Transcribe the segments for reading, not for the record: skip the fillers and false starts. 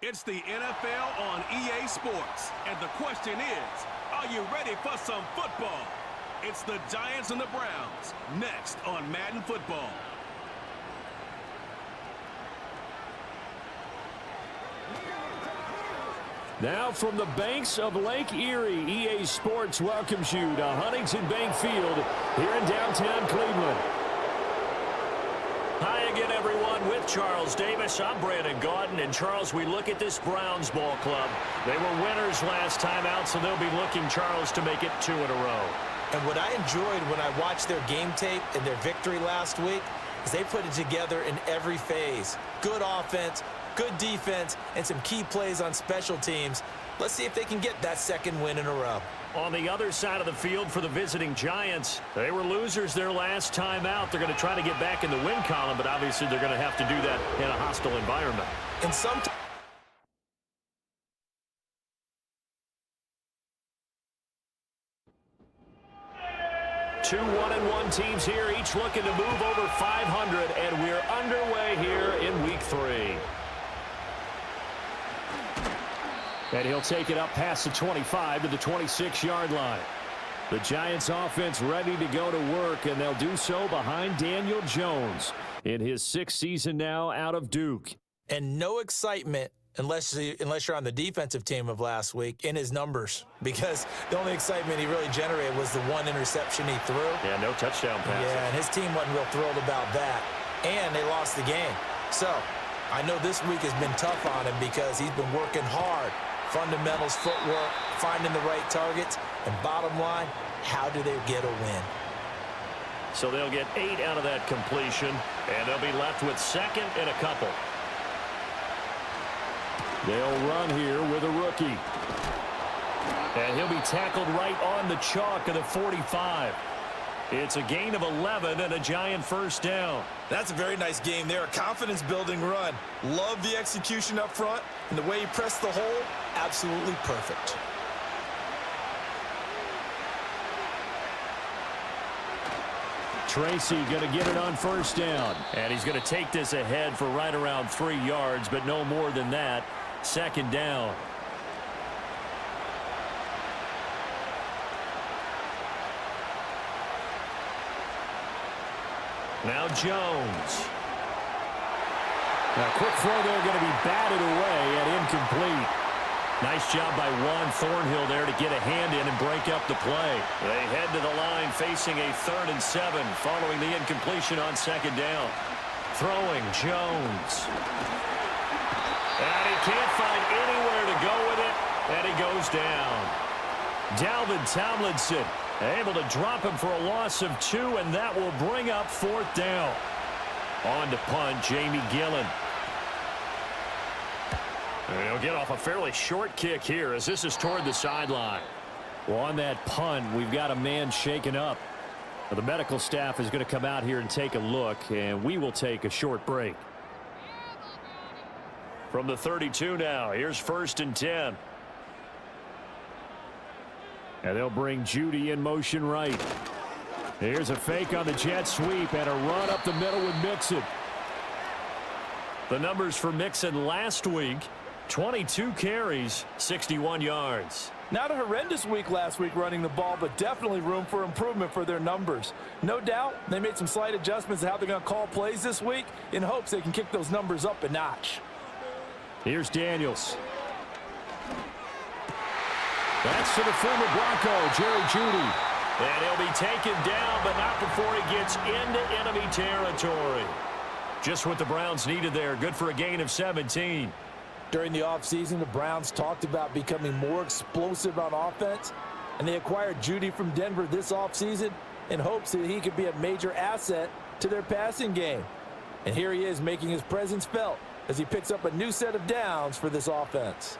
It's the NFL on EA Sports, and the question is, are you ready for some football? It's the Giants and the Browns, next on Madden Football. Now from the banks of Lake Erie, EA Sports welcomes you to Huntington Bank Field here in downtown Cleveland. Hi again, everyone. With Charles Davis, I'm Brandon Gaudin. And, Charles, we look at this Browns ball club. They were winners last time out, so they'll be looking, Charles, to make it 2 in a row. And what I enjoyed when I watched their game tape and their victory last week is they put it together in every phase. Good offense, good defense, and some key plays on special teams. Let's see if they can get that second win in a row. On the other side of the field for the visiting Giants, they were losers their last time out. They're going to try to get back in the win column, but obviously they're going to have to do that in a hostile environment. And some 2 1-1 teams here, each looking to move over 500, and we're underway here in Week 3. And he'll take it up past the 25 to the 26-yard line. The Giants offense ready to go to work, and they'll do so behind Daniel Jones in his 6th season now out of Duke. and no excitement unless you're on the defensive team of last week in his numbers, because the only excitement he really generated was the 1 interception he threw. Yeah, no touchdown passes. Yeah, and his team wasn't real thrilled about that, and they lost the game. So I know this week has been tough on him because he's been working hard. Fundamentals, footwork, finding the right targets, and bottom line, how do they get a win? So they'll get 8 out of that completion, and they'll be left with 2nd and a couple. They'll run here with a rookie. And he'll be tackled right on the chalk of the 45. It's a gain of 11 and a Giant first down. That's a very nice game there. A confidence-building run. Love the execution up front, and the way he pressed the hole, absolutely perfect. Tracy going to get it on first down. And he's going to take this ahead for right around 3 yards, but no more than that. 2nd down. Now Jones. Now quick throw there, going to be batted away and incomplete. Nice job by Juan Thornhill there to get a hand in and break up the play. They head to the line facing a 3rd and 7 following the incompletion on 2nd down. Throwing Jones. And he can't find anywhere to go with it, and he goes down. Dalvin Tomlinson able to drop him for a loss of 2, and that will bring up 4th down. On to punt, Jamie Gillen. And he'll get off a fairly short kick here as this is toward the sideline. Well, on that punt, we've got a man shaken up. Well, the medical staff is going to come out here and take a look, and we will take a short break. From the 32 now, here's 1st and 10. And they'll bring Judy in motion right. Here's a fake on the jet sweep and a run up the middle with Mixon. The numbers for Mixon last week, 22 carries, 61 yards. Not a horrendous week last week running the ball, but definitely room for improvement for their numbers. No doubt they made some slight adjustments to how they're going to call plays this week in hopes they can kick those numbers up a notch. Here's Daniels. That's to the former Bronco, Jerry Jeudy. And he'll be taken down, but not before he gets into enemy territory. Just what the Browns needed there. Good for a gain of 17. During the offseason, the Browns talked about becoming more explosive on offense, and they acquired Jeudy from Denver this offseason in hopes that he could be a major asset to their passing game. And here he is making his presence felt as he picks up a new set of downs for this offense.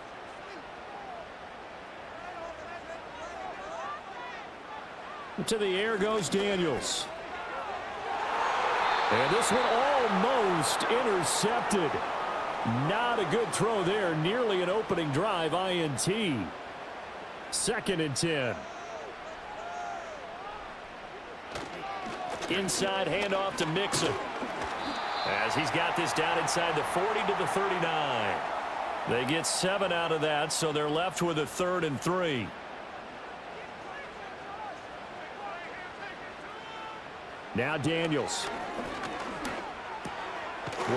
To the air goes Daniels. And this one almost intercepted. Not a good throw there. Nearly an opening drive INT. 2nd and 10. Inside handoff to Mixon. As he's got this down inside the 40 to the 39. They get 7 out of that, so they're left with a 3rd and 3. Now Daniels.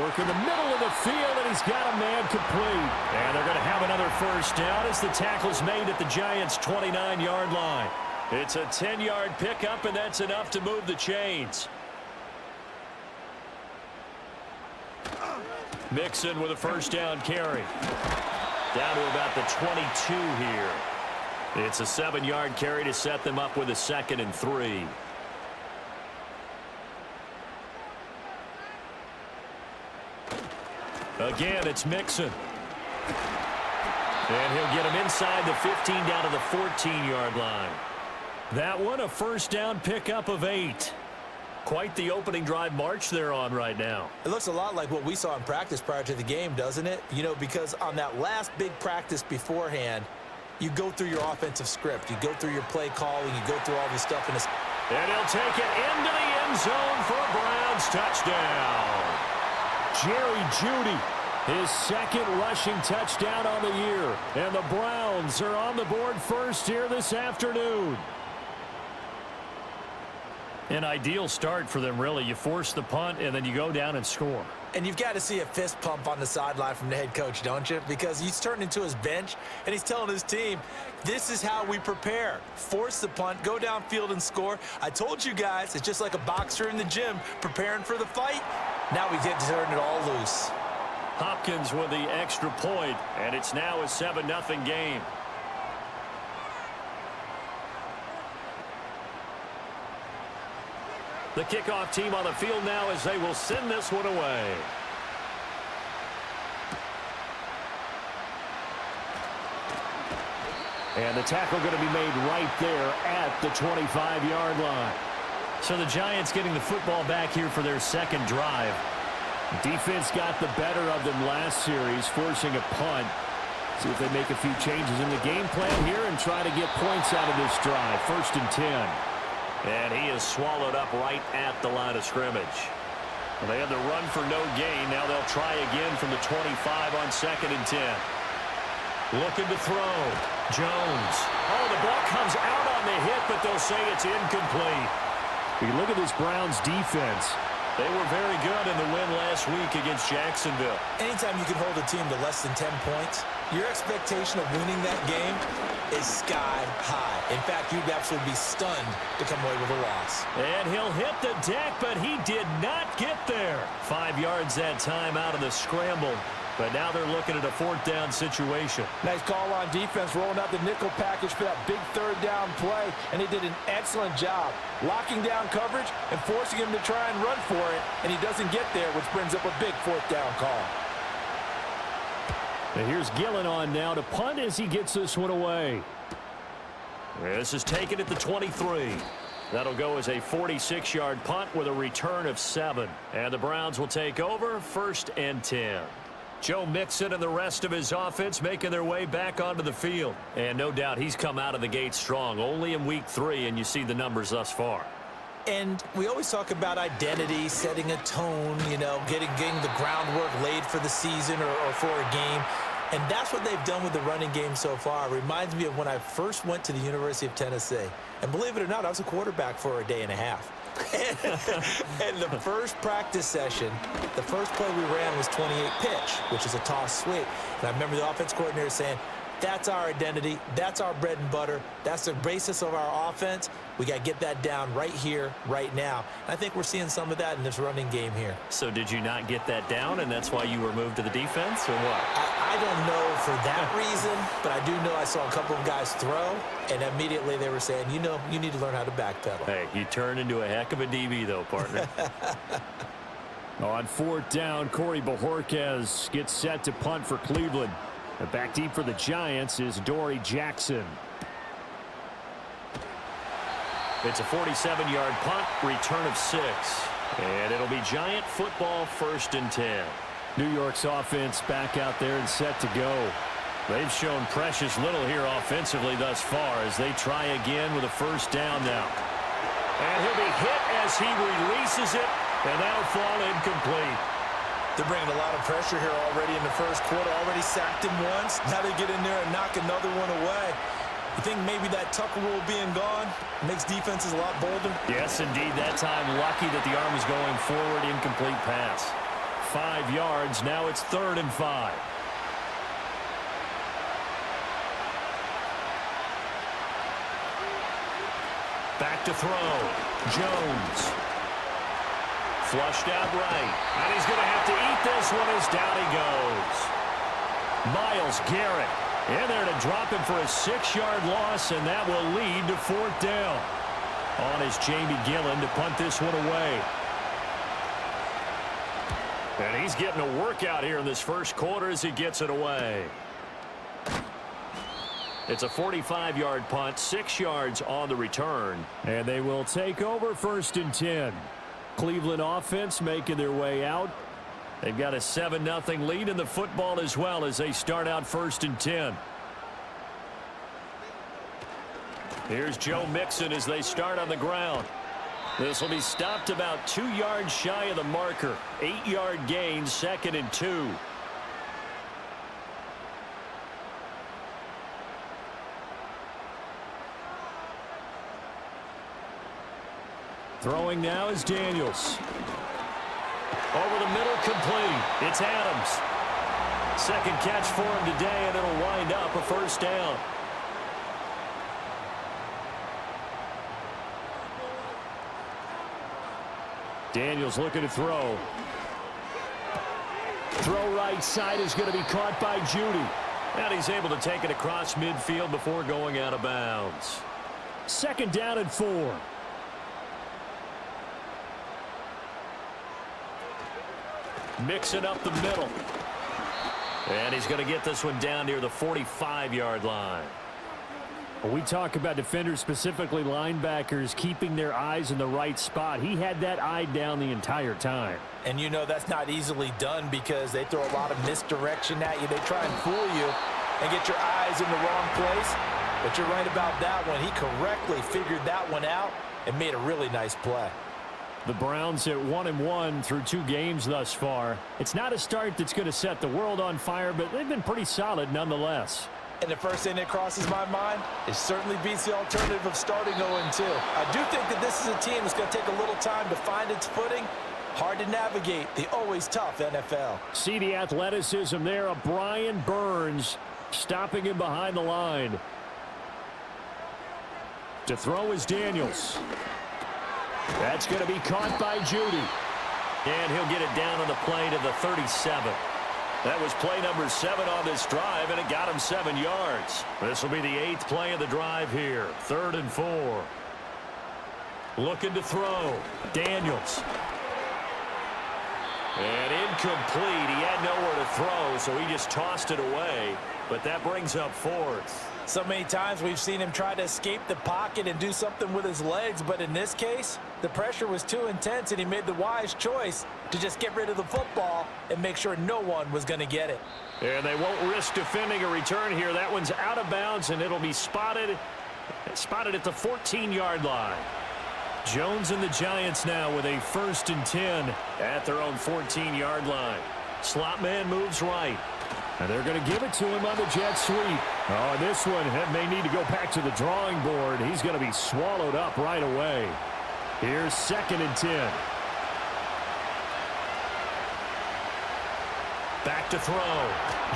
Work in the middle of the field, and he's got a man complete. And they're going to have another first down as the tackle's made at the Giants' 29-yard line. It's a 10-yard pickup, and that's enough to move the chains. Mixon with a first down carry. Down to about the 22 here. It's a 7-yard carry to set them up with a 2nd and 3. Again, it's Mixon. And he'll get him inside the 15 down to the 14-yard line. That one, a first down pickup of 8. Quite the opening drive march they're on right now. It looks a lot like what we saw in practice prior to the game, doesn't it? You know, because on that last big practice beforehand, you go through your offensive script. You go through your play calling. You go through all this stuff. And he'll take it into the end zone for a Browns touchdown. Jerry Jeudy, his 2nd rushing touchdown on the year. And the Browns are on the board first here this afternoon. An ideal start for them, really. You force the punt, and then you go down and score. And you've got to see a fist pump on the sideline from the head coach, don't you? Because he's turned into his bench, and he's telling his team, this is how we prepare. Force the punt, go downfield and score. I told you guys, it's just like a boxer in the gym preparing for the fight. Now we get to turn it all loose. Hopkins with the extra point, and it's now a 7-0 game. The kickoff team on the field now as they will send this one away. And the tackle going to be made right there at the 25-yard line. So the Giants getting the football back here for their 2nd drive. Defense got the better of them last series, forcing a punt. See if they make a few changes in the game plan here and try to get points out of this drive. 1st and 10. And he is swallowed up right at the line of scrimmage. Well, they had the run for no gain. Now they'll try again from the 25 on 2nd and 10. Looking to throw. Jones. Oh, the ball comes out on the hit, but they'll say it's incomplete. You look at this Browns defense. They were very good in the win last week against Jacksonville. Anytime you can hold a team to less than 10 points, your expectation of winning that game is sky high. In fact, you'd absolutely be stunned to come away with a loss. And he'll hit the deck, but he did not get there. 5 yards that time out of the scramble. But now they're looking at a 4th down situation. Nice call on defense, rolling out the nickel package for that big 3rd down play. And he did an excellent job locking down coverage and forcing him to try and run for it. And he doesn't get there, which brings up a big 4th down call. And here's Gillen on now to punt as he gets this one away. This is taken at the 23. That'll go as a 46-yard punt with a return of 7. And the Browns will take over 1st and 10. Joe Mixon and the rest of his offense making their way back onto the field. And no doubt he's come out of the gate strong. Only in week 3, and you see the numbers thus far. And we always talk about identity, setting a tone, you know, getting the groundwork laid for the season or for a game. And that's what they've done with the running game so far. It reminds me of when I first went to the University of Tennessee. And believe it or not, I was a quarterback for a day and a half. And the first practice session, the first play we ran was 28 pitch, which is a toss sweep. And I remember the offense coordinator saying, that's our identity. That's our bread and butter. That's the basis of our offense. We got to get that down right here, right now. And I think we're seeing some of that in this running game here. So did you not get that down, and that's why you were moved to the defense, or what? I don't know for that reason, but I do know I saw a couple of guys throw, and immediately they were saying, you know, you need to learn how to backpedal. Hey, you turned into a heck of a DB, though, partner. On 4th down, Corey Bojorquez gets set to punt for Cleveland. And back deep for the Giants is Dory Jackson. It's a 47-yard punt, return of 6. And it'll be Giant football 1st and 10. New York's offense back out there and set to go. They've shown precious little here offensively thus far as they try again with a 1st down now. And he'll be hit as he releases it, and that'll fall incomplete. They're bringing a lot of pressure here already in the first quarter. Already sacked him once. Now they get in there and knock another one away. You think maybe that tuck rule being gone makes defenses a lot bolder? Yes, indeed. That time, lucky that the arm was going forward. Incomplete pass. 5 yards. Now it's 3rd and 5. Back to throw. Jones. Flushed out right. And he's going to have to eat this one as down he goes. Myles Garrett in there to drop him for a 6-yard loss, and that will lead to 4th down. On is Jamie Gillen to punt this one away. And he's getting a workout here in this first quarter as he gets it away. It's a 45-yard punt, 6 yards on the return. And they will take over 1st and 10. Cleveland offense making their way out. They've got a 7-0 lead in the football as well as they start out 1st and 10. Here's Joe Mixon as they start on the ground. This will be stopped about 2 yards shy of the marker. 8-yard gain, 2nd and 2. Throwing now is Daniels. Over the middle, complete. It's Adams. 2nd catch for him today, and it'll wind up a 1st down. Daniels looking to throw. Throw right side is going to be caught by Judy. And he's able to take it across midfield before going out of bounds. 2nd down and 4. Mixing up the middle. And he's going to get this one down near the 45-yard line. We talk about defenders, specifically linebackers, keeping their eyes in the right spot. He had that eye down the entire time. And you know that's not easily done because they throw a lot of misdirection at you. They try and fool you and get your eyes in the wrong place. But you're right about that one. He correctly figured that one out and made a really nice play. The Browns at 1-1 through 2 games thus far. It's not a start that's going to set the world on fire, but they've been pretty solid nonetheless. And the first thing that crosses my mind is certainly beats the alternative of starting 0-2. I do think that this is a team that's going to take a little time to find its footing. Hard to navigate the always tough NFL. See the athleticism there of Brian Burns stopping him behind the line. To throw is Daniels. That's going to be caught by Judy. And he'll get it down on the play to the 37. That was play number 7 on this drive, and it got him 7 yards. This will be the 8th play of the drive here. 3rd and 4. Looking to throw. Daniels. And incomplete. He had nowhere to throw, so he just tossed it away. But that brings up 4th. So many times we've seen him try to escape the pocket and do something with his legs, but in this case, the pressure was too intense and he made the wise choice to just get rid of the football and make sure no one was going to get it. And they won't risk defending a return here. That one's out of bounds, and it'll be spotted at the 14-yard line. Jones and the Giants now with a 1st and 10 at their own 14-yard line. Slot man moves right. And they're going to give it to him on the jet sweep. Oh, this one may need to go back to the drawing board. He's going to be swallowed up right away. Here's 2nd and 10. Back to throw.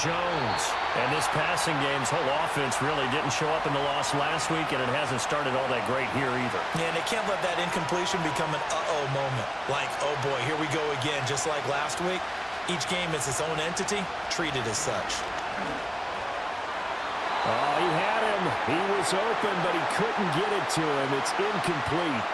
Jones. And this passing game's whole offense really didn't show up in the loss last week, and it hasn't started all that great here either. Yeah, and they can't let that incompletion become an uh-oh moment. Like, oh boy, here we go again, just like last week. Each game is its own entity, treated as such. Oh, he had him. He was open, but he couldn't get it to him. It's incomplete.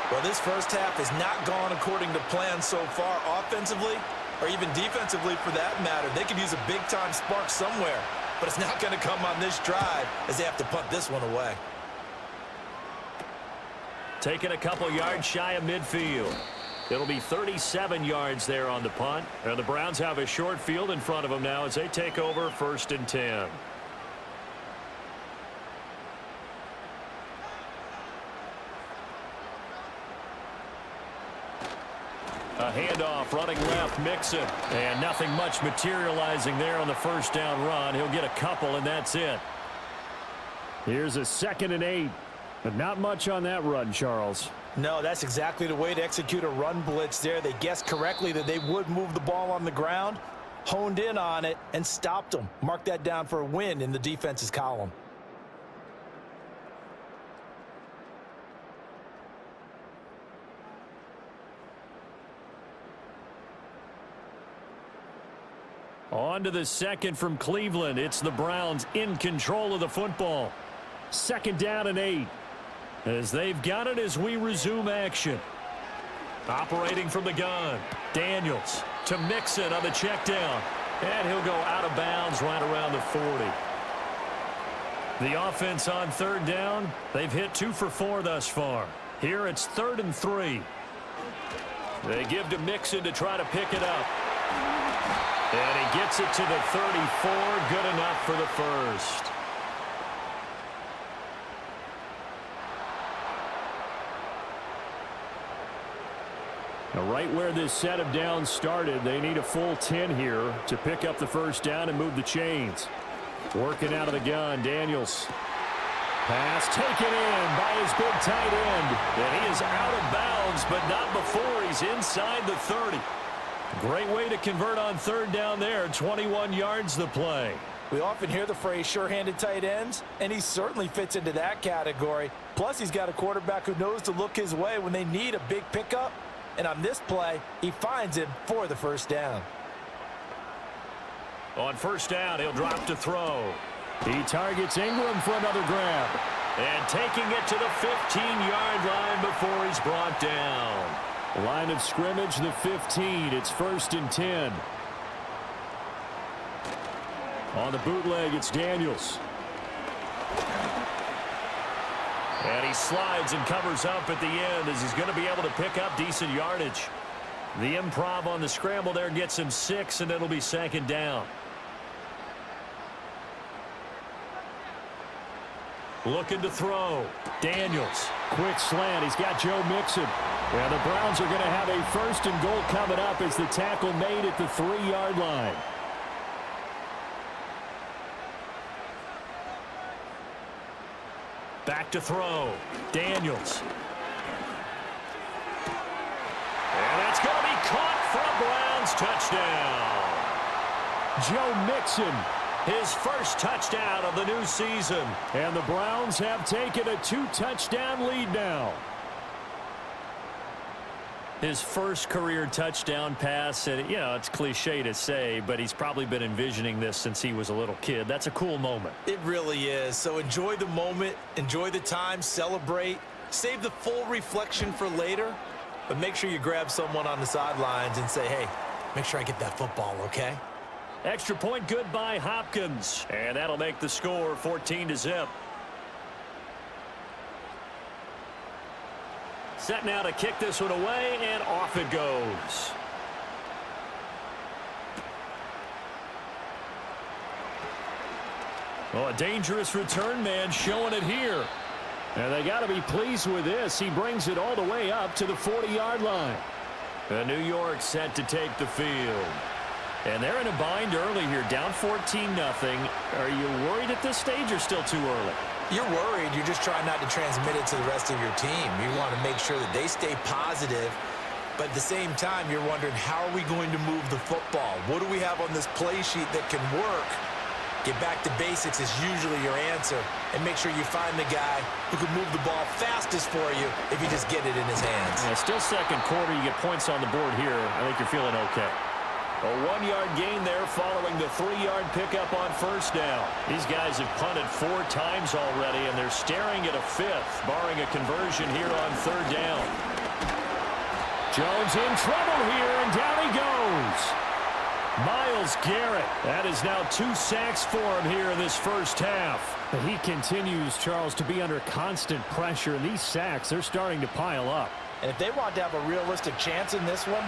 Well, this first half has not gone according to plan so far offensively, or even defensively for that matter. They could use a big-time spark somewhere, but it's not going to come on this drive as they have to punt this one away. Taking a couple yards shy of midfield. It'll be 37 yards there on the punt. And the Browns have a short field in front of them now as they take over 1st and 10. A handoff running left, Mixon. And nothing much materializing there on the first down run. He'll get a couple, and that's it. Here's a 2nd and 8. But not much on that run, Charles. No, that's exactly the way to execute a run blitz there. They guessed correctly that they would move the ball on the ground, honed in on it, and stopped them. Mark that down for a win in the defense's column. On to the second from Cleveland. It's the Browns in control of the football. 2nd down and 8. As they've got it as we resume action. Operating from the gun. Daniels to Mixon on the check down. And he'll go out of bounds right around the 40. The offense on 3rd down. They've hit 2 for 4 thus far. Here it's 3rd and 3. They give to Mixon to try to pick it up. And he gets it to the 34. Good enough for the first. Now, right where this set of downs started, they need a full 10 here to pick up the first down and move the chains. Working out of the gun, Daniels. Pass taken in by his big tight end. And he is out of bounds, but not before he's inside the 30. Great way to convert on 3rd down there. 21 yards the play. We often hear the phrase sure-handed tight ends, and he certainly fits into that category. Plus, he's got a quarterback who knows to look his way when they need a big pickup. And on this play, he finds him for the first down. On 1st down, he'll drop to throw. He targets Ingram for another grab. And taking it to the 15-yard line before he's brought down. Line of scrimmage, the 15. It's 1st and 10. On the bootleg, it's Daniels. And he slides and covers up at the end as he's going to be able to pick up decent yardage. The improv on the scramble there gets him 6, and it'll be 2nd down. Looking to throw. Daniels. Quick slant. He's got Joe Mixon. Well, the Browns are going to have a 1st and goal coming up as the tackle made at the 3-yard line. Back to throw. Daniels. And that's going to be caught for a Browns touchdown. Joe Mixon. His first touchdown of the new season. And the Browns have taken a 2-touchdown lead now. His first career touchdown pass, and you know, it's cliche to say, but he's probably been envisioning this since he was a little kid. That's a cool moment. It really is. So enjoy the moment, enjoy the time, celebrate, save the full reflection for later, but make sure you grab someone on the sidelines and say, hey, make sure I get that football, okay? Extra point good by Hopkins, and that'll make the score 14-0. Set now to kick this one away, and off it goes. Oh, a dangerous return man showing it here. And they got to be pleased with this. He brings it all the way up to the 40-yard line. The New York set to take the field. And they're in a bind early here, down 14-0. Are you worried at this stage or still too early? You're worried. You're just trying not to transmit it to the rest of your team. You want to make sure that they stay positive. But at the same time, you're wondering, how are we going to move the football? What do we have on this play sheet that can work? Get back to basics is usually your answer. And make sure you find the guy who can move the ball fastest for you if you just get it in his hands. Yeah, still second quarter. You get points on the board here. I think you're feeling okay. A 1-yard gain there following the 3-yard pickup on first down. These guys have punted 4 times already, and they're staring at a 5th, barring a conversion here on 3rd down. Jones in trouble here, and down he goes. Myles Garrett. That is now 2 sacks for him here in this first half. But he continues, Charles, to be under constant pressure, and these sacks, they're starting to pile up. And if they want to have a realistic chance in this one,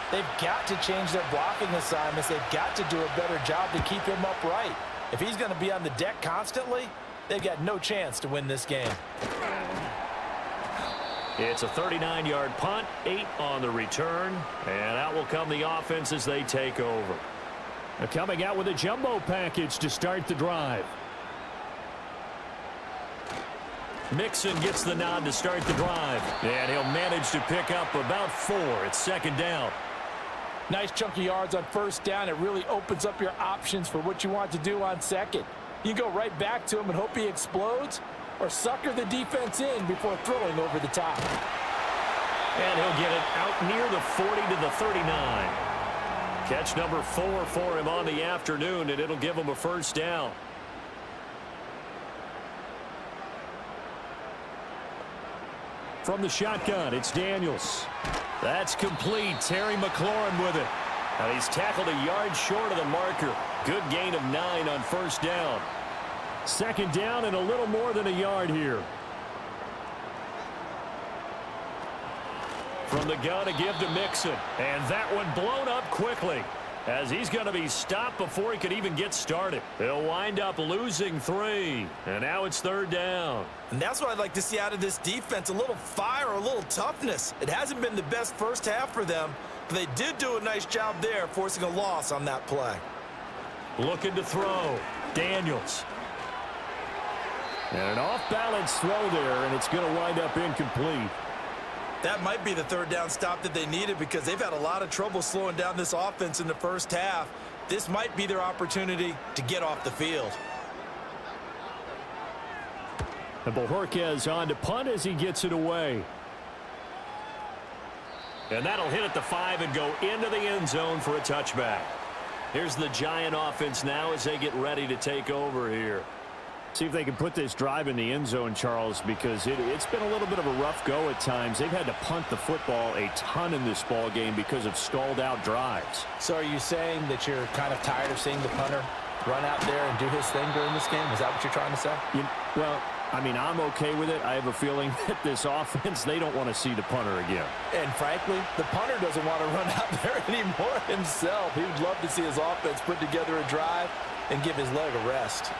they've got to change their blocking assignments. They've got to do a better job to keep him upright. If he's going to be on the deck constantly, they've got no chance to win this game. It's a 39-yard punt, 8 on the return, and out will come the offense as they take over. They're coming out with a jumbo package to start the drive. Mixon gets the nod to start the drive, and he'll manage to pick up about 4. It's second down. Nice chunk of yards on first down. It really opens up your options for what you want to do on second. You go right back to him and hope he explodes, or sucker the defense in before throwing over the top. And he'll get it out near the 40 to the 39. Catch number 4 for him on the afternoon, and it'll give him a first down. From the shotgun, it's Daniels. That's complete. Terry McLaurin with it. And he's tackled a yard short of the marker. Good gain of 9 on first down. Second down and a little more than a yard here. From the gun to give to Mixon. And that one blown up quickly, as he's going to be stopped before he could even get started. He'll wind up losing 3. And now it's third down. And that's what I'd like to see out of this defense, a little fire, a little toughness. It hasn't been the best first half for them, but they did do a nice job there, forcing a loss on that play. Looking to throw. Daniels. And an off-balance throw there, and it's going to wind up incomplete. That might be the third down stop that they needed, because they've had a lot of trouble slowing down this offense in the first half. This might be their opportunity to get off the field. And Bojorquez on to punt as he gets it away. And that'll hit at the 5 and go into the end zone for a touchback. Here's the Giant offense now as they get ready to take over here. See if they can put this drive in the end zone, Charles, because it's been a little bit of a rough go at times. They've had to punt the football a ton in this ball game because of stalled out drives. So are you saying that you're kind of tired of seeing the punter run out there and do his thing during this game? Is that what you're trying to say? Well, I mean, I'm okay with it. I have a feeling that this offense, they don't want to see the punter again. And frankly, the punter doesn't want to run out there anymore himself. He would love to see his offense put together a drive and give his leg a rest.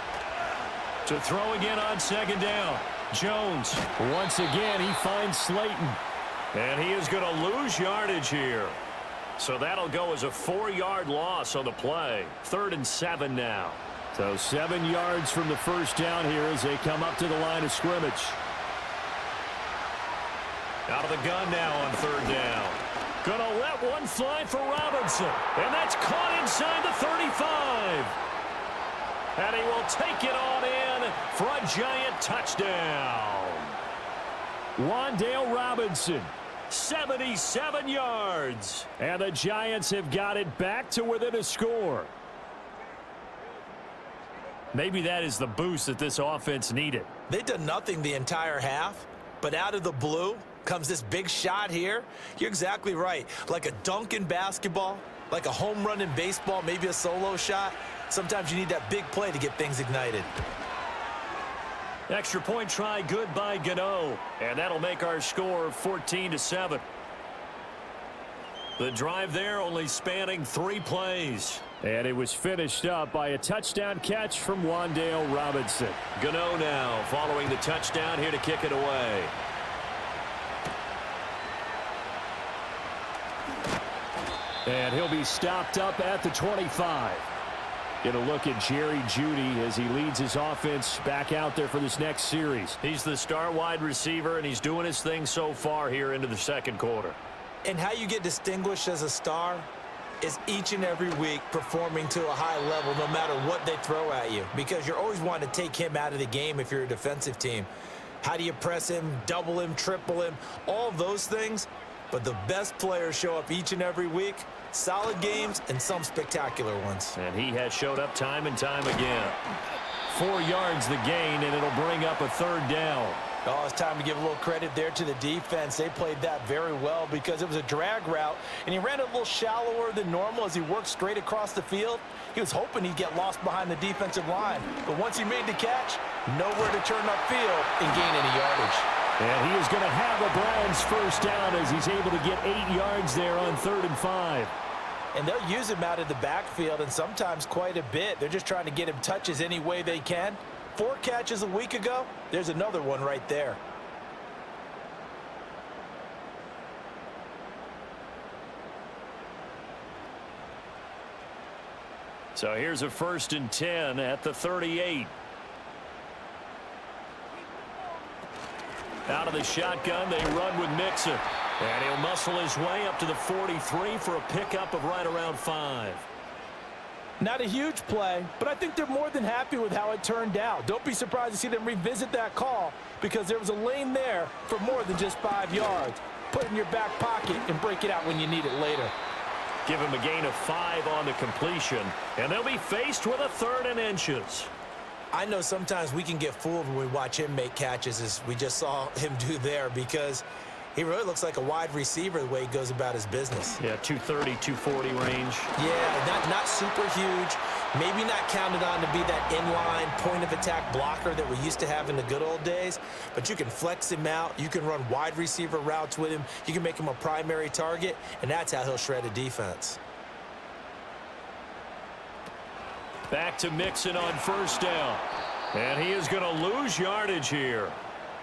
To throw again on second down. Jones. Once again, he finds Slayton. And he is going to lose yardage here. So that'll go as a 4-yard loss on the play. 3rd and 7 now. So 7 yards from the first down here as they come up to the line of scrimmage. Out of the gun now on 3rd down. Gonna let one fly for Robinson. And that's caught inside the 35. And he will take it on in for a Giant touchdown. Wan'Dale Robinson. 77 yards. And the Giants have got it back to within a score. Maybe that is the boost that this offense needed. They've done nothing the entire half, but out of the blue comes this big shot here. You're exactly right. Like a dunk in basketball, like a home run in baseball, maybe a solo shot. Sometimes you need that big play to get things ignited. Extra point try good by Gano. And that'll make our score 14-7. The drive there only spanning 3 plays. And it was finished up by a touchdown catch from Wan'Dale Robinson. Gano now following the touchdown here to kick it away. And he'll be stopped up at the 25. Get a look at Jerry Jeudy as he leads his offense back out there for this next series. He's the star wide receiver, and he's doing his thing so far here into the second quarter. And how you get distinguished as a star is each and every week performing to a high level no matter what they throw at you, because you're always wanting to take him out of the game if you're a defensive team. How do you press him, double him, triple him, all those things? But the best players show up each and every week. Solid games and some spectacular ones. And he has showed up time and time again. 4 yards the gain, and it'll bring up a 3rd down. Oh, it's time to give a little credit there to the defense. They played that very well because it was a drag route, and he ran a little shallower than normal as he worked straight across the field. He was hoping he'd get lost behind the defensive line, but once he made the catch, nowhere to turn upfield and gain any yardage. And he is going to have a Browns first down as he's able to get 8 yards there on 3rd and 5. And they'll use him out of the backfield, and sometimes quite a bit. They're just trying to get him touches any way they can. 4 catches a week ago, there's another one right there. So here's a 1st and 10 at the 38. Out of the shotgun, they run with Mixon. And he'll muscle his way up to the 43 for a pickup of right around 5. Not a huge play, but I think they're more than happy with how it turned out. Don't be surprised to see them revisit that call because there was a lane there for more than just 5 yards. Put it in your back pocket and break it out when you need it later. Give him a gain of 5 on the completion, and they'll be faced with a 3rd and inches. I know sometimes we can get fooled when we watch him make catches, as we just saw him do there, because he really looks like a wide receiver the way he goes about his business. Yeah, 230, 240 range. Yeah, not super huge. Maybe not counted on to be that inline point-of-attack blocker that we used to have in the good old days. But you can flex him out. You can run wide receiver routes with him. You can make him a primary target, and that's how he'll shred a defense. Back to Mixon on 1st down. And he is going to lose yardage here.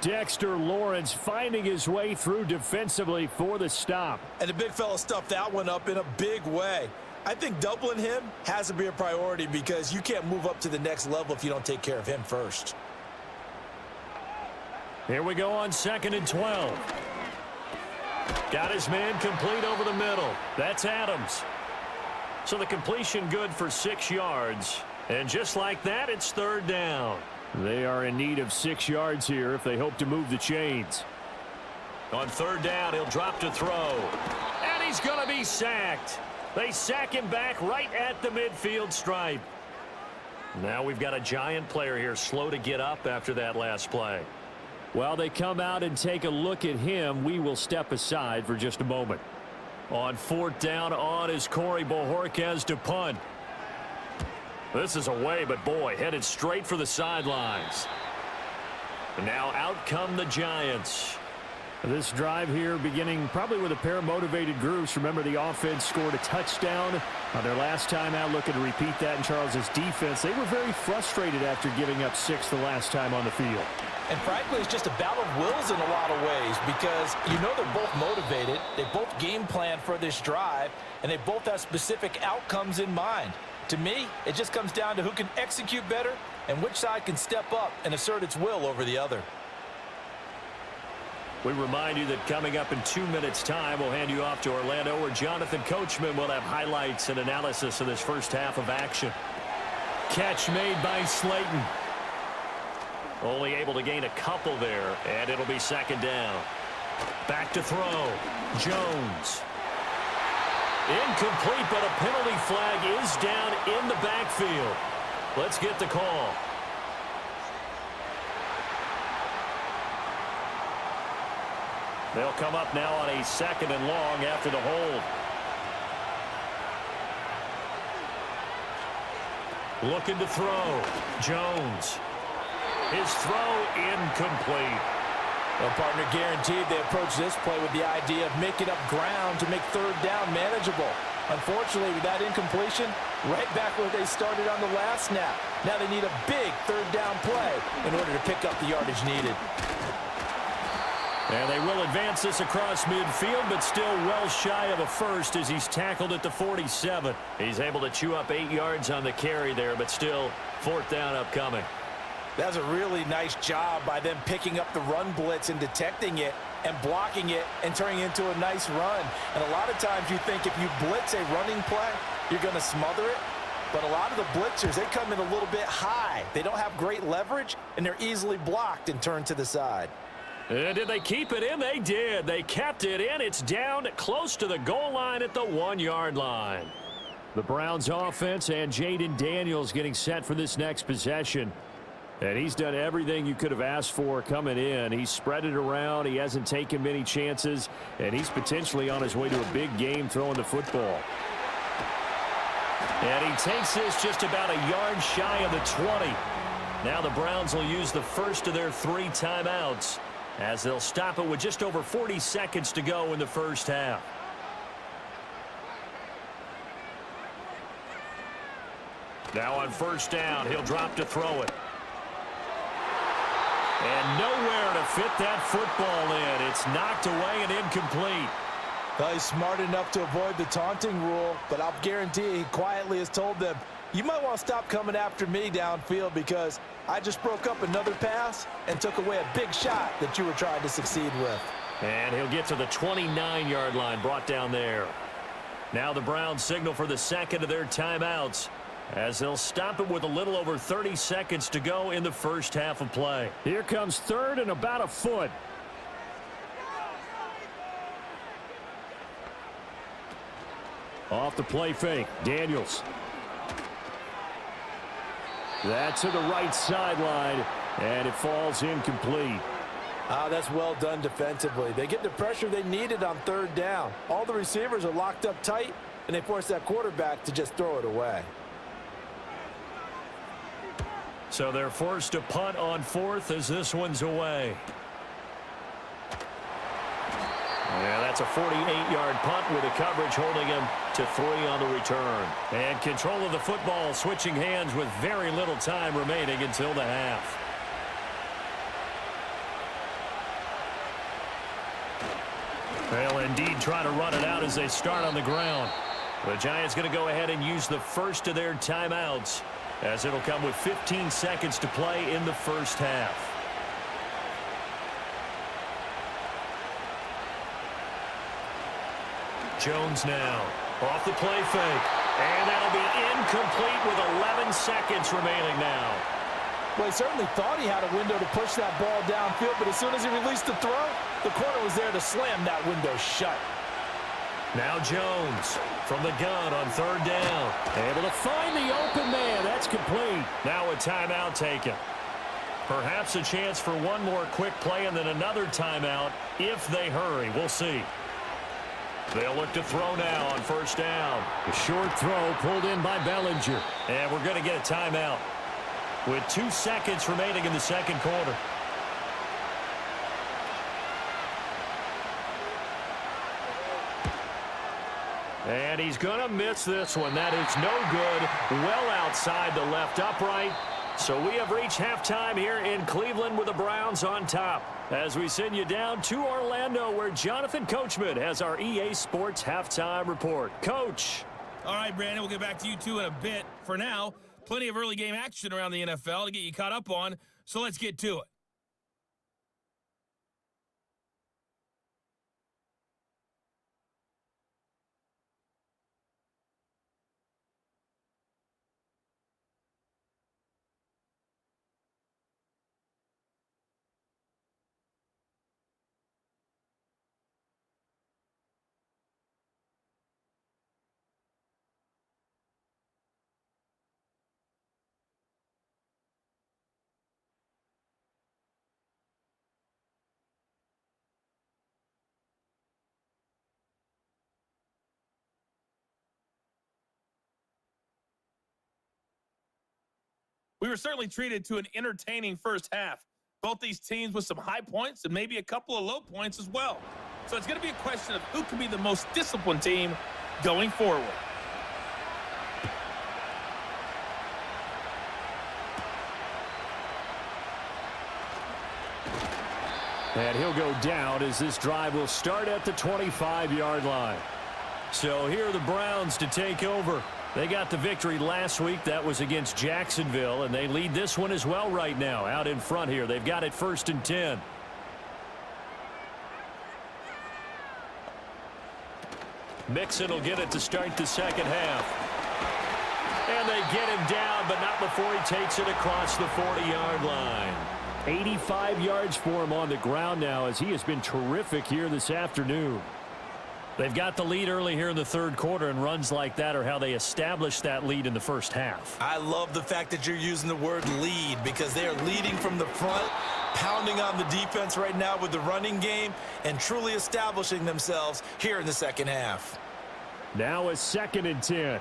Dexter Lawrence finding his way through defensively for the stop. And the big fella stuffed that one up in a big way. I think doubling him has to be a priority because you can't move up to the next level if you don't take care of him first. Here we go on 2nd and 12. Got his man complete over the middle. That's Adams. So the completion good for 6 yards. And just like that, it's 3rd down. They are in need of 6 yards here if they hope to move the chains. On 3rd down, he'll drop to throw. And he's going to be sacked. They sack him back right at the midfield stripe. Now we've got a Giant player here slow to get up after that last play. While they come out and take a look at him, we will step aside for just a moment. On 4th down, on is Corey Bojorquez to punt. This is away, but boy, headed straight for the sidelines. And now out come the Giants. This drive here beginning probably with a pair of motivated groups. Remember, the offense scored a touchdown on their last time out. Looking to repeat that in Charles's defense. They were very frustrated after giving up 6 the last time on the field. And frankly, it's just a battle of wills in a lot of ways because you know they're both motivated. They both game plan for this drive, and they both have specific outcomes in mind. To me, it just comes down to who can execute better and which side can step up and assert its will over the other. We remind you that coming up in 2 minutes' time, we'll hand you off to Orlando, where Jonathan Coachman will have highlights and analysis of this first half of action. Catch made by Slayton. Only able to gain a couple there, and it'll be 2nd down. Back to throw. Jones. Incomplete, but a penalty flag is down in the backfield. Let's get the call. They'll come up now on a 2nd and long after the hold. Looking to throw. Jones. His throw incomplete. Well, partner, guaranteed they approach this play with the idea of making up ground to make 3rd down manageable. Unfortunately, with that incompletion, right back where they started on the last snap. Now they need a big 3rd down play in order to pick up the yardage needed. And they will advance this across midfield, but still well shy of a first as he's tackled at the 47. He's able to chew up 8 yards on the carry there, but still 4th down upcoming. That's a really nice job by them picking up the run blitz and detecting it and blocking it and turning it into a nice run. And a lot of times you think if you blitz a running play, you're going to smother it. But a lot of the blitzers, they come in a little bit high. They don't have great leverage, and they're easily blocked and turned to the side. Did they keep it in? They did. They kept it in. It's down close to the goal line at the 1-yard line. The Browns offense and Jaden Daniels getting set for this next possession. And he's done everything you could have asked for coming in. He's spread it around. He hasn't taken many chances. And he's potentially on his way to a big game throwing the football. And he takes this just about a yard shy of the 20. Now the Browns will use the first of their 3 timeouts, as they'll stop it with just over 40 seconds to go in the first half. Now on 1st down, he'll drop to throw it. And nowhere to fit that football in. It's knocked away and incomplete. Well, he's smart enough to avoid the taunting rule, but I'll guarantee he quietly has told them, you might want to stop coming after me downfield because I just broke up another pass and took away a big shot that you were trying to succeed with. And he'll get to the 29-yard line, brought down there. Now the Browns signal for the second of their timeouts as they'll stop it with a little over 30 seconds to go in the first half of play. Here comes third and about a foot. Off the play fake, Daniels. That's to the right sideline, and it falls incomplete. That's well done defensively. They get the pressure they needed on third down. All the receivers are locked up tight, and they force that quarterback to just throw it away. So they're forced to punt on fourth as this one's away. Yeah, that's a 48-yard punt with the coverage holding him to 3 on the return. And control of the football switching hands with very little time remaining until the half. They'll indeed try to run it out as they start on the ground. The Giants going to go ahead and use the first of their timeouts as it'll come with 15 seconds to play in the first half. Jones now off the play fake. And that'll be incomplete with 11 seconds remaining now. Well, he certainly thought he had a window to push that ball downfield, but as soon as he released the throw, the corner was there to slam that window shut. Now Jones from the gun on third down. Able to find the open man. That's complete. Now a timeout taken. Perhaps a chance for one more quick play and then another timeout if they hurry. We'll see. They'll look to throw now on first down. A short throw pulled in by Bellinger. And we're going to get a timeout with 2 seconds remaining in the second quarter. And he's going to miss this one. That is no good. Well outside the left upright. So we have reached halftime here in Cleveland with the Browns on top. As we send you down to Orlando where Jonathan Coachman has our EA Sports halftime report. Coach. All right, Brandon, we'll get back to you two in a bit. For now, plenty of early game action around the NFL to get you caught up on, so let's get to it. We were certainly treated to an entertaining first half. Both these teams with some high points and maybe a couple of low points as well. So it's going to be a question of who can be the most disciplined team going forward. And he'll go down as this drive will start at the 25-yard line. So here are the Browns to take over. They got the victory last week. That was against Jacksonville, and they lead this one as well right now out in front here. They've got it 1st and 10. Mixon will get it to start the second half. And they get him down, but not before he takes it across the 40-yard line. 85 yards for him on the ground now as he has been terrific here this afternoon. They've got the lead early here in the third quarter, and runs like that are how they established that lead in the first half. I love the fact that you're using the word lead because they are leading from the front, pounding on the defense right now with the running game, and truly establishing themselves here in the second half. Now a 2nd and 10.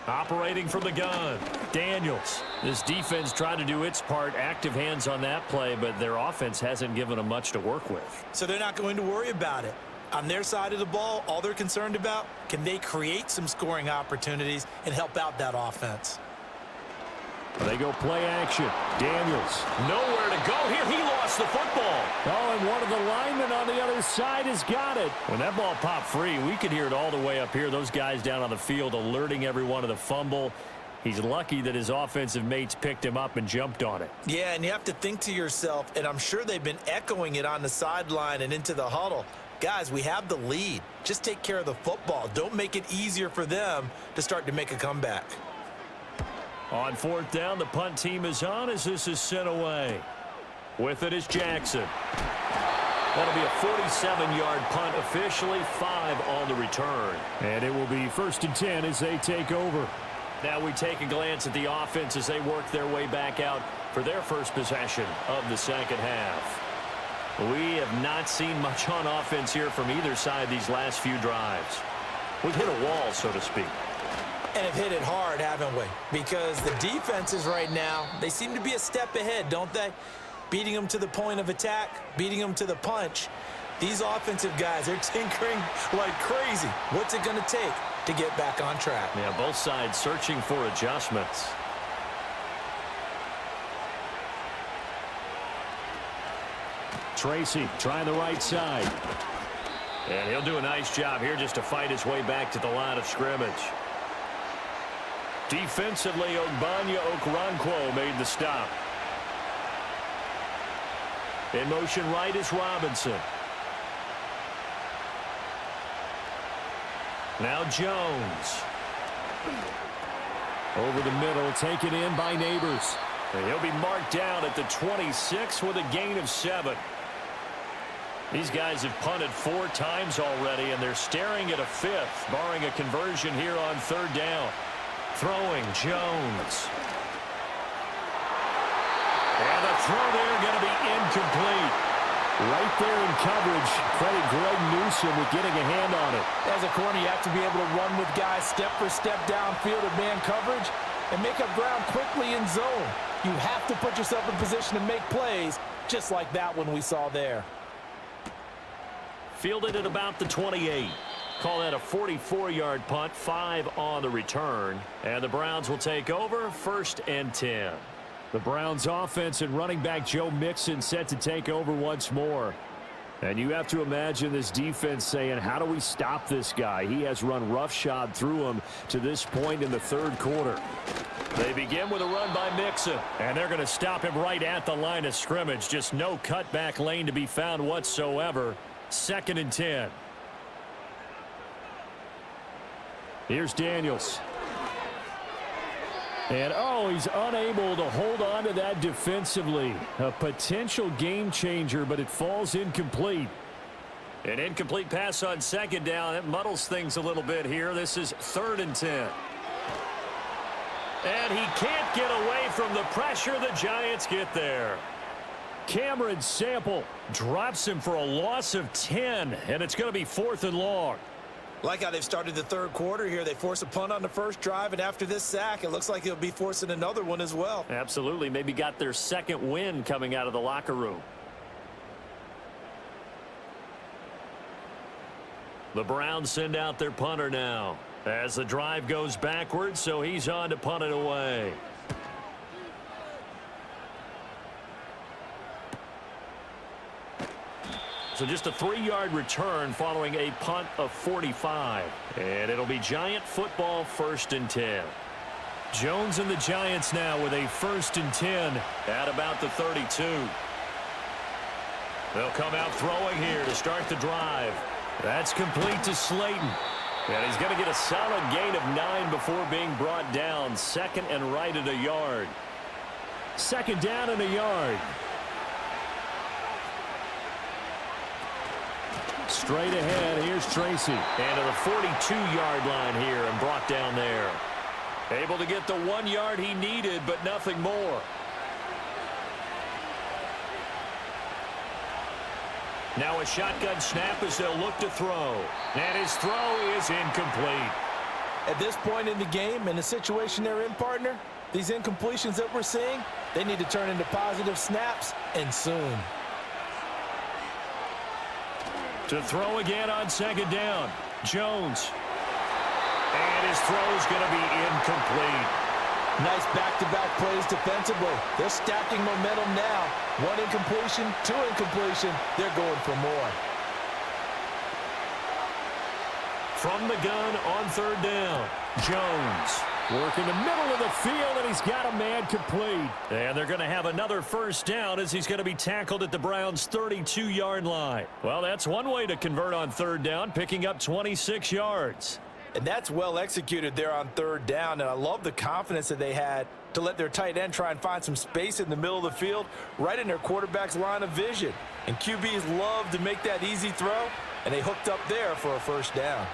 Operating from the gun, Daniels. This defense tried to do its part, active hands on that play, but their offense hasn't given them much to work with. So they're not going to worry about it. On their side of the ball, all they're concerned about, can they create some scoring opportunities and help out that offense? They go play action. Daniels. Nowhere to go here. He lost the football. Oh, and one of the linemen on the other side has got it. When that ball popped free, we could hear it all the way up here. Those guys down on the field alerting everyone of the fumble. He's lucky that his offensive mates picked him up and jumped on it. Yeah, and you have to think to yourself, and I'm sure they've been echoing it on the sideline and into the huddle. Guys, we have the lead. Just take care of the football. Don't make it easier for them to start to make a comeback. On fourth down, the punt team is on as this is sent away. With it is Jackson. That'll be a 47-yard punt, officially 5 on the return. And it will be 1st and 10 as they take over. Now we take a glance at the offense as they work their way back out for their first possession of the second half. We have not seen much on offense here from either side these last few drives. We've hit a wall, so to speak. And have hit it hard, haven't we? Because the defenses right now, they seem to be a step ahead, don't they? Beating them to the point of attack, beating them to the punch. These offensive guys are tinkering like crazy. What's it going to take to get back on track? Yeah, both sides searching for adjustments. Tracy trying the right side. And he'll do a nice job here just to fight his way back to the line of scrimmage. Defensively, Ogbanya Okoronkwo made the stop. In motion right is Robinson. Now Jones. Over the middle, taken in by Neighbors. And he'll be marked down at the 26 with a gain of 7. These guys have punted 4 times already, and they're staring at a 5th, barring a conversion here on 3rd down. Throwing, Jones. And the throw there going to be incomplete. Right there in coverage. Credit Greg Newsome with getting a hand on it. As a corner, you have to be able to run with guys step for step downfield of man coverage and make up ground quickly in zone. You have to put yourself in position to make plays, just like that one we saw there. Fielded at about the 28. Call that a 44-yard punt, 5 on the return. And the Browns will take over, 1st and 10. The Browns offense and running back Joe Mixon set to take over once more. And you have to imagine this defense saying, how do we stop this guy? He has run roughshod through him to this point in the 3rd quarter. They begin with a run by Mixon. And they're going to stop him right at the line of scrimmage. Just no cutback lane to be found whatsoever. 2nd and 10. Here's Daniels. And, oh, he's unable to hold on to that defensively. A potential game changer, but it falls incomplete. An incomplete pass on 2nd down. That muddles things a little bit here. This is 3rd and 10. And he can't get away from the pressure. The Giants get there. Cameron Sample drops him for a loss of 10, and it's going to be 4th and long. Like how they've started the 3rd quarter here. They force a punt on the first drive, and after this sack, it looks like they'll be forcing another one as well. Absolutely. Maybe got their 2nd win coming out of the locker room. The Browns send out their punter now as the drive goes backwards, so he's on to punt it away. So just a 3-yard return following a punt of 45. And it'll be Giant football, 1st and 10. Jones and the Giants now with a 1st and 10 at about the 32. They'll come out throwing here to start the drive. That's complete to Slayton. And he's going to get a solid gain of 9 before being brought down. 2nd and right at a yard. 2nd down and a yard. Straight ahead, here's Tracy. And to the 42-yard line here and brought down there. Able to get the 1 yard he needed, but nothing more. Now a shotgun snap as they'll look to throw. And his throw is incomplete. At this point in the game, in the situation they're in, partner, these incompletions that we're seeing, they need to turn into positive snaps, and soon. To throw again on 2nd down. Jones. And his throw is going to be incomplete. Nice back-to-back plays defensively. They're stacking momentum now. 1 incompletion, 2 incompletion. They're going for more. From the gun on 3rd down, Jones. Working the middle of the field, and he's got a man complete. And they're going to have another 1st down as he's going to be tackled at the Browns' 32-yard line. Well, that's one way to convert on 3rd down, picking up 26 yards. And that's well executed there on 3rd down, and I love the confidence that they had to let their tight end try and find some space in the middle of the field, right in their quarterback's line of vision. And QBs love to make that easy throw, and they hooked up there for a 1st down.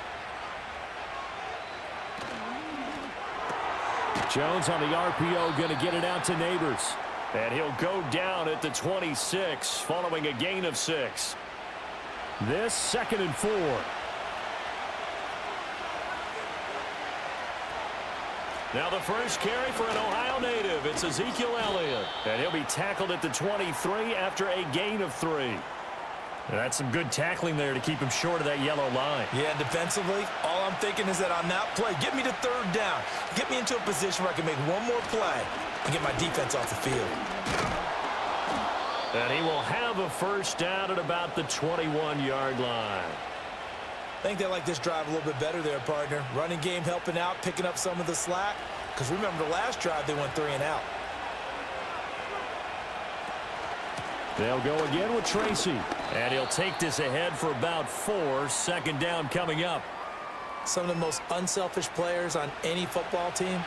Jones on the RPO, going to get it out to Neighbors. And he'll go down at the 26 following a gain of 6. This 2nd and 4. Now the first carry for an Ohio native. It's Ezekiel Elliott. And he'll be tackled at the 23 after a gain of 3. And that's some good tackling there to keep him short of that yellow line. Yeah, defensively, all I'm thinking is that on that play, get me to 3rd down. Get me into a position where I can make one more play and get my defense off the field. And he will have a 1st down at about the 21-yard line. I think they like this drive a little bit better there, partner. Running game helping out, picking up some of the slack. Because remember the last drive, they went 3 and out. They'll go again with Tracy. And he'll take this ahead for about 4. 2nd down coming up. Some of the most unselfish players on any football team,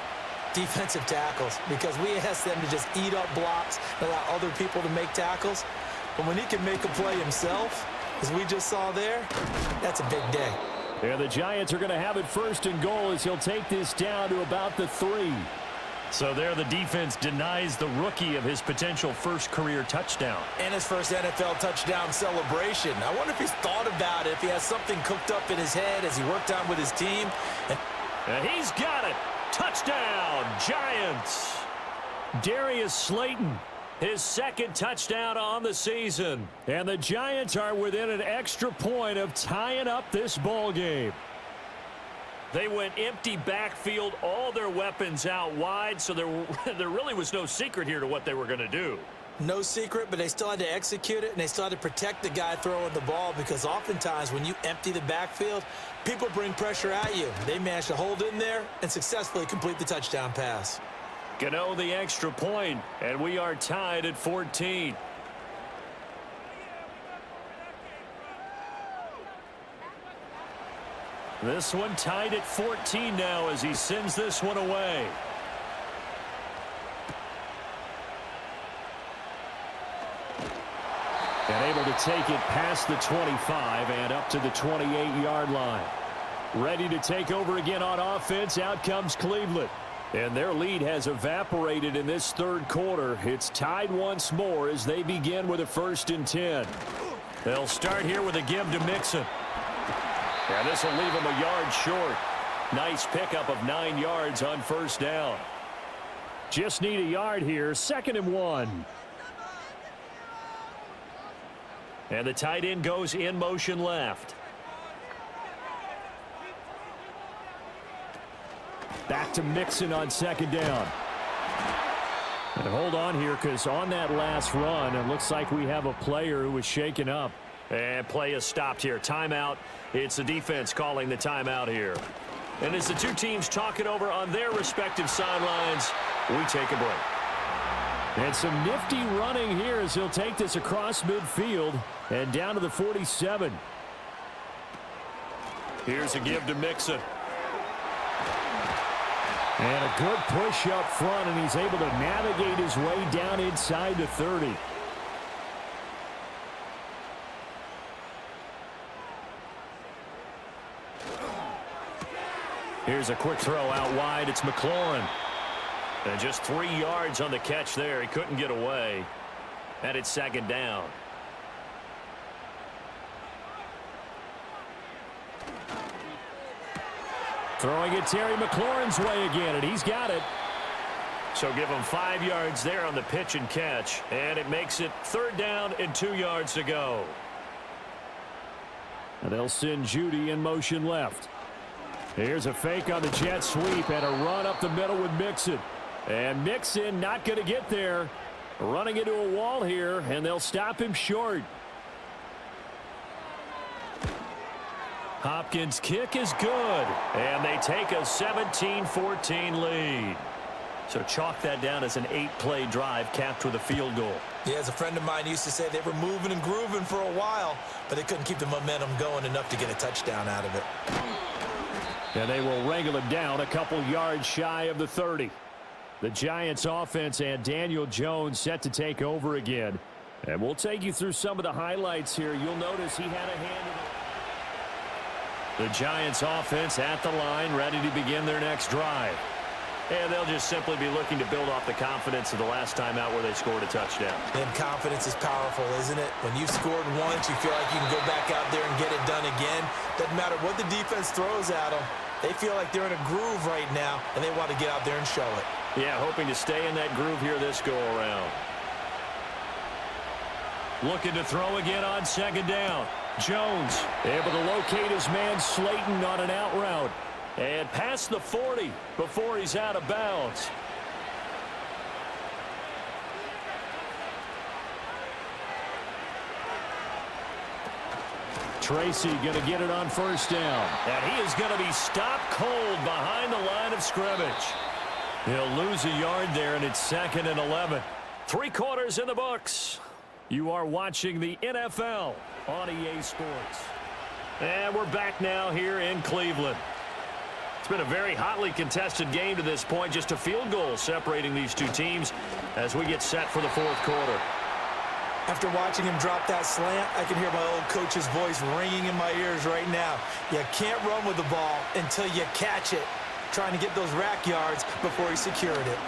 defensive tackles. Because we ask them to just eat up blocks and allow other people to make tackles. But when he can make a play himself, as we just saw there, that's a big day. And the Giants are going to have it 1st and goal as he'll take this down to about the 3. So there the defense denies the rookie of his potential 1st career touchdown. And his 1st NFL touchdown celebration. I wonder if he's thought about it, if he has something cooked up in his head as he worked on with his team. And he's got it. Touchdown, Giants. Darius Slayton, his 2nd touchdown on the season. And the Giants are within an extra point of tying up this ball game. They went empty backfield, all their weapons out wide, so there really was no secret here to what they were going to do. No secret, but they still had to execute it, and they still had to protect the guy throwing the ball because oftentimes when you empty the backfield, people bring pressure at you. They managed to hold in there and successfully complete the touchdown pass. Gano the extra point, and we are tied at 14. This one tied at 14 now as he sends this one away. And able to take it past the 25 and up to the 28-yard line. Ready to take over again on offense. Out comes Cleveland. And their lead has evaporated in this 3rd quarter. It's tied once more as they begin with a 1st and 10. They'll start here with a give to Mixon. And this will leave him a yard short. Nice pickup of 9 yards on 1st down. Just need a yard here. 2nd and 1. And the tight end goes in motion left. Back to Mixon on 2nd down. And hold on here because on that last run, it looks like we have a player who was shaken up. And play is stopped here. Timeout. It's the defense calling the timeout here. And as the two teams talk it over on their respective sidelines, we take a break. And some nifty running here as he'll take this across midfield and down to the 47. Here's a give to Mixon. And a good push up front, and he's able to navigate his way down inside the 30. Here's a quick throw out wide. It's McLaurin. And just 3 yards on the catch there. He couldn't get away. And it's 2nd down. Throwing it Terry McLaurin's way again, and he's got it. So give him 5 yards there on the pitch and catch. And it makes it 3rd down and 2 yards to go. And they'll send Judy in motion left. Here's a fake on the jet sweep and a run up the middle with Mixon. And Mixon not going to get there. Running into a wall here, and they'll stop him short. Hopkins' kick is good, and they take a 17-14 lead. So chalk that down as an 8-play drive capped with a field goal. Yeah, as a friend of mine used to say, they were moving and grooving for a while, but they couldn't keep the momentum going enough to get a touchdown out of it. And they will wrangle him down a couple yards shy of the 30. The Giants offense and Daniel Jones set to take over again. And we'll take you through some of the highlights here. You'll notice he had a hand in it. The Giants offense at the line, ready to begin their next drive. And they'll just simply be looking to build off the confidence of the last time out where they scored a touchdown. And confidence is powerful, isn't it? When you've scored once, you feel like you can go back out there and get it done again. Doesn't matter what the defense throws at them. They feel like they're in a groove right now, and they want to get out there and show it. Yeah, hoping to stay in that groove here this go-around. Looking to throw again on second down. Jones able to locate his man Slayton on an out route. And past the 40 before he's out of bounds. Tracy going to get it on first down. And he is going to be stopped cold behind the line of scrimmage. He'll lose a yard there, and it's 2nd and 11. 3 quarters in the books. You are watching the NFL on EA Sports. And we're back now here in Cleveland. It's been a very hotly contested game to this point. Just a field goal separating these two teams as we get set for the 4th quarter. After watching him drop that slant, I can hear my old coach's voice ringing in my ears right now. You can't run with the ball until you catch it. Trying to get those rack yards before he secured it.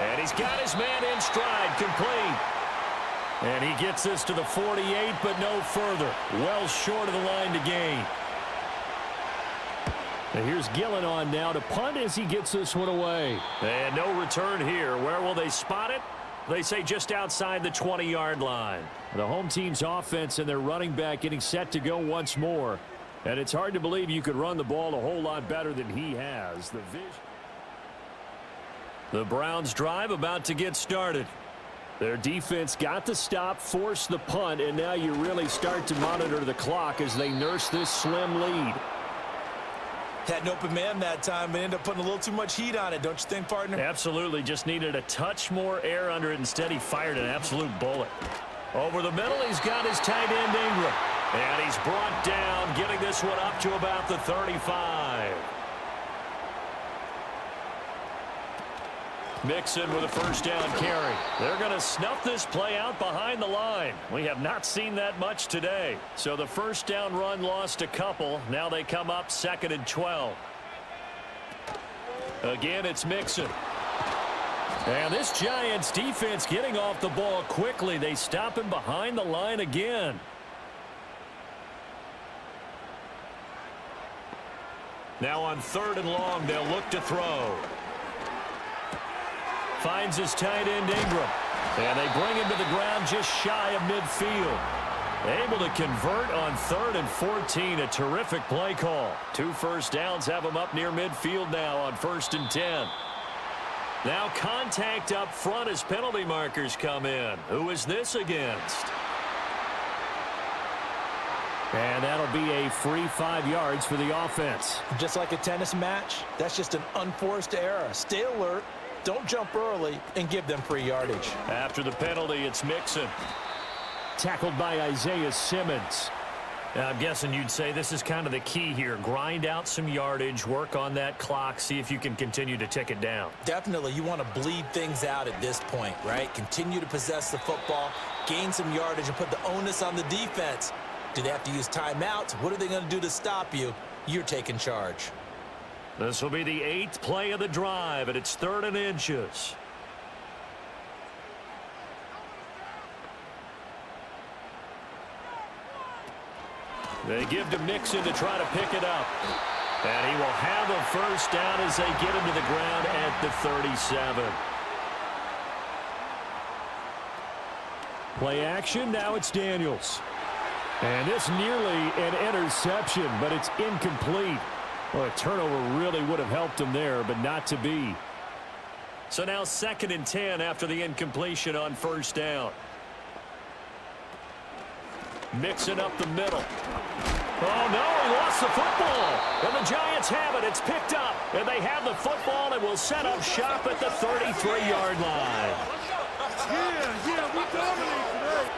And he's got his man in stride, complete. And he gets this to the 48, but no further. Well short of the line to gain. And here's Gillen on now to punt as he gets this one away. And no return here. Where will they spot it? They say just outside the 20-yard line. The home team's offense and their running back getting set to go once more. And it's hard to believe you could run the ball a whole lot better than he has. The Browns drive about to get started. Their defense got the stop, forced the punt, and now you really start to monitor the clock as they nurse this slim lead. Had an open man that time and ended up putting a little too much heat on it, don't you think, partner? Absolutely. Just needed a touch more air under it. Instead, he fired an absolute bullet. Over the middle, he's got his tight end Ingram. And he's brought down, getting this one up to about the 35. Mixon with a first down carry. They're going to snuff this play out behind the line. We have not seen that much today. So the first down run lost a couple. Now they come up 2nd and 12. Again, it's Mixon. And this Giants defense getting off the ball quickly. They stop him behind the line again. Now on 3rd and long, they'll look to throw. Finds his tight end Ingram. And they bring him to the ground just shy of midfield. Able to convert on 3rd and 14. A terrific play call. 2 first downs have him up near midfield now on 1st and 10. Now contact up front as penalty markers come in. Who is this against? And that'll be a free 5 yards for the offense. Just like a tennis match, that's just an unforced error. Stay alert, don't jump early, and give them free yardage. After the penalty, it's Mixon. Tackled by Isaiah Simmons. I'm guessing you'd say this is kind of the key here. Grind out some yardage, work on that clock, see if you can continue to tick it down. Definitely, you want to bleed things out at this point, right? Continue to possess the football, gain some yardage, and put the onus on the defense. Do they have to use timeouts? What are they going to do to stop you? You're taking charge. This will be the 8th play of the drive, and it's 3rd and inches. They give to Mixon to try to pick it up. And he will have a first down as they get him to the ground at the 37. Play action, now it's Daniels. And this nearly an interception, but it's incomplete. Well, a turnover really would have helped him there, but not to be. So now 2nd and 10 after the incompletion on first down. Mixing up the middle. Oh, no, he lost the football. And the Giants have it. It's picked up. And they have the football and will set up shop at the 33-yard line. Yeah, we dominate today.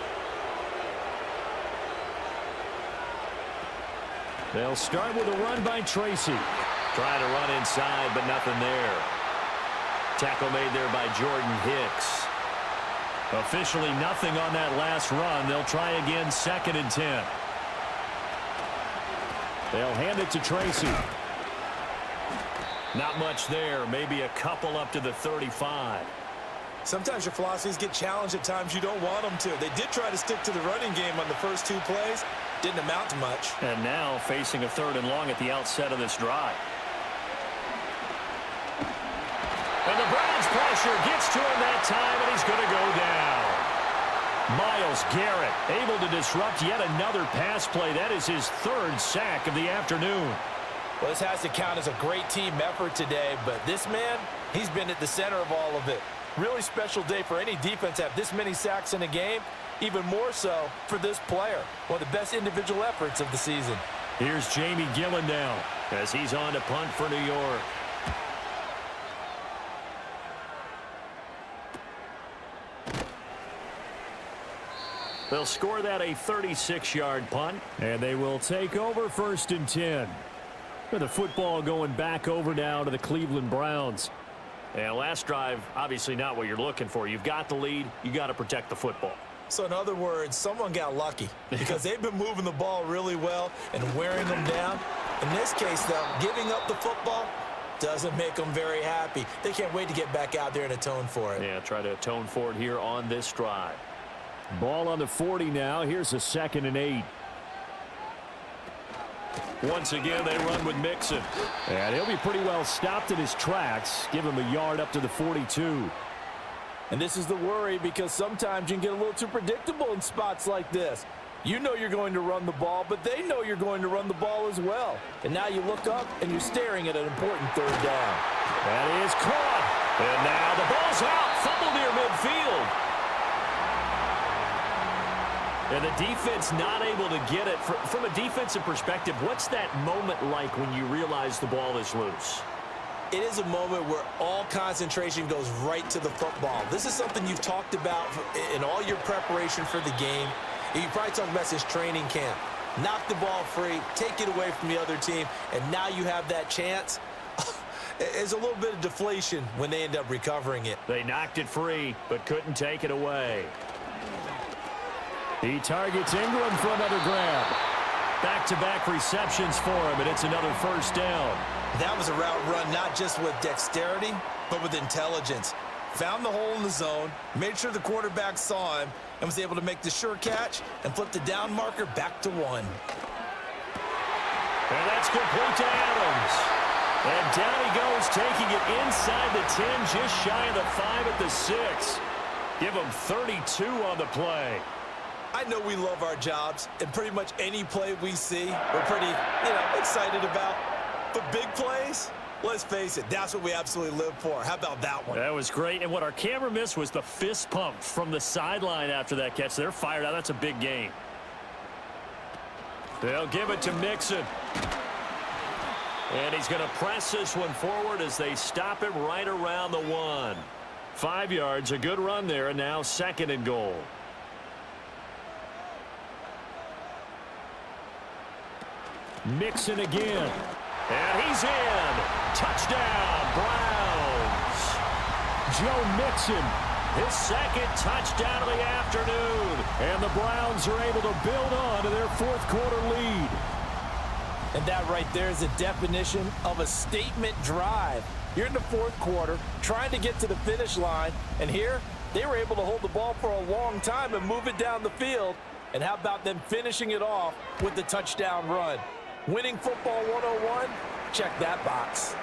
They'll start with a run by Tracy. Trying to run inside, but nothing there. Tackle made there by Jordan Hicks. Officially nothing on that last run. They'll try again 2nd and 10. They'll hand it to Tracy. Not much there. Maybe a couple up to the 35. Sometimes your philosophies get challenged at times you don't want them to. They did try to stick to the running game on the first 2 plays. Didn't amount to much. And now facing a 3rd and long at the outset of this drive. And the Browns pressure gets to him that time, and he's going to go down. Myles Garrett able to disrupt yet another pass play. That is his 3rd sack of the afternoon. Well, this has to count as a great team effort today, but this man, he's been at the center of all of it. Really special day for any defense to have this many sacks in a game, even more so for this player. One of the best individual efforts of the season. Here's Jamie Gillen now as he's on to punt for New York. They'll score that a 36-yard punt. And they will take over 1st and 10. With the football going back over now to the Cleveland Browns. And last drive, obviously not what you're looking for. You've got the lead. You got to protect the football. So in other words, someone got lucky because they've been moving the ball really well and wearing them down. In this case, though, giving up the football doesn't make them very happy. They can't wait to get back out there and atone for it. Yeah, try to atone for it here on this drive. Ball on the 40 now. Here's a 2nd and 8. Once again, they run with Mixon. And he'll be pretty well stopped in his tracks. Give him a yard up to the 42. And this is the worry because sometimes you can get a little too predictable in spots like this. You know you're going to run the ball, but they know you're going to run the ball as well. And now you look up and you're staring at an important 3rd down. That is caught. And now the ball's out. Fumble near midfield. And the defense not able to get it. From a defensive perspective, what's that moment like when you realize the ball is loose? It is a moment where all concentration goes right to the football. This is something you've talked about in all your preparation for the game. You probably talked about this training camp. Knock the ball free, take it away from the other team, and now you have that chance. There's a little bit of deflation when they end up recovering it. They knocked it free, but couldn't take it away. He targets Ingram for another grab. Back-to-back receptions for him, and it's another 1st down. That was a route run not just with dexterity, but with intelligence. Found the hole in the zone, made sure the quarterback saw him, and was able to make the sure catch and flip the down marker back to 1. And that's complete to Adams. And down he goes, taking it inside the 10, just shy of the 5 at the 6. Give him 32 on the play. I know we love our jobs, and pretty much any play we see, we're pretty, excited about. But big plays, let's face it, that's what we absolutely live for. How about that one? That was great, and what our camera missed was the fist pump from the sideline after that catch. They're fired out. That's a big game. They'll give it to Mixon. And he's going to press this one forward as they stop him right around the 1. 5 yards, a good run there, and now 2nd and goal. Mixon again. And he's in. Touchdown, Browns. Joe Mixon. His 2nd touchdown of the afternoon. And the Browns are able to build on to their 4th quarter lead. And that right there is a definition of a statement drive. You're in the 4th quarter, trying to get to the finish line, and here they were able to hold the ball for a long time and move it down the field. And how about them finishing it off with the touchdown run? Winning football 101, check that box.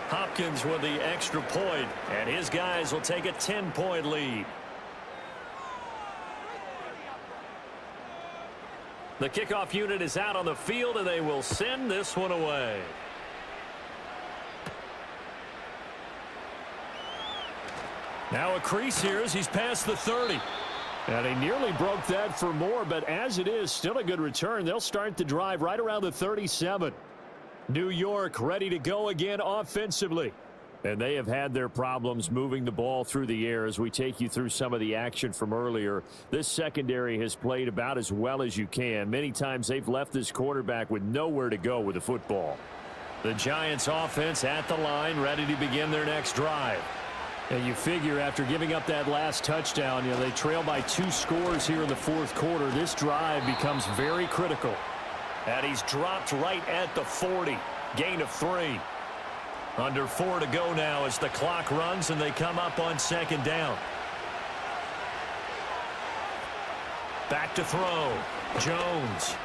Hopkins with the extra point, and his guys will take a 10-point lead. The kickoff unit is out on the field, and they will send this one away. Now a crease here as he's past the 30. And he nearly broke that for more, but as it is, still a good return. They'll start the drive right around the 37. New York ready to go again offensively. And they have had their problems moving the ball through the air as we take you through some of the action from earlier. This secondary has played about as well as you can. Many times they've left this quarterback with nowhere to go with the football. The Giants offense at the line, ready to begin their next drive. And you figure after giving up that last touchdown, they trail by 2 scores here in the fourth quarter. This drive becomes very critical. And he's dropped right at the 40. Gain of 3. Under 4 to go now as the clock runs and they come up on second down. Back to throw. Jones.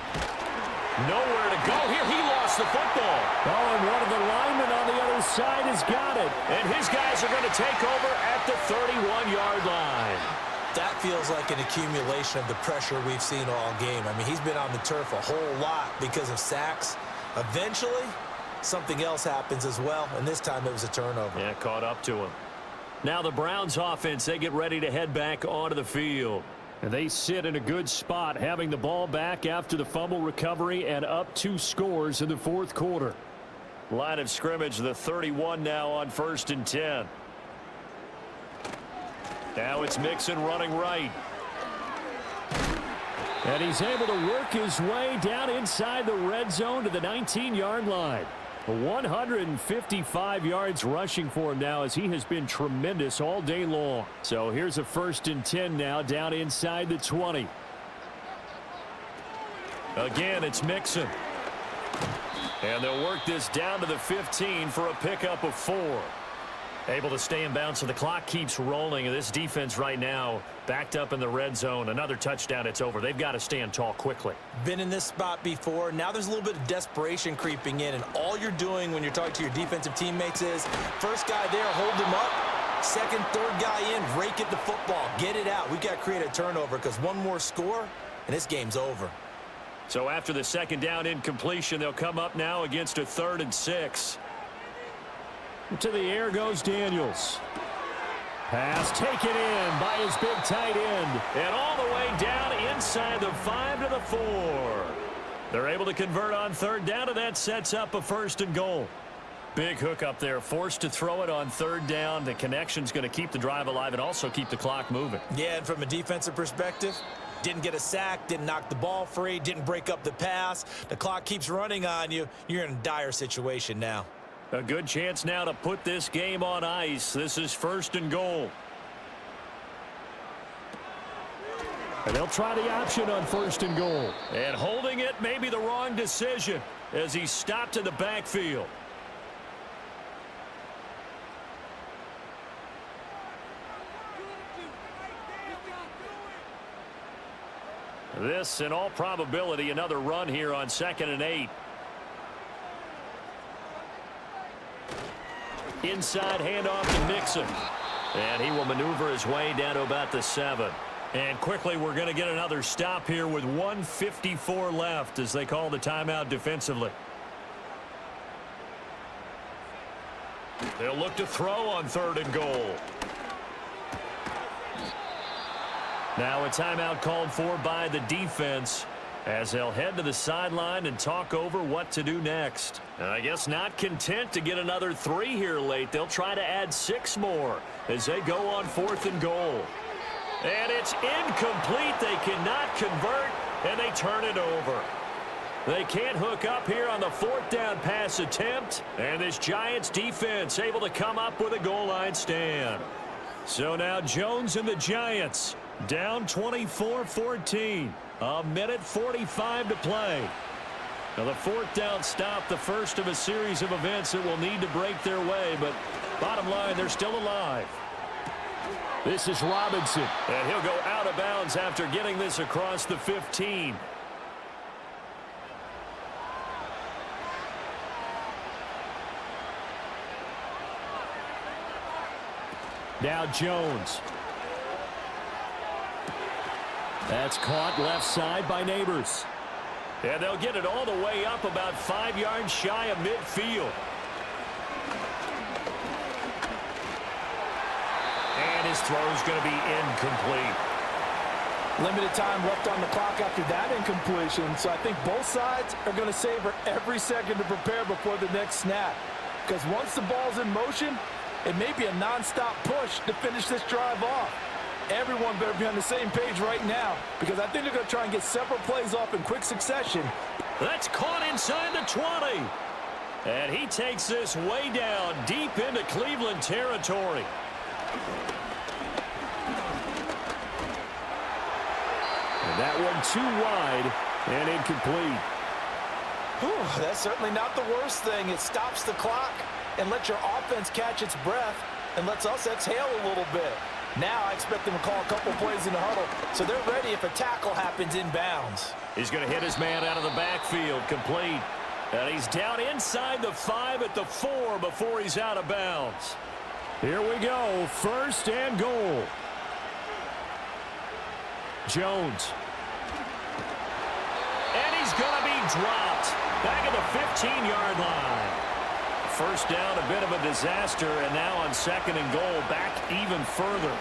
Nowhere to go here. He lost the football. Oh, and one of the linemen on the other side has got it. And his guys are going to take over at the 31-yard line. That feels like an accumulation of the pressure we've seen all game. I mean, he's been on the turf a whole lot because of sacks. Eventually, something else happens as well, and this time it was a turnover. Yeah, caught up to him. Now the Browns offense, they get ready to head back onto the field. And they sit in a good spot, having the ball back after the fumble recovery and up 2 scores in the fourth quarter. Line of scrimmage, the 31 now on 1st and 10. Now it's Mixon running right. And he's able to work his way down inside the red zone to the 19-yard line. 155 yards rushing for him now as he has been tremendous all day long. So here's a 1st and 10 now down inside the 20. Again, it's Mixon. And they'll work this down to the 15 for a pickup of 4. Able to stay in bounds, so the clock keeps rolling. And this defense right now backed up in the red zone. Another touchdown, it's over. They've got to stand tall quickly. Been in this spot before. Now there's a little bit of desperation creeping in. And all you're doing when you're talking to your defensive teammates is, first guy there, hold him up. Second, third guy in, rake at the football. Get it out. We've got to create a turnover because one more score, and this game's over. So after the second down incompletion, they'll come up now against a 3rd and 6. To the air goes Daniels. Pass taken in by his big tight end. And all the way down inside the 5 to the 4. They're able to convert on 3rd down, and that sets up a 1st and goal. Big hook up there, forced to throw it on 3rd down. The connection's going to keep the drive alive and also keep the clock moving. Yeah, and from a defensive perspective, didn't get a sack, didn't knock the ball free, didn't break up the pass. The clock keeps running on you. You're in a dire situation now. A good chance now to put this game on ice. This is 1st and goal. And they'll try the option on 1st and goal. And holding it may be the wrong decision as he stopped in the backfield. This, in all probability, another run here on 2nd and 8. Inside handoff to Mixon. And he will maneuver his way down to about the 7. And quickly we're going to get another stop here with 1:54 left as they call the timeout defensively. They'll look to throw on 3rd and goal. Now a timeout called for by the defense as they'll head to the sideline and talk over what to do next. And I guess not content to get another 3 here late. They'll try to add 6 more as they go on 4th and goal. And it's incomplete. They cannot convert, and they turn it over. They can't hook up here on the 4th down pass attempt. And this Giants defense able to come up with a goal line stand. So now Jones and the Giants down 24-14. A minute 45 to play. Now the 4th down stop, the first of a series of events that will need to break their way. But bottom line, they're still alive. This is Robinson. And he'll go out of bounds after getting this across the 15. Now Jones. That's caught left side by Neighbors. And they'll get it all the way up about 5 yards shy of midfield. And his throw is going to be incomplete. Limited time left on the clock after that incompletion, so I think both sides are going to savor every second to prepare before the next snap. Because once the ball's in motion, it may be a nonstop push to finish this drive off. Everyone better be on the same page right now, because I think they're going to try and get several plays off in quick succession. That's caught inside the 20. And he takes this way down deep into Cleveland territory. And that one too wide and incomplete. Whew, that's certainly not the worst thing. It stops the clock and lets your offense catch its breath and lets us exhale a little bit. Now I expect them to call a couple plays in the huddle, so they're ready if a tackle happens inbounds. He's going to hit his man out of the backfield, complete. And he's down inside the 5 at the 4 before he's out of bounds. Here we go, 1st and goal. Jones. And he's going to be dropped back at the 15-yard line. First down, a bit of a disaster, and now on 2nd and goal, back even further.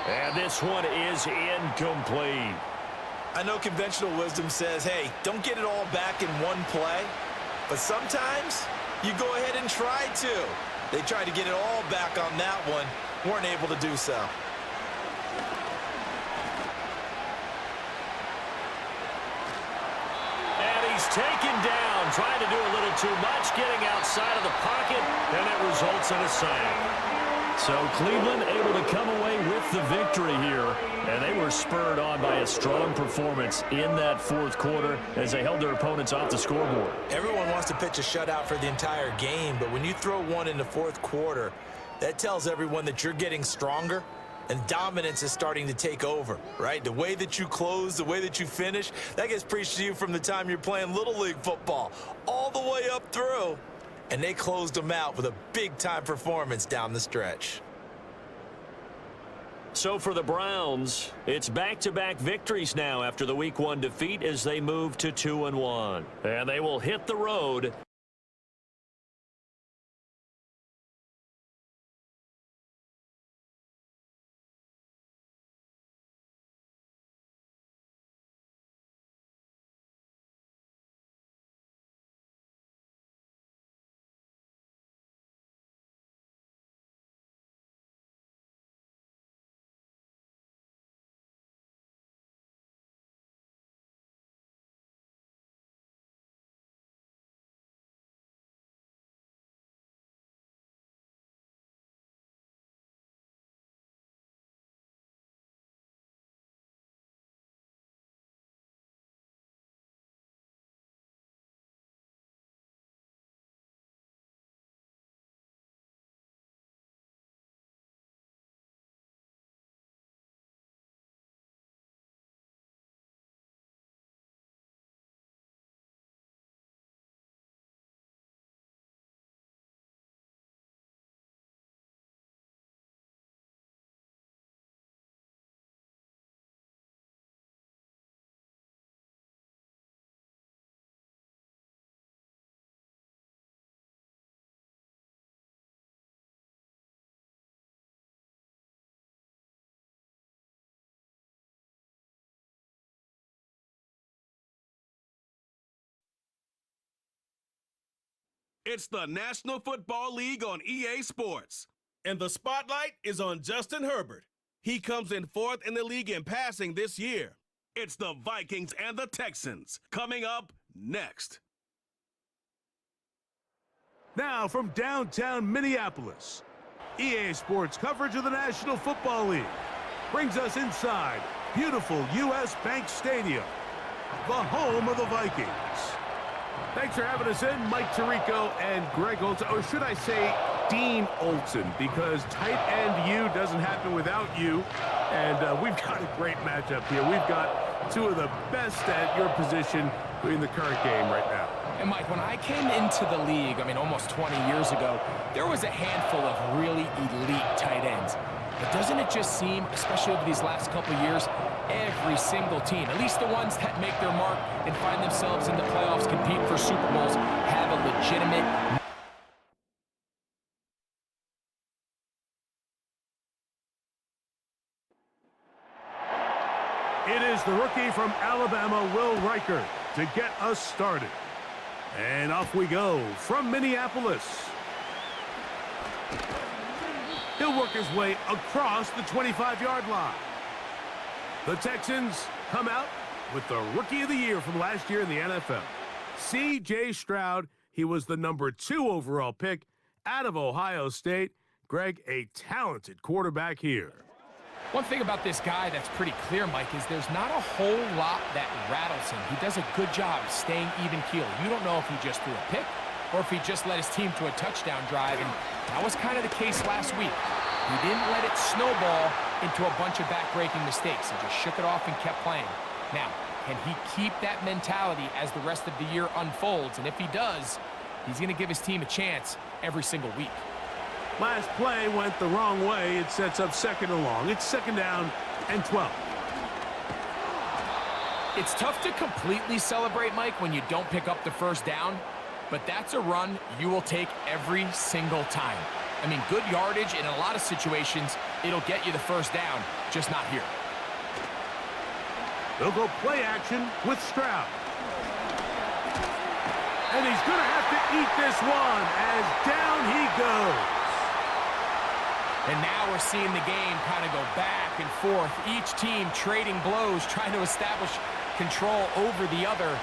And this one is incomplete. I know conventional wisdom says, hey, don't get it all back in one play. But sometimes you go ahead and try to. They tried to get it all back on that one. Weren't able to do so. He's taken down, trying to do a little too much, getting outside of the pocket, and it results in a sack. So Cleveland able to come away with the victory here, and they were spurred on by a strong performance in that 4th quarter as they held their opponents off the scoreboard. Everyone wants to pitch a shutout for the entire game, but when you throw one in the 4th quarter, that tells everyone that you're getting stronger. And dominance is starting to take over, right? The way that you close, the way that you finish, that gets preached to you from the time you're playing Little League football all the way up through. And they closed them out with a big-time performance down the stretch. So for the Browns, it's back-to-back victories now after the Week 1 defeat as they move to 2-1. And they will hit the road It's the National Football League on EA Sports, and the spotlight is on Justin Herbert. He comes in 4th in the league in passing this year. It's the Vikings and the Texans coming up next. Now from downtown Minneapolis, EA Sports coverage of the National Football League brings us inside beautiful U.S. Bank Stadium, the home of the Vikings. Thanks for having us in, Mike Tirico and Greg Olson, or should I say Dean Olson, because tight end you doesn't happen without you, and we've got a great matchup here. We've got two of the best at your position in the current game right now. And Mike, when I came into the league, almost 20 years ago, there was a handful of really elite tight ends. But doesn't it just seem, especially over these last couple years, every single team, at least the ones that make their mark and find themselves in the playoffs, compete for Super Bowls, have a legitimate rookie from Alabama, Will Riker, to get us started. And off we go from Minneapolis. He'll work his way across the 25-yard line. The Texans come out with the Rookie of the Year from last year in the NFL. C.J. Stroud, he was the number 2 overall pick out of Ohio State. Greg, a talented quarterback here. One thing about this guy that's pretty clear, Mike, is there's not a whole lot that rattles him. He does a good job staying even-keeled. You don't know if he just threw a pick or if he just led his team to a touchdown drive, and that was kind of the case last week. He didn't let it snowball into a bunch of back-breaking mistakes. He just shook it off and kept playing. Now, can he keep that mentality as the rest of the year unfolds? And if he does, he's going to give his team a chance every single week. Last play went the wrong way. It sets up second and long. It's second down and 12. It's tough to completely celebrate, Mike, when you don't pick up the first down, but that's a run you will take every single time. I mean, good yardage in a lot of situations, it'll get you the first down, just not here. They'll go play action with Stroud. And he's going to have to eat this one as down he goes. And now we're seeing the game kind of go back and forth. Each team trading blows, trying to establish control over the other.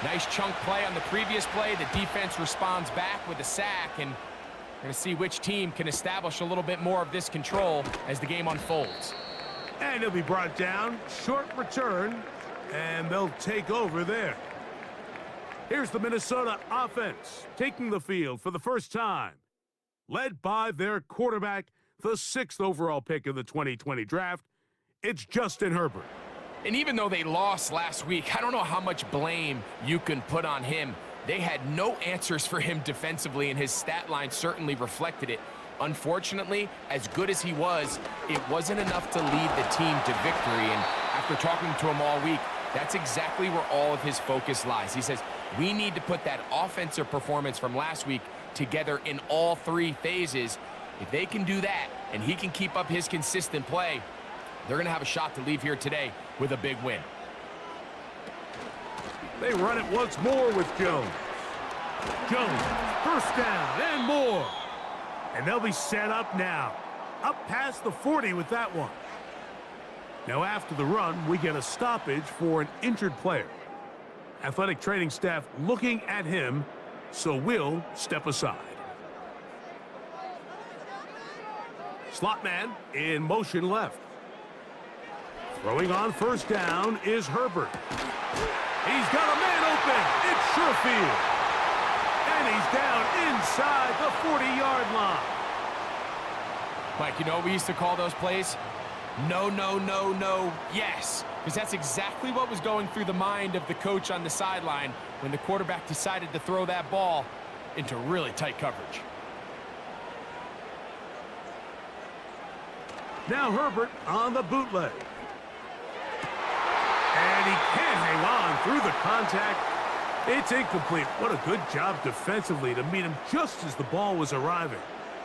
Nice chunk play on the previous play. The defense responds back with a sack, and we're going to see which team can establish a little bit more of this control as the game unfolds. And he'll be brought down. Short return, and they'll take over there. Here's the Minnesota offense taking the field for the first time, led by their quarterback, the 6th overall pick of the 2020 draft. It's Justin Herbert. And even though they lost last week, I don't know how much blame you can put on him. They had no answers for him defensively, and his stat line certainly reflected it. Unfortunately, as good as he was, it wasn't enough to lead the team to victory. And after talking to him all week, that's exactly where all of his focus lies. He says, we need to put that offensive performance from last week together in all 3 phases. If they can do that, and he can keep up his consistent play, they're going to have a shot to leave here today with a big win. They run it once more with Jones. Jones, first down and more. And they'll be set up now. Up past the 40 with that one. Now after the run, we get a stoppage for an injured player. Athletic training staff looking at him, so we'll step aside. Slot man in motion left. Throwing on first down is Herbert. He's got a man open. It's Sherfield. And he's down inside the 40-yard line. Mike, you know what we used to call those plays? No, no, no, no, yes. Because that's exactly what was going through the mind of the coach on the sideline when the quarterback decided to throw that ball into really tight coverage. Now Herbert on the bootleg. And he can't hang on through the contact. It's incomplete. What a good job defensively to meet him just as the ball was arriving.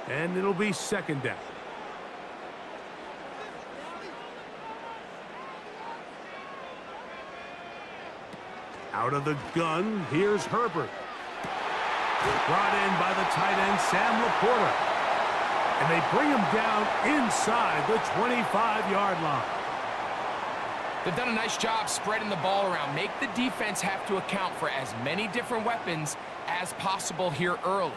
And it'll be second down. Out of the gun, here's Herbert. Brought in by the tight end, Sam Laporta. And they bring him down inside the 25-yard line. They've done a nice job spreading the ball around. Make the defense have to account for as many different weapons as possible here early.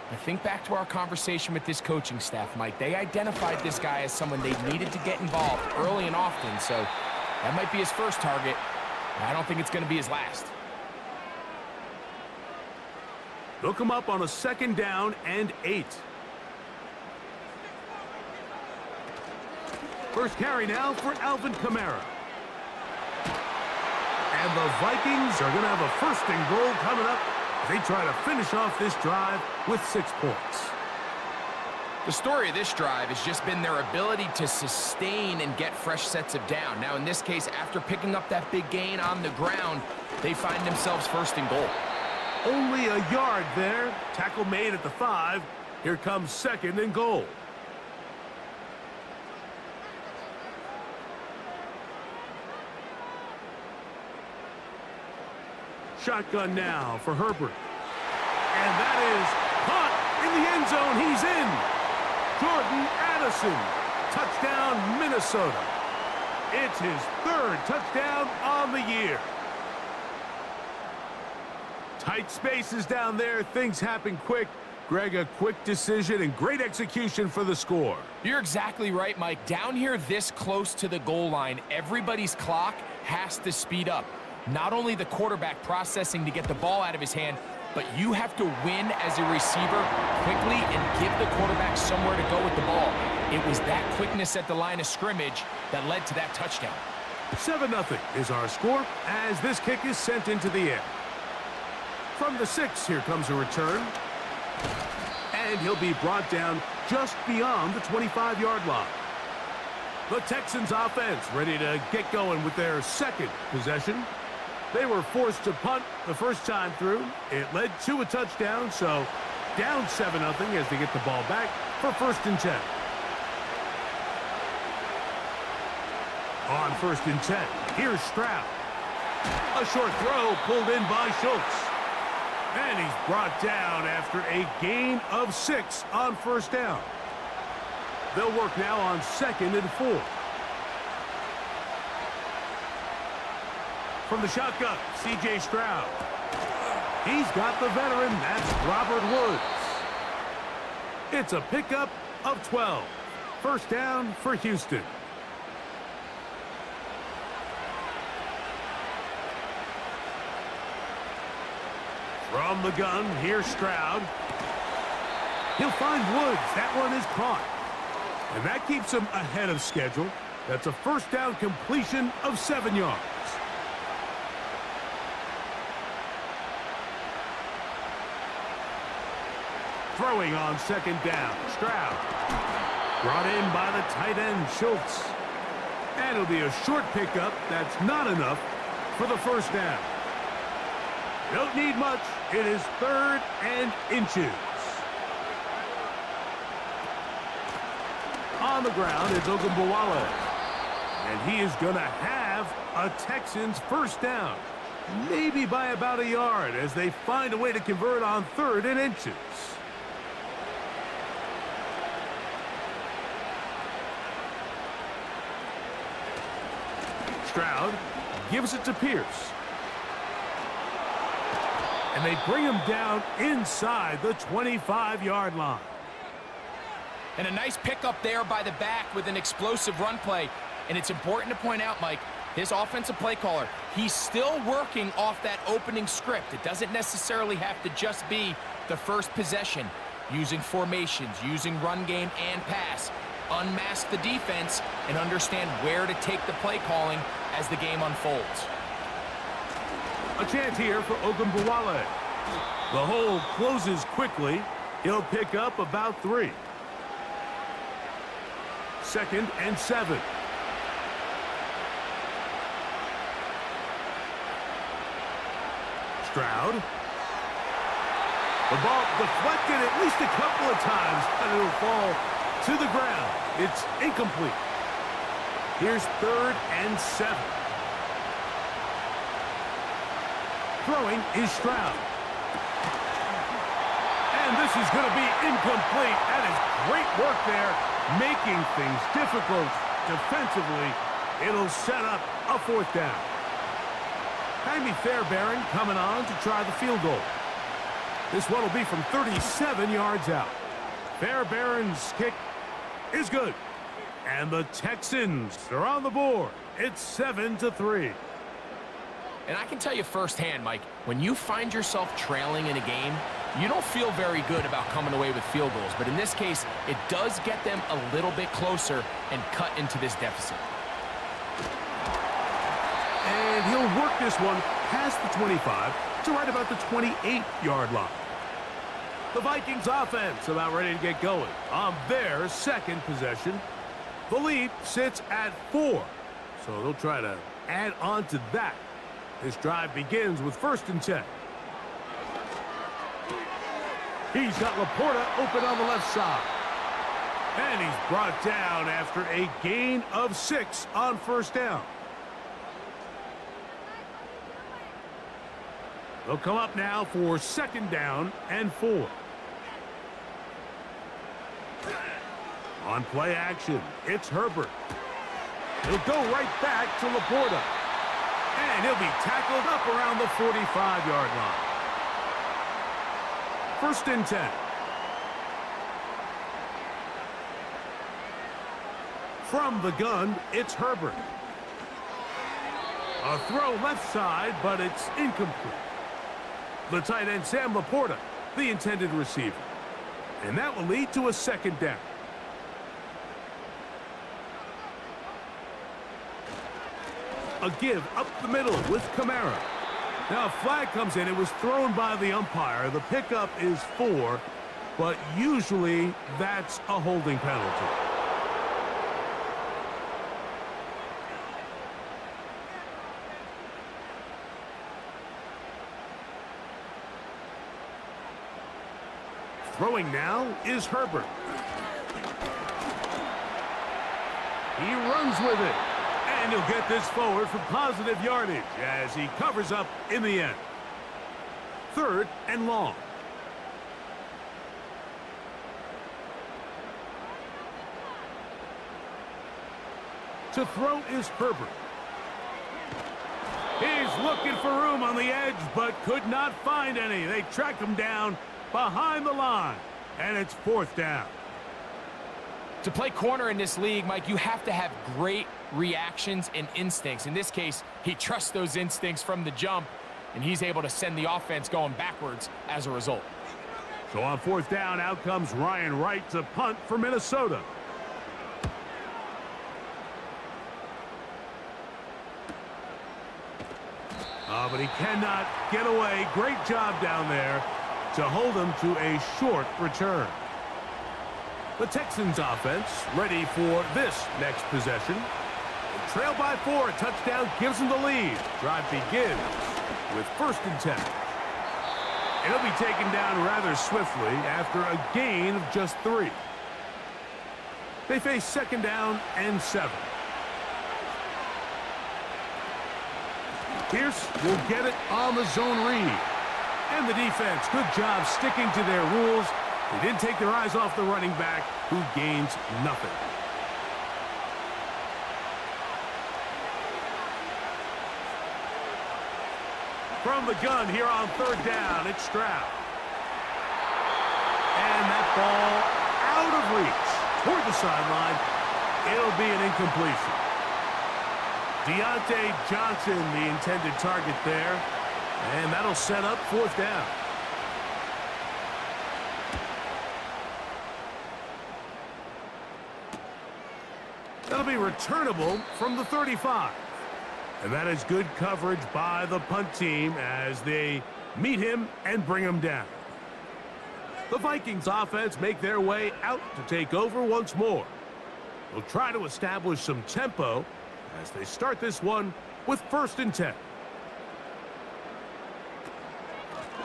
But think back to our conversation with this coaching staff, Mike. They identified this guy as someone they needed to get involved early and often, so that might be his first target. I don't think it's going to be his last. Look him up on a second down and 8. First carry now for Alvin Kamara. And the Vikings are going to have a first and goal coming up as they try to finish off this drive with 6 points. The story of this drive has just been their ability to sustain and get fresh sets of down. Now, in this case, after picking up that big gain on the ground, they find themselves first and goal. Only a yard there. Tackle made at the 5. Here comes second and goal. Shotgun now for Herbert. And that is caught in the end zone. He's in. Jordan Addison. Touchdown, Minnesota. It's his third touchdown on the year. Tight spaces down there. Things happen quick. Greg, a quick decision and great execution for the score. You're exactly right, Mike. Down here this close to the goal line, everybody's clock has to speed up. Not only the quarterback processing to get the ball out of his hand, but you have to win as a receiver quickly and give the quarterback somewhere to go with the ball. It was that quickness at the line of scrimmage that led to that touchdown. 7-0 is our score as this kick is sent into the air. From the 6, here comes a return. And he'll be brought down just beyond the 25-yard line. The Texans offense ready to get going with their second possession. They were forced to punt the first time through. It led to a touchdown, so down 7-0 as they get the ball back for 1st and 10. On 1st and 10, here's Stroud. A short throw pulled in by Schultz. And he's brought down after a gain of 6 on 1st down. They'll work now on 2nd and 4. From the shotgun, C.J. Stroud. He's got the veteran. That's Robert Woods. It's a pickup of 12. 1st down for Houston. From the gun, here's Stroud. He'll find Woods. That one is caught. And that keeps him ahead of schedule. That's a 1st down completion of 7 yards. Throwing on 2nd down, Stroud. Brought in by the tight end, Schultz. And it'll be a short pickup. That's not enough for the 1st down. Don't need much. It is 3rd and inches. On the ground, it's Ogunbowale. And he is going to have a Texans 1st down. Maybe by about a yard as they find a way to convert on 3rd and inches. Stroud gives it to Pierce. And they bring him down inside the 25-yard line. And a nice pickup there by the back with an explosive run play. And it's important to point out, Mike, his offensive play caller, he's still working off that opening script. It doesn't necessarily have to just be the first possession. Using formations, using run game and pass. Unmask the defense and understand where to take the play calling as the game unfolds. A chance here for Ogunbowale. The hole closes quickly. He'll pick up about 3. 2nd and 7. Stroud. The ball deflected at least a couple of times, and it'll fall to the ground. It's incomplete. Here's 3rd and 7. Throwing is Stroud. And this is going to be incomplete. That is great work there, making things difficult defensively. It'll set up a 4th down. Jaime Fairbairn coming on to try the field goal. This one will be from 37 yards out. Fairbairn's kick is good. And the Texans are on the board. It's 7-3. And I can tell you firsthand, Mike, when you find yourself trailing in a game, you don't feel very good about coming away with field goals. But in this case, it does get them a little bit closer and cut into this deficit. And he'll work this one past the 25 to right about the 28-yard line. The Vikings offense about ready to get going on their 2nd possession. The lead sits at 4, so they'll try to add on to that. This drive begins with 1st and 10. He's got Laporta open on the left side. And he's brought down after a gain of 6 on 1st down. They'll come up now for 2nd down and 4. On play action, it's Herbert. He'll go right back to Laporta. And he'll be tackled up around the 45-yard line. 1st and 10. From the gun, it's Herbert. A throw left side, but it's incomplete. The tight end, Sam Laporta, the intended receiver. And that will lead to a 2nd down. A give up the middle with Kamara. Now a flag comes in. It was thrown by the umpire. The pickup is 4, but usually that's a holding penalty. Throwing now is Herbert. He runs with it. And he'll get this forward for positive yardage as he covers up in the end. 3rd and long. To throw is Herbert. He's looking for room on the edge, but could not find any. They track him down behind the line, and it's 4th down. To play corner in this league, Mike, you have to have great reactions and instincts. In this case, he trusts those instincts from the jump, and he's able to send the offense going backwards as a result. So on 4th down, out comes Ryan Wright to punt for Minnesota. But he cannot get away. Great job down there to hold him to a short return. The Texans offense ready for this next possession. They trail by 4. A touchdown gives them the lead. Drive begins with 1st and 10. It'll be taken down rather swiftly after a gain of just 3. They face 2nd down and 7. Pierce will get it on the zone read. And the defense, good job sticking to their rules. They didn't take their eyes off the running back, who gains nothing. From the gun here on 3rd down, it's Stroud. And that ball out of reach toward the sideline. It'll be an incompletion. Deontay Johnson, the intended target there. And that'll set up 4th down. That'll be returnable from the 35. And that is good coverage by the punt team as they meet him and bring him down. The Vikings offense make their way out to take over once more. They'll try to establish some tempo as they start this one with 1st and 10.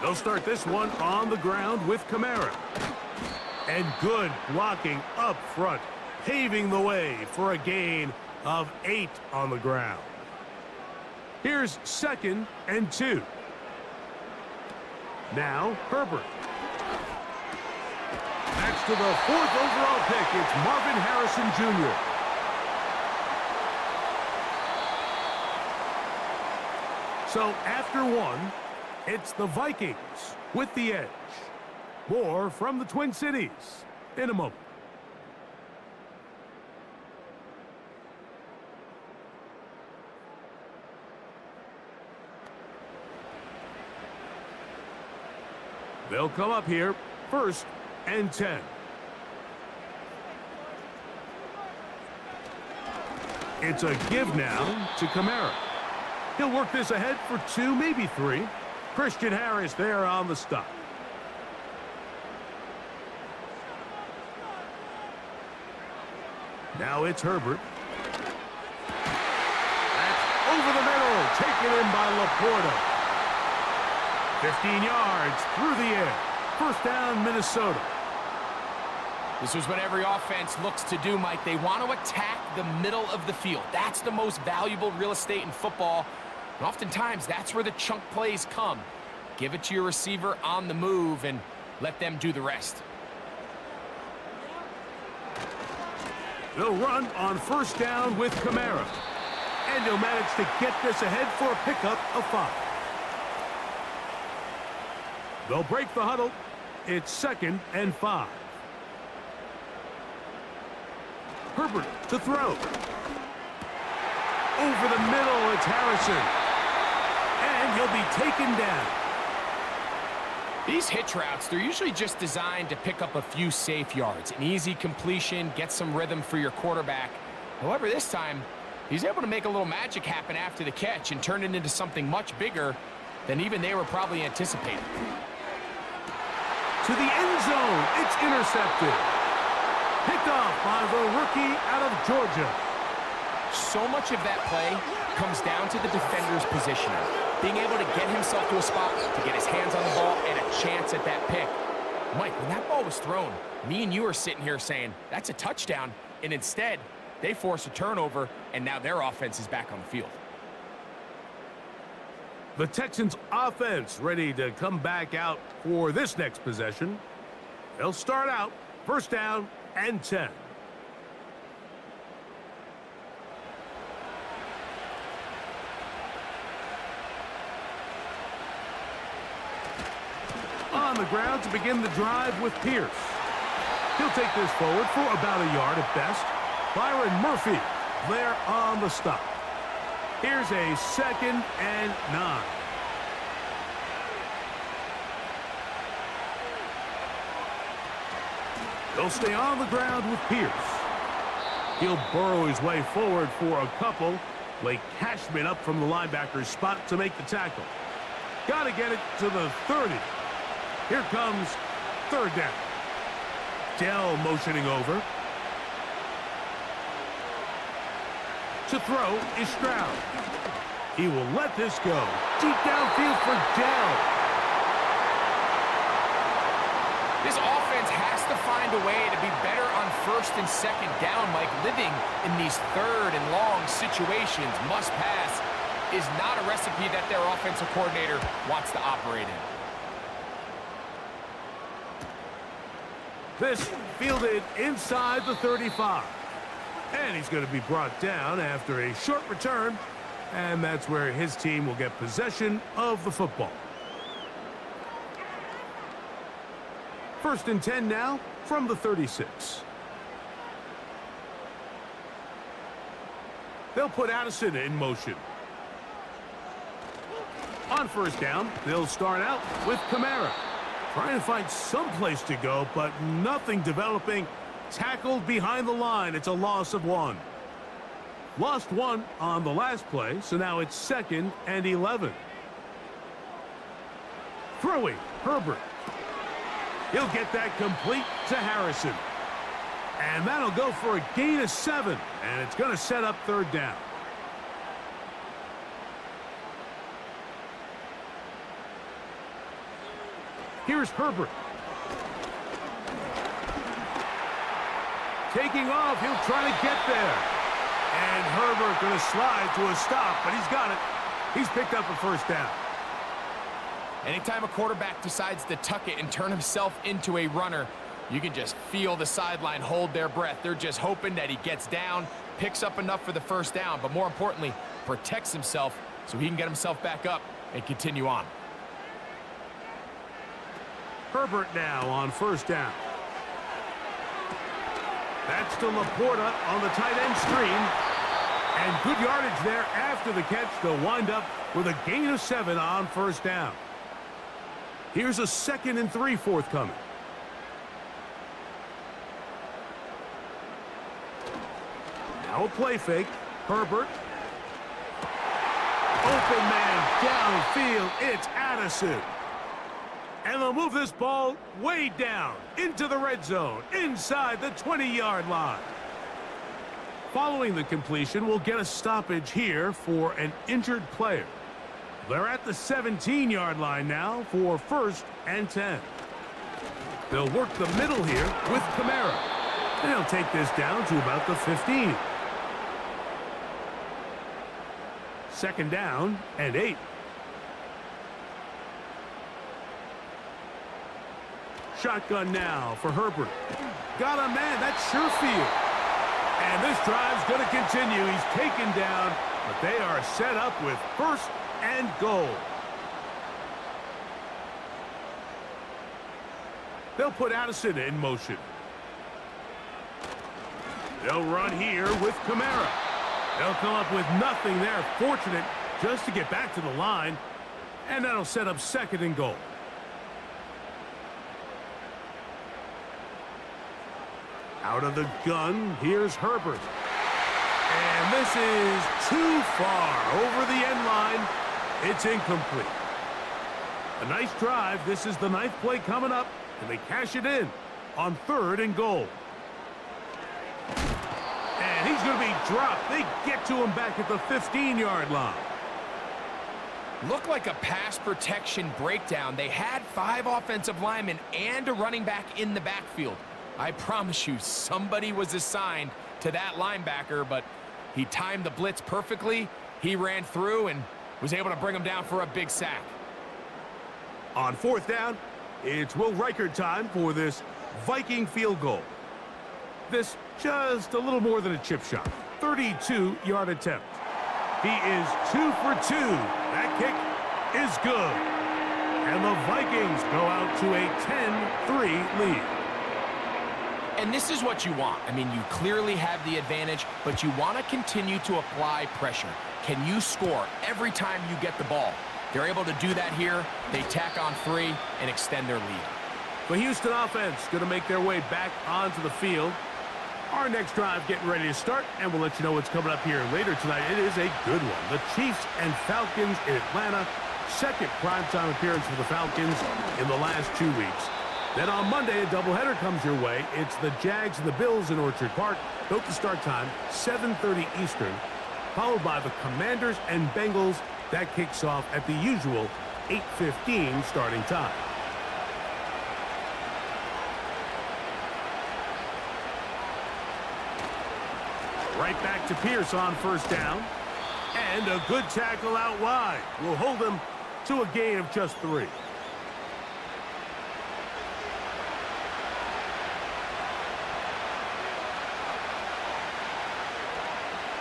They'll start this one on the ground with Kamara. And good blocking up front, paving the way for a gain of 8 on the ground. Here's 2nd and 2. Now Herbert. Next to the 4th overall pick, it's Marvin Harrison Jr. So after 1, it's the Vikings with the edge. More from the Twin Cities in a moment. They'll come up here, 1st and 10. It's a give now to Kamara. He'll work this ahead for 2, maybe 3. Christian Harris there on the stop. Now it's Herbert. That's over the middle, taken in by Laporta. 15 yards through the air. 1st down, Minnesota. This is what every offense looks to do, Mike. They want to attack the middle of the field. That's the most valuable real estate in football. And oftentimes, that's where the chunk plays come. Give it to your receiver on the move and let them do the rest. They'll run on first down with Kamara. And he'll manage to get this ahead for a pickup of 5. They'll break the huddle. It's 2nd and 5. Herbert to throw. Over the middle, it's Harrison. And he'll be taken down. These hitch routes, they're usually just designed to pick up a few safe yards. An easy completion, get some rhythm for your quarterback. However, this time, he's able to make a little magic happen after the catch and turn it into something much bigger than even they were probably anticipating. To the end zone, it's intercepted. Picked off by the rookie out of Georgia. So much of that play comes down to the defender's positioning. Being able to get himself to a spot, to get his hands on the ball, and a chance at that pick. Mike, when that ball was thrown, me and you are sitting here saying, that's a touchdown, and instead, they force a turnover, and now their offense is back on the field. The Texans offense ready to come back out for this next possession. They'll start out first down and 10. On the ground to begin the drive with Pierce. He'll take this forward for about a yard at best. Byron Murphy there on the stop. Here's a 2nd and 9. They'll stay on the ground with Pierce. He'll burrow his way forward for a couple. Blake Cashman up from the linebacker's spot to make the tackle. Got to get it to the 30. Here comes 3rd down. Dell motioning over. To throw is Stroud. He will let this go. Deep downfield for Dell. This offense has to find a way to be better on 1st and 2nd down, Mike. Living in these 3rd and long situations, must pass, is not a recipe that their offensive coordinator wants to operate in. This fielded inside the 35. And he's going to be brought down after a short return. And that's where his team will get possession of the football. 1st and 10 now from the 36. They'll put Addison in motion. On first down, they'll start out with Kamara. Trying to find some place to go, but nothing developing. Tackled behind the line. It's a loss of 1. Lost 1 on the last play, so now it's 2nd and 11. Throwing, Herbert. He'll get that complete to Harrison. And that'll go for a gain of 7, and it's going to set up 3rd down. Here's Herbert. Taking off, he'll try to get there. And Herbert going to slide to a stop, but he's got it. He's picked up a 1st down. Anytime a quarterback decides to tuck it and turn himself into a runner, you can just feel the sideline hold their breath. They're just hoping that he gets down, picks up enough for the 1st down, but more importantly, protects himself so he can get himself back up and continue on. Herbert now on 1st down. That's to Laporta on the tight end screen. And good yardage there after the catch. They'll wind up with a gain of 7 on 1st down. Here's a 2nd and 3 forthcoming. Now a play fake. Herbert. Open man downfield. It's Addison. And they'll move this ball way down into the red zone, inside the 20-yard line. Following the completion, we'll get a stoppage here for an injured player. They're at the 17-yard line now for 1st and 10. They'll work the middle here with Kamara. And he'll take this down to about the 15. 2nd down and 8. Shotgun now for Herbert. Got a man. That's Sherfield. And this drive's going to continue. He's taken down, but they are set up with first and goal. They'll put Addison in motion. They'll run here with Kamara. They'll come up with nothing there. Fortunate just to get back to the line. And that'll set up second and goal. Out of the gun, here's Herbert. And this is too far over the end line. It's incomplete. A nice drive. This is the ninth play coming up, and they cash it in on third and goal. And he's going to be dropped. They get to him back at the 15-yard line. Looked like a pass protection breakdown. They had 5 offensive linemen and a running back in the backfield. I promise you, somebody was assigned to that linebacker, but he timed the blitz perfectly. He ran through and was able to bring him down for a big sack. On fourth down, it's Will Reichert time for this Viking field goal. This just a little more than a chip shot. 32-yard attempt. He is 2 for 2. That kick is good. And the Vikings go out to a 10-3 lead. And this is what you want. I mean, you clearly have the advantage, but you want to continue to apply pressure. Can you score every time you get the ball? They're able to do that here. They tack on 3 and extend their lead. The Houston offense going to make their way back onto the field. Our next drive getting ready to start, and we'll let you know what's coming up here later tonight. It is a good one. The Chiefs and Falcons in Atlanta. Second primetime appearance for the Falcons in the last 2 weeks. Then on Monday, a doubleheader comes your way. It's the Jags and the Bills in Orchard Park. Note the start time, 7:30 Eastern, followed by the Commanders and Bengals. That kicks off at the usual 8:15 starting time. Right back to Pierce on first down. And a good tackle out wide will hold him to a gain of just 3.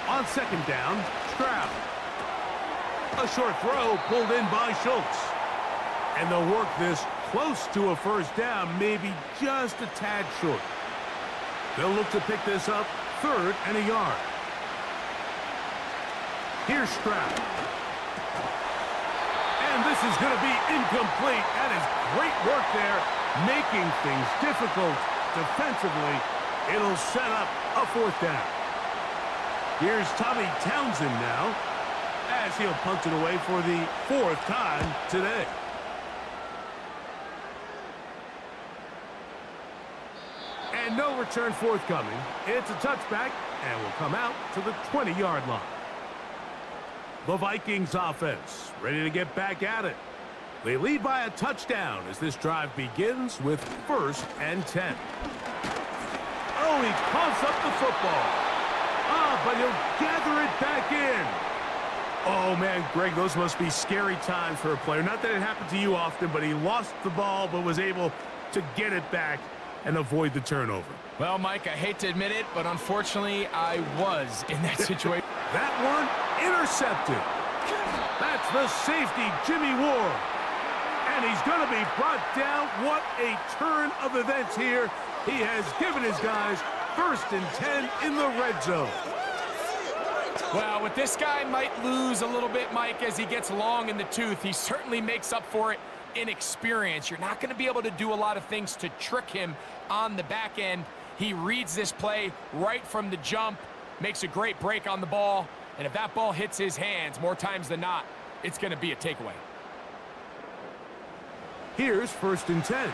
On second down, Stroud. A short throw pulled in by Schultz. And they'll work this close to a first down, maybe just a tad short. They'll look to pick this up, 3rd and a yard. Here's Stroud. And this is going to be incomplete. That is great work there, making things difficult defensively. It'll set up a 4th down. Here's Tommy Townsend now, as he'll punt it away for the 4th time today. And no return forthcoming. It's a touchback, and will come out to the 20-yard line. The Vikings offense ready to get back at it. They lead by a touchdown as this drive begins with 1st and 10. Oh, he coughs up the football. But he'll gather it back in. Oh, man, Greg, those must be scary times for a player. Not that it happened to you often, but he lost the ball but was able to get it back and avoid the turnover. Well, Mike, I hate to admit it, but unfortunately, I was in that situation. That one intercepted. That's the safety, Jimmy Ward. And he's going to be brought down. What a turn of events here. He has given his guys 1st and 10 in the red zone. Well, with this guy might lose a little bit, Mike, as he gets long in the tooth. He certainly makes up for it in experience. You're not going to be able to do a lot of things to trick him on the back end. He reads this play right from the jump, makes a great break on the ball, and if that ball hits his hands more times than not, it's going to be a takeaway. Here's 1st and 10.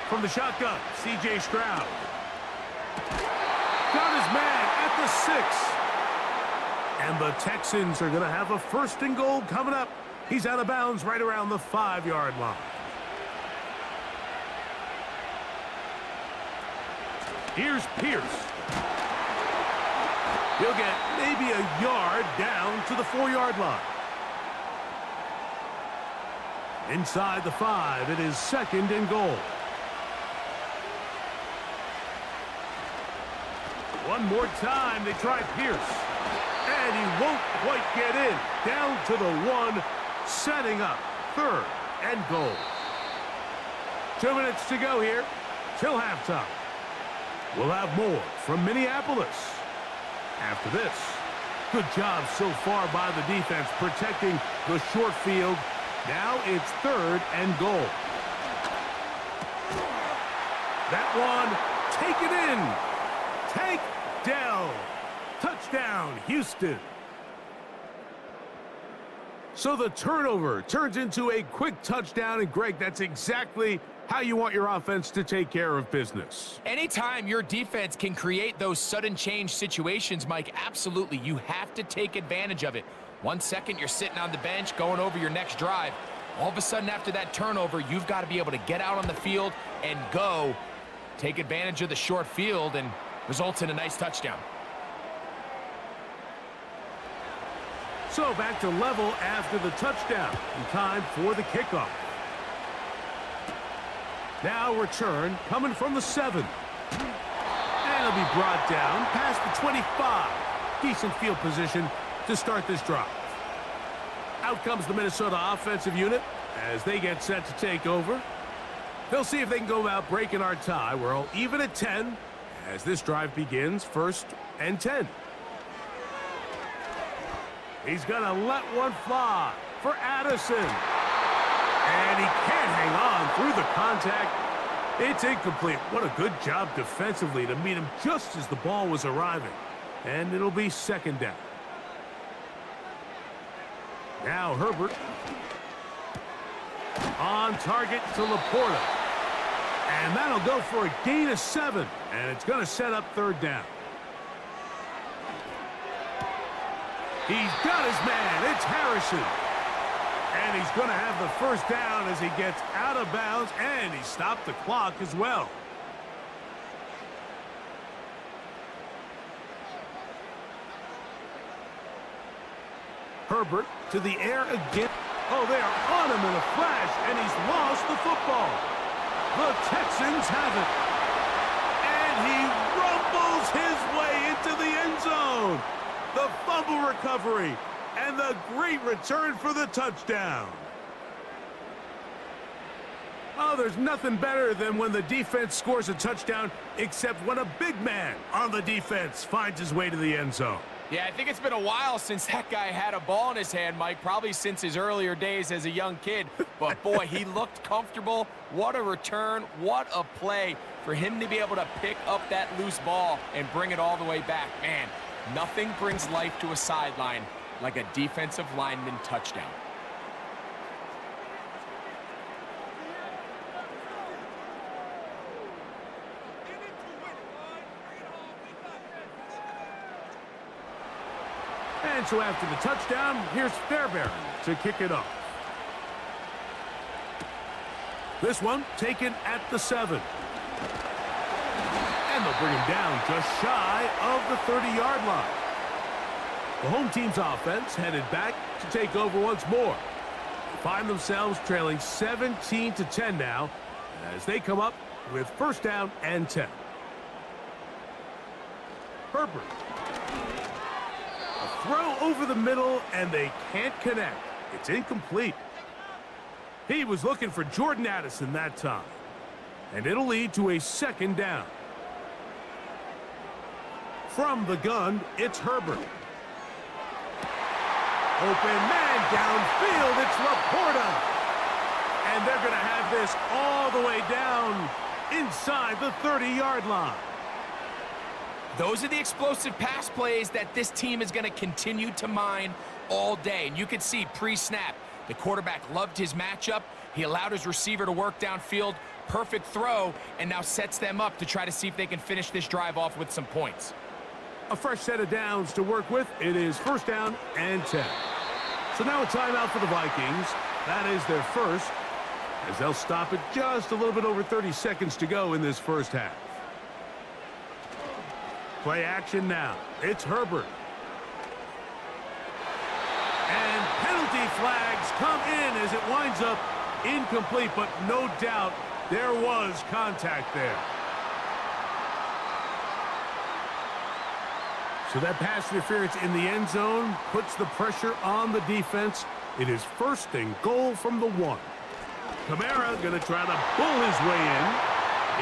From the shotgun, C.J. Stroud. Got his man at the 6. And the Texans are going to have a 1st and goal coming up. He's out of bounds right around the 5-yard line. Here's Pierce. He'll get maybe a yard down to the 4-yard line. Inside the 5, it is 2nd and goal. One more time, they try Pierce. And he won't quite get in. Down to the 1, setting up 3rd and goal. 2 minutes to go here till halftime. We'll have more from Minneapolis after this. Good job so far by the defense protecting the short field. Now it's 3rd and goal. That one, take it in. Take Dell. Touchdown, Houston. So the turnover turns into a quick touchdown, and Greg, that's exactly how you want your offense to take care of business. Anytime your defense can create those sudden change situations, Mike, absolutely, you have to take advantage of it. 1 second, you're sitting on the bench, going over your next drive. All of a sudden, after that turnover, you've got to be able to get out on the field and go. Take advantage of the short field, and results in a nice touchdown. So back to level after the touchdown. In time for the kickoff. Now return coming from the 7. And it'll be brought down past the 25. Decent field position to start this drive. Out comes the Minnesota offensive unit as they get set to take over. They'll see if they can go about breaking our tie. We're all even at 10 as this drive begins, 1st and 10. He's going to let one fly for Addison. And he can't hang on through the contact. It's incomplete. What a good job defensively to meet him just as the ball was arriving. And it'll be 2nd down. Now Herbert. On target to Laporta. And that'll go for a gain of 7. And it's going to set up 3rd down. He's got his man. It's Harrison. And he's going to have the 1st down as he gets out of bounds. And he stopped the clock as well. Herbert to the air again. Oh, they are on him in a flash. And he's lost the football. The Texans have it. And he rumbles his way into the end zone. The fumble recovery and the great return for the touchdown. Oh, there's nothing better than when the defense scores a touchdown, except when a big man on the defense finds his way to the end zone. Yeah, I think it's been a while since that guy had a ball in his hand, Mike, probably since his earlier days as a young kid. But, boy, he looked comfortable. What a return. What a play for him to be able to pick up that loose ball and bring it all the way back. Man, nothing brings life to a sideline like a defensive lineman touchdown. And so after the touchdown, here's Fairbairn to kick it off. This one taken at the 7. And they'll bring him down just shy of the 30-yard line. The home team's offense headed back to take over once more. They find themselves trailing 17-10 now as they come up with 1st down and 10. Herbert. A throw over the middle, and they can't connect. It's incomplete. He was looking for Jordan Addison that time. And it'll lead to a 2nd down. From the gun, it's Herbert. Open man downfield, it's Laporta. And they're going to have this all the way down inside the 30-yard line. Those are the explosive pass plays that this team is going to continue to mine all day. And you can see pre-snap, the quarterback loved his matchup. He allowed his receiver to work downfield. Perfect throw, and now sets them up to try to see if they can finish this drive off with some points. A fresh set of downs to work with. It is 1st down and 10. So now a timeout for the Vikings. That is their first, as they'll stop it just a little bit over 30 seconds to go in this 1st half. Play action now. It's Herbert. And penalty flags come in as it winds up incomplete, but no doubt there was contact there. So that pass interference in the end zone puts the pressure on the defense. It is 1st and goal from the 1. Kamara going to try to pull his way in.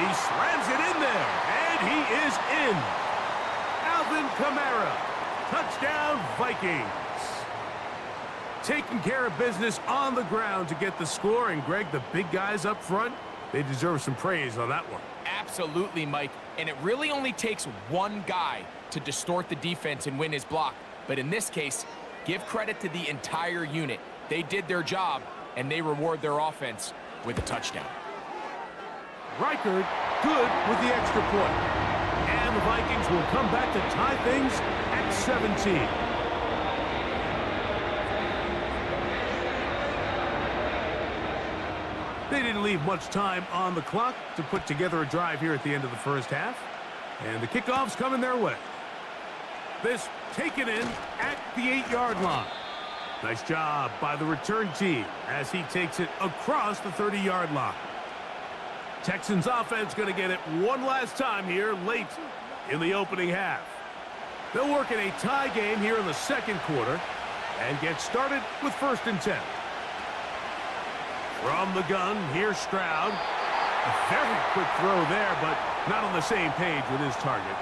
He slams it in there, and he is in. Alvin Kamara, touchdown Vikings. Taking care of business on the ground to get the score, and Greg, the big guys up front, they deserve some praise on that one. Absolutely, Mike. And it really only takes one guy to distort the defense and win his block. But in this case, give credit to the entire unit. They did their job, and they reward their offense with a touchdown. Reichard, good with the extra point. And the Vikings will come back to tie things at 17. They didn't leave much time on the clock to put together a drive here at the end of the first half. And the kickoff's coming their way. This taken in at the 8-yard line. Nice job by the return team as he takes it across the 30-yard line. Texans offense going to get it one last time here late in the opening half. They'll work in a tie game here in the second quarter and get started with 1st and 10. From the gun, here's Stroud. A very quick throw there, but not on the same page with his target.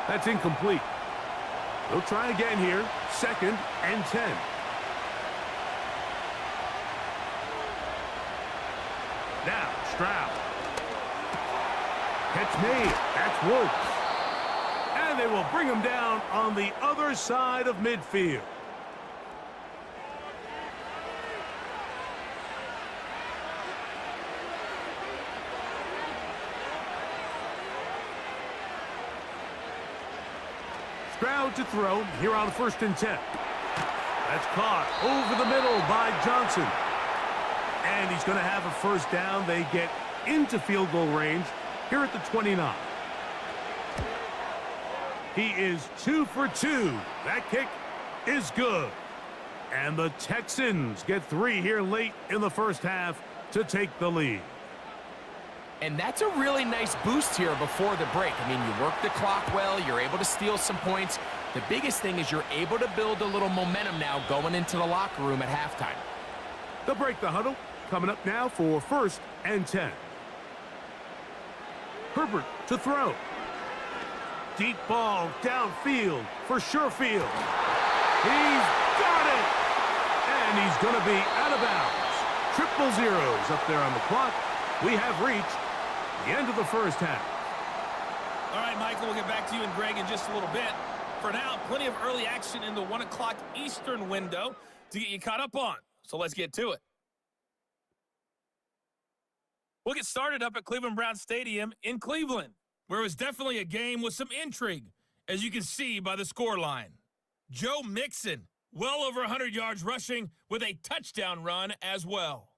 That's incomplete. They'll try again here, 2nd and 10. Now, Stroud. Catch made. That's Woods. And they will bring him down on the other side of midfield. Stroud to throw here on 1st and 10. That's caught over the middle by Johnson. And he's going to have a 1st down. They get into field goal range here at the 29. He is 2 for 2. That kick is good. And the Texans get 3 here late in the first half to take the lead. And that's a really nice boost here before the break. I mean, you work the clock well, you're able to steal some points. The biggest thing is you're able to build a little momentum now going into the locker room at halftime. They'll break the huddle. Coming up now for 1st and 10. Herbert to throw. Deep ball downfield for Sherfield. He's got it! And he's going to be out of bounds. Triple zeros up there on the clock. We have reached the end of the first half. All right, Michael, we'll get back to you and Greg in just a little bit. For now, plenty of early action in the 1 o'clock Eastern window to get you caught up on. So let's get to it. We'll get started up at Cleveland Browns Stadium in Cleveland, where it was definitely a game with some intrigue, as you can see by the scoreline. Joe Mixon, well over 100 yards rushing with a touchdown run as well.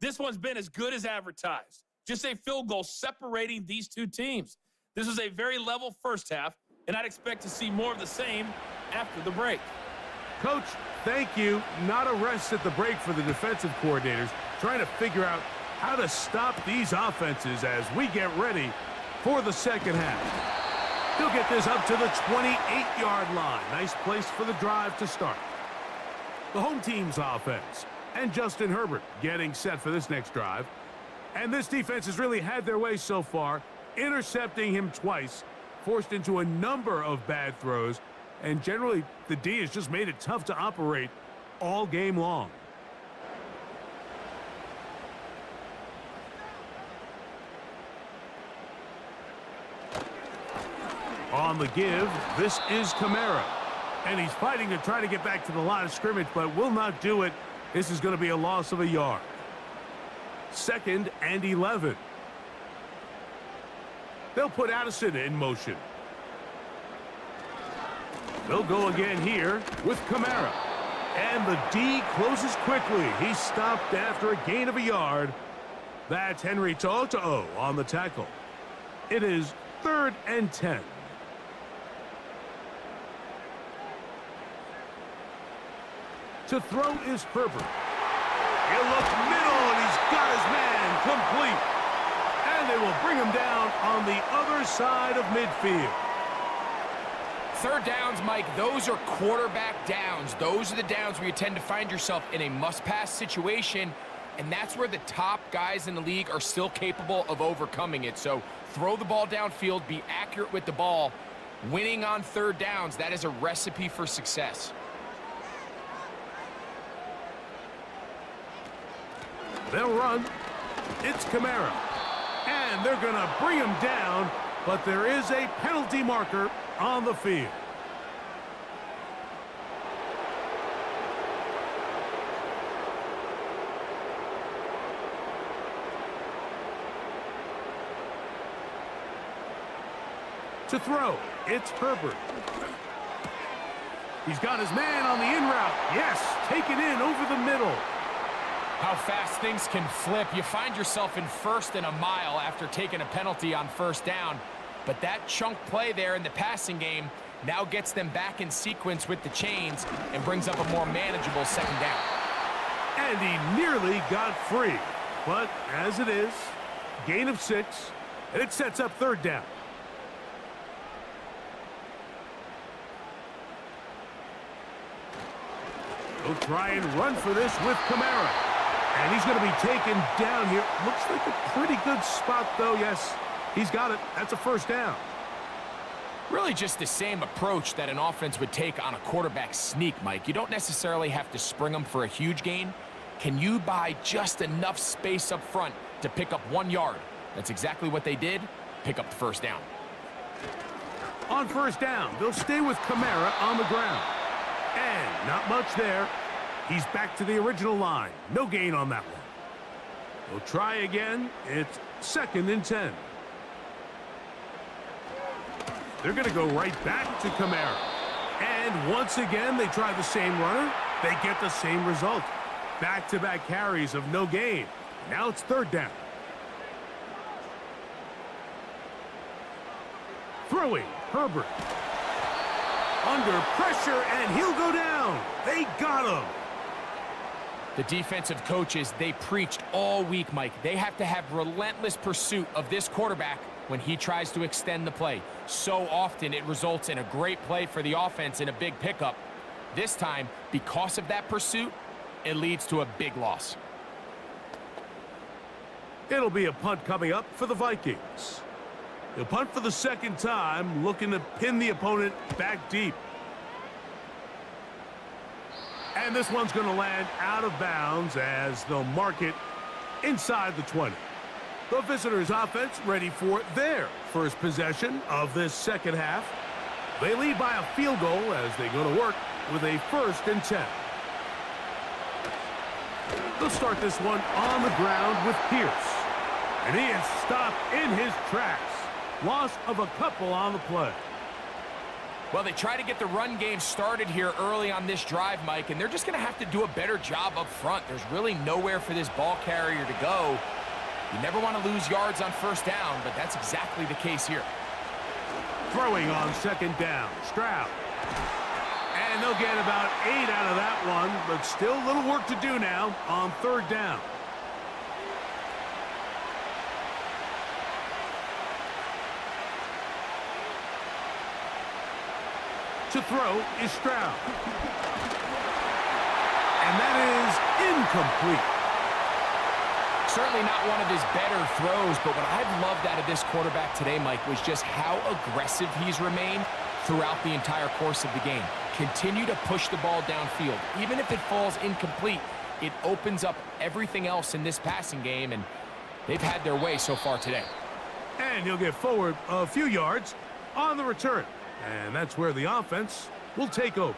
This one's been as good as advertised. Just a field goal separating these two teams. This was a very level first half, and I'd expect to see more of the same after the break. Coach, thank you. Not a rest at the break for the defensive coordinators, trying to figure out how to stop these offenses as we get ready for the second half. He'll get this up to the 28-yard line. Nice place for the drive to start. The home team's offense. And Justin Herbert getting set for this next drive. And this defense has really had their way so far, intercepting him twice, forced into a number of bad throws, and generally the D has just made it tough to operate all game long. On the give, this is Kamara. And he's fighting to try to get back to the line of scrimmage, but will not do it. This is going to be a loss of a yard. 2nd and 11. They'll put Addison in motion. They'll go again here with Kamara. And the D closes quickly. He stopped after a gain of a yard. That's Henry To'o on the tackle. It is 3rd and 10. To throw is Herbert. He'll look middle, and he's got his man complete. And they will bring him down on the other side of midfield. 3rd downs, Mike, those are quarterback downs. Those are the downs where you tend to find yourself in a must-pass situation, and that's where the top guys in the league are still capable of overcoming it. So throw the ball downfield, be accurate with the ball. Winning on 3rd downs, that is a recipe for success. They'll run. It's Kamara. And they're going to bring him down, but there is a penalty marker on the field. To throw, it's Herbert. He's got his man on the in route. Yes, take it in over the middle. How fast things can flip. You find yourself in 1st and a mile after taking a penalty on 1st down. But that chunk play there in the passing game now gets them back in sequence with the chains and brings up a more manageable 2nd down. And he nearly got free. But as it is, gain of 6, and it sets up 3rd down. They'll try and run for this with Kamara. And he's going to be taken down here. Looks like a pretty good spot, though. Yes, he's got it. That's a 1st down. Really just the same approach that an offense would take on a quarterback sneak, Mike. You don't necessarily have to spring them for a huge gain. Can you buy just enough space up front to pick up 1 yard? That's exactly what they did. Pick up the 1st down. On 1st down, they'll stay with Kamara on the ground. And not much there. He's back to the original line. No gain on that one. They'll try again. It's 2nd and 10. They're going to go right back to Kamara. And once again, they try the same runner. They get the same result. Back-to-back carries of no gain. Now it's 3rd down. Throwing, Herbert. Under pressure, and he'll go down. They got him. The defensive coaches, they preached all week, Mike. They have to have relentless pursuit of this quarterback when he tries to extend the play. So often it results in a great play for the offense and a big pickup. This time, because of that pursuit, it leads to a big loss. It'll be a punt coming up for the Vikings. He'll punt for the 2nd time, looking to pin the opponent back deep. And this one's going to land out of bounds as they'll mark it inside the 20. The visitors' offense ready for their first possession of this 2nd half. They lead by a field goal as they go to work with a 1st and 10. They'll start this one on the ground with Pierce. And he is stopped in his tracks. Loss of a couple on the play. Well, they try to get the run game started here early on this drive, Mike, and they're just going to have to do a better job up front. There's really nowhere for this ball carrier to go. You never want to lose yards on 1st down, but that's exactly the case here. Throwing on 2nd down, Stroud. And they'll get about 8 out of that one, but still a little work to do now on 3rd down. To throw is Stroud. And that is incomplete. Certainly not one of his better throws, but what I've loved out of this quarterback today, Mike, was just how aggressive he's remained throughout the entire course of the game. Continue to push the ball downfield. Even if it falls incomplete, it opens up everything else in this passing game, and they've had their way so far today. And he'll get forward a few yards on the return. And that's where the offense will take over.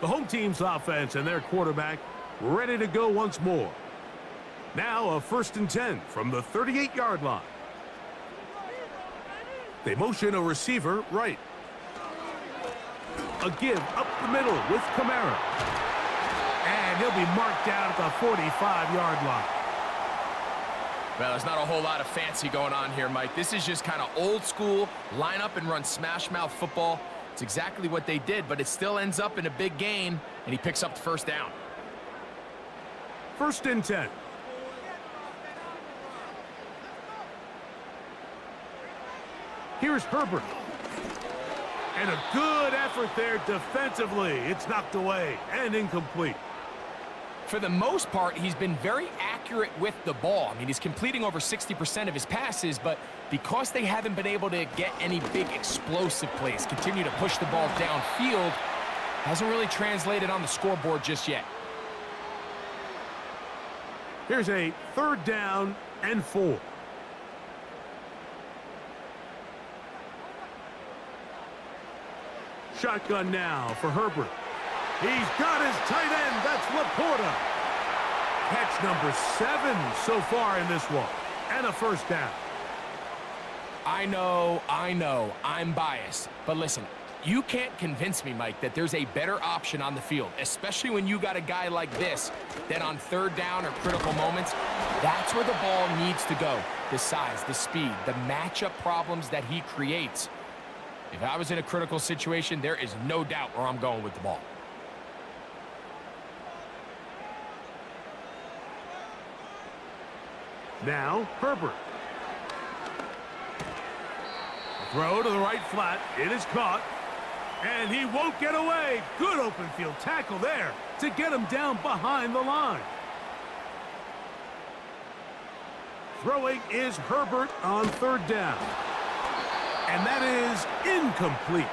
The home team's offense and their quarterback ready to go once more. Now a 1st and 10 from the 38-yard line. They motion a receiver right. A give up the middle with Kamara. And he'll be marked down at the 45-yard line. Well, there's not a whole lot of fancy going on here, Mike. This is just kind of old school, line up and run smash mouth football. It's exactly what they did, but it still ends up in a big gain, and he picks up the first down. 1st and 10. Here's Herbert. And a good effort there defensively. It's knocked away and incomplete. For the most part, he's been very accurate with the ball. I mean, he's completing over 60% of his passes, but because they haven't been able to get any big explosive plays, continue to push the ball downfield, hasn't really translated on the scoreboard just yet. Here's a 3rd down and 4. Shotgun now for Herbert. He's got his tight end. That's Laporta. Catch number 7 so far in this one. And a 1st down. I know, I'm biased. But listen, you can't convince me, Mike, that there's a better option on the field, especially when you got a guy like this, that on 3rd down or critical moments, that's where the ball needs to go. The size, the speed, the matchup problems that he creates. If I was in a critical situation, there is no doubt where I'm going with the ball. Now, Herbert. Throw to the right flat. It is caught. And he won't get away. Good open field tackle there to get him down behind the line. Throwing is Herbert on 3rd down. And that is incomplete.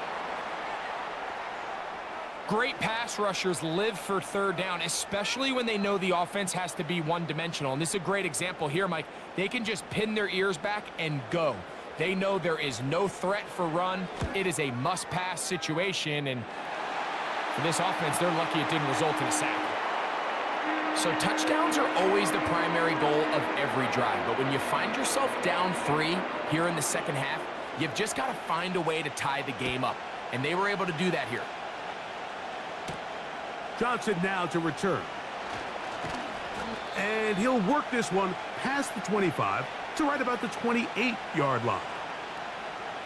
Great pass rushers live for 3rd down, especially when they know the offense has to be one-dimensional. And this is a great example here, Mike. They can just pin their ears back and go. They know there is no threat for run. It is a must-pass situation, and for this offense, they're lucky it didn't result in a sack. So touchdowns are always the primary goal of every drive, but when you find yourself down 3 here in the 2nd half, you've just got to find a way to tie the game up, and they were able to do that here. Johnson now to return. And he'll work this one past the 25 to right about the 28-yard line.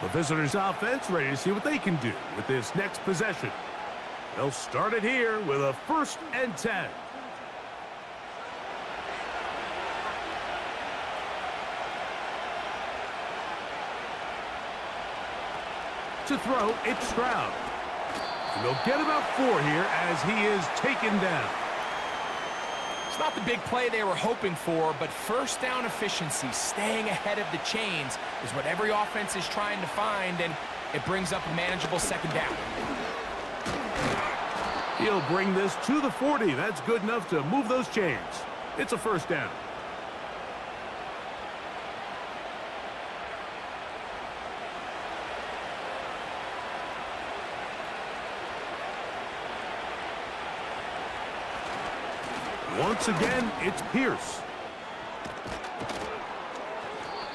The visitors' offense ready to see what they can do with this next possession. They'll start it here with a 1st and 10. To throw, it's Stroud. And they'll get about 4 here as he is taken down. It's not the big play they were hoping for, but 1st down efficiency, staying ahead of the chains, is what every offense is trying to find, and it brings up a manageable 2nd down. He'll bring this to the 40. That's good enough to move those chains. It's a 1st down. Once again, it's Pierce.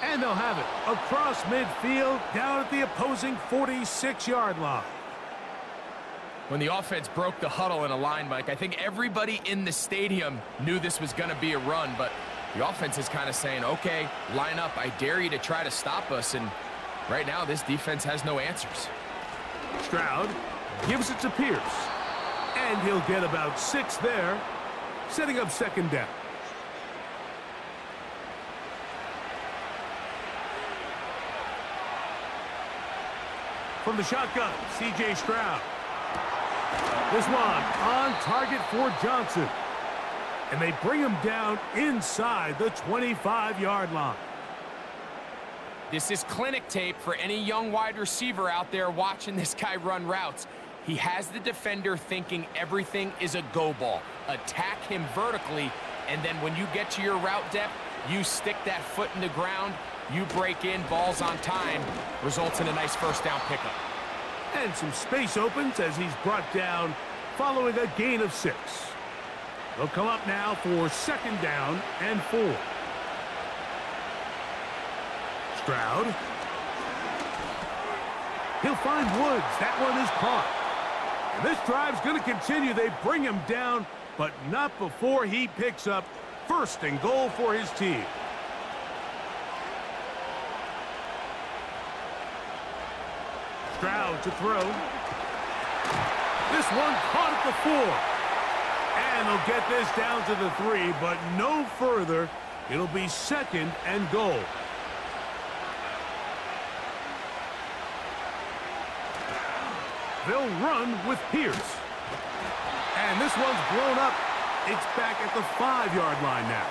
And they'll have it across midfield down at the opposing 46-yard line. When the offense broke the huddle in a line, Mike, I think everybody in the stadium knew this was going to be a run, but the offense is kind of saying, okay, line up. I dare you to try to stop us, and right now this defense has no answers. Stroud gives it to Pierce, and he'll get about 6 there, setting up 2nd down. From the shotgun, C.J. Stroud. This one on target for Johnson. And they bring him down inside the 25-yard line. This is clinic tape for any young wide receiver out there watching this guy run routes. He has the defender thinking everything is a go ball. Attack him vertically, and then when you get to your route depth, you stick that foot in the ground, you break in, balls on time, results in a nice 1st down pickup. And some space opens as he's brought down following a gain of 6. They'll come up now for 2nd down and 4. Stroud. He'll find Woods. That one is caught. And this drive's going to continue. They bring him down, but not before he picks up first and goal for his team. Stroud to throw. This one caught at the 4. And they'll get this down to the 3, but no further. It'll be second and goal. They'll run with Pierce. And this one's blown up. It's back at the 5-yard line now.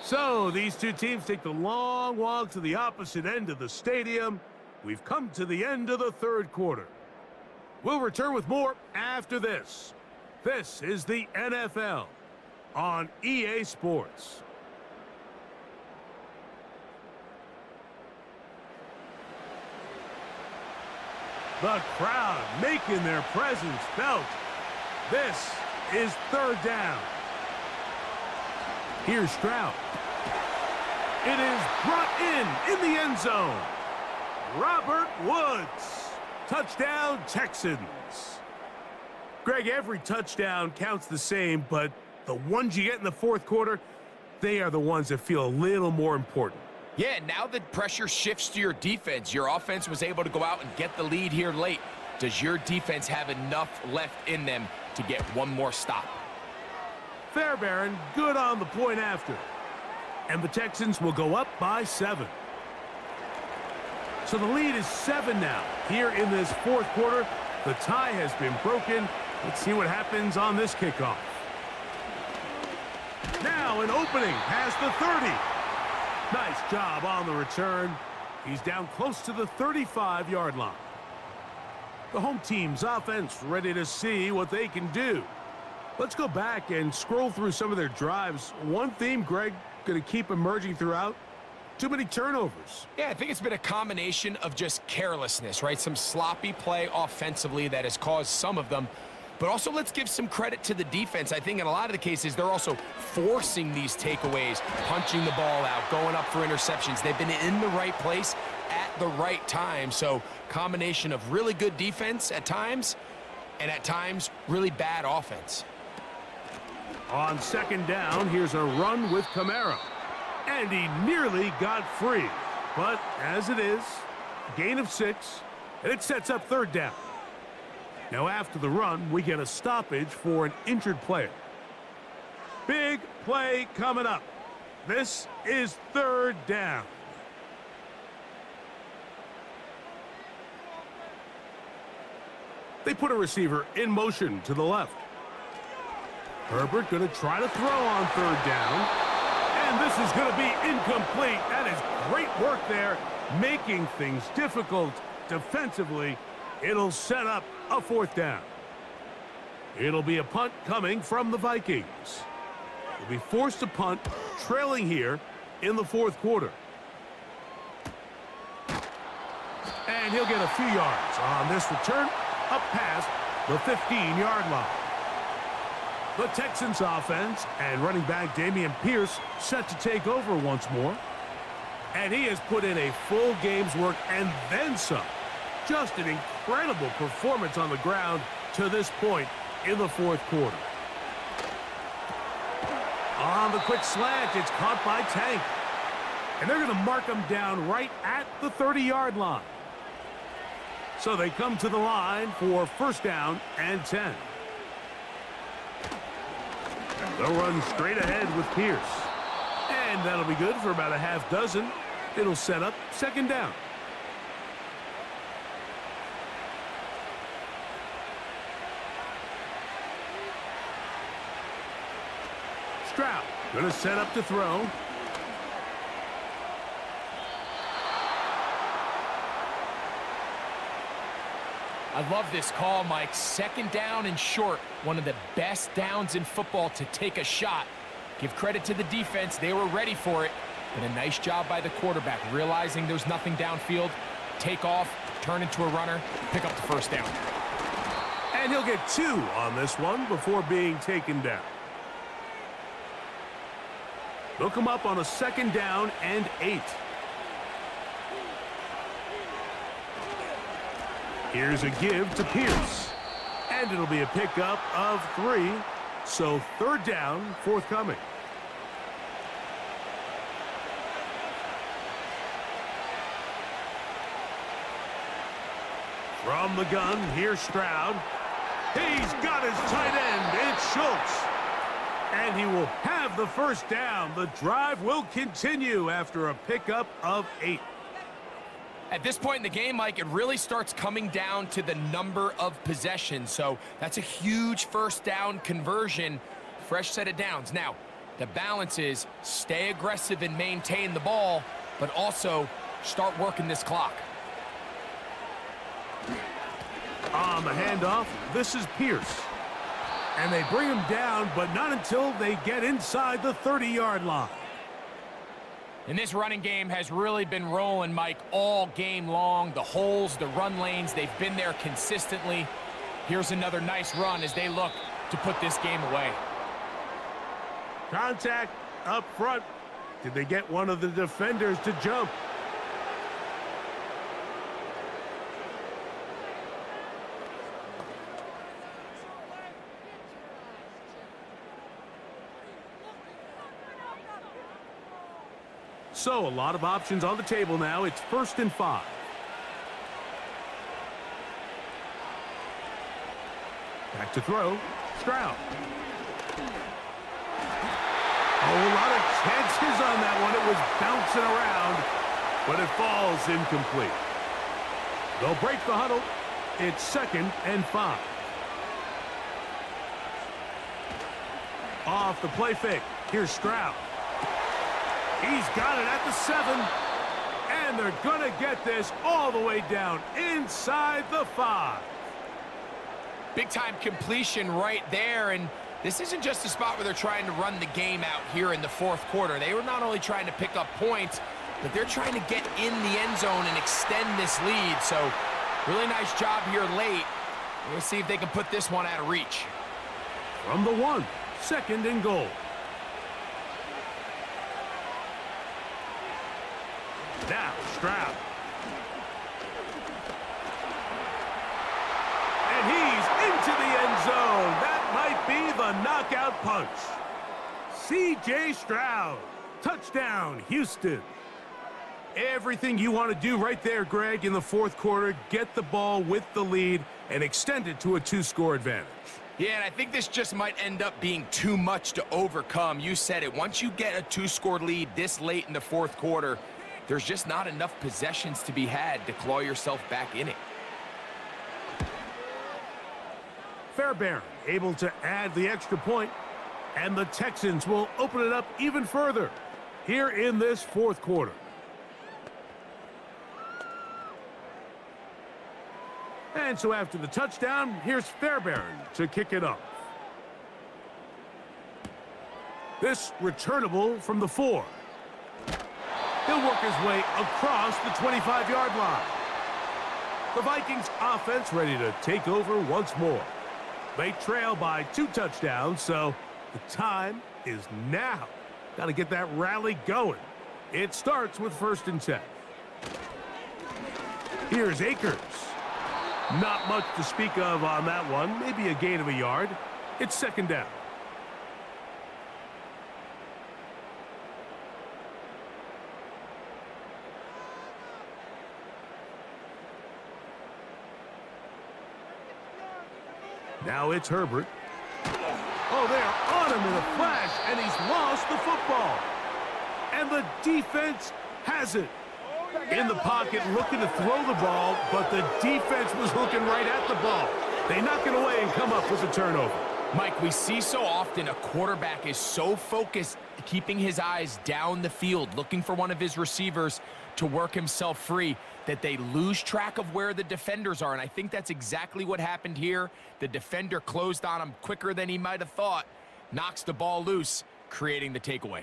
So these two teams take the long walk to the opposite end of the stadium. We've come to the end of the third quarter. We'll return with more after this. This is the NFL on EA Sports. The crowd making their presence felt. This is third down. Here's Stroud. It is brought in the end zone. Robert Woods. Touchdown, Texans. Greg, every touchdown counts the same, but the ones you get in the fourth quarter, they are the ones that feel a little more important. Yeah, now the pressure shifts to your defense. Your offense was able to go out and get the lead here late. Does your defense have enough left in them to get one more stop? Fair, Baron. Good on the point after. And the Texans will go up by 7. So the lead is 7 now. Here in this fourth quarter, the tie has been broken. Let's see what happens on this kickoff. Now an opening past the 30. Nice job on the return. He's down close to the 35-yard line. The home team's offense ready to see what they can do. Let's go back and scroll through some of their drives. One theme, Greg, going to keep emerging throughout. Too many turnovers. Yeah, I think it's been a combination of just carelessness, right? Some sloppy play offensively that has caused some of them. But also, let's give some credit to the defense. I think in a lot of the cases, they're also forcing these takeaways, punching the ball out, going up for interceptions. They've been in the right place at the right time. So, combination of really good defense at times, and at times, really bad offense. On second down, here's a run with Kamara. And he nearly got free. But as it is, gain of 6, and it sets up third down. Now after the run, we get a stoppage for an injured player. Big play coming up. This is third down. They put a receiver in motion to the left. Herbert going to try to throw on third down. And this is going to be incomplete. That is great work there, making things difficult defensively. It'll set up a fourth down. It'll be a punt coming from the Vikings. They'll be forced to punt, trailing here in the fourth quarter. And he'll get a few yards on this return, up past the 15-yard line. The Texans offense and running back Dameon Pierce set to take over once more. And he has put in a full game's work and then some. Just an incredible performance on the ground to this point in the fourth quarter. On the quick slant, it's caught by Tank. And they're going to mark him down right at the 30-yard line. So they come to the line for first down and 10. They'll run straight ahead with Pierce. And that'll be good for about a half dozen. It'll set up second down. Stroud going to set up to throw. I love this call, Mike. Second down and short. One of the best downs in football to take a shot. Give credit to the defense. They were ready for it. But a nice job by the quarterback, realizing there's nothing downfield. Take off, turn into a runner, pick up the first down. And he'll get 2 on this one before being taken down. They'll come up on a second down and 8. Here's a give to Pierce. And it'll be a pickup of 3. So third down forthcoming. From the gun, here's Stroud. He's got his tight end. It's Schultz. And he will have the first down. The drive will continue after a pickup of 8. At this point in the game, Mike, it really starts coming down to the number of possessions. So that's a huge first down conversion. Fresh set of downs. Now, the balance is stay aggressive and maintain the ball, but also start working this clock. On the handoff, this is Pierce. And they bring him down, but not until they get inside the 30-yard line. And this running game has really been rolling, Mike, all game long. The holes, the run lanes, they've been there consistently. Here's another nice run as they look to put this game away. Contact up front. Did they get one of the defenders to jump? So a lot of options on the table now. It's 1st and 5. Back to throw. Stroud. Oh, a lot of chances on that one. It was bouncing around, but it falls incomplete. They'll break the huddle. It's 2nd and 5. Off the play fake. Here's Stroud. He's got it at the 7. And they're going to get this all the way down inside the 5. Big-time completion right there, and this isn't just a spot where they're trying to run the game out here in the 4th quarter. They were not only trying to pick up points, but they're trying to get in the end zone and extend this lead. So really nice job here late. We'll see if they can put this one out of reach. From the 1, 2nd and goal. Now, Stroud. And he's into the end zone. That might be the knockout punch. C.J. Stroud. Touchdown, Houston. Everything you want to do right there, Greg, in the 4th quarter. Get the ball with the lead and extend it to a 2-score advantage. Yeah, and I think this just might end up being too much to overcome. You said it. Once you get a 2-score lead this late in the 4th quarter, there's just not enough possessions to be had to claw yourself back in it. Fairbairn able to add the extra point, and the Texans will open it up even further here in this 4th quarter. And so after the touchdown, here's Fairbairn to kick it off. This returnable from the 4. He'll work his way across the 25-yard line. The Vikings offense ready to take over once more. They trail by 2 touchdowns, so the time is now. Got to get that rally going. It starts with 1st and 10. Here's Akers. Not much to speak of on that one. Maybe a gain of a yard. It's 2nd down. Now it's Herbert. Oh, they're on him in a flash, and he's lost the football. And the defense has it. In the pocket, looking to throw the ball, but the defense was looking right at the ball. They knock it away and come up with a turnover. Mike, we see so often a quarterback is so focused, keeping his eyes down the field, looking for one of his receivers to work himself free, that they lose track of where the defenders are. And I think that's exactly what happened here. The defender closed on him quicker than he might have thought, knocks the ball loose, creating the takeaway.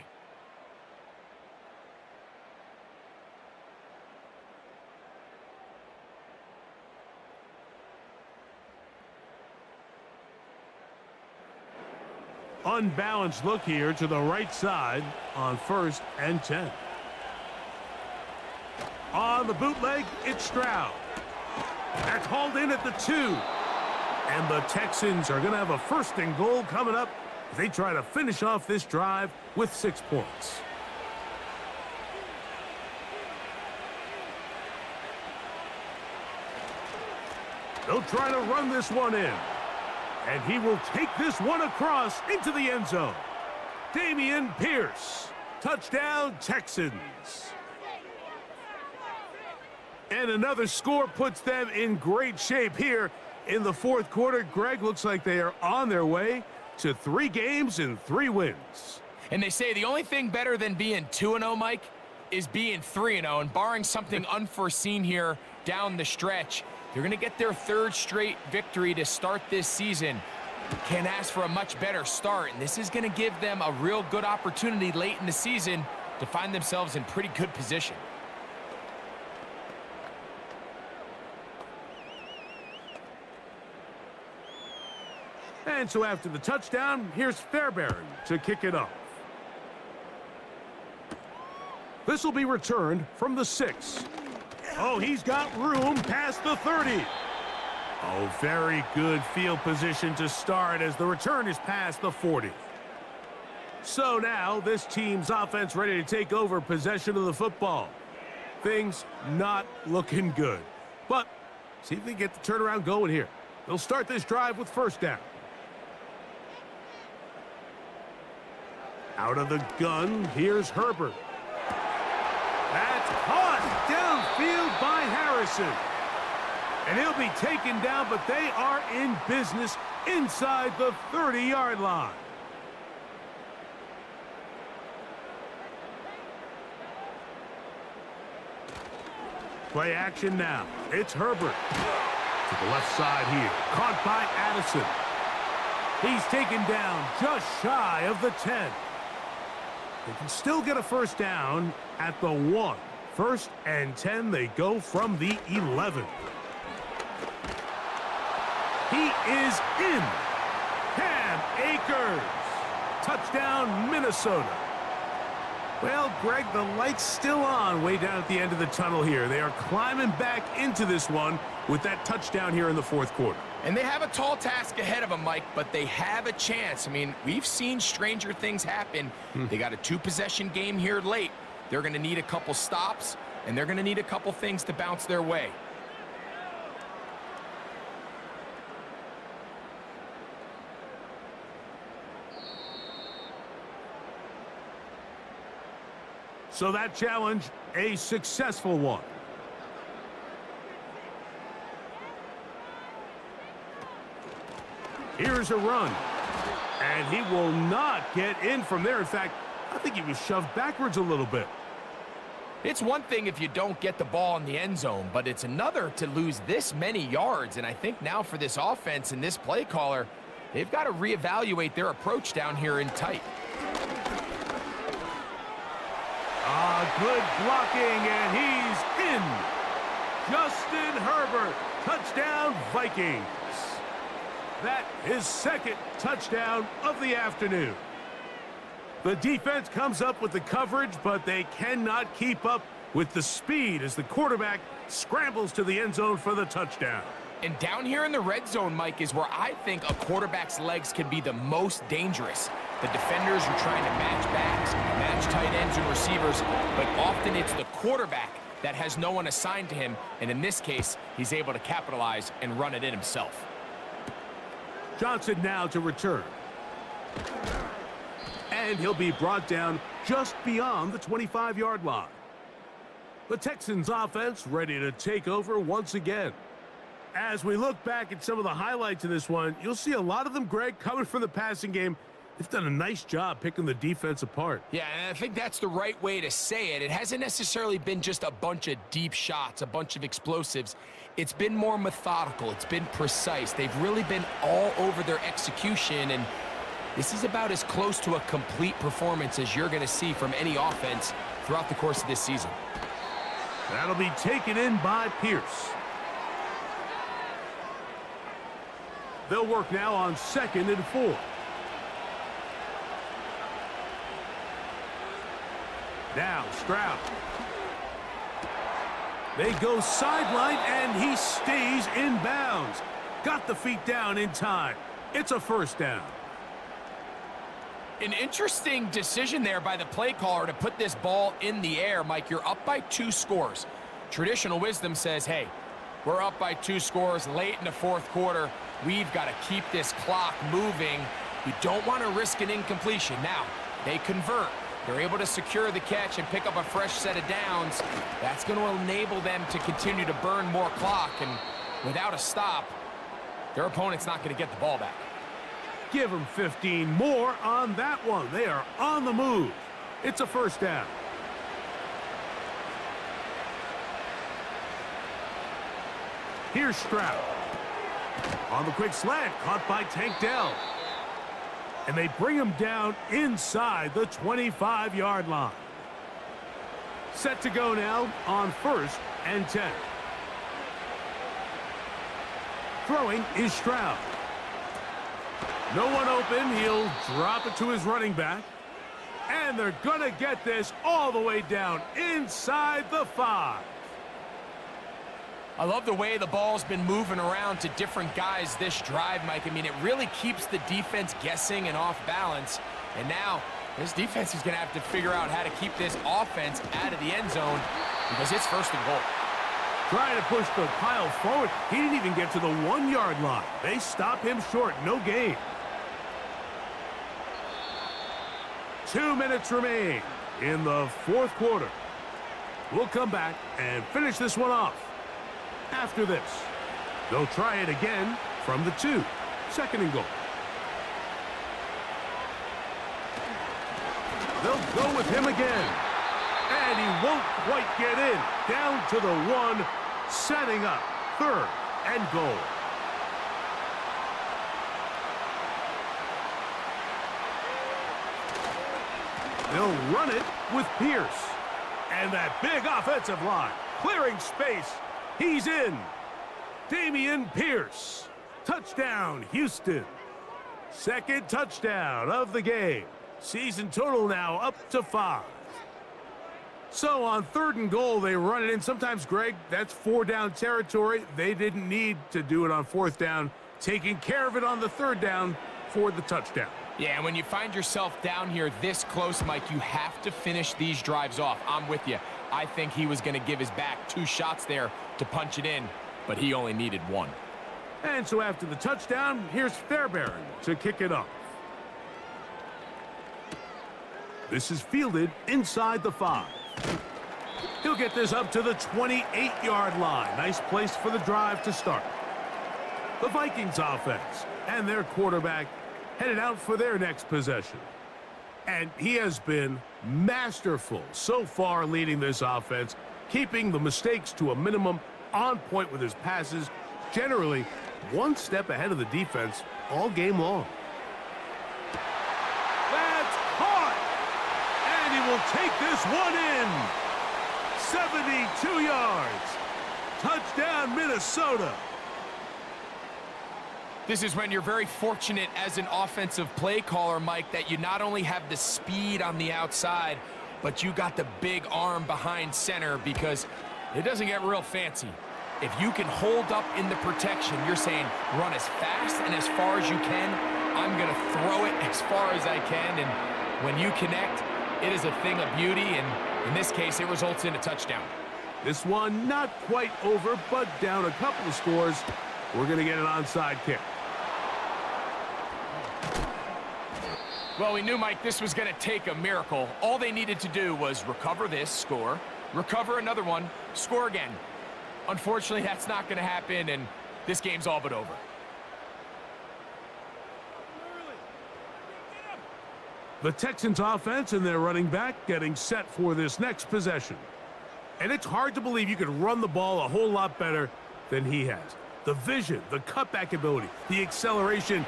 Unbalanced look here to the right side on 1st and 10. On the bootleg, it's Stroud. That's hauled in at the 2. And the Texans are going to have a 1st and goal coming up as they try to finish off this drive with 6 points. They'll try to run this one in. And he will take this one across into the end zone. Dameon Pierce. Touchdown, Texans. And another score puts them in great shape here in the 4th quarter. Greg, looks like they are on their way to 3 games and 3 wins. And they say the only thing better than being 2-0, Mike, is being 3-0. And barring something unforeseen here down the stretch, they're going to get their 3rd straight victory to start this season. Can't ask for a much better start, and this is going to give them a real good opportunity late in the season to find themselves in pretty good position. And so after the touchdown, here's Fairbairn to kick it off. This will be returned from the 6. Oh, he's got room past the 30. Oh, very good field position to start as the return is past the 40. So now this team's offense ready to take over possession of the football. Things not looking good. But see if they get the turnaround going here. They'll start this drive with 1st down. Out of the gun, here's Herbert. That's caught downfield by Harrison. And he'll be taken down, but they are in business inside the 30-yard line. Play action now. It's Herbert. To the left side here. Caught by Addison. He's taken down just shy of the 10. They can still get a 1st down at the 1. 1st and 10, they go from the 11. He is in. Cam Akers. Touchdown, Minnesota. Well, Greg, the light's still on way down at the end of the tunnel here. They are climbing back into this one with that touchdown here in the 4th quarter. And they have a tall task ahead of them, Mike, but they have a chance. I mean, we've seen stranger things happen. They got a 2-possession game here late. They're going to need a couple stops, and they're going to need a couple things to bounce their way. So that challenge, a successful one. Here's a run. And he will not get in from there. In fact, I think he was shoved backwards a little bit. It's one thing if you don't get the ball in the end zone, but it's another to lose this many yards. And I think now for this offense and this play caller, they've got to reevaluate their approach down here in tight. Good blocking, and he's in. Justin Herbert, touchdown Vikings. That is 2nd touchdown of the afternoon. The defense comes up with the coverage, but they cannot keep up with the speed as the quarterback scrambles to the end zone for the touchdown. And down here in the red zone, Mike, is where I think a quarterback's legs can be the most dangerous. The defenders are trying to match backs, match tight ends and receivers, but often it's the quarterback that has no one assigned to him, and in this case, he's able to capitalize and run it in himself. Johnson now to return. And he'll be brought down just beyond the 25-yard line. The Texans offense ready to take over once again. As we look back at some of the highlights of this one, you'll see a lot of them, Greg, coming from the passing game. They've done a nice job picking the defense apart. Yeah, and I think that's the right way to say it. It hasn't necessarily been just a bunch of deep shots, a bunch of explosives. It's been more methodical. It's been precise. They've really been all over their execution, and this is about as close to a complete performance as you're going to see from any offense throughout the course of this season. That'll be taken in by Pierce. They'll work now on 2nd and 4. Now Stroud. They go sideline, and he stays in bounds. Got the feet down in time. It's a first down. An interesting decision there by the play caller to put this ball in the air. Mike, you're up by 2 scores. Traditional wisdom says, hey, we're up by 2 scores late in the fourth quarter. We've got to keep this clock moving. You don't want to risk an incompletion. Now, they convert. They're able to secure the catch and pick up a fresh set of downs. That's going to enable them to continue to burn more clock. And without a stop, their opponent's not going to get the ball back. Give them 15 more on that one. They are on the move. It's a first down. Here's Stroud. On the quick slant, caught by Tank Dell. And they bring him down inside the 25-yard line. Set to go now on 1st and 10. Throwing is Stroud. No one open. He'll drop it to his running back. And they're going to get this all the way down inside the 5. I love the way the ball's been moving around to different guys this drive, Mike. I mean, it really keeps the defense guessing and off balance. And now, this defense is going to have to figure out how to keep this offense out of the end zone because it's 1st and goal. Trying to push the pile forward. He didn't even get to the 1-yard line. They stop him short. No gain. 2 minutes remain in the fourth quarter. We'll come back and finish this one off. After this, they'll try it again from the 2. 2nd and goal. They'll go with him again. And he won't quite get in. Down to the 1, setting up 3rd and goal. They'll run it with Pierce. And that big offensive line clearing space. He's in. Dameon Pierce. Touchdown, Houston. 2nd touchdown of the game. Season total now up to 5. So on 3rd and goal, they run it in. Sometimes, Greg, that's 4-down territory. They didn't need to do it on 4th down. Taking care of it on the 3rd down for the touchdown. Yeah, when you find yourself down here this close, Mike, you have to finish these drives off. I'm with you. I think he was going to give his back 2 shots there to punch it in, but he only needed 1. And so after the touchdown, here's Fairbairn to kick it off. This is fielded inside the 5. He'll get this up to the 28-yard line. Nice place for the drive to start. The Vikings offense and their quarterback headed out for their next possession. And he has been masterful so far leading this offense, keeping the mistakes to a minimum, on point with his passes, generally 1 step ahead of the defense all game long. That's caught! And he will take this one in. 72 yards. Touchdown, Minnesota. This is when you're very fortunate as an offensive play caller, Mike, that you not only have the speed on the outside, but you got the big arm behind center because it doesn't get real fancy. If you can hold up in the protection, you're saying run as fast and as far as you can. I'm going to throw it as far as I can. And when you connect, it is a thing of beauty. And in this case, it results in a touchdown. This one not quite over, but down a couple of scores. We're going to get an onside kick. Well, we knew, Mike, this was going to take a miracle. All they needed to do was recover this, score, recover another one, score again. Unfortunately, that's not going to happen, and this game's all but over. The Texans offense and their running back getting set for this next possession. And it's hard to believe you could run the ball a whole lot better than he has. The vision, the cutback ability, the acceleration,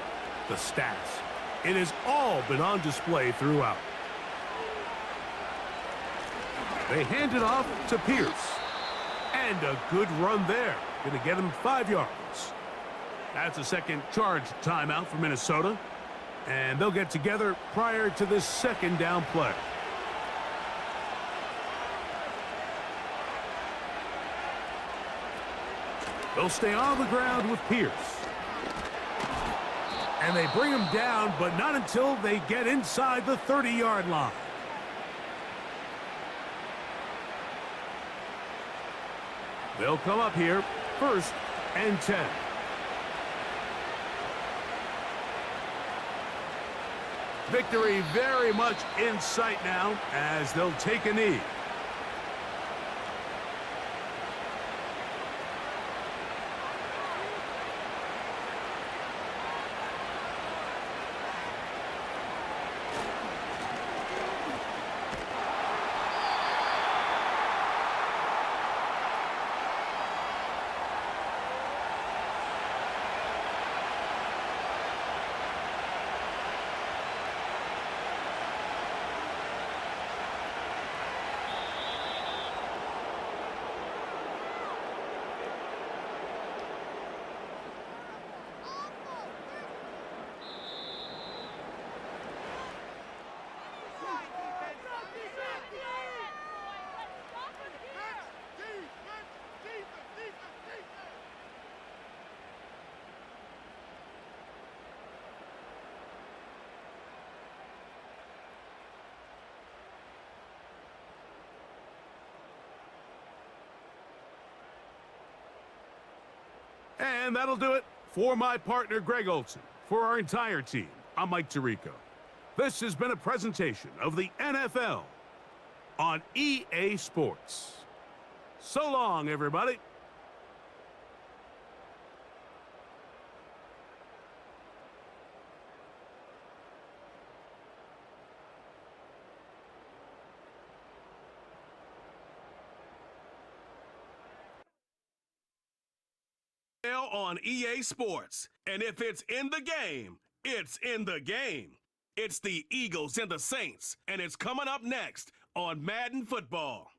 the stats. It has all been on display throughout. They hand it off to Pierce. And a good run there. Going to get him 5 yards. That's a second charge timeout for Minnesota. And they'll get together prior to this 2nd down play. They'll stay on the ground with Pierce. And they bring him down, but not until they get inside the 30-yard line. They'll come up here, 1st and 10. Victory very much in sight now as they'll take a knee. And that'll do it for my partner, Greg Olson. For our entire team, I'm Mike Tirico. This has been a presentation of the NFL on EA Sports. So long, everybody. On EA Sports. And if it's in the game, it's in the game. It's the Eagles and the Saints, and it's coming up next on Madden Football.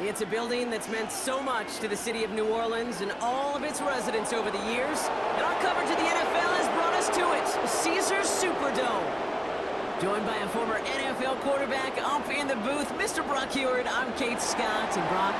It's a building that's meant so much to the city of New Orleans and all of its residents over the years. And our coverage of the NFL has brought us to it, Caesars Superdome. Joined by a former NFL quarterback up in the booth, Mr. Brock Hewitt. I'm Kate Scott, and Brock,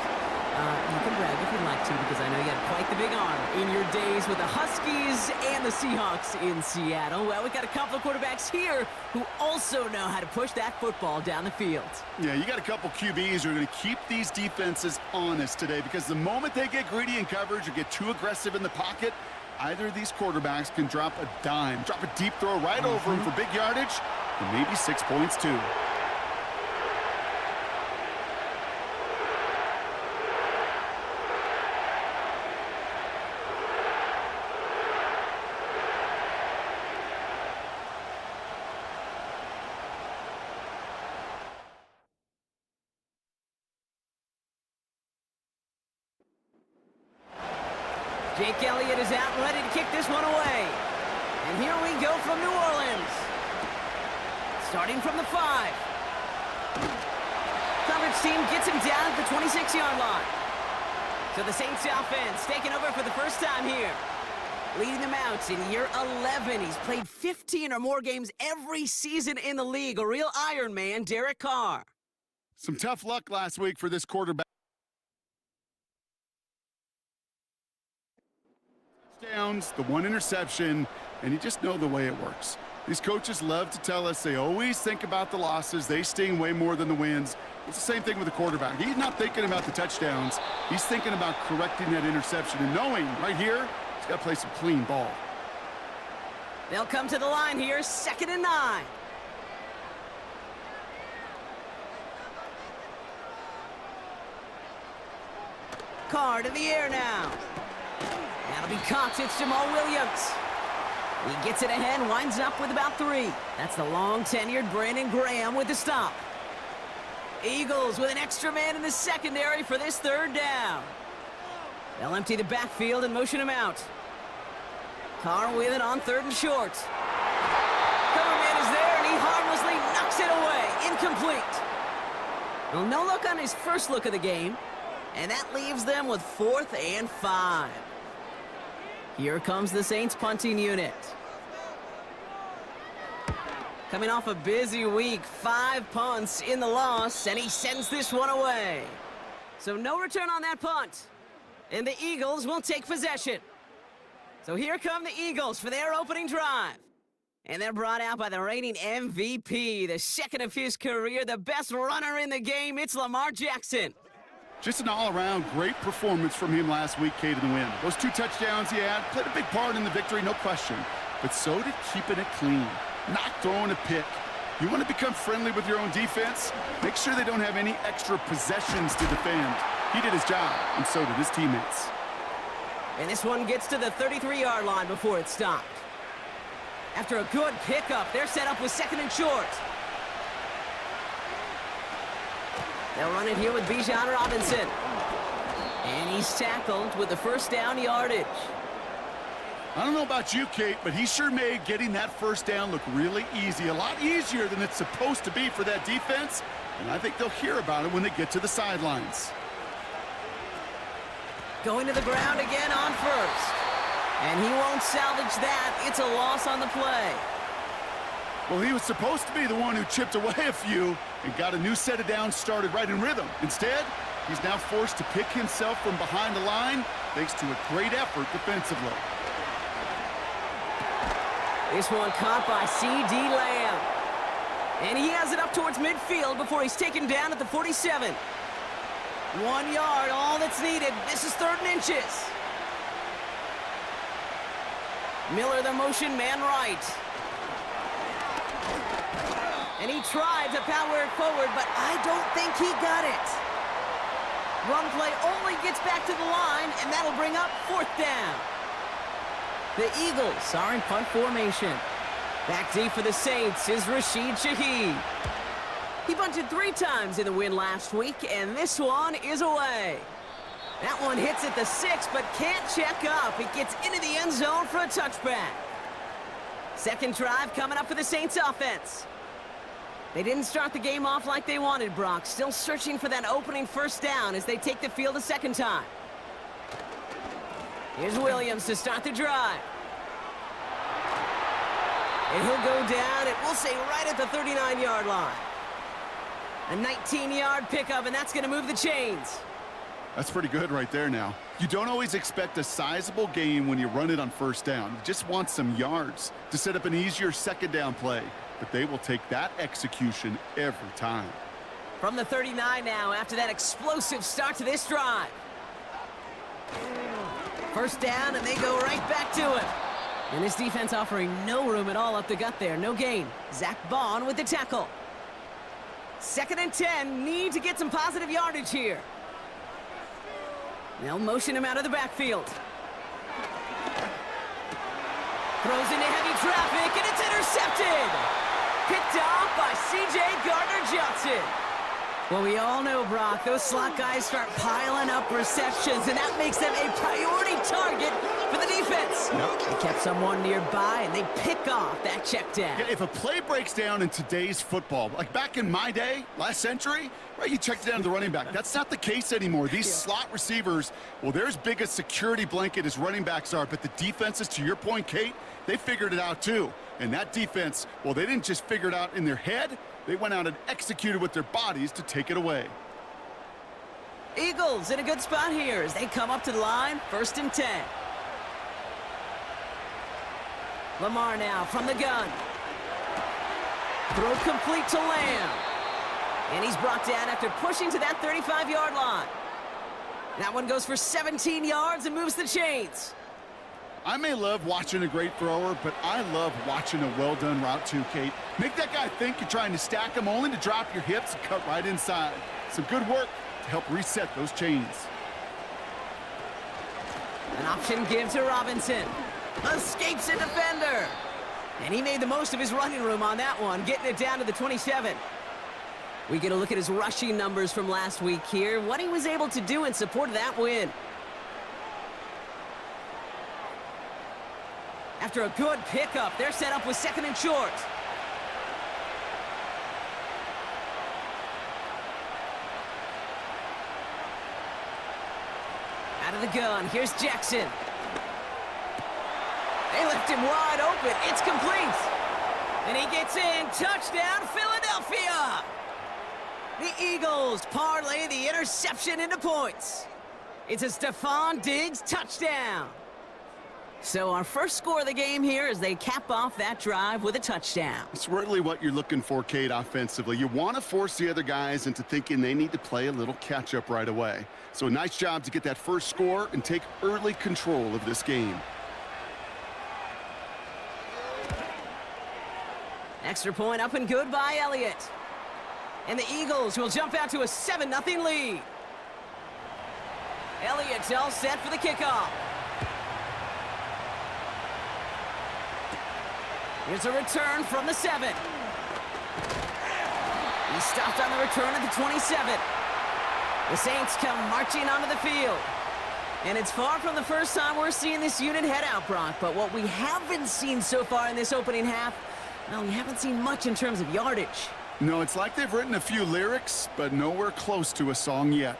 you can brag if you'd like to, because I know you had quite the big arm in your days with the Huskies and the Seahawks in Seattle. Well, we've got a couple of quarterbacks here who also know how to push that football down the field. Yeah, you got a couple QBs who are going to keep these defenses honest today, because the moment they get greedy in coverage or get too aggressive in the pocket, either of these quarterbacks can drop a dime, drop a deep throw right over him for big yardage, and maybe 6 points too. Jake Elliott is out and ready to kick this one away. And here we go from New Orleans. Starting from the 5. Coverage team gets him down at the 26-yard line. So the Saints offense taking over for the first time here. Leading them out in year 11. He's played 15 or more games every season in the league. A real Iron Man, Derek Carr. Some tough luck last week for this quarterback. Touchdowns, the 1 interception, and you just know the way it works. These coaches love to tell us they always think about the losses. They sting way more than the wins. It's the same thing with the quarterback. He's not thinking about the touchdowns. He's thinking about correcting that interception and knowing right here he's got to play some clean ball. They'll come to the line here, 2nd and 9. Carr to the air now. That'll be caught. It's Jamal Williams. He gets it ahead, winds up with about 3. That's the long-tenured Brandon Graham with the stop. Eagles with an extra man in the secondary for this 3rd down. They'll empty the backfield and motion him out. Carr with it on 3rd and short. Cover man is there, and he harmlessly knocks it away. Incomplete. Well, no look on his first look of the game, and that leaves them with 4th and 5. Here comes the Saints punting unit. Coming off a busy week, 5 punts in the loss, and he sends this one away. So no return on that punt. And the Eagles will take possession. So here come the Eagles for their opening drive. And they're brought out by the reigning MVP, the second of his career, the best runner in the game. It's Lamar Jackson. Just an all-around great performance from him last week, Kate, in the win. Those 2 touchdowns he had played a big part in the victory, no question. But so did keeping it clean, not throwing a pick. You want to become friendly with your own defense? Make sure they don't have any extra possessions to defend. He did his job, and so did his teammates. And this one gets to the 33-yard line before it's stopped. After a good pickup, they're set up with 2nd and short. They'll run it here with Bijan Robinson. And he's tackled with the first down yardage. I don't know about you, Kate, but he sure made getting that first down look really easy. A lot easier than it's supposed to be for that defense. And I think they'll hear about it when they get to the sidelines. Going to the ground again on first. And he won't salvage that. It's a loss on the play. Well, he was supposed to be the one who chipped away a few and got a new set of downs started right in rhythm. Instead, he's now forced to pick himself from behind the line thanks to a great effort defensively. This one caught by C.D. Lamb. And he has it up towards midfield before he's taken down at the 47. 1 yard, all that's needed. This is 3rd and inches. Miller, the motion man right. And he tried to power it forward, but I don't think he got it. Run play only gets back to the line, and that'll bring up 4th down. The Eagles are in punt formation. Back deep for the Saints is Rashid Shaheed. He bunted 3 times in the win last week, and this one is away. That one hits at the 6, but can't check up. It gets into the end zone for a touchback. Second drive coming up for the Saints offense. They didn't start the game off like they wanted, Brock. Still searching for that opening first down as they take the field a second time. Here's Williams to start the drive. And he'll go down, and we'll say right at the 39-yard line. A 19-yard pickup, and that's going to move the chains. That's pretty good right there now. You don't always expect a sizable gain when you run it on first down. You just want some yards to set up an easier second down play. But they will take that execution every time. From the 39 now after that explosive start to this drive. First down, and they go right back to it. And this defense offering no room at all up the gut there. No gain. Zach Bond with the tackle. 2nd and 10. Need to get some positive yardage here. They'll motion him out of the backfield. Throws into heavy traffic, and it's intercepted. Picked off by C.J. Gardner-Johnson. Well, we all know, Brock, those slot guys start piling up receptions, and that makes them a priority target for the defense. They kept someone nearby, and they pick off that check down. Yeah, if a play breaks down in today's football, like back in my day, last century, right, you checked it down to the running back. That's not the case anymore. These slot receivers, well, they're as big a security blanket as running backs are, but the defenses, to your point, Kate, they figured it out too. And that defense, well, they didn't just figure it out in their head. They went out and executed with their bodies to take it away. Eagles in a good spot here as they come up to the line, 1st and 10. Lamar now from the gun. Throw complete to Lamb. And he's brought down after pushing to that 35-yard line. That one goes for 17 yards and moves the chains. I may love watching a great thrower, but I love watching a well-done route too, Kate. Make that guy think you're trying to stack him only to drop your hips and cut right inside. Some good work to help reset those chains. An option give to Robinson. Escapes a defender. And he made the most of his running room on that one, getting it down to the 27. We get a look at his rushing numbers from last week here, what he was able to do in support of that win. After a good pickup, they're set up with 2nd and short. Out of the gun, here's Jackson. They left him wide open. It's complete. And he gets in. Touchdown, Philadelphia. The Eagles parlay the interception into points. It's a Stephon Diggs touchdown. So our first score of the game here as they cap off that drive with a touchdown. It's really what you're looking for, Kate, offensively. You want to force the other guys into thinking they need to play a little catch-up right away. So a nice job to get that first score and take early control of this game. Extra point up and good by Elliott. And the Eagles will jump out to a 7-0 lead. Elliott's all set for the kickoff. Here's a return from the 7. He stopped on the return at the 27. The Saints come marching onto the field. And it's far from the first time we're seeing this unit head out, Brock. But what we haven't seen so far in this opening half, well, we haven't seen much in terms of yardage. No, it's like they've written a few lyrics, but nowhere close to a song yet.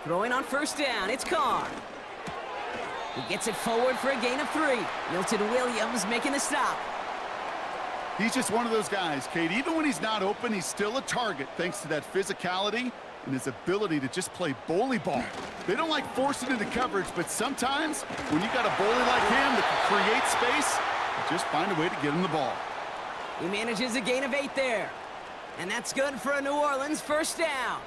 Throwing on first down, it's Carr. He gets it forward for a gain of 3. Milton Williams making the stop. He's just one of those guys, Kate. Even when he's not open, he's still a target thanks to that physicality and his ability to just play bully ball. They don't like forcing into coverage, but sometimes when you got a bully like him that can create space, you just find a way to get him the ball. He manages a gain of 8 there. And that's good for a New Orleans first down.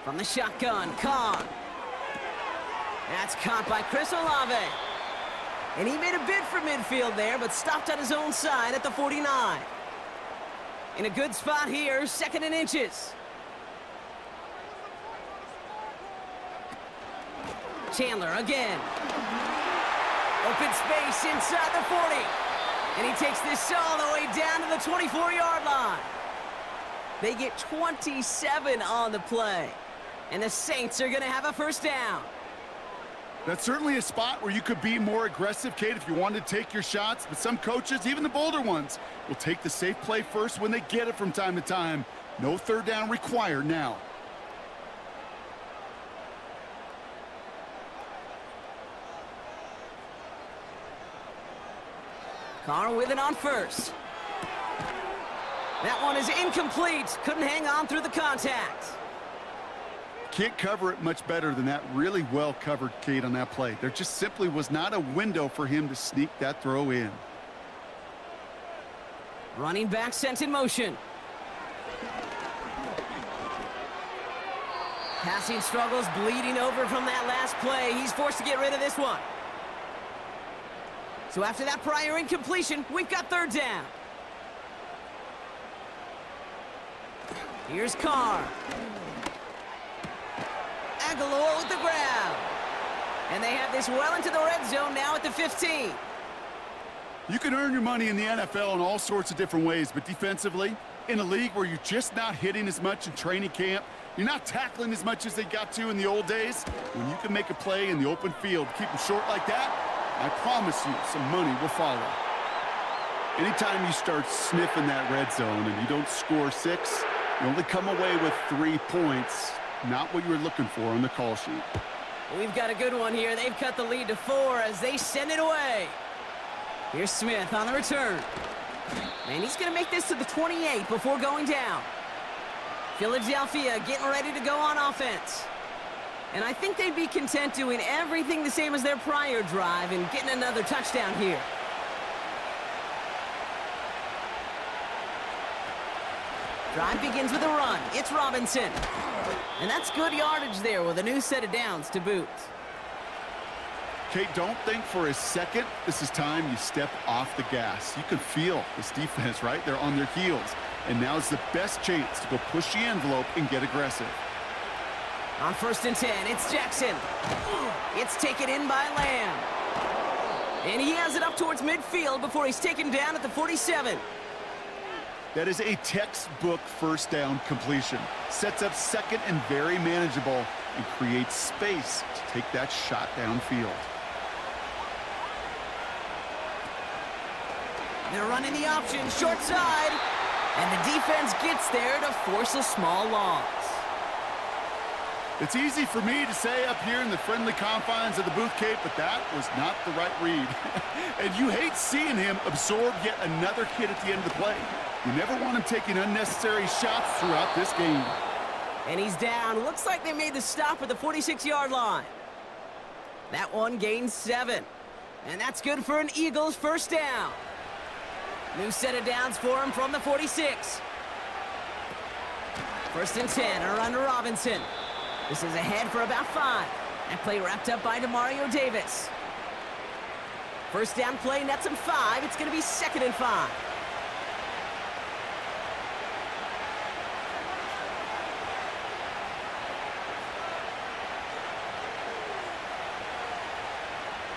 From the shotgun, Carr. That's caught by Chris Olave. And he made a bid for midfield there, but stopped on his own side at the 49. In a good spot here, 2nd and inches. Chandler again. Open space inside the 40. And he takes this all the way down to the 24-yard line. They get 27 on the play. And the Saints are going to have a first down. That's certainly a spot where you could be more aggressive, Kate, if you wanted to take your shots. But some coaches, even the bolder ones, will take the safe play first when they get it from time to time. No third down required now. Carr with it on first. That one is incomplete. Couldn't hang on through the contact. Can't cover it much better than that. Really well covered, Kate, on that play. There just simply was not a window for him to sneak that throw in. Running back sent in motion. Passing struggles bleeding over from that last play. He's forced to get rid of this one. So after that prior incompletion, we've got third down. Here's Carr. Aguilar with the grab. And they have this well into the red zone now at the 15. You can earn your money in the NFL in all sorts of different ways, but defensively, in a league where you're just not hitting as much in training camp, you're not tackling as much as they got to in the old days, when you can make a play in the open field, keep them short like that, I promise you some money will follow. Anytime you start sniffing that red zone and you don't score 6, you only come away with 3 points. Not what you were looking for on the call sheet. We've got a good one here. They've cut the lead to 4 as they send it away. Here's Smith on the return. And he's going to make this to the 28 before going down. Philadelphia getting ready to go on offense. And I think they'd be content doing everything the same as their prior drive and getting another touchdown here. Drive begins with a run. It's Robinson. And that's good yardage there with a new set of downs to boot. Kate, don't think for a second this is time you step off the gas. You can feel this defense, right? They're on their heels. And now's the best chance to go push the envelope and get aggressive. On 1st and 10, it's Jackson. It's taken in by Lamb. And he has it up towards midfield before he's taken down at the 47. That is a textbook first down completion. Sets up 2nd and very manageable and creates space to take that shot downfield. They're running the option, short side. And the defense gets there to force a small loss. It's easy for me to say up here in the friendly confines of the Booth Cape, but that was not the right read. And you hate seeing him absorb yet another hit at the end of the play. You never want him taking unnecessary shots throughout this game. And he's down. Looks like they made the stop at the 46-yard line. That one gains 7. And that's good for an Eagles first down. New set of downs for him from the 46. 1st and 10, around to Robinson. This is ahead for about 5. That play wrapped up by Demario Davis. First down play nets him 5. It's going to be 2nd and 5.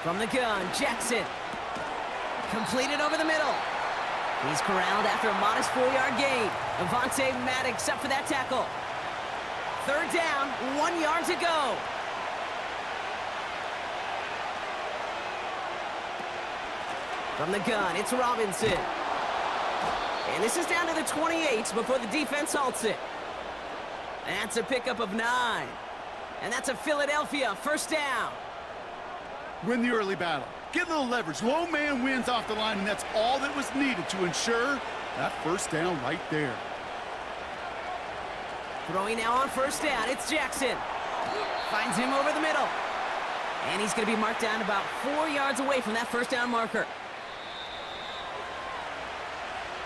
From the gun, Jackson. Completed over the middle. He's corralled after a modest 4-yard gain. Avonte Maddox up for that tackle. 3rd down, 1 yard to go. From the gun, it's Robinson. And this is down to the 28 before the defense halts it. That's a pickup of 9. And that's a Philadelphia first down. Win the early battle. Get a little leverage. Low man wins off the line, and that's all that was needed to ensure that first down right there. Throwing now on first down, it's Jackson. Finds him over the middle. And he's going to be marked down about 4 yards away from that first down marker.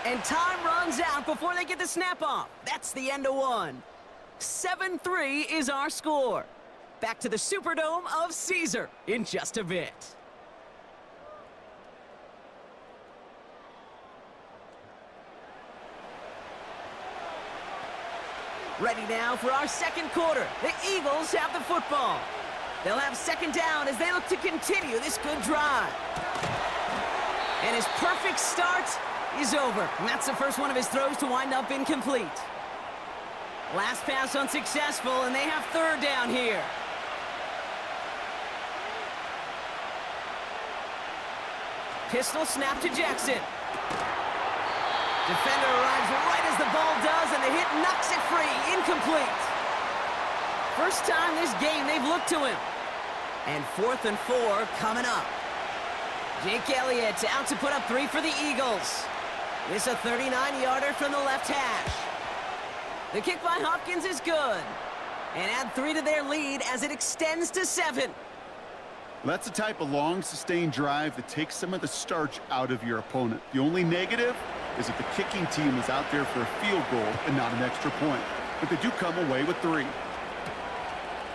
And time runs out before they get the snap off. That's the end of one. 7-3 is our score. Back to the Superdome of Caesar in just a bit. Ready now for our second quarter. The Eagles have the football. They'll have 2nd down as they look to continue this good drive. And his perfect start is over. And that's the first one of his throws to wind up incomplete. Last pass unsuccessful, and they have 3rd down here. Pistol snap to Jackson. Defender arrives right as the ball does, and the hit knocks it free. Incomplete. First time this game they've looked to him. And 4th and 4 coming up. Jake Elliott out to put up 3 for the Eagles. This a 39-yarder from the left hash. The kick by Hopkins is good. And add 3 to their lead as it extends to 7. That's the type of long, sustained drive that takes some of the starch out of your opponent. The only negative is that the kicking team is out there for a field goal and not an extra point. But they do come away with 3.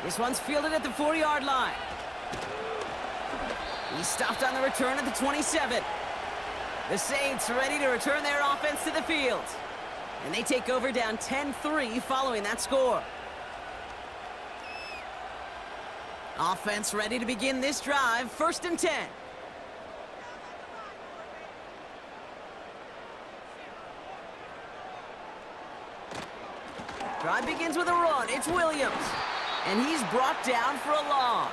This one's fielded at the 4-yard line. He's stopped on the return at the 27. The Saints ready to return their offense to the field. And they take over down 10-3 following that score. Offense ready to begin this drive. 1st and 10. Drive begins with a run. It's Williams. And he's brought down for a loss.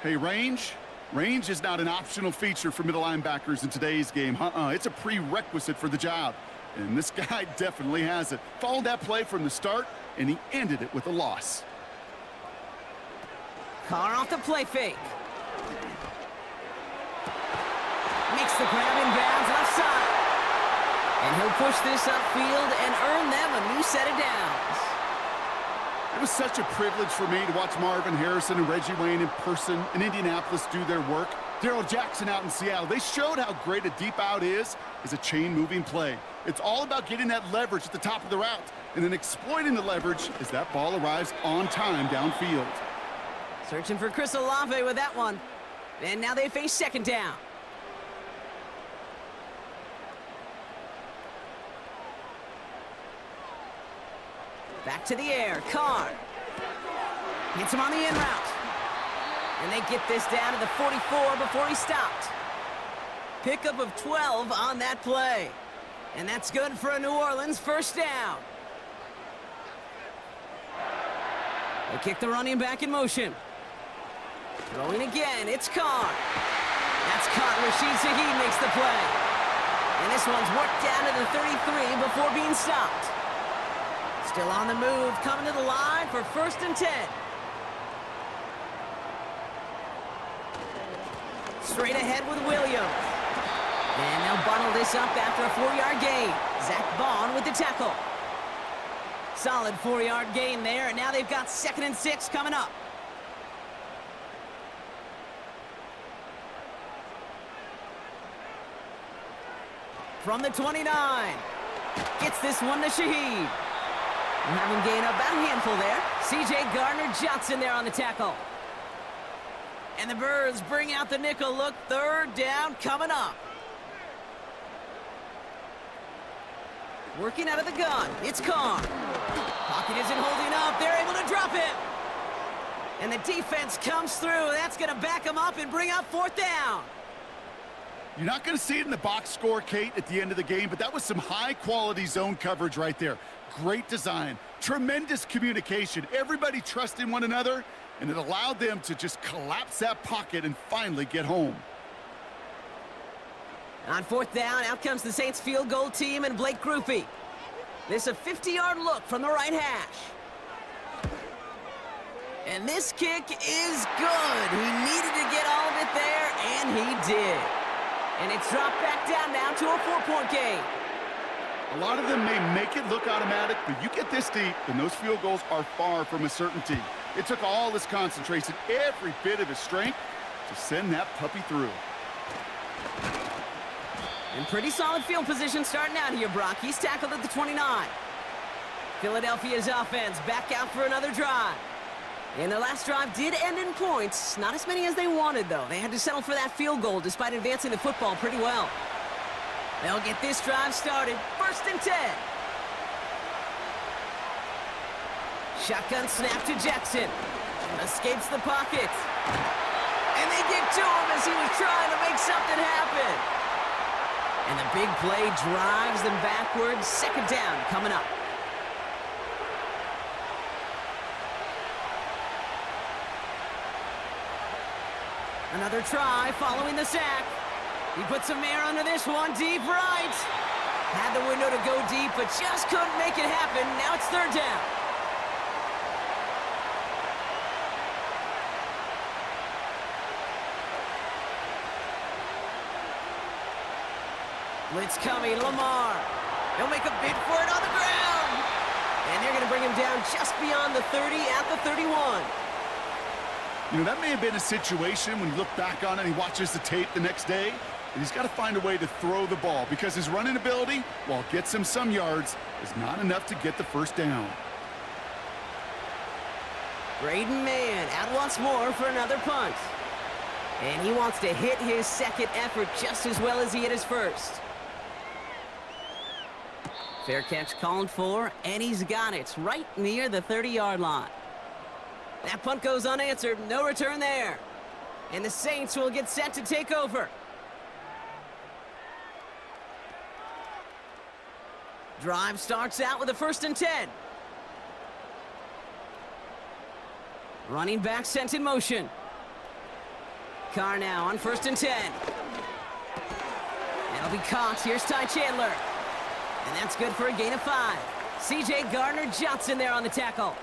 Hey, range? Range is not an optional feature for middle linebackers in today's game. It's a prerequisite for the job. And this guy definitely has it. Followed that play from the start, and he ended it with a loss. Carr off the play fake. Makes the grab in bounds left side. And he'll push this upfield and earn them a new set of downs. It was such a privilege for me to watch Marvin Harrison and Reggie Wayne in person in Indianapolis do their work. Darrell Jackson out in Seattle. They showed how great a deep out is a chain-moving play. It's all about getting that leverage at the top of the route and then exploiting the leverage as that ball arrives on time downfield. Searching for Chris Olave with that one. And now they face 2nd down. Back to the air. Carr. Hits him on the in route. And they get this down to the 44 before he stopped. Pickup of 12 on that play. And that's good for a New Orleans first down. They kick the running back in motion. Throwing again, it's Carr. That's caught. Rashid Shaheed makes the play. And this one's worked down to the 33 before being stopped. Still on the move, coming to the line for 1st and 10. Straight ahead with Williams. And they'll bundle this up after a 4-yard gain. Zach Bond with the tackle. Solid 4-yard gain there, and now they've got 2nd and 6 coming up. From the 29. Gets this one to Shaheed. Have him gain about a handful there. C.J. Gardner-Johnson there on the tackle. And the Birds bring out the nickel look. 3rd down coming up. Working out of the gun. It's Carr. Pocket isn't holding up. They're able to drop him. And the defense comes through. That's going to back him up and bring up 4th down. You're not going to see it in the box score, Kate, at the end of the game, but that was some high-quality zone coverage right there. Great design, tremendous communication, everybody trusting one another, and it allowed them to just collapse that pocket and finally get home. On 4th down, out comes the Saints field goal team and Blake Grupe. This a 50-yard look from the right hash. And this kick is good. He needed to get all of it there, and he did. And it's dropped back down now to a 4-point game. A lot of them may make it look automatic, but you get this deep, and those field goals are far from a certainty. It took all his concentration, every bit of his strength, to send that puppy through. And pretty solid field position starting out here, Brock. He's tackled at the 29. Philadelphia's offense back out for another drive. And their last drive did end in points. Not as many as they wanted, though. They had to settle for that field goal despite advancing the football pretty well. They'll get this drive started. 1st and 10. Shotgun snap to Jackson. Escapes the pocket. And they get to him as he was trying to make something happen. And the big play drives them backwards. 2nd down coming up. Another try following the sack. He puts some air under this one, deep right. Had the window to go deep, but just couldn't make it happen. Now it's 3rd down. Blitz coming, Lamar. He'll make a bid for it on the ground. And they're going to bring him down just beyond the 30 at the 31. You know, that may have been a situation when you look back on it and he watches the tape the next day, and he's got to find a way to throw the ball because his running ability, while it gets him some yards, is not enough to get the 1st down. Braden Mann out once more for another punt. And he wants to hit his 2nd effort just as well as he hit his 1st. Fair catch called for, and he's got it right near the 30-yard line. That punt goes unanswered. No return there. And the Saints will get set to take over. Drive starts out with a 1st and 10. Running back sent in motion. Carr now on 1st and 10. That'll be caught. Here's Ty Chandler. And that's good for a gain of 5. C.J. Gardner-Johnson there on the tackle.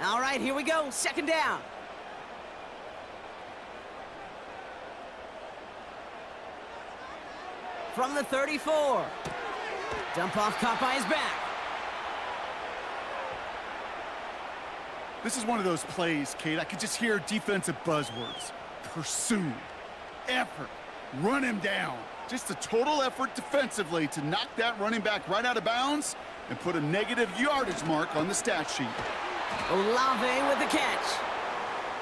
All right, here we go. 2nd down. From the 34. Dump off caught by his back. This is one of those plays, Kate, I could just hear defensive buzzwords. Pursue, effort, run him down. Just a total effort defensively to knock that running back right out of bounds and put a negative yardage mark on the stat sheet. Olave with the catch.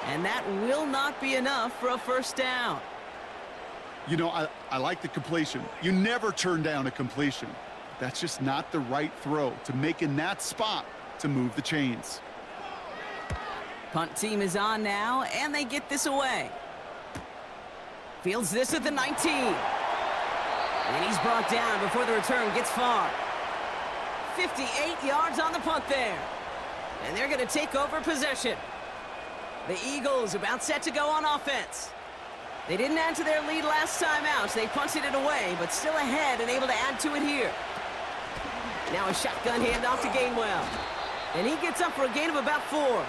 And that will not be enough for a 1st down. You know, I like the completion. You never turn down a completion. That's just not the right throw to make in that spot to move the chains. Punt team is on now, and they get this away. Fields this at the 19. And he's brought down before the return gets far. 58 yards on the punt there. And they're going to take over possession. The Eagles about set to go on offense. They didn't add to their lead last time out, so they punted it away, but still ahead and able to add to it here. Now a shotgun handoff to Gainwell. And he gets up for a gain of about 4.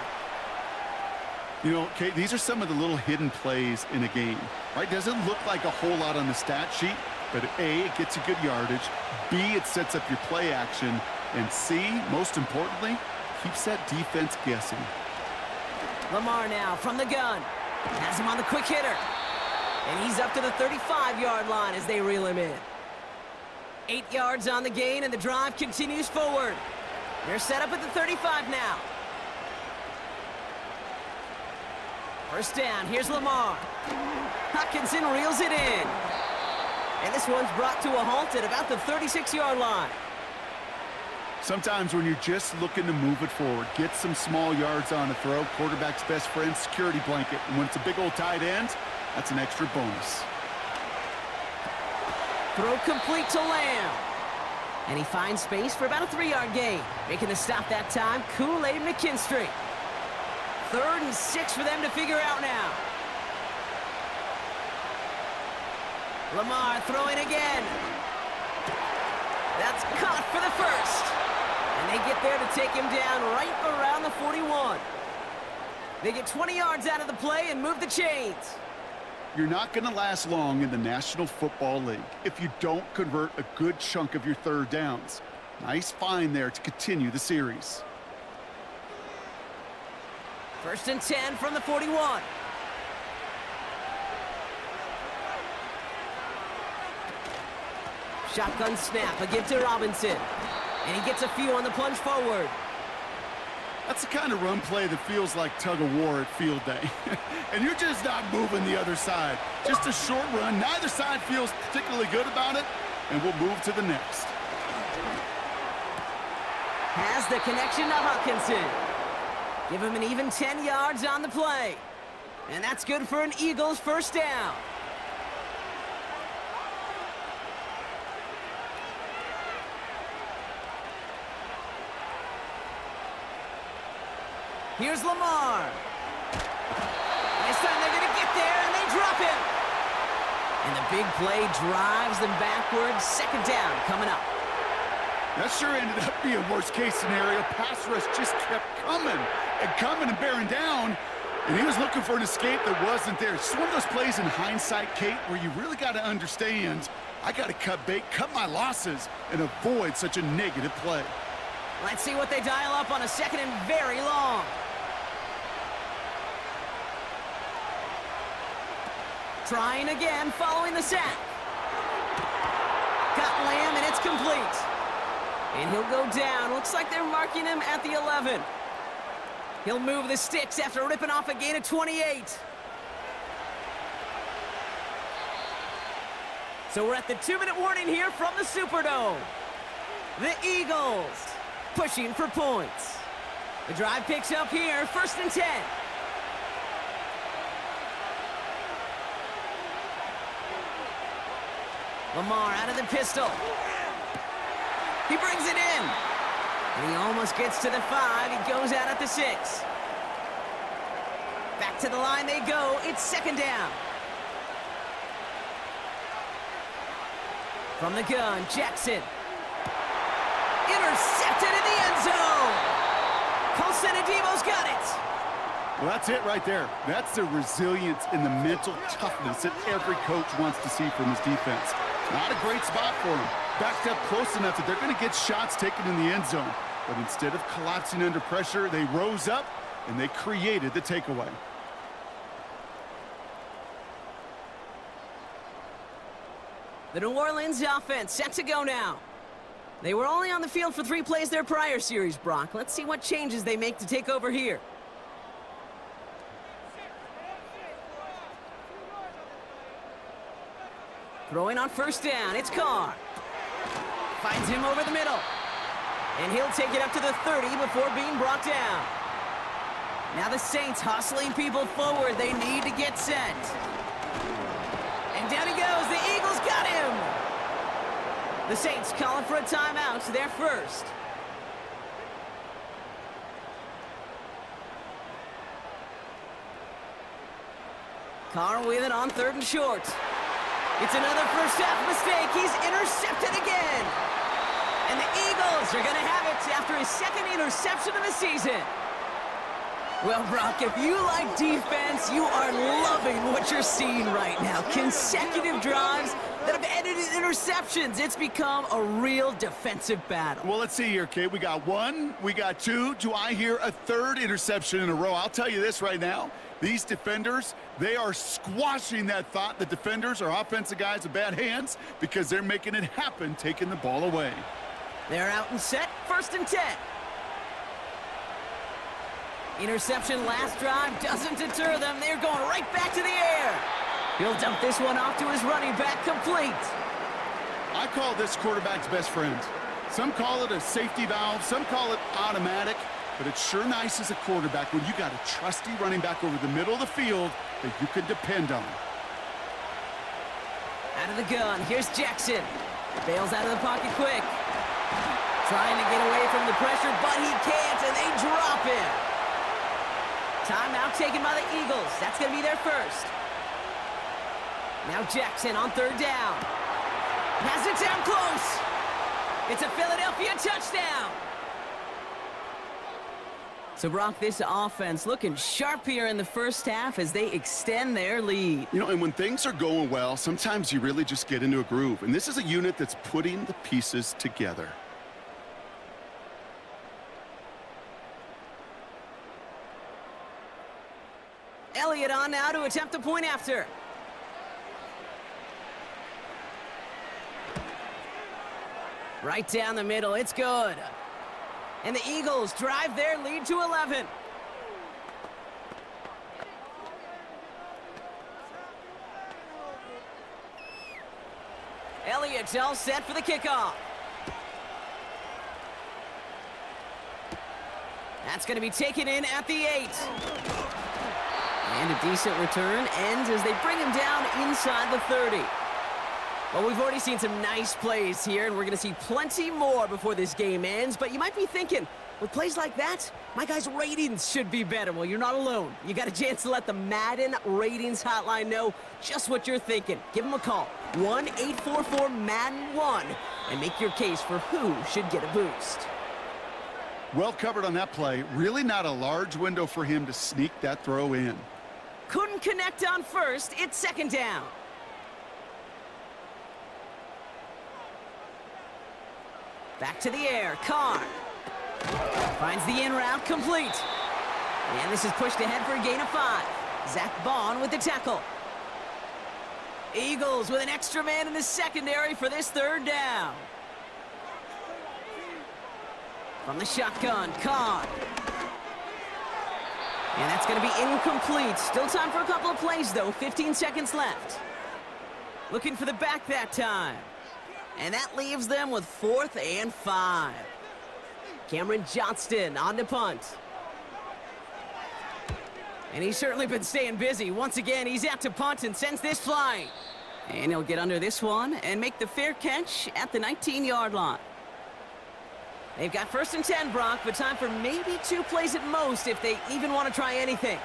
You know, Kate, these are some of the little hidden plays in a game, right? Doesn't look like a whole lot on the stat sheet, but A, it gets you good yardage. B, it sets up your play action. And C, most importantly, keeps that defense guessing. Lamar now from the gun. Has him on the quick hitter. And he's up to the 35-yard line as they reel him in. 8 yards on the gain, and the drive continues forward. They're set up at the 35 now. First down, here's Lamar. Hutchinson reels it in. And this one's brought to a halt at about the 36-yard line. Sometimes when you're just looking to move it forward, get some small yards on a throw, quarterback's best friend, security blanket. And when it's a big old tight end, that's an extra bonus. Throw complete to Lamb. And he finds space for about a 3-yard gain. Making the stop that time, Kool-Aid McKinstry. 3rd and 6 for them to figure out now. Lamar throwing again. That's caught for the first. And they get there to take him down right around the 41. They get 20 yards out of the play and move the chains. You're not going to last long in the National Football League if you don't convert a good chunk of your third downs. Nice find there to continue the series. 1st and 10 from the 41. Shotgun snap, a give to Robinson. And he gets a few on the plunge forward. That's the kind of run play that feels like tug-of-war at field day. And you're just not moving the other side. Just a short run. Neither side feels particularly good about it. And we'll move to the next. Has the connection to Hutchinson. Give him an even 10 yards on the play. And that's good for an Eagles first down. Here's Lamar. This time they're going to get there, and they drop him. And the big play drives them backwards. 2nd down coming up. That sure ended up being worst-case scenario. Pass rush just kept coming and bearing down. And he was looking for an escape that wasn't there. It's one of those plays in hindsight, Kate, where you really got to understand, I got to cut bait, cut my losses, and avoid such a negative play. Let's see what they dial up on a 2nd and very long. Trying again, following the sack. Got Lamb, and it's complete. And he'll go down. Looks like they're marking him at the 11. He'll move the sticks after ripping off a gain of 28. So we're at the 2-minute warning here from the Superdome. The Eagles pushing for points. The drive picks up here, 1st and 10. Lamar out of the pistol. He brings it in. And he almost gets to the 5. He goes out at the 6. Back to the line they go. It's 2nd down. From the gun, Jackson. Intercepted in the end zone. Colson Adebo's got it. Well, that's it right there. That's the resilience and the mental toughness that every coach wants to see from his defense. Not a great spot for him. Backed up close enough that they're going to get shots taken in the end zone. But instead of collapsing under pressure, they rose up and they created the takeaway. The New Orleans offense set to go now. They were only on the field for 3 plays their prior series, Brock. Let's see what changes they make to take over here. Throwing on 1st down, it's Carr. Finds him over the middle. And he'll take it up to the 30 before being brought down. Now the Saints hustling people forward. They need to get set. And down he goes. The Eagles got him. The Saints calling for a timeout, so they're first. Carr with it on 3rd and short. It's another first half mistake. He's intercepted again. And the Eagles are going to have it after his second interception of the season. Well, Brock, if you like defense, you are loving what you're seeing right now. Consecutive drives that have ended in interceptions. It's become a real defensive battle. Well, let's see here, Kate. We got one, we got two. Do I hear a third interception in a row? I'll tell you this right now. These defenders, they are squashing that thought. The defenders are offensive guys with bad hands because they're making it happen, taking the ball away. They're out and set, 1st and 10. Interception last drive doesn't deter them. They're going right back to the air. He'll dump this one off to his running back, complete. I call this quarterback's best friend. Some call it a safety valve, some call it automatic, but it's sure nice as a quarterback when you got a trusty running back over the middle of the field that you can depend on. Out of the gun, here's Jackson. Bails out of the pocket quick. Trying to get away from the pressure, but he can't, and they drop him. Timeout taken by the Eagles. That's going to be their first. Now Jackson on 3rd down. Has it down close. It's a Philadelphia touchdown. So, Brock, this offense looking sharp here in the first half as they extend their lead. You know, and when things are going well, sometimes you really just get into a groove. And this is a unit that's putting the pieces together. Elliott on now to attempt the point after. Right down the middle, it's good. And the Eagles drive their lead to 11. Elliott's all set for the kickoff. That's going to be taken in at the 8. And a decent return ends as they bring him down inside the 30. Well, we've already seen some nice plays here, and we're going to see plenty more before this game ends. But you might be thinking, with plays like that, my guys' ratings should be better. Well, you're not alone. You got a chance to let the Madden ratings hotline know just what you're thinking. Give them a call, 1-844-MADDEN-1, and make your case for who should get a boost. Well covered on that play. Really not a large window for him to sneak that throw in. Couldn't connect on first. It's 2nd down. Back to the air. Carr finds the in route, complete. And this is pushed ahead for a gain of 5. Zach Bond with the tackle. Eagles with an extra man in the secondary for this 3rd down. From the shotgun, Carr. And that's going to be incomplete. Still time for a couple of plays, though. 15 seconds left. Looking for the back that time. And that leaves them with 4th and 5. Cameron Johnston on to punt. And he's certainly been staying busy. Once again, he's out to punt and sends this flying. And he'll get under this one and make the fair catch at the 19-yard line. They've got 1st and 10, Brock, but time for maybe 2 plays at most if they even want to try anything.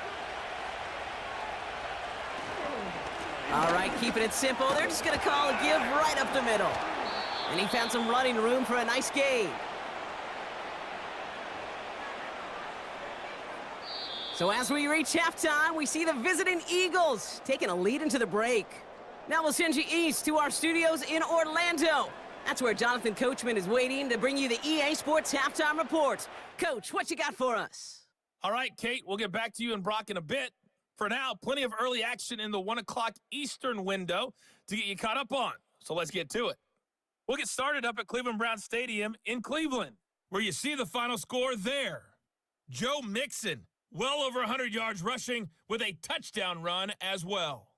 All right, keeping it simple. They're just going to call a give right up the middle. And he found some running room for a nice gain. So as we reach halftime, we see the visiting Eagles taking a lead into the break. Now we'll send you east to our studios in Orlando. That's where Jonathan Coachman is waiting to bring you the EA Sports Halftime Report. Coach, what you got for us? All right, Kate, we'll get back to you and Brock in a bit. For now, plenty of early action in the 1 o'clock Eastern window to get you caught up on. So let's get to it. We'll get started up at Cleveland Browns Stadium in Cleveland, where you see the final score there. Joe Mixon, well over 100 yards rushing with a touchdown run as well.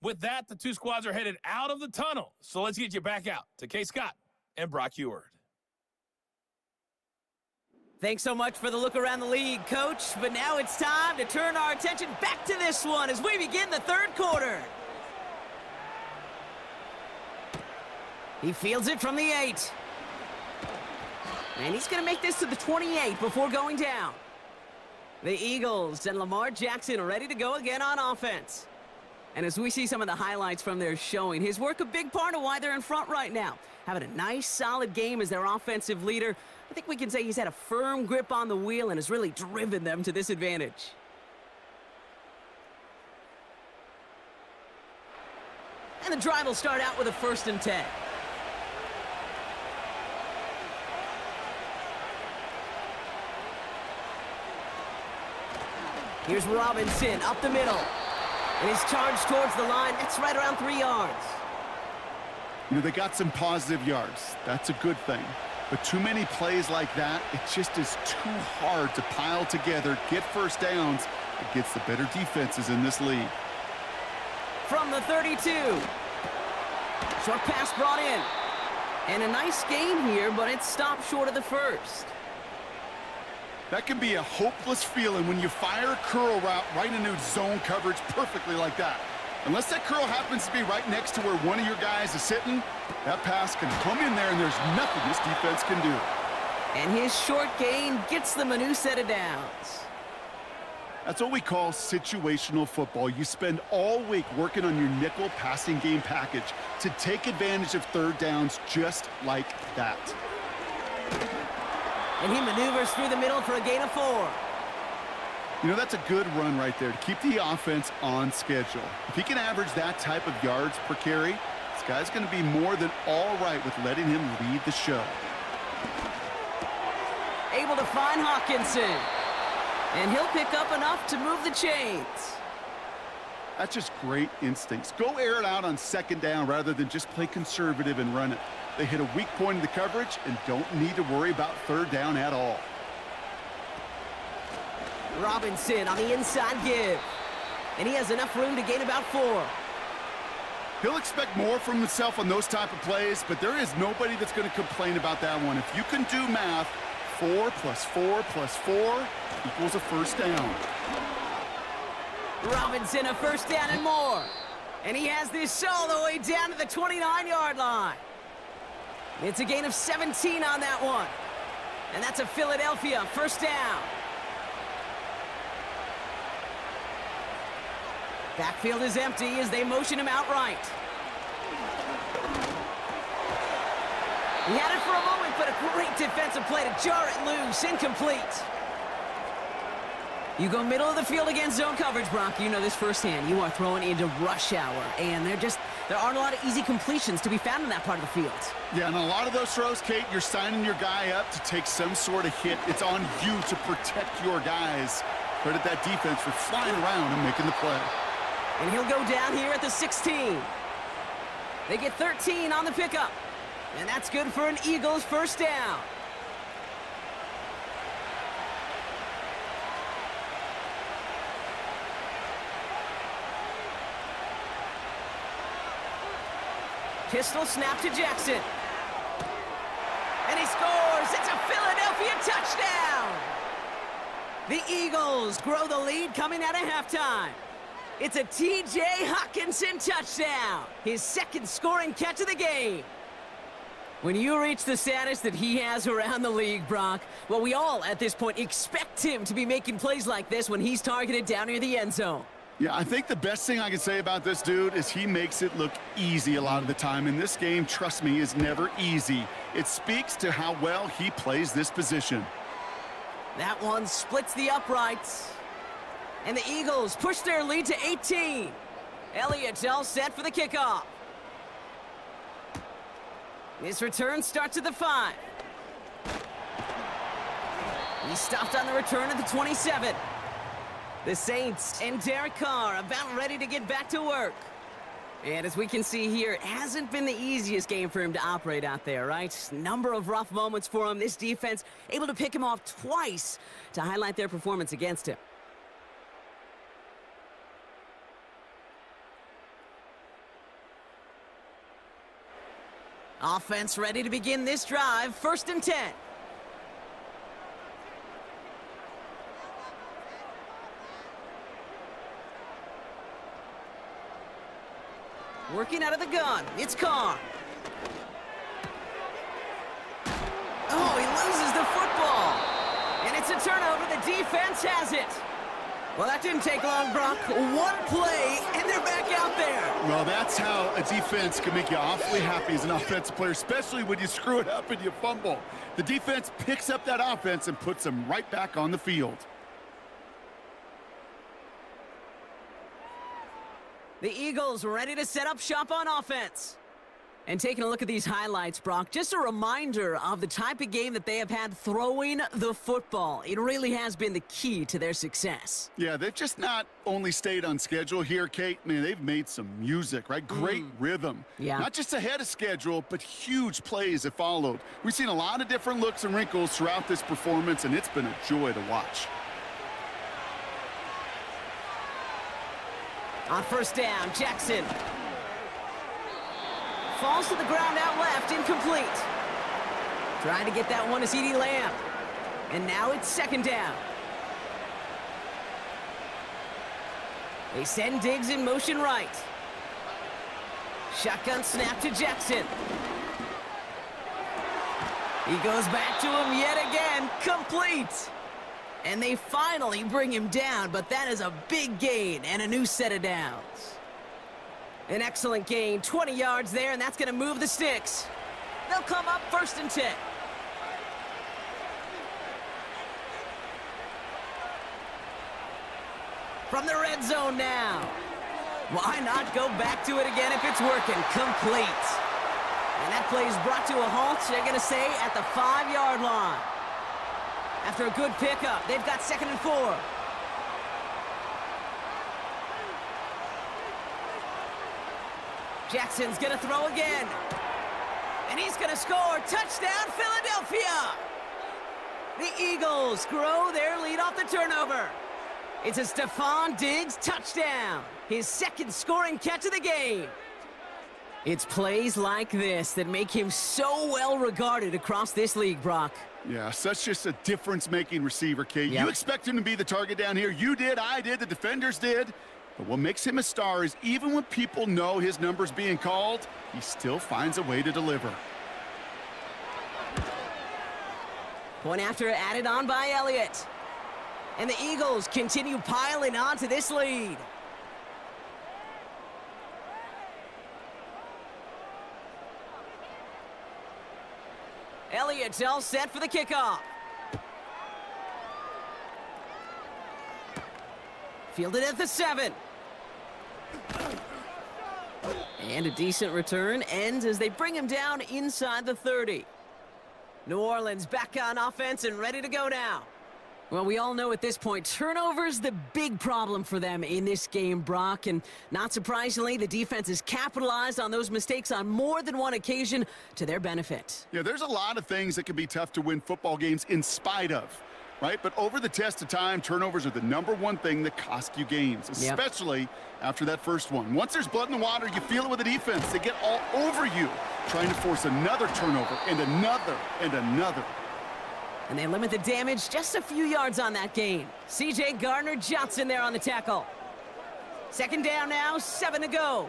With that, the 2 squads are headed out of the tunnel. So let's get you back out to Kay Scott and Brock Eward. Thanks so much for the look around the league, Coach. But now it's time to turn our attention back to this one as we begin the third quarter. He fields it from the 8. And he's going to make this to the 28 before going down. The Eagles and Lamar Jackson are ready to go again on offense. And as we see some of the highlights from their showing, his work a big part of why they're in front right now. Having a nice, solid game as their offensive leader. I think we can say he's had a firm grip on the wheel and has really driven them to this advantage. And the drive will start out with a 1st and 10. Here's Robinson up the middle. And his charge towards the line, that's right around 3 yards. You know, they got some positive yards. That's a good thing. But too many plays like that, it just is too hard to pile together, get first downs against the better defenses in this league. From the 32. Short pass brought in. And a nice gain here, but it stopped short of the 1st. That can be a hopeless feeling when you fire a curl route right into zone coverage perfectly like that. Unless that curl happens to be right next to where one of your guys is sitting, that pass can come in there and there's nothing this defense can do. And his short gain gets them a new set of downs. That's what we call situational football. You spend all week working on your nickel passing game package to take advantage of third downs just like that. And he maneuvers through the middle for a gain of 4. You know, that's a good run right there to keep the offense on schedule. If he can average that type of yards per carry, this guy's going to be more than all right with letting him lead the show. Able to find Hawkinson. And he'll pick up enough to move the chains. That's just great instincts. Go air it out on 2nd down rather than just play conservative and run it. They hit a weak point in the coverage and don't need to worry about 3rd down at all. Robinson on the inside give. And he has enough room to gain about 4. He'll expect more from himself on those type of plays, but there is nobody that's going to complain about that one. If you can do math, 4 plus 4 plus 4 equals a 1st down. Robinson a 1st down and more. And he has this all the way down to the 29-yard line. It's a gain of 17 on that one. And that's a Philadelphia 1st down. Backfield is empty as they motion him outright. He had it for a moment, but a great defensive play to jar it loose. Incomplete. You go middle of the field against zone coverage, Brock. You know this firsthand. You are throwing into rush hour, and there aren't a lot of easy completions to be found in that part of the field. Yeah, and a lot of those throws, Kate, you're signing your guy up to take some sort of hit. It's on you to protect your guys. Credit that defense for flying around and making the play. And he'll go down here at the 16. They get 13 on the pickup. And that's good for an Eagles 1st down. Pistol snap to Jackson. And he scores. It's a Philadelphia touchdown. The Eagles grow the lead coming out of halftime. It's a T.J. Hawkinson touchdown. His 2nd scoring catch of the game. When you reach the status that he has around the league, Brock, well, we all at this point expect him to be making plays like this when he's targeted down near the end zone. Yeah, I think the best thing I can say about this dude is he makes it look easy a lot of the time. And this game, trust me, is never easy. It speaks to how well he plays this position. That one splits the uprights. And the Eagles push their lead to 18. Elliott's all set for the kickoff. His return starts at the 5. He stopped on the return at the 27. The Saints and Derek Carr about ready to get back to work. And as we can see here, it hasn't been the easiest game for him to operate out there, right? Number of rough moments for him. This defense able to pick him off twice to highlight their performance against him. Offense ready to begin this drive. 1st and 10. Working out of the gun. It's Carr. Oh, he loses the football. And it's a turnover. The defense has it. Well, that didn't take long, Brock. One play, and they're back out there. Well, that's how a defense can make you awfully happy as an offensive player, especially when you screw it up and you fumble. The defense picks up that offense and puts them right back on the field. The Eagles ready to set up shop on offense. And taking a look at these highlights, Brock, just a reminder of the type of game that they have had throwing the football. It really has been the key to their success. Yeah, they've just not only stayed on schedule here, Kate. Man, they've made some music, right? Great rhythm. Yeah. Not just ahead of schedule, but huge plays have followed. We've seen a lot of different looks and wrinkles throughout this performance, and it's been a joy to watch. On first down, Jackson. Falls to the ground out left, incomplete. Trying to get that one to CeeDee Lamb. And now it's second down. They send Diggs in motion right. Shotgun snap to Jackson. He goes back to him yet again, complete. And they finally bring him down, but that is a big gain and a new set of downs. An excellent gain, 20 yards there, and that's going to move the sticks. They'll come up 1st and 10. From the red zone now. Why not go back to it again if it's working? Complete. And that play is brought to a halt, they're going to say, at the 5-yard line. After a good pickup, they've got 2nd and 4. Jackson's gonna throw again. And he's gonna score. Touchdown, Philadelphia! The Eagles grow their lead off the turnover. It's a Stephon Diggs touchdown. His 2nd scoring catch of the game. It's plays like this that make him so well regarded across this league, Brock. Yeah, such just a difference-making receiver, Kate. Yep. You expect him to be the target down here. You did, I did, the defenders did. But what makes him a star is even when people know his number's being called, he still finds a way to deliver. Point after added on by Elliott. And the Eagles continue piling on to this lead. Elliott's all set for the kickoff. Fielded at the 7. And a decent return ends as they bring him down inside the 30. New Orleans back on offense and ready to go now. Well, we all know at this point, turnovers the big problem for them in this game, Brock. And not surprisingly, the defense has capitalized on those mistakes on more than one occasion to their benefit. Yeah, there's a lot of things that can be tough to win football games in spite of, right? But over the test of time, turnovers are the #1 thing that cost you games, especially after that first one. Once there's blood in the water, you feel it with the defense. They get all over you, trying to force another turnover and another and another. And they limit the damage just a few yards on that gain. C.J. Gardner-Johnson there on the tackle. 2nd down now, 7 to go.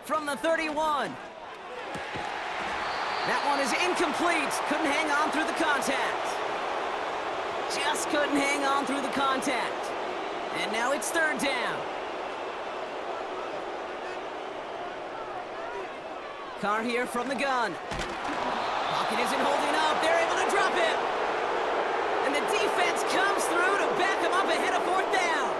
From the 31. That one is incomplete. Couldn't hang on through the contact. Just couldn't hang on through the contact. And now it's 3rd down. Carr here from the gun. Pocket isn't holding up. They're able to drop him. And the defense comes through to back him up ahead of 4th down.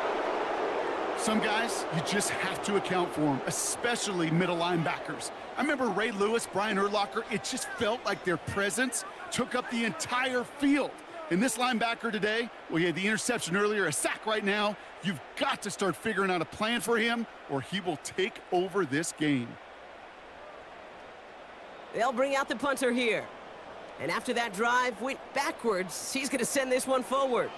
Some guys, you just have to account for them, especially middle linebackers. I remember Ray Lewis, Brian Urlacher, it just felt like their presence took up the entire field. And this linebacker today, well, he had the interception earlier, a sack right now. You've got to start figuring out a plan for him, or he will take over this game. They'll bring out the punter here. And after that drive went backwards, he's going to send this one forward.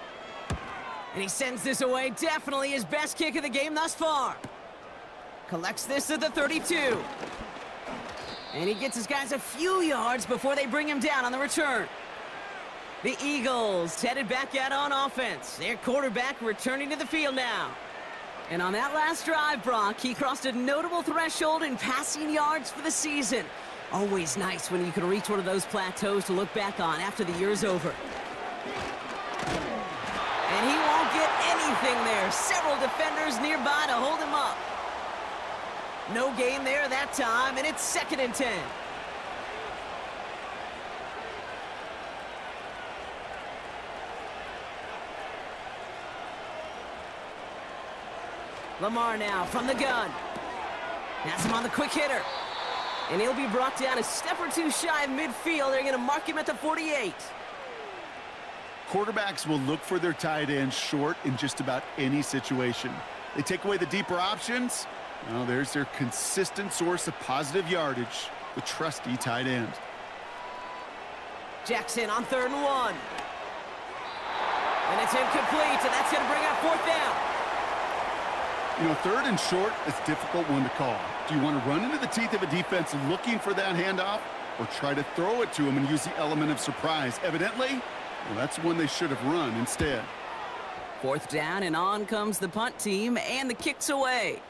And he sends this away. Definitely his best kick of the game thus far. Collects this at the 32. And he gets his guys a few yards before they bring him down on the return. The Eagles headed back out on offense. Their quarterback returning to the field now. And on that last drive, Brock, he crossed a notable threshold in passing yards for the season. Always nice when you can reach one of those plateaus to look back on after the year's over. And he won't get anything there. Several defenders nearby to hold him up. No gain there that time, and it's 2nd and 10. Lamar now from the gun. Has him on the quick hitter. And he'll be brought down a step or two shy of midfield. They're going to mark him at the 48. Quarterbacks will look for their tight end short in just about any situation. They take away the deeper options. Well, there's their consistent source of positive yardage, the trusty tight end. Jackson on 3rd and 1. And it's incomplete, and that's going to bring up 4th down. You know, 3rd and short is a difficult one to call. Do you want to run into the teeth of a defense looking for that handoff, or try to throw it to them and use the element of surprise? Evidently, well, that's one they should have run instead. 4th down, and on comes the punt team, and the kick's away.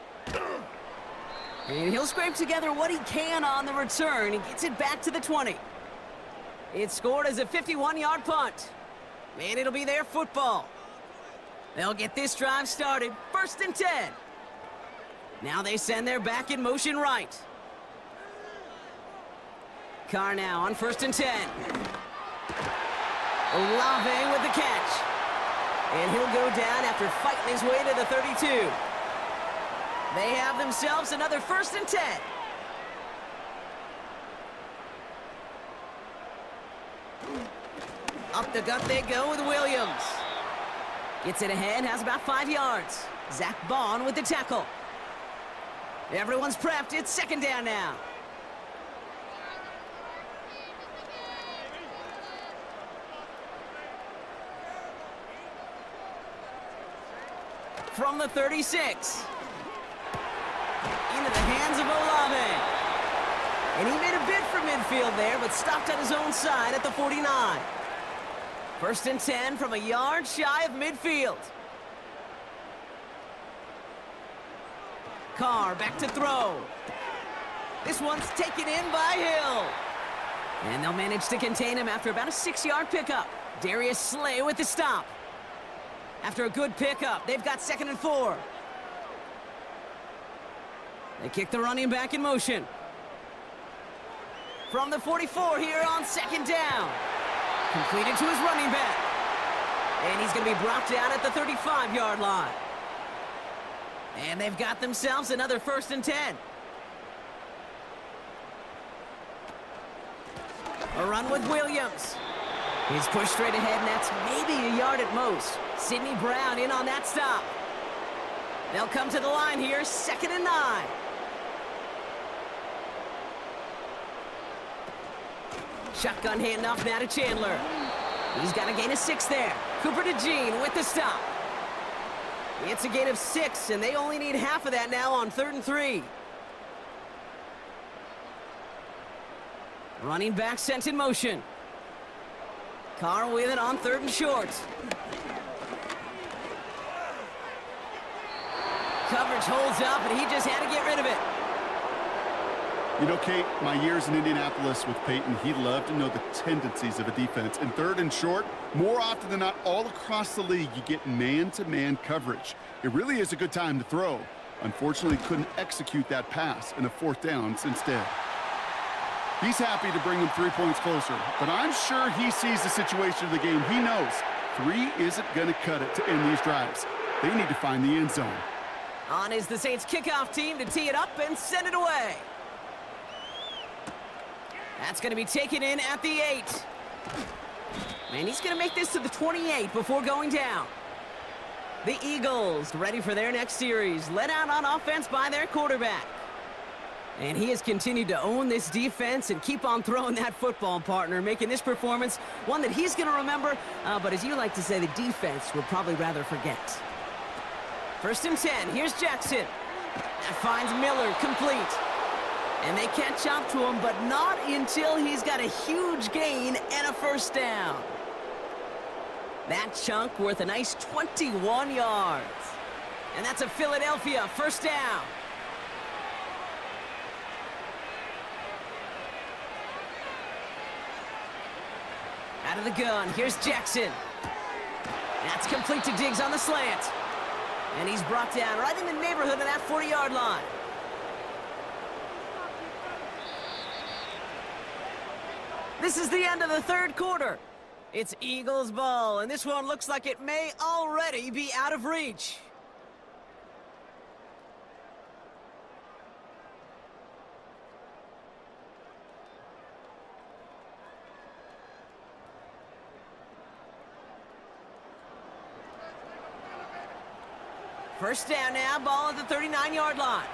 And he'll scrape together what he can on the return. He gets it back to the 20. It's scored as a 51-yard punt. And it'll be their football. They'll get this drive started. 1st and 10. Now they send their back in motion right. Carr now on 1st and 10. Olave with the catch. And he'll go down after fighting his way to the 32. They have themselves another 1st and 10. Up the gut they go with Williams. Gets it ahead, has about 5 yards. Zach Bond with the tackle. Everyone's prepped. It's 2nd down now. From the 36. Into the hands of Olave. And he made a bid for midfield there, but stopped on his own side at the 49. 1st and 10 from a yard shy of midfield. Carr back to throw. This one's taken in by Hill. And they'll manage to contain him after about a 6-yard pickup. Darius Slay with the stop. After a good pickup, they've got 2nd and 4. They kick the running back in motion. From the 44 here on 2nd down. Completed to his running back. And he's going to be brought down at the 35-yard line. And they've got themselves another 1st and 10. A run with Williams. He's pushed straight ahead, and that's maybe a yard at most. Sidney Brown in on that stop. They'll come to the line here, 2nd and 9. Shotgun handoff now to Chandler. He's got a gain of 6 there. Cooper to Jean with the stop. It's a gain of 6, and they only need half of that now on 3rd and 3. Running back sent in motion. Carr with it on 3rd and short. Coverage holds up, and he just had to get rid of it. You know, Kate, my years in Indianapolis with Peyton, he loved to know the tendencies of a defense. And 3rd and short, more often than not, all across the league, you get man-to-man coverage. It really is a good time to throw. Unfortunately, couldn't execute that pass, and a 4th down instead. He's happy to bring him 3 points closer, but I'm sure he sees the situation of the game. He knows 3 isn't going to cut it to end these drives. They need to find the end zone. On is the Saints kickoff team to tee it up and send it away. That's going to be taken in at the 8. And he's going to make this to the 28 before going down. The Eagles ready for their next series, led out on offense by their quarterback. And he has continued to own this defense and keep on throwing that football, partner, making this performance one that he's going to remember, but as you like to say, the defense would probably rather forget. 1st and 10, here's Jackson. That finds Miller complete. And they catch up to him, but not until he's got a huge gain and a 1st down. That chunk worth a nice 21 yards. And that's a Philadelphia first down. Out of the gun, here's Jackson. That's complete to Diggs on the slant. And he's brought down right in the neighborhood of that 40-yard line. This is the end of the third quarter. It's Eagles ball, and this one looks like it may already be out of reach. First down now, ball at the 39-yard line.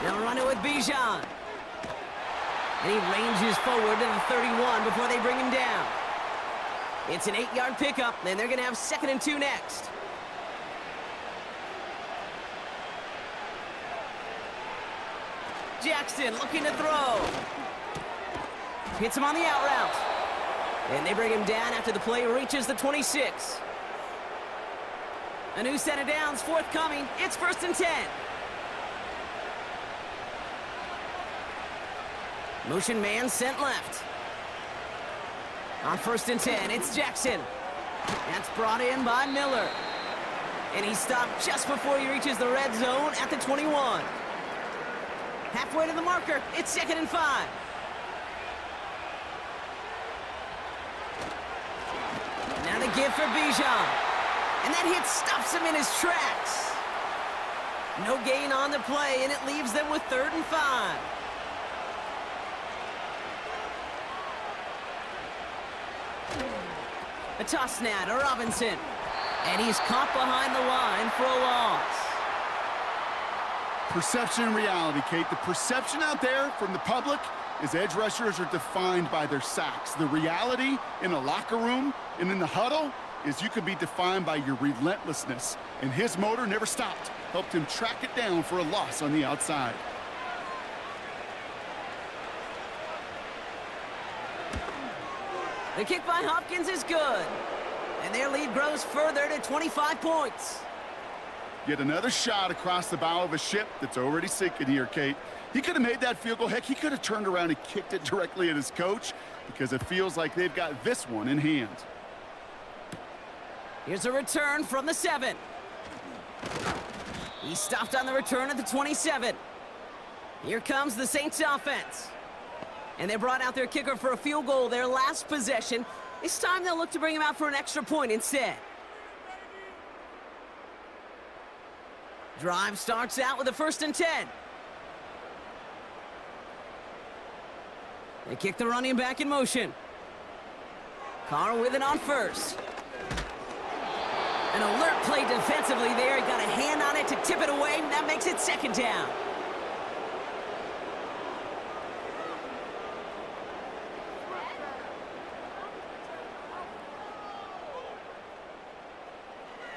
They'll run it with Bijan. And he ranges forward to the 31 before they bring him down. It's an 8-yard pickup, and they're going to have 2nd and 2 next. Jackson looking to throw. Hits him on the out route. And they bring him down after the play reaches the 26. A new set of downs forthcoming. It's 1st and 10. Motion man sent left. On 1st and 10, it's Jackson. That's brought in by Miller. And he stopped just before he reaches the red zone at the 21. Halfway to the marker, it's 2nd and 5. Now the give for Bijan. And that hit stops him in his tracks. No gain on the play, and it leaves them with 3rd and 5. A toss now to Robinson. And he's caught behind the line for a loss. Perception and reality, Kate. The perception out there from the public is edge rushers are defined by their sacks. The reality in a locker room and in the huddle is you can be defined by your relentlessness. And his motor never stopped. Helped him track it down for a loss on the outside. The kick by Hopkins is good. And their lead grows further to 25 points. Yet another shot across the bow of a ship that's already sinking here, Kate. He could have made that field goal. Heck, he could have turned around and kicked it directly at his coach because it feels like they've got this one in hand. Here's a return from the 7. He stopped on the return at the 27. Here comes the Saints offense. And they brought out their kicker for a field goal their last possession. This time they'll look to bring him out for an extra point instead. Drive starts out with a 1st and 10. They kick the running back in motion. Carr with it on 1st. An alert play defensively there. He got a hand on it to tip it away, and that makes it 2nd down.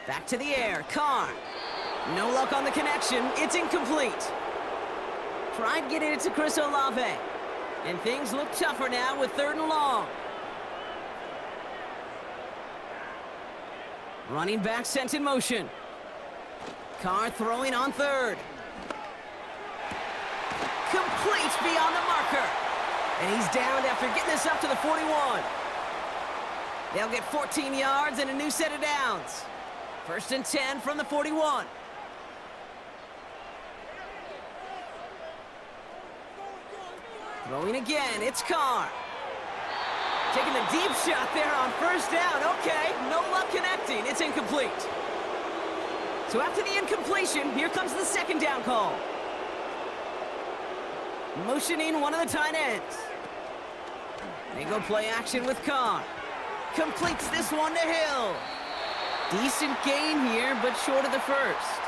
Back to the air, Carr. No luck on the connection. It's incomplete. Tried getting it to Chris Olave. And things look tougher now with 3rd and long. Running back sent in motion. Carr throwing on 3rd. Complete beyond the marker. And he's downed after getting this up to the 41. They'll get 14 yards and a new set of downs. 1st and 10 from the 41. Throwing again, it's Carr. Taking the deep shot there on 1st down. Okay, no luck connecting. It's incomplete. So after the incompletion, here comes the 2nd down call. Motioning one of the tight ends. They go play action with Carr. Completes this one to Hill. Decent gain here, but short of the 1st.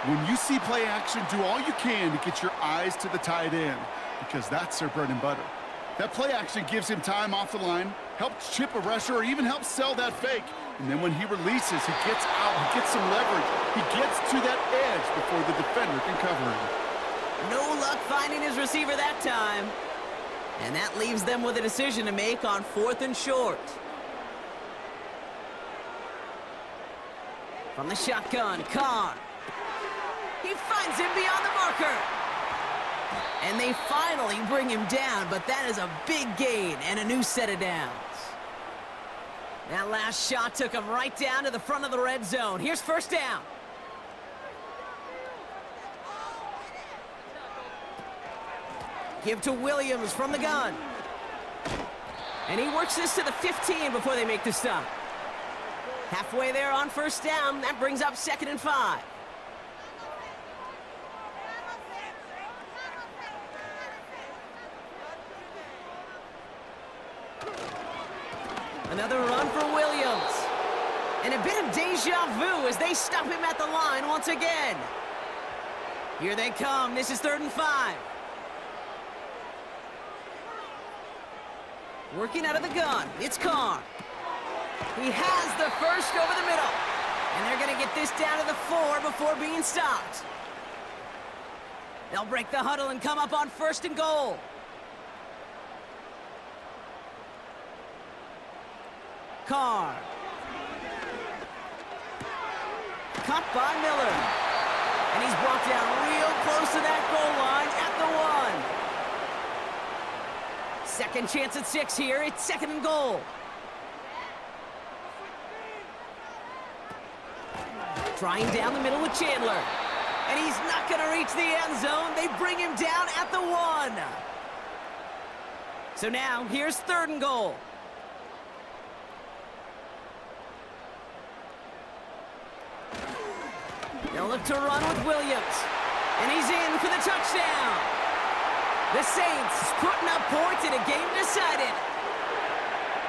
When you see play action, do all you can to get your eyes to the tight end because that's their bread and butter. That play action gives him time off the line, helps chip a rusher, or even helps sell that fake. And then when he releases, he gets out, he gets some leverage. He gets to that edge before the defender can cover him. No luck finding his receiver that time. And that leaves them with a decision to make on 4th and short. From the shotgun, Carr. He finds him beyond the marker. And they finally bring him down, but that is a big gain and a new set of downs. That last shot took him right down to the front of the red zone. Here's first down. Give to Williams from the gun. And he works this to the 15 before they make the stop. Halfway there on first down. That brings up 2nd and 5. Another run for Williams. And a bit of deja vu as they stop him at the line once again. Here they come. This is 3rd and 5. Working out of the gun. It's Carr. He has the first over the middle. And they're going to get this down to the 4 before being stopped. They'll break the huddle and come up on 1st and goal. Carr. Caught by Miller. And he's brought down real close to that goal line at the 1. Second chance at 6 here. It's 2nd and goal. Trying down the middle with Chandler. And he's not going to reach the end zone. They bring him down at the 1. So now, here's 3rd and goal. They'll look to run with Williams. And he's in for the touchdown. The Saints putting up points in a game decided.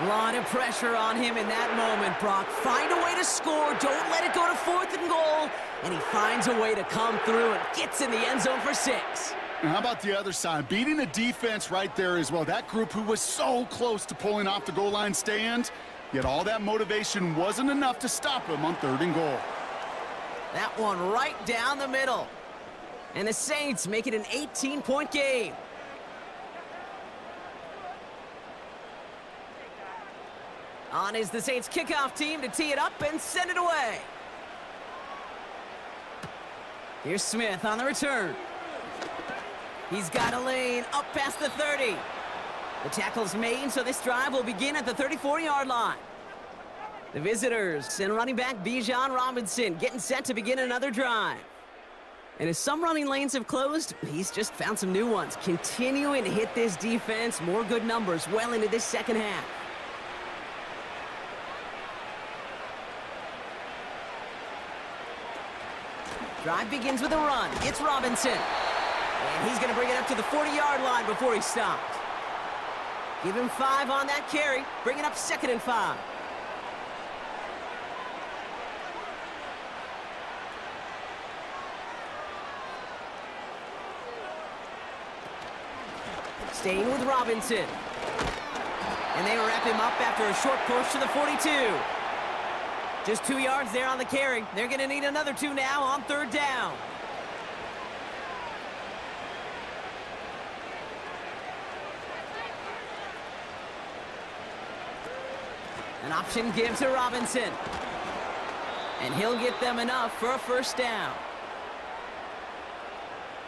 A lot of pressure on him in that moment, Brock. Find a way to score. Don't let it go to 4th and goal. And he finds a way to come through and gets in the end zone for 6. And how about the other side? Beating the defense right there as well. That group who was so close to pulling off the goal line stand, yet all that motivation wasn't enough to stop him on 3rd and goal. That one right down the middle. And the Saints make it an 18-point game. On is the Saints kickoff team to tee it up and send it away. Here's Smith on the return. He's got a lane up past the 30. The tackle's made, so this drive will begin at the 34-yard line. The visitors and running back Bijan Robinson getting set to begin another drive. And as some running lanes have closed, he's just found some new ones. Continuing to hit this defense, more good numbers well into this second half. Drive begins with a run. It's Robinson. And he's going to bring it up to the 40-yard line before he's stopped. Give him 5 on that carry. Bring it up 2nd and 5. Staying with Robinson. And they wrap him up after a short push to the 42. Just 2 yards there on the carry. They're going to need another 2 now on 3rd down. An option gives to Robinson. And he'll get them enough for a first down.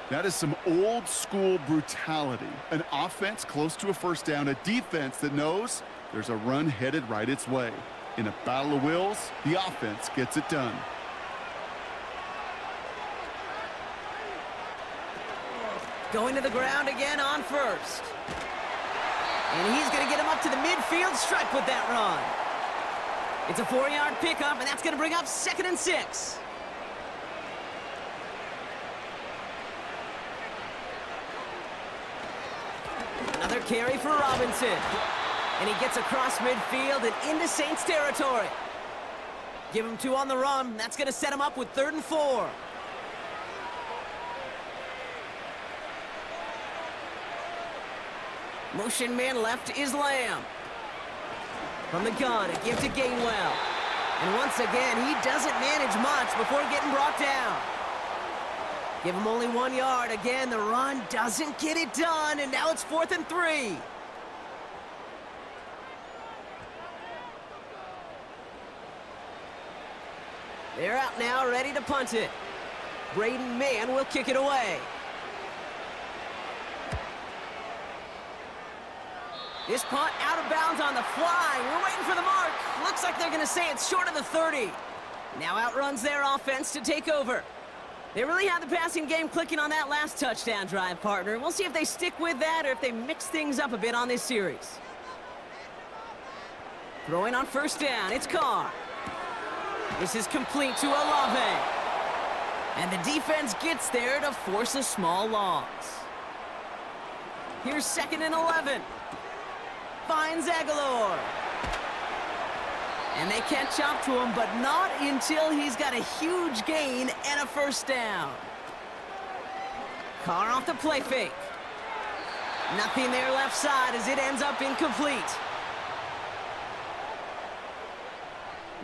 That is some old school brutality. An offense close to a first down, a defense that knows there's a run headed right its way. In a battle of wills, the offense gets it done. Going to the ground again on first. And he's going to get him up to the midfield stripe with that run. It's a 4-yard pickup, and that's going to bring up 2nd and 6. Another carry for Robinson. And he gets across midfield and into Saints territory. Give him 2 on the run. That's going to set him up with 3rd and 4. Motion man left is Lamb. From the gun, a give to Gainwell. And once again, he doesn't manage much before getting brought down. Give him only 1 yard. Again, the run doesn't get it done, and now it's 4th and 3. They're out now, ready to punt it. Braden Mann will kick it away. This punt out of bounds on the fly. We're waiting for the mark. Looks like they're going to say it's short of the 30. Now outruns their offense to take over. They really had the passing game clicking on that last touchdown drive, partner. We'll see if they stick with that or if they mix things up a bit on this series. Throwing on 1st down, it's Carr. This is complete to Olave. And the defense gets there to force a small loss. Here's 2nd and 11. Finds Aguilar. And they catch up to him, but not until he's got a huge gain and a 1st down. Carr off the play fake. Nothing there left side as it ends up incomplete.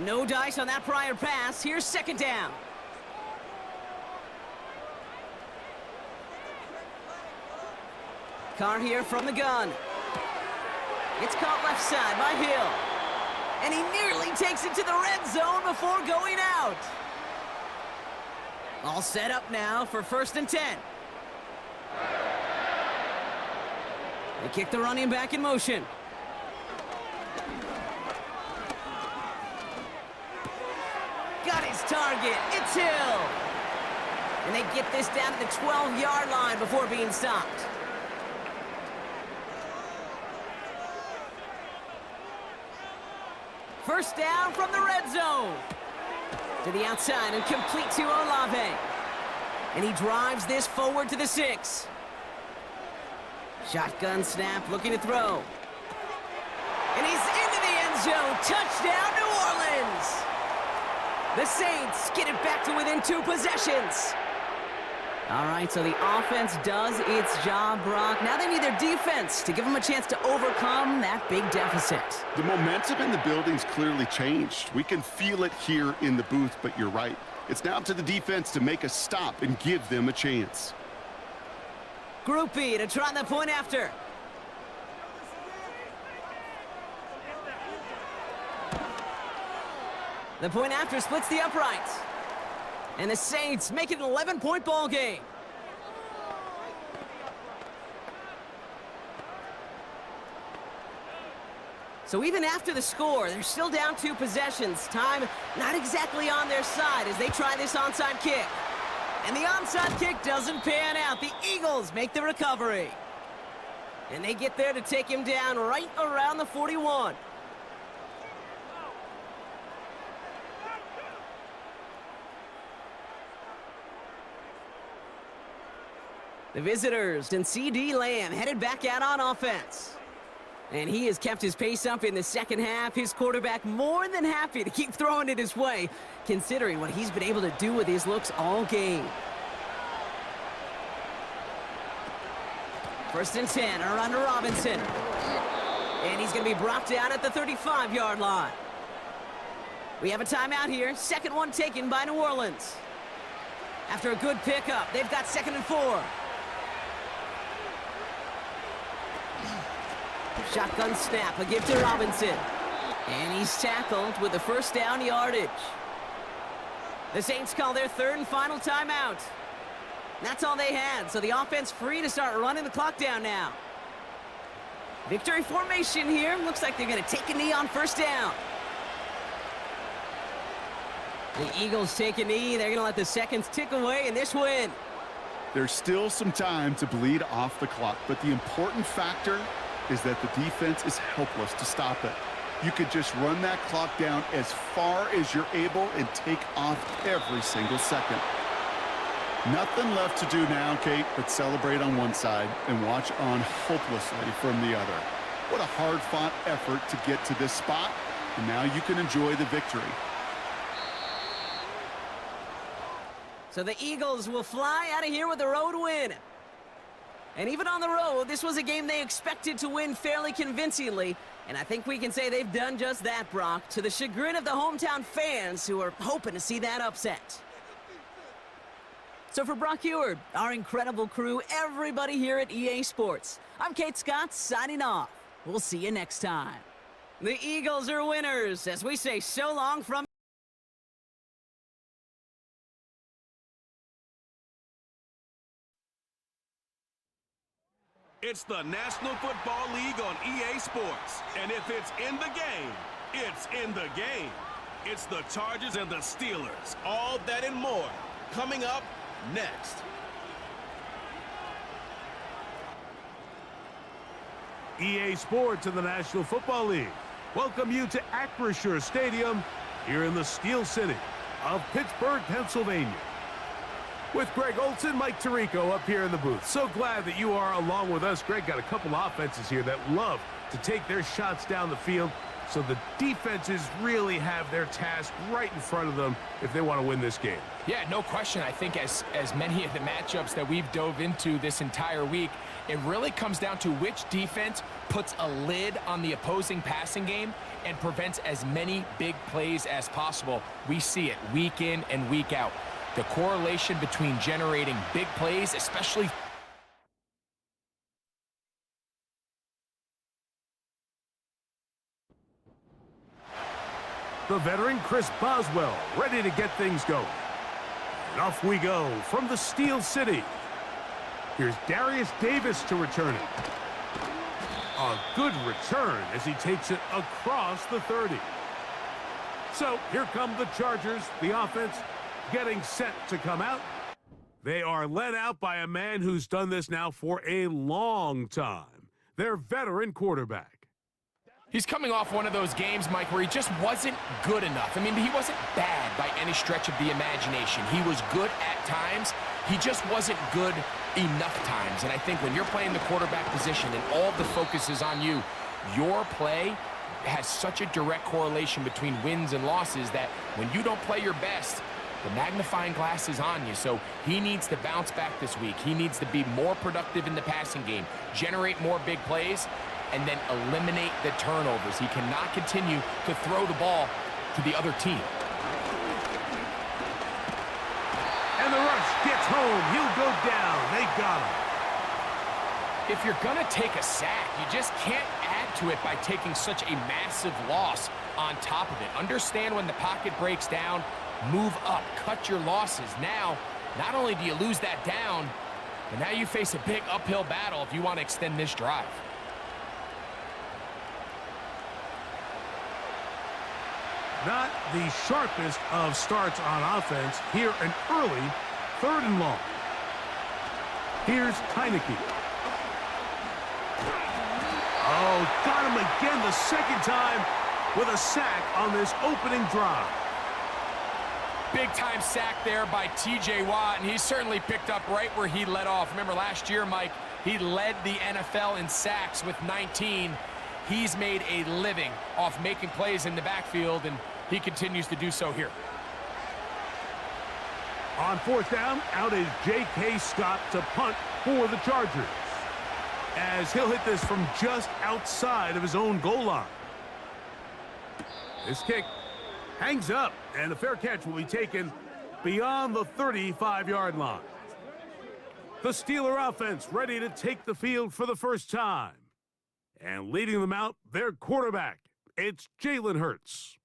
No dice on that prior pass. Here's 2nd down. Carr here from the gun. It's caught left side by Hill. And he nearly takes it to the red zone before going out. All set up now for 1st and 10. They kick the running back in motion. Got his target. It's Hill. And they get this down to the 12-yard line before being stopped. First down from the red zone. To the outside and complete to Olave. And he drives this forward to the 6. Shotgun snap, looking to throw. And he's into the end zone. Touchdown, New Orleans. The Saints get it back to within 2 possessions. All right, so the offense does its job, Brock. Now they need their defense to give them a chance to overcome that big deficit. The momentum in the building's clearly changed. We can feel it here in the booth, but you're right. It's now up to the defense to make a stop and give them a chance. Group B to try the point after. The point after splits the uprights. And the Saints make it an 11-point ball game. So even after the score, they're still down 2 possessions. Time not exactly on their side as they try this onside kick. And the onside kick doesn't pan out. The Eagles make the recovery. And they get there to take him down right around the 41. The visitors and C.D. Lamb headed back out on offense. And he has kept his pace up in the second half. His quarterback more than happy to keep throwing it his way, considering what he's been able to do with his looks all game. 1st and 10, a run to Robinson. And he's going to be brought down at the 35-yard line. We have a timeout here. 2nd one taken by New Orleans. After a good pickup, they've got 2nd and 4. Shotgun snap, a give to Robinson. And he's tackled with the 1st down yardage. The Saints call their 3rd and final timeout. That's all they had, so the offense free to start running the clock down now. Victory formation here. Looks like they're going to take a knee on 1st down. The Eagles take a knee. They're going to let the seconds tick away in this win. There's still some time to bleed off the clock, but the important factor is that the defense is helpless to stop it. You could just run that clock down as far as you're able and take off every single second. Nothing left to do now, Kate, but celebrate on one side and watch on hopelessly from the other. What a hard-fought effort to get to this spot, and now you can enjoy the victory. So the Eagles will fly out of here with a road win. And even on the road, this was a game they expected to win fairly convincingly. And I think we can say they've done just that, Brock, to the chagrin of the hometown fans who are hoping to see that upset. So for Brock Eward, our incredible crew, everybody here at EA Sports, I'm Kate Scott signing off. We'll see you next time. The Eagles are winners as we say so long from... It's the National Football League on EA Sports. And if it's in the game, it's in the game. It's the Chargers and the Steelers. All that and more coming up next. EA Sports and the National Football League welcome you to Acrisure Stadium here in the Steel City of Pittsburgh, Pennsylvania. With Greg Olson, Mike Tirico up here in the booth. So glad that you are along with us. Greg got a couple offenses here that love to take their shots down the field, so the defenses really have their task right in front of them if they want to win this game. Yeah, no question. I think as many of the matchups that we've dove into this entire week, it really comes down to which defense puts a lid on the opposing passing game and prevents as many big plays as possible. We see it week in and week out. The correlation between generating big plays, especially... The veteran Chris Boswell ready to get things going. And off we go from the Steel City. Here's Darius Davis to return it. A good return as he takes it across the 30. So here come the Chargers, the offense getting set to come out. They are led out by a man who's done this now for a long time. Their veteran quarterback. He's coming off one of those games, Mike, where he just wasn't good enough. I mean, he wasn't bad by any stretch of the imagination. He was good at times. He just wasn't good enough times. And I think when you're playing the quarterback position and all the focus is on you, your play has such a direct correlation between wins and losses that when you don't play your best, the magnifying glass is on you. So he needs to bounce back this week. He needs to be more productive in the passing game, generate more big plays, and then eliminate the turnovers. He cannot continue to throw the ball to the other team. And the rush gets home. He'll go down. They got him. If you're going to take a sack, you just can't add to it by taking such a massive loss on top of it. Understand when the pocket breaks down, move up, cut your losses. Now, not only do you lose that down, but now you face a big uphill battle if you want to extend this drive. Not the sharpest of starts on offense. Here, an early 3rd and long. Here's Heineke. Oh, got him again the second time with a sack on this opening drive. Big-time sack there by T.J. Watt, and he certainly picked up right where he led off. Remember last year, Mike, he led the NFL in sacks with 19. He's made a living off making plays in the backfield, and he continues to do so here. On 4th down, out is J.K. Scott to punt for the Chargers, as he'll hit this from just outside of his own goal line. This kick hangs up, and the fair catch will be taken beyond the 35-yard line. The Steeler offense ready to take the field for the first time. And leading them out, their quarterback. It's Jalen Hurts.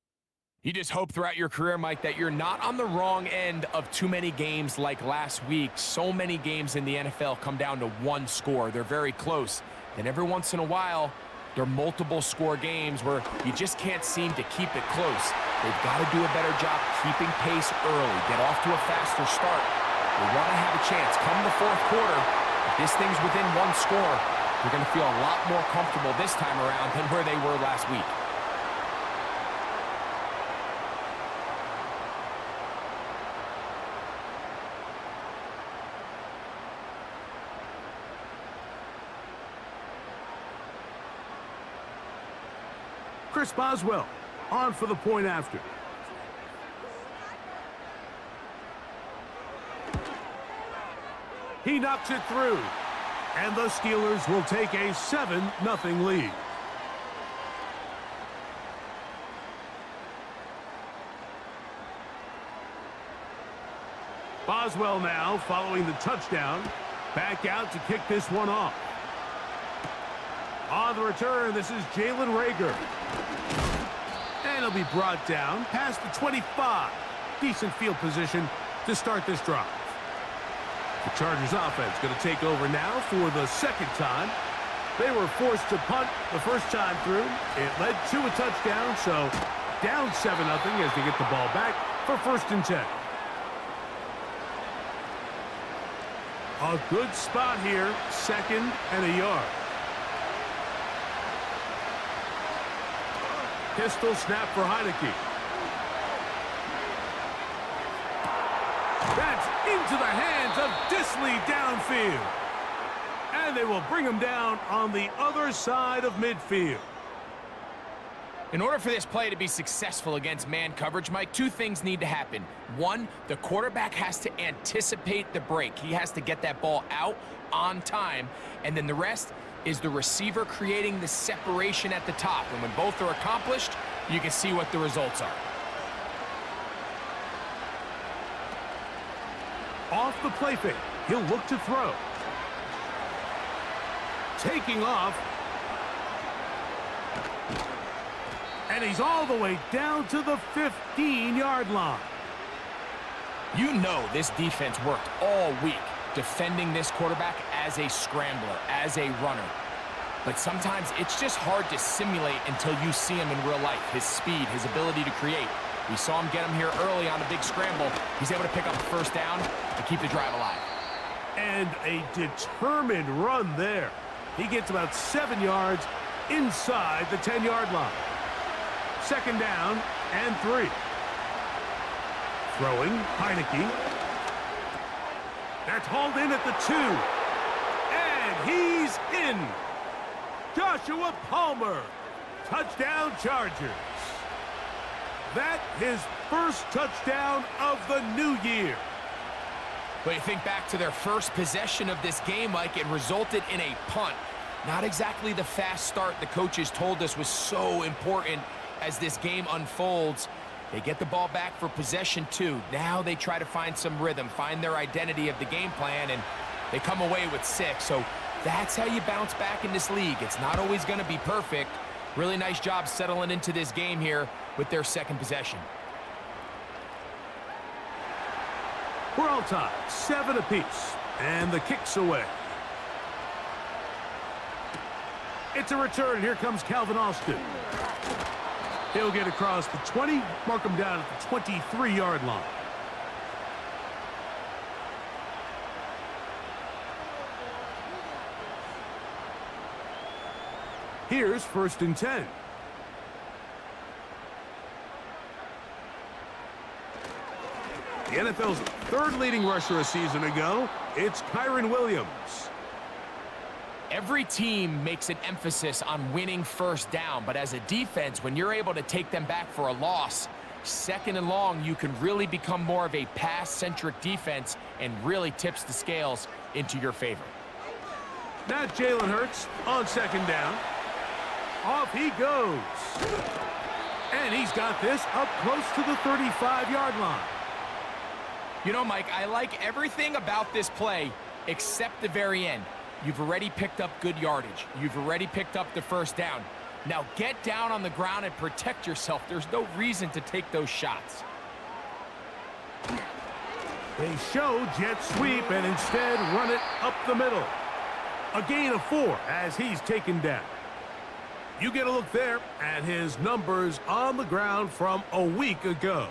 You just hope throughout your career, Mike, that you're not on the wrong end of too many games like last week. So many games in the NFL come down to one score. They're very close. And every once in a while, there are multiple score games where you just can't seem to keep it close. They've got to do a better job keeping pace early, get off to a faster start. They want to have a chance. Come the 4th quarter, if this thing's within one score, you're going to feel a lot more comfortable this time around than where they were last week. Chris Boswell on for the point after. He knocks it through, and the Steelers will take a 7-0 lead. Boswell now following the touchdown. Back out to kick this one off. On the return, this is Jalen Reagor. And he'll be brought down past the 25. Decent field position to start this drive. The Chargers offense going to take over now for the second time. They were forced to punt the first time through. It led to a touchdown, so down 7-0 as they get the ball back for 1st and 10. A good spot here, 2nd and a yard. Pistol snap for Heineke. That's into the hands of Disley downfield. And they will bring him down on the other side of midfield. In order for this play to be successful against man coverage, Mike, 2 things need to happen. 1, the quarterback has to anticipate the break. He has to get that ball out on time. And then the rest is the receiver creating the separation at the top. And when both are accomplished, you can see what the results are. Off the play fake, he'll look to throw. Taking off. And he's all the way down to the 15-yard line. You know this defense worked all week defending this quarterback as a scrambler, as a runner. But sometimes it's just hard to simulate until you see him in real life. His speed, his ability to create. We saw him get him here early on a big scramble. He's able to pick up the 1st down and keep the drive alive. And a determined run there. He gets about 7 yards inside the 10-yard line. 2nd down and 3. Throwing, Heineke. That's hauled in at the 2. And he's in. Joshua Palmer. Touchdown Chargers. That his first touchdown of the new year. But you think back to their first possession of this game, Mike, it resulted in a punt. Not exactly the fast start the coaches told us was so important as this game unfolds. They get the ball back for possession 2. Now they try to find some rhythm, find their identity of the game plan, and they come away with 6. So that's how you bounce back in this league. It's not always going to be perfect. Really nice job settling into this game here with their 2nd possession. We're all tied, 7 apiece, and the kick's away. It's a return. Here comes Calvin Austin. He'll get across the 20, mark him down at the 23-yard line. Here's 1st and 10. The NFL's 3rd leading rusher a season ago, it's Kyren Williams. Every team makes an emphasis on winning 1st down, but as a defense, when you're able to take them back for a loss, 2nd and long, you can really become more of a pass-centric defense and really tips the scales into your favor. Now Jalen Hurts on 2nd down. Off he goes. And he's got this up close to the 35-yard line. You know, Mike, I like everything about this play except the very end. You've already picked up good yardage. You've already picked up the 1st down. Now get down on the ground and protect yourself. There's no reason to take those shots. They show jet sweep and instead run it up the middle. A gain of 4 as he's taken down. You get a look there at his numbers on the ground from a week ago.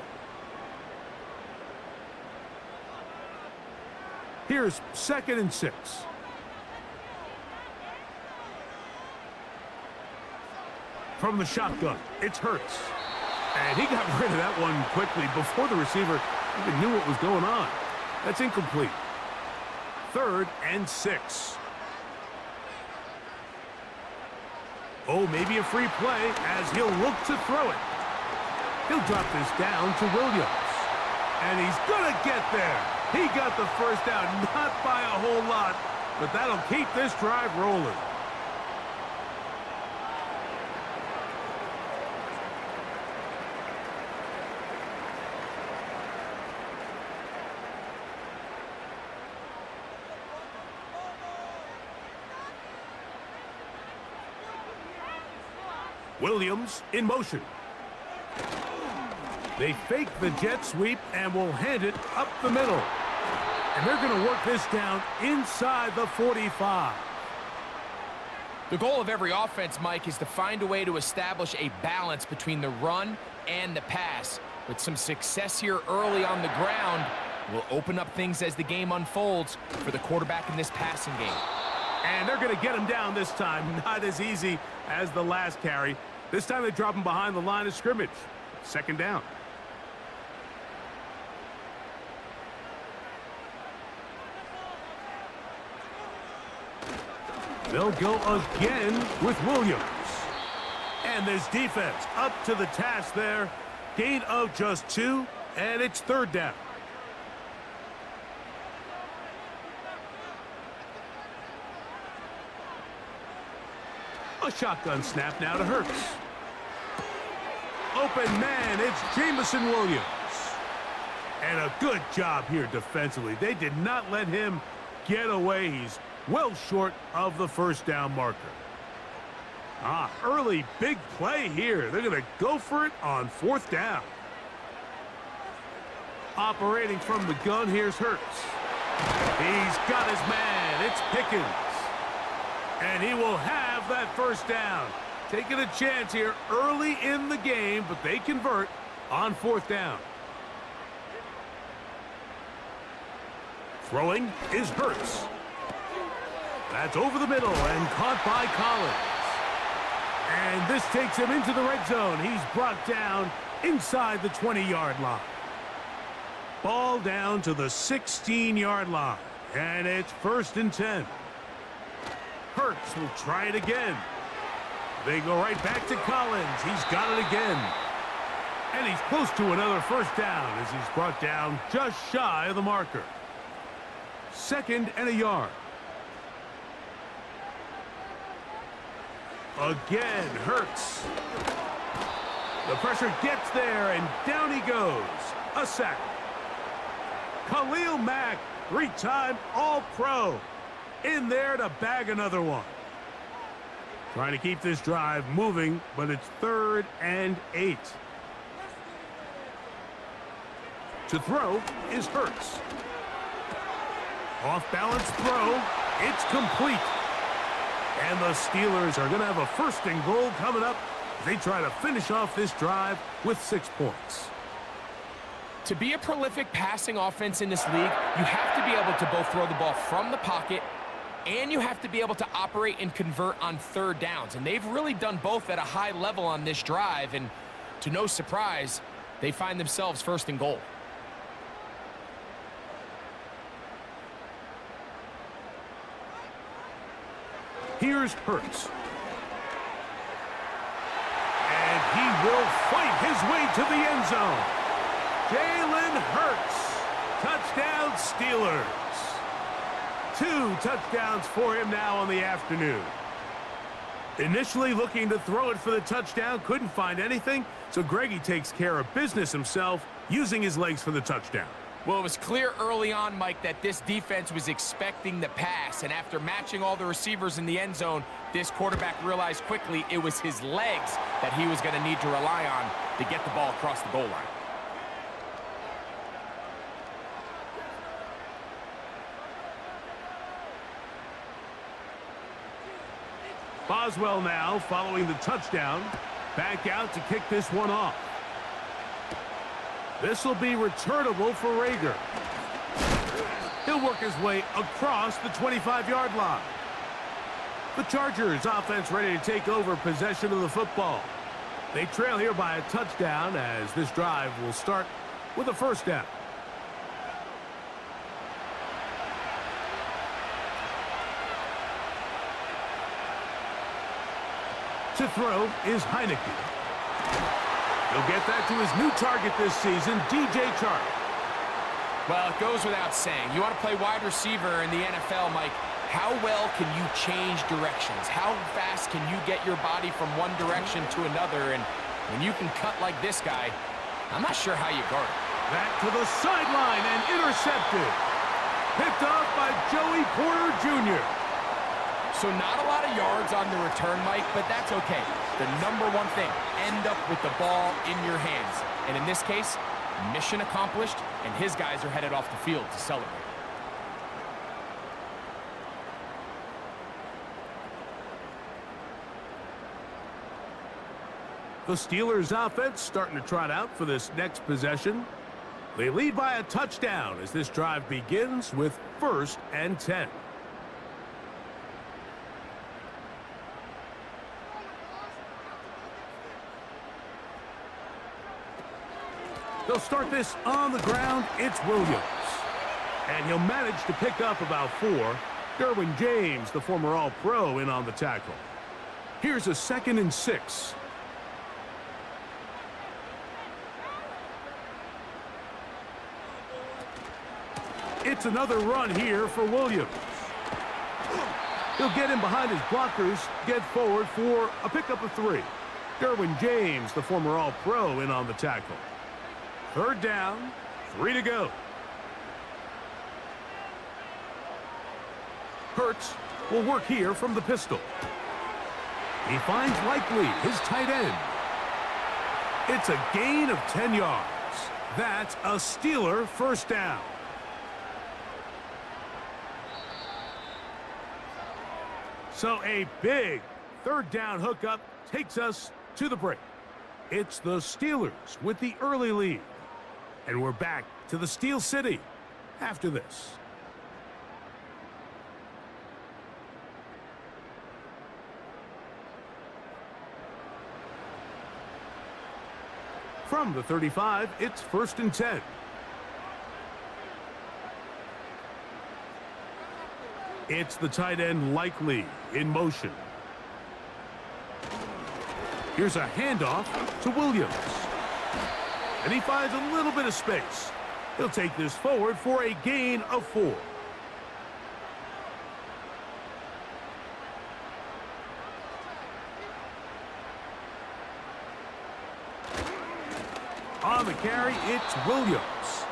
Here's 2nd and 6. From the shotgun, it's Hurts. And he got rid of that one quickly before the receiver even knew what was going on. That's incomplete. 3rd and 6. Oh, maybe a free play as he'll look to throw it. He'll drop this down to Williams. And he's going to get there. He got the 1st down, not by a whole lot, but that'll keep this drive rolling. Williams in motion. They fake the jet sweep and will hand it up the middle. And they're going to work this down inside the 45. The goal of every offense, Mike, is to find a way to establish a balance between the run and the pass. With some success here early on the ground, will open up things as the game unfolds for the quarterback in this passing game. And they're going to get him down this time. Not as easy as the last carry. This time they drop him behind the line of scrimmage. Second down. They'll go again with Williams. And this defense up to the task there. Gain of just 2, and it's third down. A shotgun snap now to Hurts. Open man, it's Jamison Williams. And a good job here defensively. They did not let him get away. He's well short of the first down marker. Early big play here. They're going to go for it on fourth down. Operating from the gun, here's Hurts. He's got his man. It's Pickens. And he will have that first down. Taking a chance here early in the game, but they convert on fourth down. Throwing is Hurts. That's over the middle and caught by Collins. And this takes him into the red zone. He's brought down inside the 20-yard line. Ball down to the 16-yard line. And it's 1st and 10. Hurts will try it again. They go right back to Collins. He's got it again. And he's close to another first down as he's brought down just shy of the marker. 2nd and a yard. Again, Hurts. The pressure gets there, and down he goes. A sack. Khalil Mack, 3-time All-Pro, in there to bag another one. Trying to keep this drive moving, but it's 3rd and 8. To throw is Hurts. Off-balance throw. It's complete. And the Steelers are going to have a 1st and goal coming up. They try to finish off this drive with 6 points. To be a prolific passing offense in this league, you have to be able to both throw the ball from the pocket and you have to be able to operate and convert on 3rd downs. And they've really done both at a high level on this drive. And to no surprise, they find themselves 1st and goal. Here's Hurts. And he will fight his way to the end zone. Jalen Hurts. Touchdown Steelers. 2 touchdowns for him now on the afternoon. Initially looking to throw it for the touchdown, couldn't find anything, so Greggy takes care of business himself, using his legs for the touchdown. Well, it was clear early on, Mike, that this defense was expecting the pass, and after matching all the receivers in the end zone, this quarterback realized quickly it was his legs that he was going to need to rely on to get the ball across the goal line. Boswell now following the touchdown. Back out to kick this one off. This will be returnable for Rager. He'll work his way across the 25-yard line. The Chargers offense ready to take over possession of the football. They trail here by a touchdown as this drive will start with a 1st down. To throw is Heineke. He'll get that to his new target this season, DJ Chark. Well, it goes without saying. You want to play wide receiver in the NFL, Mike. How well can you change directions? How fast can you get your body from one direction to another? And when you can cut like this guy, I'm not sure how you guard it. Back to the sideline and intercepted. Picked off by Joey Porter Jr. So not a lot of yards on the return, Mike, but that's okay. The #1 thing, end up with the ball in your hands. And in this case, mission accomplished, and his guys are headed off the field to celebrate. The Steelers offense starting to trot out for this next possession. They lead by a touchdown as this drive begins with 1st and 10. They'll start this on the ground. It's Williams. And he'll manage to pick up about 4. Derwin James, the former All-Pro, in on the tackle. Here's a 2nd and 6. It's another run here for Williams. He'll get in behind his blockers, get forward for a pickup of 3. Derwin James, the former All-Pro, in on the tackle. 3rd down, 3 to go. Hurts will work here from the pistol. He finds Likely, his tight end. It's a gain of 10 yards. That's a Steeler 1st down. So a big 3rd down hookup takes us to the break. It's the Steelers with the early lead. And we're back to the Steel City after this. From the 35, it's 1st and 10. It's the tight end Likely in motion. Here's a handoff to Williams. And he finds a little bit of space. He'll take this forward for a gain of 4. On the carry, it's Williams.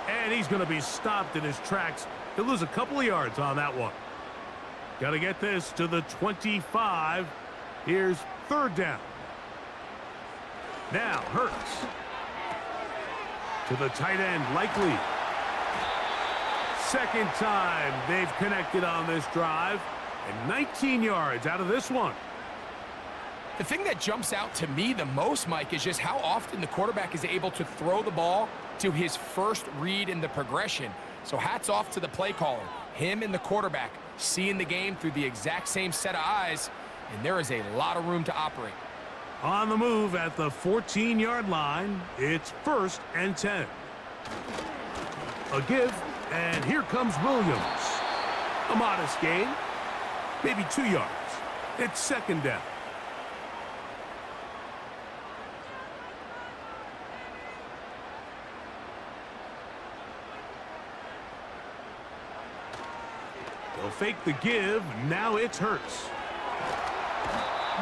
And he's going to be stopped in his tracks. He'll lose a couple of yards on that one. Got to get this to the 25. Here's 3rd down. Now Hurts. To the tight end, Likely. 2nd time they've connected on this drive. And 19 yards out of this one. The thing that jumps out to me the most, Mike, is just how often the quarterback is able to throw the ball to his first read in the progression. So hats off to the play caller. Him and the quarterback seeing the game through the exact same set of eyes, and there is a lot of room to operate. On the move at the 14-yard line, it's 1st and 10. A give, and here comes Williams. A modest gain, maybe 2 yards. It's 2nd down. They'll fake the give. Now it's Hurts.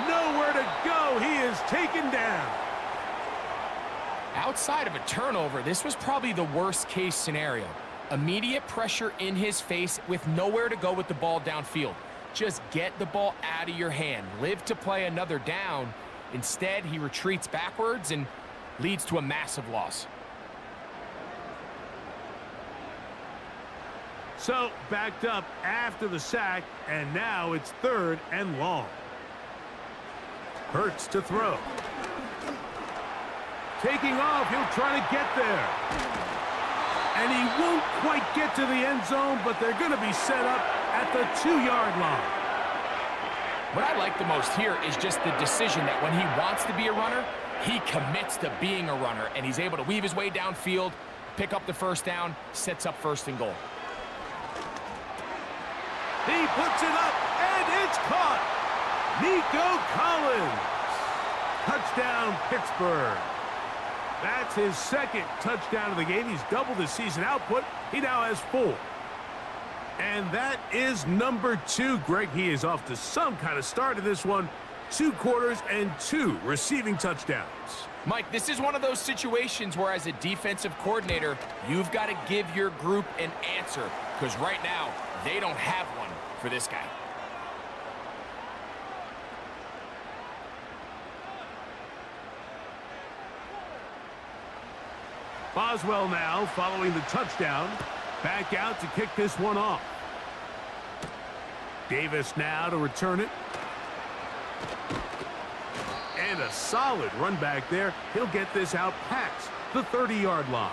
Nowhere to go. He is taken down. Outside of a turnover, this was probably the worst-case scenario. Immediate pressure in his face with nowhere to go with the ball downfield. Just get the ball out of your hand. Live to play another down. Instead, he retreats backwards and leads to a massive loss. So, backed up after the sack, and now it's 3rd and long. Hurts to throw. Taking off, he'll try to get there. And he won't quite get to the end zone, but they're going to be set up at the 2-yard line. What I like the most here is just the decision that when he wants to be a runner, he commits to being a runner, and he's able to weave his way downfield, pick up the 1st down, sets up 1st and goal. He puts it up, and it's caught. Nico Collins. Touchdown, Pittsburgh. That's his 2nd touchdown of the game. He's doubled his season output. He now has 4. And that is number 2. Greg, he is off to some kind of start in this one. 2 quarters and 2 receiving touchdowns. Mike, this is one of those situations where as a defensive coordinator, you've got to give your group an answer. Because right now, they don't have one for this guy. Boswell now following the touchdown. Back out to kick this one off. Davis now to return it. And a solid run back there. He'll get this out past the 30-yard line.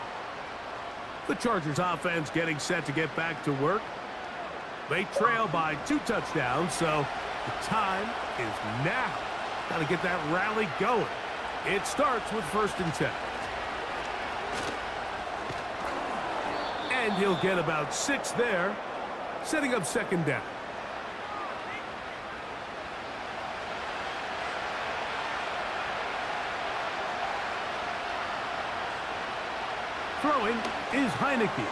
The Chargers offense getting set to get back to work. They trail by 2 touchdowns, so the time is now. Got to get that rally going. It starts with 1st and 10. And he'll get about 6 there, setting up 2nd down. Throwing is Heineke.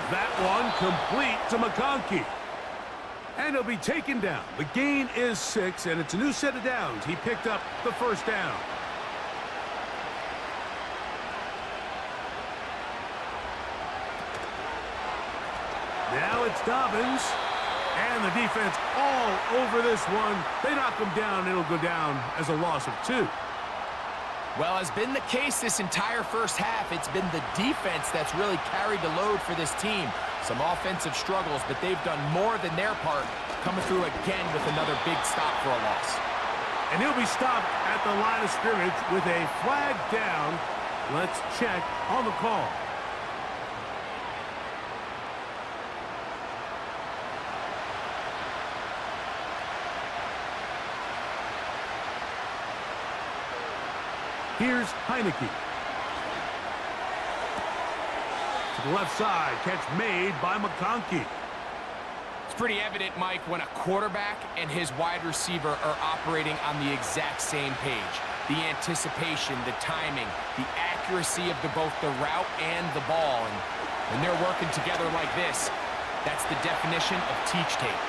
That one complete to McConkey. And he'll be taken down. The gain is 6, and it's a new set of downs. He picked up the 1st down. Now it's Dobbins. And the defense all over this one. They knock him down. It'll go down as a loss of 2. Well, has been the case this entire first half. It's been the defense that's really carried the load for this team. Some offensive struggles, but they've done more than their part, coming through again with another big stop for a loss. And he'll be stopped at the line of scrimmage with a flag down. Let's check on the call. Here's Heineke. To the left side, catch made by McConkey. It's pretty evident, Mike, when a quarterback and his wide receiver are operating on the exact same page. The anticipation, the timing, the accuracy of both the route and the ball. And when they're working together like this, that's the definition of teach tape.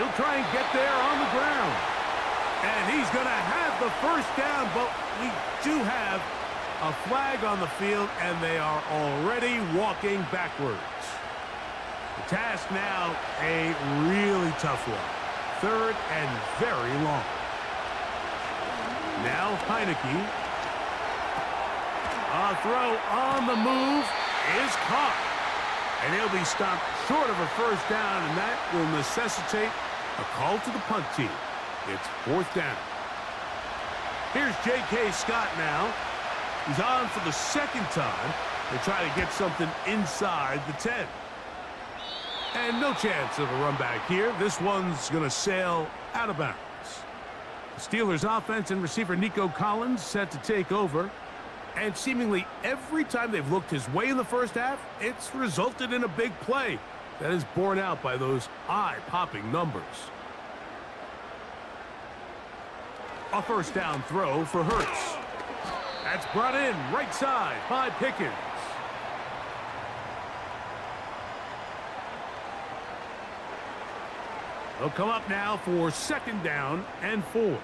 He'll try and get there on the ground. And he's going to have the 1st down, but we do have a flag on the field, and they are already walking backwards. The task now, a really tough one. 3rd and very long. Now Heineke. A throw on the move is caught. And he'll be stopped short of a 1st down, and that will necessitate a call to the punt team. It's 4th down. Here's J.K. Scott now. He's on for the 2nd time. They try to get something inside the 10. And no chance of a run back here. This one's going to sail out of bounds. The Steelers offense and receiver Nico Collins set to take over. And seemingly every time they've looked his way in the first half, it's resulted in a big play that is borne out by those eye-popping numbers. A 1st down throw for Hurts. That's brought in right side by Pickens. They'll come up now for 2nd down and 4.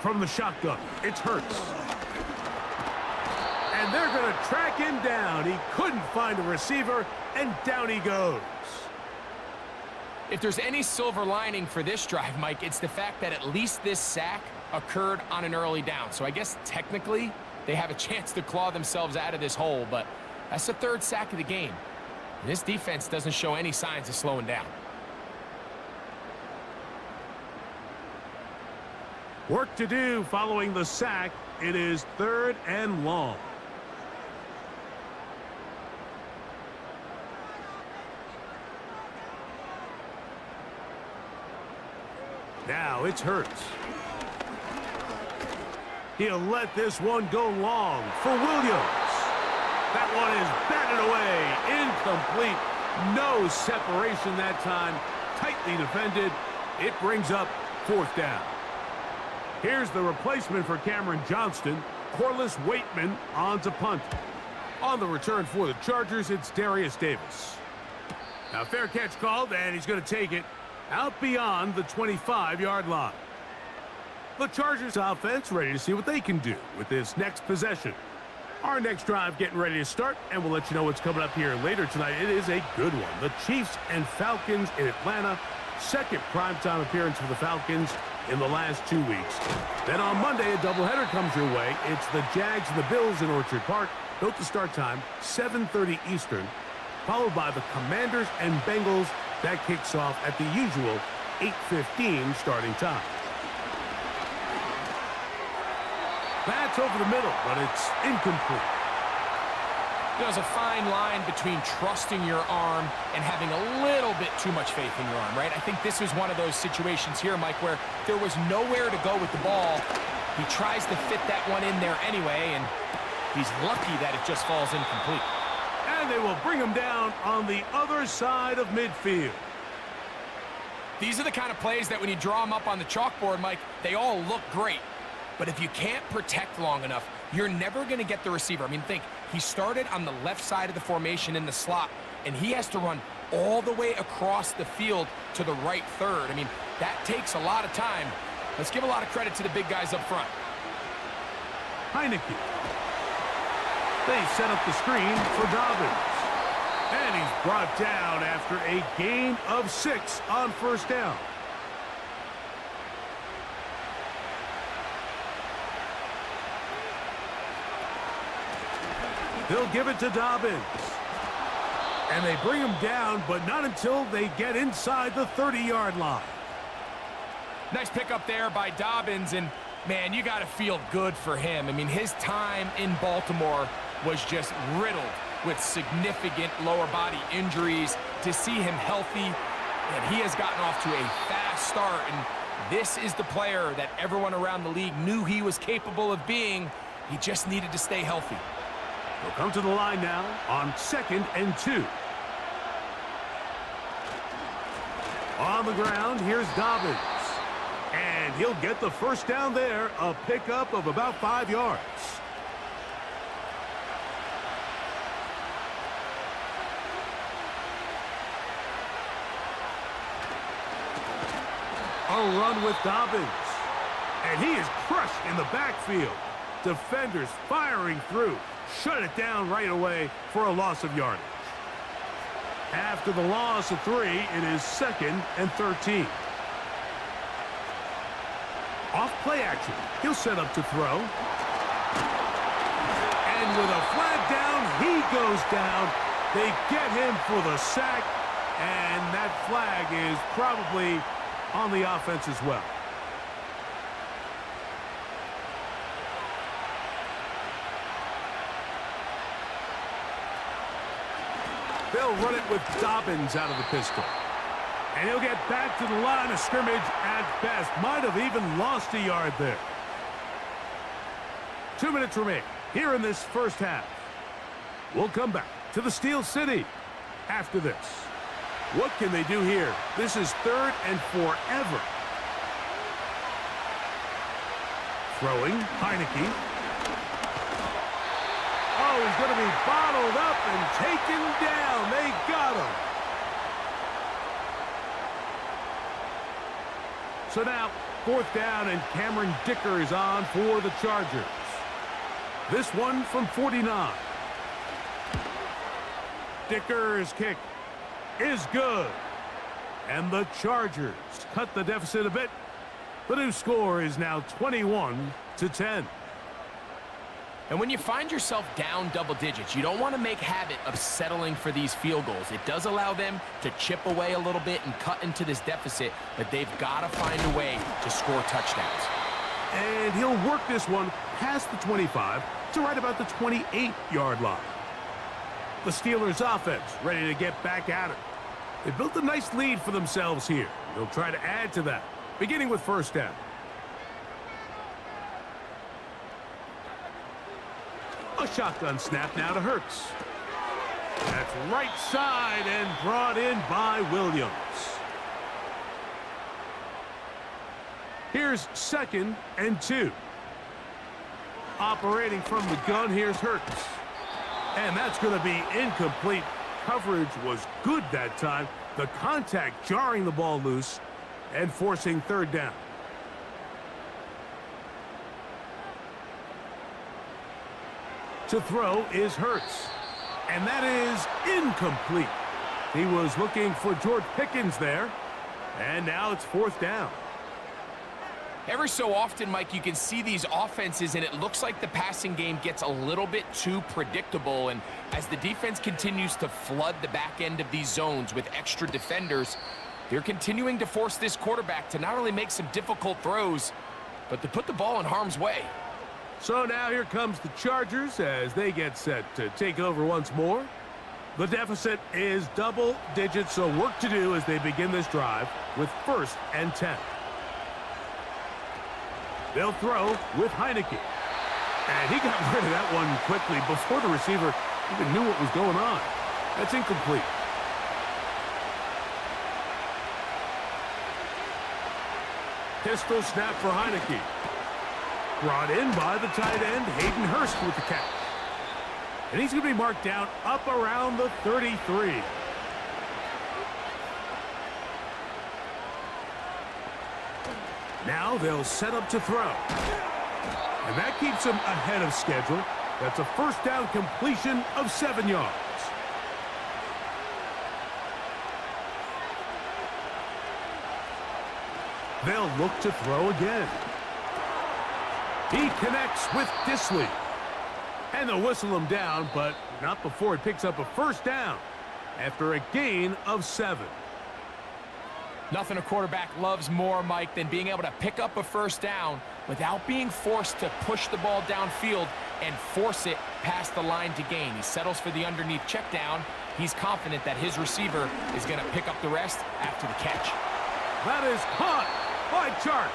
From the shotgun, it's Hurts. And they're going to track him down. He couldn't find a receiver, and down he goes. If there's any silver lining for this drive, Mike, it's the fact that at least this sack occurred on an early down. So I guess technically they have a chance to claw themselves out of this hole, but that's the 3rd sack of the game. And this defense doesn't show any signs of slowing down. Work to do following the sack. It is 3rd and long. Now it's Hurts. He'll let this one go long for Williams. That one is batted away. Incomplete. No separation that time. Tightly defended. It brings up 4th down. Here's the replacement for Cameron Johnston. Corliss Waitman on to punt. On the return for the Chargers, it's Darius Davis. Now fair catch called, and he's going to take it out beyond the 25-yard line. The Chargers offense ready to see what they can do with this next possession. Our next drive getting ready to start, and we'll let you know what's coming up here later tonight. It is a good one. The Chiefs and Falcons in Atlanta. 2nd primetime appearance for the Falcons in the last 2 weeks. Then on Monday, a doubleheader comes your way. It's the Jags and the Bills in Orchard Park. Note the start time, 7:30 Eastern, followed by the Commanders and Bengals. That kicks off at the usual 8:15 starting time. That's over the middle, but it's incomplete. There's a fine line between trusting your arm and having a little bit too much faith in your arm, right? I think this was one of those situations here, Mike, where there was nowhere to go with the ball. He tries to fit that one in there anyway, and he's lucky that it just falls incomplete. And they will bring him down on the other side of midfield. These are the kind of plays that when you draw them up on the chalkboard, Mike, they all look great. But if you can't protect long enough, you're never going to get the receiver. I mean, think, he started on the left side of the formation in the slot, and he has to run all the way across the field to the right third. I mean, that takes a lot of time. Let's give a lot of credit to the big guys up front. Heineke. They set up the screen for Dobbins. And he's brought down after a gain of 6 on first down. They'll give it to Dobbins. And they bring him down, but not until they get inside the 30-yard line. Nice pickup there by Dobbins, and, man, you got to feel good for him. I mean, his time in Baltimore was just riddled with significant lower body injuries. To see him healthy, and he has gotten off to a fast start, and this is the player that everyone around the league knew he was capable of being. He just needed to stay healthy. They'll come to the line now on 2nd and 2. On the ground, here's Dobbins. And he'll get the first down there, a pickup of about 5 yards. A run with Dobbins. And he is crushed in the backfield. Defenders firing through. Shut it down right away for a loss of yardage. After the loss of 3, it is 2nd and 13. Off play action. He'll set up to throw. And with a flag down, he goes down. They get him for the sack. And that flag is probably on the offense as well. They'll run it with Dobbins out of the pistol. And he'll get back to the line of scrimmage at best. Might have even lost a yard there. 2 minutes remain here in this first half. We'll come back to the Steel City after this. What can they do here? This is 3rd and forever. Throwing, Heineke. Oh, he's going to be bottled up and taken down. They got him. So now, 4th down, and Cameron Dicker is on for the Chargers. This one from 49. Dicker's kick is good. And the Chargers cut the deficit a bit. The new score is now 21-10. And when you find yourself down double digits, you don't want to make habit of settling for these field goals. It does allow them to chip away a little bit and cut into this deficit, but they've got to find a way to score touchdowns. And he'll work this one past the 25 to right about the 28-yard line. The Steelers' offense ready to get back at it. They built a nice lead for themselves here. They'll try to add to that, beginning with first down. A shotgun snap now to Hurts. That's right side and brought in by Williams. Here's 2nd and 2. Operating from the gun, here's Hurts. And that's going to be incomplete. Coverage was good that time. The contact jarring the ball loose and forcing 3rd down. To throw is Hurts. And that is incomplete. He was looking for George Pickens there. And now it's 4th down. Every so often, Mike, you can see these offenses, and it looks like the passing game gets a little bit too predictable. And as the defense continues to flood the back end of these zones with extra defenders, they're continuing to force this quarterback to not only make some difficult throws, but to put the ball in harm's way. So now here comes the Chargers as they get set to take over once more. The deficit is double digits, so work to do as they begin this drive with 1st and 10. They'll throw with Heineke. And he got rid of that one quickly before the receiver even knew what was going on. That's incomplete. Pistol snap for Heineke. Brought in by the tight end, Hayden Hurst with the catch. And he's going to be marked down up around the 33. Now they'll set up to throw. And that keeps them ahead of schedule. That's a 1st down completion of 7 yards. They'll look to throw again. He connects with Disley. And they'll whistle him down, but not before he picks up a 1st down after a gain of 7. Nothing a quarterback loves more, Mike, than being able to pick up a 1st down without being forced to push the ball downfield and force it past the line to gain. He settles for the underneath check down. He's confident that his receiver is going to pick up the rest after the catch. That is caught by Chark.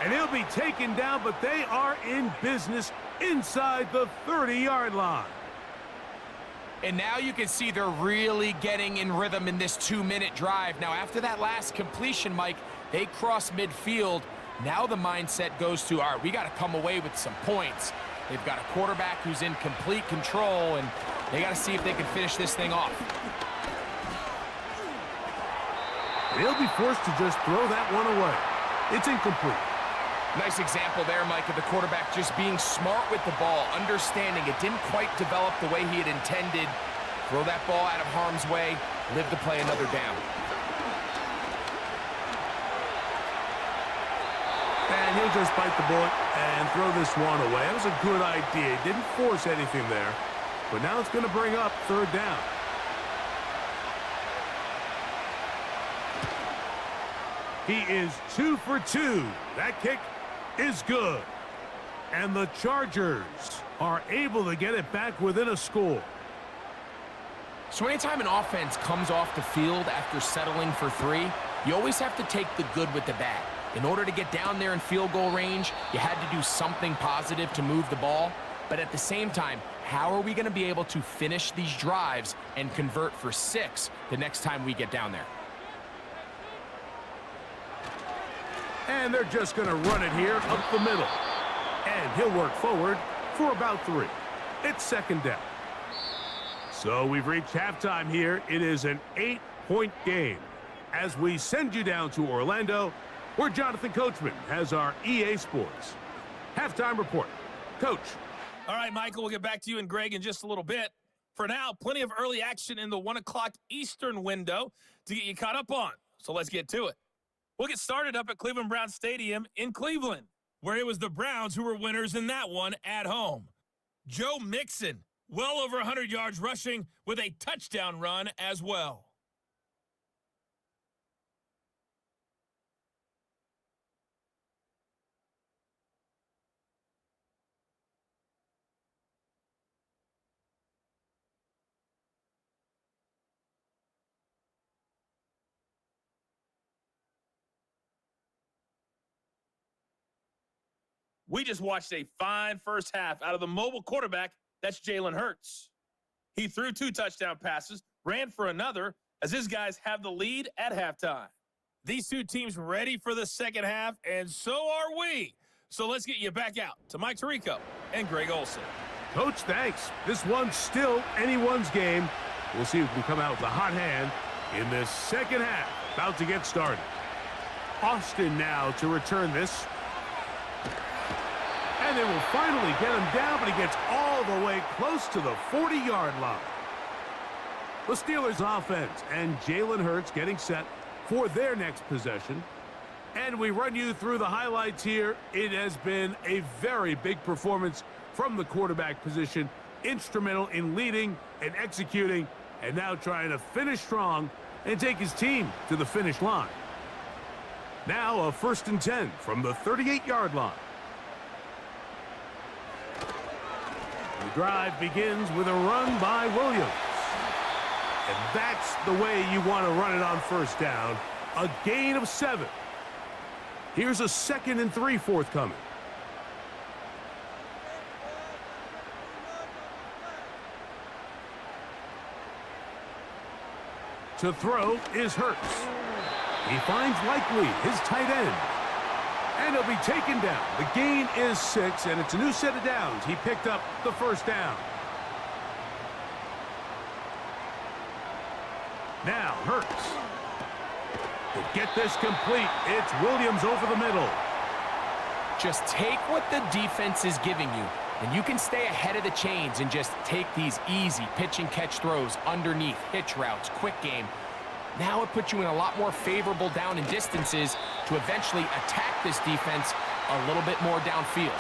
And he'll be taken down, but they are in business inside the 30-yard line. And now you can see they're really getting in rhythm in this 2-minute drive. Now, after that last completion, Mike, they cross midfield. Now the mindset goes to, all right, we got to come away with some points. They've got a quarterback who's in complete control, and they got to see if they can finish this thing off. They'll be forced to just throw that one away. It's incomplete. Nice example there, Mike, of the quarterback just being smart with the ball, understanding it didn't quite develop the way he had intended. Throw that ball out of harm's way, live to play another down. And he'll just bite the bullet and throw this one away. That was a good idea. He didn't force anything there, but now it's going to bring up 3rd down. He is 2 for 2. That kick is good. And the Chargers are able to get it back within a score. So anytime an offense comes off the field after settling for 3, you always have to take the good with the bad. In order to get down there in field goal range, you had to do something positive to move the ball. But at the same time, how are we going to be able to finish these drives and convert for 6 the next time we get down there? And they're just going to run it here up the middle. And he'll work forward for about 3. It's 2nd down. So we've reached halftime here. It is an 8-point game. As we send you down to Orlando, where Jonathan Coachman has our EA Sports halftime report. Coach. All right, Michael, we'll get back to you and Greg in just a little bit. For now, plenty of early action in the 1 o'clock Eastern window to get you caught up on. So let's get to it. We'll get started up at Cleveland Browns Stadium in Cleveland, where it was the Browns who were winners in that one at home. Joe Mixon, well over 100 yards rushing with a touchdown run as well. We just watched a fine first half out of the mobile quarterback. That's Jalen Hurts. He threw 2 touchdown passes, ran for another, as his guys have the lead at halftime. These 2 teams ready for the second half, and so are we. So let's get you back out to Mike Tirico and Greg Olsen. Coach, thanks. This one's still anyone's game. We'll see who can come out with a hot hand in this second half. About to get started. Austin now to return this. And they will finally get him down, but he gets all the way close to the 40-yard line. The Steelers offense and Jalen Hurts getting set for their next possession. And we run you through the highlights here. It has been a very big performance from the quarterback position, instrumental in leading and executing, and now trying to finish strong and take his team to the finish line. Now a 1st and 10 from the 38-yard line. The drive begins with a run by Williams. And that's the way you want to run it on 1st down. A gain of 7. Here's a 2nd and 3 forthcoming. To throw is Hurts. He finds Likely, his tight end. And he'll be taken down. The gain is 6, and it's a new set of downs. He picked up the 1st down. Now Hurts. To get this complete, it's Williams over the middle. Just take what the defense is giving you, and you can stay ahead of the chains and just take these easy pitch and catch throws underneath, hitch routes, quick game. Now it puts you in a lot more favorable down and distances to eventually attack this defense a little bit more downfield.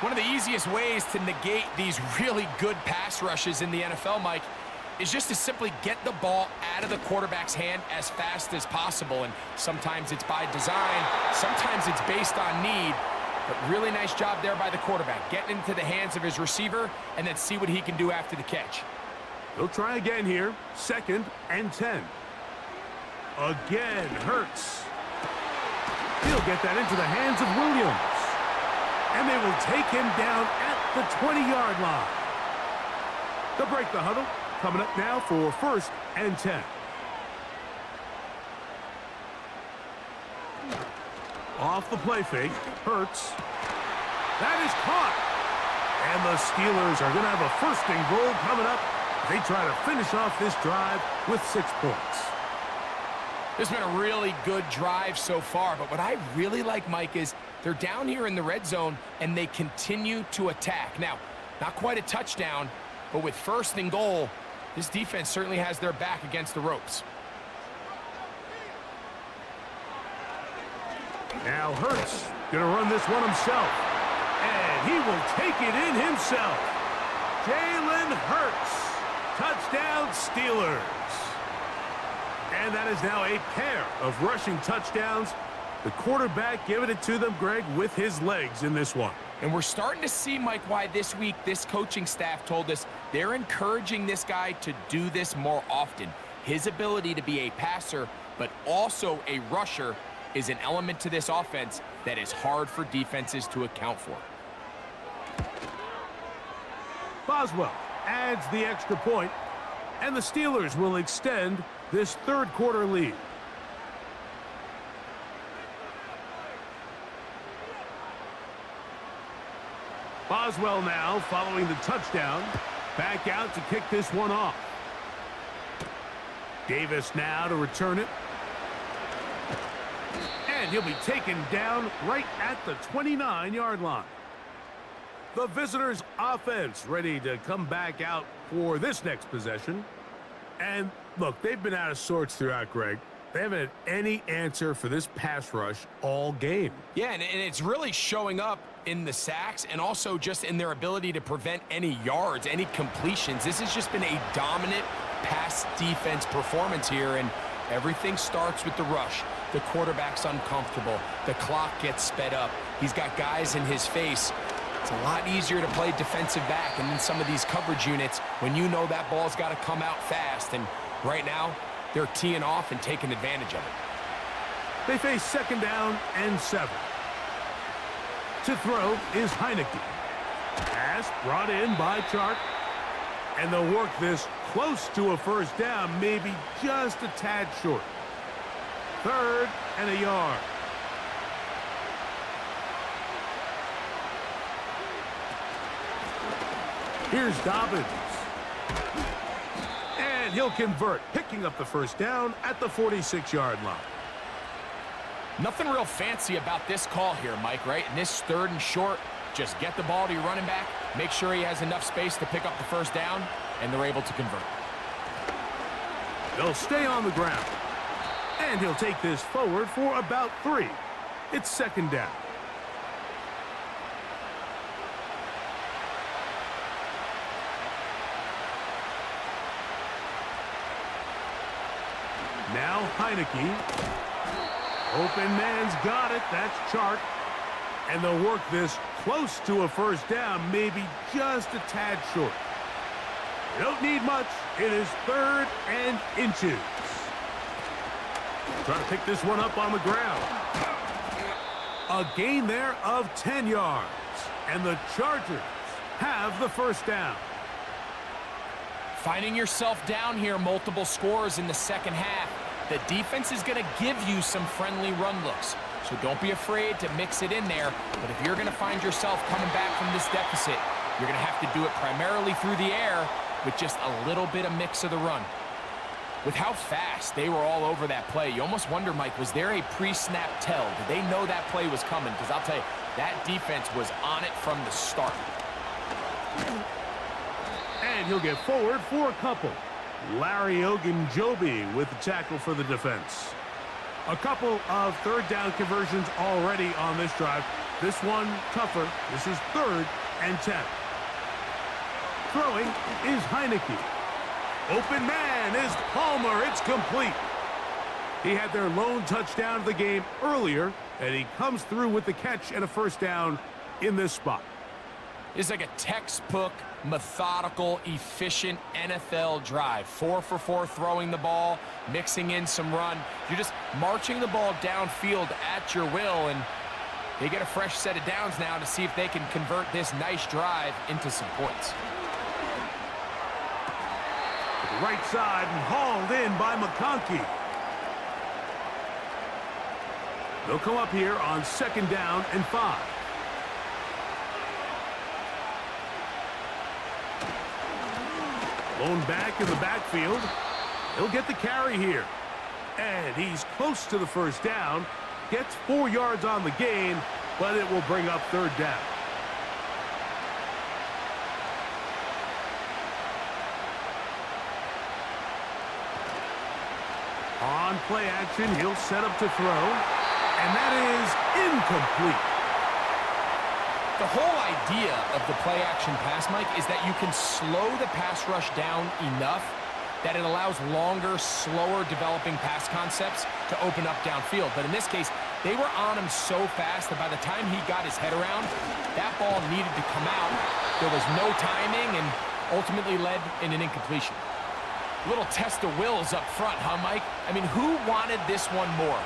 One of the easiest ways to negate these really good pass rushes in the NFL, Mike, is just to simply get the ball out of the quarterback's hand as fast as possible. And sometimes it's by design, sometimes it's based on need. But really nice job there by the quarterback, getting into the hands of his receiver and then see what he can do after the catch. They'll try again here. 2nd and 10. Again, Hurts. He'll get that into the hands of Williams. And they will take him down at the 20-yard line. They'll break the huddle. Coming up now for 1st and 10. Off the play fake, Hurts. That is caught. And the Steelers are going to have a 1st and goal coming up. They try to finish off this drive with 6 points. This has been a really good drive so far, but what I really like, Mike, is they're down here in the red zone, and they continue to attack. Now, not quite a touchdown, but with 1st and goal, this defense certainly has their back against the ropes. Now Hurts going to run this one himself. And he will take it in himself. Jalen Hurts. Touchdown Steelers. And that is now a pair of rushing touchdowns. The quarterback giving it to them, Greg, with his legs in this one. And we're starting to see, Mike, why this week this coaching staff told us they're encouraging this guy to do this more often. His ability to be a passer, but also a rusher, is an element to this offense that is hard for defenses to account for. Boswell adds the extra point, and the Steelers will extend this 3rd quarter lead. Boswell now following the touchdown. Back out to kick this one off. Davis now to return it. And he'll be taken down right at the 29-yard line. The visitors' offense ready to come back out for this next possession. And look, they've been out of sorts throughout, Greg. They haven't had any answer for this pass rush all game. Yeah, and it's really showing up in the sacks and also just in their ability to prevent any yards, any completions. This has just been a dominant pass defense performance here, and everything starts with the rush. The quarterback's uncomfortable. The clock gets sped up. He's got guys in his face. It's a lot easier to play defensive back and in some of these coverage units when you know that ball's got to come out fast. And right now, they're teeing off and taking advantage of it. They face 2nd down and 7. To throw is Heineke. Pass brought in by Chark. And they'll work this close to a 1st down, maybe just a tad short. 3rd and a yard. Here's Dobbins. And he'll convert, picking up the 1st down at the 46-yard line. Nothing real fancy about this call here, Mike, right? In this 3rd and short, just get the ball to your running back, make sure he has enough space to pick up the 1st down, and they're able to convert. They'll stay on the ground. And he'll take this forward for about 3. It's second down. Now Heineke. Open man's got it. That's Chark. And they'll work this close to a first down, maybe just a tad short. They don't need much. It is 3rd and inches. Trying to pick this one up on the ground. A gain there of 10 yards. And the Chargers have the first down. Finding yourself down here, multiple scores in the second half. The defense is going to give you some friendly run looks. So don't be afraid to mix it in there. But if you're going to find yourself coming back from this deficit, you're going to have to do it primarily through the air with just a little bit of mix of the run. With how fast they were all over that play, you almost wonder, Mike, was there a pre-snap tell? Did they know that play was coming? Because I'll tell you, that defense was on it from the start. And he'll get forward for a couple. Larry Ogunjobi with the tackle for the defense. A couple of third down conversions already on this drive. This one tougher. This is 3rd and 10. Throwing is Heineke. Open man is Palmer. It's complete. He had their lone touchdown of the game earlier, and he comes through with the catch and a first down in this spot. It's like a textbook, methodical, efficient NFL drive. 4 for 4 throwing the ball, mixing in some run. You're just marching the ball downfield at your will, and they get a fresh set of downs now to see if they can convert this nice drive into some points. Right side and hauled in by McConkey. They'll come up here on 2nd down and 5. Blown back in the backfield. He'll get the carry here. And he's close to the first down. Gets 4 yards on the gain, but it will bring up 3rd down. On play action, he'll set up to throw. And that is incomplete. The whole idea of the play-action pass, Mike, is that you can slow the pass rush down enough that it allows longer, slower developing pass concepts to open up downfield. But in this case, they were on him so fast that by the time he got his head around, that ball needed to come out. There was no timing and ultimately led in an incompletion. Little test of wills up front, huh, Mike? I mean, who wanted this one more?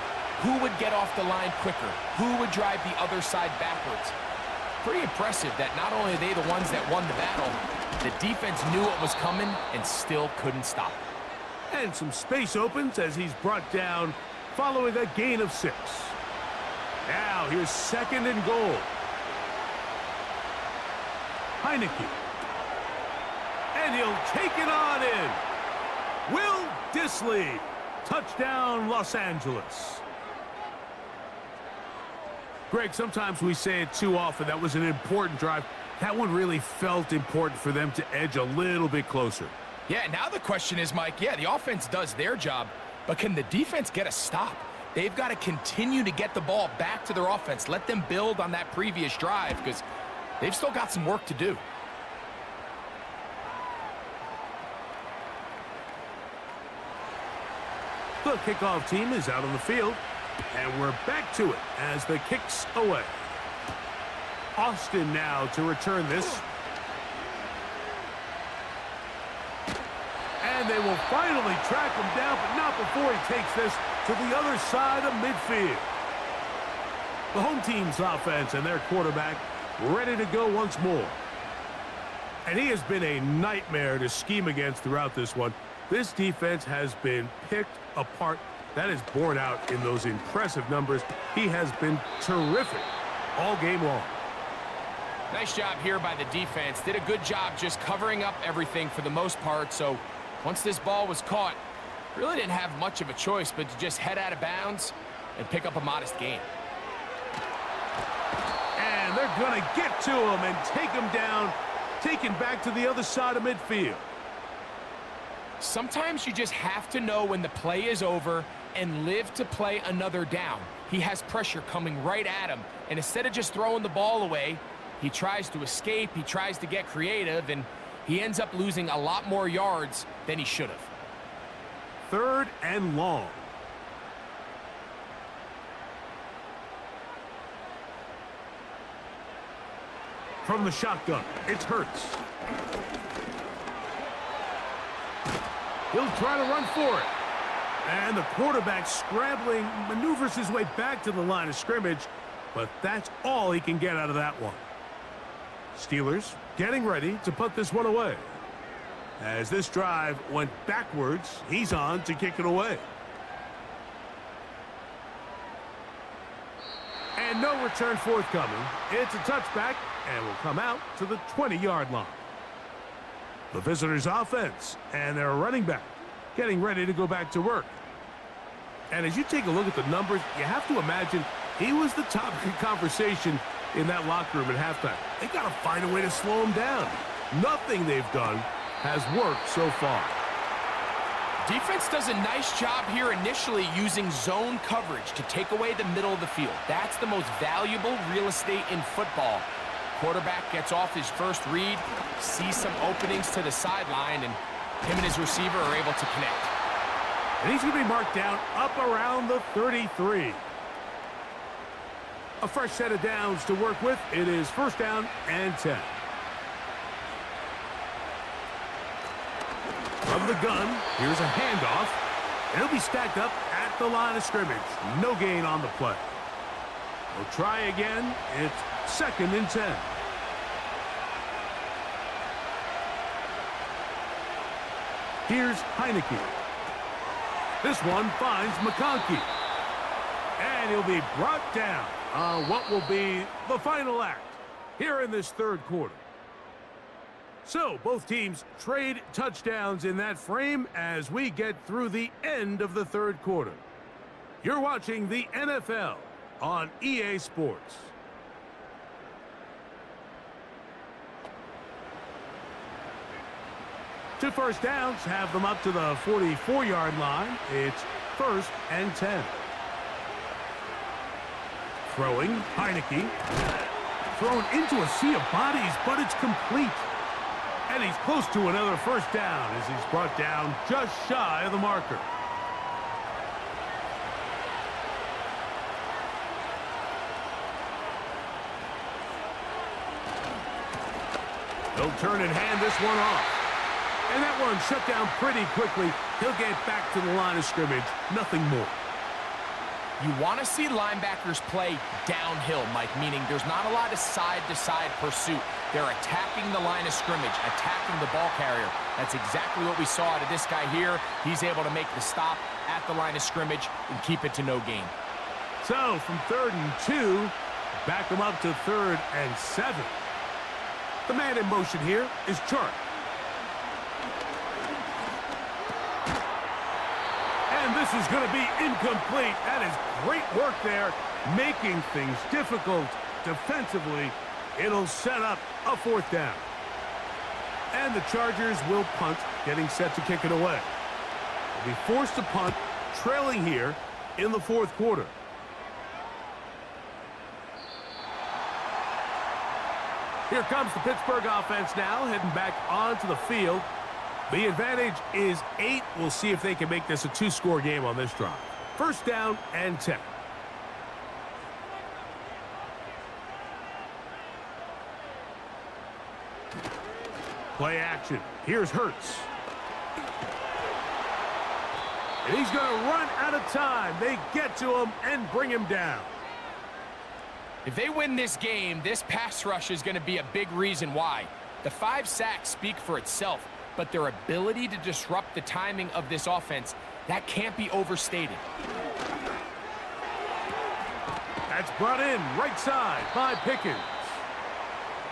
Who would get off the line quicker? Who would drive the other side backwards? Pretty impressive that not only are they the ones that won the battle, the defense knew what was coming and still couldn't stop it. And some space opens as he's brought down following a gain of 6. Now here's 2nd and goal. Heineke. And he'll take it on in. Will Dissly. Touchdown, Los Angeles. Greg, sometimes we say it too often. That was an important drive. That one really felt important for them to edge a little bit closer. Yeah, now the question is, Mike, yeah, the offense does their job, but can the defense get a stop? They've got to continue to get the ball back to their offense. Let them build on that previous drive because they've still got some work to do. The kickoff team is out on the field, and we're back to it as the kick's away. Austin now to return this. And they will finally track him down, but not before he takes this to the other side of midfield. The home team's offense and their quarterback ready to go once more. And he has been a nightmare to scheme against throughout this one. This defense has been picked apart. That is borne out in those impressive numbers. He has been terrific all game long. Nice job here by the defense. Did a good job just covering up everything for the most part. So once this ball was caught, really didn't have much of a choice but to just head out of bounds and pick up a modest gain. And they're going to get to him and take him down, taken back to the other side of midfield. Sometimes you just have to know when the play is over and live to play another down. He has pressure coming right at him, and instead of just throwing the ball away, he tries to escape, he tries to get creative, and he ends up losing a lot more yards than he should have. 3rd and long. From the shotgun, it's Hurts. He'll try to run for it. And the quarterback scrambling, maneuvers his way back to the line of scrimmage, but that's all he can get out of that one. Steelers getting ready to put this one away. As this drive went backwards, he's on to kick it away. And no return forthcoming. It's a touchback and will come out to the 20-yard line. The visitors' offense and their running back getting ready to go back to work. And as you take a look at the numbers, you have to imagine he was the topic of conversation in that locker room at halftime. They got to find a way to slow him down. Nothing they've done has worked so far. Defense does a nice job here initially using zone coverage to take away the middle of the field. That's the most valuable real estate in football. Quarterback gets off his first read, sees some openings to the sideline, and him and his receiver are able to connect. And he's going to be marked down up around the 33. A fresh set of downs to work with. It is 1st down and 10. From the gun, here's a handoff. And he'll be stacked up at the line of scrimmage. No gain on the play. We'll try again. It's 2nd and 10. Here's Heineke. This one finds McConkey. And he'll be brought down on what will be the final act here in this 3rd quarter. So both teams trade touchdowns in that frame as we get through the end of the 3rd quarter. You're watching the NFL on EA Sports. Two first downs have them up to the 44-yard line. It's 1st and 10. Throwing, Heineke. Thrown into a sea of bodies, but it's complete. And he's close to another 1st down as he's brought down just shy of the marker. They'll turn and hand this one off. And that one shut down pretty quickly. He'll get back to the line of scrimmage. Nothing more. You want to see linebackers play downhill, Mike, meaning there's not a lot of side-to-side pursuit. They're attacking the line of scrimmage, attacking the ball carrier. That's exactly what we saw out of this guy here. He's able to make the stop at the line of scrimmage and keep it to no gain. So from 3rd and 2, back them up to 3rd and 7. The man in motion here is Chark. And this is going to be incomplete. That is great work there, making things difficult defensively. It'll set up a 4th down. And the Chargers will punt, getting set to kick it away. They'll be forced to punt, trailing here in the 4th quarter. Here comes the Pittsburgh offense now, heading back onto the field. The advantage is 8. We'll see if they can make this a 2-score game on this drive. 1st down and 10. Play action. Here's Hurts. And he's going to run out of time. They get to him and bring him down. If they win this game, this pass rush is going to be a big reason why. The 5 sacks speak for itself, but their ability to disrupt the timing of this offense, that can't be overstated. That's brought in right side by Pickens.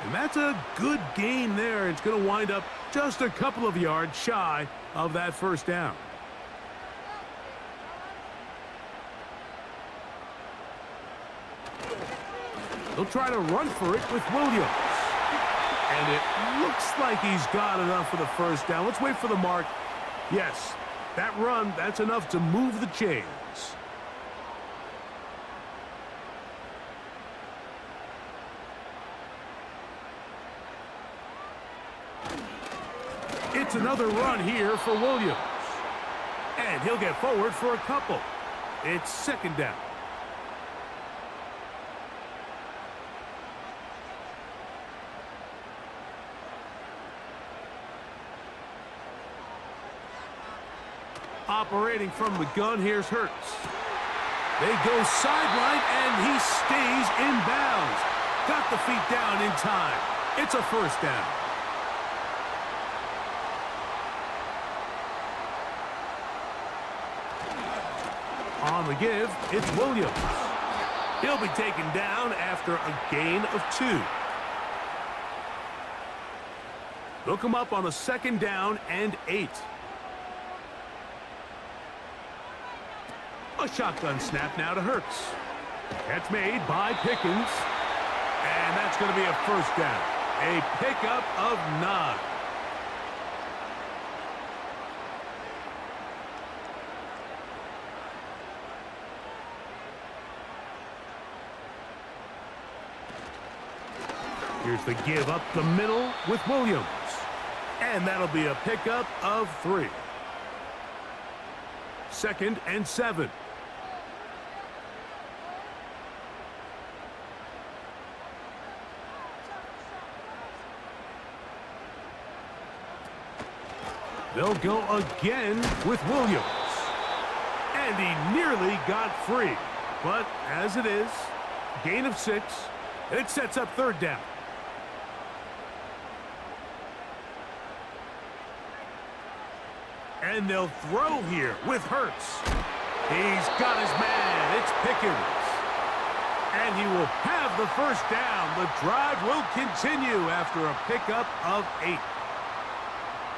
And that's a good gain there. It's going to wind up just a couple of yards shy of that 1st down. They'll try to run for it with Williams. And it looks like he's got enough for the 1st down. Let's wait for the mark. Yes, That run, that's enough to move the chains. It's another run here for Williams. And he'll get forward for a couple. It's second down. Operating from the gun, here's Hurts. They go sideline, and he stays in bounds. Got the feet down in time. It's a first down. On the give, it's Williams. He'll be taken down after a gain of 2. They'll come up on a second down and 8. A shotgun snap now to Hurts. Catch made by Pickens. And that's going to be a first down. A pickup of 9. Here's the give up the middle with Williams. And that'll be a pickup of 3. Second and 7. They'll go again with Williams. And he nearly got free. But as it is, gain of 6. It sets up third down. And they'll throw here with Hurts. He's got his man. It's Pickens. And he will have the first down. The drive will continue after a pickup of 8.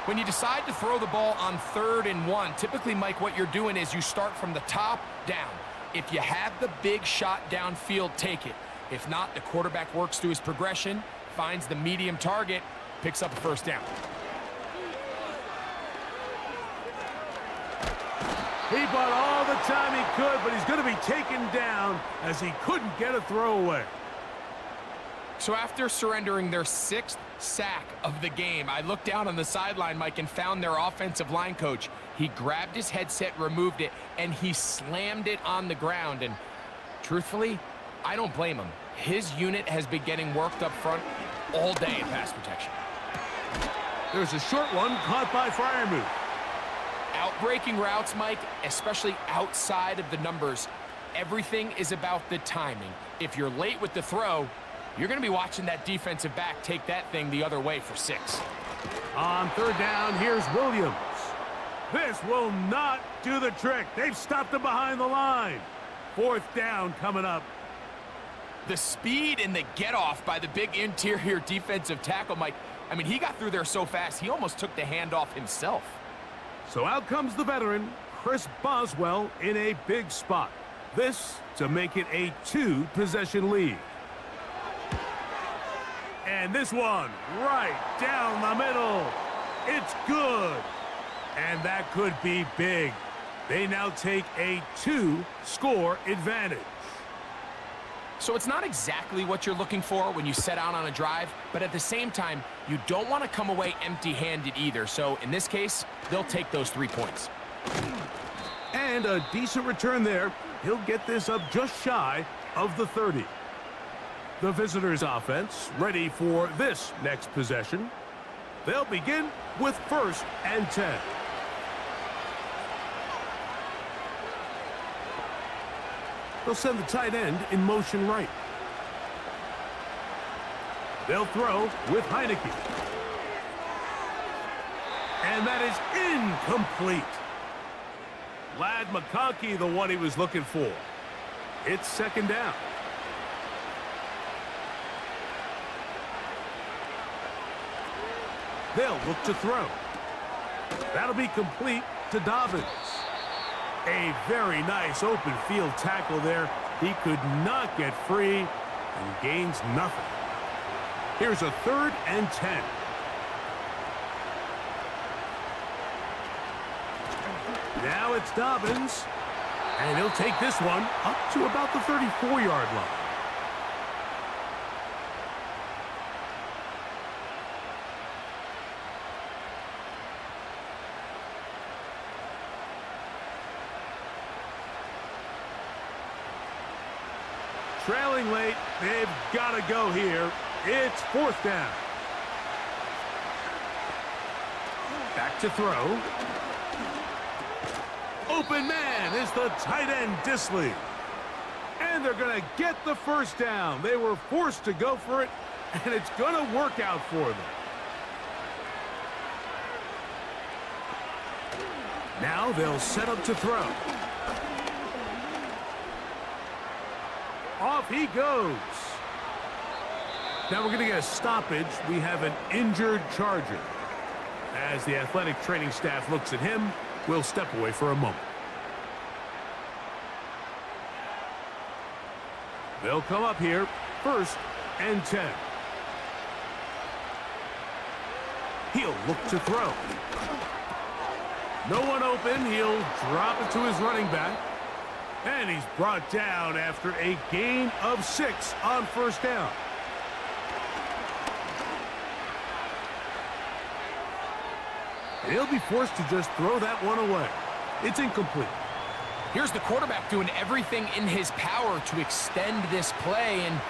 When you decide to throw the ball on 3rd and 1, typically, Mike, what you're doing is you start from the top down. If you have the big shot downfield, take it. If not, the quarterback works through his progression, finds the medium target, picks up a first down. He bought all the time he could, but he's going to be taken down as he couldn't get a throwaway. So after surrendering their 6th sack of the game, I looked down on the sideline, Mike, and found their offensive line coach. He grabbed his headset, removed it, and he slammed it on the ground. And truthfully, I don't blame him. His unit has been getting worked up front all day in pass protection. There's a short one caught by Freiermuth. Outbreaking routes, Mike, especially outside of the numbers, everything is about the timing. If you're late with the throw, you're going to be watching that defensive back take that thing the other way for 6. On third down, here's Williams. This will not do the trick. They've stopped him behind the line. Fourth down coming up. The speed and the get-off by the big interior defensive tackle, Mike, I mean, he got through there so fast, he almost took the handoff himself. So out comes the veteran, Chris Boswell, in a big spot. This to make it a 2-possession lead. And this one right down the middle. It's good. And that could be big. They now take a 2-score advantage. So it's not exactly what you're looking for when you set out on a drive, but at the same time, you don't want to come away empty-handed either. So in this case, they'll take those 3 points. And a decent return there. He'll get this up just shy of the 30. The visitors' offense ready for this next possession. They'll begin with 1st and 10. They'll send the tight end in motion right. They'll throw with Heineke. And that is incomplete. Ladd McConkey, the one he was looking for. It's second down. They'll look to throw. That'll be complete to Dobbins. A very nice open field tackle there. He could not get free and gains nothing. Here's a 3rd and 10. Now it's Dobbins. And he'll take this one up to about the 34-yard line. Trailing late, they've got to go here. It's 4th down. Back to throw. Open man is the tight end, Disley. And they're going to get the first down. They were forced to go for it, and it's going to work out for them. Now they'll set up to throw. Off he goes. Now we're going to get a stoppage. We have an injured Charger. As the athletic training staff looks at him, we'll step away for a moment. They'll come up here, 1st and 10. He'll look to throw. No one open. He'll drop it to his running back. And he's brought down after a gain of 6 on 1st down. He'll be forced to just throw that one away. It's incomplete. Here's the quarterback doing everything in his power to extend this play, and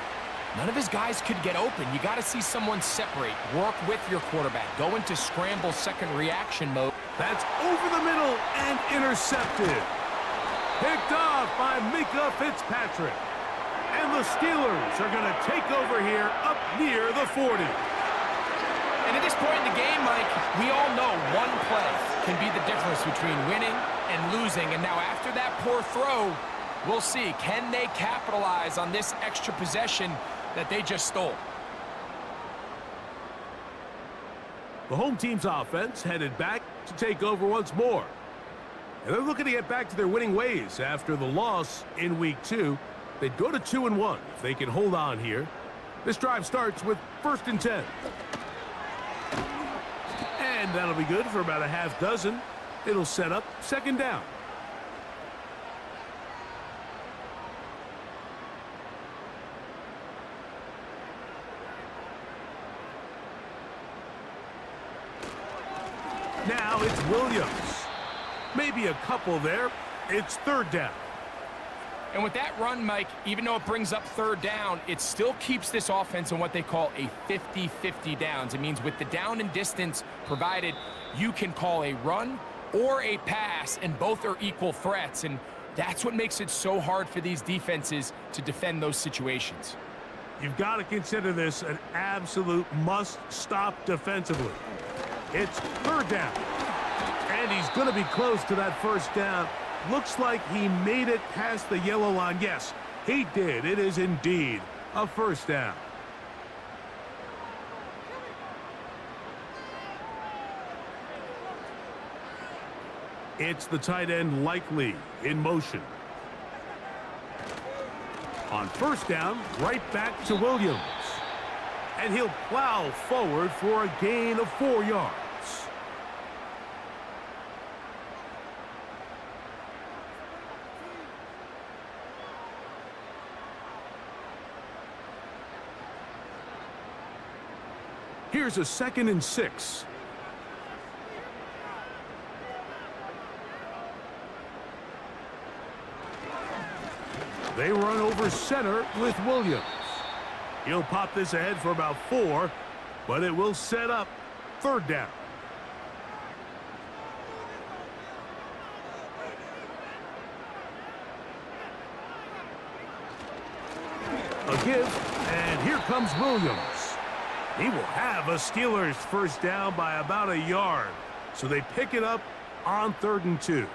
none of his guys could get open. You got to see someone separate, work with your quarterback, go into scramble second reaction mode. That's over the middle and intercepted. Picked off by Mika Fitzpatrick. And the Steelers are going to take over here up near the 40. And at this point in the game, Mike, we all know one play can be the difference between winning and losing. And now after that poor throw, we'll see. Can they capitalize on this extra possession that they just stole? The home team's offense headed back to take over once more. And they're looking to get back to their winning ways after the loss in Week 2. They'd go to 2-1 if they can hold on here. This drive starts with 1st and 10. And that'll be good for about a half dozen. It'll set up 2nd down. Now it's Williams. Maybe a couple there. It's 3rd down. And with that run, Mike, even though it brings up 3rd down, it still keeps this offense in what they call a 50-50 downs. It means with the down and distance provided, you can call a run or a pass, and both are equal threats. And that's what makes it so hard for these defenses to defend those situations. You've got to consider this an absolute must-stop defensively. It's 3rd down. And he's going to be close to that 1st down. Looks like he made it past the yellow line. Yes, he did. It is indeed a 1st down. It's the tight end Likely in motion. On 1st down, right back to Williams. And he'll plow forward for a gain of 4 yards. Here's a 2nd and 6. They run over center with Williams. He'll pop this ahead for about 4, but it will set up 3rd down. A give, and here comes Williams. He will have a Steelers 1st down by about a yard. So they pick it up on 3rd and 2.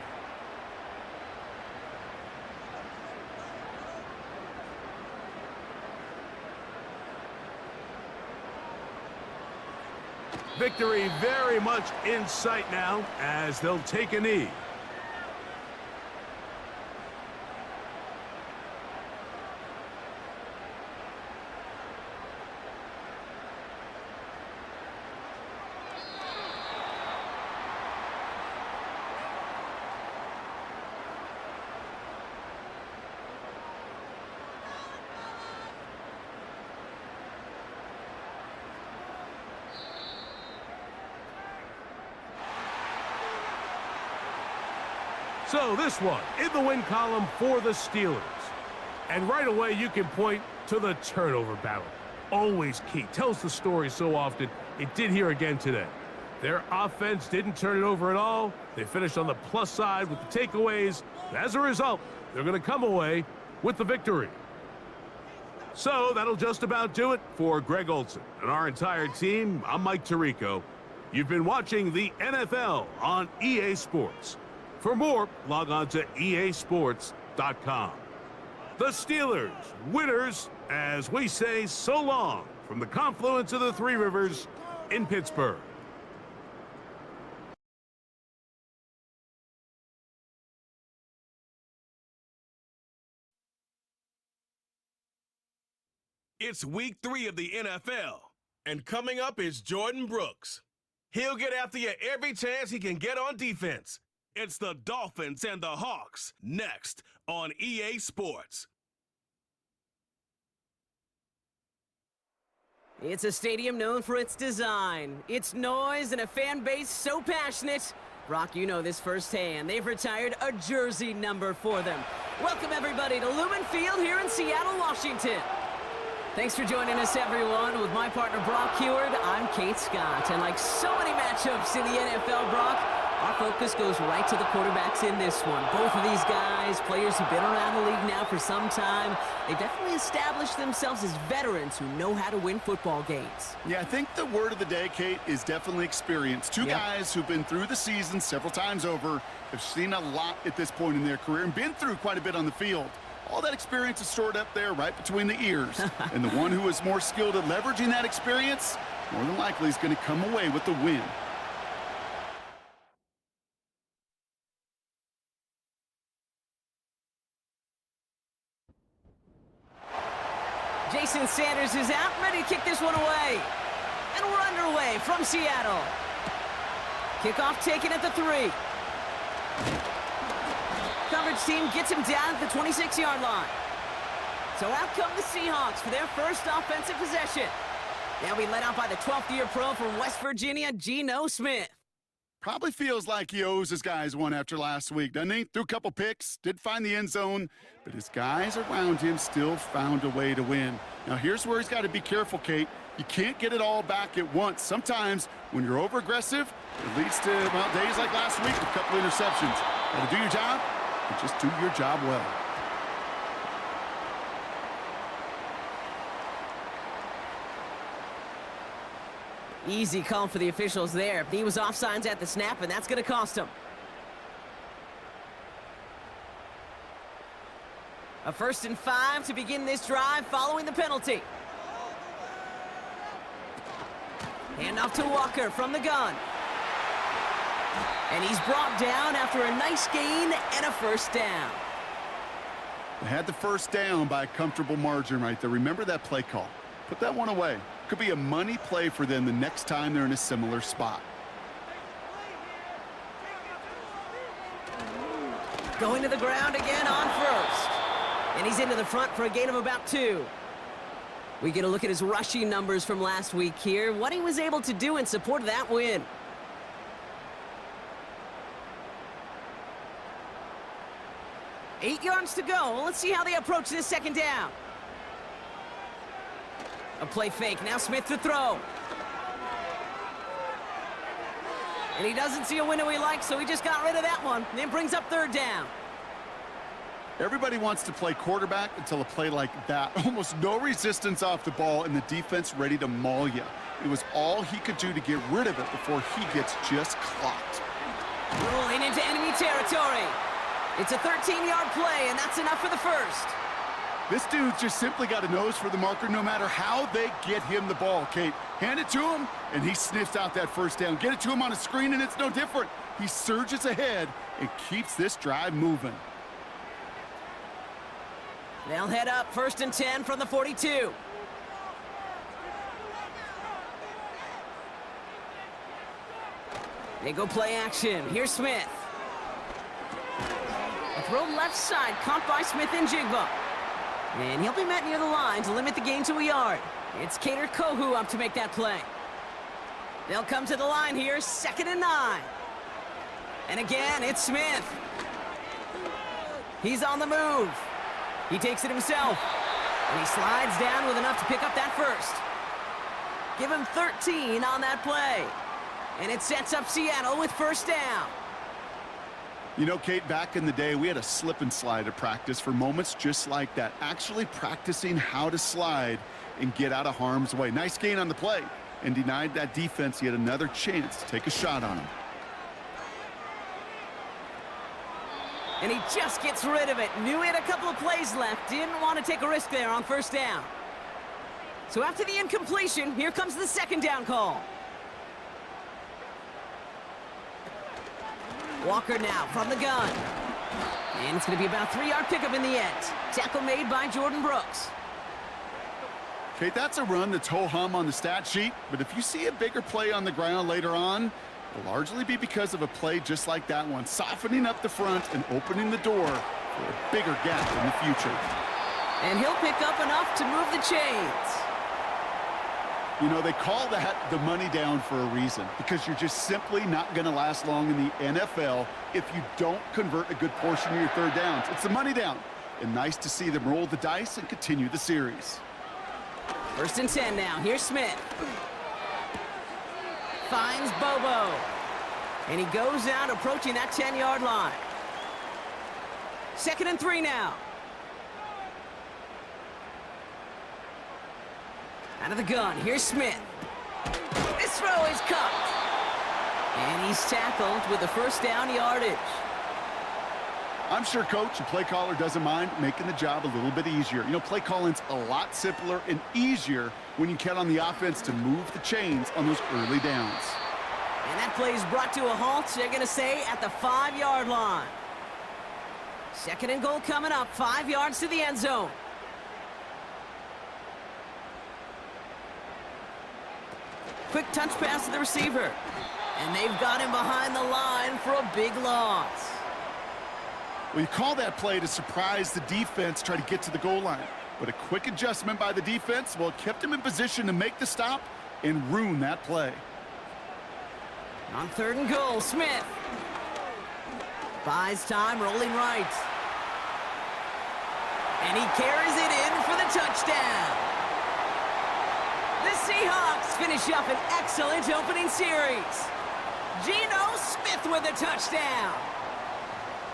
Victory very much in sight now as they'll take a knee. So this one in the win column for the Steelers. And right away you can point to the turnover battle. Always key. Tells the story so often. It did here again today. Their offense didn't turn it over at all. They finished on the plus side with the takeaways. As a result, they're going to come away with the victory. So that'll just about do it for Greg Olson and our entire team. I'm Mike Tirico. You've been watching the NFL on EA Sports. For more, log on to easports.com. The Steelers, winners, as we say so long from the confluence of the Three Rivers in Pittsburgh. It's week 3 of the NFL, and coming up is Jordan Brooks. He'll get after you every chance he can get on defense. It's the Dolphins and the Hawks next on EA Sports. It's a stadium known for its design, its noise, and a fan base so passionate. Brock, you know this firsthand. They've retired a jersey number for them. Welcome, everybody, to Lumen Field here in Seattle, Washington. Thanks for joining us, everyone. With my partner, Brock Heward, I'm Kate Scott. And like so many matchups in the NFL, Brock, our focus goes right to the quarterbacks in this one. Both of these guys, players who've been around the league now for some time, they've definitely established themselves as veterans who know how to win football games. Yeah, I think the word of the day, Kate, is definitely experience. Two guys who've been through the season several times over, have seen a lot at this point in their career and been through quite a bit on the field. All that experience is stored up there right between the ears. And the one who is more skilled at leveraging that experience, more than likely is going to come away with the win. Jason Sanders is out, ready to kick this one away. And we're underway from Seattle. Kickoff taken at the 3. Coverage team gets him down at the 26-yard line. So out come the Seahawks for their first offensive possession. They'll be led out by the 12th-year pro from West Virginia, Geno Smith. Probably feels like he owes his guys one after last week, doesn't he? Threw a couple picks, did find the end zone, but his guys around him still found a way to win. Now here's where he's got to be careful, Kate. You can't get it all back at once. Sometimes when you're over-aggressive, it leads to, well, days like last week, a couple interceptions. Got to do your job, and just do your job well. Easy call for the officials there. He was offsides at the snap, and that's going to cost him. A 1st and 5 to begin this drive following the penalty. Handoff to Walker from the gun. And he's brought down after a nice gain and a first down. They had the first down by a comfortable margin right there. Remember that play call. Put that one away. Could be a money play for them the next time they're in a similar spot. Going to the ground again on first. And he's into the front for a gain of about 2. We get a look at his rushing numbers from last week here, what he was able to do in support of that win. Eight yards to go. Let's see how they approach this second down. A play fake. Now Smith to throw. And he doesn't see a window he likes, so he just got rid of that one. Then brings up 3rd down. Everybody wants to play quarterback until a play like that. Almost no resistance off the ball and the defense ready to maul you. It was all he could do to get rid of it before he gets just clocked. Rolling into enemy territory. It's a 13-yard play, and that's enough for the first. This dude's just simply got a nose for the marker no matter how they get him the ball, Kate. Hand it to him, and he sniffs out that first down. Get it to him on a screen, and it's no different. He surges ahead and keeps this drive moving. They'll head up 1st and 10 from the 42. They go play action. Here's Smith. A throw left side, caught by Smith and Jigba. And he'll be met near the line to limit the gain to a yard. It's Kader Kohu up to make that play. They'll come to the line here, 2nd and 9. And again, it's Smith. He's on the move. He takes it himself. And he slides down with enough to pick up that first. Give him 13 on that play. And it sets up Seattle with first down. You know, Kate, back in the day, we had a slip and slide at practice for moments just like that. Actually practicing how to slide and get out of harm's way. Nice gain on the play, and denied that defense yet another chance to take a shot on him. And he just gets rid of it. Knew he had a couple of plays left. Didn't want to take a risk there on first down. So after the incompletion, here comes the second down call. Walker now from the gun. And it's going to be about a 3-yard pickup in the end. Tackle made by Jordan Brooks. Kate, that's a run that's ho-hum on the stat sheet, but if you see a bigger play on the ground later on, it'll largely be because of a play just like that one, softening up the front and opening the door for a bigger gap in the future. And he'll pick up enough to move the chains. You know, they call that the money down for a reason, because you're just simply not going to last long in the NFL if you don't convert a good portion of your third downs. It's the money down, and nice to see them roll the dice and continue the series. First and 10 now. Here's Smith. Finds Bobo. And he goes out approaching that 10-yard line. Second and 3 now. Out of the gun, here's Smith. This throw is caught. And he's tackled with the first down yardage. I'm sure coach and play caller doesn't mind making the job a little bit easier. You know, play calling's a lot simpler and easier when you count on the offense to move the chains on those early downs. And that play is brought to a halt, they're going to say, at the 5-yard line. Second and goal coming up, 5 yards to the end zone. Quick touch pass to the receiver. And they've got him behind the line for a big loss. Well, you call that play to surprise the defense, try to get to the goal line. But a quick adjustment by the defense, well, it kept him in position to make the stop and ruin that play. On third and goal, Smith. Buys time, rolling right. And he carries it in for the touchdown. The Seahawks finish up an excellent opening series. Geno Smith with a touchdown.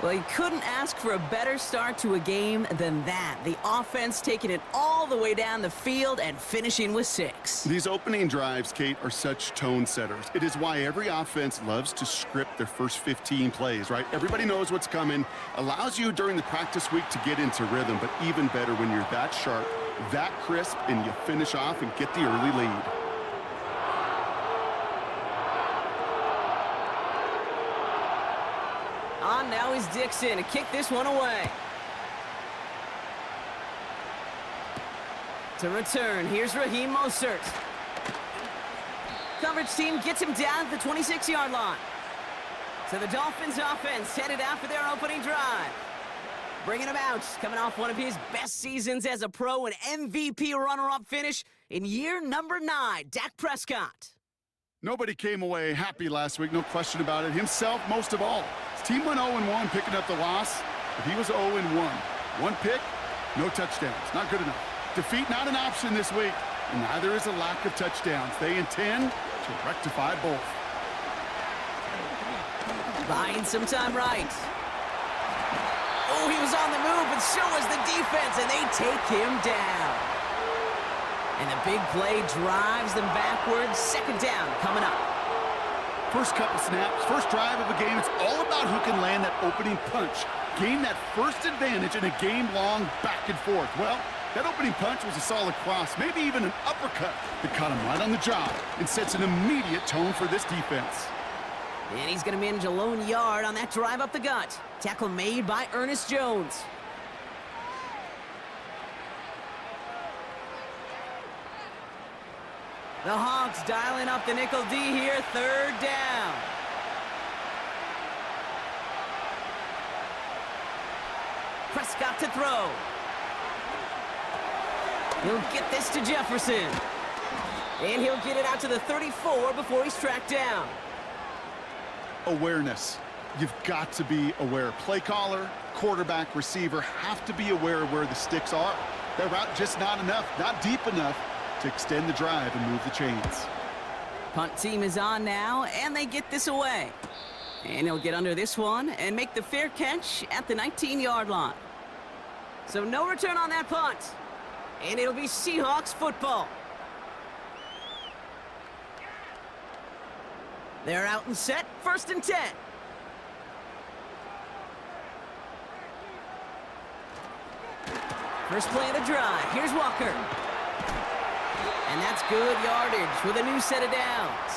Well, you couldn't ask for a better start to a game than that. The offense taking it all the way down the field and finishing with 6. These opening drives, Kate, are such tone setters. It is why every offense loves to script their first 15 plays, right? Everybody knows what's coming, allows you during the practice week to get into rhythm, but even better when you're that sharp, that crisp, and you finish off and get the early lead. On now is Dixon to kick this one away. To return, here's Raheem Mostert. Coverage team gets him down at the 26-yard line. So the Dolphins offense headed out for their opening drive. Bringing him out, coming off one of his best seasons as a pro, an MVP runner-up finish in year number 9, Dak Prescott. Nobody came away happy last week, no question about it. Himself, most of all. His team went 0-1, picking up the loss, but he was 0-1. One pick, no touchdowns. Not good enough. Defeat not an option this week, and neither is a lack of touchdowns. They intend to rectify both. Buying some time right. Oh, he was on the move, but so was the defense, and they take him down. And the big play drives them backwards. Second down coming up. First couple snaps, first drive of a game, it's all about who can land that opening punch. Gain that first advantage in a game-long back and forth. Well, that opening punch was a solid cross, maybe even an uppercut that caught him right on the job and sets an immediate tone for this defense. And he's going to manage a lone yard on that drive up the gut. Tackle made by Ernest Jones. The Hawks dialing up the nickel D here, third down. Prescott to throw. He'll get this to Jefferson. And he'll get it out to the 34 before he's tracked down. Awareness. you've got to be aware. Play caller, quarterback, receiver have to be aware of where the sticks are. That route just not enough, not deep enough to extend the drive and move the chains. Punt team is on now, and they get this away. And he'll get under this one and make the fair catch at the 19-yard line. So no return on that punt. And it'll be Seahawks football. They're out and set, 1st and 10. First play of the drive. Here's Walker. And that's good yardage with a new set of downs.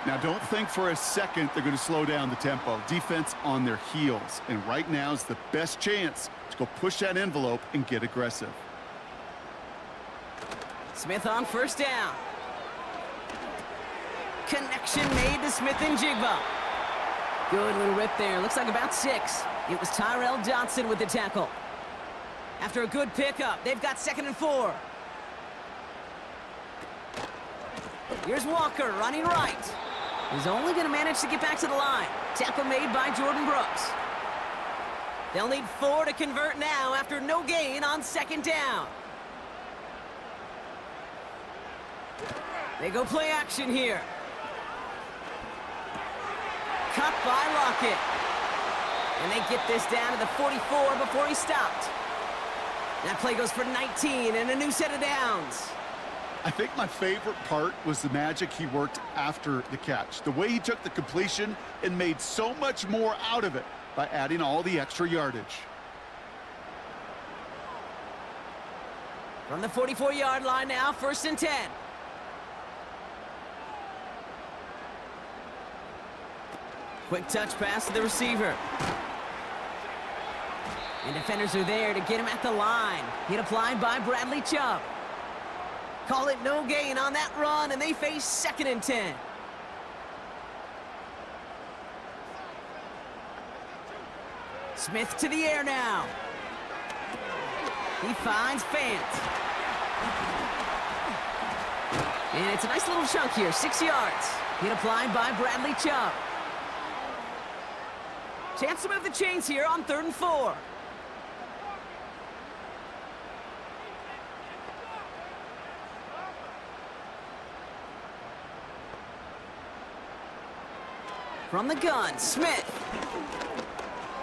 Now, don't think for a second they're going to slow down the tempo. Defense on their heels. And right now is the best chance to go push that envelope and get aggressive. Smith on 1st down. Connection made to Smith and Jigba. Good little rip there. Looks like about 6. It was Tyrell Johnson with the tackle. After a good pickup, they've got 2nd and 4. Here's Walker running right. He's only going to manage to get back to the line. Tackle made by Jordan Brooks. They'll need 4 to convert now after no gain on 2nd down. They go play action here. Cut by Lockett. And they get this down to the 44 before he stopped. That play goes for 19 and a new set of downs. I think my favorite part was the magic he worked after the catch. The way he took the completion and made so much more out of it by adding all the extra yardage. From the 44-yard line now, 1st and 10. Quick touch pass to the receiver. And defenders are there to get him at the line. Hit applied by Bradley Chubb. Call it no gain on that run, and they face 2nd and 10. Smith to the air now. He finds Fant. And it's a nice little chunk here, 6 yards. Hit applied by Bradley Chubb. Chance to move the chains here on 3rd and 4. From the gun, Smith.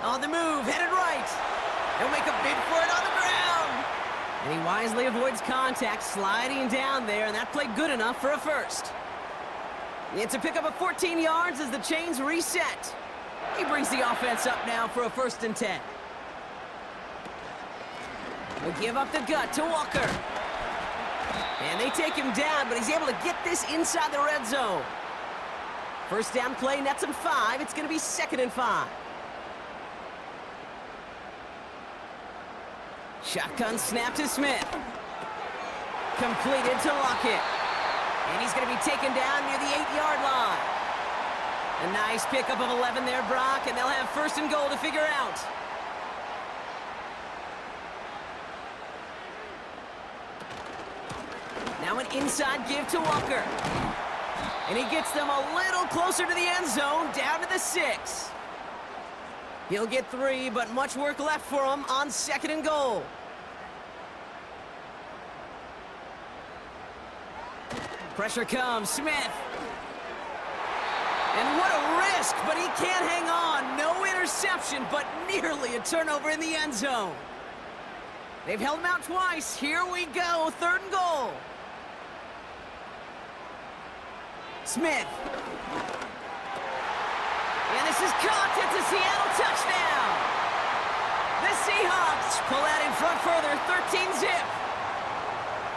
On the move, headed right. He'll make a bid for it on the ground. And he wisely avoids contact, sliding down there, and that played good enough for a first. It's a pickup of 14 yards as the chains reset. He brings the offense up now for a 1st and 10. We'll give up the gut to Walker. And they take him down, but he's able to get this inside the red zone. 1st down play, nets him 5. It's going to be 2nd and 5. Shotgun snap to Smith. Completed to Lockett. And he's going to be taken down near the 8-yard line. A nice pickup of 11 there, Brock, and they'll have 1st and goal to figure out. Now an inside give to Walker. And he gets them a little closer to the end zone, down to the 6. He'll get 3, but much work left for him on 2nd and goal. Pressure comes, Smith. And what a risk, but he can't hang on. No interception, but nearly a turnover in the end zone. They've held him out twice. Here we go, 3rd and goal. Smith. And this is caught. It's a Seattle touchdown. The Seahawks pull out in front further, 13-zip.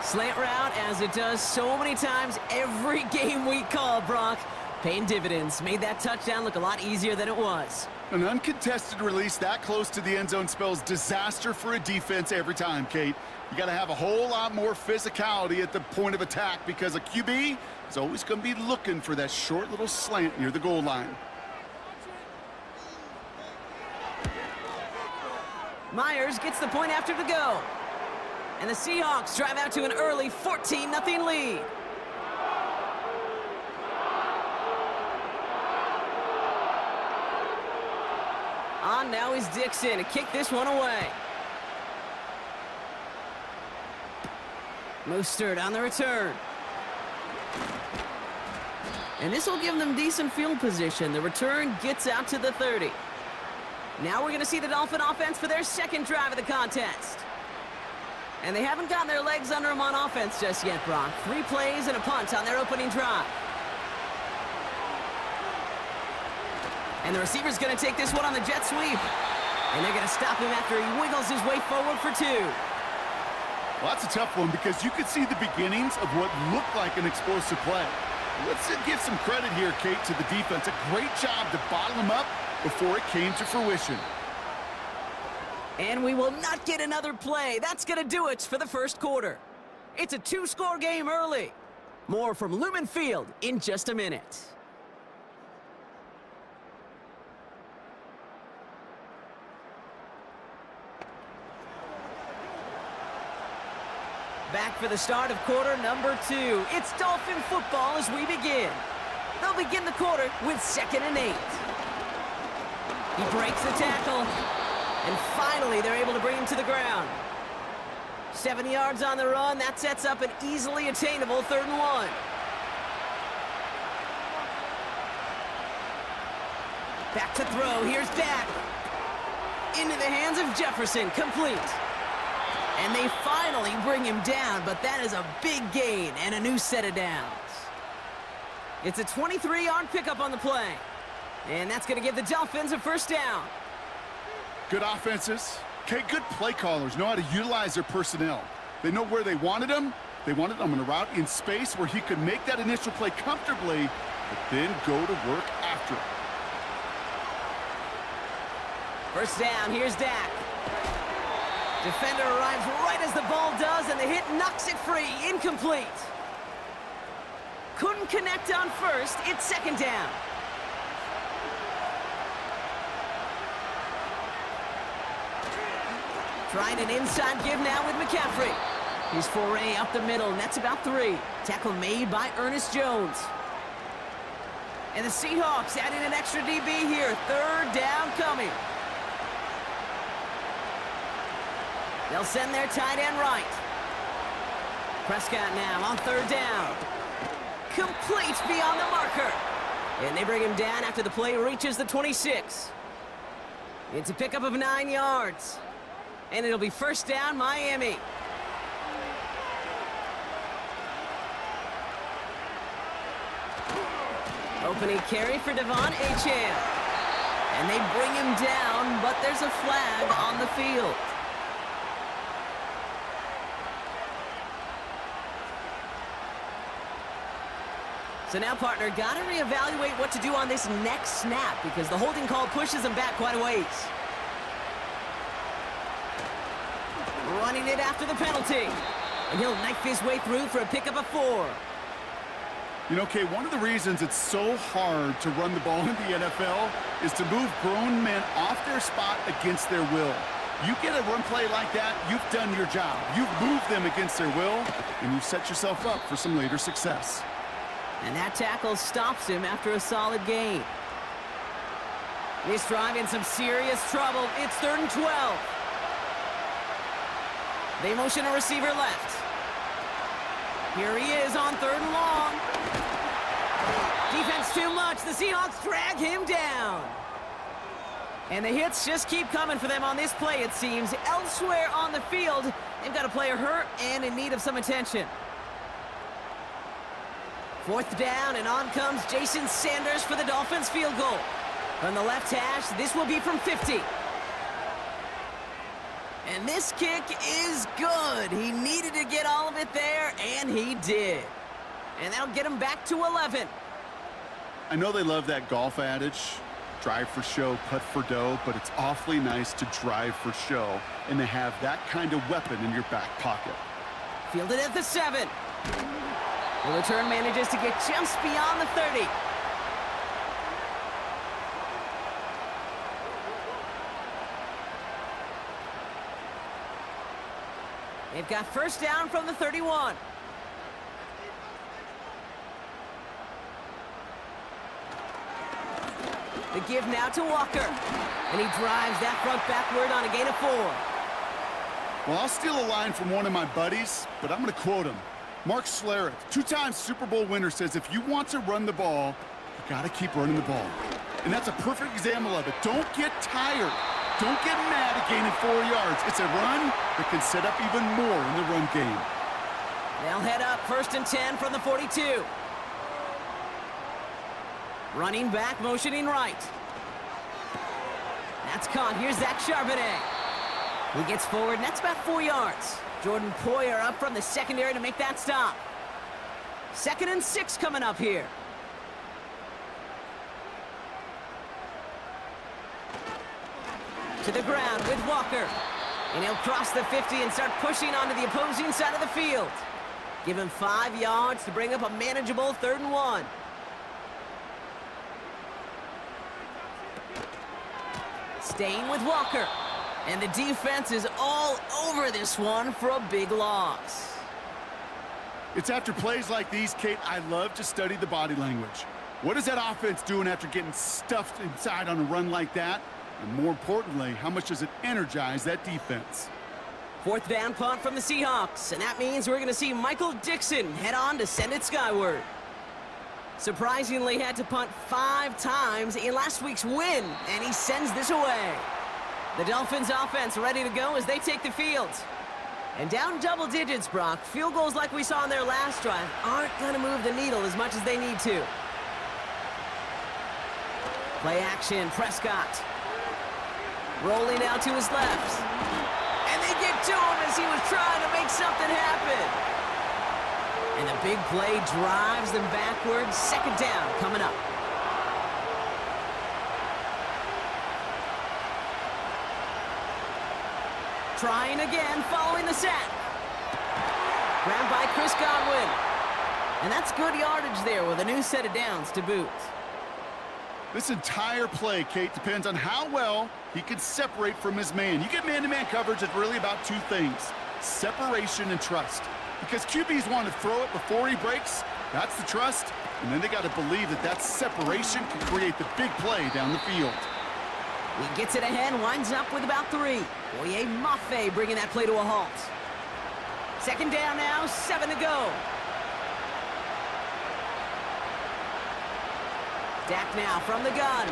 Slant route, as it does so many times every game we call, Brock. Paying dividends. Made that touchdown look a lot easier than it was. An uncontested release that close to the end zone spells disaster for a defense every time, Kate. You got to have a whole lot more physicality at the point of attack because a QB is always going to be looking for that short little slant near the goal line. Myers gets the point after the go. And the Seahawks drive out to an early 14-0 lead. . On now is Dixon to kick this one away. Mostert on the return. And this will give them decent field position. The return gets out to the 30. Now we're going to see the Dolphin offense for their second drive of the contest. And they haven't gotten their legs under them on offense just yet, Brock. 3 plays and a punt on their opening drive. And the receiver's going to take this one on the jet sweep. And they're going to stop him after he wiggles his way forward for 2. Well, that's a tough one because you could see the beginnings of what looked like an explosive play. Let's give some credit here, Kate, to the defense. A great job to bottle him up before it came to fruition. And we will not get another play. That's going to do it for the first quarter. It's a 2-score game early. More from Lumen Field in just a minute. Back for the start of quarter number 2. It's Dolphin football as we begin. They'll begin the quarter with 2nd and 8. He breaks the tackle, and finally they're able to bring him to the ground. 7 yards on the run. That sets up an easily attainable 3rd and 1. Back to throw. Here's Dak. Into the hands of Jefferson. Complete. And they finally bring him down, but that is a big gain and a new set of downs. It's a 23-yard pickup on the play. And that's going to give the Dolphins a 1st down. Good offenses. Okay, good play callers know how to utilize their personnel. They know where they wanted him. They wanted him on a route in space where he could make that initial play comfortably, but then go to work after it. 1st down, here's Dak. Defender arrives right as the ball does, and the hit knocks it free. Incomplete. Couldn't connect on 1st. It's 2nd down. Trying an inside give now with McCaffrey. His foray up the middle, and that's about 3. Tackle made by Ernest Jones. And the Seahawks adding an extra DB here. 3rd down coming. They'll send their tight end right. Prescott now on 3rd down. Complete beyond the marker. And they bring him down after the play reaches the 26. It's a pickup of 9 yards. And it'll be 1st down, Miami. Opening carry for Devon Achane. And they bring him down, but there's a flag on the field. So now, partner, got to reevaluate what to do on this next snap because the holding call pushes him back quite a ways. Running it after the penalty. And he'll knife his way through for a pickup of 4. You know, Kay, one of the reasons it's so hard to run the ball in the NFL is to move grown men off their spot against their will. You get a run play like that, you've done your job. You've moved them against their will, and you've set yourself up for some later success. And that tackle stops him after a solid gain. This drive in some serious trouble. It's 3rd and 12. They motion a receiver left. Here he is on 3rd and long. Defense too much. The Seahawks drag him down. And the hits just keep coming for them on this play, it seems. Elsewhere on the field, they've got a player hurt and in need of some attention. 4th down, and on comes Jason Sanders for the Dolphins field goal. From the left hash, this will be from 50. And this kick is good. He needed to get all of it there, and he did. And that'll get him back to 11. I know they love that golf adage, drive for show, putt for dough, but it's awfully nice to drive for show and to have that kind of weapon in your back pocket. Fielded at the 7. The return manages to get just beyond the 30. They've got 1st down from the 31. The give now to Walker. And he drives that front backward on a gain of 4. Well, I'll steal a line from one of my buddies, but I'm going to quote him. Mark Schlereth, two-time Super Bowl winner, says if you want to run the ball, you got to keep running the ball. And that's a perfect example of it. Don't get tired. Don't get mad at gaining 4 yards. It's a run that can set up even more in the run game. They'll head up 1st and 10 from the 42. Running back, motioning right. That's caught. Here's Zach Charbonnet. He gets forward, and that's about 4 yards. Jordan Poyer up from the secondary to make that stop. 2nd and 6 coming up here. To the ground with Walker. And he'll cross the 50 and start pushing onto the opposing side of the field. Give him 5 yards to bring up a manageable 3rd and 1. Staying with Walker. And the defense is all over this one for a big loss. It's after plays like these, Kate, I love to study the body language. What is that offense doing after getting stuffed inside on a run like that? And more importantly, how much does it energize that defense? 4th down punt from the Seahawks, and that means we're going to see Michael Dixon head on to send it skyward. Surprisingly had to punt 5 times in last week's win, and he sends this away. The Dolphins offense ready to go as they take the field. And down double digits, Brock. Field goals like we saw in their last drive aren't going to move the needle as much as they need to. Play action, Prescott. Rolling out to his left. And they get to him as he was trying to make something happen. And the big play drives them backwards. 2nd down coming up. Trying again following the sack. Grabbed by Chris Godwin. And that's good yardage there with a new set of downs to boot. This entire play, Kate, depends on how well he can separate from his man. You get man-to-man coverage, it's really about 2 things, separation and trust. Because QBs want to throw it before he breaks, that's the trust, and then they got to believe that that separation can create the big play down the field. He gets it ahead, winds up with about 3. Oye Mafe bringing that play to a halt. 2nd down now, 7 to go. Dak now from the gun.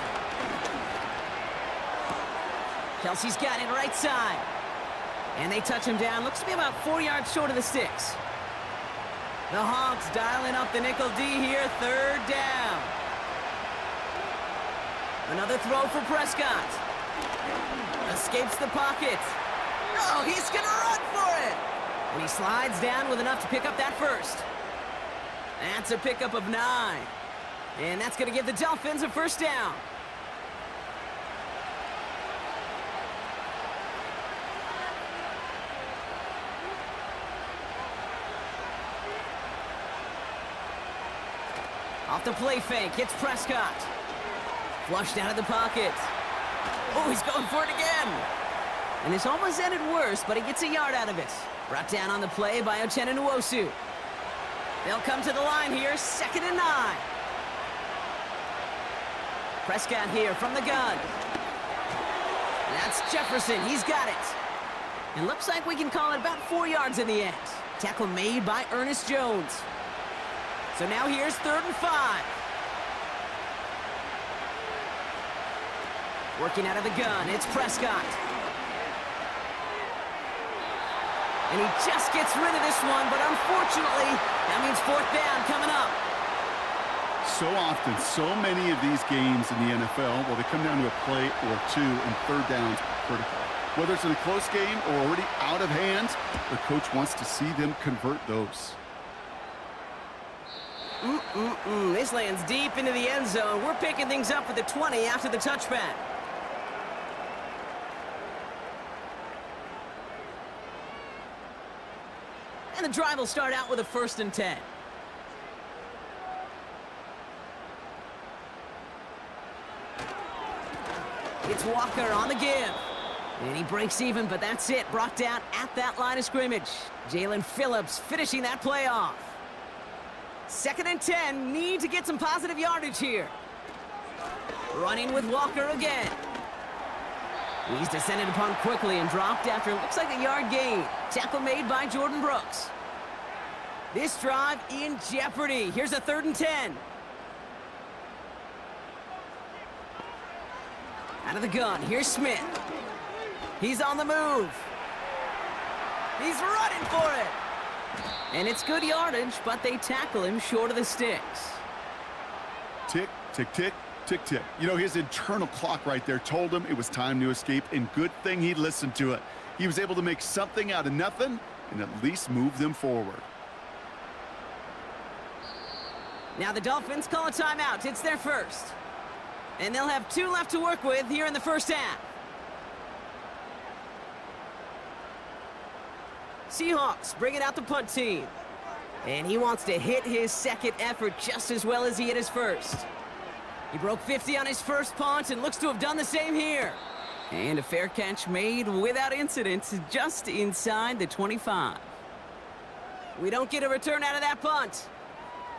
Kelsey's got it right side. And they touch him down. Looks to be about 4 yards short of the sticks. The Hawks dialing up the nickel D here. 3rd down. Another throw for Prescott. Escapes the pocket. Oh, he's going to run for it. And he slides down with enough to pick up that first. That's a pickup of 9. And that's going to give the Dolphins a 1st down. Off the play fake, hits Prescott. Flushed out of the pocket. Oh, he's going for it again. And this almost ended worse, but he gets a yard out of it. Brought down on the play by Uchenna Nwosu. They'll come to the line here, 2nd and 9. Prescott here from the gun. That's Jefferson. He's got it. And looks like we can call it about 4 yards in the end. Tackle made by Ernest Jones. So now here's 3rd and 5. Working out of the gun, it's Prescott. And he just gets rid of this one, but unfortunately, that means 4th down coming up. So often, so many of these games in the NFL, well, they come down to a play or 2, and 3rd downs are critical. Whether it's in a close game or already out of hand, the coach wants to see them convert those. This lands deep into the end zone. We're picking things up at the 20 after the touchback. And the drive will start out with a 1st and 10. It's Walker on the give. And he breaks even, but that's it. Brought down at that line of scrimmage. Jalen Phillips finishing that play off. 2nd and 10. Need to get some positive yardage here. Running with Walker again. He's descended upon quickly and dropped after it looks like a yard gain. Tackle made by Jordan Brooks. This drive in jeopardy. Here's a 3rd and 10. Out of the gun, here's Smith. He's on the move. He's running for it. And it's good yardage, but they tackle him short of the sticks. Tick, tick, tick, tick, tick. You know, his internal clock right there told him it was time to escape, and good thing he listened to it. He was able to make something out of nothing and at least move them forward. Now the Dolphins call a timeout. It's their first. And they'll have 2 left to work with here in the first half. Seahawks bringing out the punt team. And he wants to hit his second effort just as well as he hit his first. He broke 50 on his first punt and looks to have done the same here. And a fair catch made without incident just inside the 25. We don't get a return out of that punt.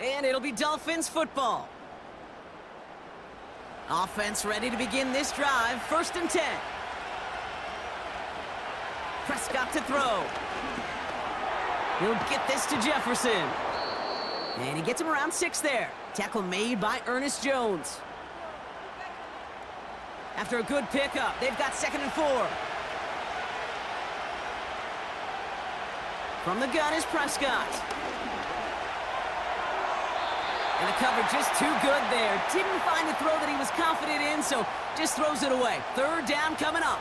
And it'll be Dolphins football. Offense ready to begin this drive. 1st and 10. Prescott to throw. He'll get this to Jefferson. And he gets him around 6 there. Tackle made by Ernest Jones. After a good pickup, they've got 2nd and 4. From the gun is Prescott. And the cover just too good there. Didn't find the throw that he was confident in, so just throws it away. 3rd down coming up.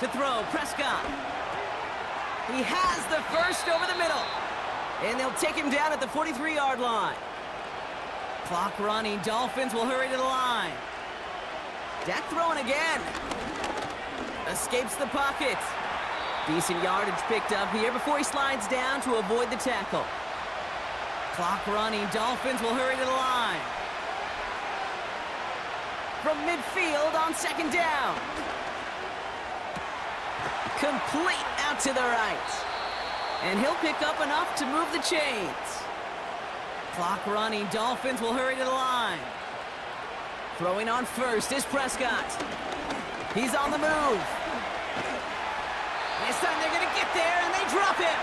To throw, Prescott. He has the first over the middle. And they'll take him down at the 43-yard line. Clock running. Dolphins will hurry to the line. Dak throwing again. Escapes the pocket. Decent yardage picked up here before he slides down to avoid the tackle. Clock running. Dolphins will hurry to the line. From midfield on 2nd down. Complete out to the right. And he'll pick up enough to move the chains. Clock running. Dolphins will hurry to the line. Throwing on first is Prescott. He's on the move. This time they're going to get there, and they drop him.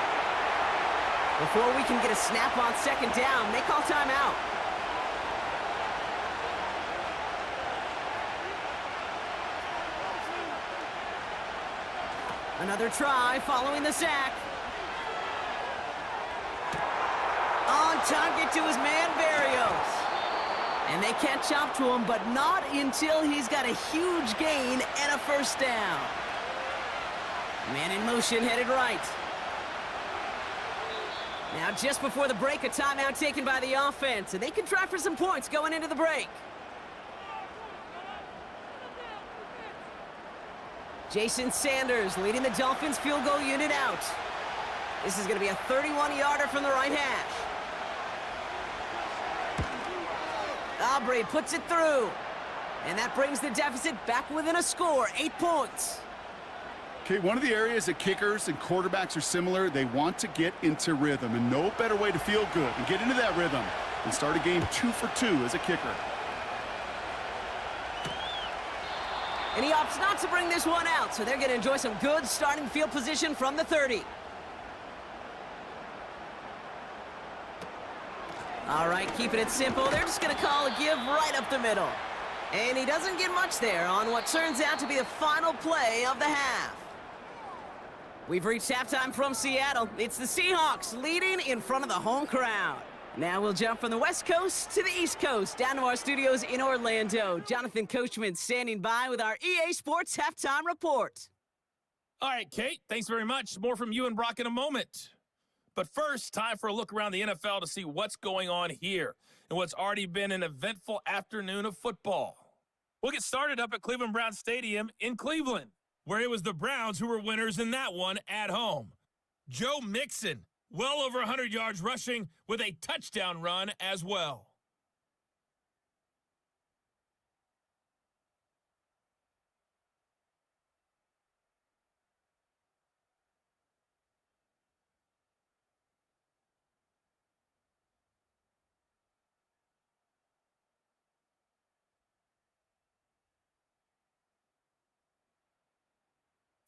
Before we can get a snap on 2nd down, they call timeout. Another try following the sack. On target to his man, Berrios. And they catch up to him, but not until he's got a huge gain and a 1st down. Man in motion, headed right. Now just before the break, a timeout taken by the offense, and they can try for some points going into the break. Jason Sanders leading the Dolphins field goal unit out. This is going to be a 31-yarder from the right hash. Aubrey puts it through. And that brings the deficit back within a score, 8 points. Okay, one of the areas that kickers and quarterbacks are similar, they want to get into rhythm, and no better way to feel good and get into that rhythm than start a game 2 for 2 as a kicker. And he opts not to bring this one out, so they're going to enjoy some good starting field position from the 30. All right, keeping it simple. They're just going to call a give right up the middle. And he doesn't get much there on what turns out to be the final play of the half. We've reached halftime from Seattle. It's the Seahawks leading in front of the home crowd. Now we'll jump from the West Coast to the East Coast, down to our studios in Orlando. Jonathan Coachman standing by with our EA Sports Halftime Report. All right, Kate, thanks very much. More from you and Brock in a moment. But first, time for a look around the NFL to see what's going on here and what's already been an eventful afternoon of football. We'll get started up at Cleveland Browns Stadium in Cleveland, where it was the Browns who were winners in that one at home. Joe Mixon, well over 100 yards rushing with a touchdown run as well.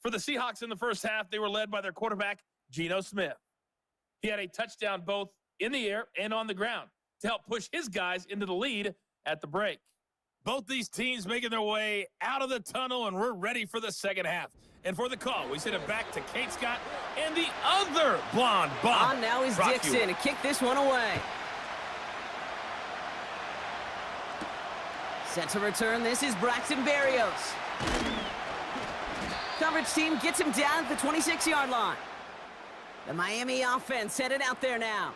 For the Seahawks in the first half, they were led by their quarterback, Geno Smith. He had a touchdown both in the air and on the ground to help push his guys into the lead at the break. Both these teams making their way out of the tunnel, and we're ready for the second half. And for the call, we send it back to Kate Scott and the other blonde bomb. On now is Dixon to kick this one away. Set to return, this is Braxton Berrios. Coverage team gets him down at the 26-yard line. The Miami offense headed out there now.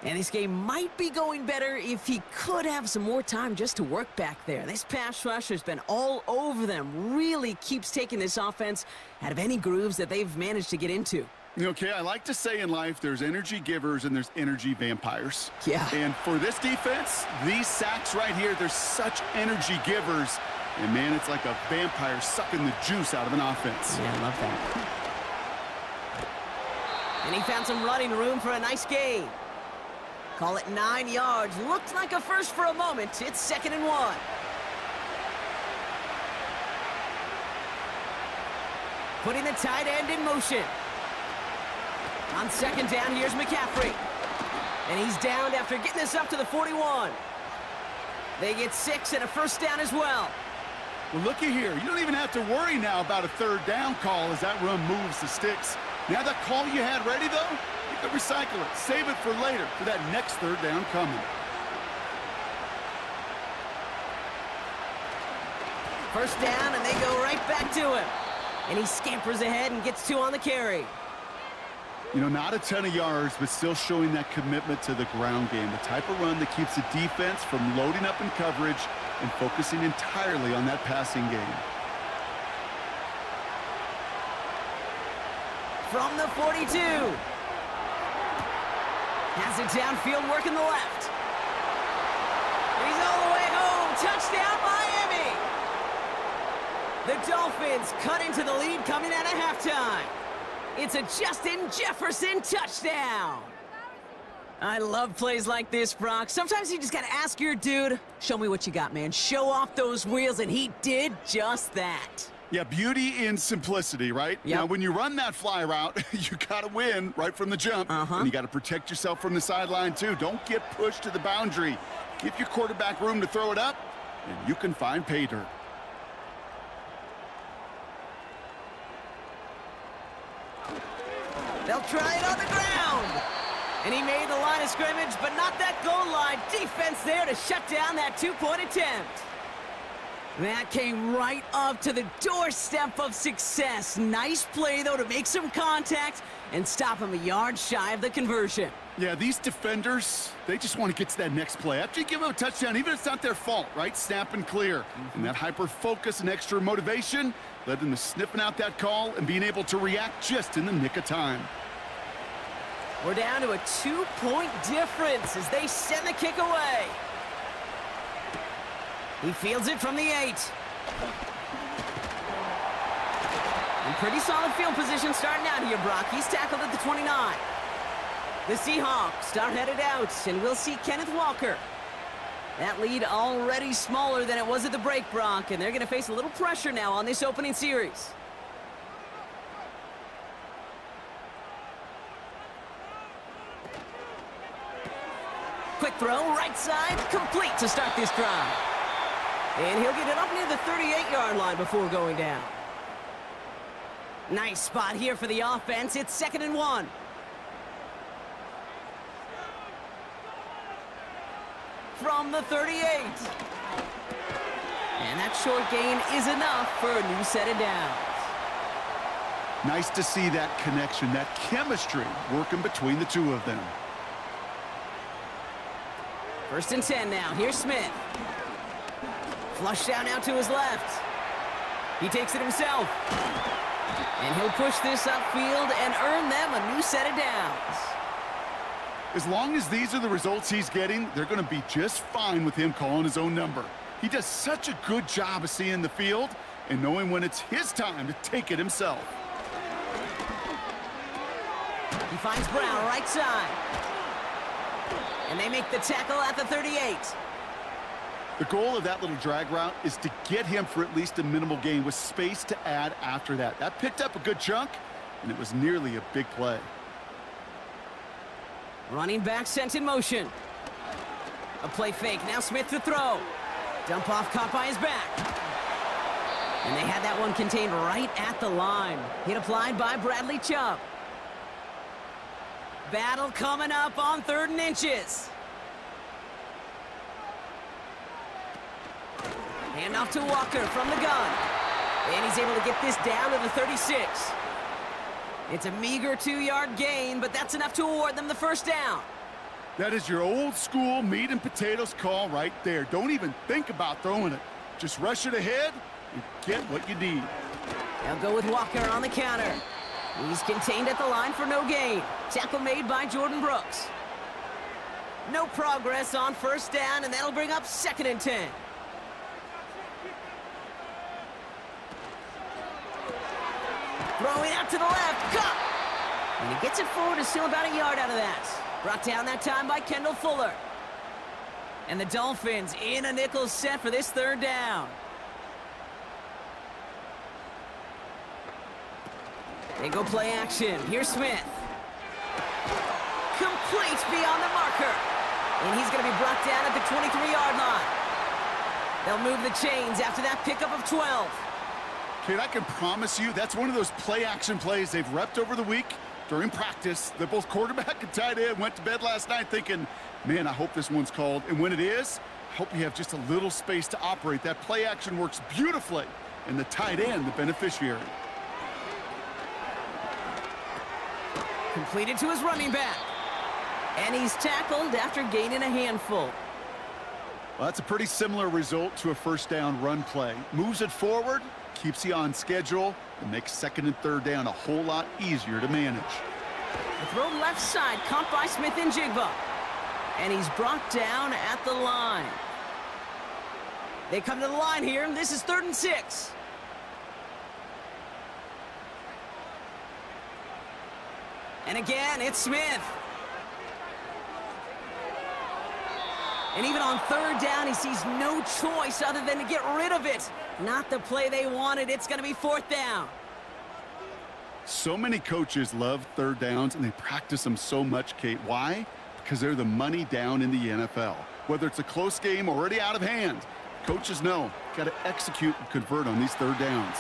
And this game might be going better if he could have some more time just to work back there. This pass rush has been all over them. Really keeps taking this offense out of any grooves that they've managed to get into. Okay, I like to say in life there's energy givers and there's energy vampires. Yeah. And for this defense, these sacks right here, they're such energy givers. And, man, it's like a vampire sucking the juice out of an offense. Yeah, I love that. And he found some running room for a nice gain. Call it 9 yards. Looked like a first for a moment. It's 2nd and 1. Putting the tight end in motion. On 2nd down, here's McCaffrey. And he's downed after getting this up to the 41. They get 6 and a first down as well. Well, looky here. You don't even have to worry now about a 3rd down call as that run moves the sticks. Now that call you had ready, though, you can recycle it. Save it for later for that next 3rd down coming. First down, and they go right back to him. And he scampers ahead and gets 2 on the carry. You know, not a ton of yards, but still showing that commitment to the ground game. The type of run that keeps the defense from loading up in coverage and focusing entirely on that passing game. From the 42. Has it downfield, working the left. He's all the way home. Touchdown, Miami. The Dolphins cut into the lead coming out of halftime. It's a Justin Jefferson touchdown. I love plays like this, Brock. Sometimes you just got to ask your dude, show me what you got, man. Show off those wheels, and he did just that. Yeah, beauty in simplicity, right? Yep. Now, when you run that fly route, you got to win right from the jump. And you got to protect yourself from the sideline, too. Don't get pushed to the boundary. Give your quarterback room to throw it up, and you can find pay dirt. They'll try it on the ground. And he made the line of scrimmage, but not that goal line. Defense there to shut down that 2-point attempt. That came right up to the doorstep of success. Nice play, though, to make some contact and stop him a yard shy of the conversion. Yeah, these defenders, they just want to get to that next play. After you give them a touchdown, even if it's not their fault, right? Snap and clear. And that hyper-focus and extra motivation led them to sniffing out that call and being able to react just in the nick of time. We're down to a 2-point difference as they send the kick away. He fields it from the 8. And pretty solid field position starting out here, Brock. He's tackled at the 29. The Seahawks are headed out, and we'll see Kenneth Walker. That lead already smaller than it was at the break, Brock, and they're going to face a little pressure now on this opening series. Quick throw, right side, complete to start this drive. And he'll get it up near the 38-yard line before going down. Nice spot here for the offense. It's 2nd and 1. From the 38. And that short gain is enough for a new set of downs. Nice to see that connection, that chemistry working between the two of them. 1st and 10 now. Here's Smith. Flush down out to his left. He takes it himself. And he'll push this upfield and earn them a new set of downs. As long as these are the results he's getting, they're going to be just fine with him calling his own number. He does such a good job of seeing the field and knowing when it's his time to take it himself. He finds Brown right side. And they make the tackle at the 38. The goal of that little drag route is to get him for at least a minimal gain with space to add after that. That picked up a good chunk, and it was nearly a big play. Running back sent in motion. A play fake. Now Smith to throw. Dump off caught by his back. And they had that one contained right at the line. Hit applied by Bradley Chubb. Battle coming up on 3rd and inches. Hand off to Walker from the gun. And he's able to get this down to the 36. It's a meager 2-yard gain, but that's enough to award them the first down. That is your old school meat and potatoes call right there. Don't even think about throwing it. Just rush it ahead and get what you need. They'll go with Walker on the counter. He's contained at the line for no gain. Tackle made by Jordan Brooks. No progress on first down, and that'll bring up 2nd and 10. Throwing out to the left, caught. And he gets it forward, is still about a yard out of that. Brought down that time by Kendall Fuller. And the Dolphins in a nickel set for this 3rd down. They go play action. Here's Smith. Complete beyond the marker. And he's going to be brought down at the 23-yard line. They'll move the chains after that pickup of 12. Kate, I can promise you that's one of those play-action plays they've repped over the week during practice. That both quarterback and tight end went to bed last night thinking, man, I hope this one's called. And when it is, I hope you have just a little space to operate. That play-action works beautifully, and the tight end, the beneficiary. Completed to his running back. And he's tackled after gaining a handful. Well, that's a pretty similar result to a first down run play. Moves it forward, keeps you on schedule, and makes 2nd and 3rd down a whole lot easier to manage. The throw left side, caught by Smith and Jigba. And he's brought down at the line. They come to the line here, and this is 3rd and 6. And again, it's Smith. And even on 3rd down, he sees no choice other than to get rid of it. Not the play they wanted. It's going to be 4th down. So many coaches love 3rd downs, and they practice them so much, Kate. Why? Because they're the money down in the NFL. Whether it's a close game already out of hand, coaches know, got to execute and convert on these 3rd downs.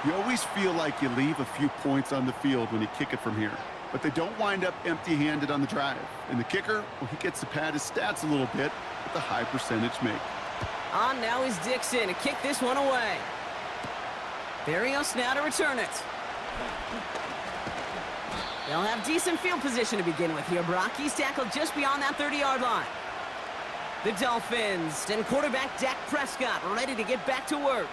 You always feel like you leave a few points on the field when you kick it from here, but they don't wind up empty-handed on the drive. And the kicker, well, he gets to pad his stats a little bit with a high percentage make. On now is Dixon to kick this one away. Barrios now to return it. They'll have decent field position to begin with here, Brock. He's tackled just beyond that 30-yard line. The Dolphins and quarterback Dak Prescott ready to get back to work.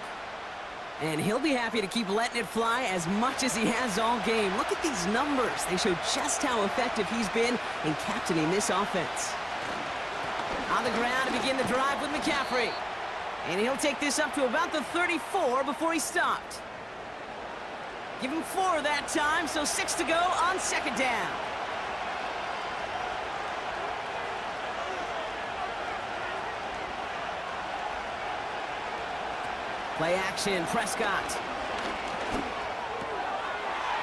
And he'll be happy to keep letting it fly as much as he has all game. Look at these numbers. They show just how effective he's been in captaining this offense. On the ground to begin the drive with McCaffrey. And he'll take this up to about the 34 before he stopped. Give him 4 that time, so 6 to go on 2nd down. Play action, Prescott.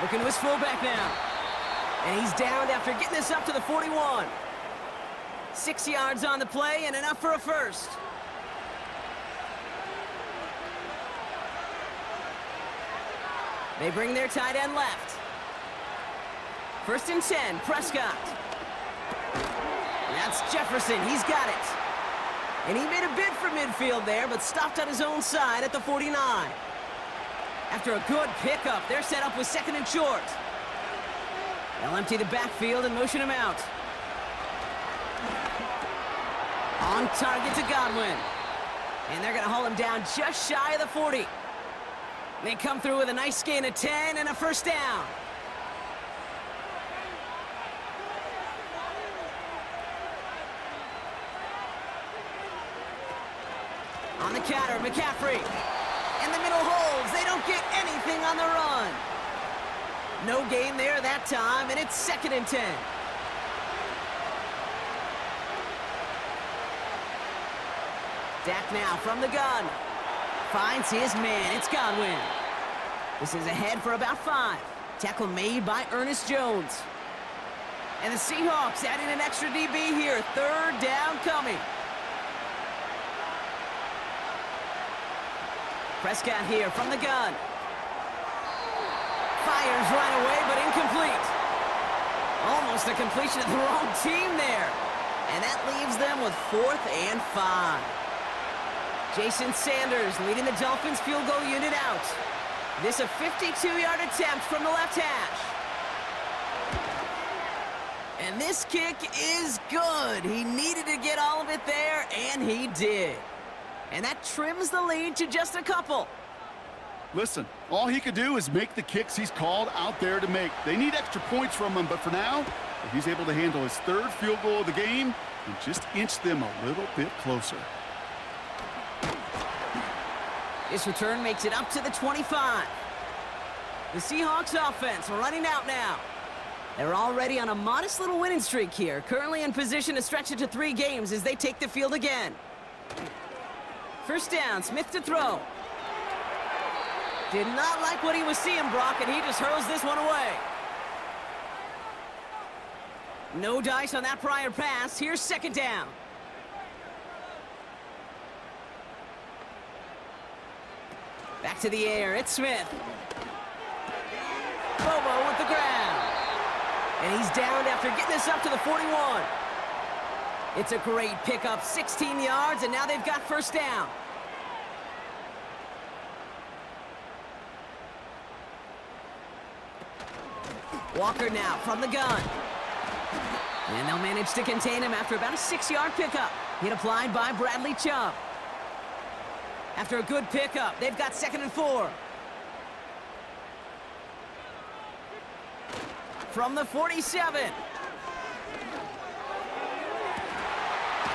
Looking to his fullback now. And he's downed after getting this up to the 41. 6 yards on the play and enough for a first. They bring their tight end left. 1st and 10, Prescott. That's Jefferson, he's got it. And he made a bid for midfield there, but stopped on his own side at the 49. After a good pickup, they're set up with 2nd and short. They'll empty the backfield and motion him out. On target to Godwin. And they're going to haul him down just shy of the 40. They come through with a nice gain of 10 and a first down. On the counter, McCaffrey. In the middle holds. They don't get anything on the run. No gain there that time, and it's 2nd and 10. Dak now from the gun. Finds his man. It's Godwin. This is ahead for about 5. Tackle made by Ernest Jones. And the Seahawks adding an extra DB here. 3rd down coming. Prescott here from the gun. Fires right away, but incomplete. Almost a completion of the wrong team there. And that leaves them with 4th and 5. Jason Sanders leading the Dolphins field goal unit out. This a 52-yard attempt from the left hash. And this kick is good. He needed to get all of it there, and he did. And that trims the lead to just a couple. Listen, all he could do is make the kicks he's called out there to make. They need extra points from him, but for now, if he's able to handle his 3rd field goal of the game and just inch them a little bit closer. This return makes it up to the 25. The Seahawks offense running out now. They're already on a modest little winning streak here, currently in position to stretch it to 3 games as they take the field again. 1st down, Smith to throw. Did not like what he was seeing, Brock, and he just hurls this one away. No dice on that prior pass. Here's 2nd down. Back to the air. It's Smith. Bobo with the ground. And he's downed after getting this up to the 41. It's a great pickup, 16 yards, and now they've got 1st down. Walker now from the gun. And they'll manage to contain him after about a 6-yard pickup. Hit applied by Bradley Chubb. After a good pickup, they've got 2nd and 4. From the 47.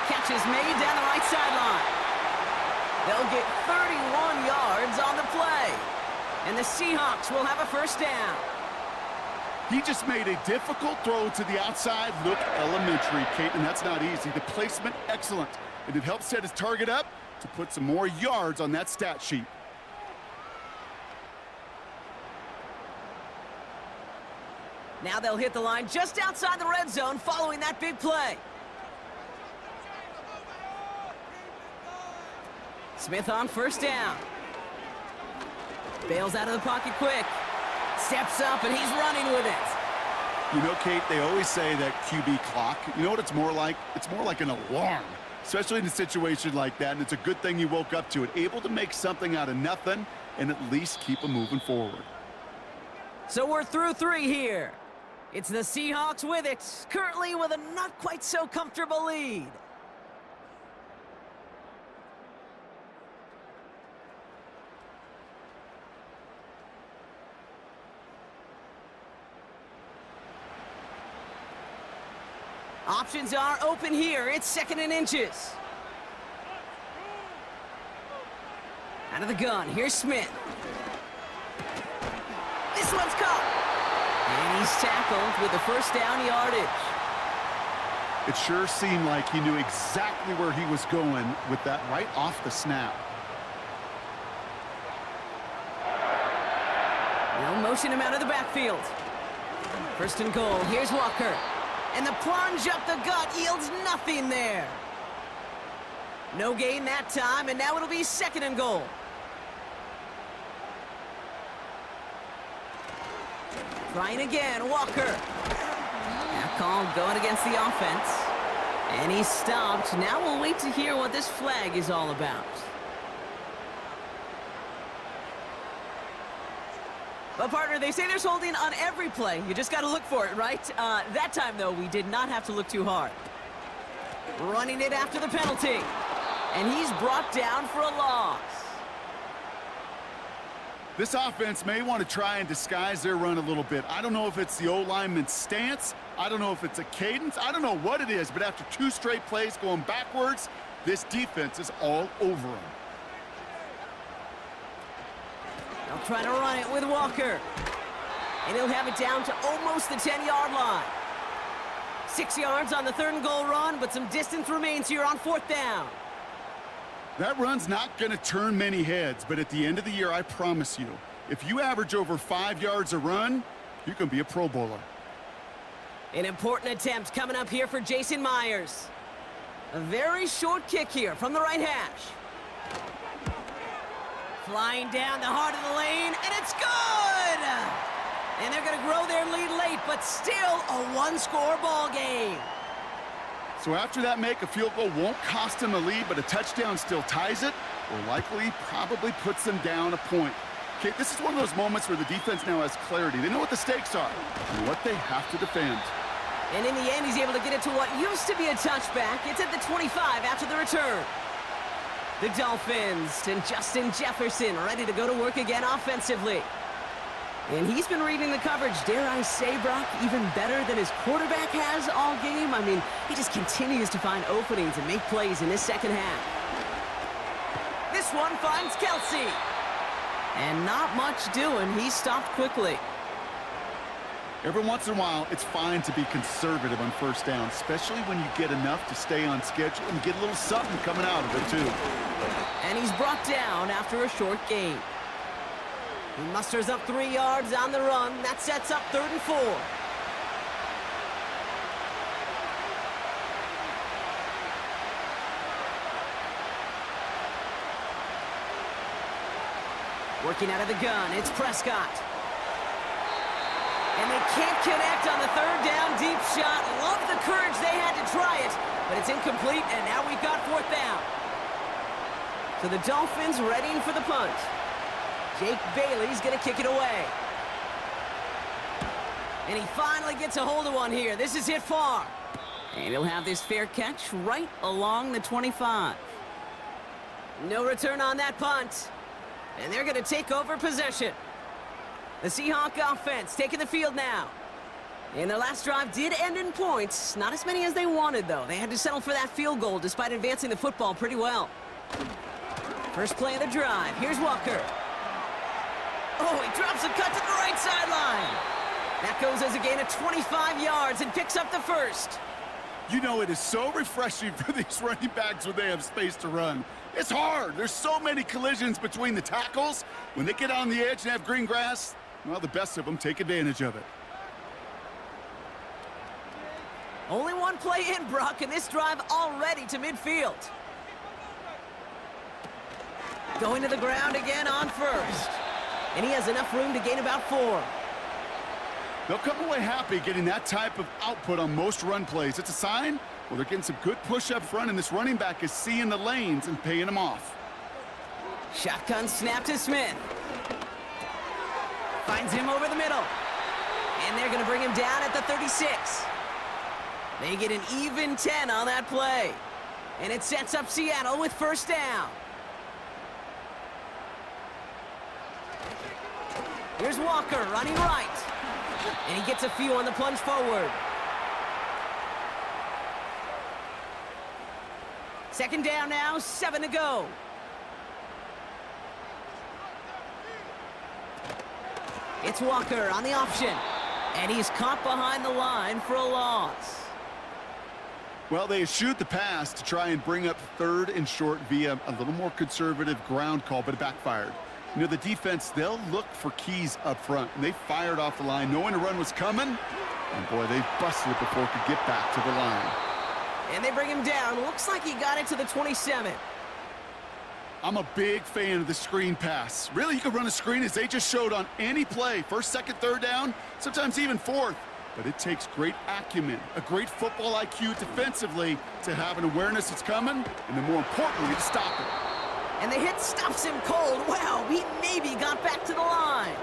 Catch is made down the right sideline. They'll get 31 yards on the play. And the Seahawks will have a 1st down. He just made a difficult throw to the outside look elementary, Kate, and that's not easy. The placement, excellent. And it helps set his target up to put some more yards on that stat sheet. Now they'll hit the line just outside the red zone following that big play. Smith on 1st down. Bails out of the pocket quick. Steps up, and he's running with it. You know, Kate, they always say that QB clock, you know what it's more like? It's more like an alarm, especially in a situation like that, and it's a good thing you woke up to it, able to make something out of nothing and at least keep them moving forward. So we're through 3 here. It's the Seahawks with it, currently with a not quite so comfortable lead. Options are open here. It's 2nd and inches. Out of the gun. Here's Smith. This one's caught. And he's tackled with the 1st down yardage. It sure seemed like he knew exactly where he was going with that right off the snap. They'll motion him out of the backfield. 1st and goal. Here's Walker. And the plunge up the gut yields nothing there. No gain that time, and now it'll be 2nd and goal. Trying again, Walker. Now called going against the offense. And he's stopped. Now we'll wait to hear what this flag is all about. But, partner, they say there's holding on every play. You just got to look for it, right? That time, though, we did not have to look too hard. Running it after the penalty. And he's brought down for a loss. This offense may want to try and disguise their run a little bit. I don't know if it's the O-lineman's stance. I don't know if it's a cadence. I don't know what it is, but after 2 straight plays going backwards, this defense is all over them. They'll try to run it with Walker. And he'll have it down to almost the 10-yard line. 6 yards on the 3rd and goal run, but some distance remains here on 4th down. That run's not going to turn many heads, but at the end of the year, I promise you, if you average over 5 yards a run, you can be a Pro Bowler. An important attempt coming up here for Jason Myers. A very short kick here from the right hash. Flying down the heart of the lane, and it's good! And they're going to grow their lead late, but still a one-score ball game. So after that make, a field goal won't cost them a lead, but a touchdown still ties it, or likely probably puts them down a point. Okay, this is one of those moments where the defense now has clarity. They know what the stakes are and what they have to defend. And in the end, he's able to get it to what used to be a touchback. It's at the 25 after the return. The Dolphins and Justin Jefferson ready to go to work again offensively. And he's been reading the coverage, dare I say, Brock, even better than his quarterback has all game. I mean, he just continues to find openings and make plays in this second half. This one finds Kelsey. And not much doing. He stopped quickly. Every once in a while, it's fine to be conservative on first down, especially when you get enough to stay on schedule and get a little something coming out of it, too. And he's brought down after a short gain. He musters up 3 yards on the run. That sets up 3rd and 4. Working out of the gun, it's Prescott. And they can't connect on the 3rd down deep shot. Love the courage they had to try it, but it's incomplete, and now we've got 4th down. So the Dolphins readying for the punt. Jake Bailey's going to kick it away. And he finally gets a hold of one here. This is hit far. And he'll have this fair catch right along the 25. No return on that punt. And they're going to take over possession. The Seahawk offense taking the field now. And their last drive did end in points. Not as many as they wanted, though. They had to settle for that field goal despite advancing the football pretty well. First play of the drive. Here's Walker. Oh, he drops a cut to the right sideline. That goes as a gain of 25 yards and picks up the first. You know, it is so refreshing for these running backs when they have space to run. It's hard. There's so many collisions between the tackles. When they get on the edge and have green grass, well, the best of them take advantage of it. Only one play in, Brock, and this drive already to midfield. Going to the ground again on first. And he has enough room to gain about 4. They'll come away happy getting that type of output on most run plays. It's a sign, well, they're getting some good push up front, and this running back is seeing the lanes and paying them off. Shotgun snap to Smith. Finds him over the middle. And they're going to bring him down at the 36. They get an even 10 on that play. And it sets up Seattle with first down. Here's Walker running right. And he gets a few on the plunge forward. Second down now, 7 to go. It's Walker on the option. And he's caught behind the line for a loss. Well, they eschewed the pass to try and bring up 3rd and short via a little more conservative ground call, but it backfired. You know, the defense, they'll look for keys up front, and they fired off the line knowing a run was coming, and boy, they busted it before it could get back to the line. And they bring him down. Looks like he got it to the 27. I'm a big fan of the screen pass. Really, you can run a screen as they just showed on any play. 1st, 2nd, 3rd down, sometimes even 4th. But it takes great acumen, a great football IQ defensively to have an awareness it's coming, and then more importantly, to stop it. And the hit stops him cold. Wow, he maybe got back to the line.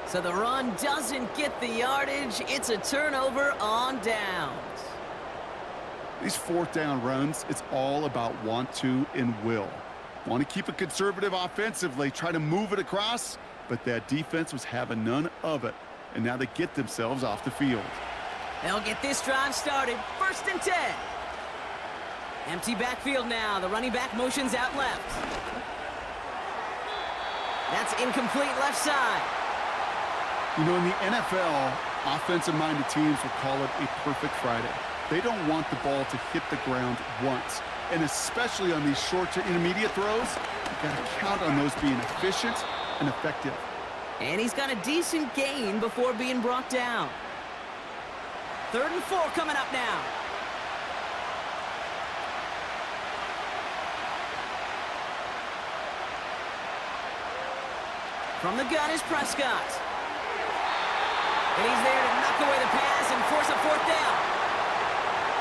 So the run doesn't get the yardage. It's a turnover on downs. These 4th down runs, it's all about want to and will. Want to keep it conservative offensively, try to move it across, but that defense was having none of it. And now they get themselves off the field. They'll get this drive started. 1st and 10. Empty backfield now. The running back motions out left. That's incomplete left side. You know, in the NFL, offensive-minded teams will call it a perfect Friday. They don't want the ball to hit the ground once. and especially on these short to intermediate throws, you've got to count on those being efficient and effective. And he's got a decent gain before being brought down. 3rd and 4 coming up now. From the gun is Prescott. And he's there to knock away the pass and force a 4th down.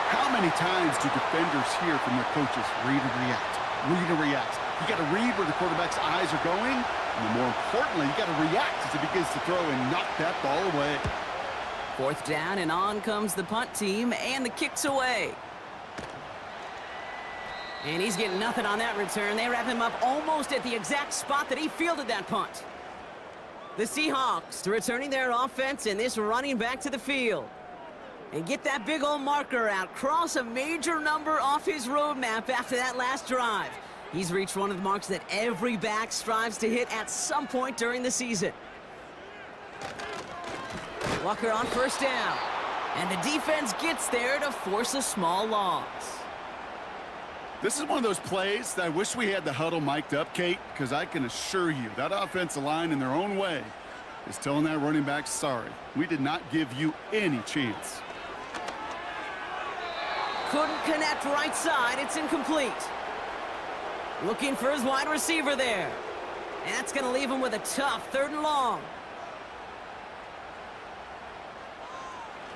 How many times do defenders hear from their coaches, read and react, read and react? You got to read where the quarterback's eyes are going, and more importantly, you got to react as he begins to throw and knock that ball away. 4th down, and on comes the punt team, and the kick's away. And he's getting nothing on that return. They wrap him up almost at the exact spot that he fielded that punt. The Seahawks returning their offense and this running back to the field. And get that big old marker out. Cross a major number off his roadmap after that last drive. He's reached one of the marks that every back strives to hit at some point during the season. Walker on 1st down. And the defense gets there to force a small loss. This is one of those plays that I wish we had the huddle mic'd up, Kate, because I can assure you that offensive line in their own way is telling that running back, sorry, we did not give you any chance. Couldn't connect right side. It's incomplete. Looking for his wide receiver there. And that's going to leave him with a tough 3rd and long.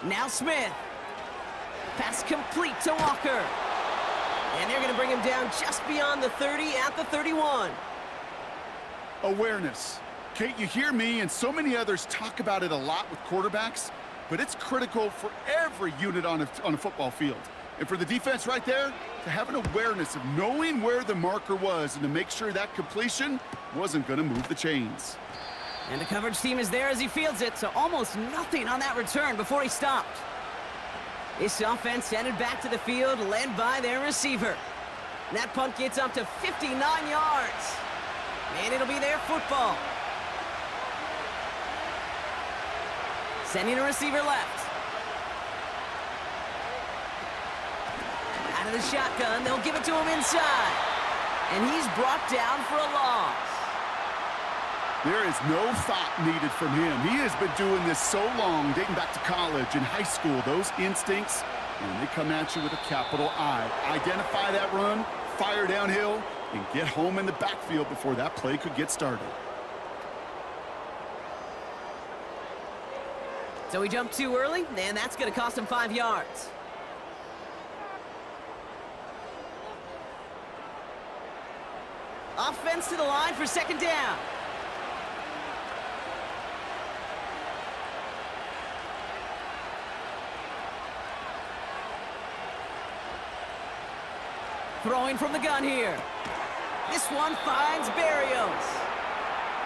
Now Smith. Pass complete to Walker. And they're going to bring him down just beyond the 30 at the 31. Awareness. Kate, you hear me and so many others talk about it a lot with quarterbacks, but it's critical for every unit on a football field. And for the defense right there, to have an awareness of knowing where the marker was and to make sure that completion wasn't going to move the chains. And the coverage team is there as he fields it, so almost nothing on that return before he stopped. This offense headed back to the field, led by their receiver. And that punt gets up to 59 yards. And it'll be their football. Sending a receiver left. Out of the shotgun, they'll give it to him inside. And he's brought down for a loss. There is no thought needed from him. He has been doing this so long, dating back to college and high school. Those instincts, and they come at you with a capital I. Identify that run, fire downhill, and get home in the backfield before that play could get started. So he jumped too early, and that's going to cost him 5 yards. Offense to the line for 2nd down. Throwing from the gun here. This one finds Barrios.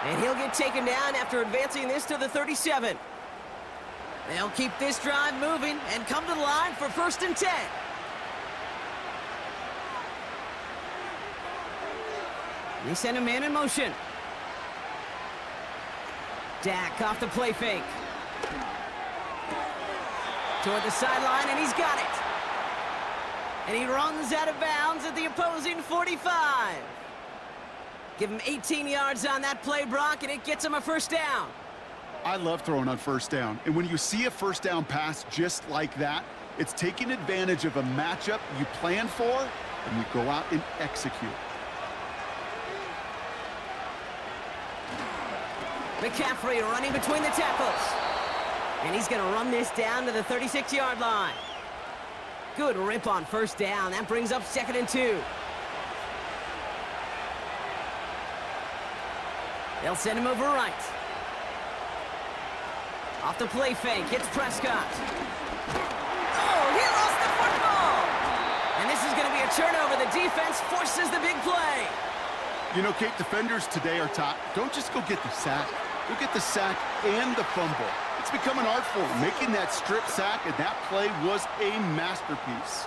And he'll get taken down after advancing this to the 37. They'll keep this drive moving and come to the line for 1st and 10. They send a man in motion. Dak off the play fake. Toward the sideline, and he's got it. And he runs out of bounds at the opposing 45. Give him 18 yards on that play, Brock, and it gets him a 1st down. I love throwing on 1st down. And when you see a 1st down pass just like that, it's taking advantage of a matchup you plan for, and you go out and execute. McCaffrey running between the tackles. And he's going to run this down to the 36-yard line. Good rip on 1st down. That brings up 2nd and 2. They'll send him over right. Off the play fake, hits Prescott. Oh, he lost the football! And this is going to be a turnover. The defense forces the big play. You know, Kate, defenders today are taught, don't just go get the sack. Go get the sack and the fumble. It's become an art form, making that strip sack, and that play was a masterpiece.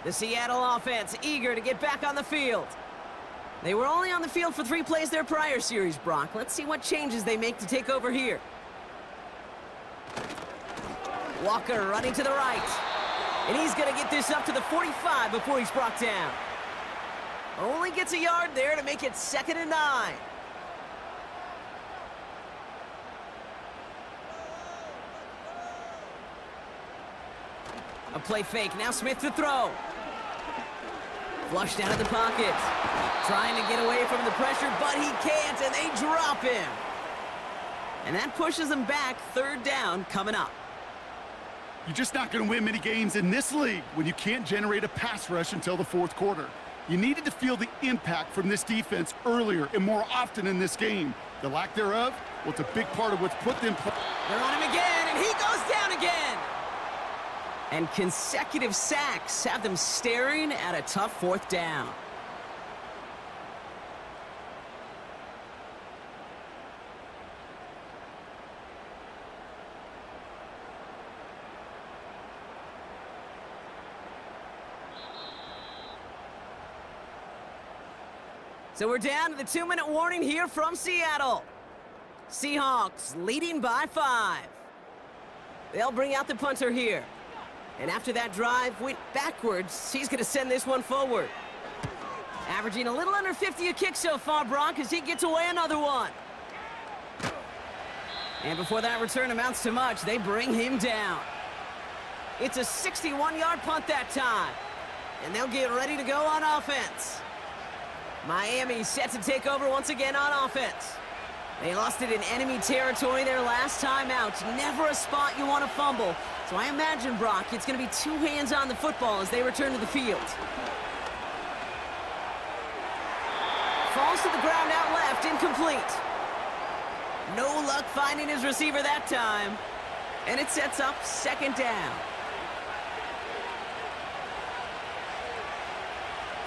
The Seattle offense eager to get back on the field. They were only on the field for 3 plays their prior series, Brock. Let's see what changes they make to take over here. Walker running to the right. And he's going to get this up to the 45 before he's brought down. Only gets a yard there to make it 2nd and 9. A play fake. Now Smith to throw. Flushed out of the pocket. Trying to get away from the pressure, but he can't, and they drop him. And that pushes them back. 3rd down coming up. You're just not going to win many games in this league when you can't generate a pass rush until the 4th quarter. You needed to feel the impact from this defense earlier and more often in this game. The lack thereof, well, it's a big part of what's put them... They're on him again, and he goes down again. And consecutive sacks have them staring at a tough 4th down. So we're down to the 2-minute warning here from Seattle. Seahawks leading by 5. They'll bring out the punter here. And after that drive went backwards, he's going to send this one forward. Averaging a little under 50 a kick so far, Brock, as he gets away another one. And before that return amounts to much, they bring him down. It's a 61-yard punt that time. And they'll get ready to go on offense. Miami set to take over once again on offense. They lost it in enemy territory their last time out. Never a spot you want to fumble. So I imagine, Brock, it's going to be 2 hands on the football as they return to the field. Falls to the ground out left, incomplete. No luck finding his receiver that time. And it sets up 2nd down.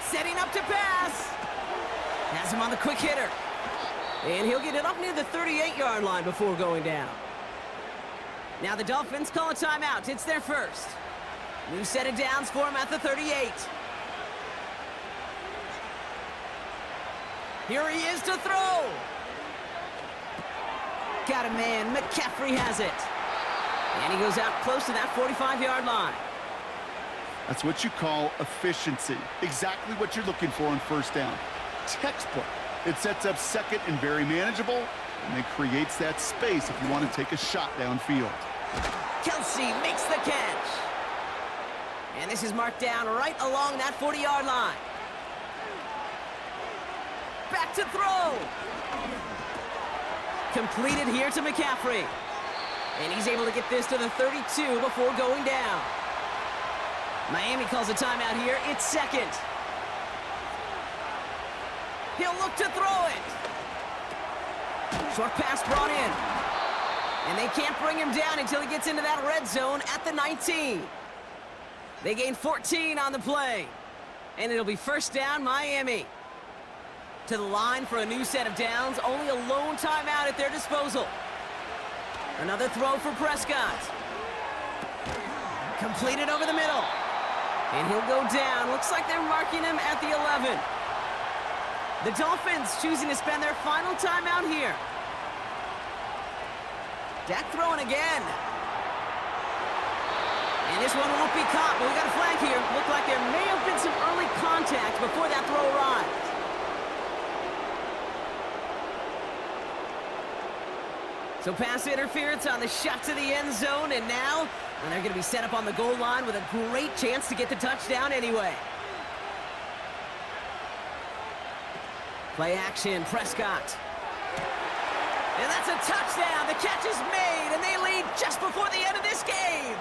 Setting up to pass. Has him on the quick hitter. And he'll get it up near the 38-yard line before going down. Now the Dolphins call a timeout. It's their first. New set of downs for him at the 38. Here he is to throw. Got a man. McCaffrey has it. And he goes out close to that 45-yard line. That's what you call efficiency. Exactly what you're looking for on 1st down. Textbook. It sets up 2nd and very manageable, and it creates that space if you want to take a shot downfield. Kelsey makes the catch. And this is marked down right along that 40-yard line. Back to throw. Completed here to McCaffrey. And he's able to get this to the 32 before going down. Miami calls a timeout here. It's 2nd. He'll look to throw it. Short pass brought in. And they can't bring him down until he gets into that red zone at the 19. They gain 14 on the play. And it'll be 1st down, Miami. To the line for a new set of downs. Only a lone timeout at their disposal. Another throw for Prescott. Completed over the middle. And he'll go down. Looks like they're marking him at the 11. The Dolphins choosing to spend their final timeout here. Dak throwing again. And this one won't be caught, but we got a flag here. Looked like there may have been some early contact before that throw arrived. So pass interference on the shot to the end zone, and now they're going to be set up on the goal line with a great chance to get the touchdown anyway. Play action, Prescott. And that's a touchdown. The catch is made, and they lead just before the end of this game.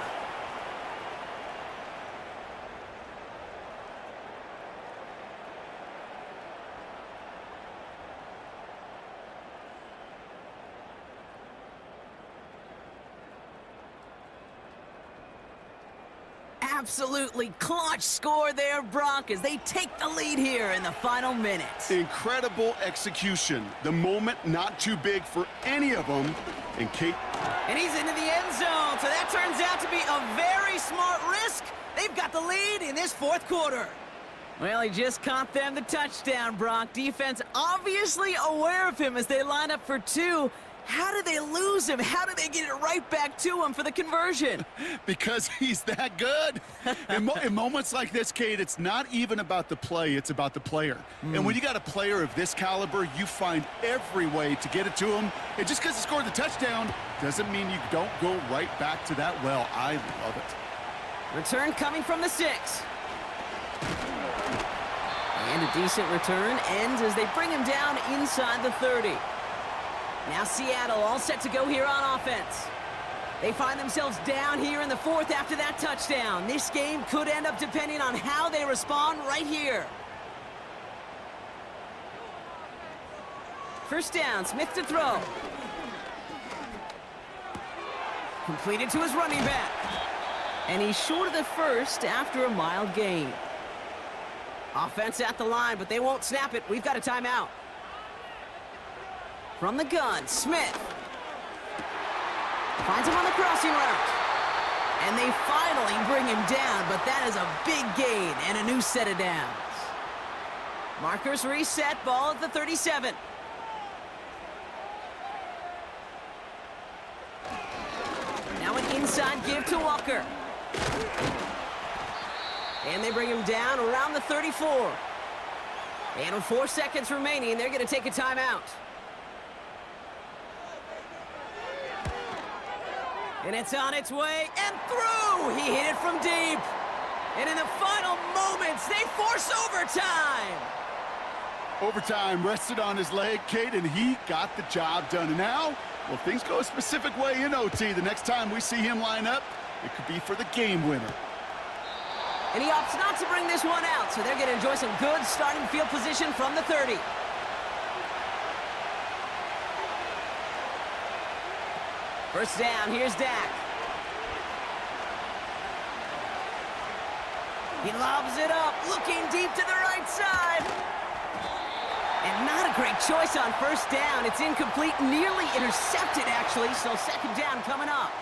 Absolutely clutch score there, Brock, as they take the lead here in the final minutes. Incredible execution. The moment not too big for any of them. And he's into the end zone, so that turns out to be a very smart risk. They've got the lead in this 4th quarter. Well, he just caught them the touchdown, Brock. Defense obviously aware of him as they line up for two. How did they lose him? How did they get it right back to him for the conversion? Because he's that good. In moments like this, Kate, it's not even about the play, it's about the player. And when you got a player of this caliber, you find every way to get it to him. And just because he scored the touchdown doesn't mean you don't go right back to that well. I love it. Return coming from the 6. And a decent return ends as they bring him down inside the 30. Now Seattle all set to go here on offense. They find themselves down here in the 4th after that touchdown. This game could end up depending on how they respond right here. First down, Smith to throw. Completed to his running back. And he's short of the first after a mild gain. Offense at the line, but they won't snap it. We've got a timeout. From the gun, Smith. Finds him on the crossing route. And they finally bring him down, but that is a big gain and a new set of downs. Markers reset, ball at the 37. Now an inside give to Walker. And they bring him down around the 34. And with 4 seconds remaining, they're going to take a timeout. And it's on its way and through. He hit it from deep. And in the final moments, they force overtime. Overtime rested on his leg, Kate, and he got the job done. And now, well, things go a specific way in OT. The next time we see him line up, it could be for the game winner. And he opts not to bring this one out, so they're going to enjoy some good starting field position from the 30. First down, here's Dak. He lobs it up, looking deep to the right side. And not a great choice on first down. It's incomplete, nearly intercepted, actually, so second down coming up.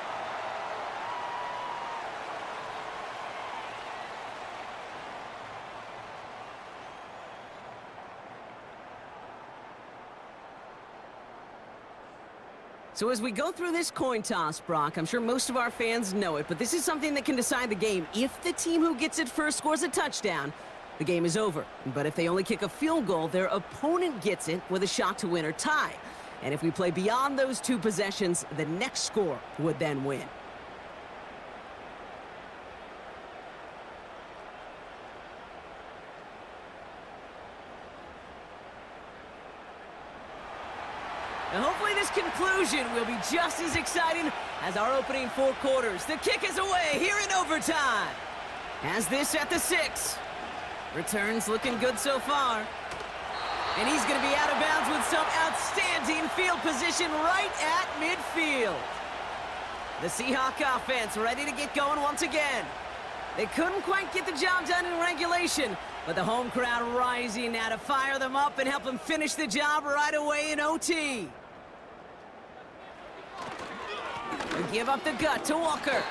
So as we go through this coin toss, Brock, I'm sure most of our fans know it, but this is something that can decide the game. If the team who gets it first scores a touchdown, the game is over. But if they only kick a field goal, their opponent gets it with a shot to win or tie. And if we play beyond those 2 possessions, the next score would then win. And hopefully this conclusion will be just as exciting as our opening 4 quarters. The kick is away here in overtime. Has this at the 6. Returns looking good so far. And he's going to be out of bounds with some outstanding field position right at midfield. The Seahawk offense ready to get going once again. They couldn't quite get the job done in regulation, but the home crowd rising now to fire them up and help them finish the job right away in OT. They give up the gut to Walker.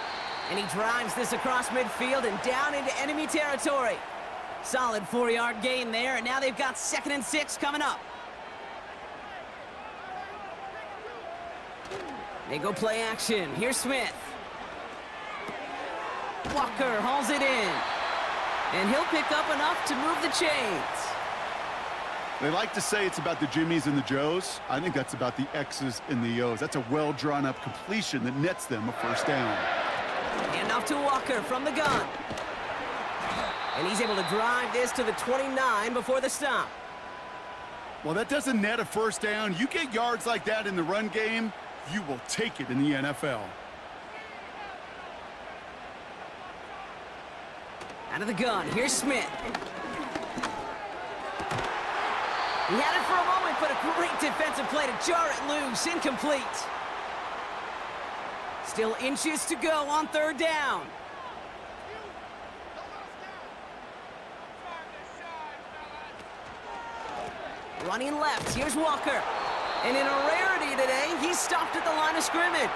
And he drives this across midfield and down into enemy territory. Solid 4-yard gain there, and now they've got 2nd and 6 coming up. They go play action. Here's Smith. Walker hauls it in. And he'll pick up enough to move the chains. They like to say it's about the Jimmies and the Joes. I think that's about the X's and the O's. That's a well-drawn-up completion that nets them a first down. Hand off to Walker from the gun. And he's able to drive this to the 29 before the stop. Well, that doesn't net a first down. You get yards like that in the run game, you will take it in the NFL. Out of the gun, here's Smith. He had it for a moment, but a great defensive play to jar it loose. Incomplete. Still inches to go on 3rd down. Running left, here's Walker. And in a rarity today, he's stopped at the line of scrimmage.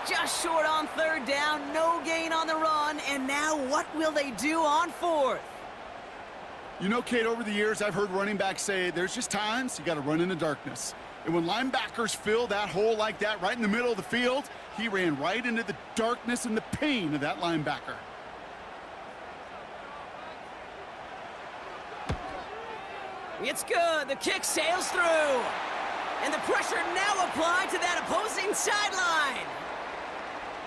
Just short on 3rd down, no gain on the run, and now what will they do on 4th? You know, Kate, over the years, I've heard running backs say there's just times you got to run in the darkness. And when linebackers fill that hole like that right in the middle of the field, he ran right into the darkness and the pain of that linebacker. It's good. The kick sails through. And the pressure now applied to that opposing sideline.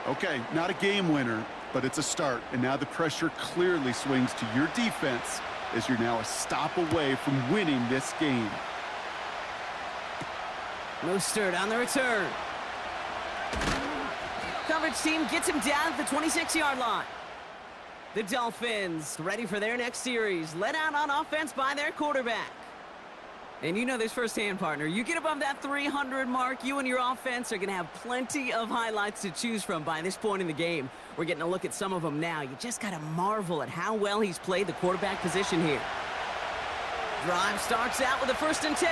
Okay, not a game winner, but it's a start. And now the pressure clearly swings to your defense as you're now a stop away from winning this game. Mostert on the return. Coverage team gets him down at the 26-yard line. The Dolphins ready for their next series, led out on offense by their quarterback. And you know this firsthand, partner. You get above that 300 mark, you and your offense are going to have plenty of highlights to choose from by this point in the game. We're getting a look at some of them now. You just got to marvel at how well he's played the quarterback position here. Drive starts out with a 1st and 10.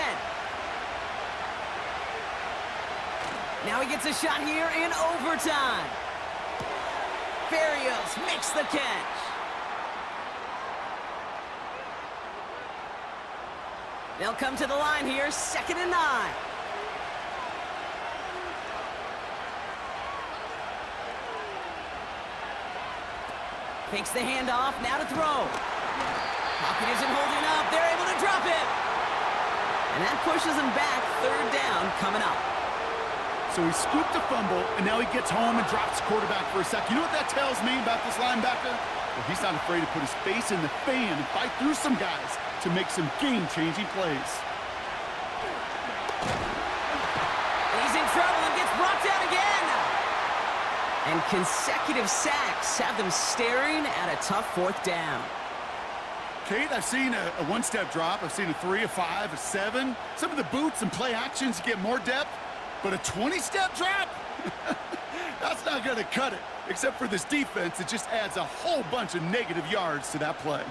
Now he gets a shot here in overtime. Berrios makes the catch. They'll come to the line here, 2nd and 9. Fakes the handoff, now to throw. Pocket isn't holding up, they're able to drop it. And that pushes him back, 3rd down coming up. So he scooped a fumble, and now he gets home and drops the quarterback for a sec. You know what that tells me about this linebacker? Well, he's not afraid to put his face in the fan and fight through some guys to make some game-changing plays. He's in trouble and gets brought down again. And consecutive sacks have them staring at a tough 4th down. Kate, I've seen a one-step drop. I've seen a 3, a 5, a 7. Some of the boots and play actions get more depth. But a 20-step drop? That's not going to cut it. Except for this defense, it just adds a whole bunch of negative yards to that play.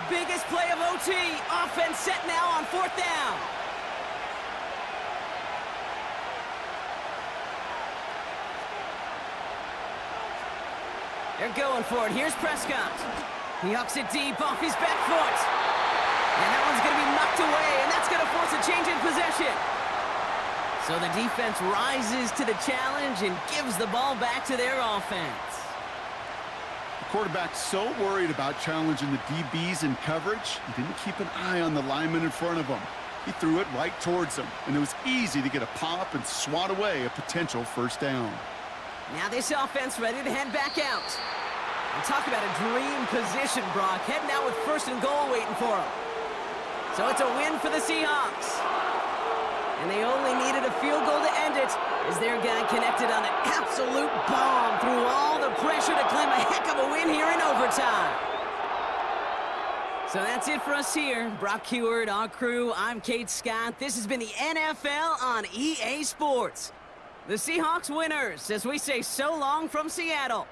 Biggest play of OT. Offense set now on 4th down. They're going for it. Here's Prescott. He hucks it deep off his back foot. And that one's going to be knocked away, and that's going to force a change in possession. So the defense rises to the challenge and gives the ball back to their offense. The quarterback's so worried about challenging the DBs in coverage, he didn't keep an eye on the lineman in front of him. He threw it right towards him, and it was easy to get a pop and swat away a potential 1st down. Now this offense ready to head back out. And talk about a dream position, Brock. Heading out with 1st and goal waiting for him. So it's a win for the Seahawks. And they only needed a field goal to end it as their guy connected on an absolute bomb through all the pressure to claim a heck of a win here in overtime. So that's it for us here. Brock Heward, our crew, I'm Kate Scott. This has been the NFL on EA Sports. The Seahawks winners as we say so long from Seattle.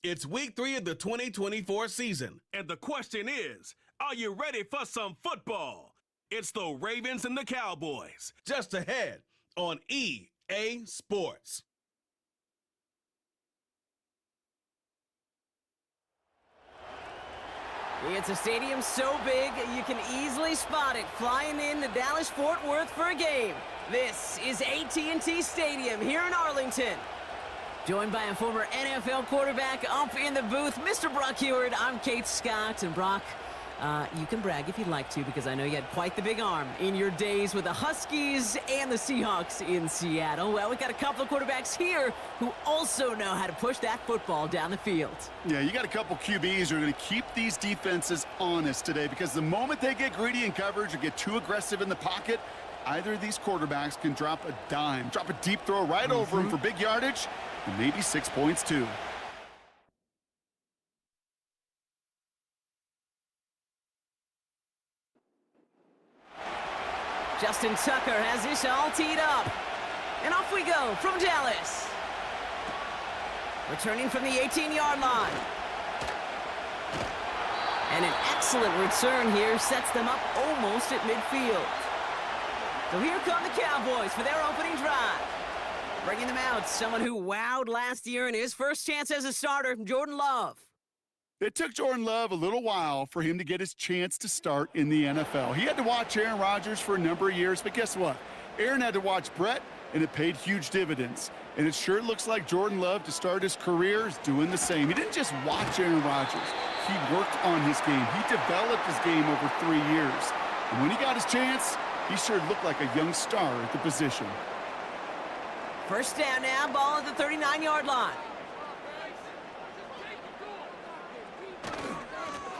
It's week 3 of the 2024 season, and the question is, are you ready for some football? It's the Ravens and the Cowboys, just ahead on EA Sports. It's a stadium so big you can easily spot it flying in to Dallas-Fort Worth for a game. This is AT&T Stadium here in Arlington. Joined by a former NFL quarterback up in the booth, Mr. Brock Heward. I'm Kate Scott, and Brock, you can brag if you'd like to, because I know you had quite the big arm in your days with the Huskies and the Seahawks in Seattle. Well, we got a couple of quarterbacks here who also know how to push that football down the field. Yeah, you got a couple QBs who are going to keep these defenses honest today, because the moment they get greedy in coverage or get too aggressive in the pocket, either of these quarterbacks can drop a dime, drop a deep throw right over him for big yardage, and maybe 6 points too. Justin Tucker has this all teed up. And off we go from Dallas. Returning from the 18-yard line. And an excellent return here sets them up almost at midfield. So here come the Cowboys for their opening drive. Bringing them out, someone who wowed last year in his first chance as a starter, Jordan Love. It took Jordan Love a little while for him to get his chance to start in the NFL. He had to watch Aaron Rodgers for a number of years, but guess what? Aaron had to watch Brett, and it paid huge dividends. And it sure looks like Jordan Love, to start his career, is doing the same. He didn't just watch Aaron Rodgers. He worked on his game. He developed his game over 3 years. And when he got his chance, he sure looked like a young star at the position. First down now, ball at the 39-yard line.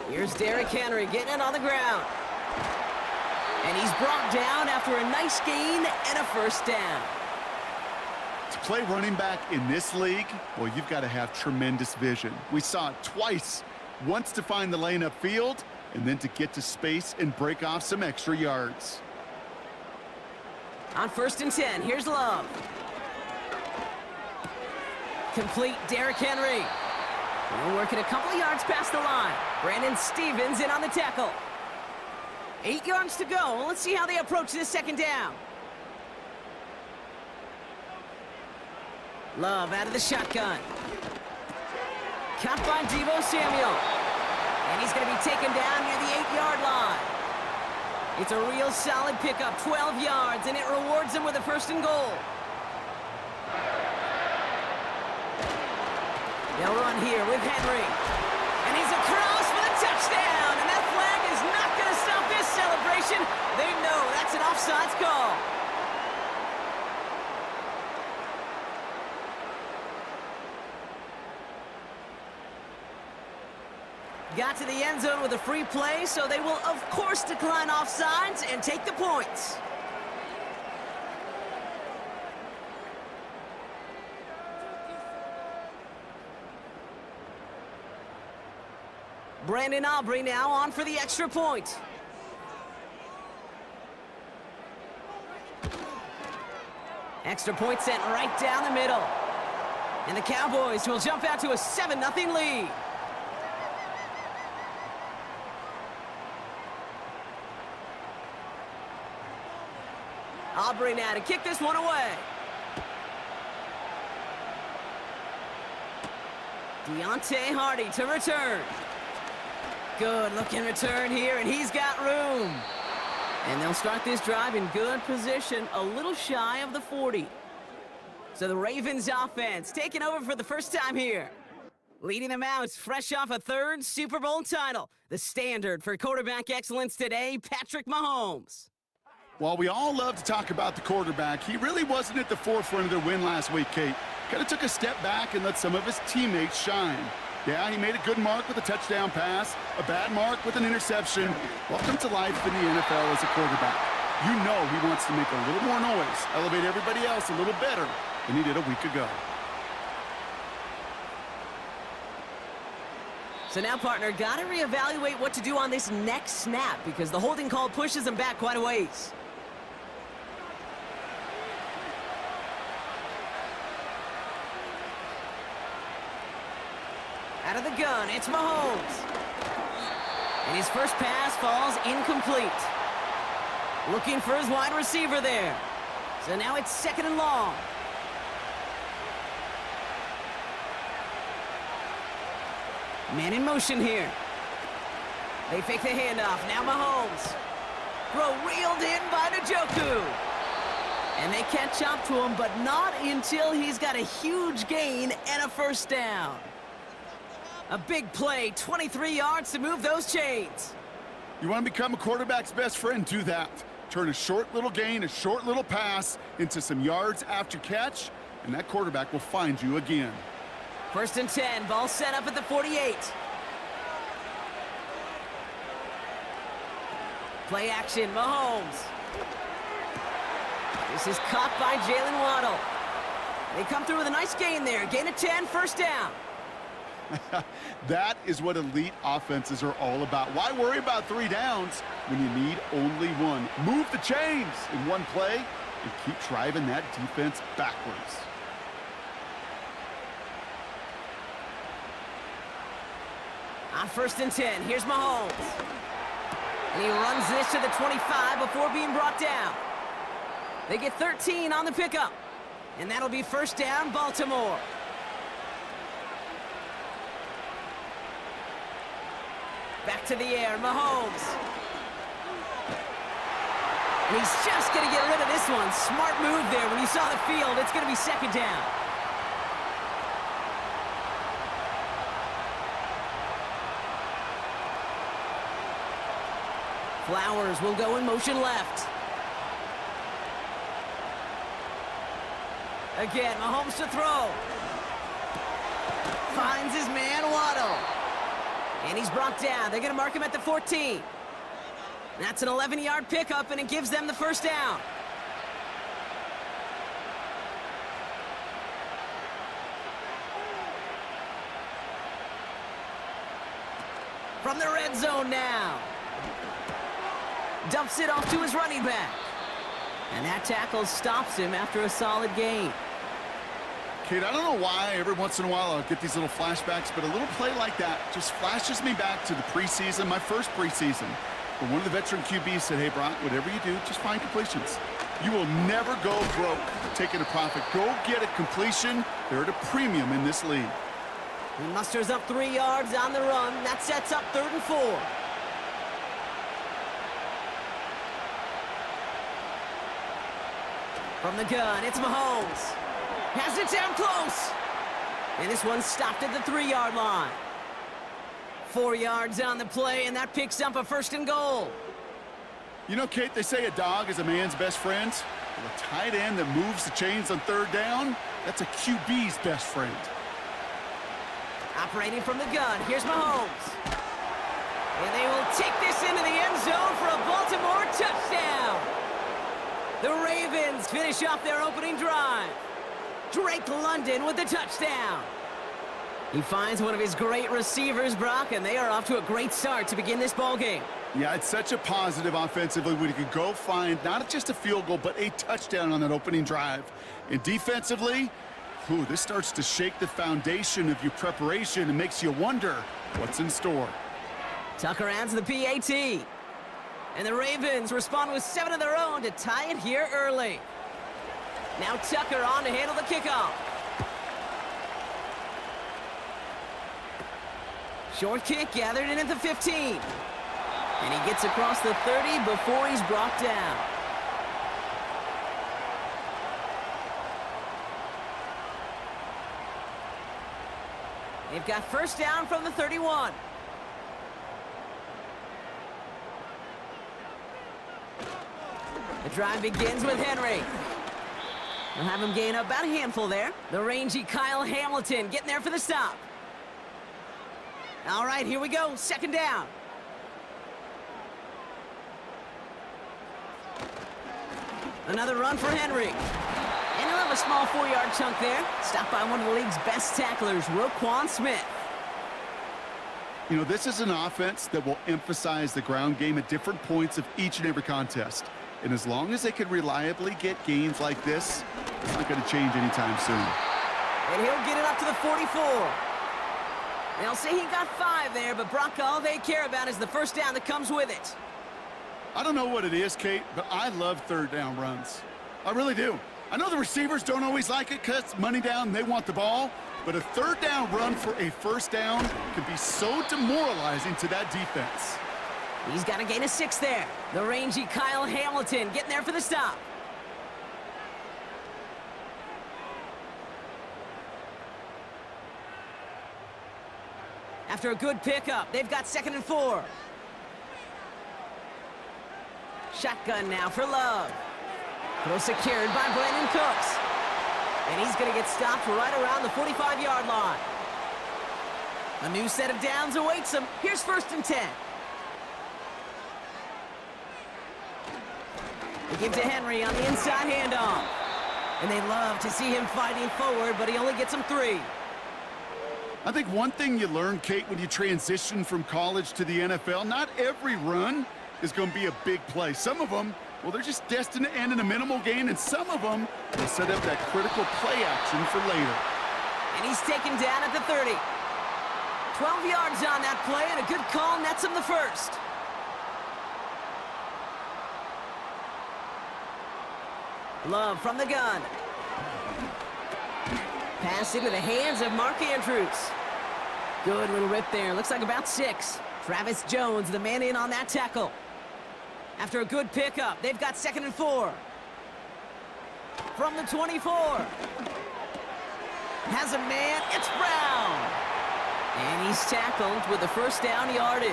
Here's Derrick Henry getting it on the ground. And he's brought down after a nice gain and a first down. To play running back in this league, well, you've got to have tremendous vision. We saw it twice. Once to find the lane upfield, and then to get to space and break off some extra yards. On 1st and 10, here's Love. Complete, Derrick Henry. We're working a couple of yards past the line. Brandon Stevens in on the tackle. 8 yards to go. Let's see how they approach this second down. Love out of the shotgun. Caught by Deebo Samuel. And he's going to be taken down near the 8-yard line. It's a real solid pickup, 12 yards, and it rewards him with a 1st and goal. They'll run here with Henry. And he's across for the touchdown. And that flag is not going to stop this celebration. They know that's an offsides call. Got to the end zone with a free play, so they will, of course, decline offsides and take the points. Brandon Aubrey now on for the extra point. Extra point sent right down the middle. And the Cowboys will jump out to a 7-0 lead. Aubrey now to kick this one away. Deontay Hardy to return. Good looking return here, and he's got room. And they'll start this drive in good position, a little shy of the 40. So the Ravens offense taking over for the first time here. Leading them out, fresh off a 3rd Super Bowl title. The standard for quarterback excellence today, Patrick Mahomes. While we all love to talk about the quarterback, he really wasn't at the forefront of their win last week, Kate. Kind of took a step back and let some of his teammates shine. Yeah, he made a good mark with a touchdown pass, a bad mark with an interception. Welcome to life in the NFL as a quarterback. You know he wants to make a little more noise, elevate everybody else a little better than he did a week ago. So now, partner, got to reevaluate what to do on this next snap because the holding call pushes him back quite a ways. Out of the gun, it's Mahomes. And his first pass falls incomplete. Looking for his wide receiver there. So now it's 2nd and long. Man in motion here. They fake the handoff. Now Mahomes. Throw reeled in by Njoku. And they catch up to him, but not until he's got a huge gain and a first down. A big play, 23 yards to move those chains. You want to become a quarterback's best friend? Do that. Turn a short little gain, a short little pass into some yards after catch, and that quarterback will find you again. 1st and 10, ball set up at the 48. Play action, Mahomes. This is caught by Jalen Waddle. They come through with a nice gain there. Gain of 10, first down. That is what elite offenses are all about. Why worry about 3 downs when you need only 1? Move the chains in one play and keep driving that defense backwards. On 1st and 10, here's Mahomes. And he runs this to the 25 before being brought down. They get 13 on the pickup. And that'll be 1st down, Baltimore. Back to the air, Mahomes. And he's just going to get rid of this one. Smart move there. When you saw the field, it's going to be 2nd down. Flowers will go in motion left. Again, Mahomes to throw. Finds his man, Waddle. And he's brought down. They're going to mark him at the 14. That's an 11-yard pickup, and it gives them the 1st down. From the red zone now. Dumps it off to his running back. And that tackle stops him after a solid gain. Kate, I don't know why every once in a while I'll get these little flashbacks, but a little play like that just flashes me back to the preseason, my first preseason, where one of the veteran QBs said, hey, Brock, whatever you do, just find completions. You will never go broke taking a profit. Go get a completion. They're at a premium in this league. He musters up 3 yards on the run. That sets up 3rd and 4. From the gun, it's Mahomes. Has it down close. And this one's stopped at the 3-yard line. 4 yards on the play, and that picks up a 1st and goal. You know, Kate, they say a dog is a man's best friend. Well, a tight end that moves the chains on 3rd down, that's a QB's best friend. Operating from the gun, here's Mahomes. And they will take this into the end zone for a Baltimore touchdown. The Ravens finish off their opening drive. Drake London with the touchdown. He finds one of his great receivers, Brock, and they are off to a great start to begin this ballgame. Yeah, it's such a positive offensively when you can go find not just a field goal, but a touchdown on that opening drive. And defensively, this starts to shake the foundation of your preparation and makes you wonder what's in store. Tucker adds the PAT. And the Ravens respond with 7 of their own to tie it here early. Now Tucker on to handle the kickoff. Short kick gathered in at the 15. And he gets across the 30 before he's brought down. They've got 1st down from the 31. The drive begins with Henry. They'll have him gain about a handful there. The rangy Kyle Hamilton getting there for the stop. All right, here we go. 2nd down. Another run for Henry. And he'll have a small 4-yard chunk there. Stopped by one of the league's best tacklers, Roquan Smith. You know, this is an offense that will emphasize the ground game at different points of each and every contest. And as long as they can reliably get gains like this, it's not going to change anytime soon. And he'll get it up to the 44. They'll say he got 5 there, but Brock, all they care about is the 1st down that comes with it. I don't know what it is, Kate, but I love 3rd down runs. I really do. I know the receivers don't always like it because it's money down and they want the ball, but a 3rd down run for a 1st down can be so demoralizing to that defense. He's got a gain of 6 there. The rangy Kyle Hamilton getting there for the stop. After a good pickup, they've got 2nd and 4. Shotgun now for Love. Throw secured by Brandon Cooks. And he's going to get stopped right around the 45-yard line. A new set of downs awaits him. Here's 1st and 10. They give to Henry on the inside handoff. And they love to see him fighting forward, but he only gets him 3. I think one thing you learn, Kate, when you transition from college to the NFL, not every run is going to be a big play. Some of them, well, they're just destined to end in a minimal gain, and some of them will set up that critical play action for later. And he's taken down at the 30. 12 yards on that play, and a good call nets him the first. Love from the gun. Pass into the hands of Mark Andrews. Good little rip there. Looks like about 6. Travis Jones, the man in on that tackle. After a good pickup, they've got 2nd and 4. From the 24. Has a man. It's Brown. And he's tackled with the first down yardage.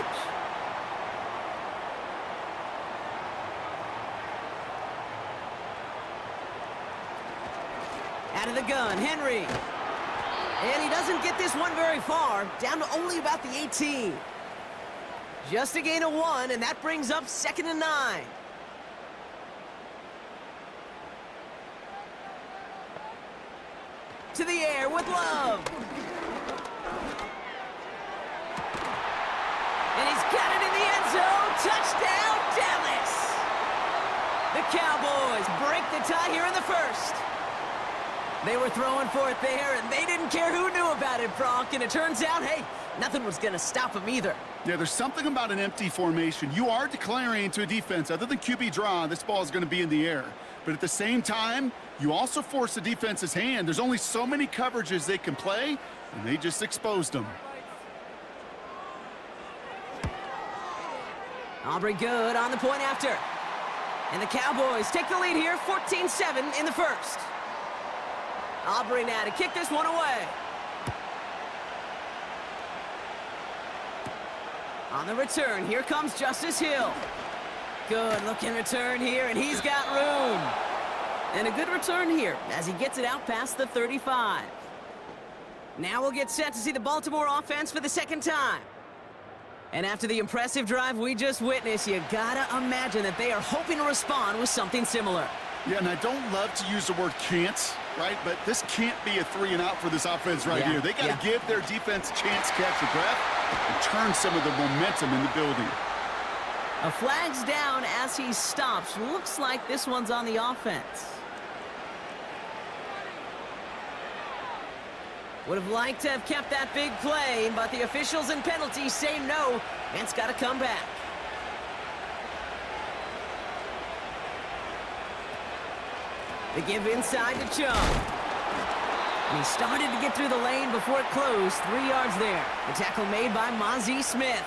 Out of the gun, Henry. And he doesn't get this one very far, down to only about the 18. Just a gain of 1, and that brings up 2nd and 9. To the air with Love. And he's got it in the end zone. Touchdown, Dallas! The Cowboys break the tie here in the first. They were throwing for it there, and they didn't care who knew about it, Bronk. And it turns out, hey, nothing was going to stop them either. Yeah, there's something about an empty formation. You are declaring to a defense, other than QB draw, this ball is going to be in the air. But at the same time, you also force the defense's hand. There's only so many coverages they can play, and they just exposed them. Aubrey good on the point after. And the Cowboys take the lead here, 14-7 in the first. Aubrey now to kick this one away. On the return, here comes Justice Hill. Good looking return here, and he's got room. And a good return here as he gets it out past the 35. Now we'll get set to see the Baltimore offense for the second time. And after the impressive drive we just witnessed, you gotta imagine that they are hoping to respond with something similar. Yeah, and I don't love to use the word can't, right? But this can't be a 3 and out for this offense right here. They got to give their defense a chance to catch a breath and turn some of the momentum in the building. A flag's down as he stops. Looks like this one's on the offense. Would have liked to have kept that big play, but the officials and penalties say no, and it's got to come back. They give inside to Chubb. And he started to get through the lane before it closed. 3 yards there. The tackle made by Mozzie Smith.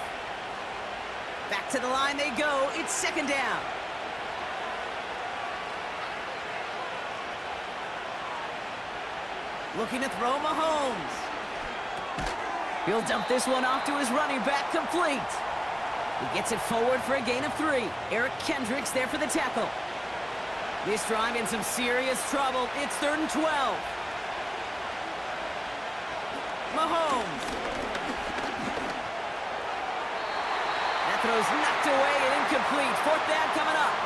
Back to the line they go. It's 2nd down. Looking to throw Mahomes. He'll dump this one off to his running back, complete. He gets it forward for a gain of 3. Eric Kendricks there for the tackle. This drive in some serious trouble. It's 3rd and 12. Mahomes. That throw's knocked away and incomplete. 4th down coming up.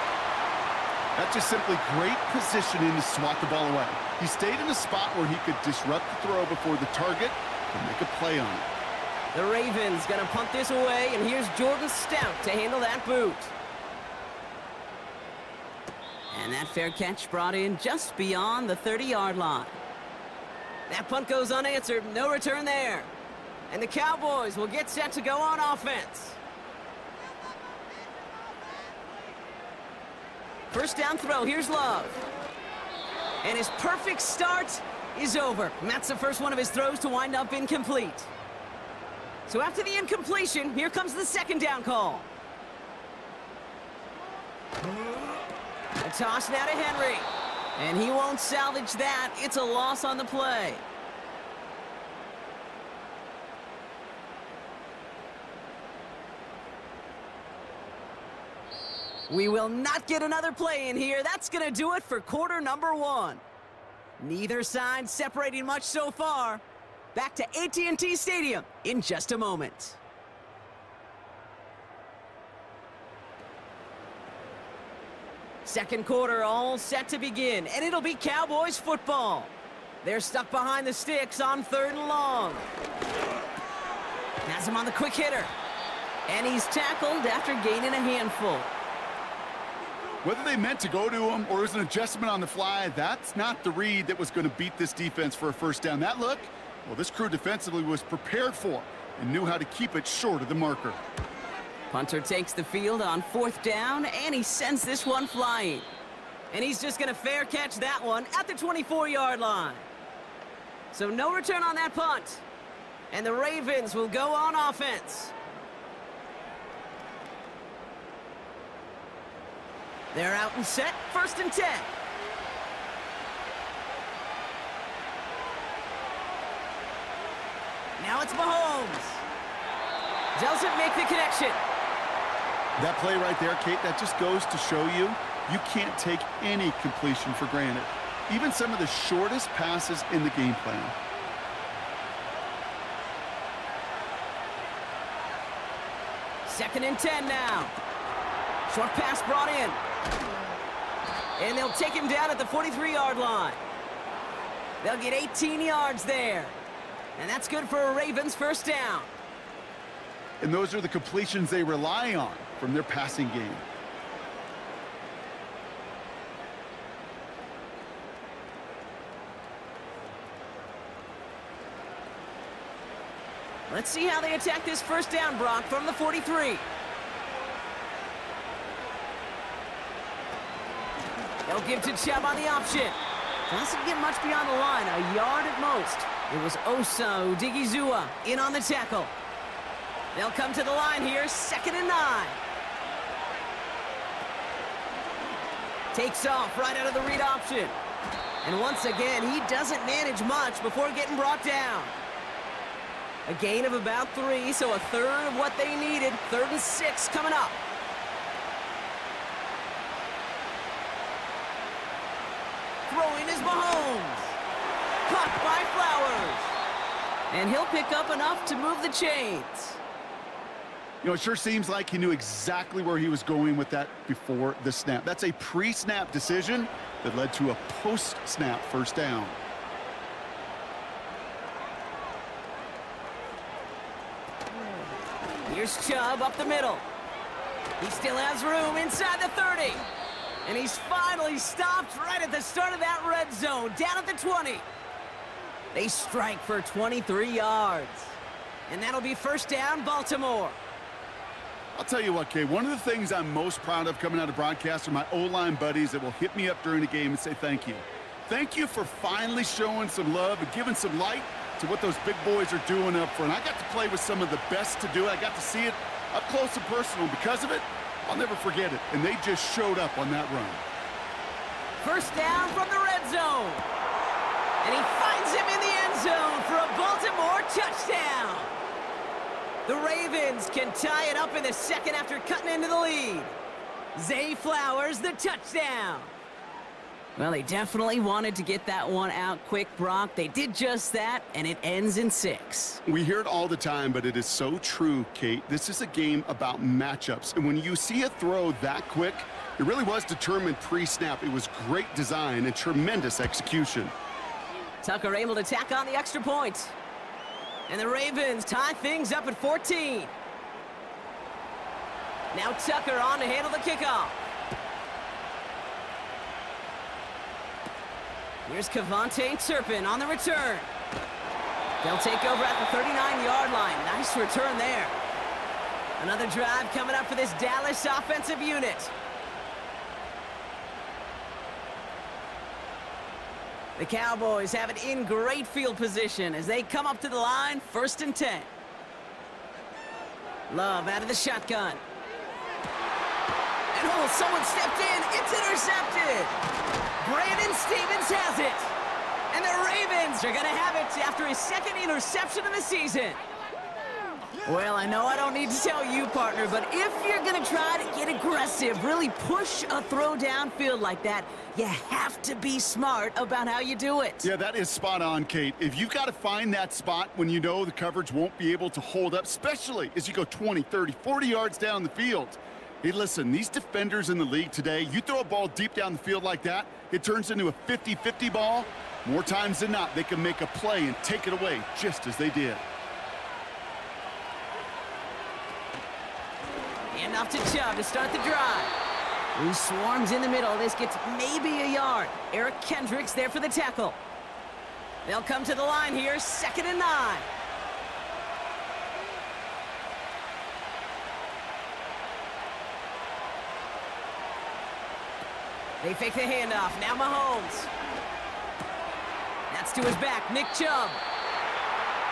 That's just simply great positioning to swat the ball away. He stayed in a spot where he could disrupt the throw before the target and make a play on it. The Ravens gonna punt this away, and here's Jordan Stout to handle that boot. And that fair catch brought in just beyond the 30-yard line. That punt goes unanswered. No return there. And the Cowboys will get set to go on offense. First down throw. Here's Love. And his perfect start is over. And that's the first one of his throws to wind up incomplete. So after the incompletion, here comes the 2nd down call. A toss now to Henry. And he won't salvage that. It's a loss on the play. We will not get another play in here. That's going to do it for quarter number 1. Neither side separating much so far. Back to AT&T Stadium in just a moment. Second quarter all set to begin, and it'll be Cowboys football. They're stuck behind the sticks on 3rd and long. Has him on the quick hitter. And he's tackled after gaining a handful. Whether they meant to go to him or it was an adjustment on the fly, that's not the read that was going to beat this defense for a first down. That look, well, this crew defensively was prepared for. and knew how to keep it short of the marker. Punter takes the field on 4th down, and he sends this one flying. And he's just going to fair catch that one at the 24-yard line. So no return on that punt. And the Ravens will go on offense. They're out and set, 1st and 10. Now it's Mahomes. Doesn't make the connection. That play right there, Kate, that just goes to show you can't take any completion for granted. Even some of the shortest passes in the game plan. Second and 10 now. Short pass brought in. And they'll take him down at the 43-yard line. They'll get 18 yards there. And that's good for a Ravens 1st down. And those are the completions they rely on from their passing game. Let's see how they attack this 1st down, Brock, from the 43. They'll give to Chubb on the option. Doesn't get much beyond the line, a yard at most. It was Osa Odigizua in on the tackle. They'll come to the line here, 2nd and 9. Takes off right out of the read option. And once again, he doesn't manage much before getting brought down. A gain of about 3, so a third of what they needed. 3rd and 6 coming up. Throwing is Mahomes. Caught by Flowers. And he'll pick up enough to move the chains. You know, it sure seems like he knew exactly where he was going with that before the snap. That's a pre-snap decision that led to a post-snap 1st down. Here's Chubb up the middle. He still has room inside the 30. And he's finally stopped right at the start of that red zone, down at the 20. They strike for 23 yards. And that'll be 1st down, Baltimore. I'll tell you what, Kay, one of the things I'm most proud of coming out of broadcast are my O-line buddies that will hit me up during the game and say thank you. Thank you for finally showing some love and giving some light to what those big boys are doing up front. I got to play with some of the best to do it. I got to see it up close and personal. Because of it, I'll never forget it. And they just showed up on that run. 1st down from the red zone. And he finds him in the end zone for a Baltimore touchdown. The Ravens can tie it up in the 2nd after cutting into the lead. Zay Flowers, the touchdown. Well, they definitely wanted to get that one out quick, Brock. They did just that, and it ends in 6. We hear it all the time, but it is so true, Kate. This is a game about matchups. And when you see a throw that quick, it really was determined pre-snap. It was great design and tremendous execution. Tucker able to tack on the extra point. And the Ravens tie things up at 14. Now Tucker on to handle the kickoff. Here's Kevontae Turpin on the return. They'll take over at the 39-yard line. Nice return there. Another drive coming up for this Dallas offensive unit. The Cowboys have it in great field position as they come up to the line, 1st and 10. Love out of the shotgun. And oh, someone stepped in. It's intercepted. Brandon Stevens has it. And the Ravens are going to have it after his 2nd interception of the season. Well, I know I don't need to tell you, partner, but if you're going to try to get aggressive, really push a throw downfield like that, you have to be smart about how you do it. Yeah, that is spot on, Kate. If you've got to find that spot when you know the coverage won't be able to hold up, especially as you go 20, 30, 40 yards down the field. Hey, listen, these defenders in the league today, you throw a ball deep down the field like that, it turns into a 50-50 ball. More times than not, they can make a play and take it away just as they did. And off to Chubb to start the drive. Who swarms in the middle. This gets maybe a yard. Eric Kendricks there for the tackle. They'll come to the line here, 2nd and 9. They fake the handoff. Now Mahomes. That's to his back. Nick Chubb.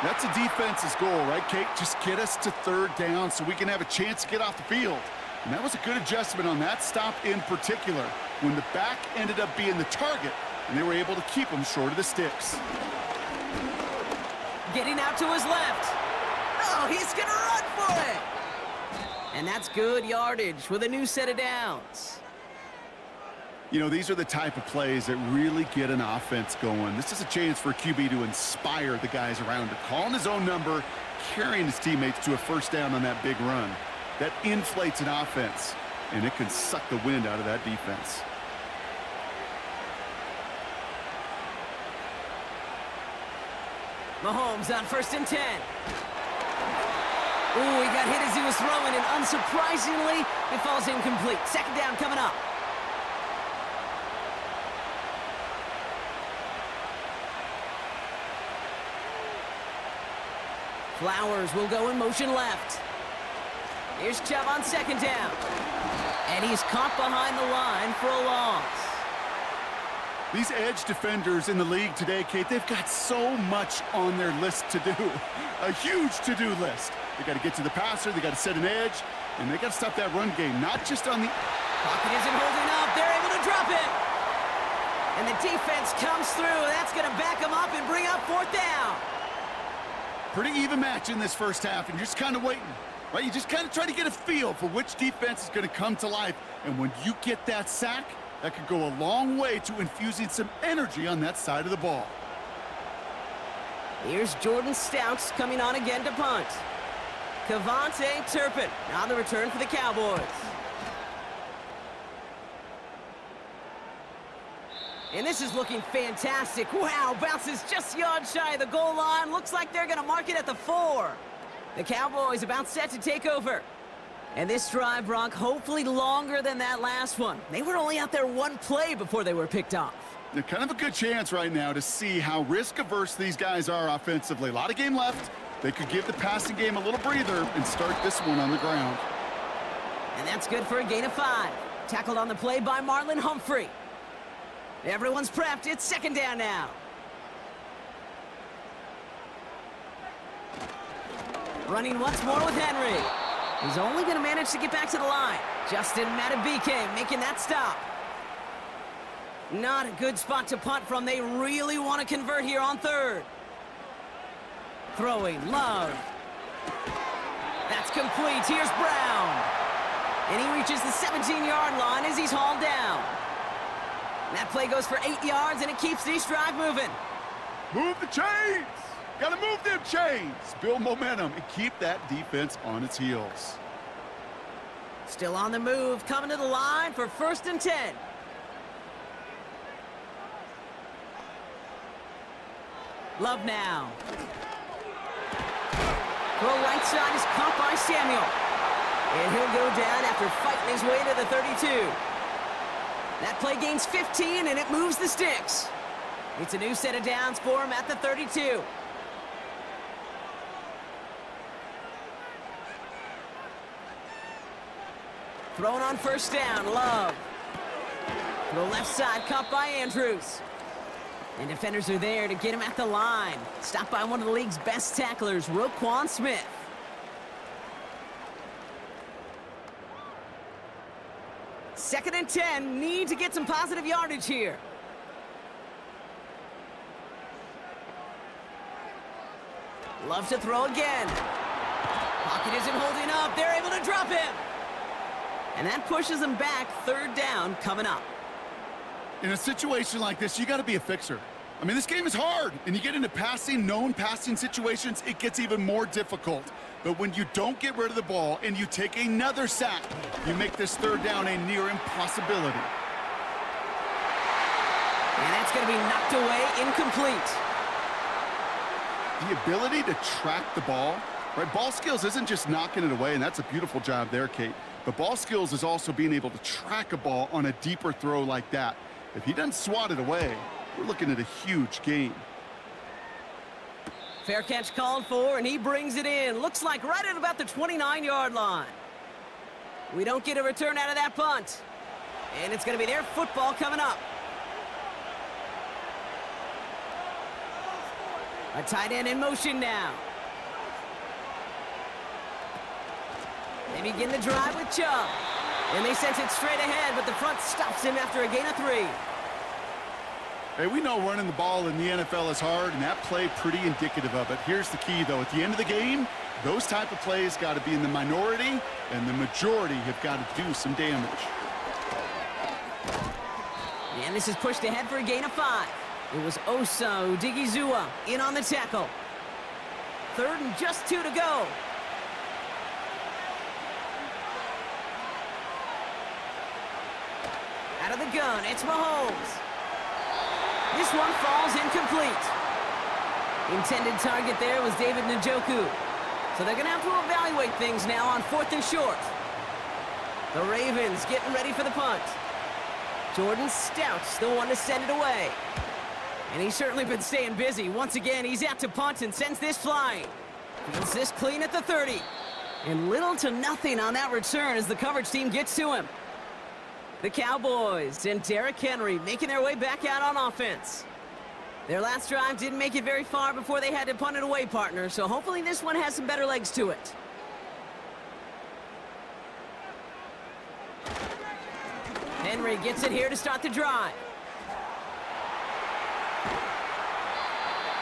That's a defense's goal, right, Kate? Just get us to third down so we can have a chance to get off the field. And that was a good adjustment on that stop in particular, when the back ended up being the target, and they were able to keep him short of the sticks. Getting out to his left. Oh, he's going to run for it. And that's good yardage with a new set of downs. You know, these are the type of plays that really get an offense going. This is a chance for QB to inspire the guys around him. Calling his own number, carrying his teammates to a first down on that big run. That inflates an offense, and it can suck the wind out of that defense. Mahomes on 1st and 10. Ooh, he got hit as he was throwing, and unsurprisingly, it falls incomplete. 2nd down coming up. Flowers will go in motion left. Here's Chubb on 2nd down. And he's caught behind the line for a loss. These edge defenders in the league today, Kate, they've got so much on their list to do. A huge to-do list. They got to get to the passer, they got to set an edge, and they got to stop that run game, not just on the... Pocket isn't holding up. They're able to drop it. And the defense comes through. That's going to back them up and bring up 4th down. Pretty even match in this first half, and you're just kind of waiting, right? You just kind of try to get a feel for which defense is going to come to life. And when you get that sack, that could go a long way to infusing some energy on that side of the ball. Here's Jordan Stouts coming on again to punt. Kavontae Turpin on the return for the Cowboys. And this is looking fantastic. Wow, bounces just yards shy of the goal line. Looks like they're going to mark it at the 4. The Cowboys about set to take over. And this drive, Brock, hopefully longer than that last one. They were only out there one play before they were picked off. They're kind of a good chance right now to see how risk-averse these guys are offensively. A lot of game left. They could give the passing game a little breather and start this one on the ground. And that's good for a gain of 5. Tackled on the play by Marlon Humphrey. Everyone's prepped. It's 2nd down now. Running once more with Henry. He's only going to manage to get back to the line. Justin Matabike making that stop. Not a good spot to punt from. They really want to convert here on 3rd. Throwing, Love. That's complete. Here's Brown. And he reaches the 17-yard line as he's hauled down. That play goes for 8 yards, and it keeps this drive moving. Move the chains! Got to move them chains! Build momentum and keep that defense on its heels. Still on the move, coming to the line for 1st and 10. Love now. Throw right side is caught by Samuel. And he'll go down after fighting his way to the 32. That play gains 15, and it moves the sticks. It's a new set of downs for him at the 32. Thrown on 1st down, Love. Throw left side, caught by Andrews. And defenders are there to get him at the line. Stopped by one of the league's best tacklers, Roquan Smith. Second and 10, need to get some positive yardage here. Love to throw again. Pocket isn't holding up. They're able to drop him. And that pushes them back. 3rd down coming up. In a situation like this, you got to be a fixer. I mean, this game is hard, and you get into known passing situations, it gets even more difficult. But when you don't get rid of the ball and you take another sack, you make this 3rd down a near impossibility. And that's going to be knocked away, incomplete. The ability to track the ball, right? Ball skills isn't just knocking it away, and that's a beautiful job there, Kate. But ball skills is also being able to track a ball on a deeper throw like that. If he doesn't swat it away, we're looking at a huge gain. Fair catch called for, and he brings it in. Looks like right at about the 29-yard line. We don't get a return out of that punt. And it's going to be their football coming up. A tight end in motion now. They begin the drive with Chubb. And they sent it straight ahead, but the front stops him after a gain of 3. Hey, we know running the ball in the NFL is hard, and that play pretty indicative of it. Here's the key, though. At the end of the game, those type of plays got to be in the minority, and the majority have got to do some damage. And this is pushed ahead for a gain of 5. It was Osa Odigizua in on the tackle. 3rd and just 2 to go. Out of the gun, it's Mahomes. This one falls incomplete. Intended target there was David Njoku. So they're going to have to evaluate things now on 4th and short. The Ravens getting ready for the punt. Jordan Stout's the one to send it away. And he's certainly been staying busy. Once again, he's out to punt and sends this flying. Gets this clean at the 30. And little to nothing on that return as the coverage team gets to him. The Cowboys and Derrick Henry making their way back out on offense. Their last drive didn't make it very far before they had to punt it away, partner, so hopefully this one has some better legs to it. Henry gets it here to start the drive.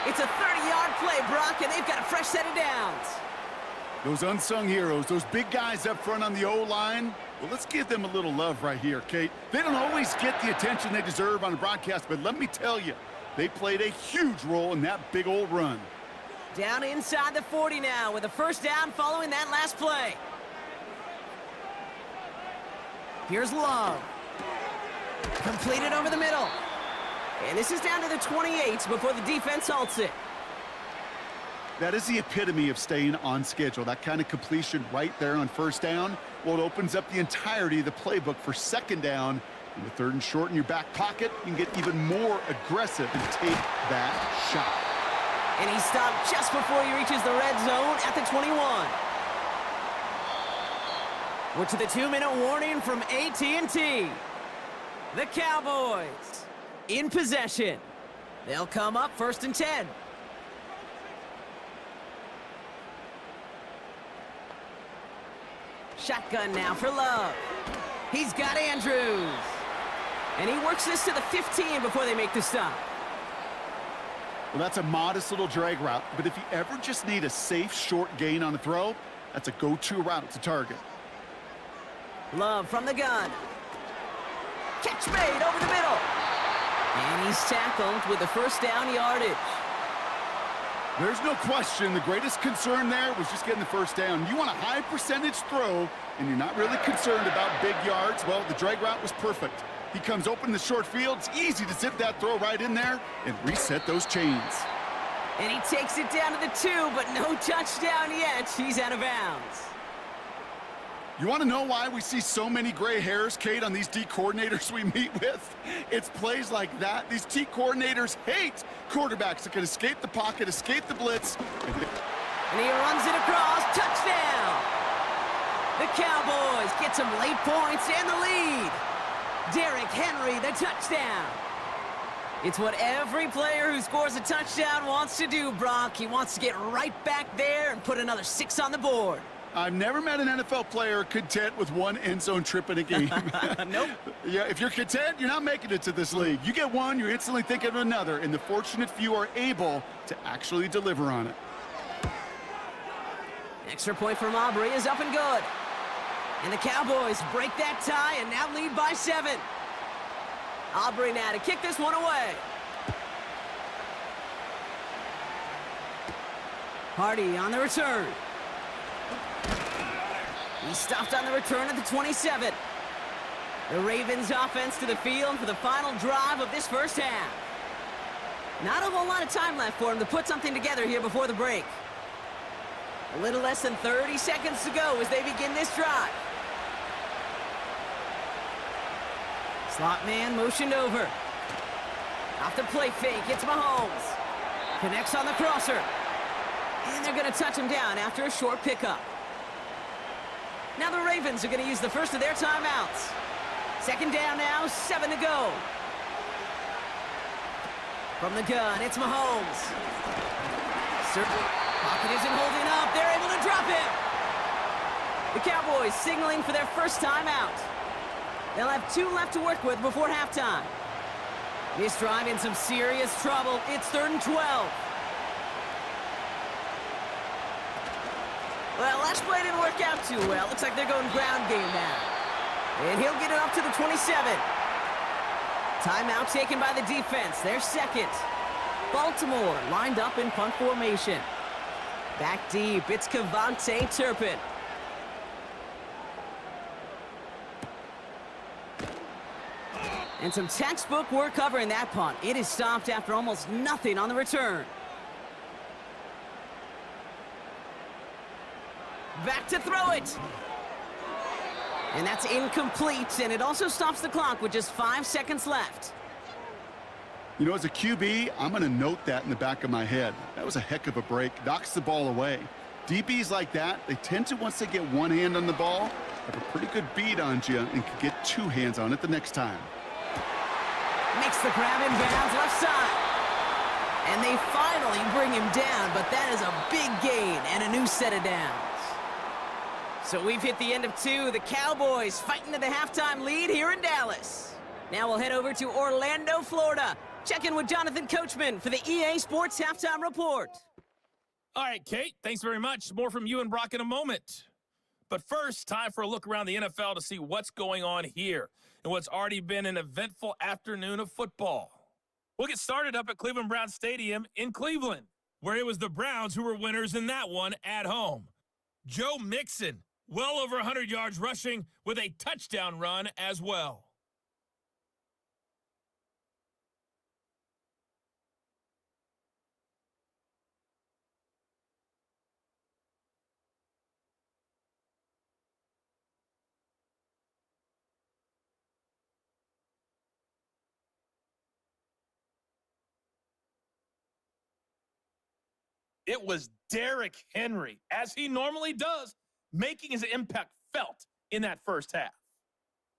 It's a 30-yard play, Brock, and they've got a fresh set of downs. Those unsung heroes, those big guys up front on the O-line, well, let's give them a little love right here, Kate. They don't always get the attention they deserve on the broadcast, but let me tell you, they played a huge role in that big old run. Down inside the 40 now with a first down following that last play. Here's Love. Completed over the middle. And this is down to the 28 before the defense halts it. That is the epitome of staying on schedule. That kind of completion right there on first down. Well, it opens up the entirety of the playbook for second down. In the 3rd and short in your back pocket, you can get even more aggressive and take that shot. And he stopped just before he reaches the red zone at the 21. We're to the 2-minute warning from AT&T. The Cowboys in possession. They'll come up 1st and 10. Shotgun now for Love. He's got Andrews. And he works this to the 15 before they make the stop. Well, that's a modest little drag route, but if you ever just need a safe, short gain on a throw, that's a go-to route to target. Love from the gun. Catch made over the middle. And he's tackled with the first down yardage. There's no question the greatest concern there was just getting the first down. You want a high percentage throw, and you're not really concerned about big yards. Well, the drag route was perfect. He comes open in the short field. It's easy to zip that throw right in there and reset those chains. And he takes it down to the 2, but no touchdown yet. He's out of bounds. You want to know why we see so many gray hairs, Kate, on these D coordinators we meet with? It's plays like that. These D coordinators hate quarterbacks that can escape the pocket, escape the blitz. And he runs it across. Touchdown! The Cowboys get some late points and the lead. Derrick Henry, the touchdown. It's what every player who scores a touchdown wants to do, Brock. He wants to get right back there and put another 6 on the board. I've never met an NFL player content with one end zone trip in a game. Nope. Yeah, if you're content, you're not making it to this league. You get one, you're instantly thinking of another, and the fortunate few are able to actually deliver on it. Extra point from Aubrey is up and good. And the Cowboys break that tie and now lead by 7. Aubrey now to kick this one away. Hardy on the return. He stopped on the return at the 27. The Ravens offense to the field for the final drive of this first half. Not a whole lot of time left for him to put something together here before the break. A little less than 30 seconds to go as they begin this drive. Slot man motioned over. Off the play fake, it's Mahomes. Connects on the crosser. And they're going to touch him down after a short pickup. Now the Ravens are going to use the first of their timeouts. Second down now, 7 to go. From the gun, it's Mahomes. Pocket isn't holding up. They're able to drop him. The Cowboys signaling for their first time out. They'll have 2 left to work with before halftime. This drive in some serious trouble. It's 3rd and 12. Well, last play didn't work out too well. Looks like they're going ground game now. And he'll get it up to the 27. Timeout taken by the defense. Their second. Baltimore lined up in punt formation. Back deep, it's Kevontae Turpin. And some textbook work covering that punt. It is stopped after almost nothing on the return. Back to throw it. And that's incomplete, and it also stops the clock with just 5 seconds left. You know, as a QB, I'm going to note that in the back of my head. That was a heck of a break. Knocks the ball away. DBs like that, they tend to, once they get one hand on the ball, have a pretty good beat on you and can get 2 hands on it the next time. Makes the grab in bounds left side. And they finally bring him down, but that is a big gain and a new set of downs. So we've hit the end of 2. The Cowboys fighting to the halftime lead here in Dallas. Now we'll head over to Orlando, Florida. Check in with Jonathan Coachman for the EA Sports Halftime Report. All right, Kate, thanks very much. More from you and Brock in a moment. But first, time for a look around the NFL to see what's going on here in what's already been an eventful afternoon of football. We'll get started up at Cleveland Browns Stadium in Cleveland, where it was the Browns who were winners in that one at home. Joe Mixon, well over 100 yards rushing with a touchdown run as well. It was Derrick Henry, as he normally does, making his impact felt in that first half.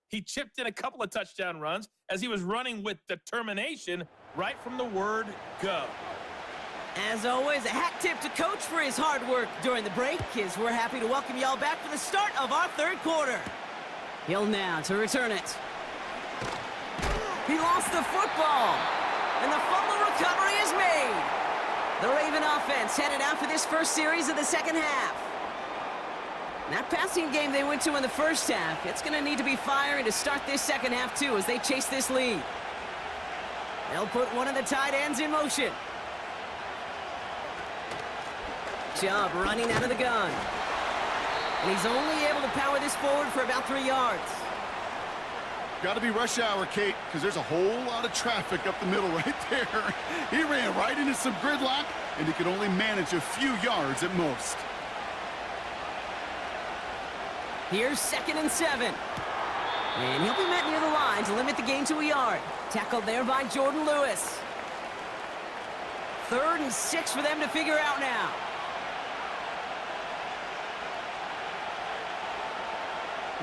He chipped in a couple of touchdown runs as he was running with determination right from the word go. As always, a hat tip to Coach for his hard work during the break, as we're happy to welcome y'all back for the start of our 3rd quarter. He'll now to return it. He lost the football, and the fumble recovery is made. The Raven offense headed out for this first series of the second half. That passing game they went to in the first half, it's going to need to be firing to start this second half, too, as they chase this lead. They'll put one of the tight ends in motion. Chubb running out of the gun. And he's only able to power this forward for about 3 yards. Got to be rush hour, Kate, because there's a whole lot of traffic up the middle right there. He ran right into some gridlock, and he could only manage a few yards at most. Here's 2nd and 7. And he'll be met near the line to limit the gain to a yard. Tackled there by Jordan Lewis. 3rd and 6 for them to figure out now.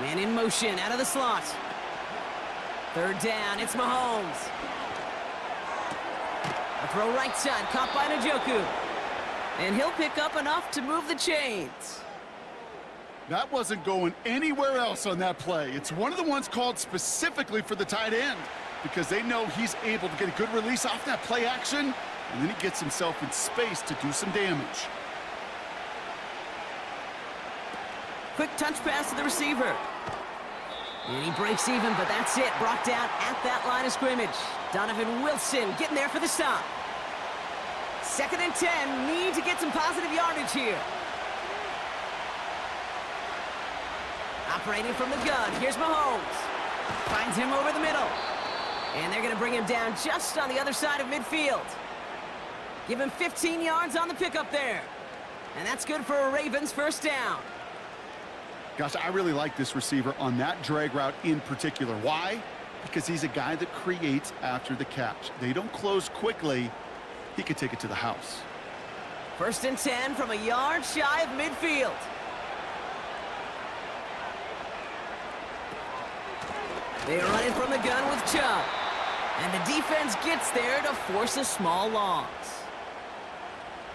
Man in motion out of the slot. 3rd down, it's Mahomes. A throw right side, caught by Njoku. And he'll pick up enough to move the chains. That wasn't going anywhere else on that play. It's one of the ones called specifically for the tight end because they know he's able to get a good release off that play action, and then he gets himself in space to do some damage. Quick touch pass to the receiver. And he breaks even, but that's it. Brought down at that line of scrimmage. Donovan Wilson getting there for the stop. 2nd and 10. Need to get some positive yardage here. Operating from the gun. Here's Mahomes. Finds him over the middle. And they're going to bring him down just on the other side of midfield. Give him 15 yards on the pickup there. And that's good for a Ravens first down. Gosh, I really like this receiver on that drag route in particular. Why? Because he's a guy that creates after the catch. They don't close quickly. He could take it to the house. 1st and 10 from a yard shy of midfield. They run it from the gun with Chubb. And the defense gets there to force a small loss.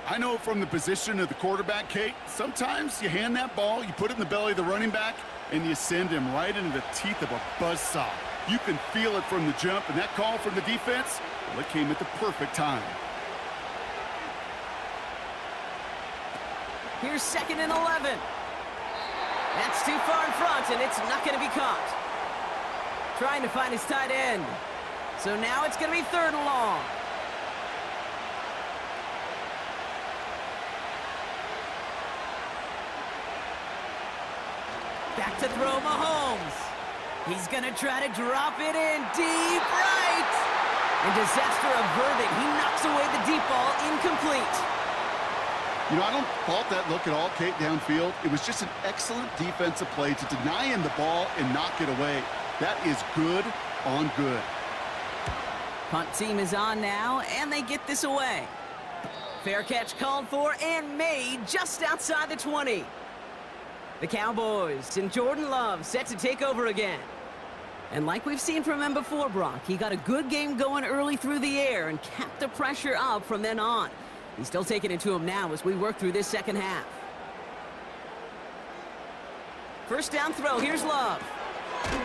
I know from the position of the quarterback, Kate, sometimes you hand that ball, you put it in the belly of the running back, and you send him right into the teeth of a buzzsaw. You can feel it from the jump, and that call from the defense, well, it came at the perfect time. Here's 2nd and 11. That's too far in front, and it's not going to be caught. Trying to find his tight end. So now it's going to be 3rd and long. Back to throw Mahomes. He's going to try to drop it in deep right. And disaster averted. He knocks away the deep ball, incomplete. You know, I don't fault that look at all, Kate, downfield. It was just an excellent defensive play to deny him the ball and knock it away. That is good on good. Punt team is on now, and they get this away. Fair catch called for and made just outside the 20. The Cowboys and Jordan Love set to take over again. And like we've seen from him before, Brock, he got a good game going early through the air and kept the pressure up from then on. He's still taking it to him now as we work through this second half. First down throw, here's Love.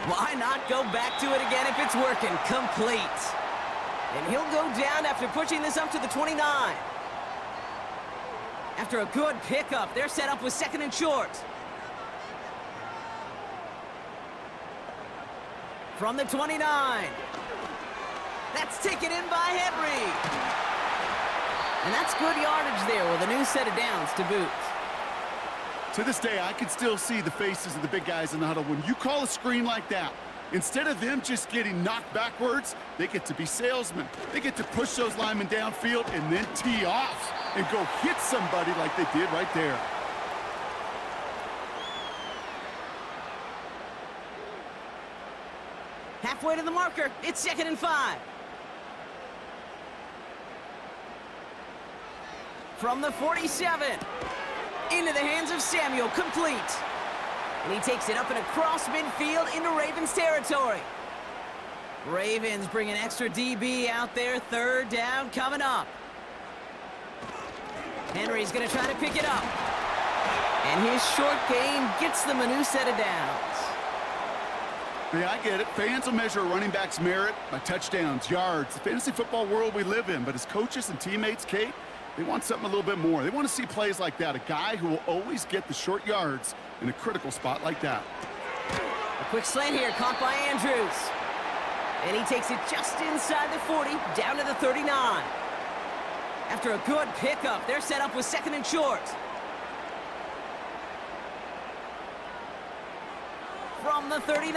Why not go back to it again if it's working? Complete. And he'll go down after pushing this up to the 29. After a good pickup, they're set up with 2nd and short. From the 29. That's taken in by Henry. And that's good yardage there with a new set of downs to boot. To this day, I can still see the faces of the big guys in the huddle. When you call a screen like that, instead of them just getting knocked backwards, they get to be salesmen. They get to push those linemen downfield and then tee off and go hit somebody like they did right there. Halfway to the marker, it's 2nd and 5. From the 47, into the hands of Samuel, complete. And he takes it up and across midfield into Ravens territory. Ravens bring an extra DB out there, 3rd down coming up. Henry's going to try to pick it up. And his short game gets them a new set of downs. Yeah, I get it. Fans will measure a running back's merit by touchdowns, yards, the fantasy football world we live in. But as coaches and teammates, Kate, they want something a little bit more. They want to see plays like that, a guy who will always get the short yards in a critical spot like that. A quick slant here, caught by Andrews. And he takes it just inside the 40, down to the 39. After a good pickup, they're set up with 2nd and short. From the 39.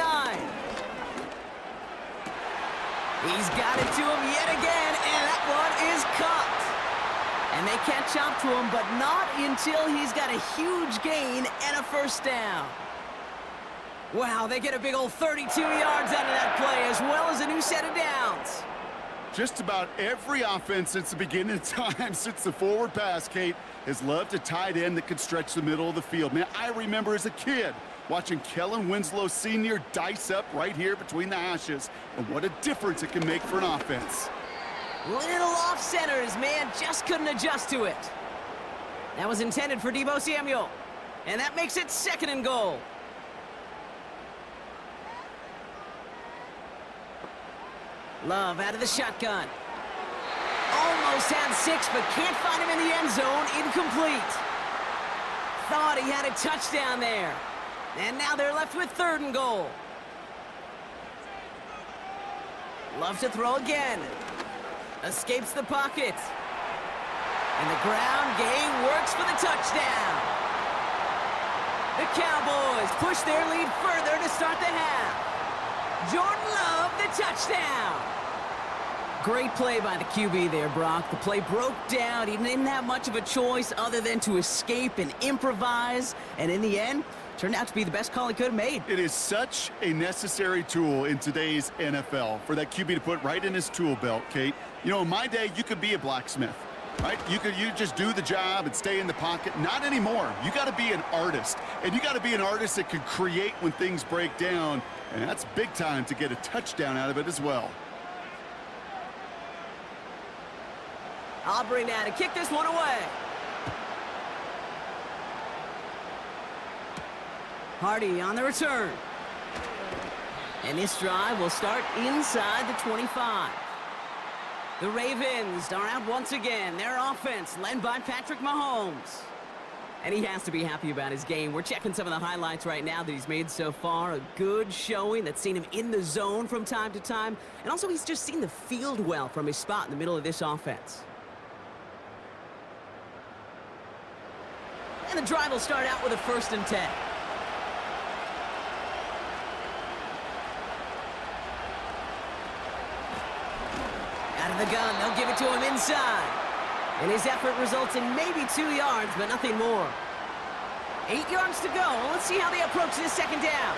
He's got it to him yet again, and that one is caught. And they catch up to him, but not until he's got a huge gain and a 1st down. Wow, they get a big old 32 yards out of that play, as well as a new set of downs. Just about every offense since the beginning of time, since the forward pass, Kate, has loved a tight end that could stretch the middle of the field. Man, I remember as a kid watching Kellen Winslow Sr. dice up right here between the hashes, and what a difference it can make for an offense. Little off center, his man just couldn't adjust to it. That was intended for Deebo Samuel. And that makes it 2nd and goal. Love out of the shotgun. Almost had 6, but can't find him in the end zone. Incomplete. Thought he had a touchdown there. And now they're left with 3rd and goal. Love to throw again. Escapes the pocket. And the ground game works for the touchdown. The Cowboys push their lead further to start the half. Jordan Love, the touchdown. Great play by the QB there, Brock. The play broke down. He didn't have much of a choice other than to escape and improvise. And in the end, turned out to be the best call he could have made. It is such a necessary tool in today's NFL for that QB to put right in his tool belt, Kate. You know, in my day, you could be a blacksmith. right? You just do the job and stay in the pocket. Not anymore. You got to be an artist, and you got to be an artist that can create when things break down, and that's big time to get a touchdown out of it as well. Aubrey now to kick this one away. Hardy on the return. And this drive will start inside the 25. The Ravens are out once again. Their offense led by Patrick Mahomes. And he has to be happy about his game. We're checking some of the highlights right now that he's made so far. A good showing that's seen him in the zone from time to time. And also he's just seen the field well from his spot in the middle of this offense. And the drive will start out with a 1st and 10. Out of the gun, they'll give it to him inside. And his effort results in maybe 2 yards, but nothing more. 8 yards to go. Let's see how they approach this 2nd down.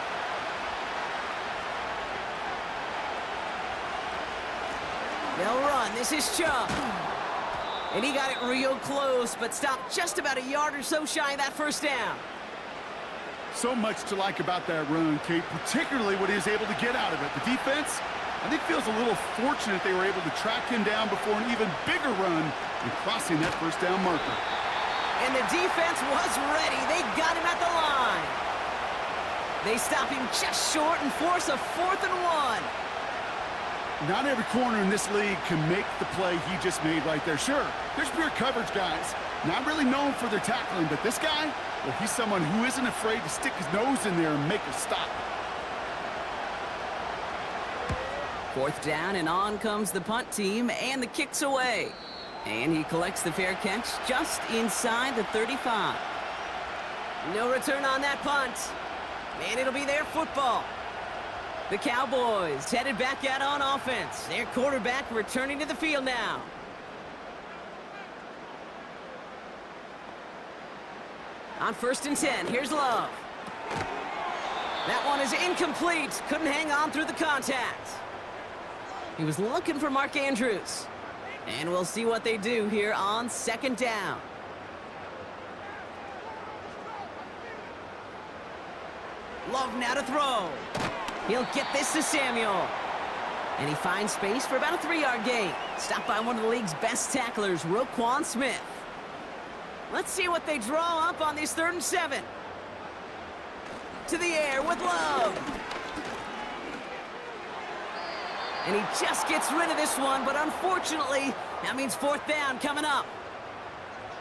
They'll run. This is Chubb. And he got it real close, but stopped just about a yard or so shy of that 1st down. So much to like about that run, Kate, particularly what he was able to get out of it. The defense, I think, feels a little fortunate they were able to track him down before an even bigger run and crossing that 1st down marker. And the defense was ready. They got him at the line. They stop him just short and force a 4th and 1. Not every corner in this league can make the play he just made right there. Sure, there's pure coverage guys, not really known for their tackling, but this guy, well, he's someone who isn't afraid to stick his nose in there and make a stop. 4th down, and on comes the punt team, and the kick's away. And he collects the fair catch just inside the 35. No return on that punt. And it'll be their football. The Cowboys headed back out on offense. Their quarterback returning to the field now. On 1st and 10, here's Love. That one is incomplete. Couldn't hang on through the contact. He was looking for Mark Andrews. And we'll see what they do here on 2nd down. Love now to throw. He'll get this to Samuel. And he finds space for about a 3-yard gain. Stopped by one of the league's best tacklers, Roquan Smith. Let's see what they draw up on this 3rd and 7. To the air with Love. And he just gets rid of this one, but unfortunately, that means 4th down coming up.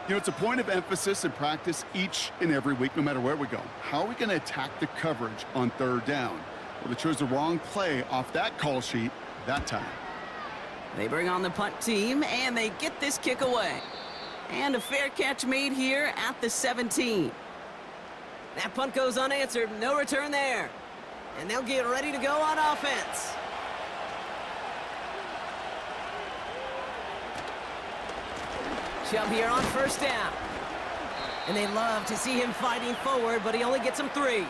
You know, it's a point of emphasis in practice each and every week, no matter where we go. How are we going to attack the coverage on 3rd down? Well, they chose the wrong play off that call sheet that time. They bring on the punt team, and they get this kick away. And a fair catch made here at the 17. That punt goes unanswered. No return there. And they'll get ready to go on offense. Chubb here on 1st down. And they love to see him fighting forward, but he only gets them 3.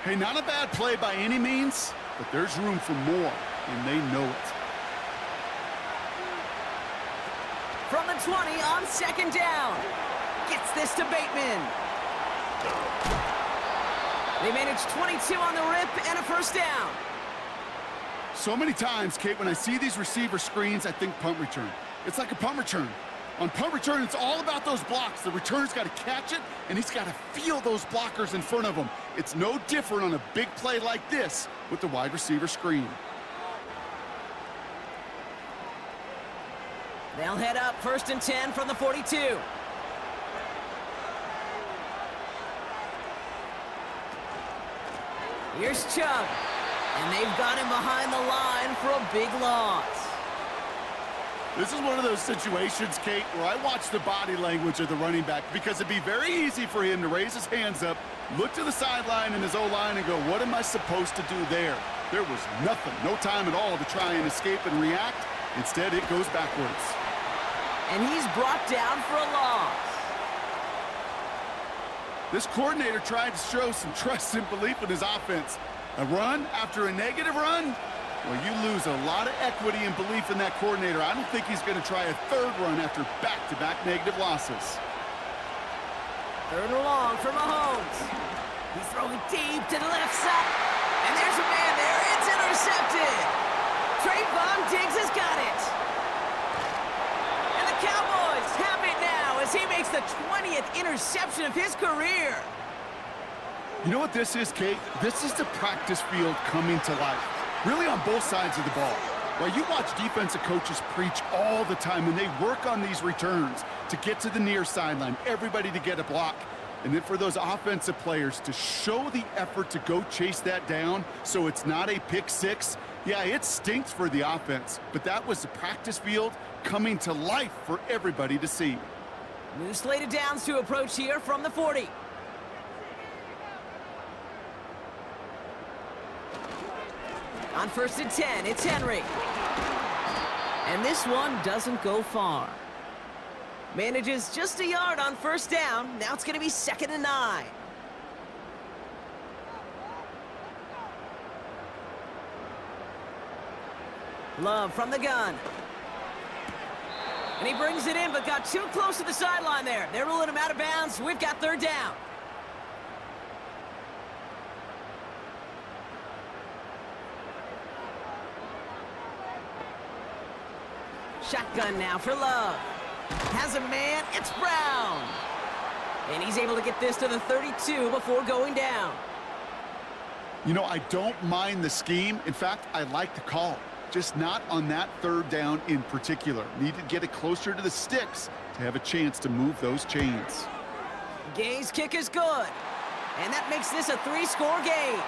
Hey, not a bad play by any means, but there's room for more, and they know it. From the 20 on 2nd down. Gets this to Bateman. They manage 22 on the rip and a 1st down. So many times, Kate, when I see these receiver screens, I think punt return. It's like a punt return. On punt return, it's all about those blocks. The returner's got to catch it, and he's got to feel those blockers in front of him. It's no different on a big play like this with the wide receiver screen. They'll head up 1st and 10 from the 42. Here's Chubb. And they've got him behind the line for a big loss. This is one of those situations, Kate, where I watch the body language of the running back because it'd be very easy for him to raise his hands up, look to the sideline in his O-line and go, what am I supposed to do there? There was nothing, no time at all to try and escape and react. Instead, it goes backwards. And he's brought down for a loss. This coordinator tried to show some trust and belief in his offense. A run after a negative run, Well, you lose a lot of equity and belief in that coordinator. I don't think he's going to try a third run after back-to-back negative losses. Third and long for Mahomes. He's throwing deep to the left side. And there's a man there. It's intercepted. Trayvon Diggs has got it. And the Cowboys have it now as he makes the 20th interception of his career. You know what this is, Kate? This is the practice field coming to life. Really on both sides of the ball. While you watch defensive coaches preach all the time and they work on these returns to get to the near sideline, everybody to get a block. And then for those offensive players to show the effort to go chase that down so it's not a pick six, yeah, it stinks for the offense. But that was the practice field coming to life for everybody to see. New slated downs to approach here from the 40. On 1st and 10, it's Henry. And this one doesn't go far. Manages just a yard on 1st down. Now it's going to be 2nd and 9. Love from the gun. And he brings it in, but got too close to the sideline there. They're ruling him out of bounds. We've got 3rd down. Shotgun now for Love. Has a man, it's Brown. And he's able to get this to the 32 before going down. You know, I don't mind the scheme. In fact, I like the call. Just not on that 3rd down in particular. Need to get it closer to the sticks to have a chance to move those chains. Gay's kick is good. And that makes this a 3-score game.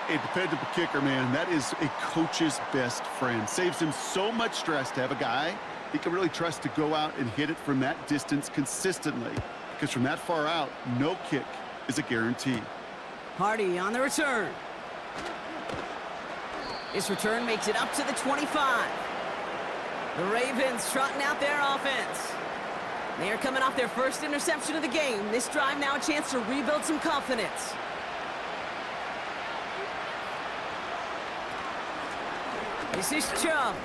A dependable kicker, man, that is a coach's best friend. Saves him so much stress to have a guy he can really trust to go out and hit it from that distance consistently. Because from that far out, no kick is a guarantee. Hardy on the return. This return makes it up to the 25. The Ravens trotting out their offense. They are coming off their first interception of the game. This drive now a chance to rebuild some confidence. This is Chubb.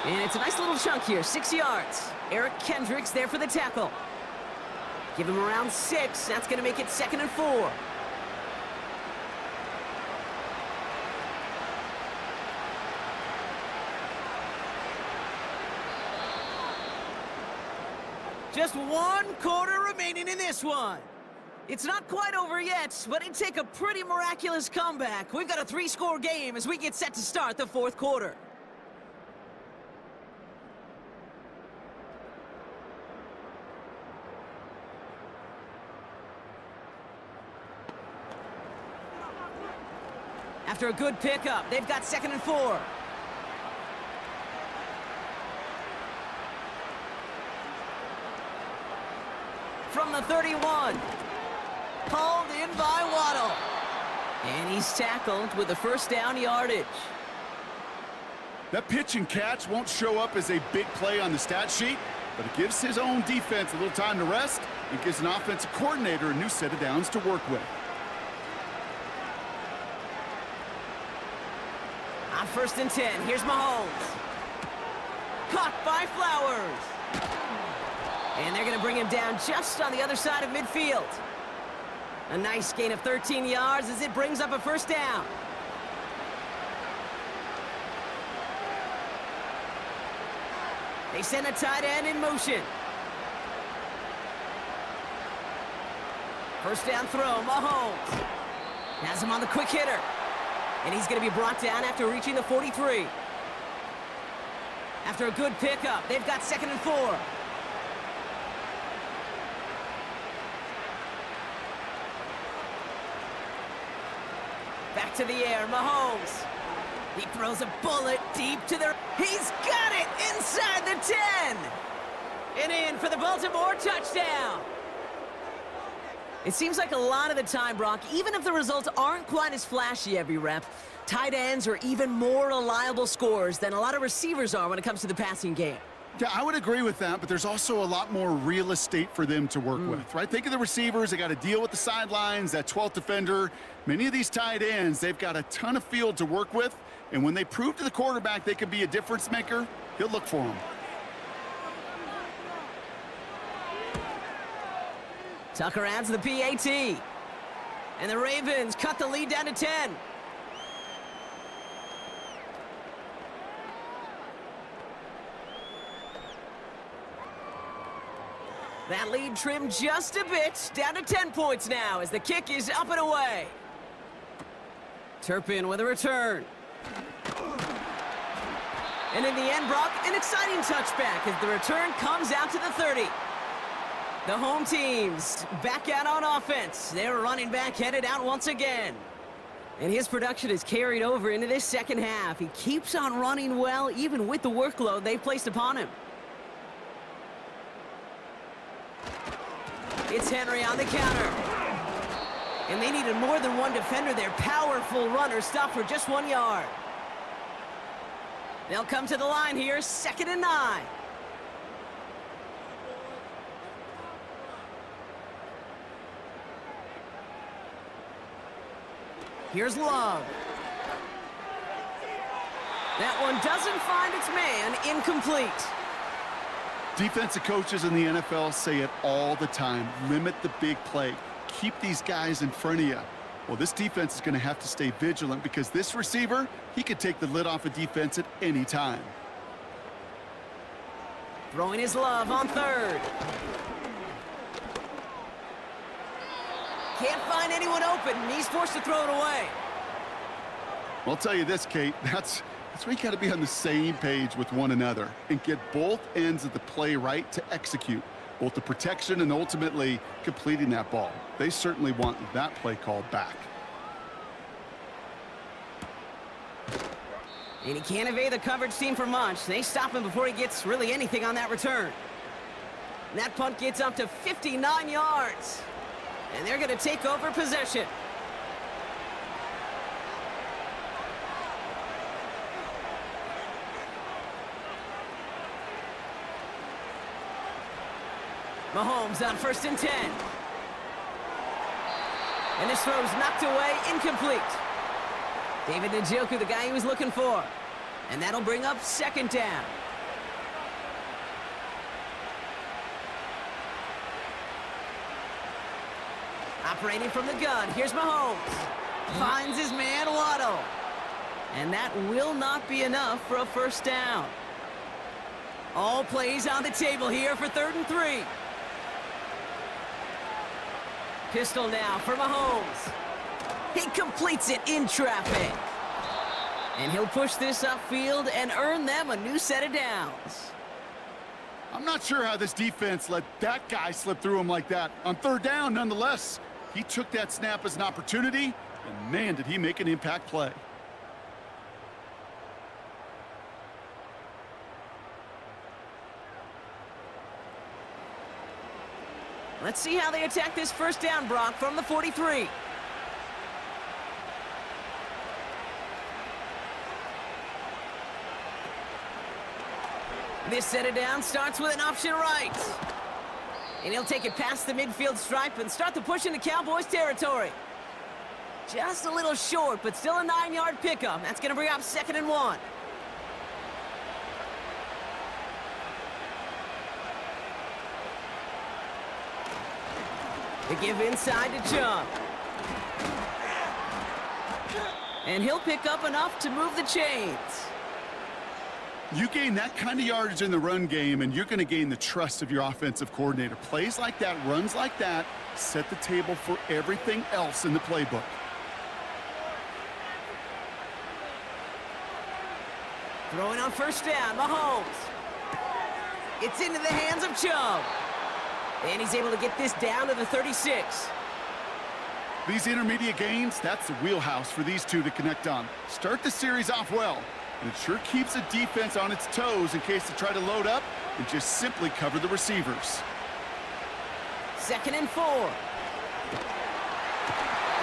And it's a nice little chunk here, 6 yards. Eric Kendricks there for the tackle. Give him around 6. That's going to make it 2nd and 4. Just 1 quarter remaining in this one. It's not quite over yet, but it'd take a pretty miraculous comeback. We've got a 3-score game as we get set to start the 4th quarter. After a good pickup, they've got 2nd and 4. From the 31. Hauled in by Waddle. And he's tackled with the 1st down yardage. That pitch and catch won't show up as a big play on the stat sheet, but it gives his own defense a little time to rest and gives an offensive coordinator a new set of downs to work with. On 1st and 10, here's Mahomes. Caught by Flowers. And they're going to bring him down just on the other side of midfield. A nice gain of 13 yards as it brings up a 1st down. They send a tight end in motion. 1st down throw, Mahomes. Has him on the quick hitter. And he's going to be brought down after reaching the 43. After a good pickup, they've got 2nd and 4. Back to the air, Mahomes. He throws a bullet deep to the... He's got it inside the 10. And in for the Baltimore touchdown. It seems like a lot of the time, Brock, even if the results aren't quite as flashy every rep, tight ends are even more reliable scorers than a lot of receivers are when it comes to the passing game. Yeah, I would agree with that, but there's also a lot more real estate for them to work with, right? Think of the receivers. They got to deal with the sidelines, that 12th defender. Many of these tight ends, they've got a ton of field to work with, and when they prove to the quarterback they can be a difference maker, he'll look for them. Tucker adds the PAT. And the Ravens cut the lead down to 10. That lead trimmed just a bit, down to 10 points now as the kick is up and away. Turpin with a return. And in the end, Brock, an exciting touchback as the return comes out to the 30. The home team's back out on offense. Their running back headed out once again. And his production is carried over into this second half. He keeps on running well, even with the workload they've placed upon him. It's Henry on the counter. And they needed more than one defender. Their powerful runner stopped for just 1 yard. They'll come to the line here, 2nd and 9. Here's Love. That one doesn't find its man, incomplete. Defensive coaches in the NFL say it all the time. Limit the big play. Keep these guys in front of you. Well, this defense is going to have to stay vigilant because this receiver, he could take the lid off a defense at any time. Throwing his Love on 3rd. Can't find anyone open, and he's forced to throw it away. Well, I'll tell you this, Kate, that's where you got to be on the same page with one another and get both ends of the play right to execute, both the protection and ultimately completing that ball. They certainly want that play called back. And he can't evade the coverage team for much. They stop him before he gets really anything on that return. And that punt gets up to 59 yards. And they're going to take over possession. Mahomes on 1st and 10. And this throw's knocked away, incomplete. David Njoku, the guy he was looking for. And that'll bring up 2nd down. Operating from the gun, here's Mahomes. Finds his man, Waddle. And that will not be enough for a 1st down. All plays on the table here for 3rd and 3. Pistol now for Mahomes. He completes it in traffic. And he'll push this upfield and earn them a new set of downs. I'm not sure how this defense let that guy slip through him like that. On 3rd down, nonetheless, he took that snap as an opportunity, and man, did he make an impact play. Let's see how they attack this 1st down, Brock, from the 43. This set of down starts with an option right. And he'll take it past the midfield stripe and start the push into Cowboys territory. Just a little short, but still a 9-yard pickup. That's going to bring up 2nd and 1. They give inside to Chubb. And he'll pick up enough to move the chains. You gain that kind of yardage in the run game, and you're going to gain the trust of your offensive coordinator. Plays like that, runs like that, set the table for everything else in the playbook. Throwing on 1st down, Mahomes. It's into the hands of Chubb. And he's able to get this down to the 36. These intermediate gains, that's the wheelhouse for these two to connect on. Start the series off well, and it sure keeps the defense on its toes in case they try to load up and just simply cover the receivers. 2nd and 4.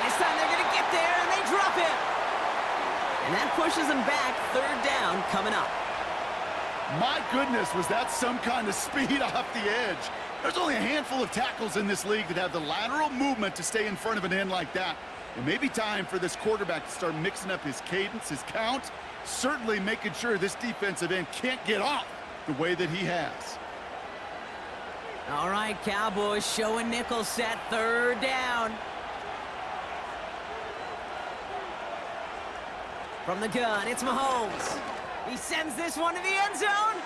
This time they're going to get there, and they drop him. And that pushes them back, 3rd down coming up. My goodness, was that some kind of speed off the edge. There's only a handful of tackles in this league that have the lateral movement to stay in front of an end like that. It may be time for this quarterback to start mixing up his cadence, his count, certainly making sure this defensive end can't get off the way that he has. All right, Cowboys showing nickel set, third down. From the gun, it's Mahomes. He sends this one to the end zone.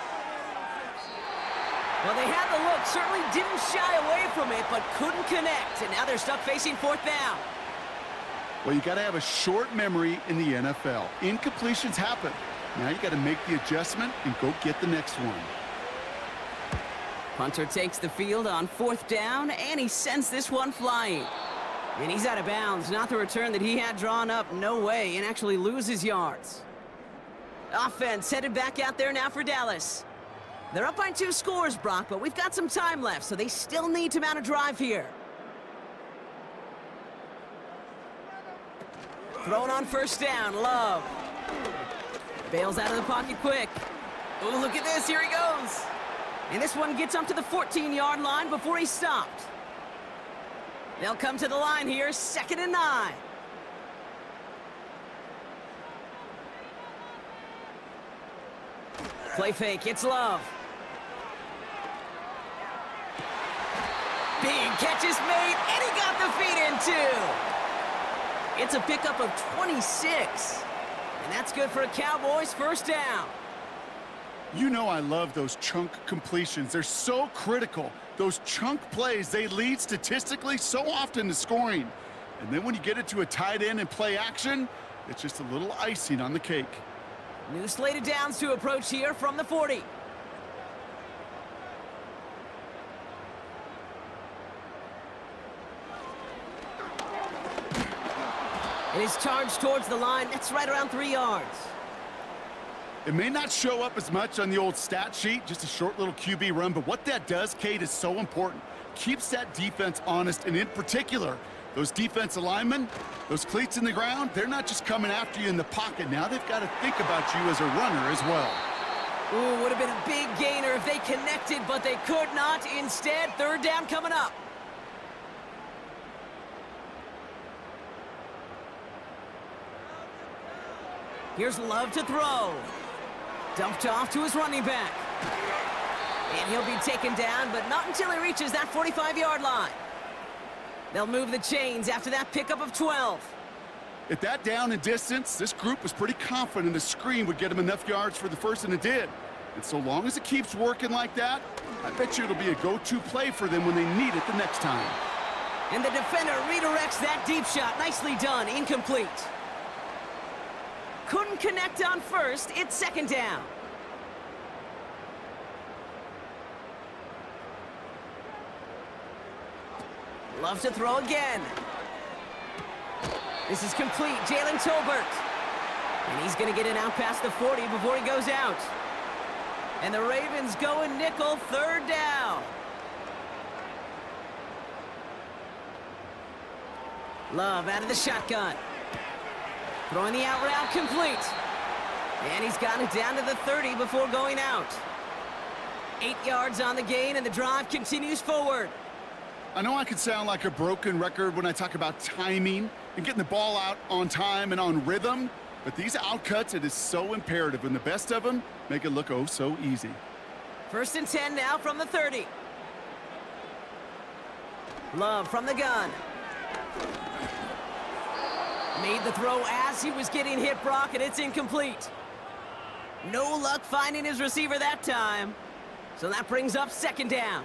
Well, they had the look, certainly didn't shy away from it, but couldn't connect, and now they're stuck facing fourth down. Well, you got to have a short memory in the NFL. Incompletions happen. Now you got to make the adjustment and go get the next one. Punter takes the field on fourth down, and he sends this one flying. And he's out of bounds, not the return that he had drawn up, no way, and actually loses yards. Offense headed back out there now for Dallas. They're up by 2 scores, Brock, but we've got some time left, so they still need to mount a drive here. Thrown on first down, Love. Bails out of the pocket quick. Oh, look at this, here he goes. And this one gets up to the 14-yard line before he's stopped. They'll come to the line here, 2nd and 9. Play fake, it's Love. Big catch is made, and he got the feet in too. It's a pickup of 26. And that's good for a Cowboys first down. You know I love those chunk completions. They're so critical. Those chunk plays, they lead statistically so often to scoring. And then when you get it to a tight end and play action, it's just a little icing on the cake. New slate of downs to approach here from the 40. It is charged towards the line. That's right around 3 yards. It may not show up as much on the old stat sheet, just a short little QB run, but what that does, Kate, is so important. Keeps that defense honest, and in particular, those defensive linemen, those cleats in the ground, they're not just coming after you in the pocket. Now they've got to think about you as a runner as well. Ooh, would have been a big gainer if they connected, but they could not. Instead, third down coming up. Here's Love to throw. Dumped off to his running back. And he'll be taken down, but not until he reaches that 45-yard line. They'll move the chains after that pickup of 12. At that down and distance, this group was pretty confident a screen would get him enough yards for the first, and it did. And so long as it keeps working like that, I bet you it'll be a go-to play for them when they need it the next time. And the defender redirects that deep shot. Nicely done. Incomplete. Couldn't connect on first. It's second down. Love to throw again. This is complete. Jalen Tolbert. And he's going to get it out past the 40 before he goes out. And the Ravens go in nickel, third down. Love out of the shotgun. Throwing the out route complete. And he's got it down to the 30 before going out. 8 yards on the gain, and the drive continues forward. I know I could sound like a broken record when I talk about timing and getting the ball out on time and on rhythm, but these outcuts, it is so imperative, and the best of them make it look oh so easy. 1st and 10 now from the 30. Love from the gun. Made the throw as he was getting hit, Brock, and it's incomplete. No luck finding his receiver that time. So that brings up second down.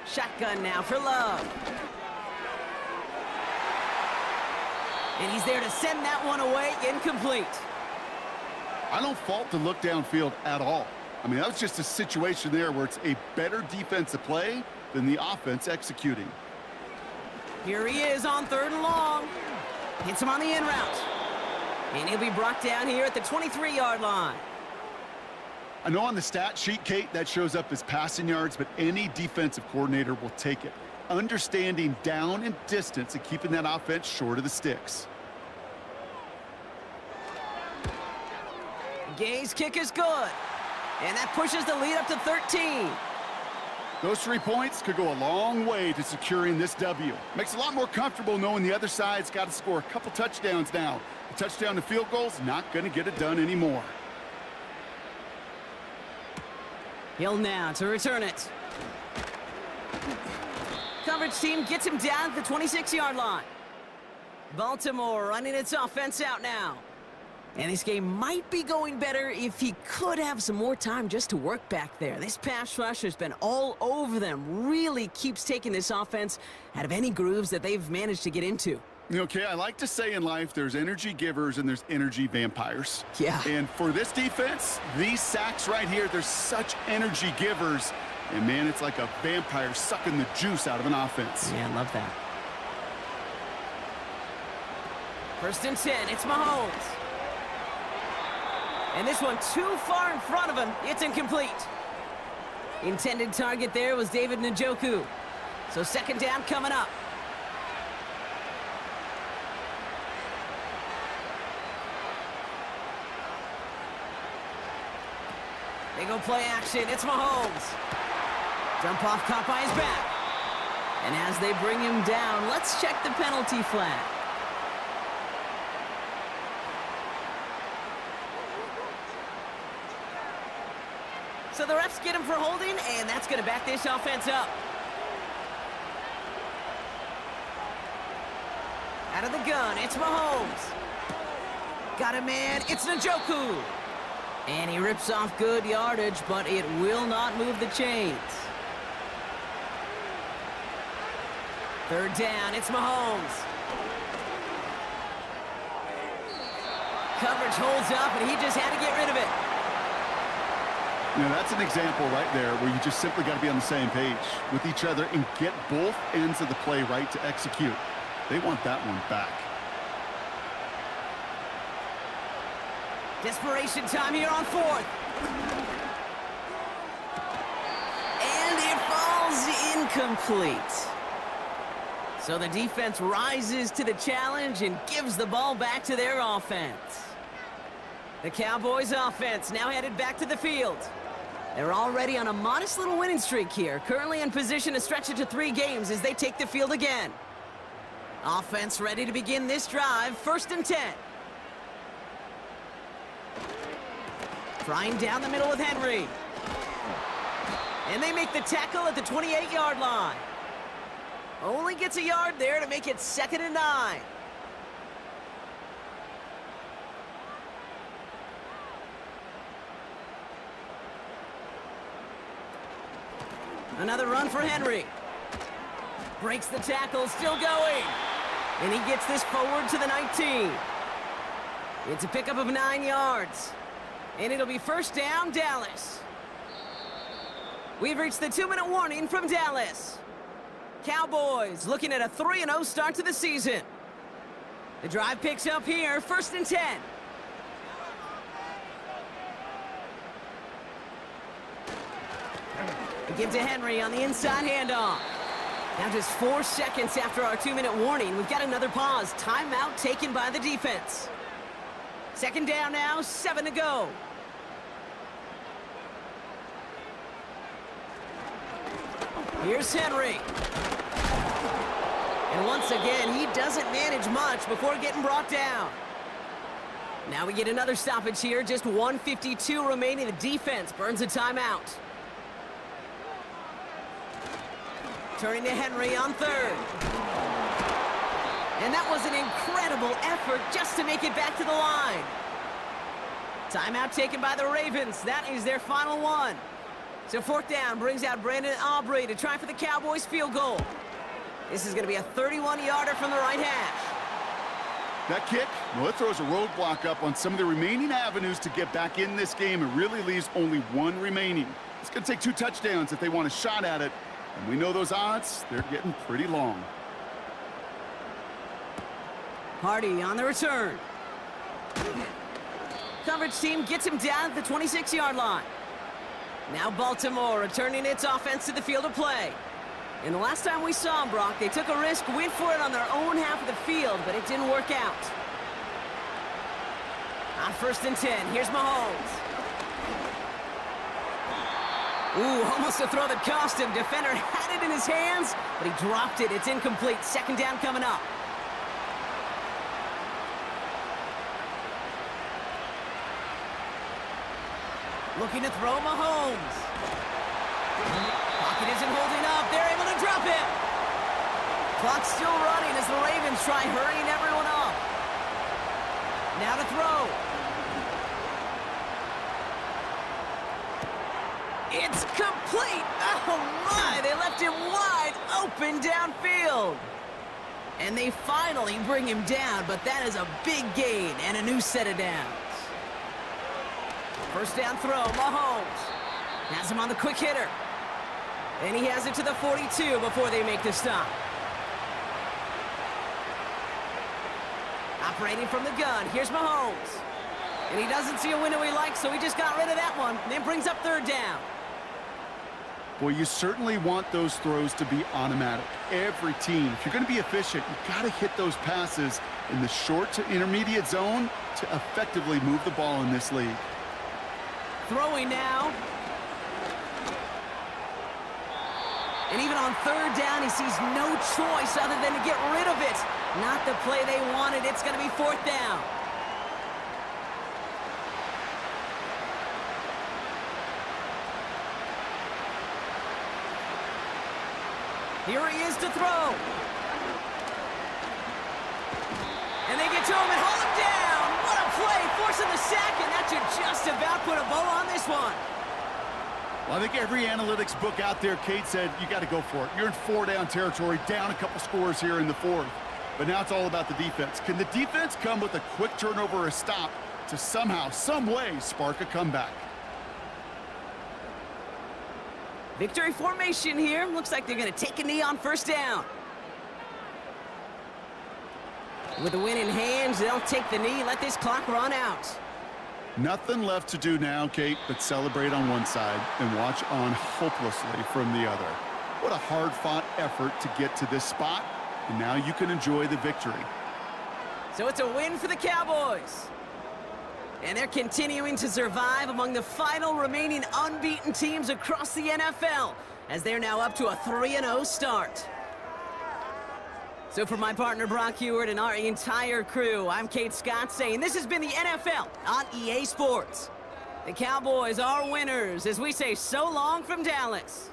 Shotgun now for Love. And he's there to send that one away, incomplete. I don't fault the look downfield at all. I mean, that was just a situation there where it's a better defensive play than the offense executing. Here he is on 3rd and long. Hits him on the in route. And he'll be brought down here at the 23-yard line. I know on the stat sheet, Kate, that shows up as passing yards, but any defensive coordinator will take it. Understanding down and distance and keeping that offense short of the sticks. Gay's kick is good. And that pushes the lead up to 13. Those 3 points could go a long way to securing this W. Makes it a lot more comfortable knowing the other side's got to score a couple touchdowns now. A touchdown to field goal's not going to get it done anymore. Hill now to return it. Coverage team gets him down at the 26-yard line. Baltimore running its offense out now. And this game might be going better if he could have some more time just to work back there. This pass rush has been all over them. Really keeps taking this offense out of any grooves that they've managed to get into. Okay, I like to say in life there's energy givers and there's energy vampires. Yeah. And for this defense, these sacks right here, they're such energy givers. And man, it's like a vampire sucking the juice out of an offense. Yeah, I love that. 1st and 10, it's Mahomes. And this one too far in front of him. It's incomplete. Intended target there was David Njoku. So 2nd down coming up. They go play action. It's Mahomes. Jump off caught by his back. And as they bring him down, let's check the penalty flag. So the refs get him for holding, and that's going to back this offense up. Out of the gun, it's Mahomes. Got a man, it's Njoku. And he rips off good yardage, but it will not move the chains. 3rd down, it's Mahomes. Coverage holds up, and he just had to get rid of it. You know, that's an example right there where you just simply got to be on the same page with each other and get both ends of the play right to execute. They want that one back. Desperation time here on 4th. And it falls incomplete. So the defense rises to the challenge and gives the ball back to their offense. The Cowboys offense now headed back to the field. They're already on a modest little winning streak here, currently in position to stretch it to 3 games as they take the field again. Offense ready to begin this drive, 1st and 10. Trying down the middle with Henry. And they make the tackle at the 28-yard line. Only gets a yard there to make it 2nd and 9. Another run for Henry. Breaks the tackle, still going. And he gets this forward to the 19. It's a pickup of 9 yards. And it'll be 1st down, Dallas. We've reached the 2-minute warning from Dallas. Cowboys looking at a 3-0 start to the season. The drive picks up here, 1st and 10. Give to Henry on the inside handoff. Now just 4 seconds after our 2-minute warning, we've got another pause. Timeout taken by the defense. 2nd down now, 7 to go. Here's Henry. And once again, he doesn't manage much before getting brought down. Now we get another stoppage here, just 1:52 remaining. The defense burns a timeout. Turning to Henry on 3rd. And that was an incredible effort just to make it back to the line. Timeout taken by the Ravens. That is their final one. So 4th down brings out Brandon Aubrey to try for the Cowboys field goal. This is going to be a 31-yarder from the right hash. That kick, well, it throws a roadblock up on some of the remaining avenues to get back in this game. It really leaves only 1 remaining. It's going to take 2 touchdowns if they want a shot at it. And we know those odds, they're getting pretty long. Hardy on the return. Coverage team gets him down at the 26-yard line. Now Baltimore returning its offense to the field of play. And the last time we saw them, Brock, they took a risk, went for it on their own half of the field, but it didn't work out. On 1st and 10, here's Mahomes. Ooh, almost a throw that cost him. Defender had it in his hands, but he dropped it. It's incomplete. 2nd down coming up. Looking to throw Mahomes. Pocket isn't holding up. They're able to drop it. Clock's still running as the Ravens try hurrying everyone up. Now to throw. It's complete! Oh my, they left him wide open downfield. And they finally bring him down, but that is a big gain and a new set of downs. 1st down throw, Mahomes. Has him on the quick hitter. And he has it to the 42 before they make the stop. Operating from the gun, here's Mahomes. And he doesn't see a window he likes, so he just got rid of that one. And then brings up 3rd down. Well, you certainly want those throws to be automatic. Every team, if you're going to be efficient, you've got to hit those passes in the short to intermediate zone to effectively move the ball in this league. Throwing now. And even on 3rd down, he sees no choice other than to get rid of it. Not the play they wanted. It's going to be 4th down. Here he is to throw. And they get to him and hold him down. What a play, forcing the sack, and that should just about put a bow on this one. Well, I think every analytics book out there, Kate, said you got to go for it. You're in 4-down territory, down a couple scores here in the 4th. But now it's all about the defense. Can the defense come with a quick turnover or a stop to somehow, some way, spark a comeback? Victory formation here. Looks like they're going to take a knee on 1st down. With the win in hands, they'll take the knee, let this clock run out. Nothing left to do now, Kate, but celebrate on one side and watch on hopelessly from the other. What a hard-fought effort to get to this spot, and now you can enjoy the victory. So it's a win for the Cowboys. And they're continuing to survive among the final remaining unbeaten teams across the NFL, as they're now up to a 3-0 start. So for my partner Brock Heward and our entire crew, I'm Kate Scott saying this has been the NFL on EA Sports. The Cowboys are winners as we say so long from Dallas.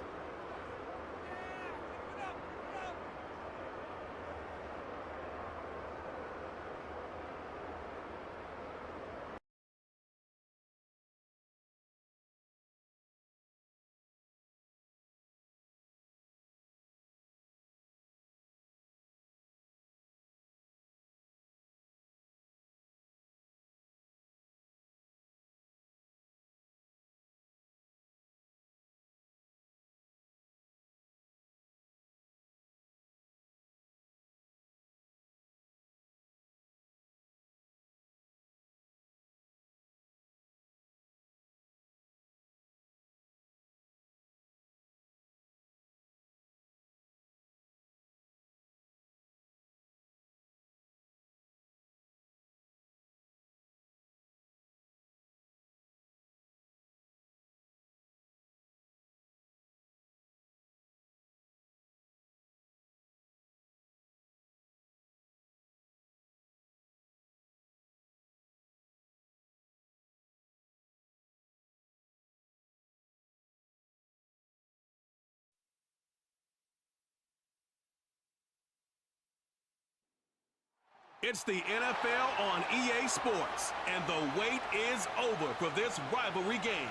It's the NFL on EA Sports, and the wait is over for this rivalry game.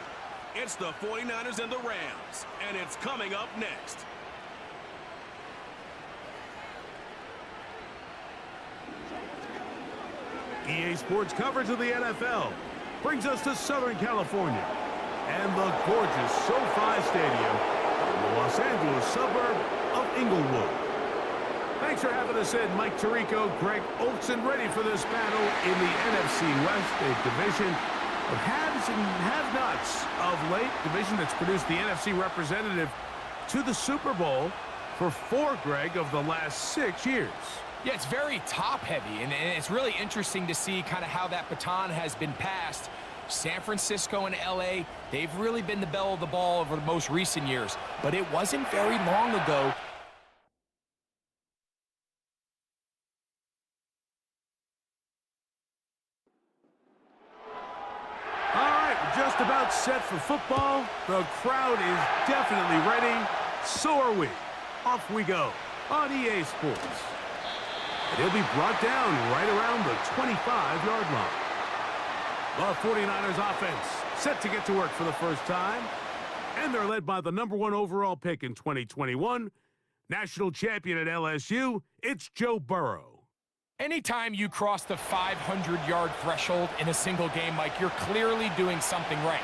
It's the 49ers and the Rams, and it's coming up next. EA Sports coverage of the NFL brings us to Southern California and the gorgeous SoFi Stadium in the Los Angeles suburb of Inglewood. Thanks for having us in, Mike Tirico, Greg Olson, ready for this battle in the NFC West, a division of haves and have-nots of late, division that's produced the NFC representative to the Super Bowl for 4, Greg, of the last 6 years. Yeah, it's very top-heavy, and it's really interesting to see kind of how that baton has been passed. San Francisco and L.A., they've really been the belle of the ball over the most recent years, but it wasn't very long ago. All right, we're just about set for football. The crowd is definitely ready. So are we. Off we go on EA Sports. And he'll be brought down right around the 25-yard line. The 49ers offense set to get to work for the first time. And they're led by the #1 overall pick in 2021, national champion at LSU, it's Joe Burrow. Anytime you cross the 500-yard threshold in a single game, Mike, you're clearly doing something right.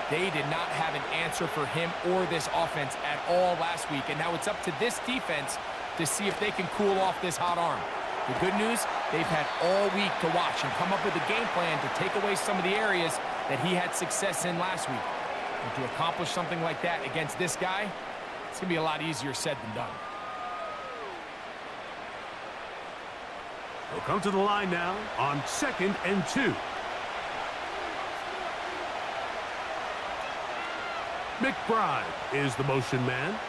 They did not have an answer for him or this offense at all last week, and now it's up to this defense to see if they can cool off this hot arm. The good news, they've had all week to watch and come up with a game plan to take away some of the areas that he had success in last week. And to accomplish something like that against this guy, it's going to be a lot easier said than done. They'll come to the line now on 2nd and 2. McBride is the motion man.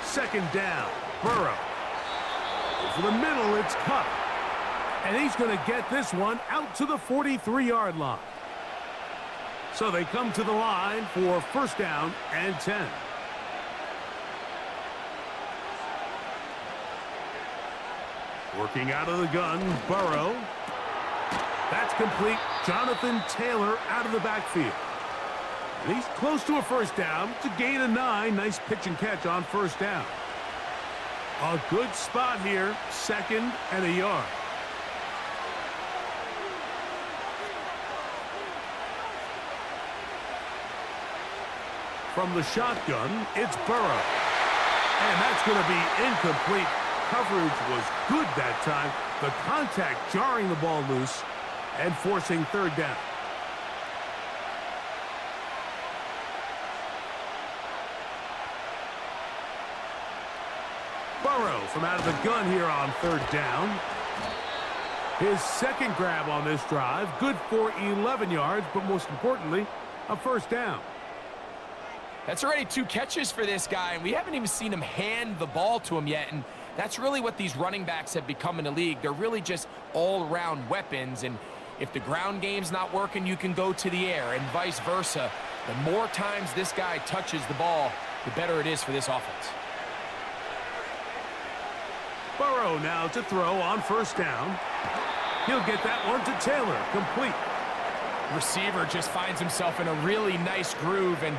2nd down, Burrow. Over the middle, it's Cup. And he's going to get this one out to the 43-yard line. So they come to the line for 1st down and 10. Working out of the gun, Burrow. That's complete. Jonathan Taylor out of the backfield. And he's close to a 1st down. It's a gain of 9. Nice pitch and catch on 1st down. A good spot here, 2nd and a yard. From the shotgun, it's Burrow. And that's going to be incomplete. Coverage was good that time. The contact jarring the ball loose and forcing 3rd down. Burrow from out of the gun here on 3rd down. His 2nd grab on this drive, good for 11 yards, but most importantly, a 1st down. That's already 2 catches for this guy, and we haven't even seen him hand the ball to him yet, and that's really what these running backs have become in the league. They're really just all-around weapons, and if the ground game's not working, you can go to the air, and vice versa. The more times this guy touches the ball, the better it is for this offense. Burrow now to throw on 1st down. He'll get that one to Taylor, complete. Receiver just finds himself in a really nice groove, and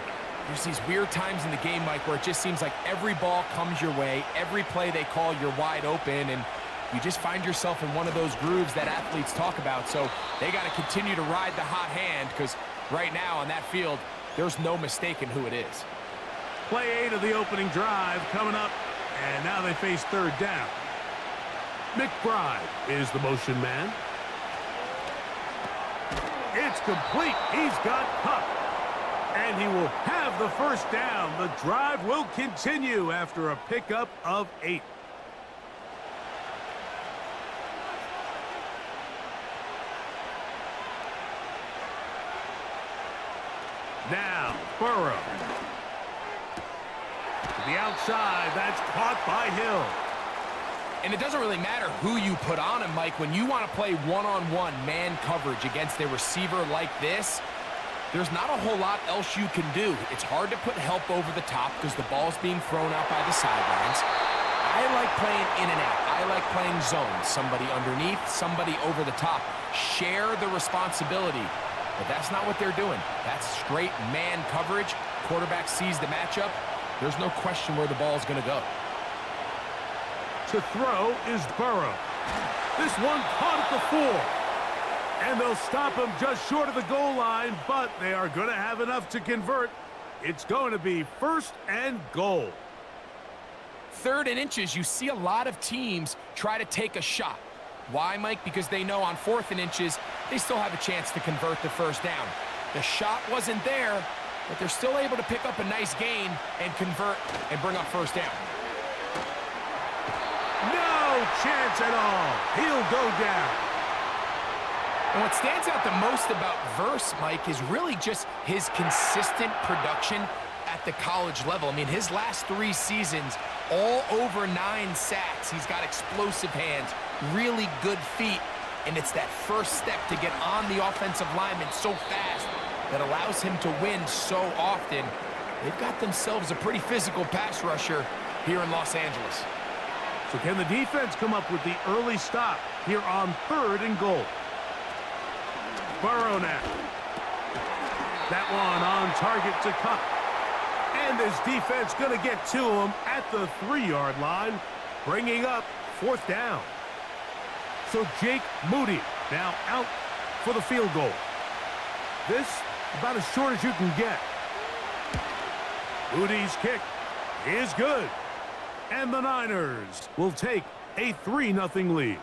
there's these weird times in the game, Mike, where it just seems like every ball comes your way, every play they call, you're wide open, and you just find yourself in one of those grooves that athletes talk about. So they got to continue to ride the hot hand, because right now on that field, there's no mistaking who it is. Play 8 of the opening drive coming up, and now they face 3rd down. McBride is the motion man. It's complete. He's got Cup. And he will have the 1st down. The drive will continue after a pickup of 8. Now, Burrow. To the outside, that's caught by Hill. And it doesn't really matter who you put on him, Mike. When you want to play one-on-one man coverage against a receiver like this, there's not a whole lot else you can do. It's hard to put help over the top because the ball's being thrown out by the sidelines. I like playing in and out. I like playing zone. Somebody underneath, somebody over the top. Share the responsibility. But that's not what they're doing. That's straight man coverage. Quarterback sees the matchup. There's no question where the ball's going to go. To throw is Burrow. This one caught at the 4. And they'll stop him just short of the goal line, but they are going to have enough to convert. It's going to be 1st and goal. 3rd and inches, you see a lot of teams try to take a shot. Why, Mike? Because they know on 4th and inches, they still have a chance to convert the 1st down. The shot wasn't there, but they're still able to pick up a nice gain and convert and bring up 1st down. No chance at all. He'll go down. And what stands out the most about Verse, Mike, is really just his consistent production at the college level. I mean, his last 3 seasons, all over 9 sacks. He's got explosive hands, really good feet, and it's that first step to get on the offensive lineman so fast that allows him to win so often. They've got themselves a pretty physical pass rusher here in Los Angeles. So can the defense come up with the early stop here on 3rd and goal? Burrow now. That one on target to Cup. And this defense going to get to him at the 3-yard line, bringing up 4th down. So Jake Moody now out for the field goal. This about as short as you can get. Moody's kick is good. And the Niners will take a 3-0 lead.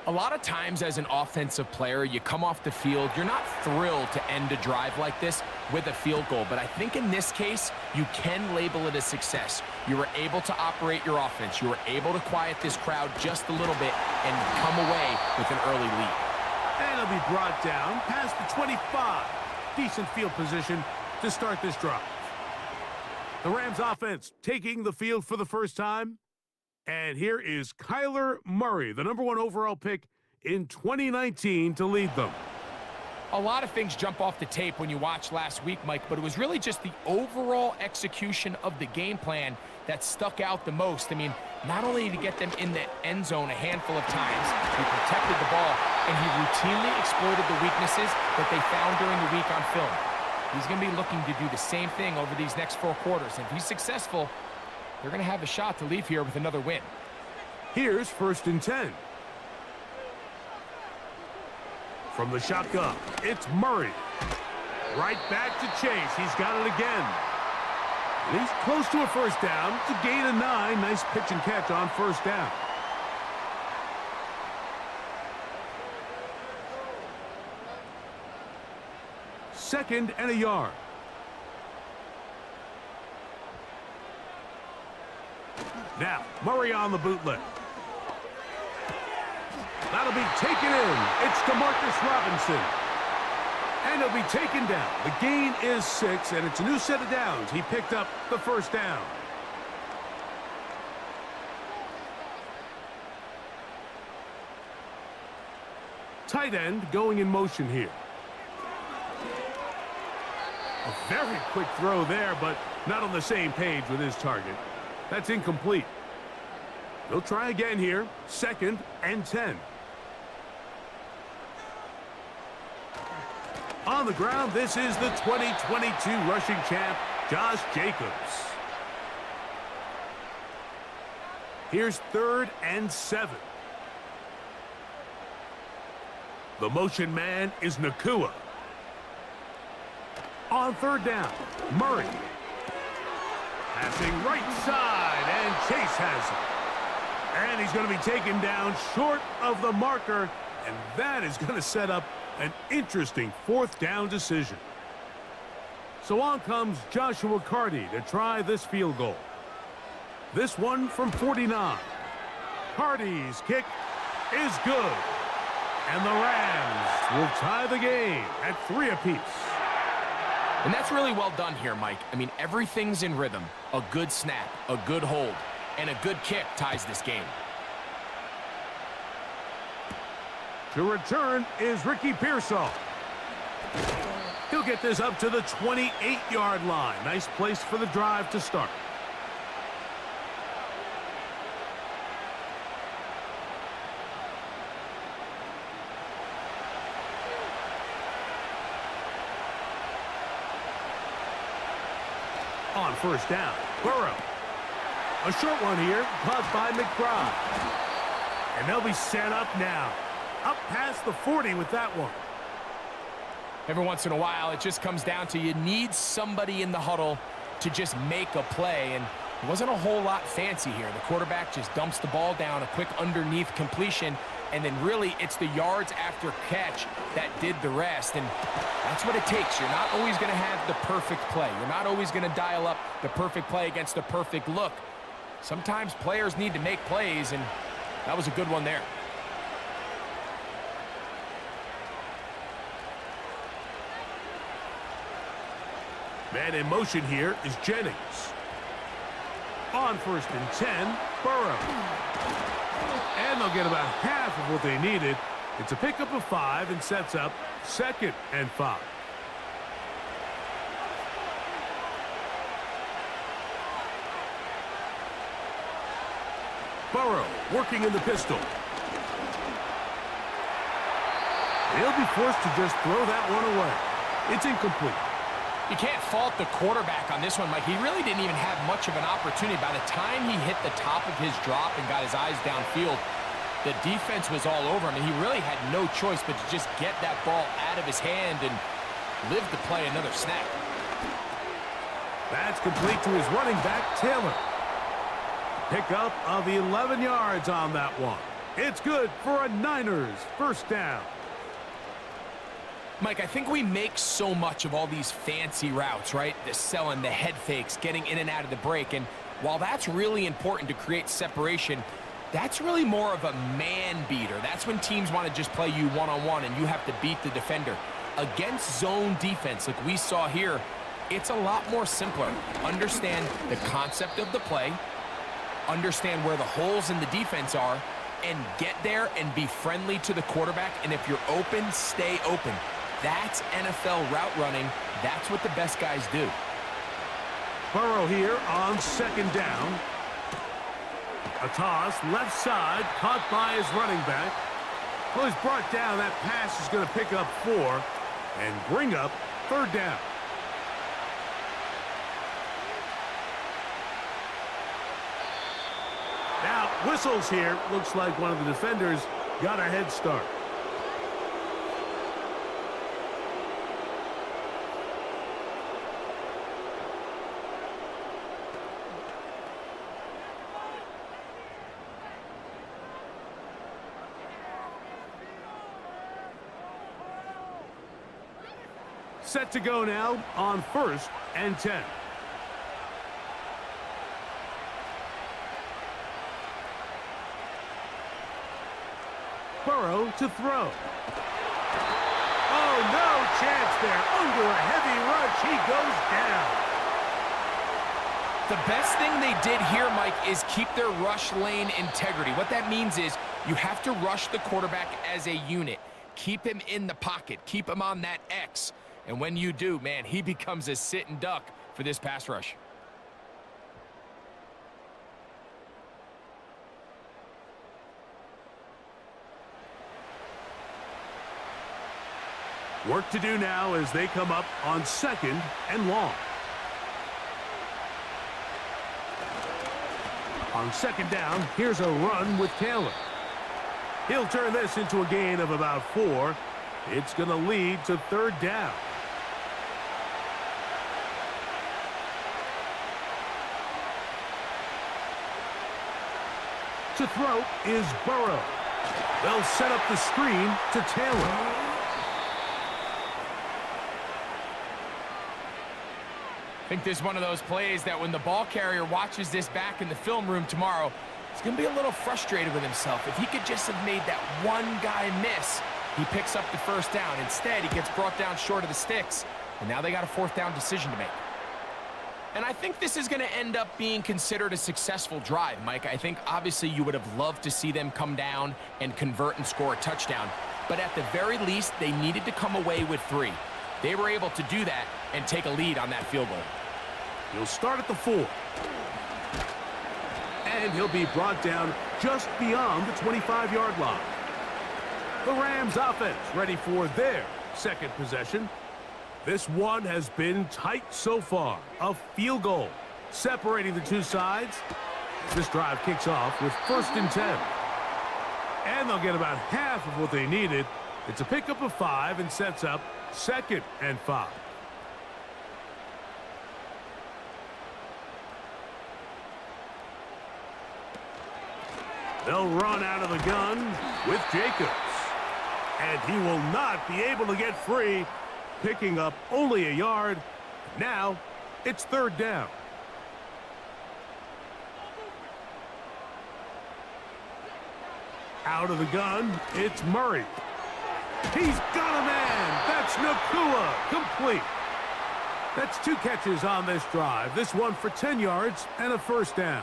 A lot of times as an offensive player, you come off the field, you're not thrilled to end a drive like this with a field goal. But I think in this case, you can label it a success. You were able to operate your offense. You were able to quiet this crowd just a little bit and come away with an early lead. And it'll be brought down past the 25. Decent field position to start this drive. The Rams offense taking the field for the first time. And here is Kyler Murray, the #1 overall pick in 2019 to lead them. A lot of things jump off the tape when you watch last week, Mike, but it was really just the overall execution of the game plan that stuck out the most. I mean, not only did he get them in the end zone a handful of times, he protected the ball, and he routinely exploited the weaknesses that they found during the week on film. He's going to be looking to do the same thing over these next 4 quarters. If he's successful, they're going to have a shot to leave here with another win. Here's 1st and 10. From the shotgun, it's Murray. Right back to Chase. He's got it again. And he's close to a 1st down. It's a gain of 9. Nice pitch and catch on 1st down. Second and a yard. Now, Murray on the bootleg. That'll be taken in. It's DeMarcus Robinson. And he'll be taken down. The gain is 6, and it's a new set of downs. He picked up the 1st down. Tight end going in motion here. A very quick throw there, but not on the same page with his target. That's incomplete. They'll try again here. 2nd and 10. On the ground, this is the 2022 rushing champ, Josh Jacobs. Here's 3rd and 7. The motion man is Nakua. On 3rd down, Murray. Passing right side, and Chase has it. And he's going to be taken down short of the marker, and that is going to set up an interesting 4th down decision. So on comes Joshua Carty to try this field goal. This one from 49. Carty's kick is good. And the Rams will tie the game at 3 apiece. And that's really well done here, Mike. I mean, everything's in rhythm. A good snap, a good hold, and a good kick ties this game. To return is Ricky Pearsall. He'll get this up to the 28-yard line. Nice place for the drive to start. On 1st down, Burrow. A short one here, caught by McBride. And they'll be set up now. Up past the 40 with that one. Every once in a while, it just comes down to you need somebody in the huddle to just make a play. And it wasn't a whole lot fancy here. The quarterback just dumps the ball down, a quick underneath completion, and then really it's the yards after catch that did the rest. And that's what it takes. You're not always going to have the perfect play. You're not always going to dial up the perfect play against the perfect look. Sometimes players need to make plays, and that was a good one there. Man in motion here is Jennings. On 1st and 10, Burrow. And they'll get about half of what they needed. It's a pickup of 5 and sets up 2nd and 5. Burrow working in the pistol. He'll be forced to just throw that one away. It's incomplete. You can't fault the quarterback on this one, Mike. He really didn't even have much of an opportunity. By the time he hit the top of his drop and got his eyes downfield, the defense was all over him, and he really had no choice but to just get that ball out of his hand and live to play another snap. That's complete to his running back, Taylor. Pickup of 11 yards on that one. It's good for a Niners first down. Mike, I think we make so much of all these fancy routes, right? The selling, the head fakes, getting in and out of the break. And while that's really important to create separation, that's really more of a man beater. That's when teams want to just play you one-on-one and you have to beat the defender. Against zone defense, like we saw here, it's a lot more simpler. Understand the concept of the play, understand where the holes in the defense are, and get there and be friendly to the quarterback. And if you're open, stay open. That's NFL route running. That's what the best guys do. Burrow here on 2nd down. A toss, left side, caught by his running back. Well, he's brought down. That pass is going to pick up 4 and bring up 3rd down. Now, whistles here. Looks like one of the defenders got a head start. Set to go now on 1st and 10. Burrow to throw. Oh, no chance there. Under a heavy rush, he goes down. The best thing they did here, Mike, is keep their rush lane integrity. What that means is you have to rush the quarterback as a unit. Keep him in the pocket. Keep him on that X. And when you do, man, he becomes a sitting duck for this pass rush. Work to do now as they come up on 2nd and long. On 2nd down, here's a run with Taylor. He'll turn this into a gain of about 4. It's going to lead to 3rd down. To throw is Burrow. They'll set up the screen to Taylor. I think this is one of those plays that when the ball carrier watches this back in the film room tomorrow, he's going to be a little frustrated with himself. If he could just have made that one guy miss, he picks up the 1st down. Instead, he gets brought down short of the sticks, and now they got a 4th down decision to make. And I think this is going to end up being considered a successful drive, Mike. I think obviously you would have loved to see them come down and convert and score a touchdown. But at the very least, they needed to come away with 3. They were able to do that and take a lead on that field goal. He'll start at the 4. And he'll be brought down just beyond the 25-yard line. The Rams offense ready for their 2nd possession. This one has been tight so far. A field goal separating the two sides. This drive kicks off with 1st and 10. And they'll get about half of what they needed. It's a pickup of 5 and sets up 2nd and 5. They'll run out of the gun with Jacobs. And he will not be able to get free, picking up only a yard. Now it's 3rd down. Out of the gun, it's Murray. He's got a man. That's Nakua, complete. That's 2 catches on this drive. This one for 10 yards and a first down.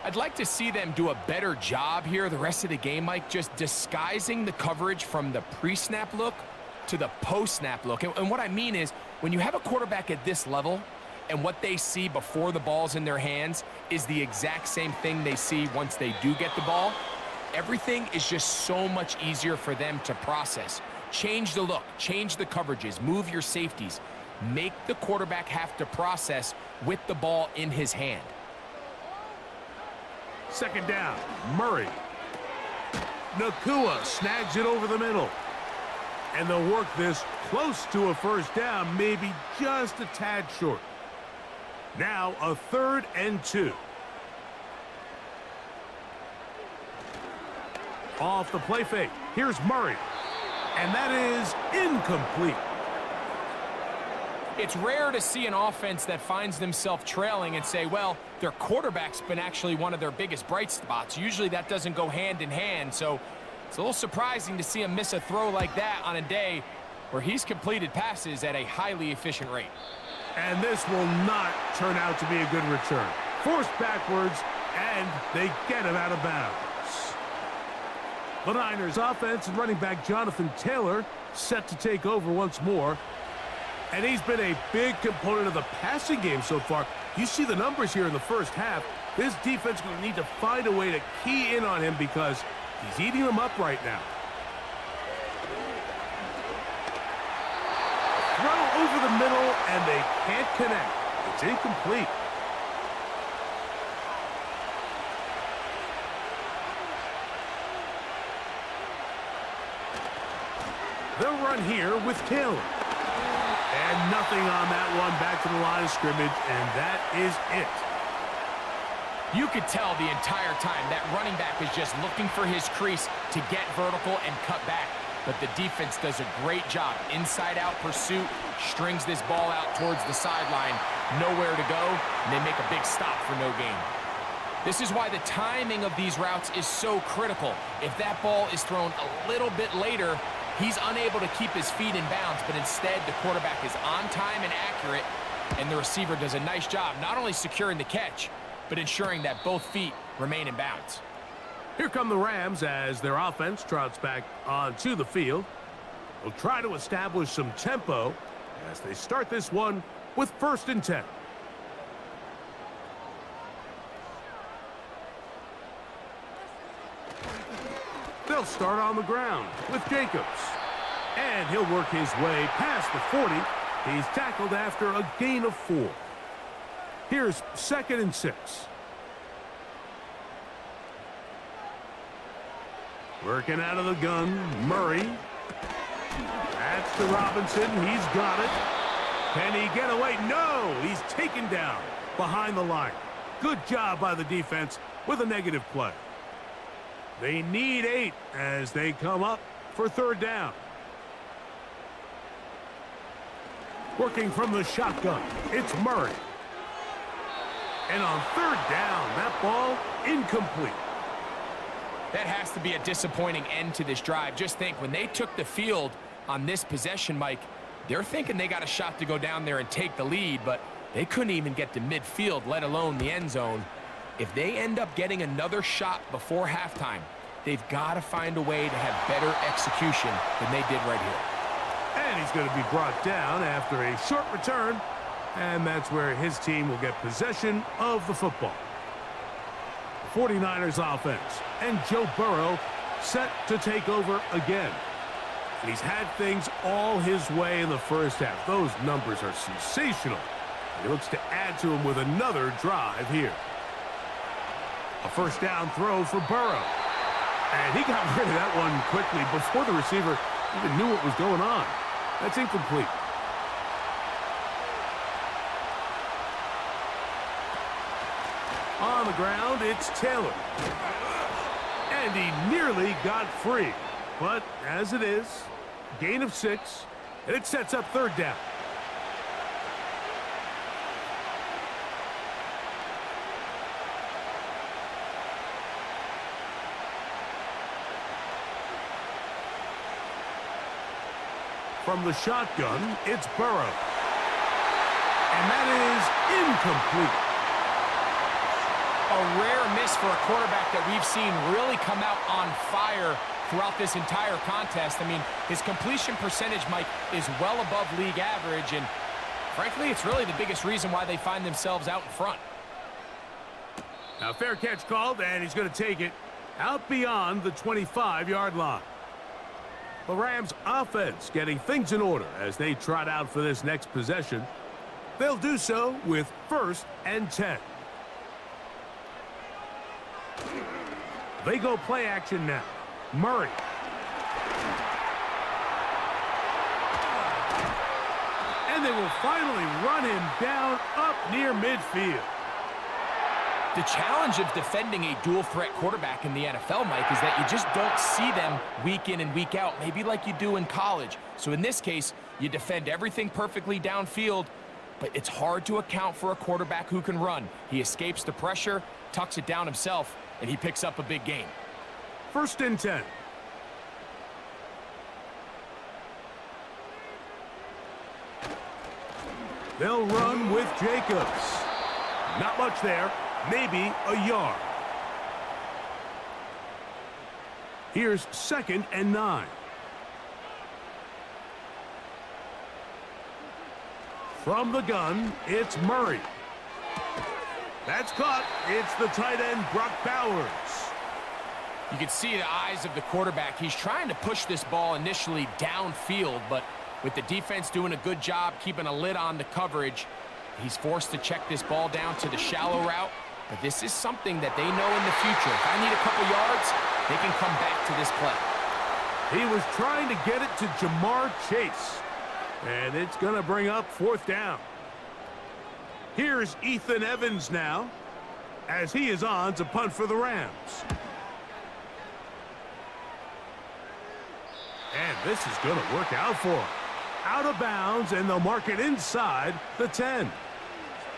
I'd like to see them do a better job here the rest of the game, Mike, just disguising the coverage from the pre-snap look to the post-snap look. And what I mean is, when you have a quarterback at this level and what they see before the ball's in their hands is the exact same thing they see once they do get the ball, everything is just so much easier for them to process. Change the look, change the coverages, move your safeties. Make the quarterback have to process with the ball in his hand. Second down, Murray. Nakua snags it over the middle. And they'll work this close to a first down, maybe just a tad short. Now a 3rd and 2. Off the play fake, here's Murray. And that is incomplete. It's rare to see an offense that finds themselves trailing and say, well, their quarterback's been actually one of their biggest bright spots. Usually that doesn't go hand in hand, so it's a little surprising to see him miss a throw like that on a day where he's completed passes at a highly efficient rate. And this will not turn out to be a good return. Forced backwards, and they get him out of bounds. The Niners offense and running back Jonathan Taylor set to take over once more. And he's been a big component of the passing game so far. You see the numbers here in the first half. This defense is going to need to find a way to key in on him because he's eating them up right now. Throw over the middle, and they can't connect. It's incomplete. They'll run here with Taylor. And nothing on that one, back to the line of scrimmage, and that is it. You could tell the entire time that running back is just looking for his crease to get vertical and cut back. But the defense does a great job. Inside-out pursuit, strings this ball out towards the sideline, nowhere to go, and they make a big stop for no gain. This is why the timing of these routes is so critical. If that ball is thrown a little bit later, he's unable to keep his feet in bounds, but instead the quarterback is on time and accurate, and the receiver does a nice job not only securing the catch, but ensuring that both feet remain in bounds. Here come the Rams as their offense trots back onto the field. They'll try to establish some tempo as they start this one with 1st and 10. They'll start on the ground with Jacobs. And he'll work his way past the 40. He's tackled after a gain of 4. Here's 2nd and 6. Working out of the gun, Murray. That's to Robinson. He's got it. Can he get away? No! He's taken down behind the line. Good job by the defense with a negative play. They need 8 as they come up for 3rd down. Working from the shotgun, it's Murray. And on 3rd down, that ball incomplete. That has to be a disappointing end to this drive. Just think, when they took the field on this possession, Mike, they're thinking they got a shot to go down there and take the lead, but they couldn't even get to midfield, let alone the end zone. If they end up getting another shot before halftime, they've got to find a way to have better execution than they did right here. And he's going to be brought down after a short return, and that's where his team will get possession of the football. 49ers offense, and Joe Burrow set to take over again. And he's had things all his way in the first half. Those numbers are sensational. He looks to add to them with another drive here. A 1st down throw for Burrow. And he got rid of that one quickly before the receiver even knew what was going on. That's incomplete. On the ground, it's Taylor. And he nearly got free. But as it is, gain of 6, and it sets up 3rd down. From the shotgun, it's Burrow. And that is incomplete. A rare miss for a quarterback that we've seen really come out on fire throughout this entire contest. I mean, his completion percentage, Mike, is well above league average, and frankly, it's really the biggest reason why they find themselves out in front. Now, fair catch called, and he's going to take it out beyond the 25-yard line. The Rams offense getting things in order as they trot out for this next possession. They'll do so with 1st and 10. They go play action now. Murray. And they will finally run him down up near midfield. The challenge of defending a dual-threat quarterback in the NFL, Mike, is that you just don't see them week in and week out, maybe like you do in college. So in this case, you defend everything perfectly downfield, but it's hard to account for a quarterback who can run. He escapes the pressure, tucks it down himself, and he picks up a big gain. 1st and 10. They'll run with Jacobs. Not much there. Maybe a yard. Here's 2nd and 9. From the gun, it's Murray. That's caught. It's the tight end, Brock Bowers. You can see the eyes of the quarterback. He's trying to push this ball initially downfield, but with the defense doing a good job keeping a lid on the coverage, he's forced to check this ball down to the shallow route. But this is something that they know in the future. If I need a couple yards, they can come back to this play. He was trying to get it to Jamar Chase. And it's going to bring up 4th down. Here's Ethan Evans now, as he is on to punt for the Rams. And this is going to work out for him. Out of bounds, and they'll mark it inside the 10.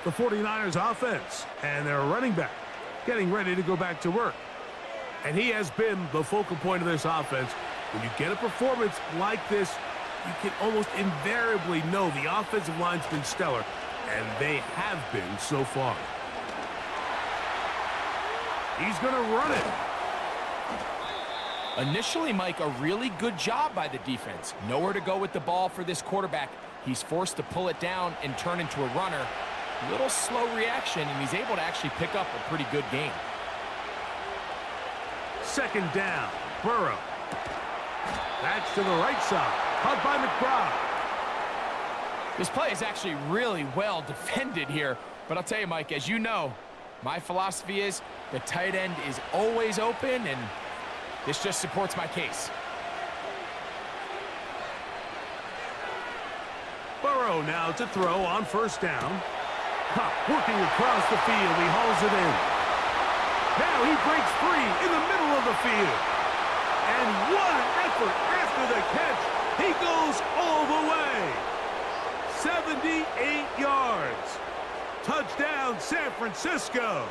The 49ers offense and their running back getting ready to go back to work. And he has been the focal point of this offense. When you get a performance like this, you can almost invariably know the offensive line's been stellar, and they have been so far. He's going to run it. Initially, Mike, a really good job by the defense. Nowhere to go with the ball for this quarterback. He's forced to pull it down and turn into a runner. Little slow reaction, and he's able to actually pick up a pretty good game. 2nd down, Burrow. That's to the right side. Caught by McBride. This play is actually really well defended here. But I'll tell you, Mike, as you know, my philosophy is the tight end is always open, and this just supports my case. Burrow now to throw on 1st down. Pop working across the field. He hauls it in. Now he breaks free in the middle of the field. And what an effort after the catch. He goes all the way. 78 yards. Touchdown, San Francisco.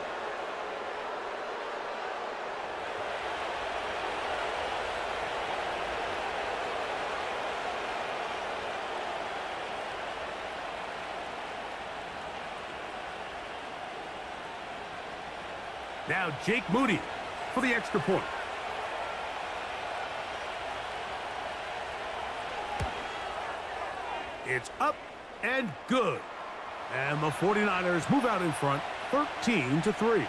Now Jake Moody for the extra point. It's up and good. And the 49ers move out in front, 13-3.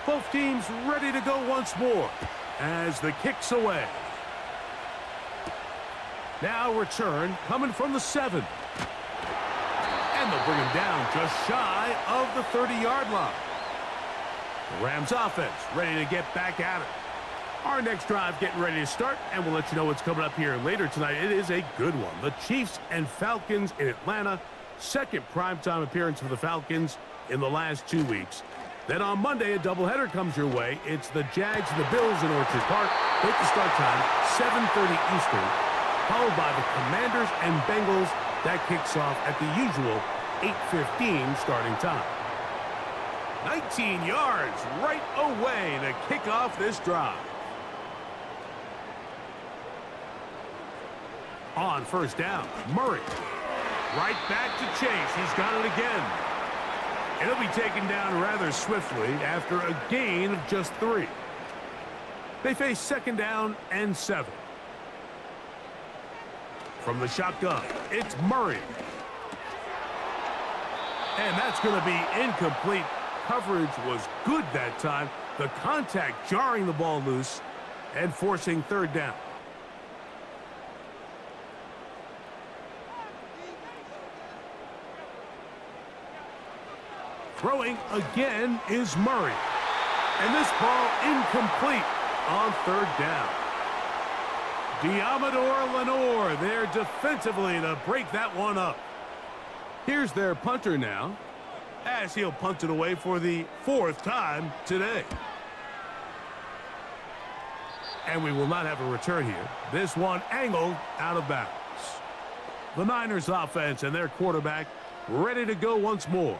Both teams ready to go once more as the kick's away. Now return coming from the 7. And they'll bring him down just shy of the 30-yard line. The Rams offense ready to get back at it. Our next drive getting ready to start, and we'll let you know what's coming up here later tonight. It is a good one. The Chiefs and Falcons in Atlanta. Second primetime appearance for the Falcons in the last 2 weeks. Then on Monday, a doubleheader comes your way. It's the Jags and the Bills in Orchard Park. Both the start time, 7:30 Eastern, followed by the Commanders and Bengals. That kicks off at the usual 8:15 starting time. 19 yards right away to kick off this drive. On first down, Murray. Right back to Chase. He's got it again. It'll be taken down rather swiftly after a gain of just 3. They face second down and 7. From the shotgun, it's Murray. And that's going to be incomplete. Coverage was good that time. The contact jarring the ball loose and forcing third down. Throwing again is Murray. And this ball incomplete on third down. Diamador Lenore there defensively to break that one up. Here's their punter now, as he'll punt it away for the 4th time today. And we will not have a return here. This one angled out of bounds. The Niners offense and their quarterback ready to go once more.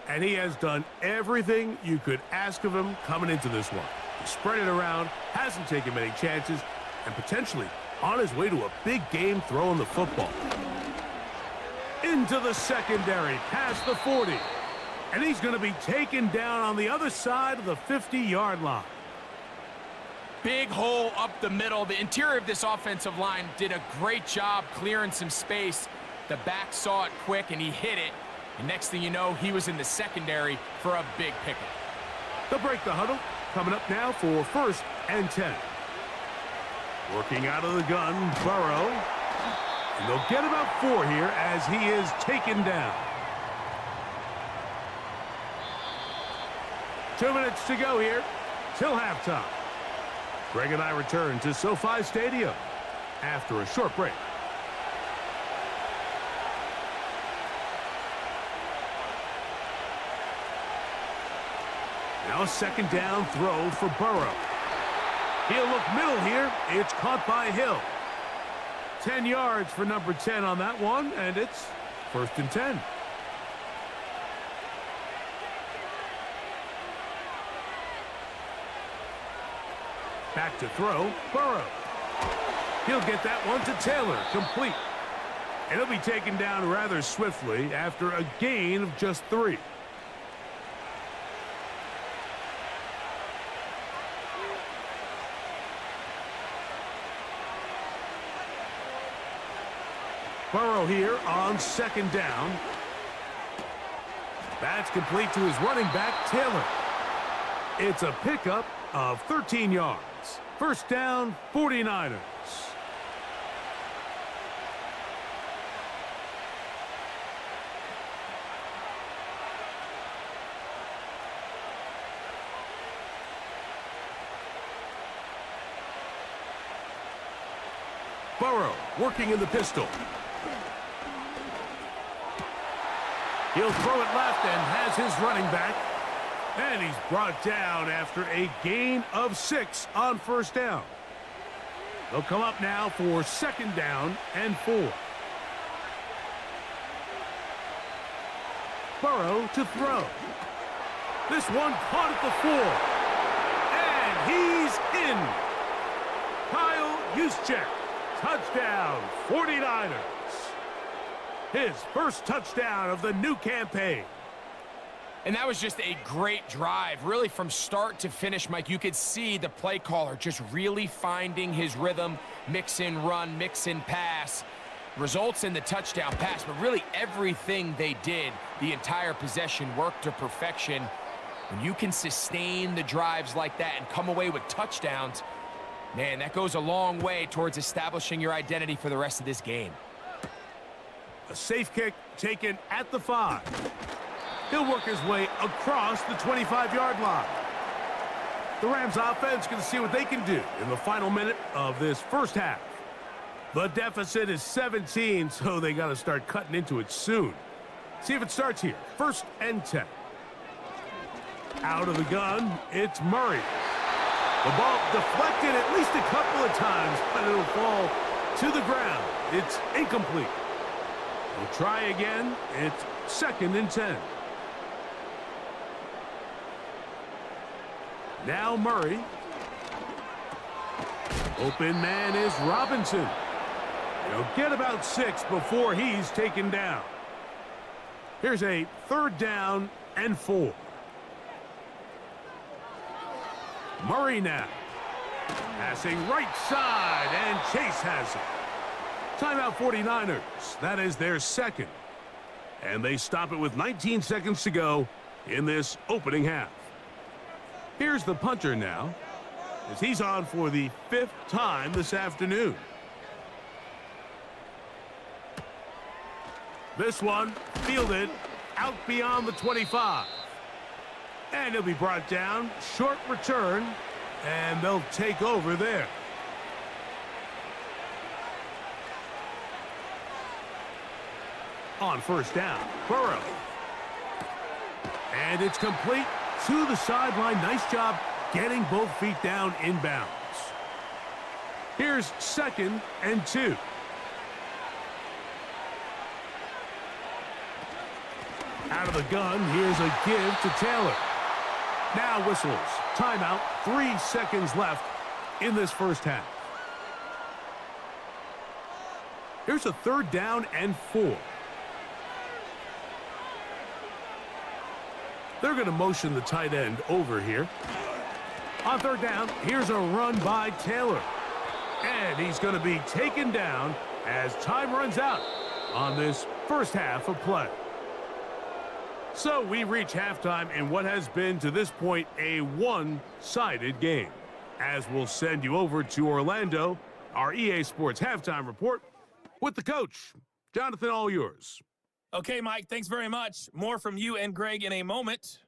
And he has done everything you could ask of him coming into this one. He spread it around, hasn't taken many chances, and potentially on his way to a big game throwing the football. Into the secondary, past the 40. And he's going to be taken down on the other side of the 50-yard line. Big hole up the middle. The interior of this offensive line did a great job clearing some space. The back saw it quick, and he hit it. And next thing you know, he was in the secondary for a big pickup. They'll break the huddle. Coming up now for 1st and 10. Working out of the gun, Burrow. And they'll get about 4 here as he is taken down. 2 minutes to go here till halftime. Greg and I return to SoFi Stadium after a short break. Now a second down throw for Burrow. He'll look middle here. It's caught by Hill. 10 yards for number 10 on that one, and it's 1st and 10. Back to throw, Burrow. He'll get that one to Taylor, complete. And he'll be taken down rather swiftly after a gain of just 3. Burrow here on second down. That's complete to his running back, Taylor. It's a pickup of 13 yards. First down, 49ers. Burrow working in the pistol. He'll throw it left and has his running back. And he's brought down after a gain of 6 on first down. They'll come up now for second down and 4. Burrow to throw. This one caught at the 4. And he's in. Kyle Juszczyk. Touchdown, 49ers. His first touchdown of the new campaign. And that was just a great drive. Really, from start to finish, Mike, you could see the play caller just really finding his rhythm. Mix in run, mix in pass. Results in the touchdown pass, but really everything they did, the entire possession, worked to perfection. When you can sustain the drives like that and come away with touchdowns, man, that goes a long way towards establishing your identity for the rest of this game. A safe kick taken at the 5. He'll work his way across the 25-yard line. The Rams offense can see what they can do in the final minute of this first half. The deficit is 17, so they got to start cutting into it soon. See if it starts here. 1st and 10. Out of the gun, it's Murray. The ball deflected at least a couple of times, but it'll fall to the ground. It's incomplete. We'll try again. It's 2nd and 10. Now Murray. Open man is Robinson. He'll get about 6 before he's taken down. Here's a 3rd down and 4. Murray now. Passing right side, and Chase has it. Timeout 49ers. That is their 2nd. And they stop it with 19 seconds to go in this opening half. Here's the punter now, as he's on for the 5th time this afternoon. This one fielded out beyond the 25. And he'll be brought down. Short return, and they'll take over there. On 1st down, Burrow. And it's complete to the sideline. Nice job getting both feet down inbounds. Here's 2nd and 2. Out of the gun, here's a give to Taylor. Now whistles. Timeout. 3 seconds left in this first half. Here's a 3rd down and 4. They're going to motion the tight end over here. On 3rd down, here's a run by Taylor. And he's going to be taken down as time runs out on this first half of play. So we reach halftime in what has been to this point a one-sided game. As we'll send you over to Orlando, our EA Sports halftime report with the coach. Jonathan, all yours. Okay, Mike, thanks very much. More from you and Greg in a moment.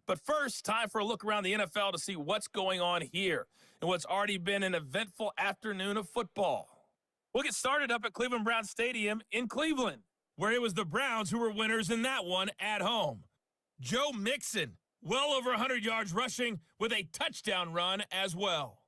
But first, time for a look around the NFL to see what's going on here in what's already been an eventful afternoon of football. We'll get started up at Cleveland Browns Stadium in Cleveland, where it was the Browns who were winners in that one at home. Joe Mixon, well over 100 yards rushing with a touchdown run as well.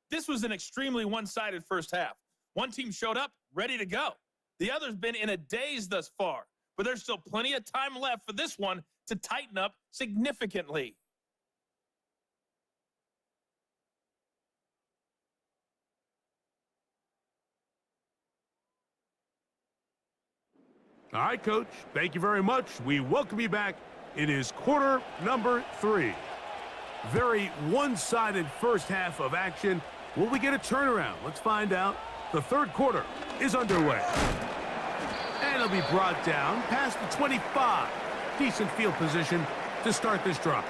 This was an extremely one-sided first half. One team showed up, ready to go. The other's been in a daze thus far, but there's still plenty of time left for this one to tighten up significantly. All right, Coach. Thank you very much. We welcome you back. It is quarter number 3. Very one-sided first half of action. Will we get a turnaround? Let's find out. The 3rd quarter is underway. And it'll be brought down past the 25. Decent field position to start this drive.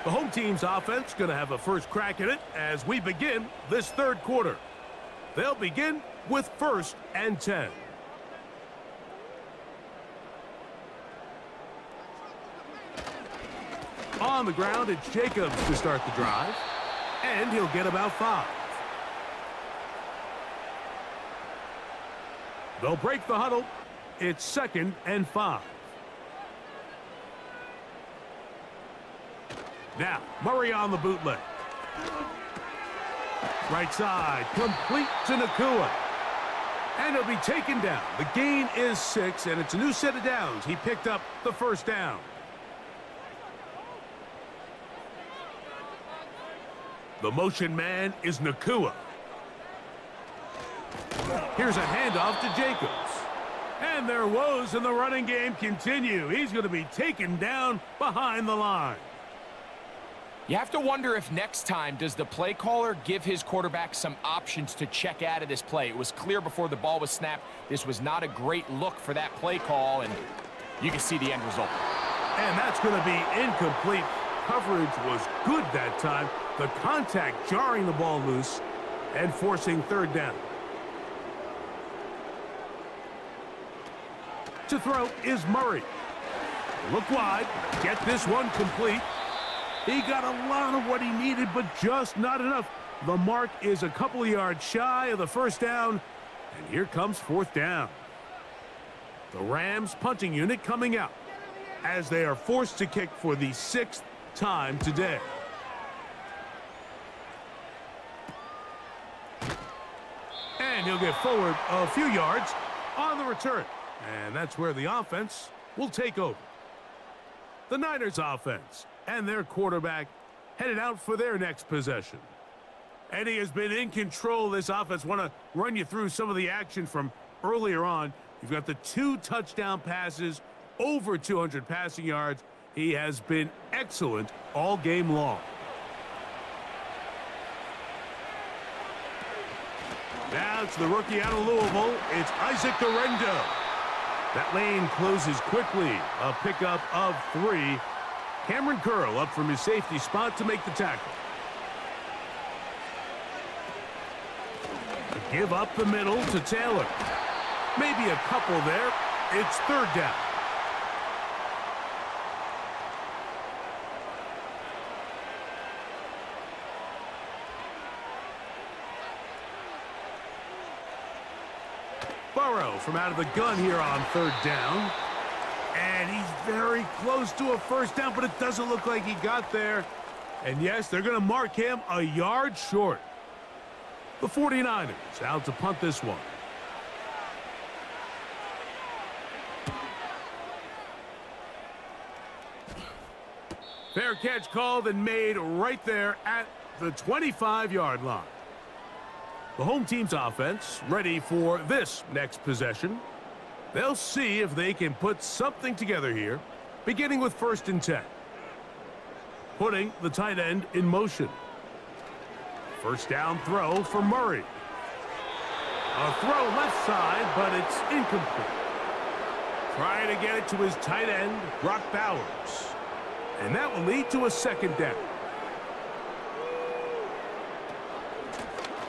The home team's offense going to have a first crack at it as we begin this 3rd quarter. They'll begin with 1st and 10. On the ground, it's Jacobs to start the drive. And he'll get about 5. They'll break the huddle. It's 2nd and 5. Now, Murray on the bootleg. Right side, complete to Nakua. And he'll be taken down. The gain is 6, and it's a new set of downs. He picked up the 1st down. The motion man is Nakua. Here's a handoff to Jacobs. And their woes in the running game continue. He's going to be taken down behind the line. You have to wonder if next time does the play caller give his quarterback some options to check out of this play. It was clear before the ball was snapped. This was not a great look for that play call, and you can see the end result. And that's going to be incomplete. Coverage was good that time. The contact jarring the ball loose and forcing 3rd down. To throw is Murray. Look wide. Get this one complete. He got a lot of what he needed, but just not enough. The mark is a couple of yards shy of the 1st down. And here comes 4th down. The Rams punting unit coming out as they are forced to kick for the 6th time today. And he'll get forward a few yards on the return. And that's where the offense will take over. The Niners offense and their quarterback headed out for their next possession. And he has been in control of this offense. Want to run you through some of the action from earlier on. You've got the 2 touchdown passes, over 200 passing yards. He has been excellent all game long. Now it's the rookie out of Louisville. It's Isaac Dorendo. That lane closes quickly. A pickup of 3. Cameron Curl up from his safety spot to make the tackle. A give up the middle to Taylor. Maybe a couple there. It's 3rd down. Burrow from out of the gun here on 3rd down. And he's very close to a 1st down, but it doesn't look like he got there. And yes, they're going to mark him a yard short. The 49ers out to punt this one. Fair catch called and made right there at the 25-yard line. The home team's offense ready for this next possession. They'll see if they can put something together here, beginning with 1st and 10. Putting the tight end in motion. 1st down throw for Murray. A throw left side, but it's incomplete. Trying to get it to his tight end, Brock Bowers. And that will lead to a 2nd down.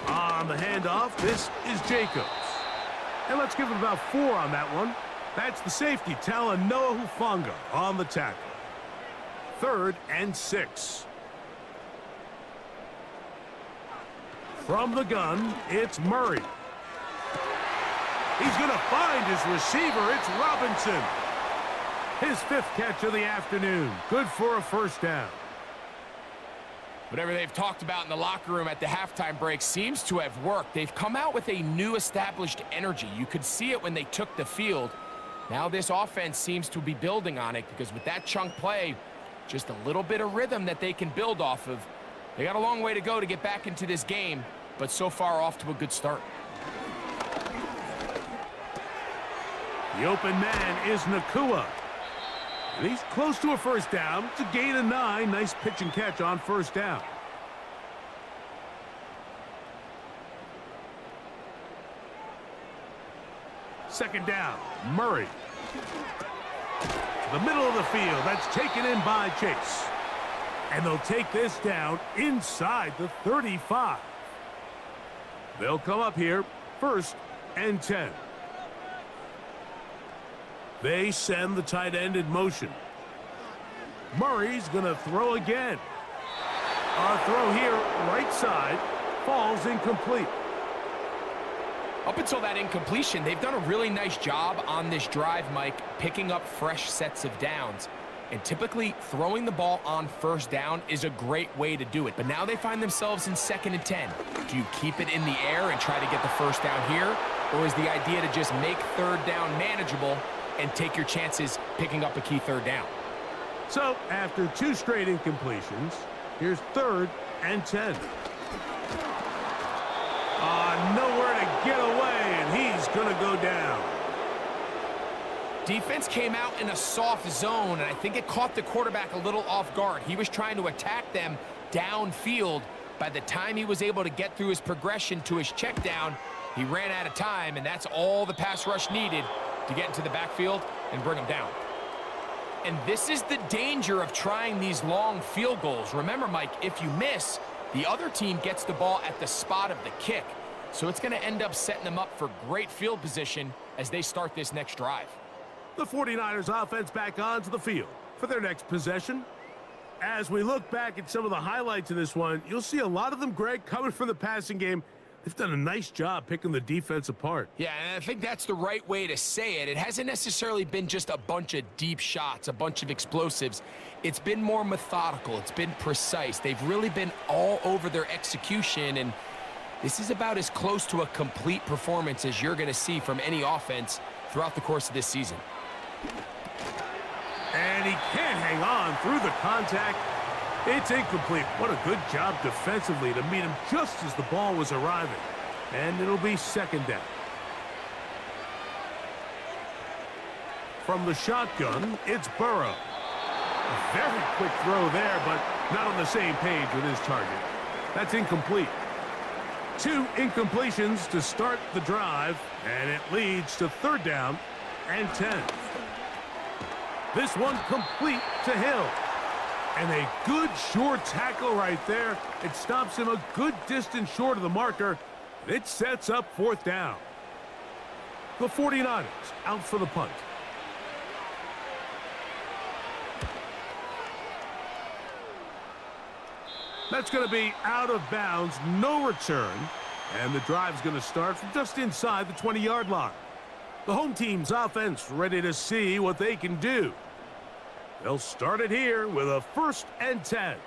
On the handoff, this is Jacobs. And let's give him about 4 on that one. That's the safety, Talanoa Hufanga, on the tackle. 3rd and 6. From the gun, it's Murray. He's going to find his receiver. It's Robinson. His 5th catch of the afternoon. Good for a 1st down. Whatever they've talked about in the locker room at the halftime break seems to have worked. They've come out with a new established energy. You could see it when they took the field. Now this offense seems to be building on it because with that chunk play, just a little bit of rhythm that they can build off of. They got a long way to go to get back into this game, but so far off to a good start. The open man is Nakua. And he's close to a 1st down. It's a gain of 9. Nice pitch and catch on 1st down. Second down, Murray. The middle of the field. That's taken in by Chase. And they'll take this down inside the 35. They'll come up here 1st and 10. They send the tight end in motion. Murray's going to throw again. A throw here, right side, falls incomplete. Up until that incompletion, they've done a really nice job on this drive, Mike, picking up fresh sets of downs. And typically, throwing the ball on 1st down is a great way to do it. But now they find themselves in 2nd and 10. Do you keep it in the air and try to get the 1st down here? Or is the idea to just make 3rd down manageable and take your chances picking up a key 3rd down? So, after 2 straight incompletions, here's 3rd and 10. Nowhere to get away, and he's going to go down. Defense came out in a soft zone, and I think it caught the quarterback a little off guard. He was trying to attack them downfield. By the time he was able to get through his progression to his check down, he ran out of time, and that's all the pass rush needed to get into the backfield and bring him down. And this is the danger of trying these long field goals. Remember, Mike, if you miss, the other team gets the ball at the spot of the kick. So it's going to end up setting them up for great field position as they start this next drive. The 49ers offense back onto the field for their next possession. As we look back at some of the highlights in this one, you'll see a lot of them, Greg, coming from the passing game. They've done a nice job picking the defense apart. Yeah, and I think that's the right way to say it. It hasn't necessarily been just a bunch of deep shots, a bunch of explosives. It's been more methodical. It's been precise. They've really been all over their execution, and this is about as close to a complete performance as you're going to see from any offense throughout the course of this season. And he can't hang on through the contact. It's incomplete. What a good job defensively to meet him just as the ball was arriving. And it'll be second down. From the shotgun, it's Burrow. A very quick throw there, but not on the same page with his target. That's incomplete. 2 incompletions to start the drive, and it leads to third down and 10. This one complete to Hill. And a good short tackle right there. It stops him a good distance short of the marker. And it sets up fourth down. The 49ers out for the punt. That's going to be out of bounds, no return. And the drive's going to start from just inside the 20-yard line. The home team's offense ready to see what they can do. They'll start it here with a 1st and 10.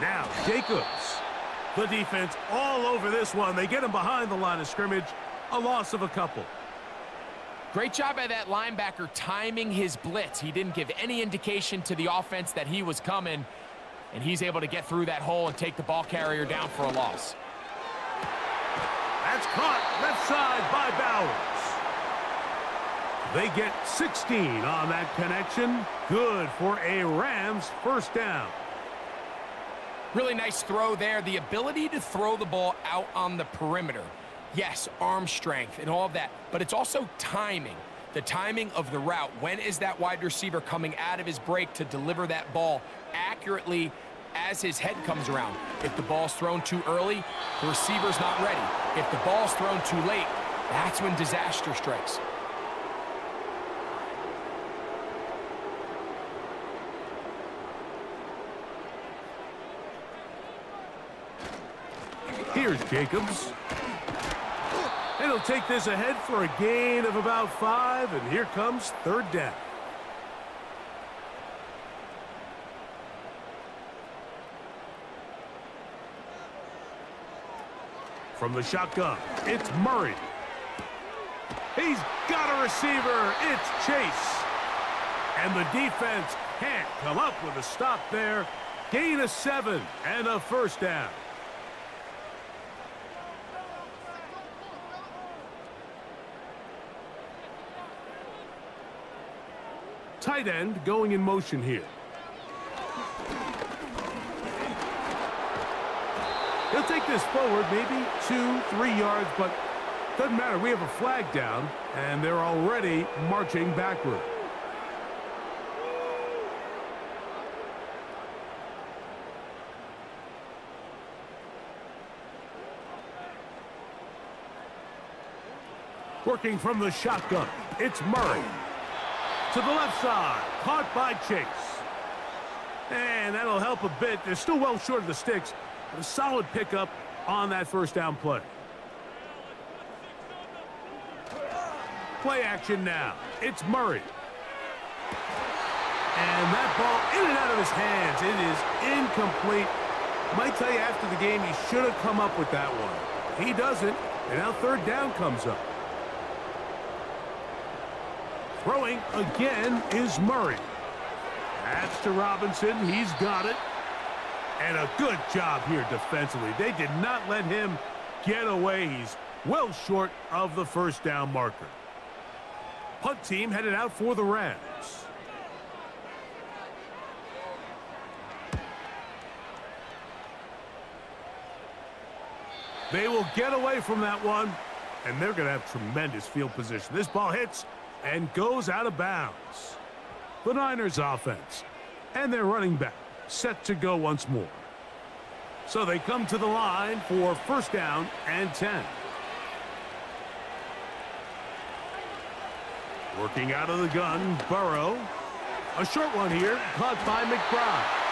Now, Jacobs. The defense all over this one. They get him behind the line of scrimmage. A loss of a couple. Great job by that linebacker timing his blitz. He didn't give any indication to the offense that he was coming, and he's able to get through that hole and take the ball carrier down for a loss. That's caught left side by Bowers. They get 16 on that connection. Good for a Rams first down. Really nice throw there. The ability to throw the ball out on the perimeter. Yes, arm strength and all of that, but it's also timing. The timing of the route. When is that wide receiver coming out of his break to deliver that ball accurately as his head comes around? If the ball's thrown too early, the receiver's not ready. If the ball's thrown too late, that's when disaster strikes. Here's Jacobs. And he'll take this ahead for a gain of about 5, and here comes third down. From the shotgun, it's Murray. He's got a receiver. It's Chase. And the defense can't come up with a stop there. Gain of 7 and a first down. Tight end going in motion here. He'll take this forward maybe 2-3 yards, but doesn't matter. We have a flag down, and they're already marching backward. Working from the shotgun, it's Murray. To the left side, caught by Chase. And that'll help a bit. They're still well short of the sticks. A solid pickup on that first down play. Play action now. It's Murray. And that ball in and out of his hands. It is incomplete. Might tell you after the game he should have come up with that one. He doesn't, and now third down comes up. Throwing again is Murray. That's to Robinson. He's got it. And a good job here defensively. They did not let him get away. He's well short of the first down marker. Punt team headed out for the Rams. They will get away from that one, and they're going to have tremendous field position. This ball hits and goes out of bounds. The Niners offense and their running back set to go once more. So they come to the line for first down and 10. Working out of the gun, Burrow. A short one here, caught by McBride.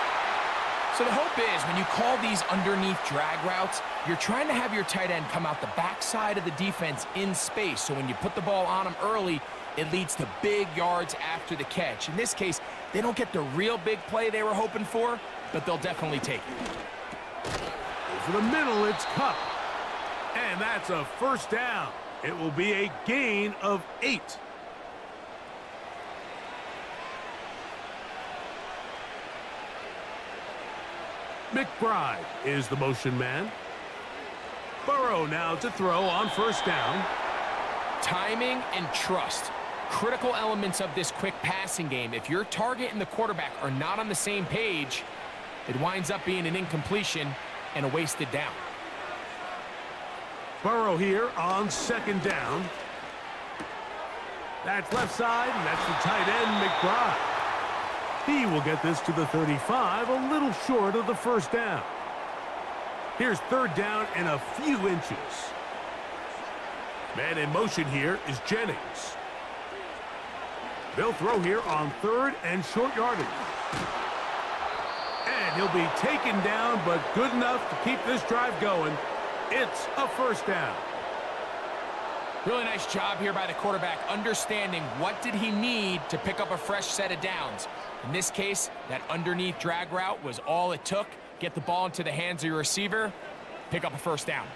So the hope is when you call these underneath drag routes, you're trying to have your tight end come out the backside of the defense in space. So when you put the ball on him early, it leads to big yards after the catch. In this case, they don't get the real big play they were hoping for, but they'll definitely take it. For the middle, it's Cup. And that's a first down. It will be a gain of 8. McBride is the motion man. Burrow now to throw on first down. Timing and trust. Critical elements of this quick passing game. If your target and the quarterback are not on the same page, it winds up being an incompletion and a wasted down. Burrow here on second down. That's left side, and that's the tight end, McBride. He will get this to the 35, a little short of the first down. Here's third down and a few inches. Man in motion here is Jennings. They'll throw here on third and short yardage. And he'll be taken down, but good enough to keep this drive going. It's a first down. Really nice job here by the quarterback, understanding what did he need to pick up a fresh set of downs. In this case, that underneath drag route was all it took. Get the ball into the hands of your receiver, pick up a first down.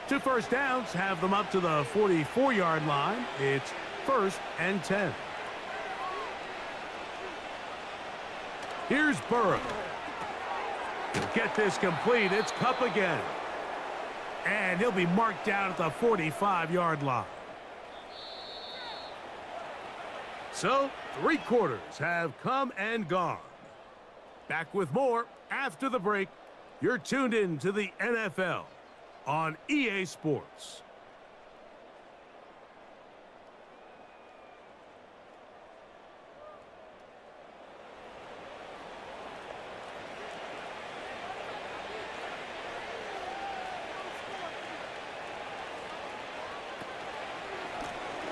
2 first downs have them up to the 44-yard line. It's 1st and 10. Here's Burrow. He'll get this complete. It's Cup again. And he'll be marked down at the 45-yard line. So, 3 quarters have come and gone. Back with more after the break. You're tuned in to the NFL on EA Sports.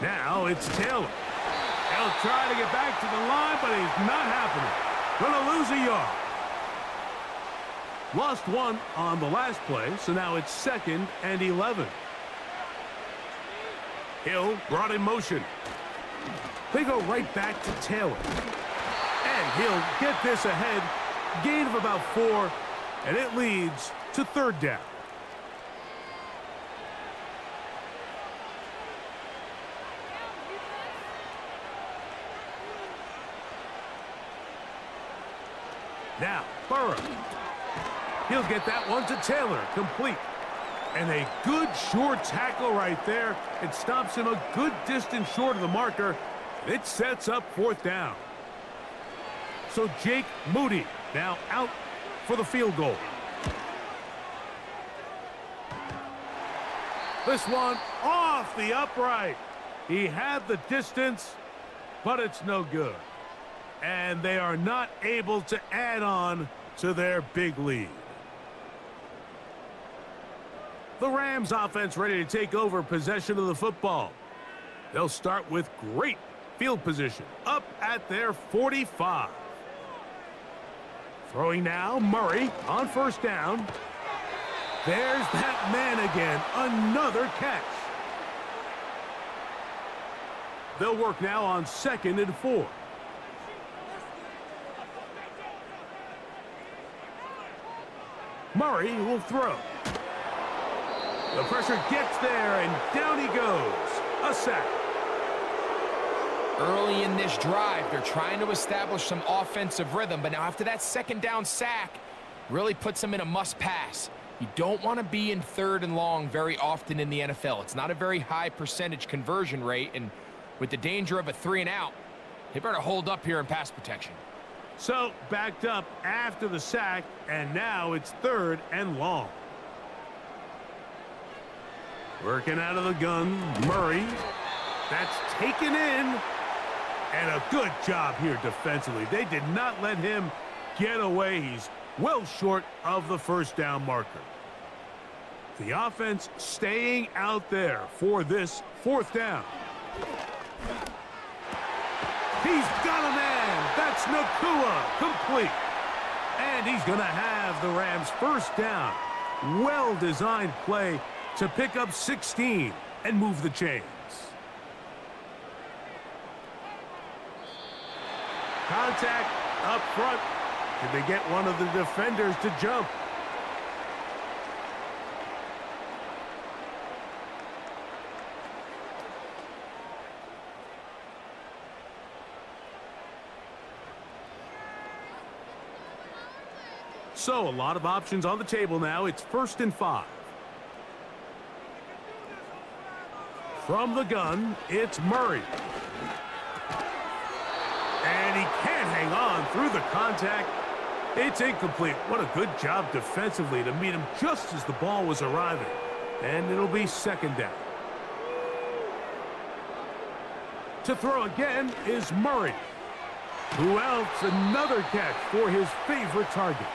Now it's Taylor. He'll try to get back to the line, but he's not happening. Gonna lose a yard. Lost 1 on the last play, so now it's 2nd and 11. Hill brought in motion. They go right back to Taylor. And he'll get this ahead. Gain of about 4, and it leads to 3rd down. Now, Burrow. He'll get that one to Taylor, complete. And a good short tackle right there. It stops him a good distance short of the marker. It sets up 4th down. So Jake Moody now out for the field goal. This one off the upright. He had the distance, but it's no good. And they are not able to add on to their big lead. The Rams offense ready to take over possession of the football. They'll start with great field position up at their 45. Throwing now, Murray on first down. There's that man again, another catch. They'll work now on 2nd and 4. Murray will throw. The pressure gets there, and down he goes. A sack. Early in this drive, they're trying to establish some offensive rhythm, but now after that 2nd down sack, really puts them in a must-pass. You don't want to be in 3rd and long very often in the NFL. It's not a very high percentage conversion rate, and with the danger of a 3 and out, they better hold up here in pass protection. So, backed up after the sack, and now it's 3rd and long. Working out of the gun, Murray. That's taken in. And a good job here defensively. They did not let him get away. He's well short of the 1st down marker. The offense staying out there for this 4th down. He's got a man. That's Nakua, complete. And he's going to have have the Rams first down. Well-designed play to pick up 16 and move the chains. Contact up front. Did they get one of the defenders to jump? So, a lot of options on the table now. It's 1st and 5. From the gun, it's Murray. And he can't hang on through the contact. It's incomplete. What a good job defensively to meet him just as the ball was arriving. And it'll be 2nd down. To throw again is Murray. Who else? Another catch for his favorite target.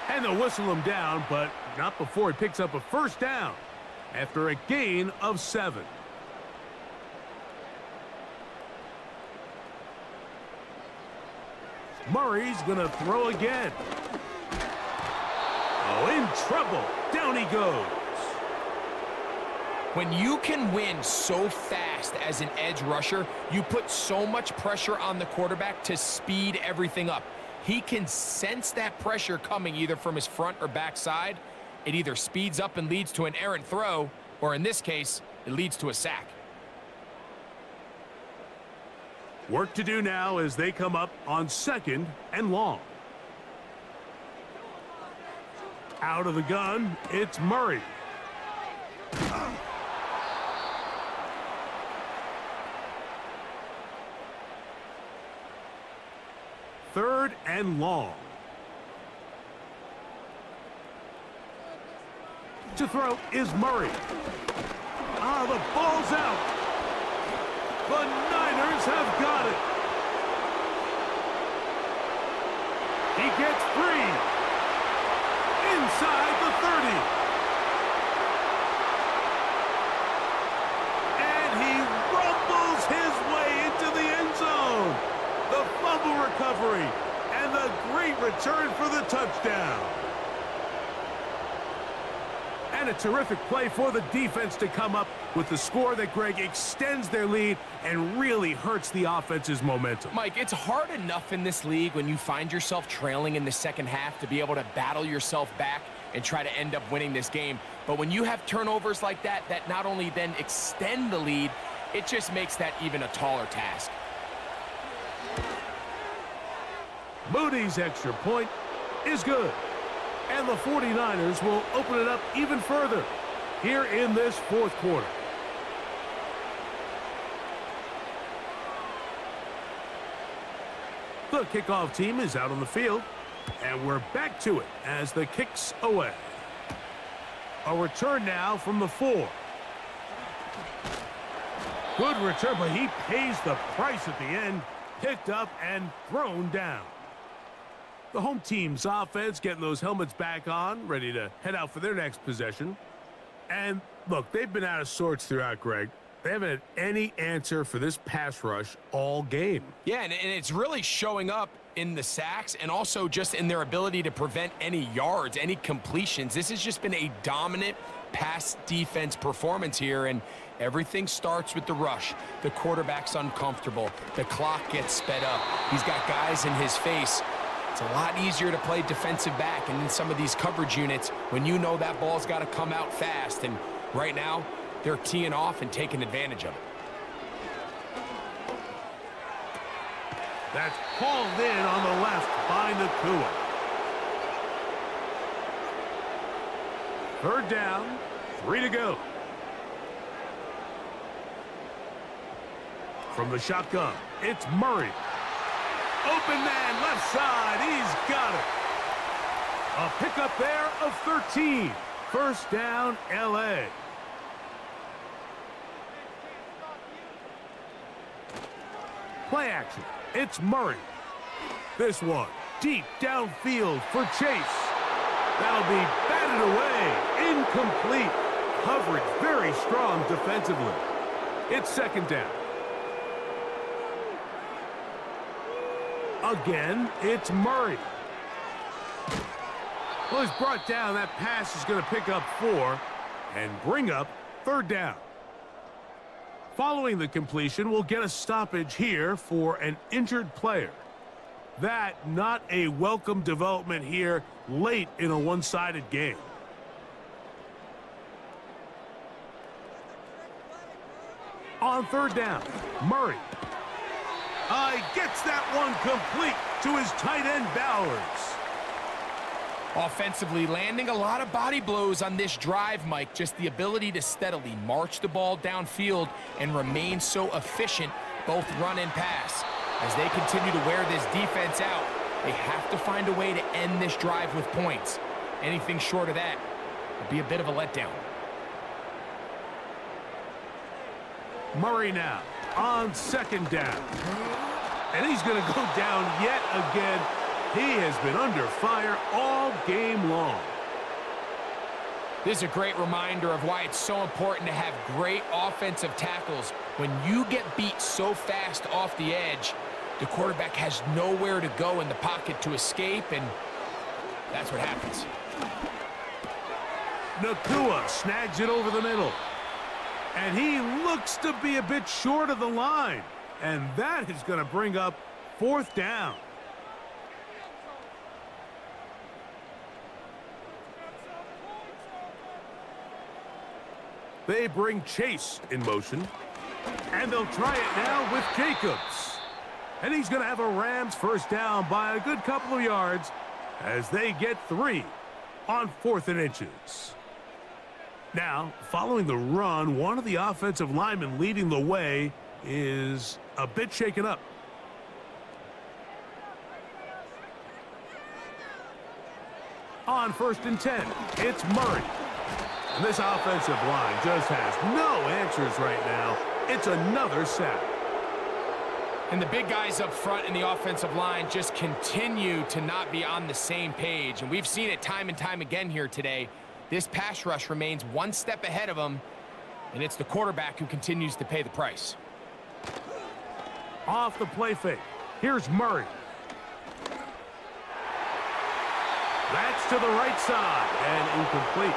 And they'll whistle him down, but not before he picks up a 1st down after a gain of 7. Murray's going to throw again. Oh, in trouble. Down he goes. When you can win so fast as an edge rusher, you put so much pressure on the quarterback to speed everything up. He can sense that pressure coming either from his front or back side. It either speeds up and leads to an errant throw, or in this case, it leads to a sack. Work to do now as they come up on 2nd and long. Out of the gun, it's Murray. Third and long. To throw is Murray. The ball's out. The Niners have got it. He gets free. Inside the 30. And he rumbles his way into the end zone. The fumble recovery, and the great return for the touchdown. And a terrific play for the defense to come up with the score that, Greg, extends their lead and really hurts the offense's momentum. Mike, it's hard enough in this league when you find yourself trailing in the second half to be able to battle yourself back and try to end up winning this game. But when you have turnovers like that not only then extend the lead, it just makes that even a taller task. Moody's extra point is good. And the 49ers will open it up even further here in this 4th quarter. The kickoff team is out on the field, and we're back to it as the kick's away. A return now from the 4. Good return, but he pays the price at the end. Picked up and thrown down. The home team's offense getting those helmets back on, ready to head out for their next possession. And look, they've been out of sorts throughout, Greg. They haven't had any answer for this pass rush all game. Yeah, and it's really showing up in the sacks and also just in their ability to prevent any yards, any completions. This has just been a dominant pass defense performance here, and everything starts with the rush. The quarterback's uncomfortable. The clock gets sped up. He's got guys in his face. It's a lot easier to play defensive back and in some of these coverage units when you know that ball's got to come out fast. And right now, they're teeing off and taking advantage of it. That's hauled in on the left by Nakua. 3rd down, 3 to go. From the shotgun, it's Murray. Open man, left side, he's got it. A pickup there of 13. 1st down, LA. Play action, it's Murray. This one, deep downfield for Chase. That'll be batted away, incomplete. Coverage very strong defensively. It's 2nd down. Again, it's Murray. Well, he's brought down. That pass is going to pick up 4 and bring up 3rd down. Following the completion, we'll get a stoppage here for an injured player. That not a welcome development here late in a one-sided game. On 3rd down, Murray. He gets that one complete to his tight end, Bowers. Offensively, landing a lot of body blows on this drive, Mike. Just the ability to steadily march the ball downfield and remain so efficient, both run and pass. As they continue to wear this defense out, they have to find a way to end this drive with points. Anything short of that would be a bit of a letdown. Murray now on 2nd down. And he's going to go down yet again. He has been under fire all game long. This is a great reminder of why it's so important to have great offensive tackles. When you get beat so fast off the edge, the quarterback has nowhere to go in the pocket to escape, and that's what happens. Nakua snags it over the middle. And he looks to be a bit short of the line. And that is going to bring up 4th down. They bring Chase in motion. And they'll try it now with Jacobs. And he's going to have a Rams 1st down by a good couple of yards as they get 3 on 4th and inches. Now, following the run, one of the offensive linemen leading the way is a bit shaken up. On 1st and 10, it's Murray. And this offensive line just has no answers right now. It's another sack. And the big guys up front in the offensive line just continue to not be on the same page. And we've seen it time and time again here today. This pass rush remains one step ahead of them, and it's the quarterback who continues to pay the price. Off the play fake. Here's Murray. That's to the right side and incomplete.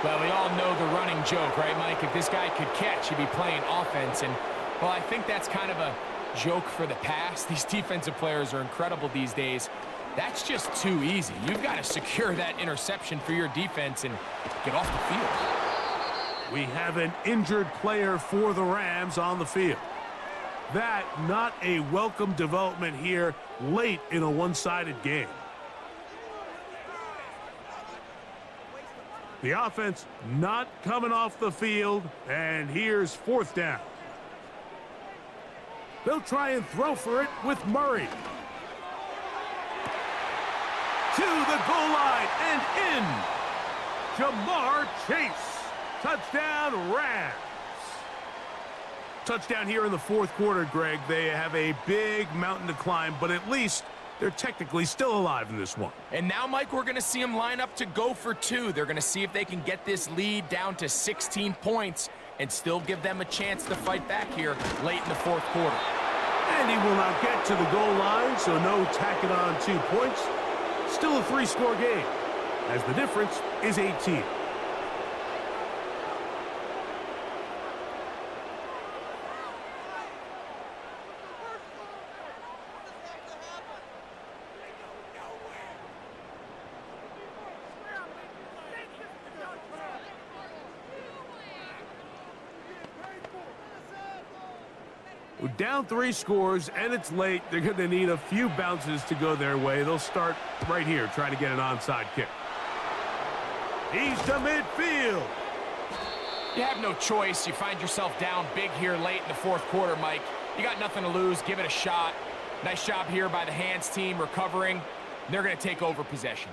Well, we all know the running joke, right, Mike? If this guy could catch, he'd be playing offense. And, well, I think that's kind of a joke for the past. These defensive players are incredible these days. That's just too easy. You've got to secure that interception for your defense and get off the field. We have an injured player for the Rams on the field. That not a welcome development here late in a one-sided game. The offense not coming off the field, and here's 4th down. They'll try and throw for it with Murray. To the goal line and in. Jamar Chase. Touchdown, Rams. Touchdown here in the 4th quarter, Greg. They have a big mountain to climb, but at least they're technically still alive in this one. And now, Mike, we're going to see them line up to go for 2. They're going to see if they can get this lead down to 16 points and still give them a chance to fight back here late in the 4th quarter. And he will not get to the goal line, so no tacking on 2 points. Still a 3-score game, as the difference is 18. Down 3 scores, and it's late. They're going to need a few bounces to go their way. They'll start right here, trying to get an onside kick. He's to midfield. You have no choice. You find yourself down big here late in the 4th quarter, Mike. You got nothing to lose. Give it a shot. Nice job here by the hands team recovering. They're going to take over possession.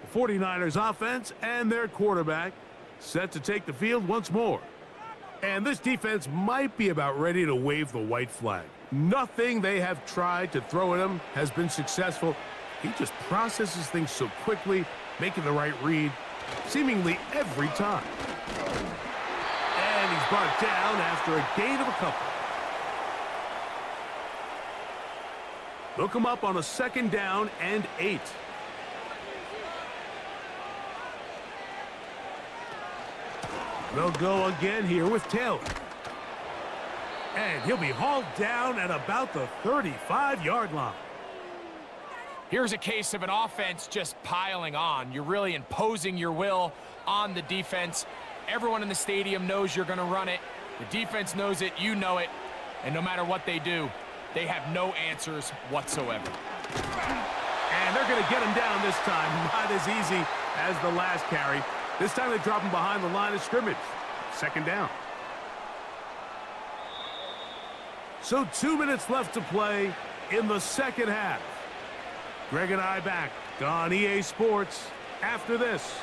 The 49ers offense and their quarterback set to take the field once more. And this defense might be about ready to wave the white flag. Nothing they have tried to throw at him has been successful. He just processes things so quickly, making the right read, seemingly every time. And he's brought down after a gain of a couple. They'll come up on a 2nd down and 8. They'll go again here with Taylor. And he'll be hauled down at about the 35-yard line. Here's a case of an offense just piling on. You're really imposing your will on the defense. Everyone in the stadium knows you're going to run it. The defense knows it, you know it. And no matter what they do, they have no answers whatsoever. And they're going to get him down this time. Not as easy as the last carry. This time they drop him behind the line of scrimmage. 2nd down. So 2 minutes left to play in the 2nd half. Greg and I back on EA Sports after this.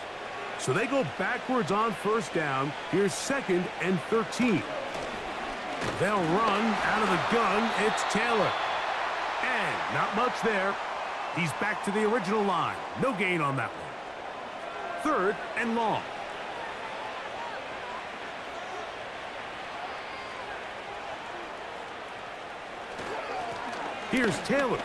So they go backwards on 1st down. Here's 2nd and 13. They'll run out of the gun. It's Taylor. And not much there. He's back to the original line. No gain on that one. 3rd and long. Here's Taylor.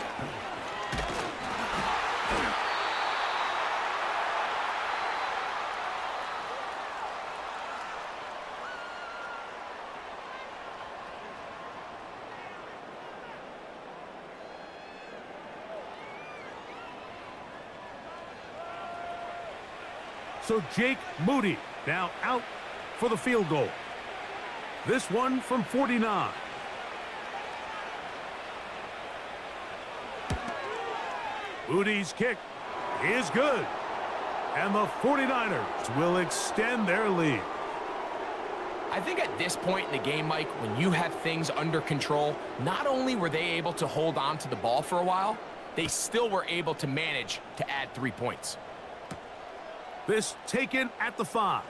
So Jake Moody now out for the field goal. This one from 49. Moody's kick is good. And the 49ers will extend their lead. I think at this point in the game, Mike, when you have things under control, not only were they able to hold on to the ball for a while, they still were able to manage to add 3 points. This taken at the 5.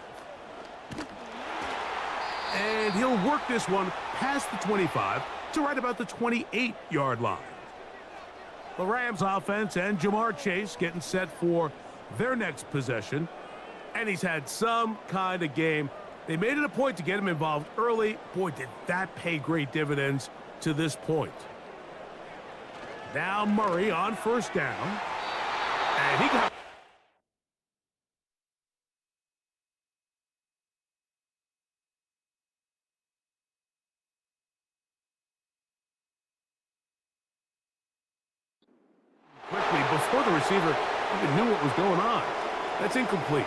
And he'll work this one past the 25 to right about the 28-yard line. The Rams offense and Jamar Chase getting set for their next possession. And he's had some kind of game. They made it a point to get him involved early. Boy, did that pay great dividends to this point. Now Murray on 1st down. And he got... quickly before the receiver even knew what was going on. That's incomplete.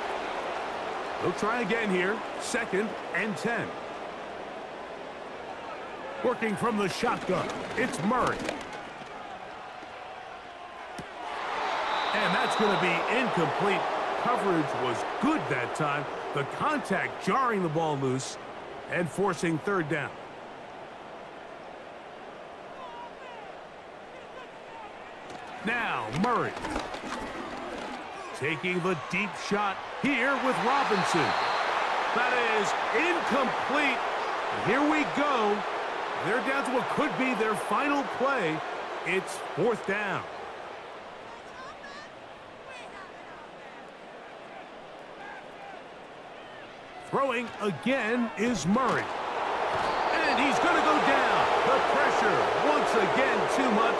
They'll try again here. 2nd and 10. Working from the shotgun, it's Murray. And that's going to be incomplete. Coverage was good that time. The contact jarring the ball loose and forcing 3rd down. Now Murray taking the deep shot here with Robinson. That is incomplete. And here we go. They're down to what could be their final play. It's 4th down. Throwing again is Murray. And he's going to go down. The pressure once again too much.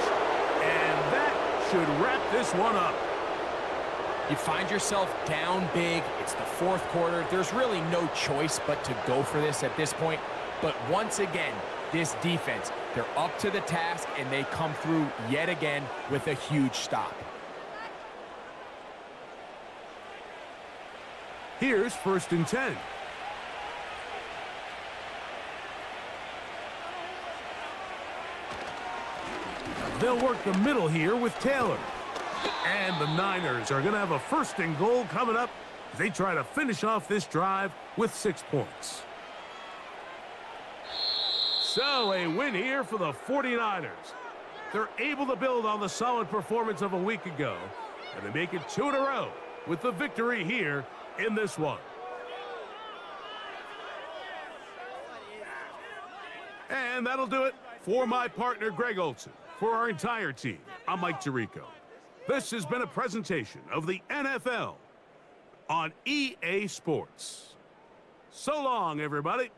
And that should wrap this one up. You find yourself down big. It's the 4th quarter. There's really no choice but to go for this at this point. But once again, this defense, they're up to the task, and they come through yet again with a huge stop. Here's 1st and 10. They'll work the middle here with Taylor. And the Niners are going to have a 1st and goal coming up as they try to finish off this drive with 6 points. So a win here for the 49ers. They're able to build on the solid performance of a week ago, and they make it 2 in a row with the victory here in this one. And that'll do it for my partner, Greg Olson. For our entire team, I'm Mike Tirico. This has been a presentation of the NFL on EA Sports. So long, everybody.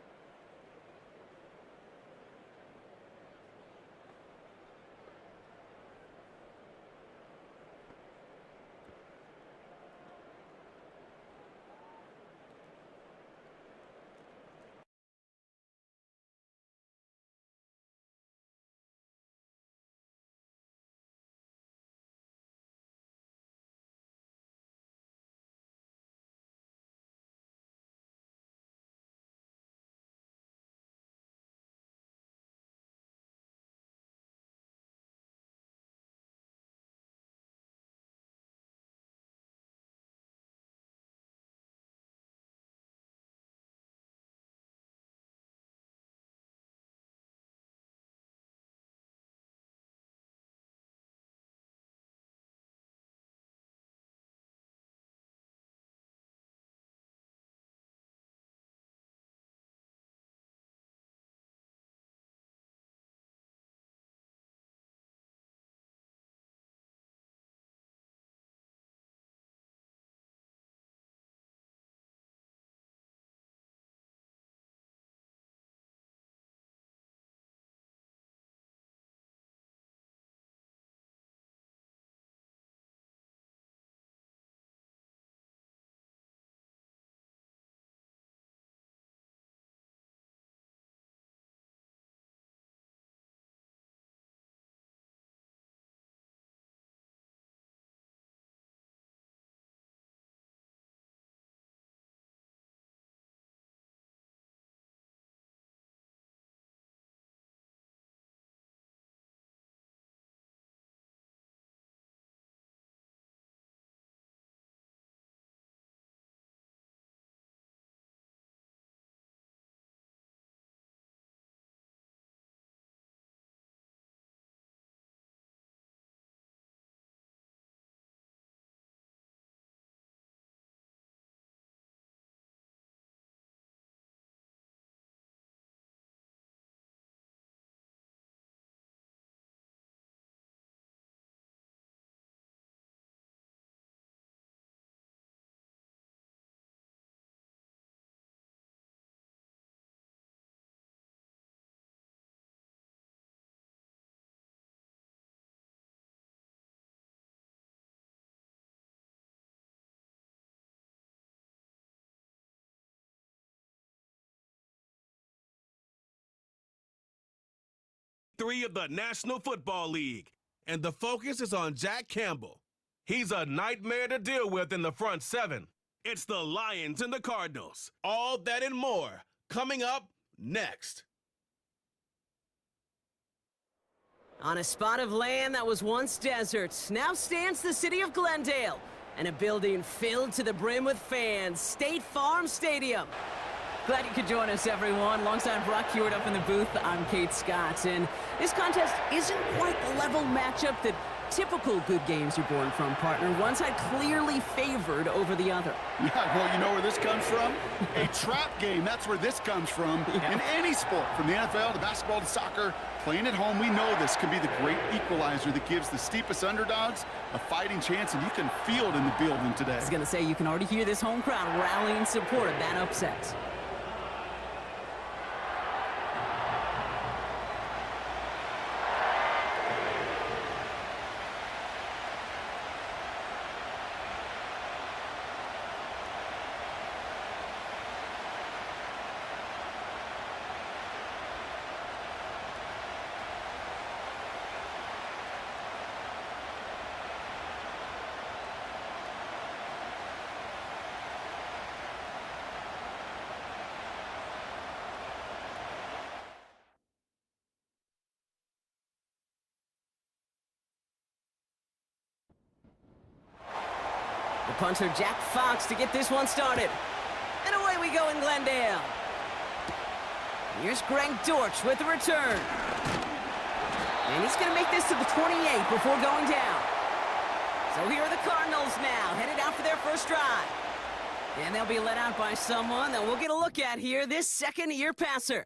3 of the National Football League. And the focus is on Jack Campbell. He's a nightmare to deal with in the front 7. It's the Lions and the Cardinals. All that and more coming up next. On a spot of land that was once desert, now stands the city of Glendale, and a building filled to the brim with fans, State Farm Stadium. Glad you could join us, everyone. Alongside Brock Hewitt up in the booth, I'm Kate Scott, and this contest isn't quite the level matchup that typical good games are born from, partner. One side clearly favored over the other. Yeah, well, you know where this comes from? A trap game. That's where this comes from. Yeah. In any sport, from the NFL to basketball to soccer, playing at home, we know this can be the great equalizer that gives the steepest underdogs a fighting chance, and you can feel it in the building today. I was going to say, you can already hear this home crowd rallying in support of that upset. The punter, Jack Fox, to get this one started. And away we go in Glendale. Here's Greg Dortch with the return. And he's going to make this to the 28 before going down. So here are the Cardinals now, headed out for their first drive. And they'll be let out by someone that we'll get a look at here, this second-year passer.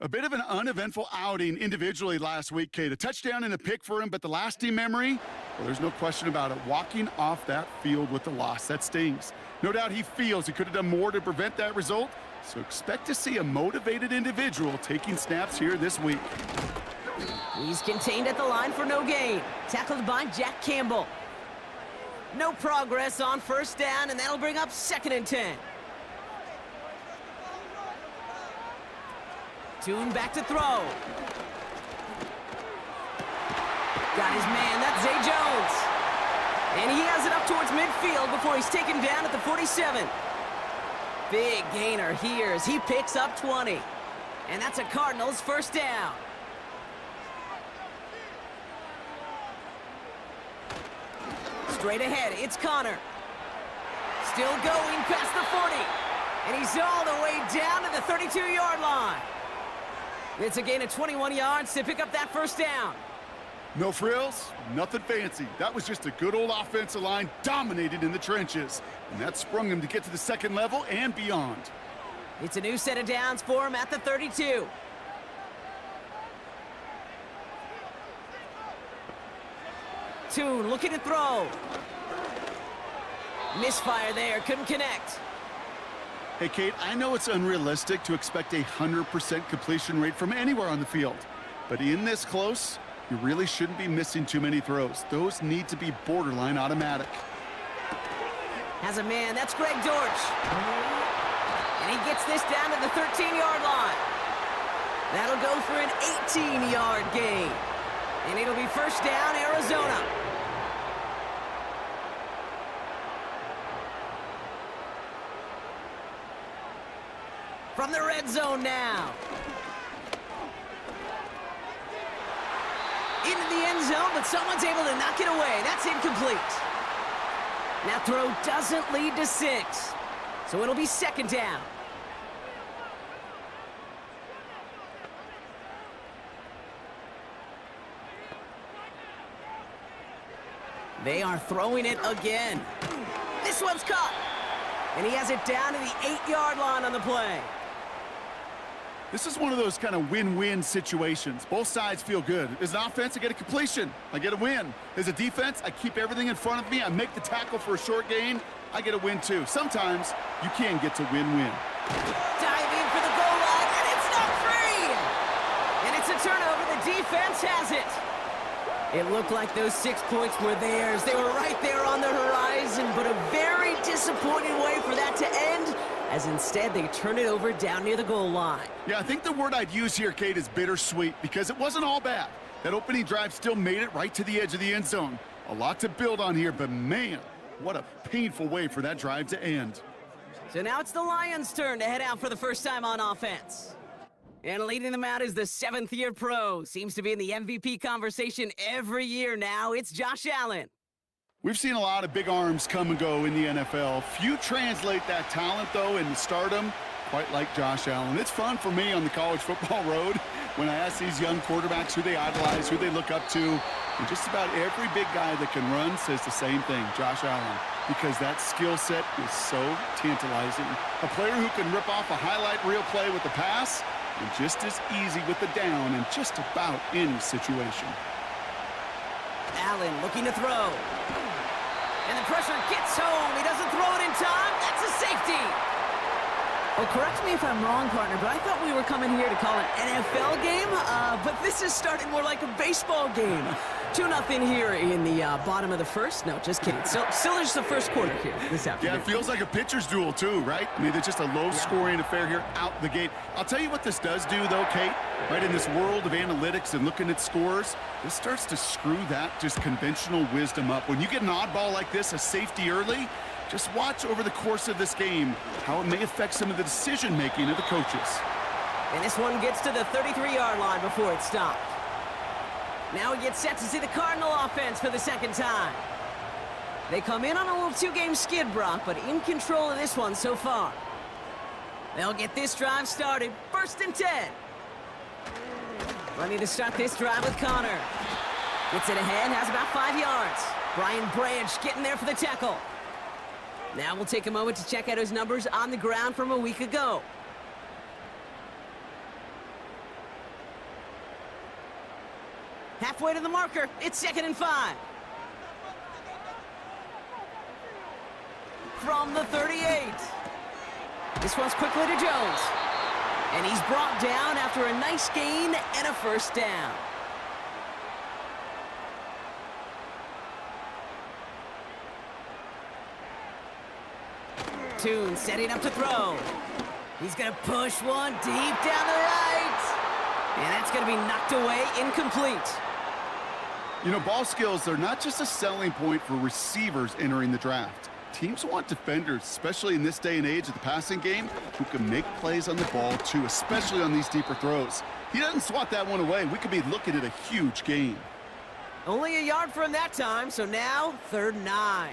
A bit of an uneventful outing individually last week, Kate. A touchdown and a pick for him, but the lasting memory, well, there's no question about it. Walking off that field with the loss, that stings. No doubt he feels he could have done more to prevent that result, so expect to see a motivated individual taking snaps here this week. He's contained at the line for no gain. Tackled by Jack Campbell. No progress on first down, and that'll bring up 2nd and 10. Tune back to throw. Got his man, that's Zay Jones. And he has it up towards midfield before he's taken down at the 47. Big gainer here as he picks up 20. And that's a Cardinals first down. Straight ahead, it's Connor. Still going past the 40. And he's all the way down to the 32-yard line. It's a gain of 21 yards to pick up that first down. No frills, nothing fancy. That was just a good old offensive line dominated in the trenches. And that sprung him to get to the second level and beyond. It's a new set of downs for him at the 32. Tune looking to throw. Misfire there, couldn't connect. Hey, Kate, I know it's unrealistic to expect a 100% completion rate from anywhere on the field. But in this close, you really shouldn't be missing too many throws. Those need to be borderline automatic. Has a man, that's Greg Dortch. And he gets this down to the 13-yard line. That'll go for an 18-yard gain. And it'll be first down, Arizona. From the red zone now. Into the end zone, but someone's able to knock it away. That's incomplete. That throw doesn't lead to 6. So it'll be second down. They are throwing it again. This one's caught. And he has it down to the 8-yard line on the play. This is one of those kind of win-win situations. Both sides feel good. As an offense, I get a completion. I get a win. As a defense, I keep everything in front of me. I make the tackle for a short gain. I get a win, too. Sometimes you can get to win-win. Diving for the goal line, and it's not free! And it's a turnover. The defense has it. It looked like those 6 points were theirs. They were right there on the horizon, but a very disappointing way for that to end as instead they turn it over down near the goal line. Yeah, I think the word I'd use here, Kate, is bittersweet, because it wasn't all bad. That opening drive still made it right to the edge of the end zone. A lot to build on here, but man, what a painful way for that drive to end. So now it's the Lions' turn to head out for the first time on offense. And leading them out is the 7th-year pro. Seems to be in the MVP conversation every year now. It's Josh Allen. We've seen a lot of big arms come and go in the NFL. Few translate that talent, though, into stardom, quite like Josh Allen. It's fun for me on the college football road when I ask these young quarterbacks who they idolize, who they look up to. And just about every big guy that can run says the same thing, Josh Allen, because that skill set is so tantalizing. A player who can rip off a highlight reel play with the pass, and just as easy with the down in just about any situation. Allen looking to throw. And the pressure gets home. He doesn't throw it in time. That's a safety. Oh, correct me if I'm wrong, partner, but I thought we were coming here to call an NFL game, but this is starting more like a baseball game. 2-0 here in the bottom of the first. No, just kidding. So, still just the first quarter here this afternoon. Yeah, it feels like a pitcher's duel, too, right? I mean, it's just a low-scoring affair here out the gate. I'll tell you what this does do, though, Kate. Right, in this world of analytics and looking at scores, this starts to screw that just conventional wisdom up. When you get an oddball like this, a safety early, just watch over the course of this game how it may affect some of the decision-making of the coaches. And this one gets to the 33-yard line before it stopped. Now we get set to see the Cardinal offense for the second time. They come in on a little 2-game skid, Brock, but in control of this one so far. They'll get this drive started. 1st and 10. Ready to start this drive with Connor. Gets it ahead, has about 5 yards. Brian Branch getting there for the tackle. Now we'll take a moment to check out his numbers on the ground from a week ago. Halfway to the marker, it's 2nd and 5. From the 38. This one's quickly to Jones. And he's brought down after a nice gain and a first down. Toon setting up to throw. He's going to push one deep down the right. And that's going to be knocked away, incomplete. You know, ball skills are not just a selling point for receivers entering the draft. Teams want defenders, especially in this day and age of the passing game, who can make plays on the ball, too, especially on these deeper throws. He doesn't swat that one away. We could be looking at a huge gain. Only a yard from that time, so now 3rd and 9.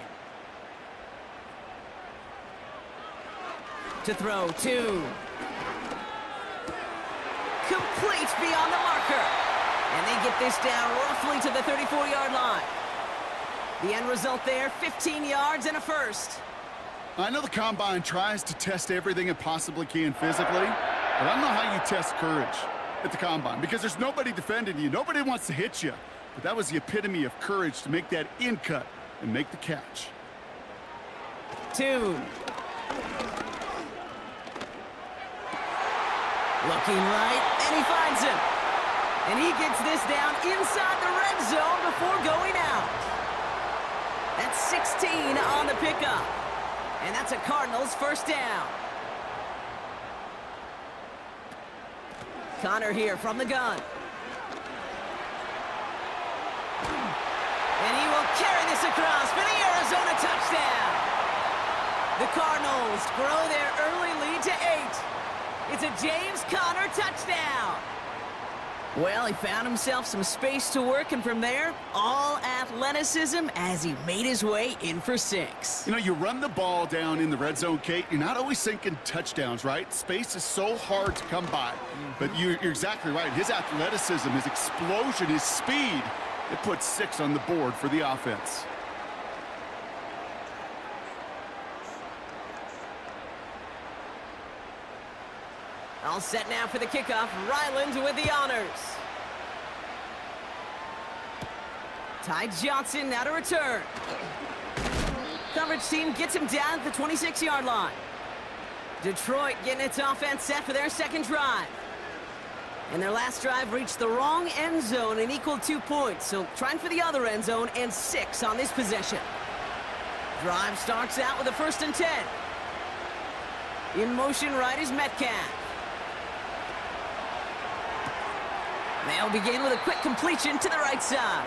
To throw, Toon. Complete beyond the marker. And they get this down roughly to the 34-yard line. The end result there, 15 yards and a first. I know the Combine tries to test everything it possibly can physically, but I don't know how you test courage at the Combine, because there's nobody defending you. Nobody wants to hit you. But that was the epitome of courage to make that in cut and make the catch. Toon. Looking right, and he finds him. And he gets this down inside the red zone before going out. That's 16 on the pickup. And that's a Cardinals first down. Connor here from the gun. And he will carry this across for the Arizona touchdown. The Cardinals grow their early lead to 8. It's a James Conner touchdown. Well, he found himself some space to work, and from there, all athleticism as he made his way in for 6. You know, you run the ball down in the red zone, Kate, you're not always thinking touchdowns, right? Space is so hard to come by. But you're exactly right. His athleticism, his explosion, his speed, it puts 6 on the board for the offense. All set now for the kickoff. Ryland with the honors. Ty Johnson now to return. Coverage team gets him down at the 26-yard line. Detroit getting its offense set for their second drive. And their last drive reached the wrong end zone and equaled 2 points. So trying for the other end zone and 6 on this possession. Drive starts out with a 1st and 10. In motion right is Metcalf. They'll begin with a quick completion to the right side.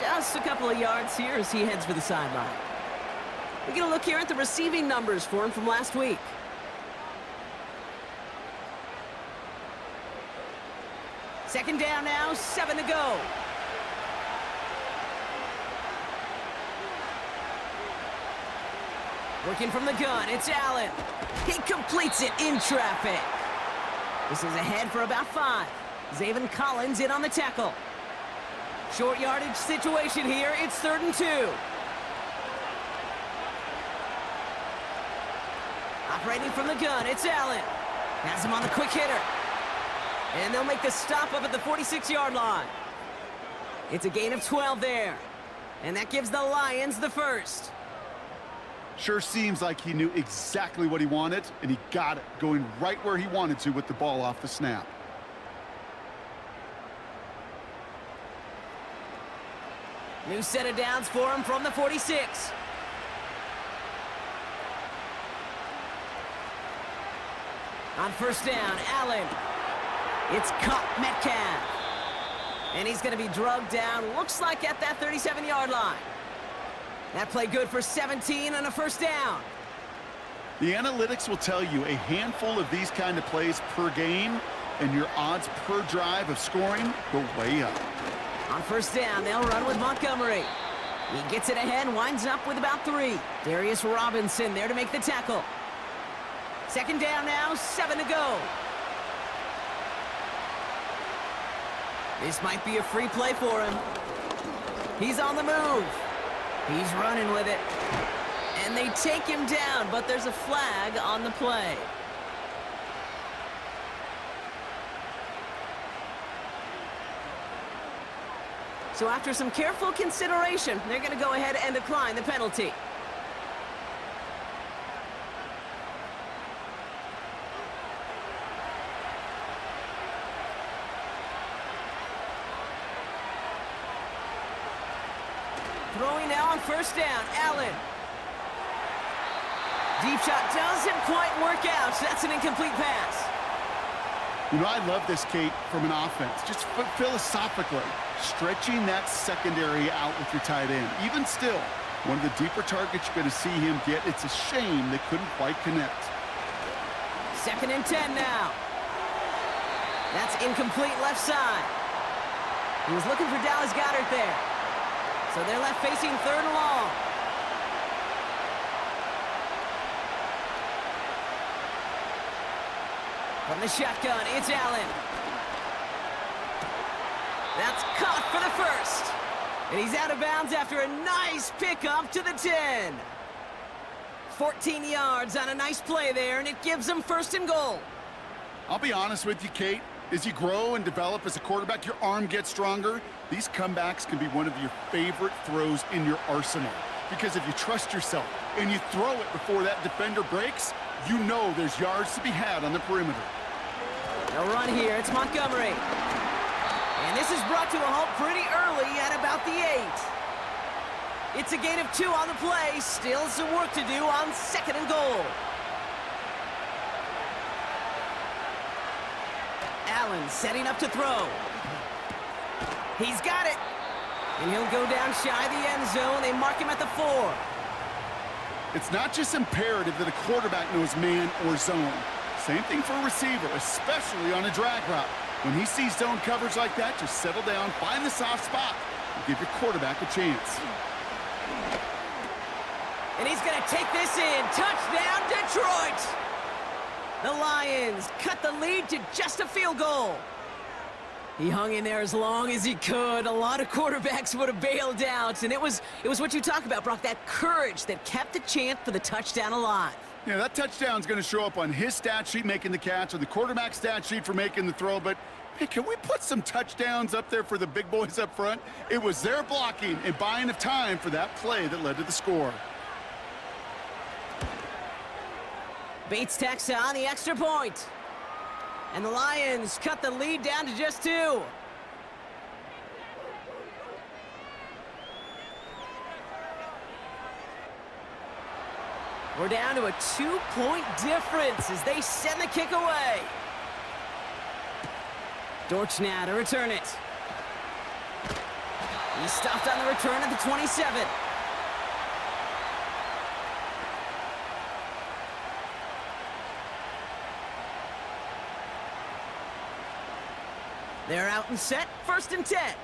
Just a couple of yards here as he heads for the sideline. We're going to look here at the receiving numbers for him from last week. Second down now, 7 to go. Working from the gun, it's Allen. He completes it in traffic. This is ahead for about 5. Zaven Collins in on the tackle. Short yardage situation here, it's 3rd and 2. Operating from the gun, it's Allen. Has him on the quick hitter. And they'll make the stop up at the 46-yard line. It's a gain of 12 there. And that gives the Lions the first. Sure seems like he knew exactly what he wanted, and he got it, going right where he wanted to with the ball off the snap. New set of downs for him from the 46. On first down, Allen. It's caught Metcalf. And he's going to be drugged down, looks like at that 37-yard line. That play good for 17 and a first down. The analytics will tell you a handful of these kind of plays per game, and your odds per drive of scoring go way up. On first down, they'll run with Montgomery. He gets it ahead, winds up with about 3. Darius Robinson there to make the tackle. Second down now, 7 to go. This might be a free play for him. He's on the move. He's running with it. And they take him down, but there's a flag on the play. So after some careful consideration, they're going to go ahead and decline the penalty. Throwing now on first down, Allen. Deep shot doesn't quite work out. That's an incomplete pass. You know, I love this, Kate, from an offense. Just philosophically, stretching that secondary out with your tight end. Even still, one of the deeper targets you're going to see him get. It's a shame they couldn't quite connect. 2nd and 10 now. That's incomplete left side. He was looking for Dallas Goedert there. So they're left facing 3rd and long. From the shotgun, it's Allen. That's caught for the first. And he's out of bounds after a nice pickup to the 10. 14 yards on a nice play there, and it gives them 1st and goal. I'll be honest with you, Kate. As you grow and develop as a quarterback, your arm gets stronger. These comebacks can be one of your favorite throws in your arsenal. Because if you trust yourself and you throw it before that defender breaks, you know there's yards to be had on the perimeter. They'll run here. It's Montgomery. And this is brought to a halt pretty early at about the 8. It's a gain of 2 on the play. Still some work to do on 2nd and goal. Allen setting up to throw. He's got it. And he'll go down shy of the end zone. They mark him at the 4. It's not just imperative that a quarterback knows man or zone. Same thing for a receiver, especially on a drag route. When he sees zone coverage like that, just settle down, find the soft spot, and give your quarterback a chance. And he's going to take this in. Touchdown, Detroit! The Lions cut the lead to just a field goal. He hung in there as long as he could. A lot of quarterbacks would have bailed out, and it was what you talk about, Brock, that courage that kept the chance for the touchdown alive. Yeah, that touchdown's going to show up on his stat sheet making the catch or the quarterback stat sheet for making the throw, but hey, can we put some touchdowns up there for the big boys up front? It was their blocking and buying of time for that play that led to the score. Bates tacks on the extra point. And the Lions cut the lead down to just 2. We're down to a 2-point difference as they send the kick away. Dortch now to return it. He stopped on the return at the 27. They're out and set, 1st and 10.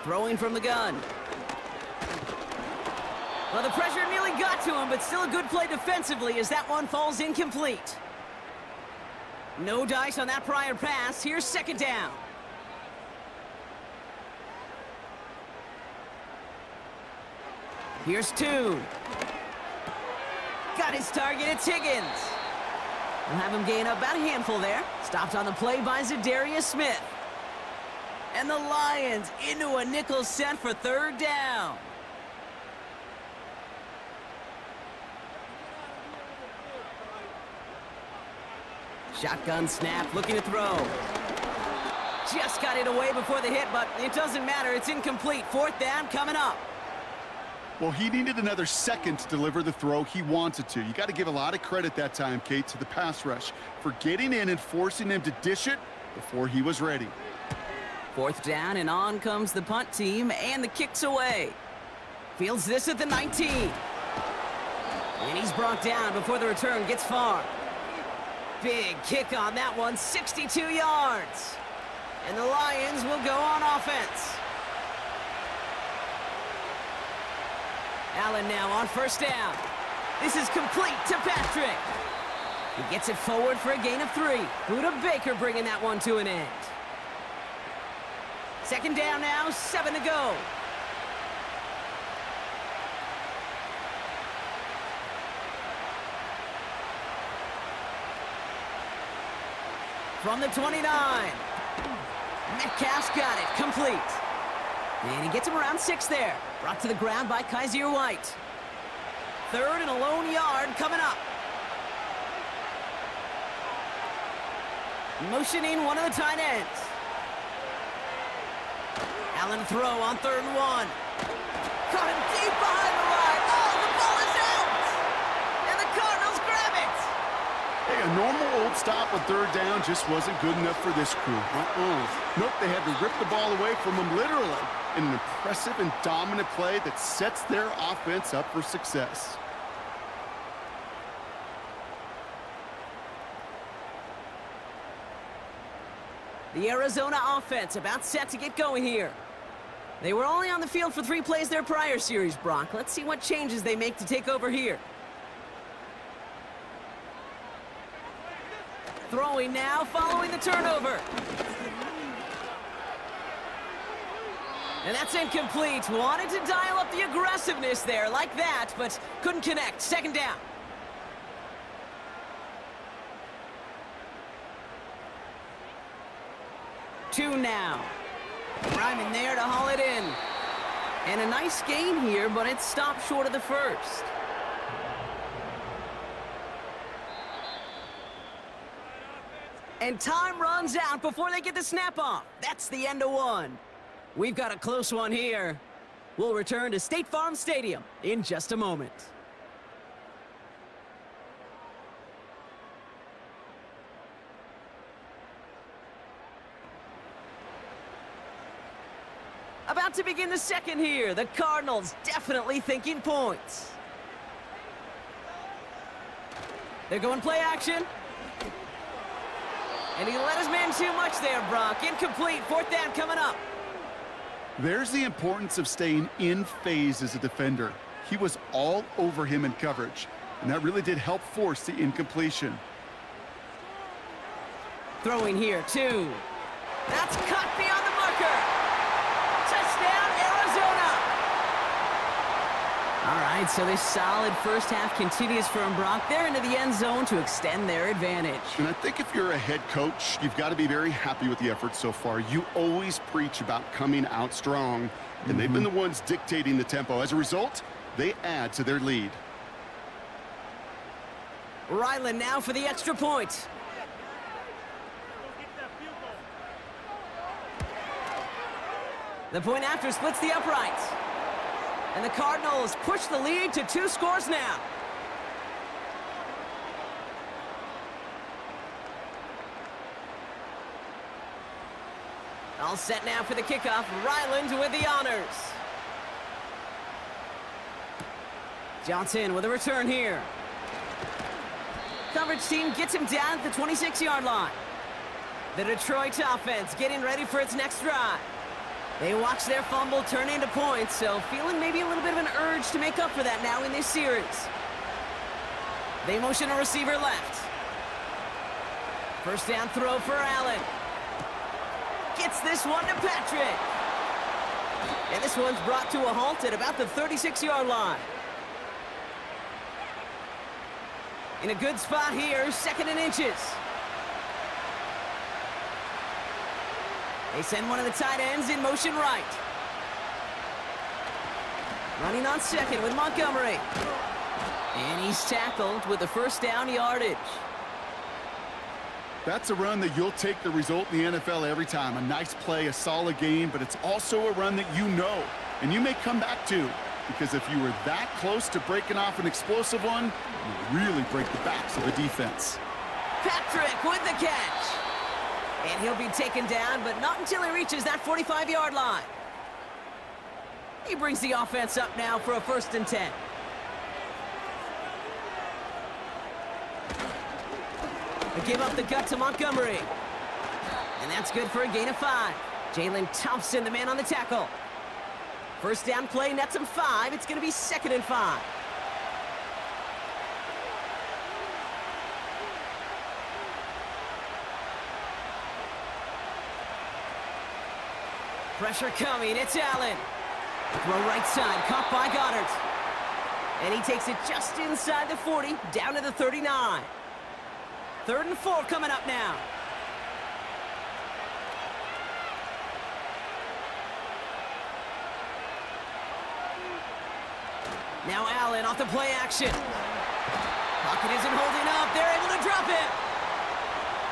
Throwing from the gun. Well, the pressure nearly got to him, but still a good play defensively as that one falls incomplete. No dice on that prior pass. Here's 2nd down. Here's 2. Got his target, it's Higgins. We'll have him gain up about a handful there. Stopped on the play by Zadarius Smith. And the Lions into a nickel set for 3rd down. Shotgun snap, looking to throw. Just got it away before the hit, but it doesn't matter. It's incomplete. 4th down coming up. Well, he needed another second to deliver the throw he wanted to. You got to give a lot of credit that time, Kate, to the pass rush for getting in and forcing him to dish it before he was ready. 4th down, and on comes the punt team, and the kick's away. Fields this at the 19. And he's brought down before the return gets far. Big kick on that one, 62 yards. And the Lions will go on offense. Allen now on 1st down. This is complete to Patrick. He gets it forward for a gain of 3. Buda Baker bringing that one to an end. 2nd down now, 7 to go. From the 29. Metcalf's got it, complete. And he gets him around 6 there. Brought to the ground by Kaiser White. 3rd and a lone yard coming up. Motioning one of the tight ends. Allen throw on 3rd and 1. Caught him deep behind the line. Oh, the ball is out! And the Cardinals grab it! Hey, a normal old stop on 3rd down just wasn't good enough for this crew. Nope, they had to rip the ball away from him literally in an impressive and dominant play that sets their offense up for success. The Arizona offense about set to get going here. They were only on the field for 3 plays their prior series, Brock. Let's see what changes they make to take over here. Throwing now, following the turnover. And that's incomplete. Wanted to dial up the aggressiveness there like that, but couldn't connect. 2nd down. Two now. Ryman there to haul it in. And a nice gain here, but it stopped short of the 1st. And time runs out before they get the snap off. That's the end of 1. We've got a close one here. We'll return to State Farm Stadium in just a moment. About to begin the 2nd here. The Cardinals definitely thinking points. They're going play action. And he let his man too much there, Brock. Incomplete. 4th down coming up. There's the importance of staying in phase as a defender. He was all over him in coverage, and that really did help force the incompletion. Throwing here, 2. That's cut beyond the marker. Touchdown, Arizona. All right, so this solid first half continues for Brock. They're into the end zone to extend their advantage. And I think if you're a head coach, you've got to be very happy with the effort so far. You always preach about coming out strong, and they've been the ones dictating the tempo. As a result, they add to their lead. Ryland now for the extra point. The point after splits the uprights. And the Cardinals push the lead to 2 scores now. All set now for the kickoff. Ryland with the honors. Johnson with a return here. Coverage team gets him down at the 26-yard line. The Detroit offense getting ready for its next drive. They watch their fumble turn into points, so feeling maybe a little bit of an urge to make up for that now in this series. They motion a receiver left. First down throw for Allen. Gets this one to Patrick. And this one's brought to a halt at about the 36-yard line. In a good spot here, 2nd and inches. They send one of the tight ends in motion right. Running on 2nd with Montgomery. And he's tackled with the first down yardage. That's a run that you'll take the result in the NFL every time. A nice play, a solid game, but it's also a run that you know, and you may come back to, because if you were that close to breaking off an explosive one, you really break the backs of the defense. Patrick with the catch. And he'll be taken down, but not until he reaches that 45-yard line. He brings the offense up now for a 1st and 10. They give up the gut to Montgomery. And that's good for a gain of 5. Jalen Thompson, the man on the tackle. First down play, nets him 5. It's going to be 2nd and 5. Pressure coming, it's Allen. Throw right side, caught by Goddard. And he takes it just inside the 40, down to the 39. 3rd and 4 coming up now. Now Allen off the play action. Pocket isn't holding up. They're able to drop him.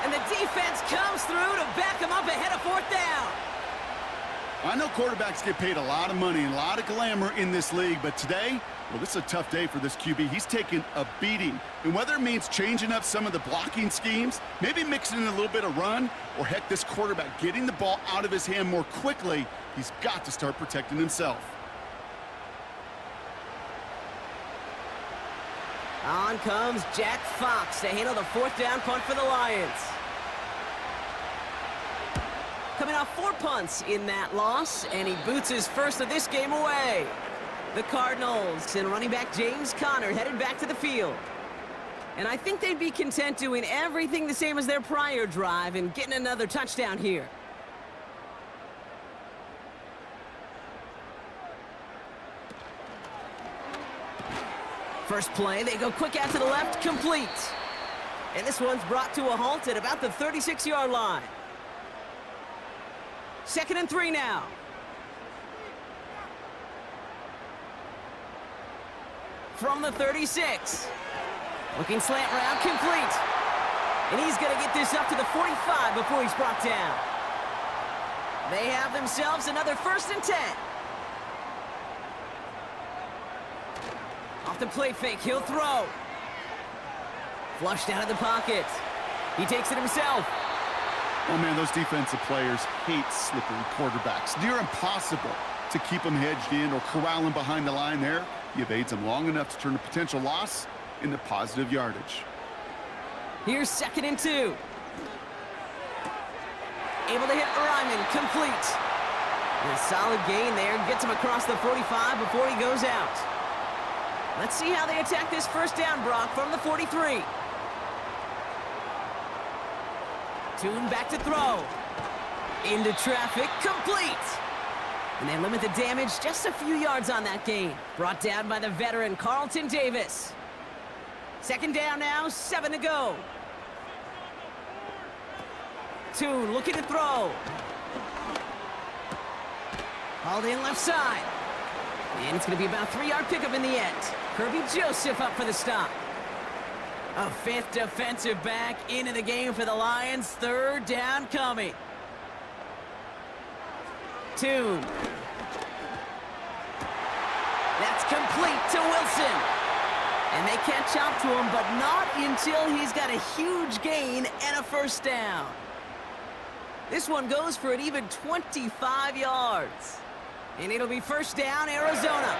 And the defense comes through to back him up ahead of 4th down. I know quarterbacks get paid a lot of money and a lot of glamour in this league, but today, well, this is a tough day for this QB. He's taken a beating. And whether it means changing up some of the blocking schemes, maybe mixing in a little bit of run, or heck, this quarterback getting the ball out of his hand more quickly, he's got to start protecting himself. On comes Jack Fox to handle the 4th down punt for the Lions. Coming off 4 punts in that loss, and he boots his first of this game away. The Cardinals and running back James Conner headed back to the field. And I think they'd be content doing everything the same as their prior drive and getting another touchdown here. First play, they go quick out to the left, complete. And this one's brought to a halt at about the 36-yard line. 2nd and 3 now. From the 36. Looking slant route, complete. And he's going to get this up to the 45 before he's brought down. They have themselves another 1st and 10. Off the play fake, he'll throw. Flushed out of the pocket. He takes it himself. Oh, man, those defensive players hate slippery quarterbacks. Near impossible to keep them hedged in or corral them behind the line there. He evades them long enough to turn a potential loss into positive yardage. Here's 2nd and 2. Able to hit Ryman, complete. And a solid gain there, gets him across the 45 before he goes out. Let's see how they attack this 1st down, Brock, from the 43. Tune back to throw. Into traffic, complete. And they limit the damage just a few yards on that gain. Brought down by the veteran, Carlton Davis. 2nd down now, 7 to go. Tune looking to throw. Hauled in left side. And it's going to be about a 3-yard pickup in the end. Kirby Joseph up for the stop. A 5th defensive back into the game for the Lions. 3rd down coming. Tune. That's complete to Wilson. And they catch up to him, but not until he's got a huge gain and a first down. This one goes for an even 25 yards. And it'll be first down, Arizona.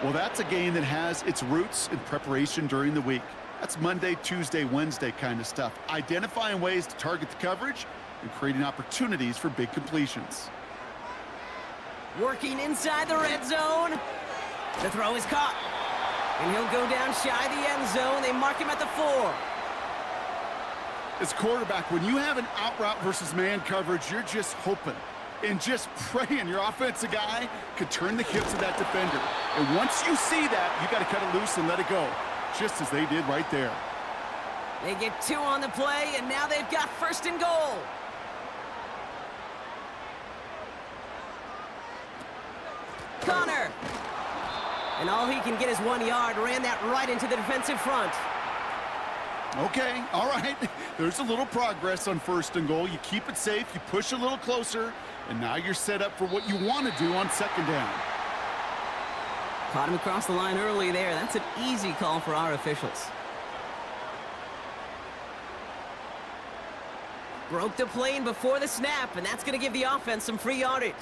Well, that's a game that has its roots in preparation during the week. That's Monday, Tuesday, Wednesday kind of stuff. Identifying ways to target the coverage and creating opportunities for big completions. Working inside the red zone. The throw is caught. And he'll go down shy of the end zone. They mark him at the 4. As quarterback, when you have an out route versus man coverage, you're just hoping and just praying your offensive guy could turn the hips of that defender. And once you see that, you got to cut it loose and let it go, just as they did right there. They get 2 on the play, and now they've got first and goal. Connor. And all he can get is 1 yard. Ran that right into the defensive front. Okay, all right. There's a little progress on first and goal. You keep it safe, you push a little closer, and now you're set up for what you want to do on second down. Caught him across the line early there. That's an easy call for our officials. Broke the plane before the snap, and that's going to give the offense some free yardage.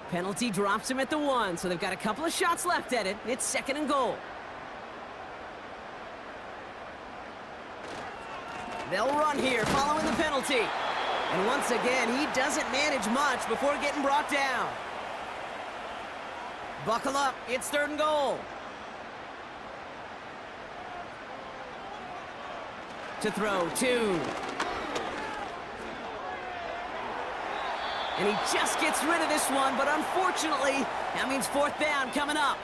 Penalty drops him at the 1, so they've got a couple of shots left at it. It's second and goal. They'll run here following the penalty. And once again, he doesn't manage much before getting brought down. Buckle up, it's third and goal. To throw, 2. And he just gets rid of this one, but unfortunately, that means fourth down coming up.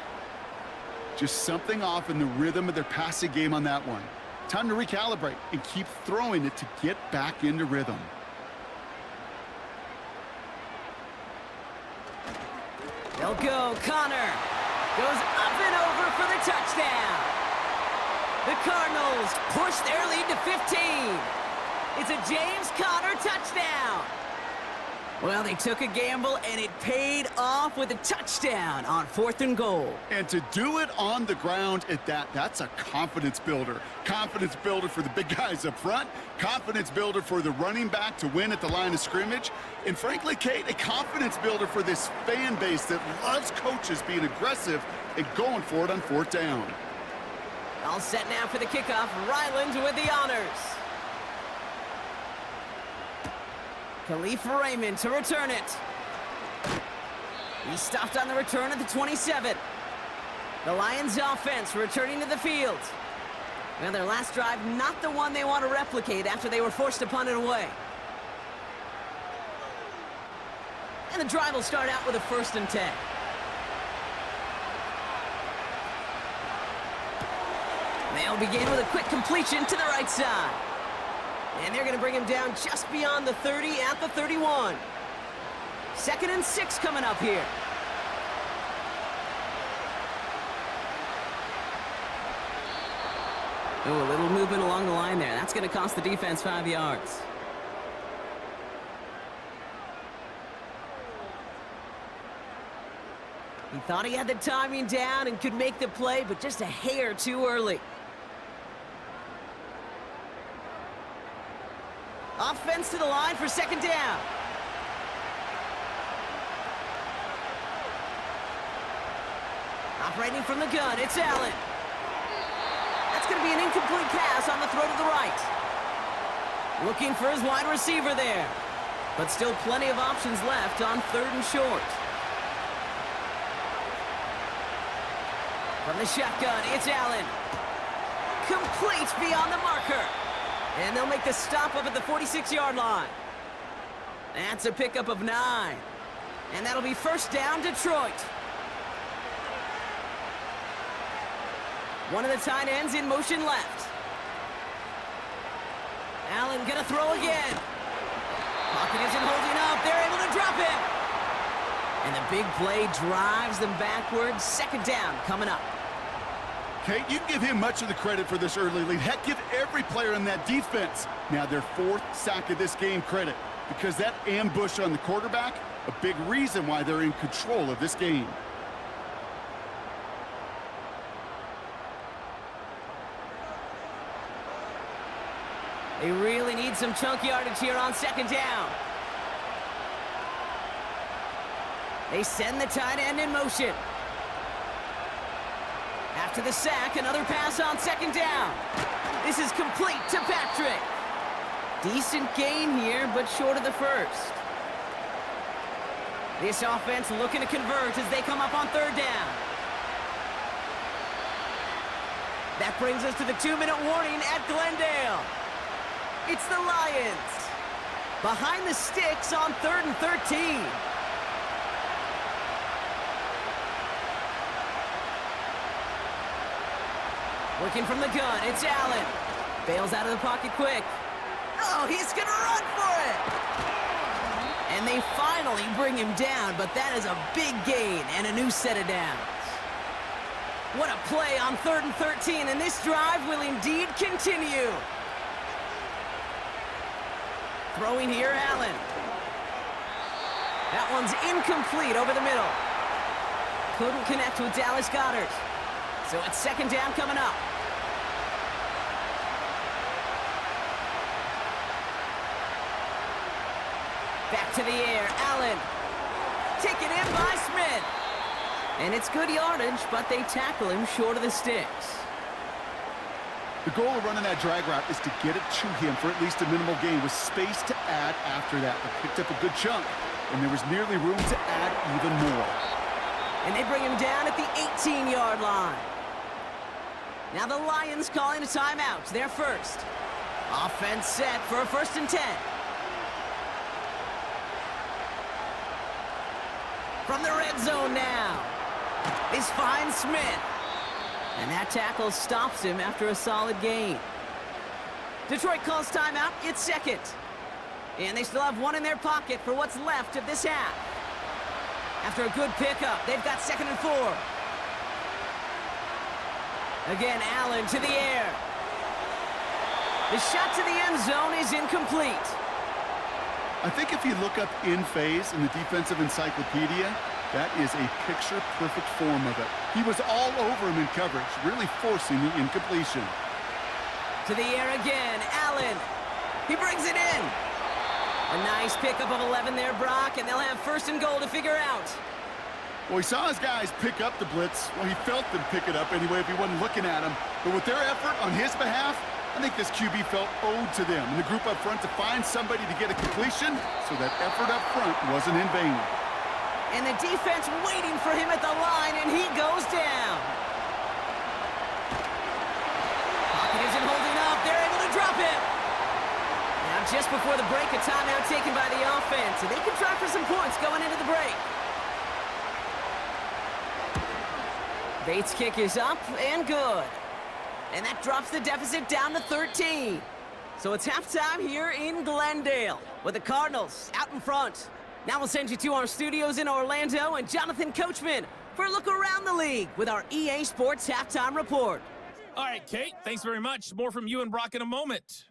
Just something off in the rhythm of their passing game on that one. Time to recalibrate and keep throwing it to get back into rhythm. They'll go. Connor goes up and over for the touchdown. The Cardinals push their lead to 15. It's a James Conner touchdown. Well, they took a gamble, and it paid off with a touchdown on fourth and goal. And to do it on the ground at that, that's a confidence builder. Confidence builder for the big guys up front. Confidence builder for the running back to win at the line of scrimmage. And frankly, Kate, a confidence builder for this fan base that loves coaches being aggressive and going for it on fourth down. All set now for the kickoff. Ryland with the honors. Khalif Raymond to return it. He stopped on the return at the 27. The Lions offense returning to the field. Well, their last drive, not the one they want to replicate after they were forced to punt it away. And the drive will start out with a 1st and 10. They'll begin with a quick completion to the right side. And they're going to bring him down just beyond the 30 at the 31. 2nd and 6 coming up here. Oh, a little movement along the line there. That's going to cost the defense 5 yards. He thought he had the timing down and could make the play, but just a hair too early. Offense to the line for 2nd down. Operating from the gun, it's Allen. That's going to be an incomplete pass on the throw to the right. Looking for his wide receiver there. But still plenty of options left on 3rd and short. From the shotgun, it's Allen. Complete beyond the marker. And they'll make the stop up at the 46-yard line. That's a pickup of 9. And that'll be 1st down, Detroit. One of the tight ends in motion left. Allen gonna throw again. Pocket isn't holding up. They're able to drop him. And the big play drives them backwards. 2nd down coming up. Kate, you give him much of the credit for this early lead. Heck, give every player in that defense Now their 4th sack of this game credit, because that ambush on the quarterback, a big reason why they're in control of this game. They really need some chunk yardage here on 2nd down. They send the tight end in motion. After the sack, another pass on 2nd down. This is complete to Patrick. Decent gain here, but short of the first. This offense looking to convert as they come up on 3rd down. That brings us to the 2-minute warning at Glendale. It's the Lions. Behind the sticks on 3rd and 13. Working from the gun, it's Allen. Bails out of the pocket quick. Oh, he's going to run for it. And they finally bring him down, but that is a big gain and a new set of downs. What a play on 3rd and 13, and this drive will indeed continue. Throwing here, Allen. That one's incomplete over the middle. Couldn't connect with Dallas Goedert. So it's 2nd down coming up. Back to the air, Allen. Taken in by Smith. And it's good yardage, but they tackle him short of the sticks. The goal of running that drag route is to get it to him for at least a minimal gain with space to add after that. They picked up a good chunk, and there was nearly room to add even more. And they bring him down at the 18-yard line. Now the Lions calling a timeout, their first. Offense set for a 1st and 10. From the red zone now. This finds Smith. And that tackle stops him after a solid gain. Detroit calls timeout, it's 2nd. And they still have one in their pocket for what's left of this half. After a good pickup, they've got 2nd and 4. Again, Allen to the air. The shot to the end zone is incomplete. I think if you look up in phase in the defensive encyclopedia, that is a picture-perfect form of it. He was all over him in coverage, really forcing the incompletion. To the air again, Allen. He brings it in. A nice pickup of 11 there, Brock, and they'll have 1st and goal to figure out. Well, he saw his guys pick up the blitz. Well, he felt them pick it up anyway if he wasn't looking at him. But with their effort on his behalf, I think this QB felt owed to them and the group up front to find somebody to get a completion, so that effort up front wasn't in vain. And the defense waiting for him at the line, and he goes down. Pocket isn't holding up. They're able to drop it. Now, just before the break, a timeout taken by the offense, and they can try for some points going into the break. Bates' kick is up and good. And that drops the deficit down to 13. So it's halftime here in Glendale with the Cardinals out in front. Now we'll send you to our studios in Orlando and Jonathan Coachman for a look around the league with our EA Sports Halftime Report. All right, Kate, thanks very much. More from you and Brock in a moment.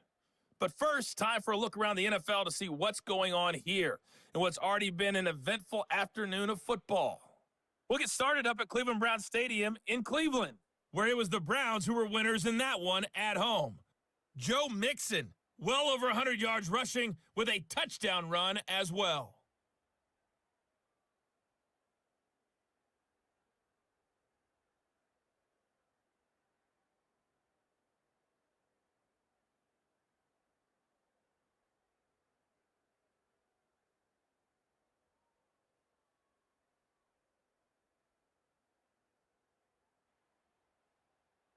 But first, time for a look around the NFL to see what's going on here and what's already been an eventful afternoon of football. We'll get started up at Cleveland Browns Stadium in Cleveland, where it was the Browns who were winners in that one at home. Joe Mixon, well over 100 yards rushing with a touchdown run as well.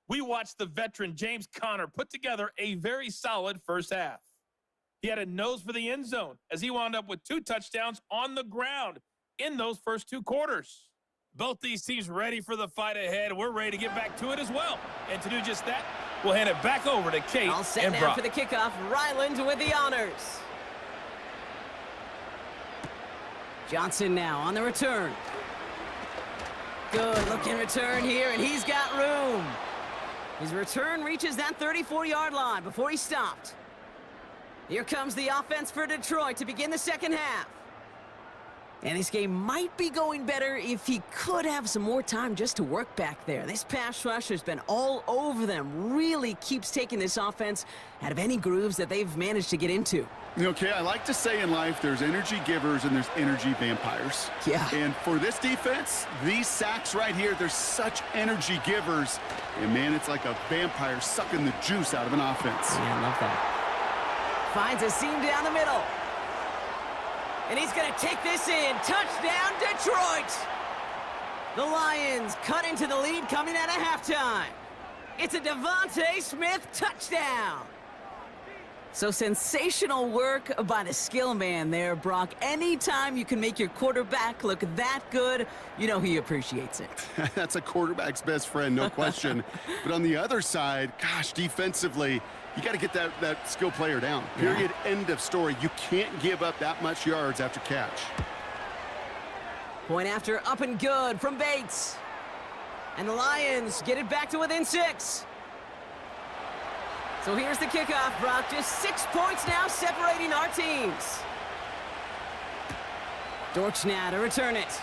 We watched the veteran James Conner put together a very solid first half. He had a nose for the end zone as he wound up with 2 touchdowns on the ground in those first 2 quarters. Both these teams ready for the fight ahead. We're ready to get back to it as well. And to do just that, we'll hand it back over to Kate All set and now Brock. for the kickoff. Ryland with the honors. Johnson now on the return. Good looking return here, and he's got room. His return reaches that 34-yard line before he stopped. Here comes the offense for Detroit to begin the second half. And this game might be going better if he could have some more time just to work back there. This pass rush has been all over them. Really keeps taking this offense out of any grooves that they've managed to get into. Okay, I like to say in life there's energy givers and there's energy vampires. Yeah. And for this defense, these sacks right here, they're such energy givers. And, man, it's like a vampire sucking the juice out of an offense. Yeah, I love that. Finds a seam down the middle. And he's going to take this in. Touchdown, Detroit! The Lions cut into the lead coming out of halftime. It's a Devontae Smith touchdown. So sensational work by the skill man there, Brock. Anytime you can make your quarterback look that good, you know he appreciates it. That's a quarterback's best friend, no question. But on the other side, gosh, defensively, you got to get that skill player down. Period. Yeah. End of story. You can't give up that much yards after catch. Point after up and good from Bates. And the Lions get it back to within 6. So here's the kickoff, Brock. Just 6 points now separating our teams. Dortch now to return it.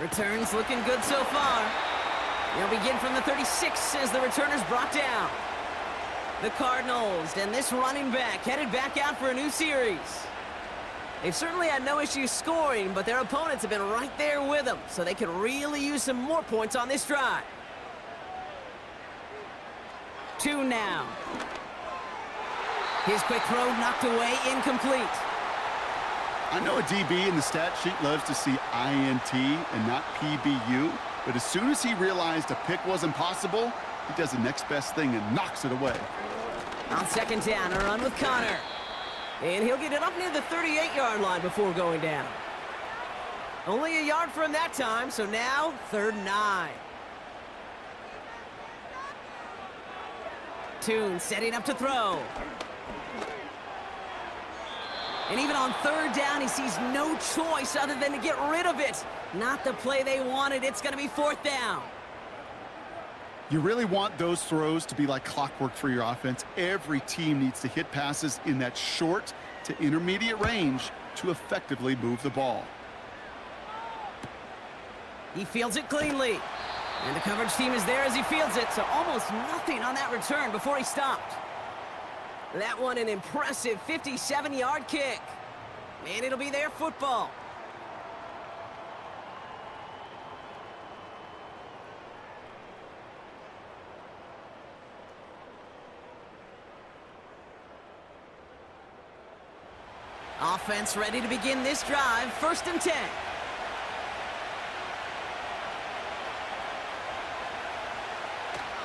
Returns looking good so far. They'll begin from the 36 as the returner's brought down. The Cardinals and this running back headed back out for a new series. They've certainly had no issues scoring, but their opponents have been right there with them, so they could really use some more points on this drive. 2 now. His quick throw knocked away, incomplete. I know a DB in the stat sheet loves to see INT and not PBU, but as soon as he realized a pick wasn't possible, he does the next best thing and knocks it away. On second down, a run with Connor. And he'll get it up near the 38-yard line before going down. Only a yard from that time, so now 3rd and 9. Tune setting up to throw. And even on 3rd down, he sees no choice other than to get rid of it. Not the play they wanted. It's going to be 4th down. You really want those throws to be like clockwork for your offense. Every team needs to hit passes in that short to intermediate range to effectively move the ball. He fields it cleanly. And the coverage team is there as he fields it, so almost nothing on that return before he stopped. That one an impressive 57-yard kick. And it'll be their football. Offense ready to begin this drive. 1st and 10.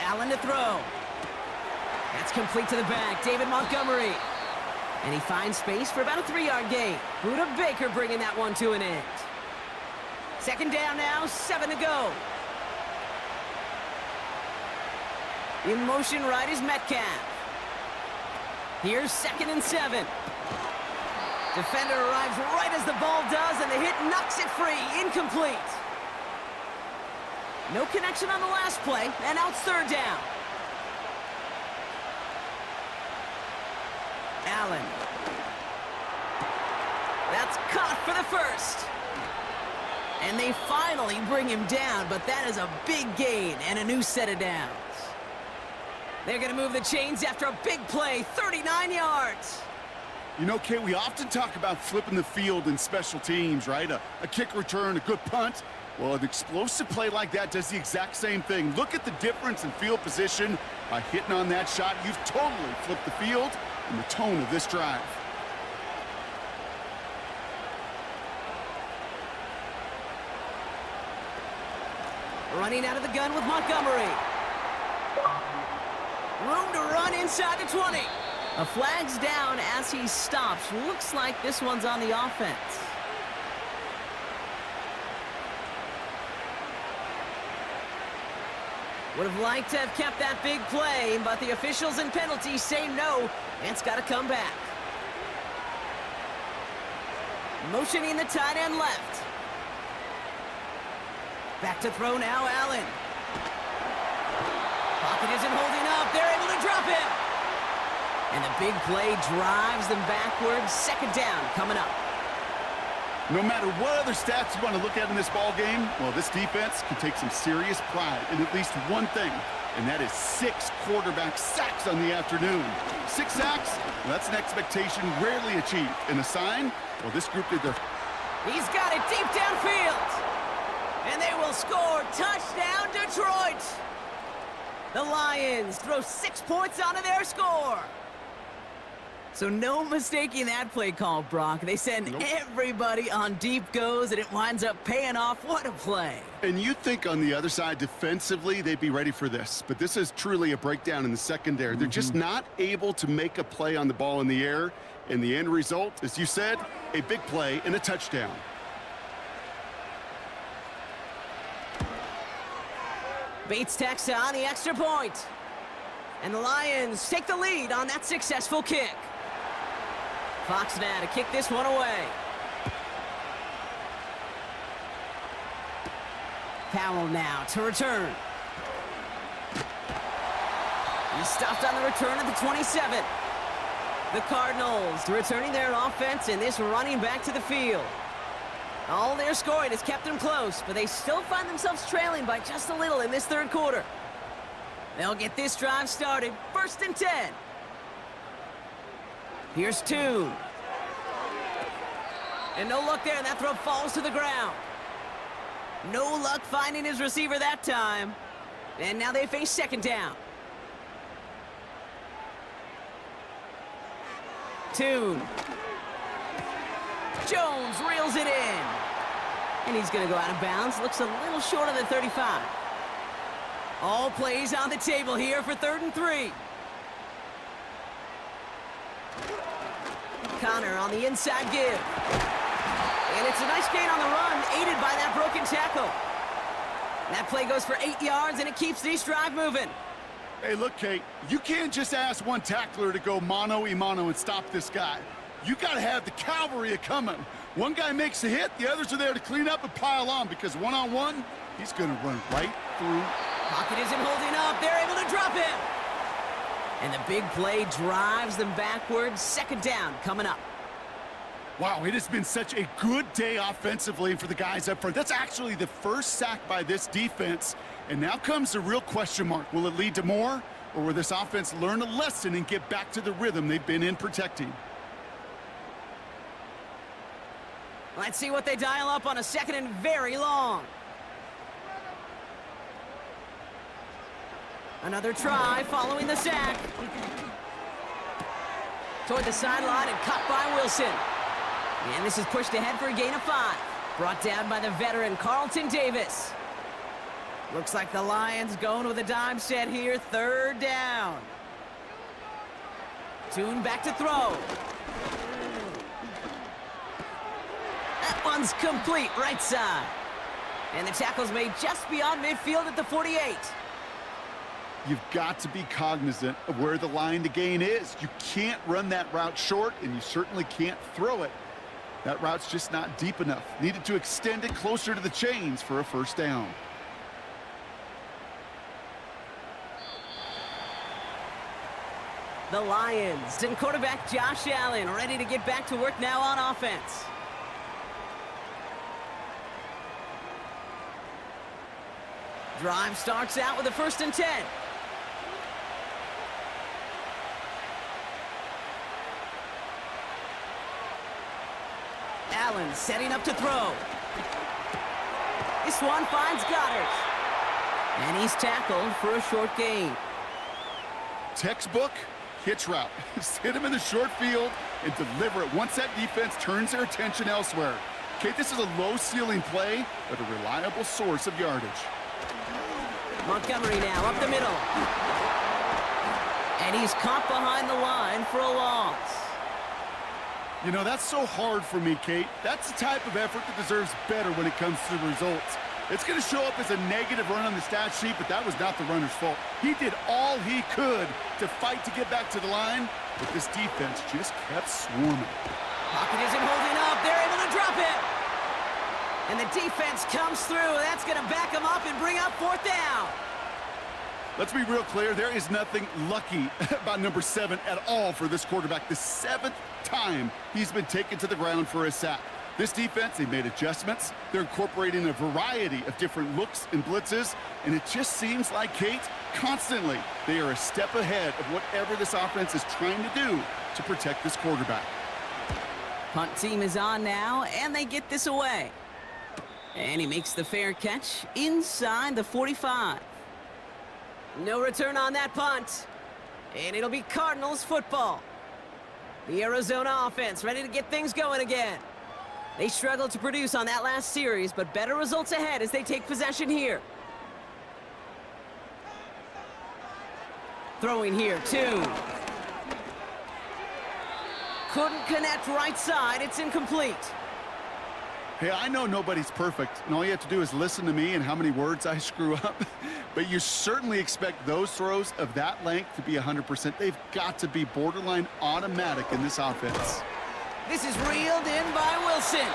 Allen to throw. That's complete to the back. David Montgomery. And he finds space for about a 3-yard gain. Buda Baker bringing that one to an end. 2nd down now, 7 to go. In motion right is Metcalf. Here's 2nd and 7. Defender arrives right as the ball does, and the hit knocks it free. Incomplete. No connection on the last play, and now it's 3rd down. Allen. That's caught for the 1st. And they finally bring him down, but that is a big gain and a new set of downs. They're going to move the chains after a big play, 39 yards. You know, Kay, we often talk about flipping the field in special teams, right? A kick return, a good punt. Well, an explosive play like that does the exact same thing. Look at the difference in field position. By hitting on that shot, you've totally flipped the field and the tone of this drive. Running out of the gun with Montgomery. Room to run inside the 20. A flag's down as he stops. Looks like this one's on the offense. Would have liked to have kept that big play, but the officials and penalties say no, and it's got to come back. Motioning the tight end left. Back to throw now, Allen. Pocket isn't holding up. They're able to drop him. And the big play drives them backwards. Second down coming up. No matter what other stats you want to look at in this ball game, well, this defense can take some serious pride in at least one thing, and that is 6 quarterback sacks on the afternoon. 6 sacks, well, that's an expectation rarely achieved. And a sign, well, this group did their... He's got it deep downfield. And they will score. Touchdown, Detroit. The Lions throw 6 points onto their score. So no mistaking that play call, Brock. They send everybody on deep goes, and it winds up paying off. What a play. And you think on the other side defensively they'd be ready for this, but this is truly a breakdown in the secondary. They're just not able to make a play on the ball in the air, and the end result, as you said, a big play and a touchdown. Bates tacks on the extra point. And the Lions take the lead on that successful kick. Fox now to kick this one away. Powell now to return. He's stopped on the return at the 27. The Cardinals returning their offense and this running back to the field. All their scoring has kept them close, but they still find themselves trailing by just a little in this third quarter. They'll get this drive started. 1st and 10. Here's 2. And no luck there. That throw falls to the ground. No luck finding his receiver that time. And now they face second down. 2. Jones reels it in. And he's going to go out of bounds. Looks a little short of the 35. All plays on the table here for 3rd and 3. Connor on the inside give. And it's a nice gain on the run, aided by that broken tackle. That play goes for 8 yards, and it keeps this drive moving. Hey, look, Kate, you can't just ask one tackler to go mano-a-mano and stop this guy. You got to have the cavalry coming. One guy makes a hit, the others are there to clean up and pile on, because one-on-one, he's going to run right through. Pocket isn't holding up. They're able to drop him. And the big play drives them backwards. Second down coming up. Wow, it has been such a good day offensively for the guys up front. That's actually the first sack by this defense. And now comes the real question mark. Will it lead to more? Or will this offense learn a lesson and get back to the rhythm they've been in protecting? Let's see what they dial up on a 2nd and very long. Another try following the sack. Toward the sideline and caught by Wilson. And this is pushed ahead for a gain of 5. Brought down by the veteran Carlton Davis. Looks like the Lions going with a dime set here. 3rd down. Tune back to throw. That one's complete right side. And the tackle's made just beyond midfield at the 48. You've got to be cognizant of where the line to gain is. You can't run that route short, and you certainly can't throw it. That route's just not deep enough. Needed to extend it closer to the chains for a 1st down. The Lions and quarterback Josh Allen ready to get back to work now on offense. Drive starts out with a 1st and 10. Allen setting up to throw. This one finds Goddard. And he's tackled for a short gain. Textbook hitch route. Just hit him in the short field and deliver it once that defense turns their attention elsewhere. Okay, this is a low-ceiling play, but a reliable source of yardage. Montgomery now up the middle. And he's caught behind the line for a loss. You know, that's so hard for me, Kate. That's the type of effort that deserves better when it comes to the results. It's going to show up as a negative run on the stat sheet, but that was not the runner's fault. He did all he could to fight to get back to the line, but this defense just kept swarming. Pocket isn't holding up. They're able to drop it. And the defense comes through. That's going to back them up and bring up 4th down. Let's be real clear, there is nothing lucky about number 7 at all for this quarterback. The 7th time he's been taken to the ground for a sack. This defense, they made adjustments. They're incorporating a variety of different looks and blitzes, and it just seems like, Kate, constantly they are a step ahead of whatever this offense is trying to do to protect this quarterback. Punt team is on now, and they get this away. And he makes the fair catch inside the 45. No return on that punt. And it'll be Cardinals football. The Arizona offense ready to get things going again. They struggled to produce on that last series, but better results ahead as they take possession here. Throwing here, 2. Couldn't connect right side. It's incomplete. Hey, I know nobody's perfect, and all you have to do is listen to me and how many words I screw up. But you certainly expect those throws of that length to be 100%. They've got to be borderline automatic in this offense. This is reeled in by Wilson.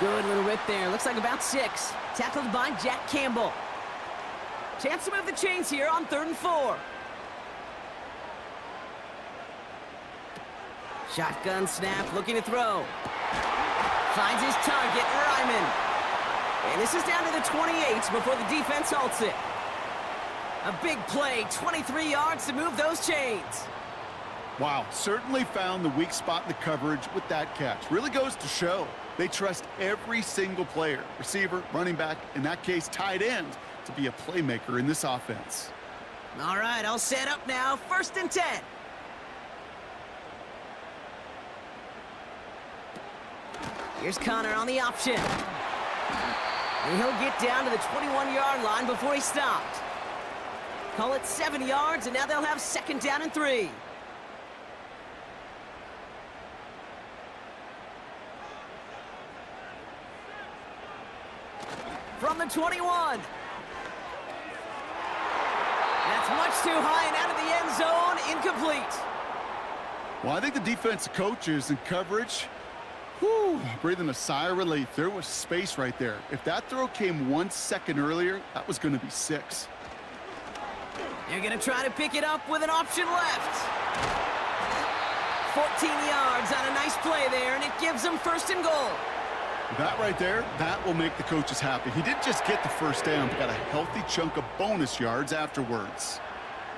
Good little rip there. Looks like about 6. Tackled by Jack Campbell. Chance to move the chains here on 3rd and 4. Shotgun snap, looking to throw. Finds his target, Ryman. And this is down to the 28 before the defense halts it. A big play, 23 yards to move those chains. Wow, certainly found the weak spot in the coverage with that catch. Really goes to show they trust every single player, receiver, running back, in that case, tight end, to be a playmaker in this offense. All right, all set up now. 1st and 10. Here's Connor on the option. And he'll get down to the 21-yard line before he stopped. Call it 7 yards, and now they'll have 2nd down and 3. From the 21. That's much too high and out of the end zone. Incomplete. Well, I think the defensive coaches and coverage, breathing a sigh of relief. There was space right there. If that throw came 1 second earlier, that was going to be 6. They're going to try to pick it up with an option left. 14 yards on a nice play there, and it gives them 1st and goal. That right there, that will make the coaches happy. He didn't just get the 1st down, but got a healthy chunk of bonus yards afterwards.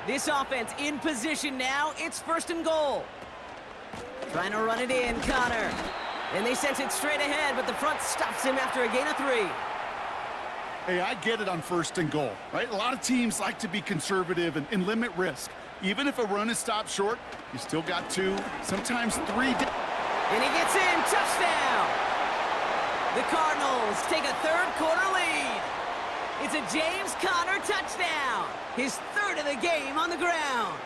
This offense in position now. It's 1st and goal. Trying to run it in, Connor. And they sent it straight ahead, but the front stops him after a gain of 3. Hey, I get it on 1st and goal, right? A lot of teams like to be conservative and limit risk. Even if a run is stopped short, you still got 2, sometimes 3. And he gets in. Touchdown! The Cardinals take a 3rd quarter lead. It's a James Conner touchdown. His 3rd of the game on the ground.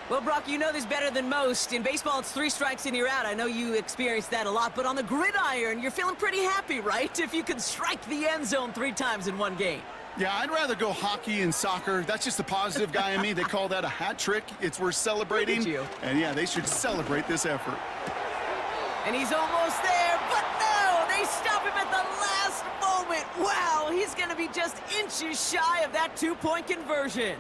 Well, Brock, you know this better than most. In baseball, it's 3 strikes and you're out. I know you experienced that a lot, but on the gridiron, you're feeling pretty happy, right? If you can strike the end zone 3 times in one game. Yeah, I'd rather go hockey and soccer. That's just the positive guy in me. They call that a hat trick. It's worth celebrating. And yeah, they should celebrate this effort. And he's almost there, but no! They stop him at the last moment. Wow, he's going to be just inches shy of that 2-point conversion.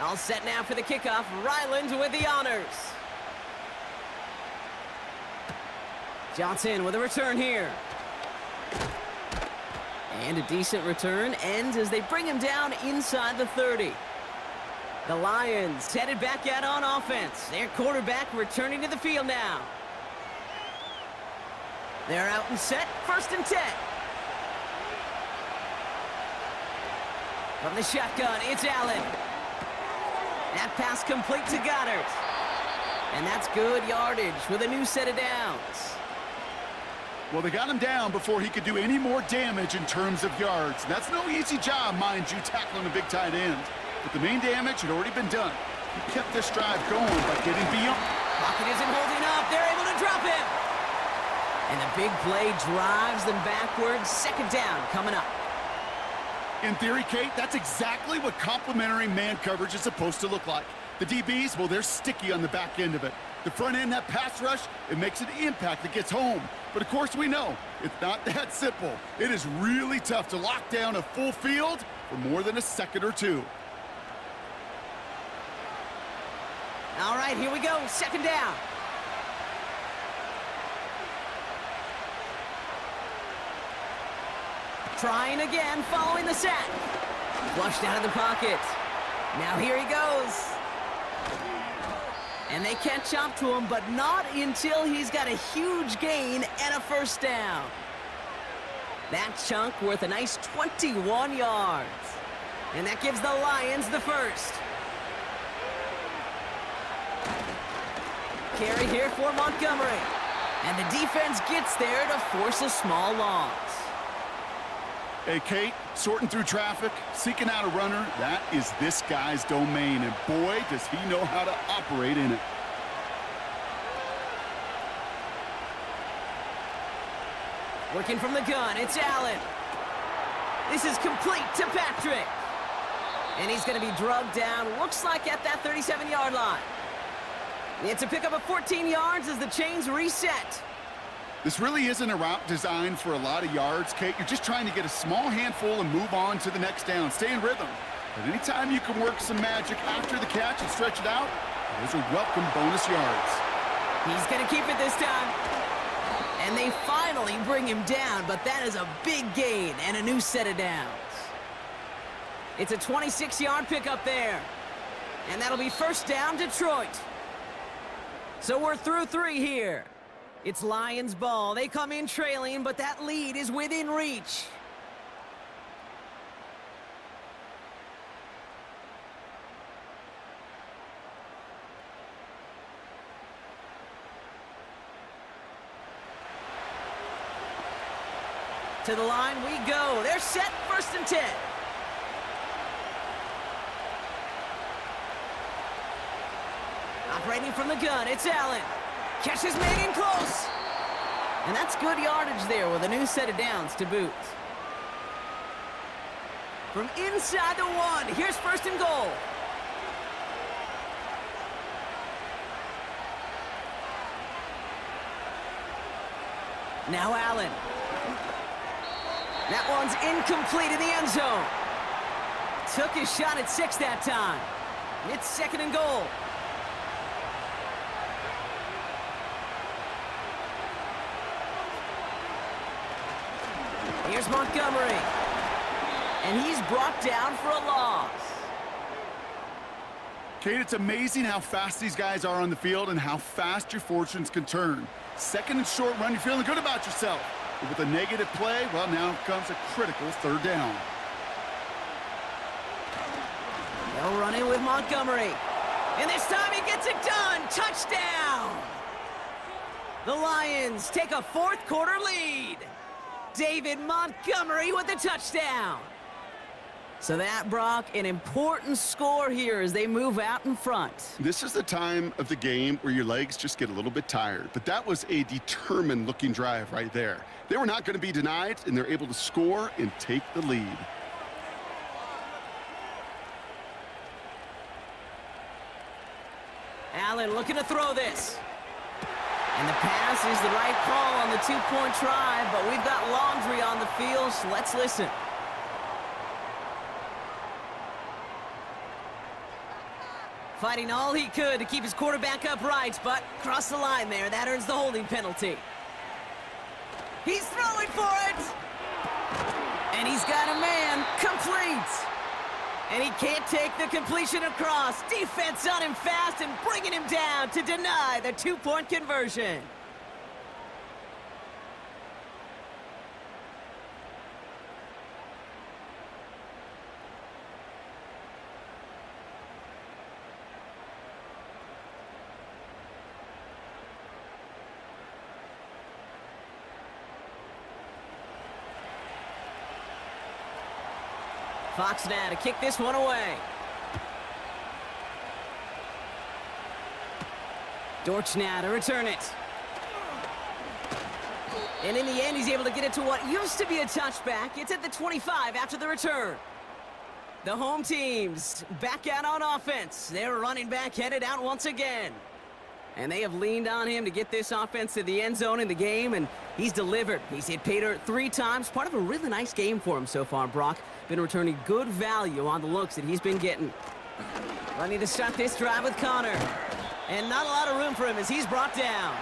All set now for the kickoff. Ryland with the honors. Johnson with a return here. And a decent return ends as they bring him down inside the 30. The Lions headed back out on offense. Their quarterback returning to the field now. They're out and set. 1st and 10. From the shotgun, it's Allen. That pass complete to Goddard. And that's good yardage with a new set of downs. Well, they got him down before he could do any more damage in terms of yards. That's no easy job, mind you, tackling a big tight end. But the main damage had already been done. He kept this drive going by getting beyond. Pocket isn't holding up. They're able to drop him. And the big play drives them backwards. Second down coming up. In theory, Kate, that's exactly what complementary man coverage is supposed to look like. The DBs, well, they're sticky on the back end of it. The front end, that pass rush, it makes an impact that gets home. But, of course, we know it's not that simple. It is really tough to lock down a full field for more than a second or two. All right, here we go. Second down. Trying again, following the sack. Flushed out of the pocket. Now here he goes. And they catch up to him, but not until he's got a huge gain and a first down. That chunk worth a nice 21 yards. And that gives the Lions the first. Carry here for Montgomery. And the defense gets there to force a small loss. Hey, Kate, sorting through traffic, seeking out a runner, that is this guy's domain, and boy, does he know how to operate in it. Working from the gun, it's Allen. This is complete to Patrick. And he's going to be drugged down, looks like at that 37-yard line. It's a pickup of 14 yards as the chains reset. This really isn't a route designed for a lot of yards, Kate. You're just trying to get a small handful and move on to the next down. Stay in rhythm. But anytime you can work some magic after the catch and stretch it out, those are welcome bonus yards. He's going to keep it this time. And they finally bring him down, but that is a big gain and a new set of downs. It's a 26-yard pickup there. And that'll be first down, Detroit. So we're through 3 here. It's Lions ball. They come in trailing, but that lead is within reach. To the line we go. They're set, 1st and 10. Operating from the gun, it's Allen. Catch is made in close. And that's good yardage there with a new set of downs to boot. From inside the 1, here's 1st and goal. Now Allen. That one's incomplete in the end zone. Took his shot at 6 that time. It's 2nd and goal. Here's Montgomery. And he's brought down for a loss. Kate, it's amazing how fast these guys are on the field and how fast your fortunes can turn. 2nd and short run, you're feeling good about yourself. But with a negative play, well, now comes a critical 3rd down. They'll run in with Montgomery. And this time he gets it done. Touchdown! The Lions take a 4th quarter lead. David Montgomery with the touchdown. So that, Brock, an important score here as they move out in front. This is the time of the game where your legs just get a little bit tired. But that was a determined-looking drive right there. They were not going to be denied, and they're able to score and take the lead. Allen looking to throw this. And the pass is the right call on the 2-point try, but we've got laundry on the field, so let's listen. Fighting all he could to keep his quarterback upright, but cross the line there. That earns the holding penalty. He's throwing for it! And he's got a man complete! And he can't take the completion across. Defense on him fast and bringing him down to deny the 2-point conversion. Fox now to kick this one away. Dortch now to return it. And in the end, he's able to get it to what used to be a touchback. It's at the 25 after the return. The home team's back out on offense. Their running back headed out once again. And they have leaned on him to get this offense to the end zone in the game, and he's delivered. He's hit pay dirt 3 times. Part of a really nice game for him so far, Brock. Been returning good value on the looks that he's been getting. Running to start this drive with Connor. And not a lot of room for him as he's brought down.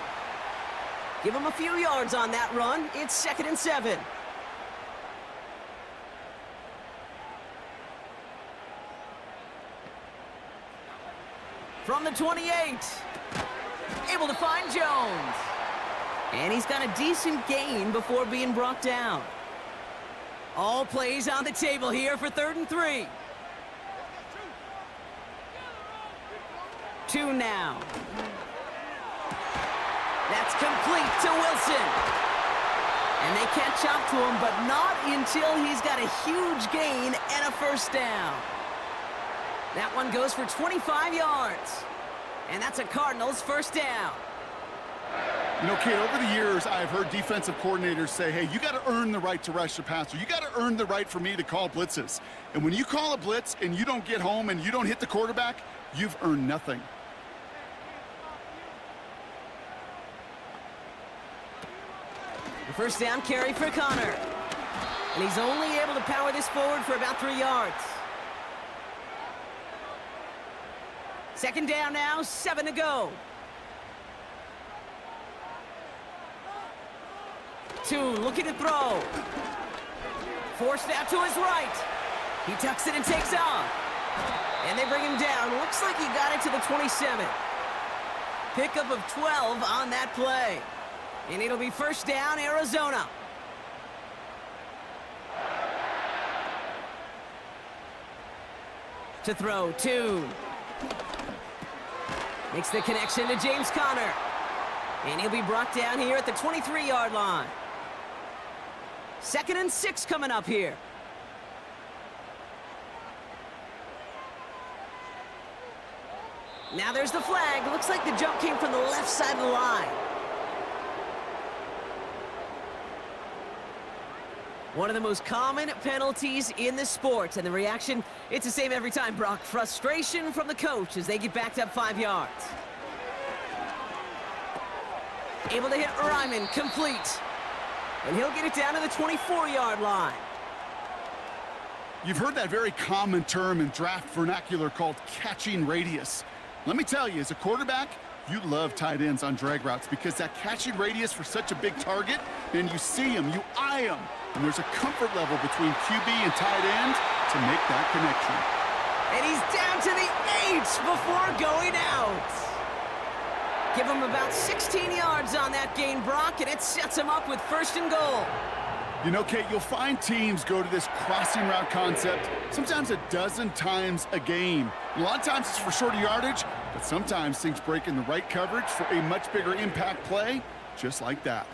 Give him a few yards on that run. It's 2nd and 7. From the 28. Able to find Jones. And he's got a decent gain before being brought down. All plays on the table here for 3rd and 3. 2 now. That's complete to Wilson. And they catch up to him, but not until he's got a huge gain and a 1st down. That one goes for 25 yards. And that's a Cardinals 1st down. You know, Kate, over the years, I've heard defensive coordinators say, hey, you got to earn the right to rush the passer. You got to earn the right for me to call blitzes. And when you call a blitz and you don't get home and you don't hit the quarterback, you've earned nothing. The 1st down carry for Connor. And he's only able to power this forward for about 3 yards. 2nd down now, 7 to go. 2 looking to throw. Forced out to his right. He tucks it and takes off. And they bring him down. Looks like he got it to the 27. Pickup of 12 on that play. And it'll be 1st down, Arizona. To throw, 2. Makes the connection to James Conner. And he'll be brought down here at the 23-yard line. 2nd and 6 coming up here. Now there's the flag. Looks like the jump came from the left side of the line. One of the most common penalties in the sport, and the reaction, it's the same every time, Brock. Frustration from the coach as they get backed up 5 yards. Able to hit Ryman, complete. And he'll get it down to the 24-yard line. You've heard that very common term in draft vernacular called catching radius. Let me tell you, as a quarterback, you love tight ends on drag routes because that catching radius for such a big target, and you see him, you eye him, and there's a comfort level between QB and tight end to make that connection. And he's down to the 8 before going out. Give him about 16 yards on that gain, Brock, and it sets him up with 1st and goal. You know, Kate, you'll find teams go to this crossing route concept sometimes a dozen times a game. And a lot of times it's for shorter yardage, but sometimes things break in the right coverage for a much bigger impact play, just like that.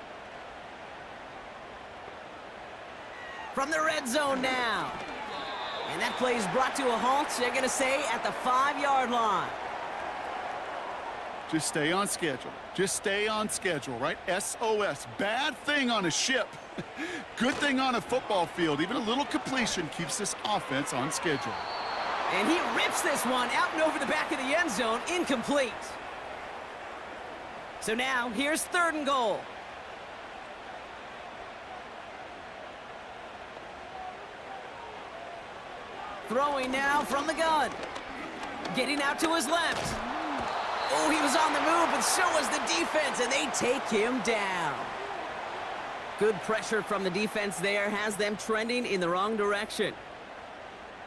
From the red zone now. And that play is brought to a halt, they're going to say, at the 5-yard line. Just stay on schedule. Just stay on schedule, right? SOS. Bad thing on a ship. Good thing on a football field. Even a little completion keeps this offense on schedule. And he rips this one out and over the back of the end zone. Incomplete. So now, here's 3rd and goal. Throwing now from the gun. Getting out to his left. Oh, he was on the move, but so was the defense, and they take him down. Good pressure from the defense there has them trending in the wrong direction.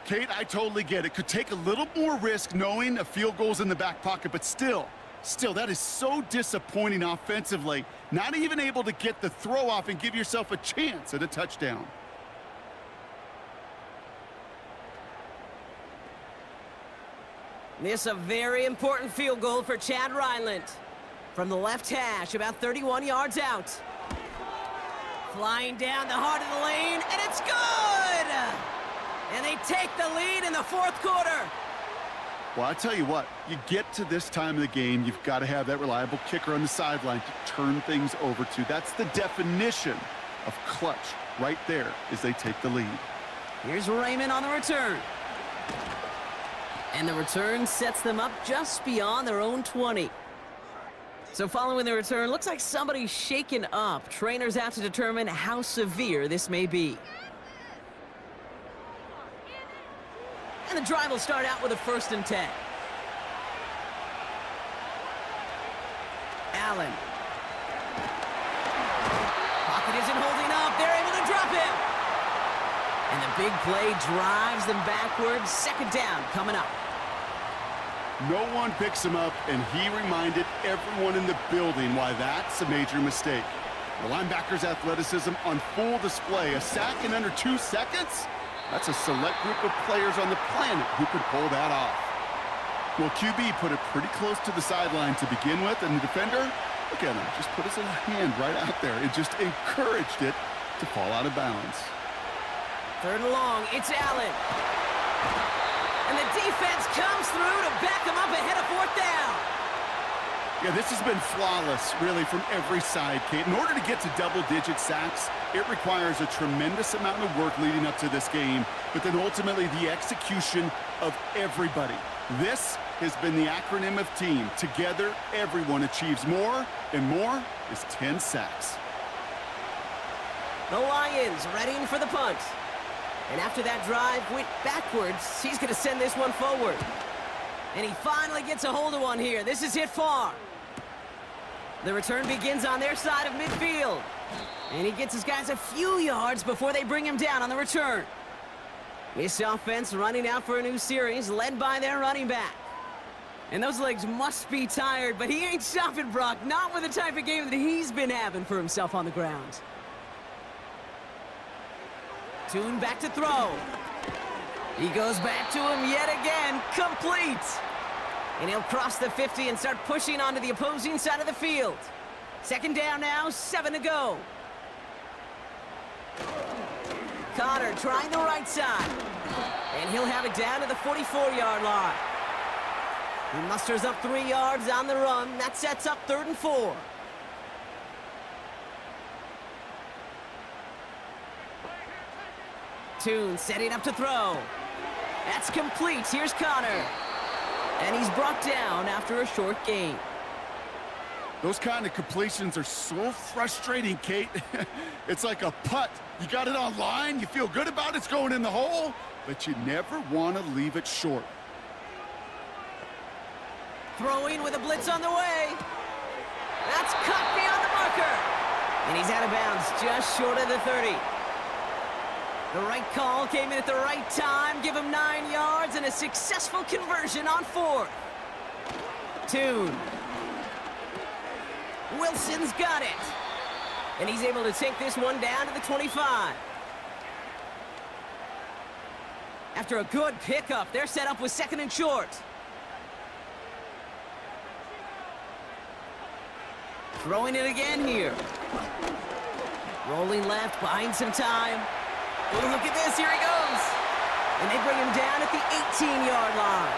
Kate, I totally get it. Could take a little more risk knowing a field goal's in the back pocket, but still, that is so disappointing offensively. Not even able to get the throw off and give yourself a chance at a touchdown. This a very important field goal for Chad Ryland. From the left hash, about 31 yards out. Flying down the heart of the lane, and it's good! And they take the lead in the 4th quarter. Well, I tell you what, you get to this time of the game, you've got to have that reliable kicker on the sideline to turn things over to. That's the definition of clutch right there as they take the lead. Here's Raymond on the return. And the return sets them up just beyond their own 20. So following the return, looks like somebody's shaken up. Trainers out to determine how severe this may be. And the drive will start out with a 1st and 10. Allen. Pocket isn't holding up. They're able to drop him. And the big play drives them backwards. 2nd down coming up. No one picks him up, and he reminded everyone in the building why that's a major mistake. The linebacker's athleticism on full display. A sack in under 2 seconds? That's a select group of players on the planet who could pull that off. Well, QB put it pretty close to the sideline to begin with, and the defender, look at him, just put his little hand right out there. It just encouraged it to fall out of bounds. 3rd and long, it's Allen. And the defense comes through to back him up ahead of 4th down. Yeah, this has been flawless, really, from every side, Kate. In order to get to double-digit sacks, it requires a tremendous amount of work leading up to this game, but then ultimately the execution of everybody. This has been the acronym of team. Together, everyone achieves more, and more is 10 sacks. The Lions readying for the punt. And after that drive went backwards, he's going to send this one forward. And he finally gets a hold of one here. This is hit far. The return begins on their side of midfield. And he gets his guys a few yards before they bring him down on the return. This offense running out for a new series, led by their running back. And those legs must be tired, but he ain't stopping, Brock. Not with the type of game that he's been having for himself on the ground. Tune back to throw. He goes back to him yet again. Complete. And he'll cross the 50 and start pushing onto the opposing side of the field. 2nd down now, 7 to go. Connor trying the right side. And he'll have it down to the 44-yard line. He musters up 3 yards on the run. That sets up 3rd and 4. Tune setting up to throw. That's complete. Here's Connor. And he's brought down after a short gain. Those kind of completions are so frustrating, Kate. It's like a putt. You got it on line, you feel good about it's going in the hole, but you never want to leave it short. Throwing with a blitz on the way. That's cut beyond the marker. And he's out of bounds just short of the 30. The right call came in at the right time. Give him 9 yards and a successful conversion on 4th. Tune. Wilson's got it. And he's able to take this one down to the 25. After a good pickup, they're set up with 2nd and short. Throwing it again here. Rolling left, buying some time. Oh, look at this, here he goes. And they bring him down at the 18-yard line.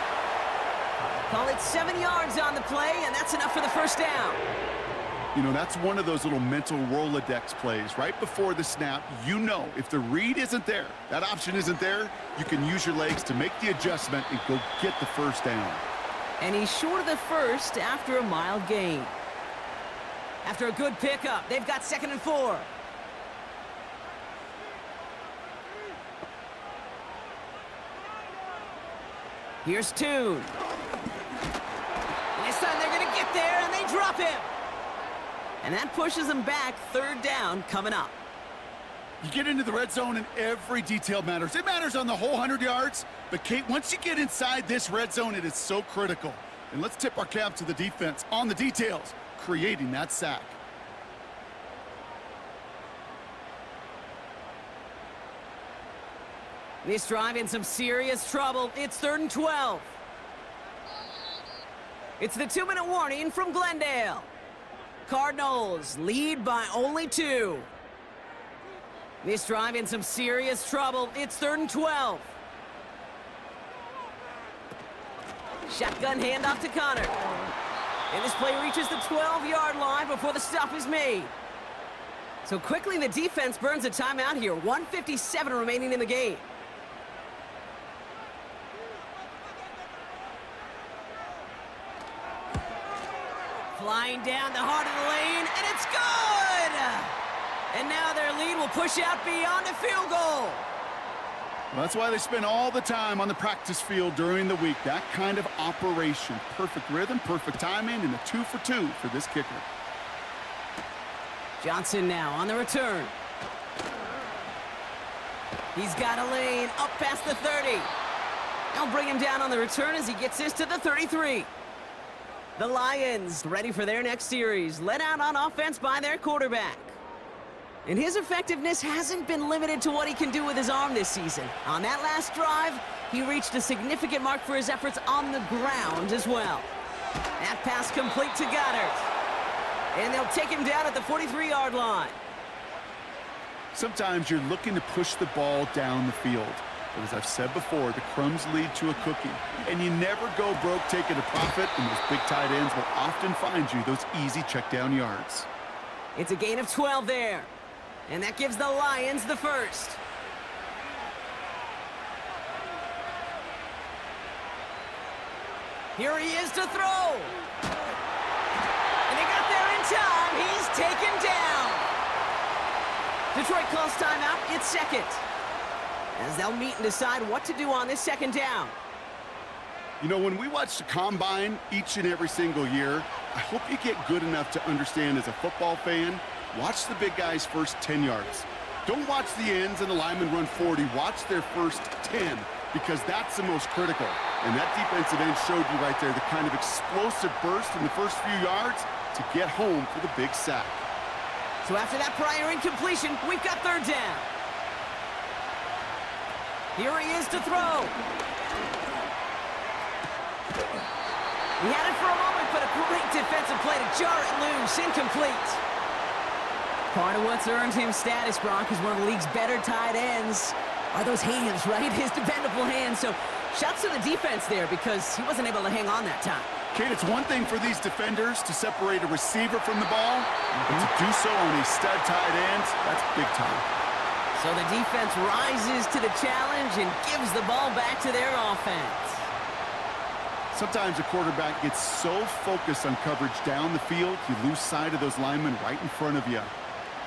Call it 7 yards on the play, and that's enough for the 1st down. You know, that's one of those little mental Rolodex plays. Right before the snap, you know if the read isn't there, that option isn't there, you can use your legs to make the adjustment and go get the 1st down. And he's short of the 1st after a mild gain. After a good pickup, they've got 2nd and 4. Here's Tune. And this time they're going to get there, and they drop him. And that pushes them back. 3rd down coming up. You get into the red zone, and every detail matters. It matters on the whole 100 yards. But, Kate, once you get inside this red zone, it is so critical. And let's tip our cap to the defense on the details, creating that sack. This drive in some serious trouble. It's 3rd and 12. It's the 2-minute warning from Glendale. Cardinals lead by only 2. This drive in some serious trouble. It's 3rd and 12. Shotgun handoff to Connor. And this play reaches the 12-yard line before the stop is made. So quickly the defense burns a timeout here. 1:57 remaining in the game. Flying down the heart of the lane, and it's good! And now their lead will push out beyond a field goal. Well, that's why they spend all the time on the practice field during the week. That kind of operation. Perfect rhythm, perfect timing, and a 2 for 2 for this kicker. Johnson now on the return. He's got a lane up past the 30. They'll bring him down on the return as he gets this to the 33. The Lions ready for their next series, led out on offense by their quarterback. And his effectiveness hasn't been limited to what he can do with his arm this season. On that last drive, he reached a significant mark for his efforts on the ground as well. That pass complete to Goddard. And they'll take him down at the 43-yard line. Sometimes you're looking to push the ball down the field. But as I've said before, the crumbs lead to a cookie. And you never go broke taking a profit, and those big tight ends will often find you those easy check down yards. It's a gain of 12 there. And that gives the Lions the first. Here he is to throw. And he got there in time. He's taken down. Detroit calls timeout. It's second. As they'll meet and decide what to do on this second down. You know, when we watch the combine each and every single year, I hope you get good enough to understand as a football fan, watch the big guys' first 10 yards. Don't watch the ends and the linemen run 40. Watch their first 10, because that's the most critical. And that defensive end showed you right there the kind of explosive burst in the first few yards to get home for the big sack. So after that prior incompletion, we've got third down. Here he is to throw. He had it for a moment, but a great defensive play to jar it loose. Incomplete. Part of what's earned him status, Brock, is one of the league's better tight ends. Are those hands, right? His dependable hands. So shouts to the defense there because he wasn't able to hang on that time. Kate, it's one thing for these defenders to separate a receiver from the ball, but to do so on a stud tight end, that's big time. So the defense rises to the challenge and gives the ball back to their offense. Sometimes a quarterback gets so focused on coverage down the field, you lose sight of those linemen right in front of you.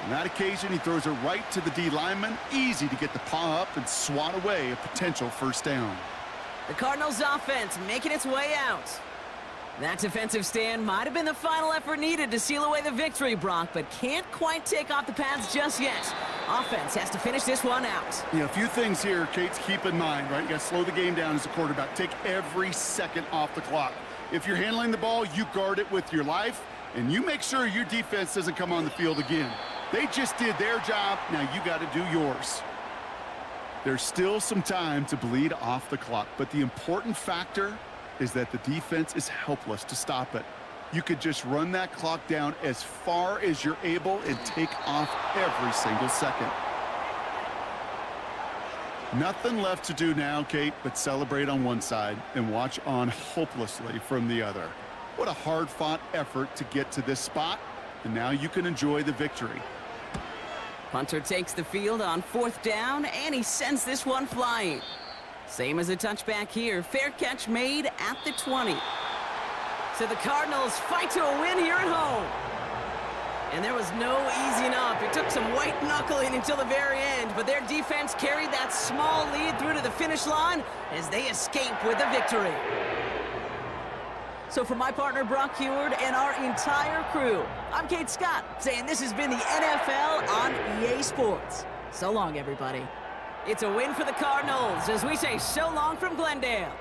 On that occasion, he throws it right to the D lineman. Easy to get the paw up and swat away a potential first down. The Cardinals' offense making its way out. That defensive stand might have been the final effort needed to seal away the victory, Brock, but can't quite take off the pads just yet. Offense has to finish this one out. Yeah, a few things here, Kate, to keep in mind, right? You got to slow the game down as a quarterback. Take every second off the clock. If you're handling the ball, you guard it with your life, and you make sure your defense doesn't come on the field again. They just did their job. Now you got to do yours. There's still some time to bleed off the clock, but the important factor is that the defense is helpless to stop it. You could just run that clock down as far as you're able and take off every single second. Nothing left to do now, Kate, but celebrate on one side and watch on hopelessly from the other. What a hard-fought effort to get to this spot, and now you can enjoy the victory. Punter takes the field on fourth down, and he sends this one flying. Same as a touchback here. Fair catch made at the 20. So the Cardinals fight to a win here at home. And there was no easing up. It took some white knuckling until the very end, but their defense carried that small lead through to the finish line as they escape with a victory. So for my partner, Brock Heward, and our entire crew, I'm Kate Scott, saying this has been the NFL on EA Sports. So long, everybody. It's a win for the Cardinals as we say so long from Glendale.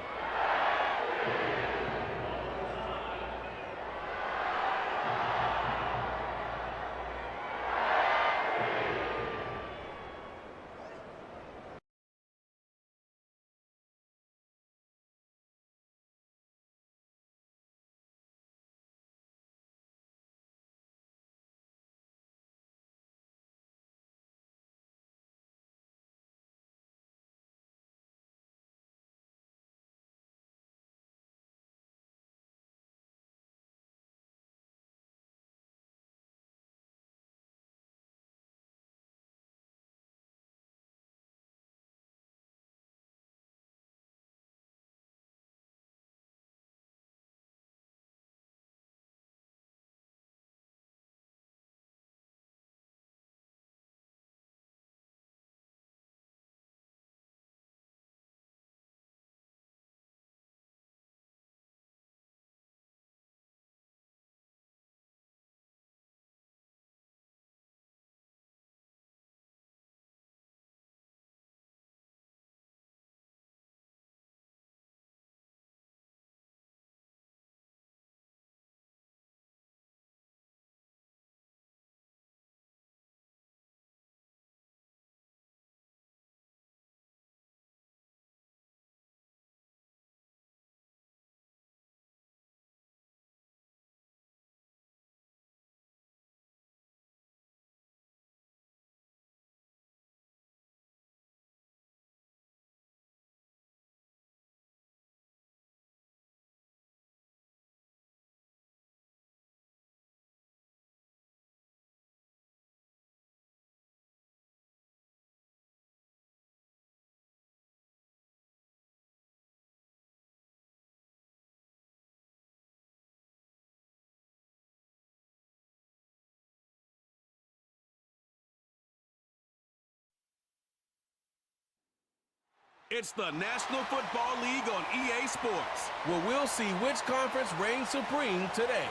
It's the National Football League on EA Sports, where we'll see which conference reigns supreme today.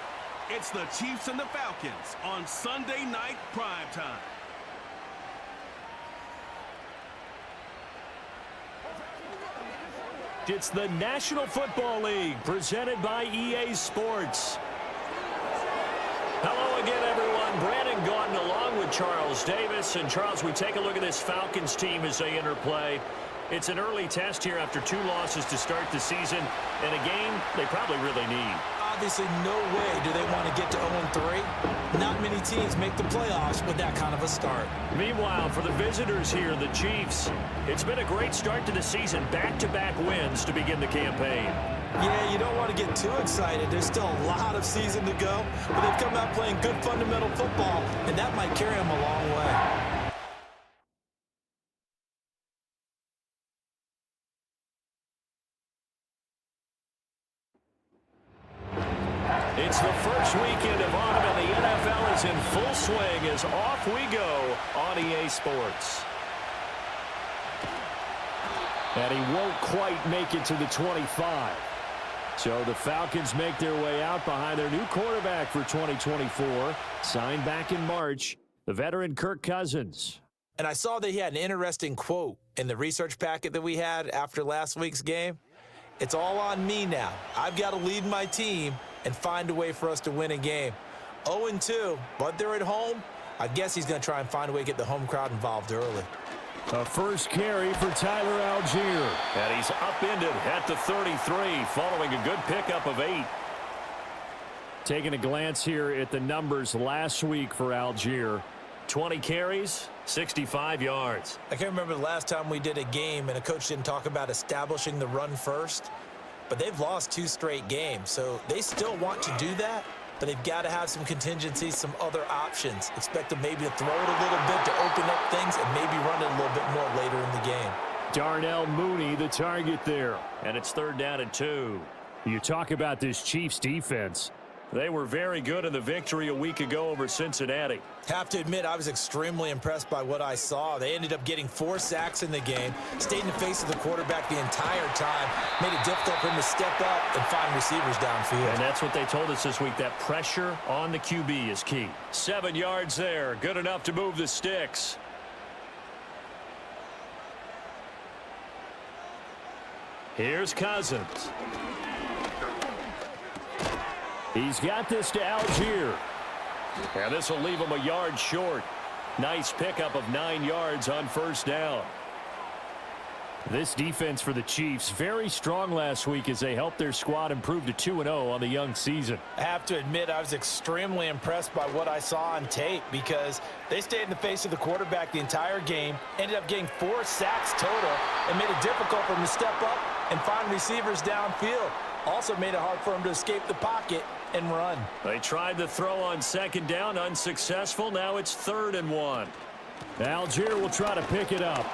It's the Chiefs and the Falcons on Sunday night primetime. It's the National Football League presented by EA Sports. Hello again, everyone. Brandon Gaudin along with Charles Davis. And, Charles, we take a look at this Falcons team as they enter play. It's an early test here after 2 losses to start the season, and a game they probably really need. Obviously, no way do they want to get to 0-3. Not many teams make the playoffs with that kind of a start. Meanwhile, for the visitors here, the Chiefs, it's been a great start to the season. Back-to-back wins to begin the campaign. Yeah, you don't want to get too excited. There's still a lot of season to go, but they've come out playing good fundamental football, and that might carry them a long way. It's the first weekend of autumn, and the NFL is in full swing as off we go on EA Sports. And he won't quite make it to the 25. So the Falcons make their way out behind their new quarterback for 2024, signed back in March, the veteran Kirk Cousins. And I saw that he had an interesting quote in the research packet that we had after last week's game. It's all on me now. I've got to lead my team and find a way for us to win a game. 0-2, but they're at home. I guess he's going to try and find a way to get the home crowd involved early. A first carry for Tyler Algier. And he's upended at the 33 following a good pickup of 8. Taking a glance here at the numbers last week for Algier. 20 carries, 65 yards. I can't remember the last time we did a game and a coach didn't talk about establishing the run first. But they've lost 2 straight games, so they still want to do that. But they've got to have some contingencies, some other options. Expect them maybe to throw it a little bit to open up things and maybe run it a little bit more later in the game. Darnell Mooney, the target there. And it's 3rd down and 2. You talk about this Chiefs defense. They were very good in the victory a week ago over Cincinnati. Have to admit, I was extremely impressed by what I saw. They ended up getting 4 sacks in the game, stayed in the face of the quarterback the entire time, made it difficult for him to step up and find receivers downfield. And that's what they told us this week, that pressure on the QB is key. 7 yards there, good enough to move the sticks. Here's Cousins. He's got this to Algier. And this will leave him a yard short. Nice pickup of 9 yards on 1st down. This defense for the Chiefs, very strong last week as they helped their squad improve to 2-0 on the young season. I have to admit, I was extremely impressed by what I saw on tape because they stayed in the face of the quarterback the entire game, ended up getting 4 sacks total, and made it difficult for him to step up and find receivers downfield. Also made it hard for him to escape the pocket and run. They tried to throw on 2nd down, unsuccessful. Now it's 3rd and 1. Algier will try to pick it up.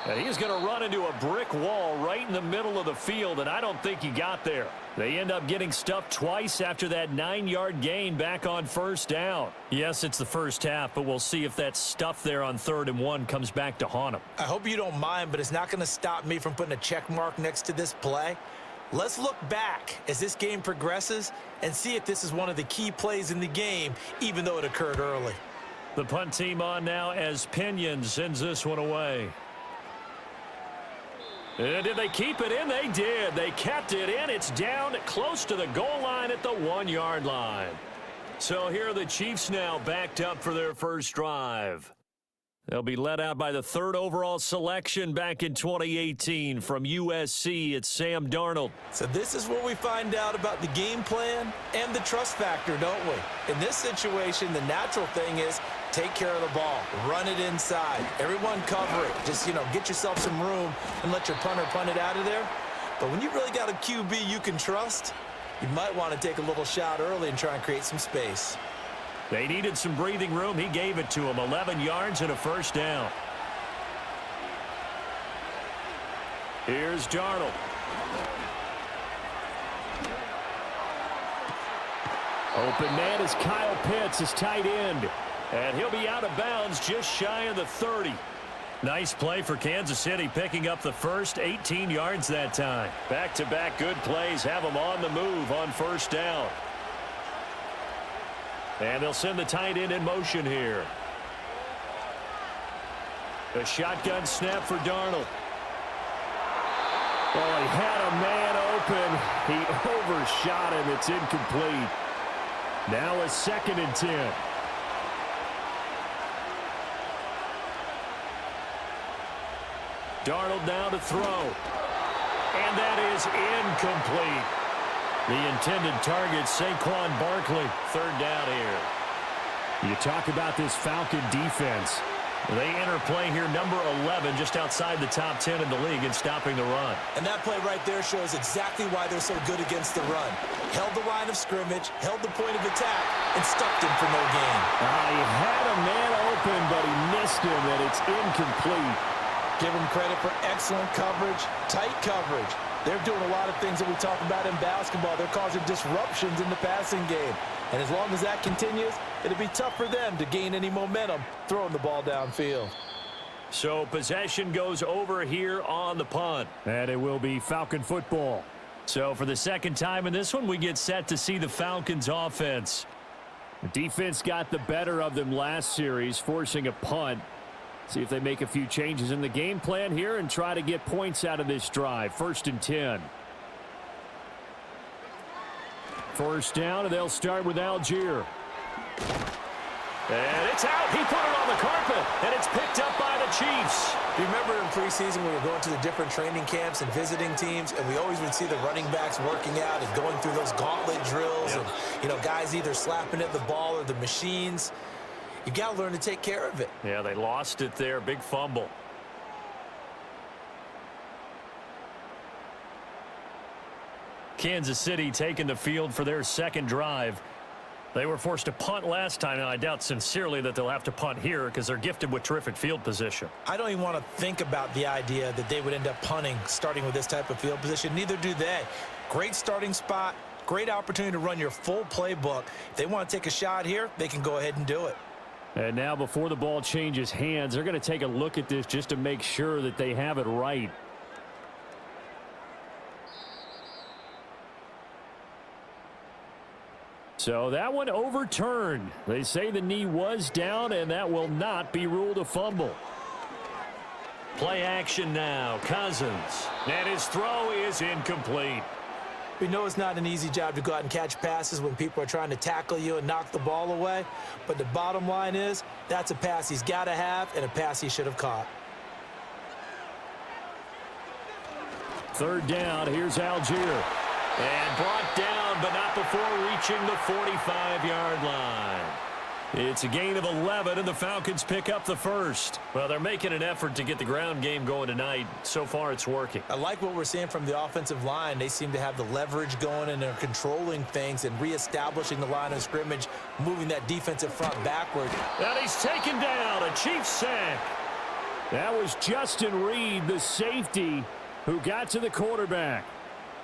And he's going to run into a brick wall right in the middle of the field, and I don't think he got there. They end up getting stuffed twice after that 9-yard gain back on 1st down. Yes, it's the first half, but we'll see if that stuff there on 3rd and 1 comes back to haunt him. I hope you don't mind, but it's not going to stop me from putting a check mark next to this play. Let's look back as this game progresses and see if this is one of the key plays in the game, even though it occurred early. The punt team on now as Pinion sends this one away. And did they keep it in? They did. They kept it in. It's down close to the goal line at the 1-yard line. So here are the Chiefs now backed up for their first drive. They'll be led out by the 3rd overall selection back in 2018 from USC. It's Sam Darnold. So this is where we find out about the game plan and the trust factor, don't we? In this situation, the natural thing is take care of the ball, run it inside, everyone cover it. Just, get yourself some room and let your punter punt it out of there. But when you really got a QB you can trust, you might want to take a little shot early and try and create some space. They needed some breathing room. He gave it to him. 11 yards and a 1st down. Here's Darnold. Open man is Kyle Pitts, his tight end. And he'll be out of bounds just shy of the 30. Nice play for Kansas City, picking up the first 18 yards that time. Back-to-back good plays have them on the move on first down. And they'll send the tight end in motion here. A shotgun snap for Darnold. Oh, he had a man open. He overshot him. It's incomplete. Now a 2nd and 10. Darnold now to throw. And that is incomplete. The intended target, Saquon Barkley. 3rd down here. You talk about this Falcon defense. They enter play here, number 11, just outside the top 10 in the league in stopping the run. And that play right there shows exactly why they're so good against the run. Held the line of scrimmage, held the point of attack, and stuffed him for no gain. He had a man open, but he missed him, and it's incomplete. Give him credit for excellent coverage, tight coverage. They're doing a lot of things that we talk about in basketball. They're causing disruptions in the passing game. And as long as that continues, it'll be tough for them to gain any momentum throwing the ball downfield. So possession goes over here on the punt. And it will be Falcon football. So for the 2nd time in this one, we get set to see the Falcons offense. The defense got the better of them last series, forcing a punt. See if they make a few changes in the game plan here and try to get points out of this drive. 1st and 10. First down, and they'll start with Algier. And it's out. He put it on the carpet, and it's picked up by the Chiefs. Do you remember in preseason we were going to the different training camps and visiting teams, and we always would see the running backs working out and going through those gauntlet drills, and, you know, guys either slapping at the ball or the machines. You got to learn to take care of it. Yeah, they lost it there. Big fumble. Kansas City taking the field for their 2nd drive. They were forced to punt last time, and I doubt sincerely that they'll have to punt here because they're gifted with terrific field position. I don't even want to think about the idea that they would end up punting starting with this type of field position. Neither do they. Great starting spot, great opportunity to run your full playbook. If they want to take a shot here, they can go ahead and do it. And now before the ball changes hands, they're going to take a look at this just to make sure that they have it right. So that one overturned. They say the knee was down, and that will not be ruled a fumble. Play action now. Cousins. And his throw is incomplete. We know it's not an easy job to go out and catch passes when people are trying to tackle you and knock the ball away. But the bottom line is that's a pass he's got to have and a pass he should have caught. 3rd down. Here's Algier. And brought down, but not before reaching the 45-yard line. It's a gain of 11, and the Falcons pick up the 1st. Well, they're making an effort to get the ground game going tonight. So far, it's working. I like what we're seeing from the offensive line. They seem to have the leverage going, and they're controlling things and reestablishing the line of scrimmage, moving that defensive front backward. And he's taken down. A Chiefs sack. That was Justin Reed, the safety, who got to the quarterback.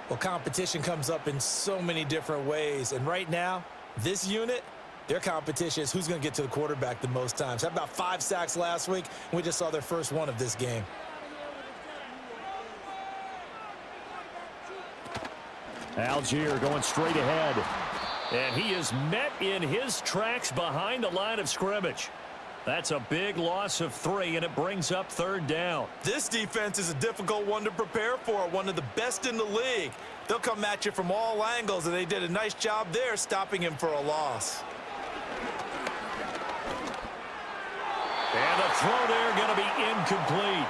Well, competition comes up in so many different ways, and right now, this unit, their competition is who's going to get to the quarterback the most times. How about 5 sacks last week? We just saw their first one of this game. Algier going straight ahead. And he is met in his tracks behind the line of scrimmage. That's a big loss of 3, and it brings up 3rd down. This defense is a difficult one to prepare for, one of the best in the league. They'll come at you from all angles, and they did a nice job there stopping him for a loss. And the throw there going to be incomplete.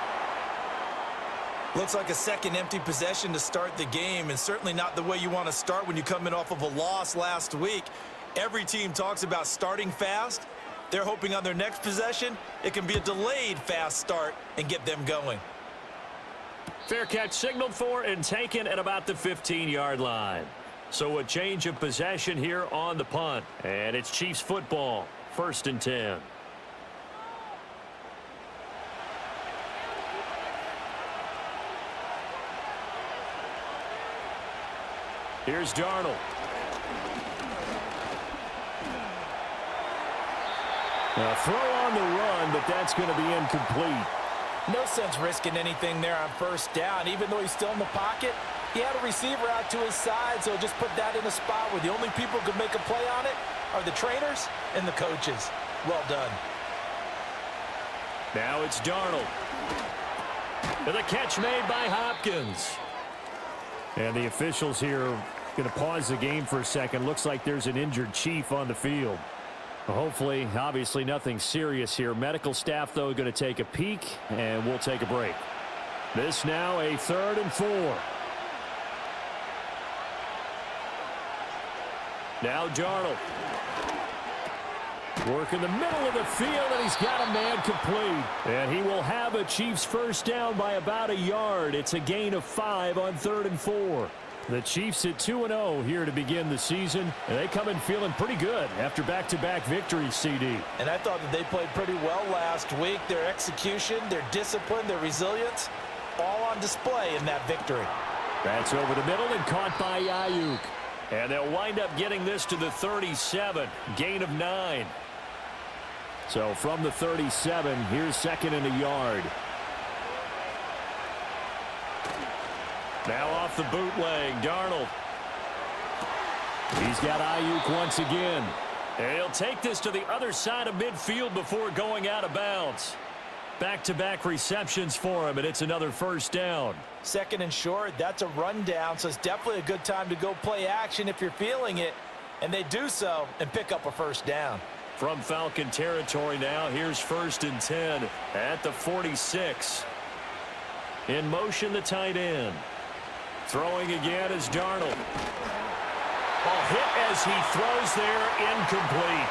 Looks like a second empty possession to start the game, and certainly not the way you want to start when you come in off of a loss last week. Every team talks about starting fast. They're hoping on their next possession, it can be a delayed fast start and get them going. Fair catch signaled for and taken at about the 15-yard line. So a change of possession here on the punt. And it's Chiefs football, 1st and 10. Here's Darnold. A throw on the run, but that's going to be incomplete. No sense risking anything there on first down. Even though he's still in the pocket, he had a receiver out to his side, so just put that in a spot where the only people who can make a play on it are the trainers and the coaches. Well done. Now it's Darnold. And the catch made by Hopkins. And the officials here are going to pause the game for a second. Looks like there's an injured Chief on the field. Hopefully, obviously nothing serious here. Medical staff, though, going to take a peek, and we'll take a break. This now a 3rd and 4. Now Darnold. Work in the middle of the field, and he's got a man complete. And he will have a Chiefs first down by about a yard. It's a gain of 5 on 3rd and 4. The Chiefs at 2-0 here to begin the season, and they come in feeling pretty good after back-to-back victories, CD. And I thought that they played pretty well last week. Their execution, their discipline, their resilience, all on display in that victory. That's over the middle and caught by Ayuk. And they'll wind up getting this to the 37, gain of 9. So from the 37, here's 2nd and a yard. Now off the bootleg, Darnold. He's got Ayuk once again. And he'll take this to the other side of midfield before going out of bounds. Back-to-back receptions for him, and it's another first down. 2nd and short, that's a rundown, so it's definitely a good time to go play action if you're feeling it. And they do so and pick up a first down. From Falcon territory now, here's 1st and 10 at the 46. In motion, the tight end. Throwing again is Darnold. A hit as he throws there, incomplete.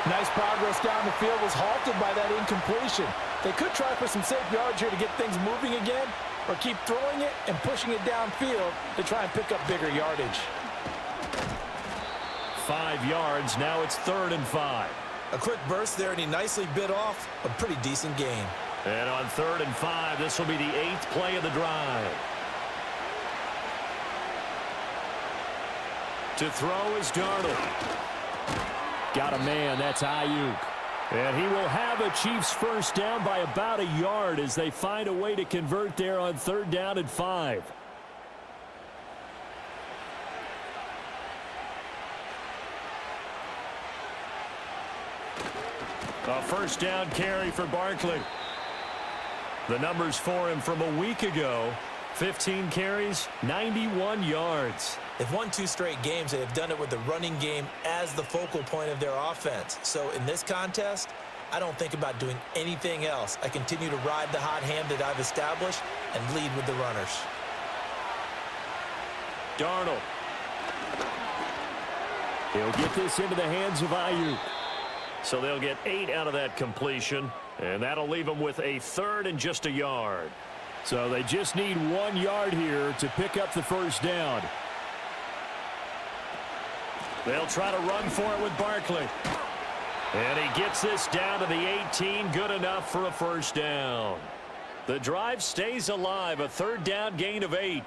Nice progress down the field was halted by that incompletion. They could try for some safe yards here to get things moving again, or keep throwing it and pushing it downfield to try and pick up bigger yardage. 5 yards, now it's 3rd and 5. A quick burst there, and he nicely bit off a pretty decent gain. And on 3rd and 5, this will be the 8th play of the drive. To throw is Darnold. Got a man, that's Ayuk. And he will have a Chiefs first down by about a yard as they find a way to convert there on 3rd down and 5. A first down carry for Barkley. The numbers for him from a week ago: 15 carries, 91 yards. They've won 2 straight games. They have done it with the running game as the focal point of their offense. So in this contest, I don't think about doing anything else. I continue to ride the hot hand that I've established and lead with the runners. Darnold. He'll get this into the hands of Ayuk. So they'll get 8 out of that completion, and that'll leave them with a 3rd and just a yard. So they just need 1 yard here to pick up the first down. They'll try to run for it with Barkley. And he gets this down to the 18, good enough for a first down. The drive stays alive, a 3rd down gain of 8.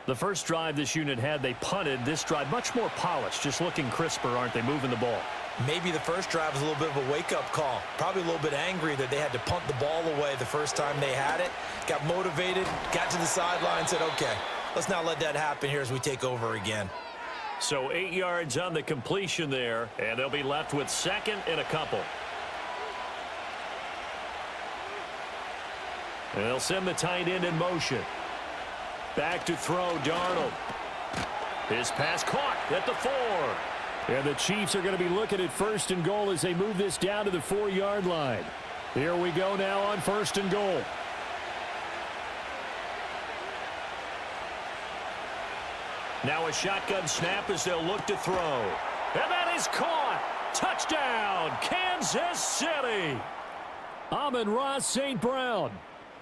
The first drive this unit had, they punted. This drive, much more polished, just looking crisper, aren't they, moving the ball? Maybe the first drive was a little bit of a wake-up call. Probably a little bit angry that they had to punt the ball away the first time they had it. Got motivated, got to the sideline, said, okay, let's not let that happen here as we take over again. So 8 yards on the completion there, and they'll be left with 2nd and a couple. And they'll send the tight end in motion. Back to throw, Darnold. His pass caught at the 4. And the Chiefs are going to be looking at 1st and goal as they move this down to the 4-yard line. Here we go now on 1st and goal. Now a shotgun snap as they'll look to throw. And that is caught. Touchdown, Kansas City. Amon-Ra St. Brown.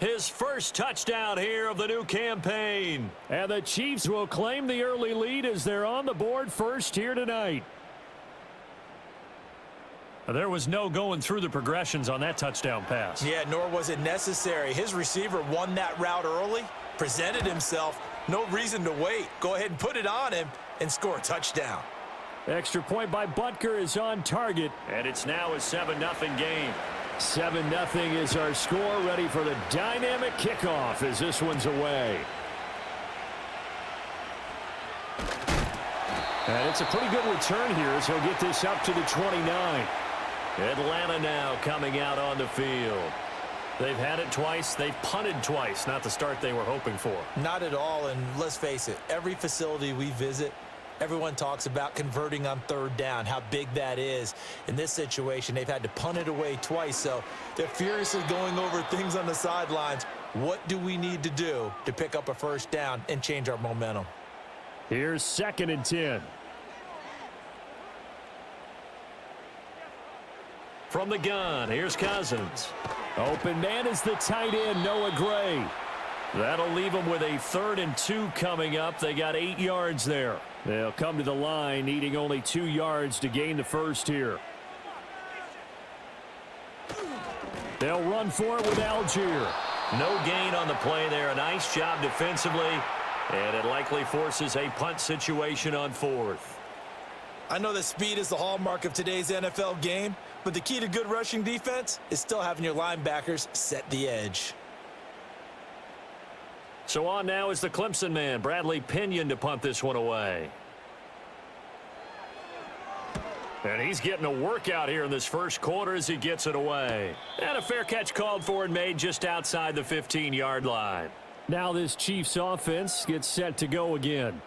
His first touchdown here of the new campaign. And the Chiefs will claim the early lead as they're on the board first here tonight. There was no going through the progressions on that touchdown pass. Yeah, nor was it necessary. His receiver won that route early, presented himself. No reason to wait. Go ahead and put it on him and score a touchdown. Extra point by Butker is on target. And it's now a 7-0 game. 7-0 is our score. Ready for the dynamic kickoff as this one's away. And it's a pretty good return here as he'll get this up to the 29. Atlanta now coming out on the field. They've had it twice. They've punted twice. Not the start they were hoping for. Not at all, and let's face it, every facility we visit, everyone talks about converting on third down, how big that is. In this situation, they've had to punt it away twice, so they're furiously going over things on the sidelines. What do we need to do to pick up a first down and change our momentum? Here's 2nd and 10. From the gun, here's Cousins. Open man is the tight end, Noah Gray. That'll leave them with a 3rd and 2 coming up. They got 8 yards there. They'll come to the line, needing only 2 yards to gain the first here. They'll run for it with Algier. No gain on the play there. A nice job defensively, and it likely forces a punt situation on 4th. I know that speed is the hallmark of today's NFL game, but the key to good rushing defense is still having your linebackers set the edge. So on now is the Clemson man, Bradley Pinion, to punt this one away. And he's getting a workout here in this first quarter as he gets it away. And a fair catch called for and made just outside the 15-yard line. Now this Chiefs offense gets set to go again.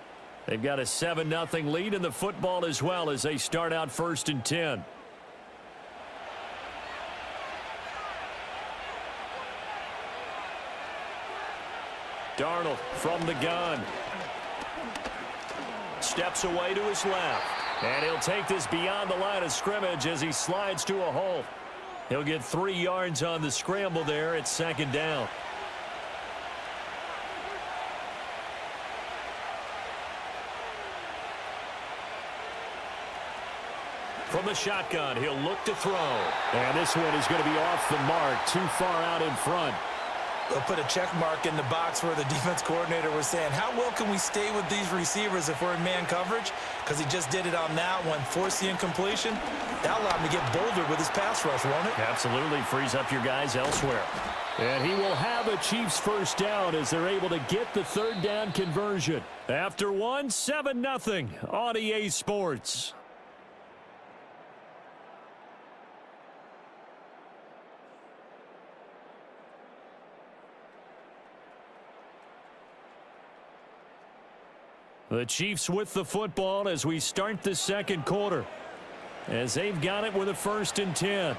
They've got a 7-0 lead in the football as well as they start out 1st and 10. Darnold from the gun. Steps away to his left. And he'll take this beyond the line of scrimmage as he slides to a hole. He'll get 3 yards on the scramble there at 2nd down. From the shotgun, he'll look to throw. And this one is going to be off the mark, too far out in front. They'll put a check mark in the box where the defense coordinator was saying, how well can we stay with these receivers if we're in man coverage? Because he just did it on that one, forced the incompletion. That allowed him to get bolder with his pass rush, won't it? Absolutely, frees up your guys elsewhere. And he will have a Chiefs first down as they're able to get the 3rd down conversion. After 7-0 on EA Sports. The Chiefs with the football as we start the 2nd quarter. As they've got it with a 1st and 10.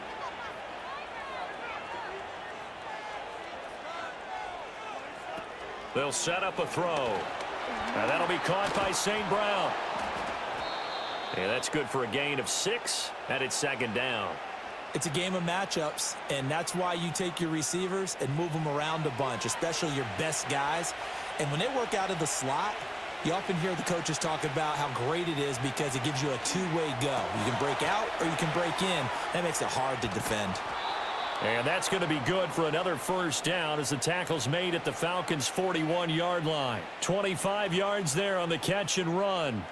They'll set up a throw. And that'll be caught by St. Brown. And that's good for a gain of 6, and it's 2nd down. It's a game of matchups, and that's why you take your receivers and move them around a bunch, especially your best guys. And when they work out of the slot, you often hear the coaches talk about how great it is because it gives you a two-way go. You can break out or you can break in. That makes it hard to defend. And that's going to be good for another first down as the tackle's made at the Falcons' 41-yard line. 25 yards there on the catch and run.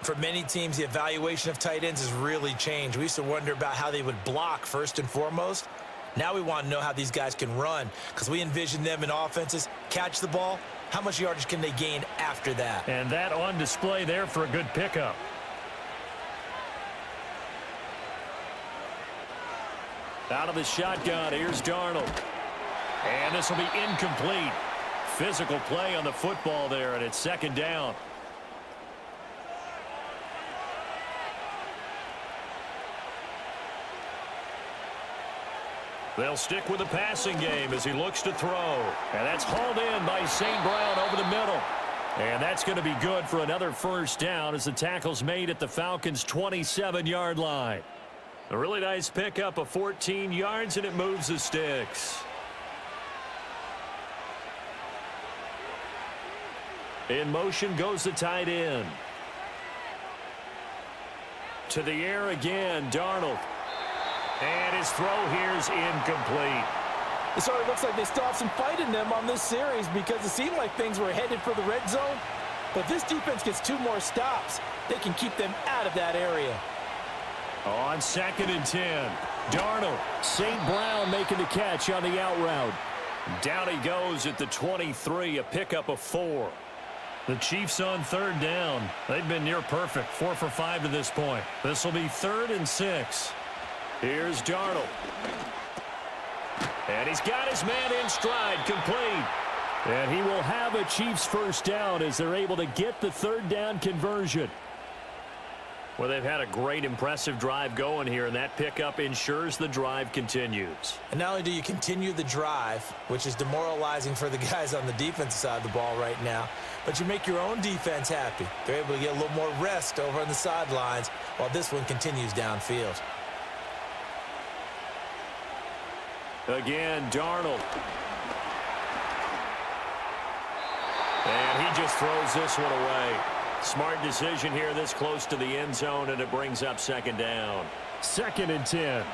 For many teams, the evaluation of tight ends has really changed. We used to wonder about how they would block first and foremost. Now we want to know how these guys can run because we envision them in offenses, catch the ball. How much yardage can they gain after that? And that on display there for a good pickup. Out of the shotgun, here's Darnold. And this will be incomplete. Physical play on the football there, and it's 2nd down. They'll stick with the passing game as he looks to throw. And that's hauled in by St. Brown over the middle. And that's going to be good for another first down as the tackle's made at the Falcons' 27-yard line. A really nice pickup of 14 yards, and it moves the sticks. In motion goes the tight end. To the air again, Darnold. And his throw here is incomplete. It sort of looks like they still have some fight in them on this series because it seemed like things were headed for the red zone. But this defense gets 2 more stops. They can keep them out of that area. On 2nd and 10, Darnold. St. Brown making the catch on the out route. Down he goes at the 23, a pickup of 4. The Chiefs on 3rd down. They've been near perfect, 4 for 5 to this point. This will be 3rd and 6. Here's Darnold. And he's got his man in stride, complete. And he will have a Chiefs first down as they're able to get the 3rd down conversion. Well, they've had a great, impressive drive going here, and that pickup ensures the drive continues. And not only do you continue the drive, which is demoralizing for the guys on the defensive side of the ball right now, but you make your own defense happy. They're able to get a little more rest over on the sidelines while this one continues downfield. Again, Darnold. And he just throws this one away. Smart decision here this close to the end zone, and it brings up 2nd down. 2nd and 10.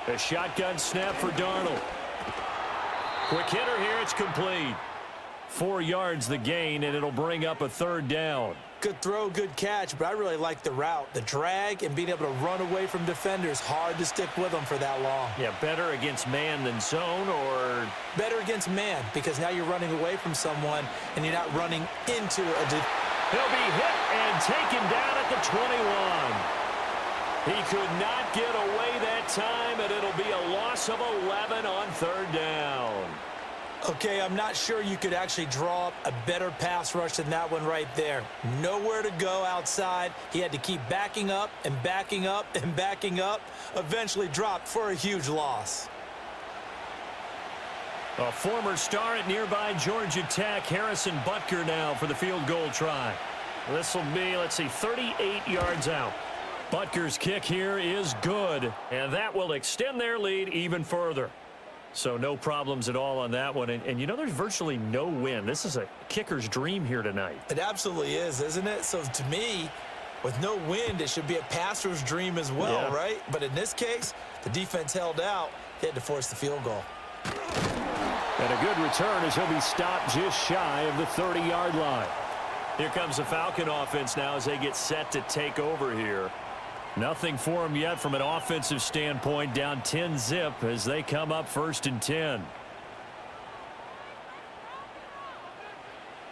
A shotgun snap for Darnold. Quick hitter here, it's complete. 4 yards the gain, and it'll bring up a 3rd down. Good throw, good catch, but I really like the route. The drag and being able to run away from defenders, hard to stick with them for that long. Yeah, better against man than zone, or? Better against man, because now you're running away from someone and you're not running into a He'll be hit and taken down at the 21. He could not get away that time, and it'll be a loss of 11 on 3rd down. Okay, I'm not sure you could actually draw up a better pass rush than that one right there. Nowhere to go outside. He had to keep backing up and backing up and backing up. Eventually dropped for a huge loss. A former star at nearby Georgia Tech, Harrison Butker now for the field goal try. This will be, let's see, 38 yards out. Butker's kick here is good, and that will extend their lead even further. So no problems at all on that one. And you know, there's virtually no wind. This is a kicker's dream here tonight. It absolutely is, isn't it? So to me, with no wind, it should be a passer's dream as well, right? But in this case, the defense held out. They had to force the field goal. And a good return as he'll be stopped just shy of the 30-yard line. Here comes the Falcon offense now as they get set to take over here. Nothing for them yet from an offensive standpoint, down 10-zip as they come up 1st and 10.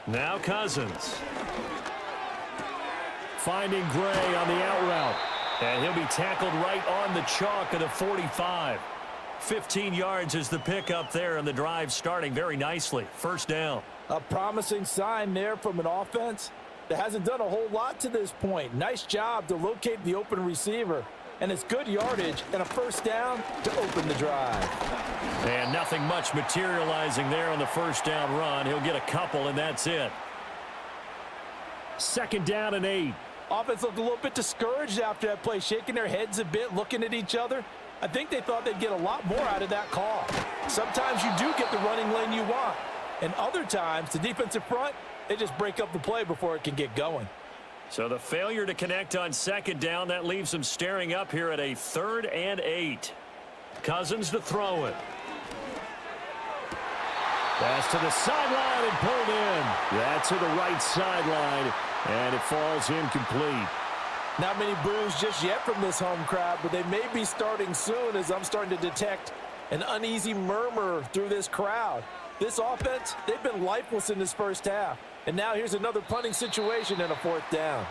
Now Cousins. Finding Gray on the out route. And he'll be tackled right on the chalk of the 45. 15 yards is the pickup there, and the drive starting very nicely. 1st down. A promising sign there from an offense that hasn't done a whole lot to this point. Nice job to locate the open receiver. And it's good yardage and a 1st down to open the drive. And nothing much materializing there on the 1st down run. He'll get a couple, and that's it. 2nd down and 8. Offense looked a little bit discouraged after that play, shaking their heads a bit, looking at each other. I think they thought they'd get a lot more out of that call. Sometimes you do get the running lane you want. And other times, the defensive front, they just break up the play before it can get going. So the failure to connect on 2nd down, that leaves them staring up here at a 3rd and 8. Cousins to throw it. Pass to the sideline and pulled in. That's to the right sideline, and it falls incomplete. Not many boos just yet from this home crowd, but they may be starting soon as I'm starting to detect an uneasy murmur through this crowd. This offense, they've been lifeless in this 1st half. And now here's another punting situation and a 4th down.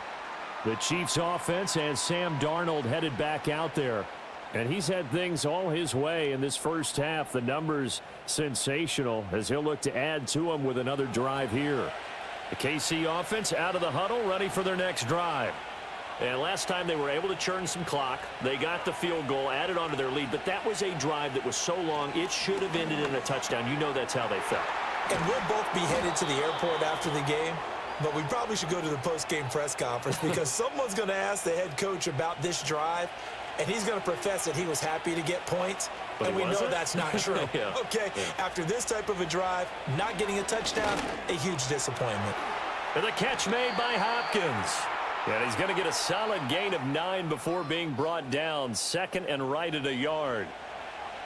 The Chiefs offense and Sam Darnold headed back out there. And he's had things all his way in this 1st half. The numbers sensational as he'll look to add to them with another drive here. The KC offense out of the huddle, ready for their next drive. And last time they were able to churn some clock. They got the field goal, added onto their lead. But that was a drive that was so long, it should have ended in a touchdown. You know that's how they felt. And we'll both be headed to the airport after the game. But we probably should go to the post-game press conference because someone's going to ask the head coach about this drive. And he's going to profess that he was happy to get points. But and we know that's not true. Yeah. Okay, after this type of a drive, not getting a touchdown, a huge disappointment. And the catch made by Hopkins. And he's going to get a solid gain of 9 before being brought down. 2nd and right at a yard.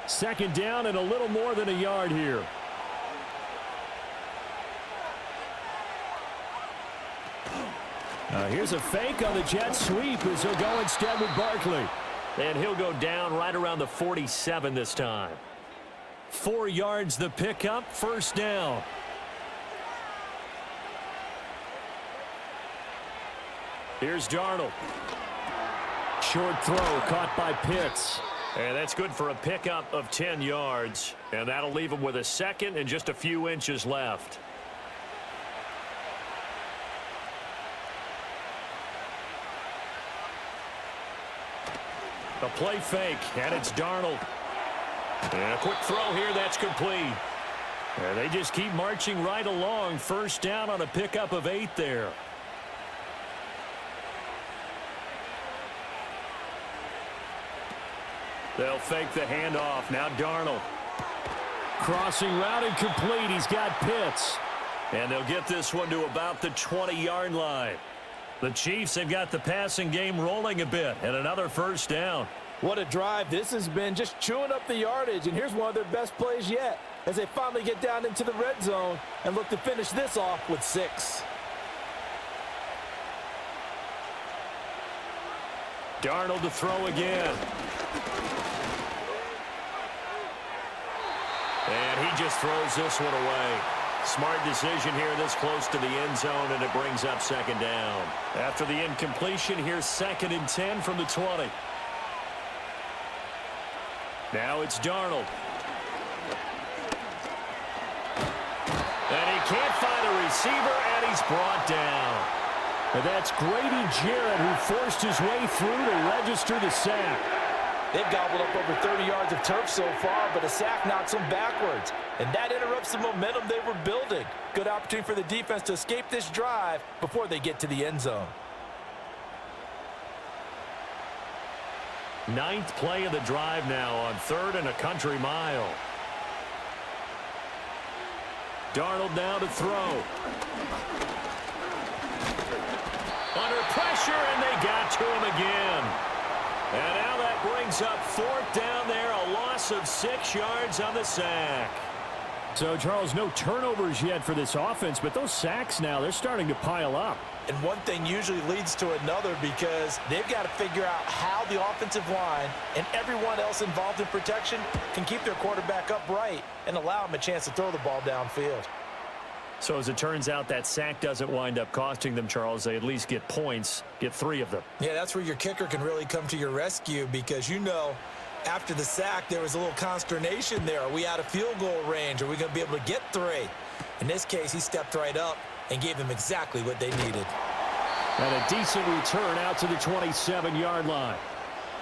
2nd down and a little more than a yard here. Here's a fake on the jet sweep as he'll go instead with Barkley. And he'll go down right around the 47 this time. 4 yards the pickup, first down. Here's Darnold. Short throw caught by Pitts. And that's good for a pickup of 10 yards. And that'll leave him with a second and just a few inches left. A play fake, and it's Darnold. And a quick throw here, that's complete. And they just keep marching right along. First down on a pickup of 8 there. They'll fake the handoff. Now Darnold. Crossing route incomplete. He's got Pitts. And they'll get this one to about the 20-yard line. The Chiefs have got the passing game rolling a bit, and another first down. What a drive this has been, just chewing up the yardage, and here's one of their best plays yet as they finally get down into the red zone and look to finish this off with 6. Darnold to throw again. And he just throws this one away. Smart decision here this close to the end zone, and it brings up second down. After the incompletion, here's 2nd and 10 from the 20. Now it's Darnold. And he can't find a receiver, and he's brought down. And that's Grady Jarrett who forced his way through to register the sack. They've gobbled up over 30 yards of turf so far, but a sack knocks them backwards. And that interrupts the momentum they were building. Good opportunity for the defense to escape this drive before they get to the end zone. 9th play of the drive now on 3rd and a country mile. Darnold now to throw. Under pressure, and they got to him again. And now that brings up 4th down there, a loss of 6 yards on the sack. So, Charles, no turnovers yet for this offense, but those sacks now, they're starting to pile up. And one thing usually leads to another because they've got to figure out how the offensive line and everyone else involved in protection can keep their quarterback upright and allow him a chance to throw the ball downfield. So as it turns out, that sack doesn't wind up costing them, Charles. They at least get points, get 3 of them. Yeah, that's where your kicker can really come to your rescue because, you know, after the sack, there was a little consternation there. Are we out of field goal range? Are we going to be able to get 3? In this case, he stepped right up and gave them exactly what they needed. And a decent return out to the 27-yard line.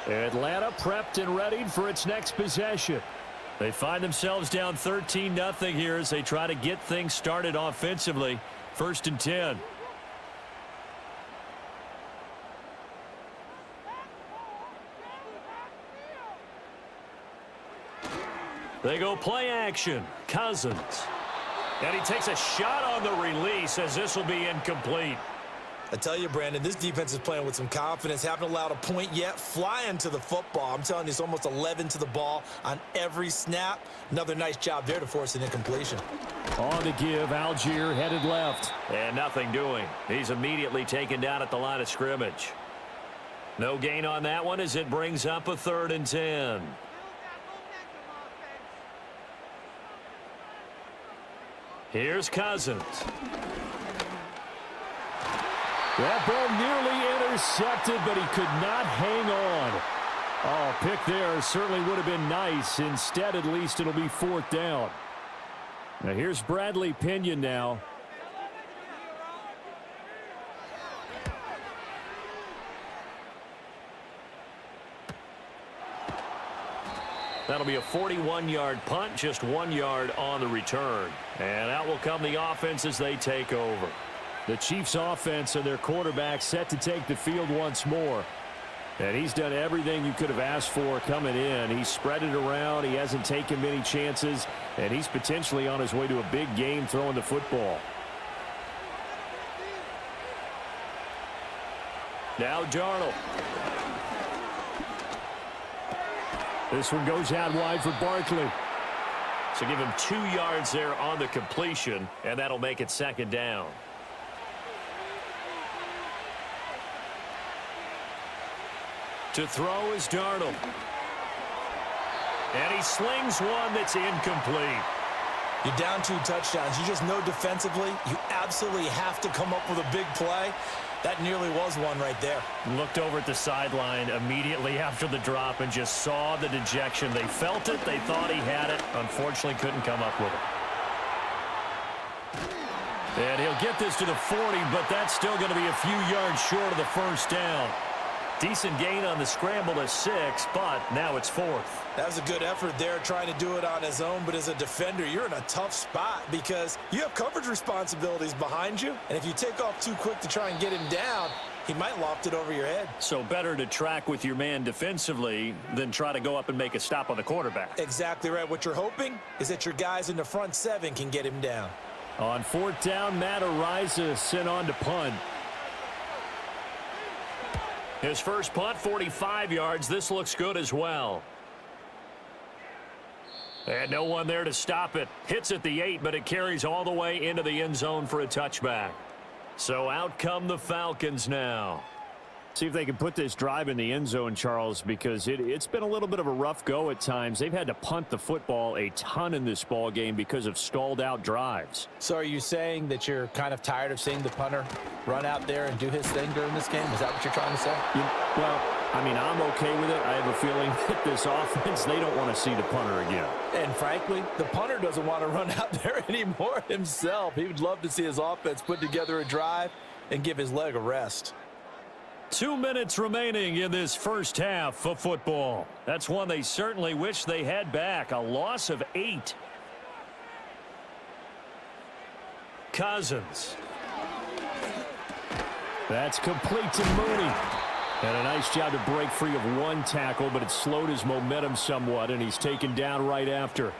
Atlanta prepped and readied for its next possession. They find themselves down 13-0 here as they try to get things started offensively. 1st and 10. They go play action. Cousins. And he takes a shot on the release as this will be incomplete. I tell you, Brandon, this defense is playing with some confidence. Haven't allowed a point yet. Flying to the football. I'm telling you, it's almost 11 to the ball on every snap. Another nice job there to force an incompletion. On the give, Algier headed left. And nothing doing. He's immediately taken down at the line of scrimmage. No gain on that one as it brings up a 3rd and 10. Here's Cousins. That ball nearly intercepted, but he could not hang on. Oh, pick there certainly would have been nice. Instead, at least it'll be 4th down. Now here's Bradley Pinion now. That'll be a 41-yard punt, just 1 yard on the return. And out will come the offense as they take over. The Chiefs' offense and their quarterback set to take the field once more. And he's done everything you could have asked for coming in. He's spread it around. He hasn't taken many chances. And he's potentially on his way to a big game throwing the football. Now Darnold. This one goes out wide for Barkley. So give him 2 yards there on the completion, and that'll make it 2nd down. To throw is Darnold. And he slings one that's incomplete. You're down 2 touchdowns. You just know defensively you absolutely have to come up with a big play. That nearly was one right there. Looked over at the sideline immediately after the drop and just saw the dejection. They felt it. They thought he had it. Unfortunately, couldn't come up with it. And he'll get this to the 40, but that's still going to be a few yards short of the first down. Decent gain on the scramble to 6, but now it's 4th. That was a good effort there trying to do it on his own, but as a defender, you're in a tough spot because you have coverage responsibilities behind you, and if you take off too quick to try and get him down, he might loft it over your head. So better to track with your man defensively than try to go up and make a stop on the quarterback. Exactly right. What you're hoping is that your guys in the front 7 can get him down. On 4th down, Matt Ariza sent on to punt. His first punt, 45 yards. This looks good as well. And no one there to stop it. Hits at the 8, but it carries all the way into the end zone for a touchback. So out come the Falcons now. See if they can put this drive in the end zone, Charles, because it's been a little bit of a rough go at times. They've had to punt the football a ton in this ball game because of stalled out drives. So are you saying that you're kind of tired of seeing the punter run out there and do his thing during this game? Is that what you're trying to say? Well, I mean, I'm okay with it. I have a feeling that this offense, they don't want to see the punter again. And frankly, the punter doesn't want to run out there anymore himself. He would love to see his offense put together a drive and give his leg a rest. 2 minutes remaining in this first half of football. That's one they certainly wish they had back. A loss of 8. Cousins. That's complete to Mooney. And a nice job to break free of one tackle, but it slowed his momentum somewhat, and he's taken down right after.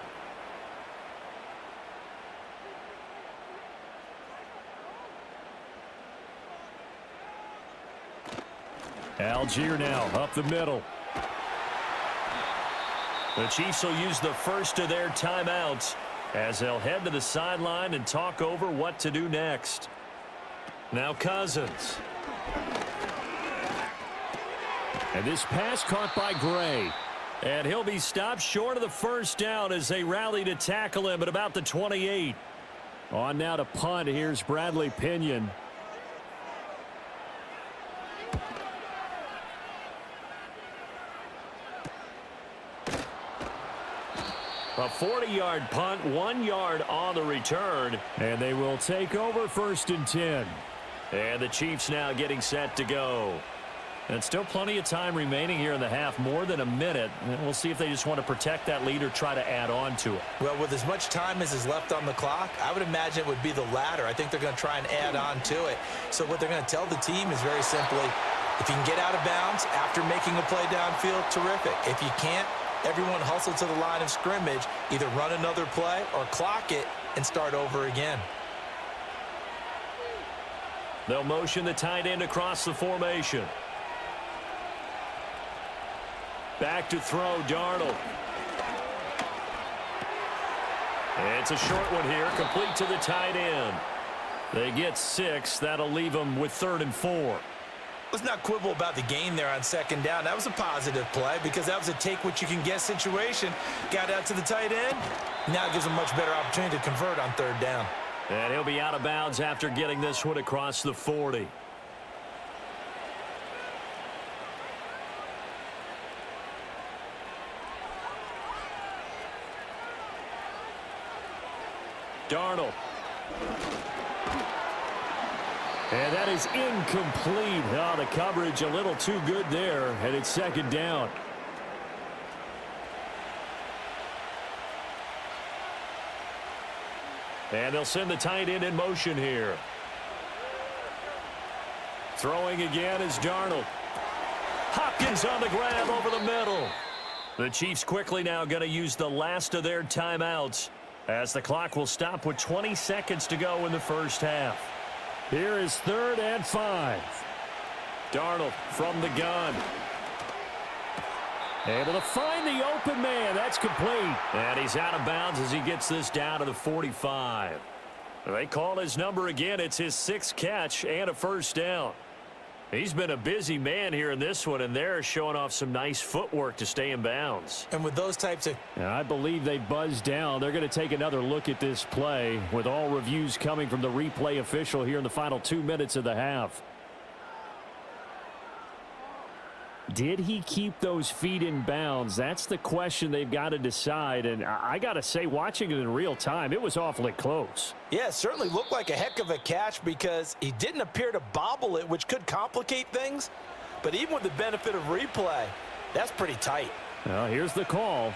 Algier now up the middle. The Chiefs will use the first of their timeouts as they'll head to the sideline and talk over what to do next. Now Cousins. And this pass caught by Gray. And he'll be stopped short of the first down as they rally to tackle him at about the 28. On now to punt. Here's Bradley Pinion. A 40-yard punt, 1 yard on the return. And they will take over 1st and 10. And the Chiefs now getting set to go. And still plenty of time remaining here in the half, more than a minute. And we'll see if they just want to protect that lead or try to add on to it. Well, with as much time as is left on the clock, I would imagine it would be the latter. I think they're going to try and add on to it. So what they're going to tell the team is very simply, if you can get out of bounds after making a play downfield, terrific. If you can't, everyone hustle to the line of scrimmage, either run another play or clock it and start over again. They'll motion the tight end across the formation. Back to throw, Darnold. It's a short one here, complete to the tight end. They get 6. That'll leave them with 3rd and 4. Let's not quibble about the gain there on 2nd down. That was a positive play because that was a take-what-you-can-get situation. Got out to the tight end. Now it gives them a much better opportunity to convert on 3rd down. And he'll be out of bounds after getting this one across the 40. Darnold. And that is incomplete. Oh, the coverage a little too good there, and it's 2nd down. And they'll send the tight end in motion here. Throwing again is Darnold. Hopkins on the grab over the middle. The Chiefs quickly now going to use the last of their timeouts as the clock will stop with 20 seconds to go in the first half. Here is 3rd and 5. Darnold from the gun. Able to find the open man. That's complete. And he's out of bounds as he gets this down to the 45. They call his number again. It's his 6th catch and a first down. He's been a busy man here in this one, and they're showing off some nice footwork to stay in bounds. And with those types of... I believe they buzzed down. They're going to take another look at this play, with all reviews coming from the replay official here in the final 2 minutes of the half. Did he keep those feet in bounds? That's the question they've got to decide. And I got to say, watching it in real time, it was awfully close. Yeah, it certainly looked like a heck of a catch because he didn't appear to bobble it, which could complicate things. But even with the benefit of replay, that's pretty tight. Well, here's the call.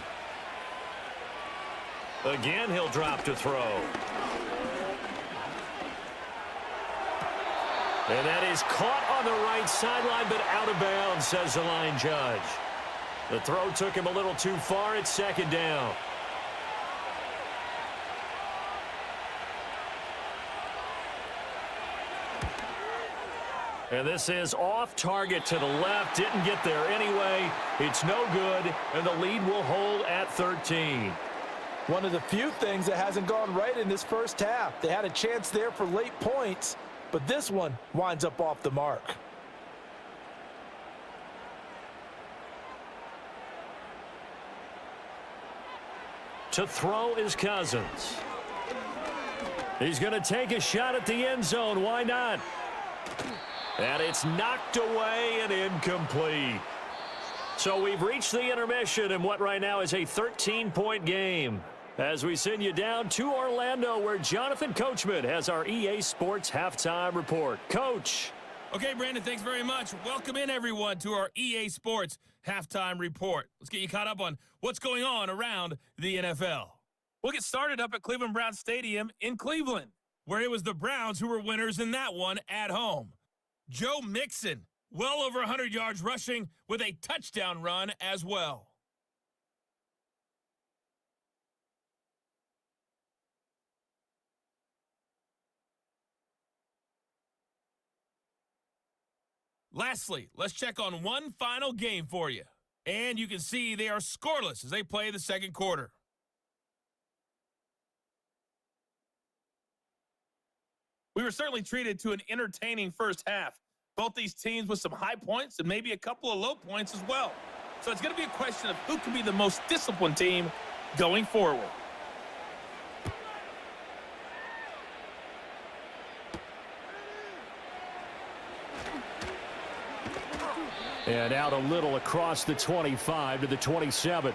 Again, he'll drop to throw. And that is caught on the right sideline, but out of bounds, says the line judge. The throw took him a little too far. It's second down. And this is off target to the left. Didn't get there anyway. It's no good, and the lead will hold at 13. One of the few things that hasn't gone right in this first half. They had a chance there for late points, but this one winds up off the mark. To throw is Cousins. He's going to take a shot at the end zone. Why not? And it's knocked away and incomplete. So we've reached the intermission in what right now is a 13-point game. As we send you down to Orlando, where Jonathan Coachman has our EA Sports Halftime Report. Coach. Okay, Brandon, thanks very much. Welcome in, everyone, to our EA Sports Halftime Report. Let's get you caught up on what's going on around the NFL. We'll get started up at Cleveland Browns Stadium in Cleveland, where it was the Browns who were winners in that one at home. Joe Mixon, well over 100 yards rushing with a touchdown run as well. Lastly, let's check on one final game for you. And you can see they are scoreless as they play the second quarter. We were certainly treated to an entertaining first half. Both these teams with some high points and maybe a couple of low points as well. So it's going to be a question of who can be the most disciplined team going forward. And out a little across the 25 to the 27.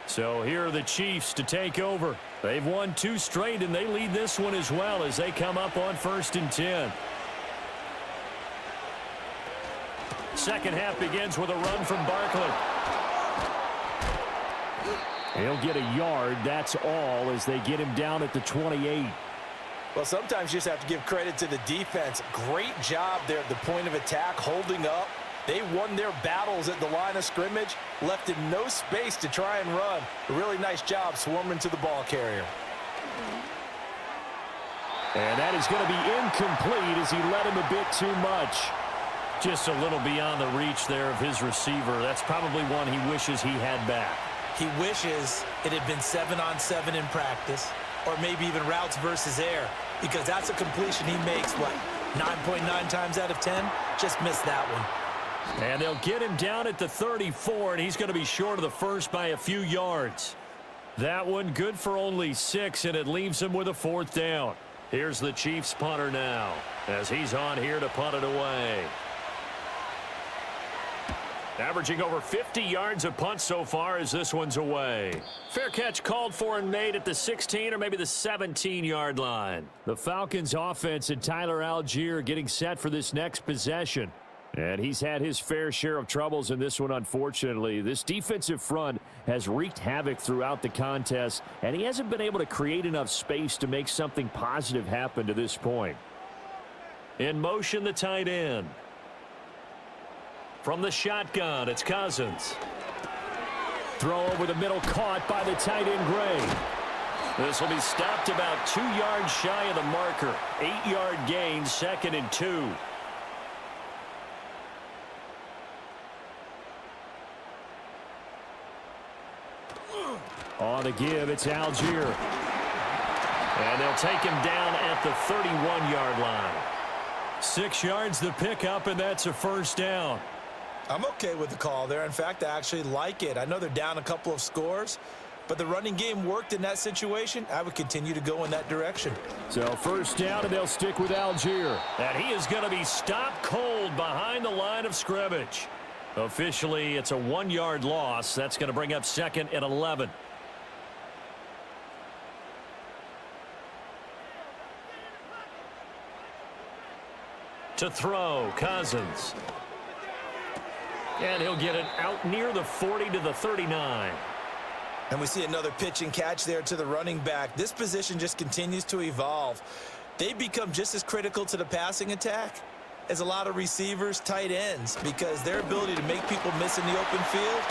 So here are the Chiefs to take over. They've won 2 straight, and they lead this one as well as they come up on 1st and 10. Second half begins with a run from Barkley. He'll get a yard, that's all, as they get him down at the 28. Well, sometimes you just have to give credit to the defense. Great job there at the point of attack, holding up. They won their battles at the line of scrimmage, left him no space to try and run. A really nice job swarming to the ball carrier. And that is going to be incomplete as he led him a bit too much. Just a little beyond the reach there of his receiver. That's probably one he wishes he had back. He wishes it had been 7-on-7 in practice, or maybe even routes versus air, because that's a completion he makes, what, 9.9 times out of 10? Just missed that one. And they'll get him down at the 34, and he's going to be short of the first by a few yards. That one good for only 6, and it leaves him with a 4th down. Here's the Chiefs punter now, as he's on here to punt it away. Averaging over 50 yards a punt so far as this one's away. Fair catch called for and made at the 16 or maybe the 17-yard line. The Falcons offense and Tyler Algier getting set for this next possession. And he's had his fair share of troubles in this one, unfortunately. This defensive front has wreaked havoc throughout the contest, and he hasn't been able to create enough space to make something positive happen to this point. In motion, the tight end. From the shotgun, it's Cousins. Throw over the middle, caught by the tight end, Gray. This will be stopped about 2 yards shy of the marker. 8-yard gain, 2nd and 2. On the give, it's Algier. And they'll take him down at the 31-yard line. 6 yards the pickup, and that's a first down. I'm okay with the call there. In fact, I actually like it. I know they're down a couple of scores, but the running game worked in that situation. I would continue to go in that direction. So first down, and they'll stick with Algier. And he is going to be stopped cold behind the line of scrimmage. Officially, it's a 1-yard loss. That's going to bring up 2nd and 11. To throw, Cousins. And he'll get it out near the 40 to the 39. And we see another pitch and catch there to the running back. This position just continues to evolve. They become just as critical to the passing attack as a lot of receivers, tight ends, because their ability to make people miss in the open field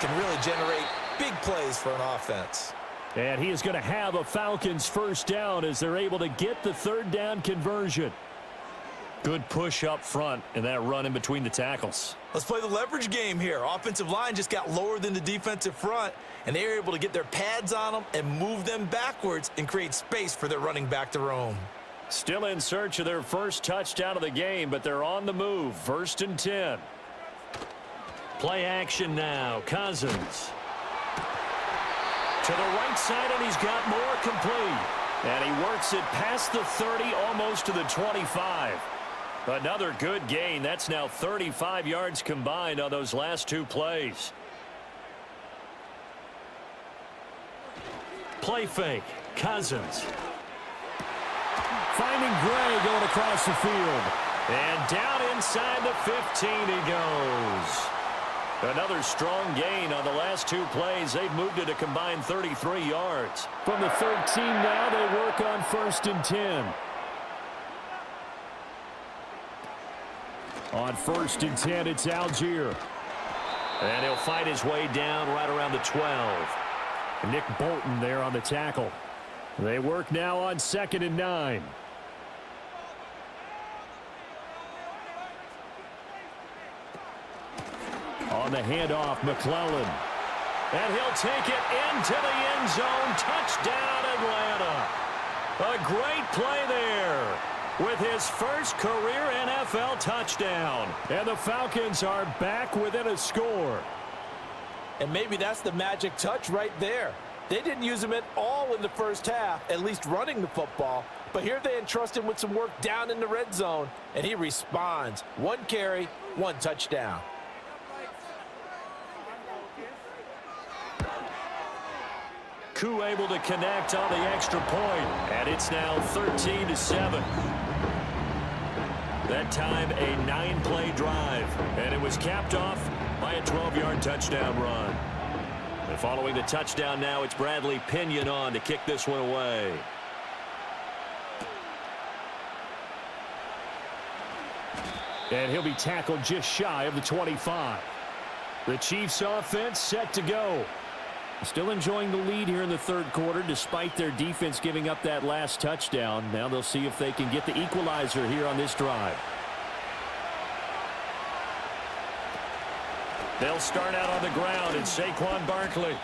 can really generate big plays for an offense. And he is going to have a Falcons first down as they're able to get the third down conversion. Good push up front and that run in between the tackles. Let's play the leverage game here. Offensive line just got lower than the defensive front, and they were able to get their pads on them and move them backwards and create space for their running back to roam. Still in search of their first touchdown of the game, but they're on the move. 1st and 10. Play action now. Cousins. To the right side, and he's got more complete. And he works it past the 30, almost to the 25. Another good gain. That's now 35 yards combined on those last 2 plays. Play fake. Cousins. Finding Gray going across the field. And down inside the 15 he goes. Another strong gain on the last 2 plays. They've moved it a combined 33 yards. From the 13 now, they work on 1st and 10. On 1st and 10, it's Algier. And he'll fight his way down right around the 12. Nick Bolton there on the tackle. They work now on 2nd and 9. On the handoff, McClellan. And he'll take it into the end zone. Touchdown, Atlanta. A great play there with his first career NFL touchdown. And the Falcons are back within a score. And maybe that's the magic touch right there. They didn't use him at all in the first half, at least running the football. But here they entrust him with some work down in the red zone, and he responds. 1 carry, 1 touchdown. Koo able to connect on the extra point, and it's now 13-7. That time a 9-play drive, and it was capped off by a 12-yard touchdown run. And following the touchdown now, it's Bradley Pinion on to kick this one away. And he'll be tackled just shy of the 25. The Chiefs offense set to go. Still enjoying the lead here in the 3rd quarter despite their defense giving up that last touchdown. Now they'll see if they can get the equalizer here on this drive. They'll start out on the ground, and Saquon Barkley.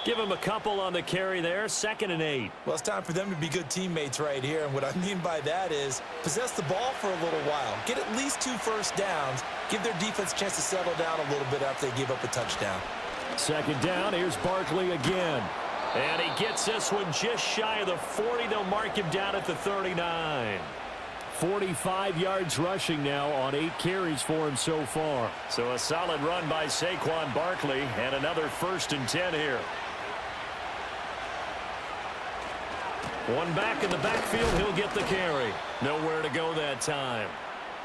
Give him a couple on the carry there. 2nd and 8. Well, it's time for them to be good teammates right here. And what I mean by that is possess the ball for a little while. Get at least 2 first downs. Give their defense a chance to settle down a little bit after they give up a touchdown. 2nd down. Here's Barkley again. And he gets this one just shy of the 40. They'll mark him down at the 39. 45 yards rushing now on 8 carries for him so far. So a solid run by Saquon Barkley, and another 1st and 10 here. One back in the backfield, he'll get the carry. Nowhere to go that time.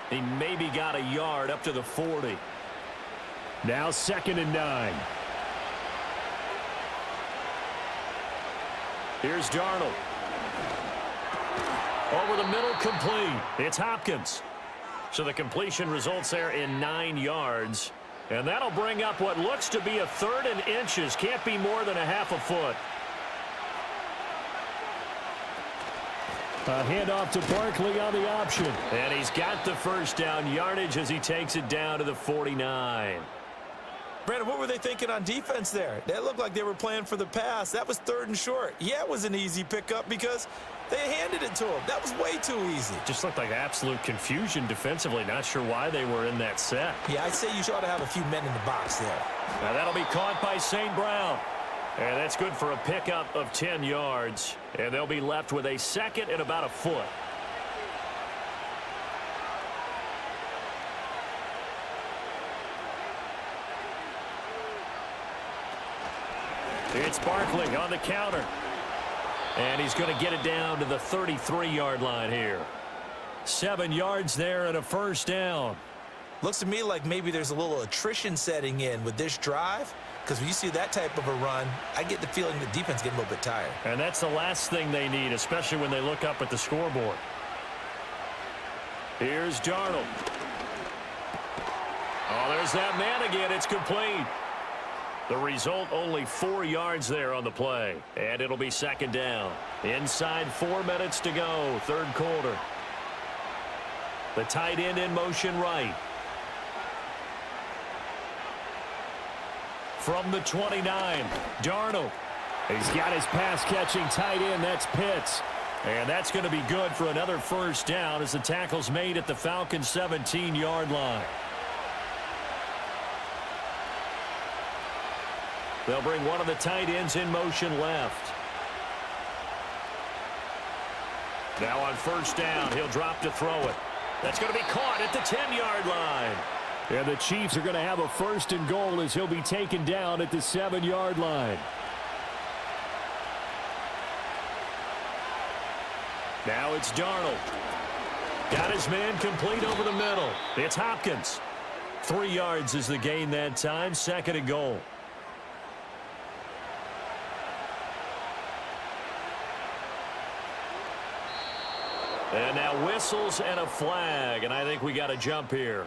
He maybe got a yard up to the 40. Now 2nd and 9. Here's Darnold. Over the middle, complete. It's Hopkins. So the completion results there in 9 yards. And that'll bring up what looks to be a 3rd and inches. Can't be more than a half a foot. A handoff to Barkley on the option. And he's got the first down yardage as he takes it down to the 49. Brandon, what were they thinking on defense there? That looked like they were playing for the pass. That was 3rd and short. Yeah, it was an easy pickup because They handed it to him. That was way too easy. Just looked like absolute confusion defensively. Not sure why they were in that set. Yeah, I'd say you ought to have a few men in the box there. Now that'll be caught by St. Brown. And that's good for a pickup of 10 yards. And they'll be left with a second and about a foot. It's Barkley on the counter. And he's going to get it down to the 33-yard line here. 7 yards there and a first down. Looks to me like maybe there's a little attrition setting in with this drive, because when you see that type of a run, I get the feeling the defense getting a little bit tired. And that's the last thing they need, especially when they look up at the scoreboard. Here's Darnold. Oh, there's that man again. It's complete. The result, only 4 yards there on the play. And it'll be second down. Inside 4 minutes to go, third quarter. The tight end in motion right. From the 29, Darnold. He's got his pass-catching tight end. That's Pitts. And that's going to be good for another first down as the tackle's made at the Falcons' 17-yard line. They'll bring one of the tight ends in motion left. Now on first down, he'll drop to throw it. That's going to be caught at the 10-yard line. And the Chiefs are going to have a first and goal as he'll be taken down at the 7-yard line. Now it's Darnold. Got his man complete over the middle. It's Hopkins. 3 yards is the gain that time, second and goal. And now whistles and a flag, and I think we got a jump here.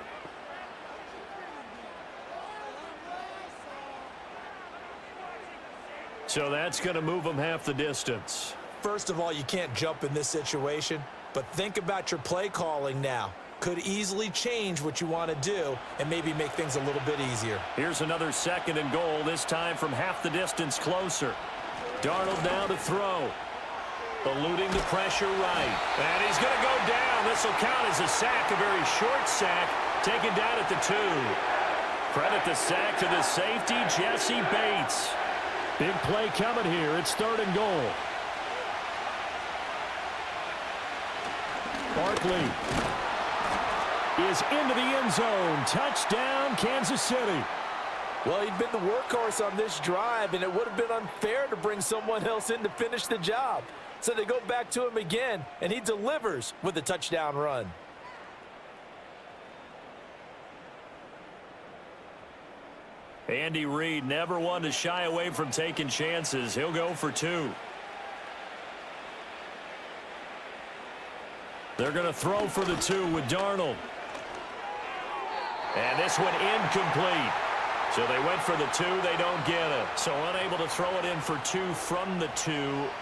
So that's going to move them half the distance. First of all, you can't jump in this situation, but think about your play calling now. Could easily change what you want to do and maybe make things a little bit easier. Here's another second and goal, this time from half the distance closer. Darnold down to throw. Eluding the pressure right. And he's going to go down. This will count as a sack, a very short sack, taken down at the 2. Credit the sack to the safety, Jesse Bates. Big play coming here. It's third and goal. Barkley is into the end zone. Touchdown, Kansas City. Well, he'd been the workhorse on this drive, and it would have been unfair to bring someone else in to finish the job. So they go back to him again, and he delivers with a touchdown run. Andy Reid never one to shy away from taking chances. He'll go for 2. They're going to throw for the 2 with Darnold. And this one incomplete. So they went for the 2. They don't get it. So unable to throw it in for 2 from the 2.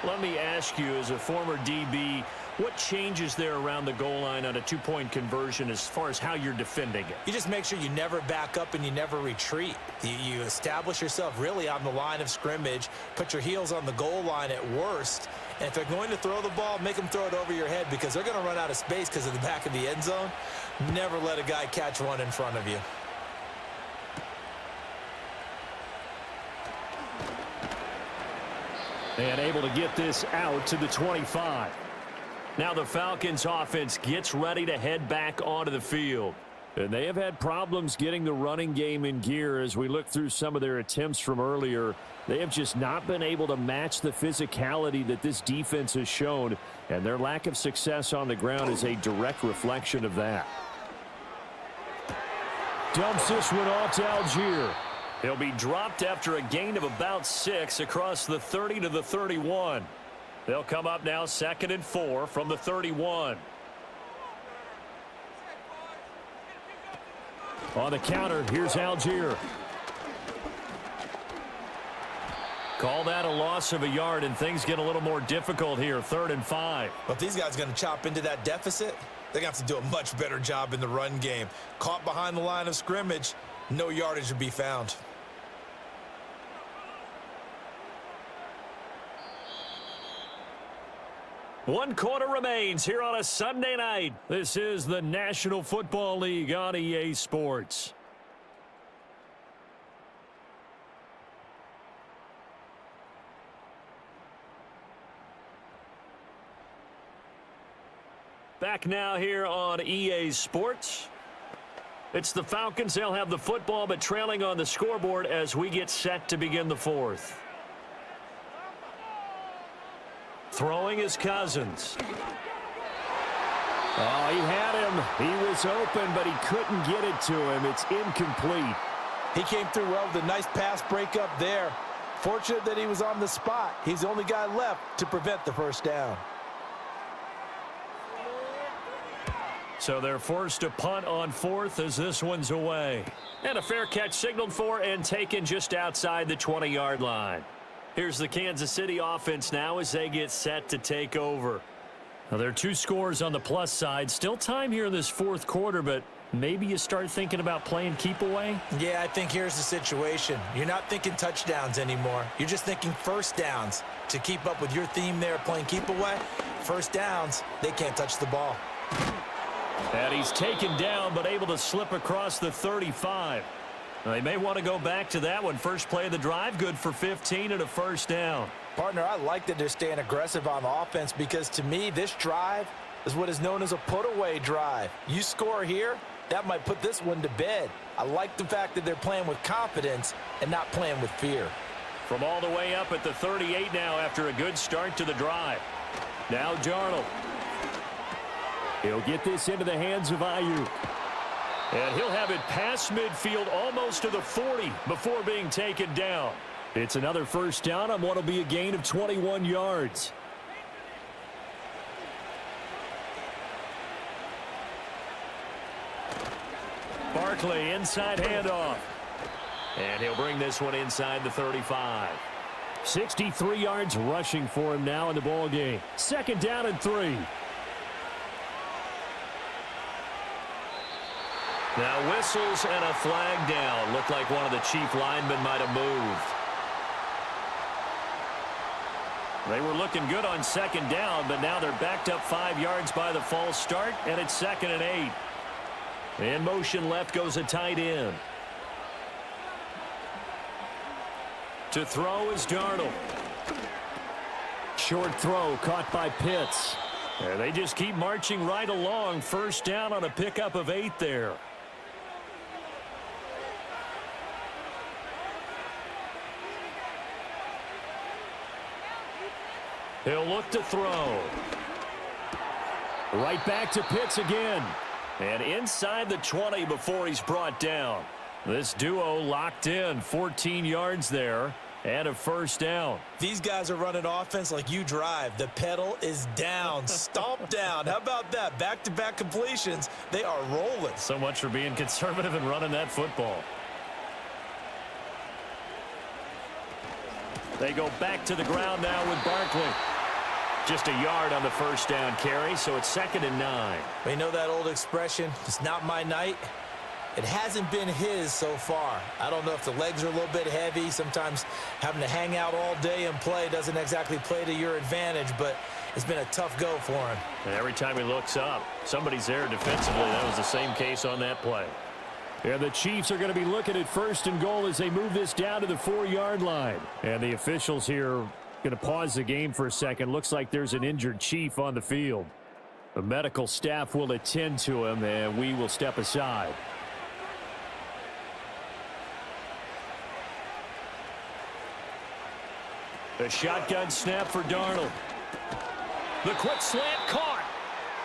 Let me ask you, as a former DB, what changes there around the goal line on a 2-point conversion as far as how you're defending it? You just make sure you never back up and you never retreat. You establish yourself really on the line of scrimmage, put your heels on the goal line at worst, and if they're going to throw the ball, make them throw it over your head because they're going to run out of space because of the back of the end zone. Never let a guy catch one in front of you. And able to get this out to the 25. Now the Falcons offense gets ready to head back onto the field. And they have had problems getting the running game in gear as we look through some of their attempts from earlier. They have just not been able to match the physicality that this defense has shown, and their lack of success on the ground is a direct reflection of that. Dumps this one off to Algier. He'll be dropped after a gain of about 6 across the 30 to the 31. They'll come up now 2nd and 4 from the 31. On the counter, here's Algier. Call that a loss of a yard, and things get a little more difficult here, 3rd and 5. But if these guys are going to chop into that deficit, they're going to have to do a much better job in the run game. Caught behind the line of scrimmage, no yardage to be found. 1 quarter remains here on a Sunday night. This is the National Football League on EA Sports. Back now here on EA Sports. It's the Falcons. They'll have the football, but trailing on the scoreboard as we get set to begin the fourth. Throwing is Cousins. Oh, he had him. He was open, but he couldn't get it to him. It's incomplete. He came through well with a nice pass breakup there. Fortunate that he was on the spot. He's the only guy left to prevent the first down. So they're forced to punt on fourth as this one's away. And a fair catch signaled for and taken just outside the 20-yard line. Here's the Kansas City offense now as they get set to take over. Now, there are 2 scores on the plus side. Still time here in this fourth quarter, but maybe you start thinking about playing keep away? Yeah, I think here's the situation. You're not thinking touchdowns anymore. You're just thinking first downs. To keep up with your theme there playing keep away, first downs, they can't touch the ball. And he's taken down, but able to slip across the 35. They may want to go back to that one. First play of the drive, good for 15 and a first down. Partner, I like that they're staying aggressive on offense because to me, this drive is what is known as a put-away drive. You score here, that might put this one to bed. I like the fact that they're playing with confidence and not playing with fear. From all the way up at the 38 now after a good start to the drive. Now Darnold. He'll get this into the hands of Ayuk. And he'll have it past midfield almost to the 40 before being taken down. It's another first down on what will be a gain of 21 yards. Barkley inside handoff. And he'll bring this one inside the 35. 63 yards rushing for him now in the ball game. Second down and 3. Now whistles and a flag down. Looked like one of the chief linemen might have moved. They were looking good on second down, but now they're backed up 5 yards by the false start, and it's 2nd and 8. In motion left goes a tight end. To throw is Darnold. Short throw caught by Pitts. And they just keep marching right along. First down on a pickup of 8 there. He'll look to throw. Right back to Pitts again. And inside the 20 before he's brought down. This duo locked in. 14 yards there and a first down. These guys are running offense like you drive. The pedal is down, stomp down. How about that? Back-to-back completions. They are rolling. So much for being conservative and running that football. They go back to the ground now with Barkley. Just a yard on the first down carry, so it's 2nd and 9. We know that old expression, it's not my night. It hasn't been his so far. I don't know if the legs are a little bit heavy. Sometimes having to hang out all day and play doesn't exactly play to your advantage, but it's been a tough go for him. And every time he looks up, somebody's there defensively. That was the same case on that play. And the Chiefs are going to be looking at 1st and goal as they move this down to the 4-yard line. And the officials here going to pause the game for a second. Looks like there's an injured Chief on the field. The medical staff will attend to him, and we will step aside. A shotgun snap for Darnold. The quick slant caught.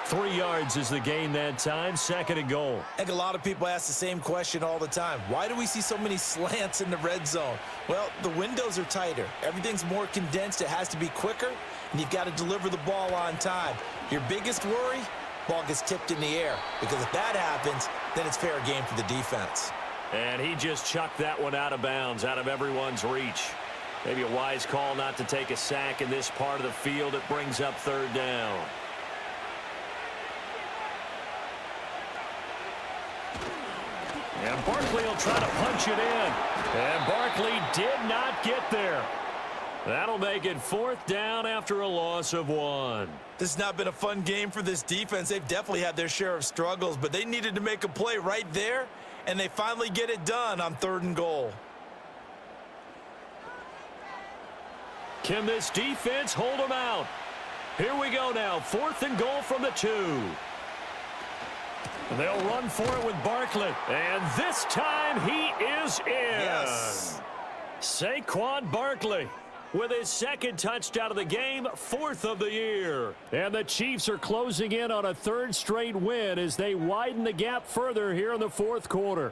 3 yards is the gain that time. 2nd and goal. I think a lot of people ask the same question all the time. Why do we see so many slants in the red zone? Well, the windows are tighter. Everything's more condensed. It has to be quicker, and you've got to deliver the ball on time. Your biggest worry, ball gets tipped in the air, because if that happens, then it's fair game for the defense. And he just chucked that one out of bounds, out of everyone's reach. Maybe a wise call not to take a sack in this part of the field. It brings up 3rd down. And Barkley will try to punch it in. And Barkley did not get there. That'll make it 4th down after a loss of 1. This has not been a fun game for this defense. They've definitely had their share of struggles, but they needed to make a play right there, and they finally get it done on 3rd and goal. Can this defense hold them out? Here we go now, 4th and goal from the 2. They'll run for it with Barkley, and this time he is in. Yes. Saquon Barkley with his 2nd touchdown of the game, 4th of the year. And the Chiefs are closing in on a 3rd straight win as they widen the gap further here in the 4th quarter.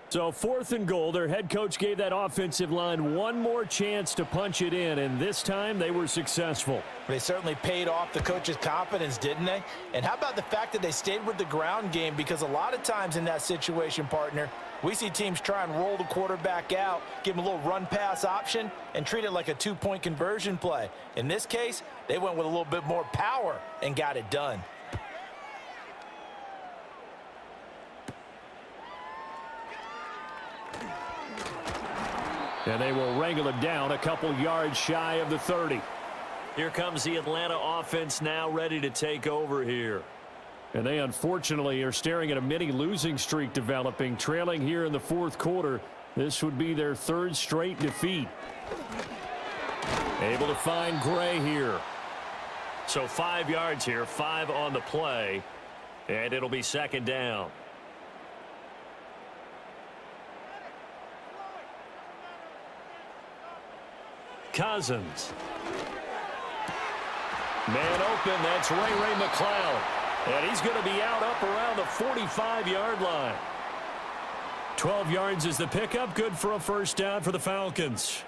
So 4th and goal, their head coach gave that offensive line one more chance to punch it in, and this time they were successful. They certainly paid off the coach's confidence, didn't they? And how about the fact that they stayed with the ground game? Because a lot of times in that situation, partner, we see teams try and roll the quarterback out, give him a little run-pass option, and treat it like a 2-point conversion play. In this case, they went with a little bit more power and got it done. And they will wrangle him down a couple yards shy of the 30. Here comes the Atlanta offense now ready to take over here. And they unfortunately are staring at a mini losing streak developing, trailing here in the 4th quarter. This would be their 3rd straight defeat. Able to find Gray here. So 5 yards here, 5 on the play, and it'll be 2nd down. Cousins. Man open, that's Ray McCloud. And he's going to be out up around the 45-yard line. 12 yards is the pickup, good for a 1st down for the Falcons.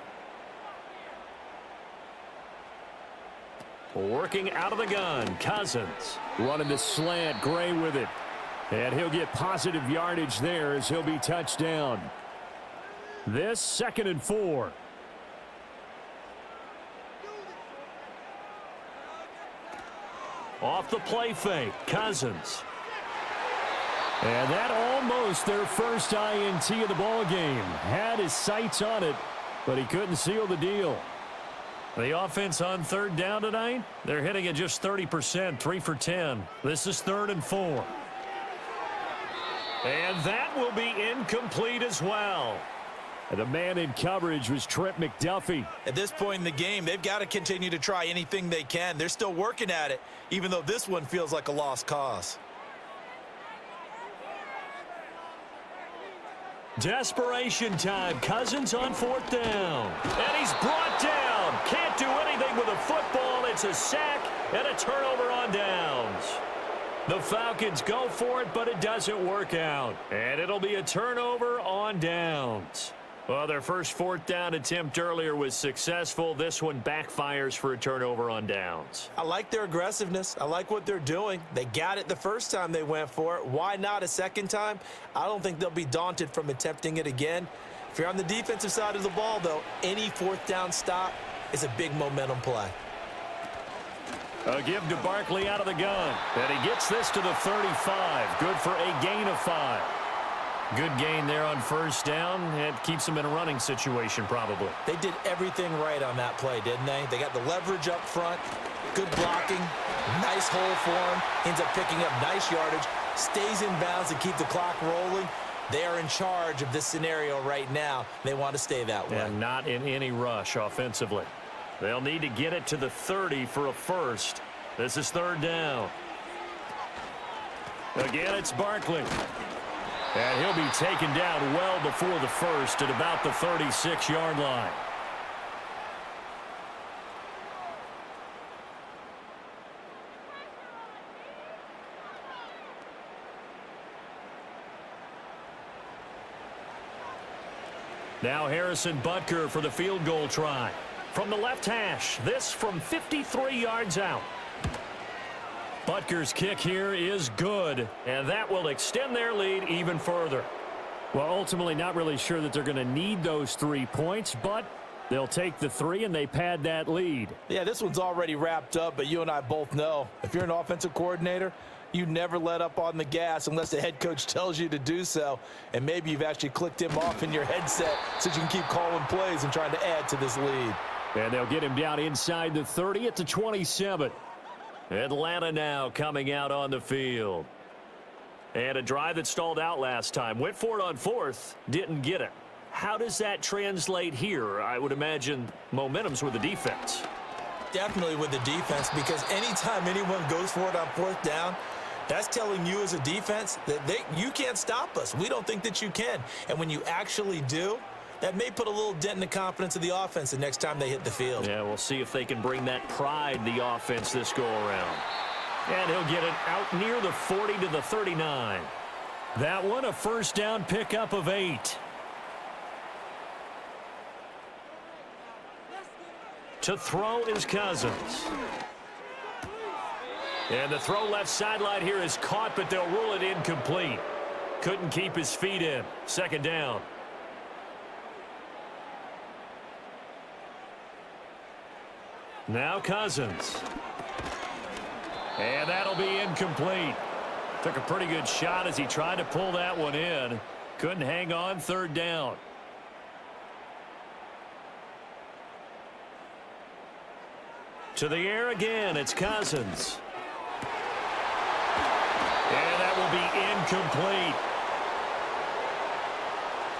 Working out of the gun, Cousins. Running the slant, Gray with it. And he'll get positive yardage there as he'll be touched down. This 2nd and 4. Off the play fake, Cousins. And that almost their first INT of the ball game. Had his sights on it, but he couldn't seal the deal. The offense on 3rd down tonight, they're hitting at just 30%, 3 for 10. This is 3rd and 4. And that will be incomplete as well. And the man in coverage was Trent McDuffie. At this point in the game, they've got to continue to try anything they can. They're still working at it, even though this one feels like a lost cause. Desperation time. Cousins on 4th down. And he's brought down. Can't do anything with a football. It's a sack and a turnover on downs. The Falcons go for it, but it doesn't work out. And it'll be a turnover on downs. Well, their first 4th down attempt earlier was successful. This one backfires for a turnover on downs. I like their aggressiveness. I like what they're doing. They got it the first time they went for it. Why not a 2nd time? I don't think they'll be daunted from attempting it again. If you're on the defensive side of the ball, though, any 4th down stop is a big momentum play. A give to Barkley out of the gun. And he gets this to the 35. Good for a gain of 5. Good gain there on 1st down. It keeps them in a running situation probably. They did everything right on that play, didn't they? They got the leverage up front, good blocking, nice hole for him, ends up picking up nice yardage, stays in bounds to keep the clock rolling. They are in charge of this scenario right now. They want to stay that way. And not in any rush offensively. They'll need to get it to the 30 for a 1st. This is 3rd down. Again, it's Barkley. And he'll be taken down well before the 1st at about the 36-yard line. Now Harrison Butker for the field goal try. From the left hash, this from 53 yards out. Butker's kick here is good, and that will extend their lead even further. Well, ultimately not really sure that they're going to need those 3 points, but they'll take the 3 and they pad that lead. Yeah, this one's already wrapped up, but you and I both know if you're an offensive coordinator, you never let up on the gas unless the head coach tells you to do so, and maybe you've actually clicked him off in your headset so you can keep calling plays and trying to add to this lead. And they'll get him down inside the 30 at the 27. Atlanta now coming out on the field. And a drive that stalled out last time. Went for it on 4th, didn't get it. How does that translate here? I would imagine momentum's with the defense. Definitely with the defense, because anytime anyone goes for it on 4th down, that's telling you as a defense that you can't stop us. We don't think that you can. And when you actually do, that may put a little dent in the confidence of the offense the next time they hit the field. Yeah, we'll see if they can bring that pride in the offense this go-around. And he'll get it out near the 40 to the 39. That one, a first down pickup of 8. To throw is Cousins. And the throw left sideline here is caught, but they'll rule it incomplete. Couldn't keep his feet in. Second down. Now Cousins. And that'll be incomplete. Took a pretty good shot as he tried to pull that one in. Couldn't hang on. Third down. To the air again. It's Cousins. And that will be incomplete.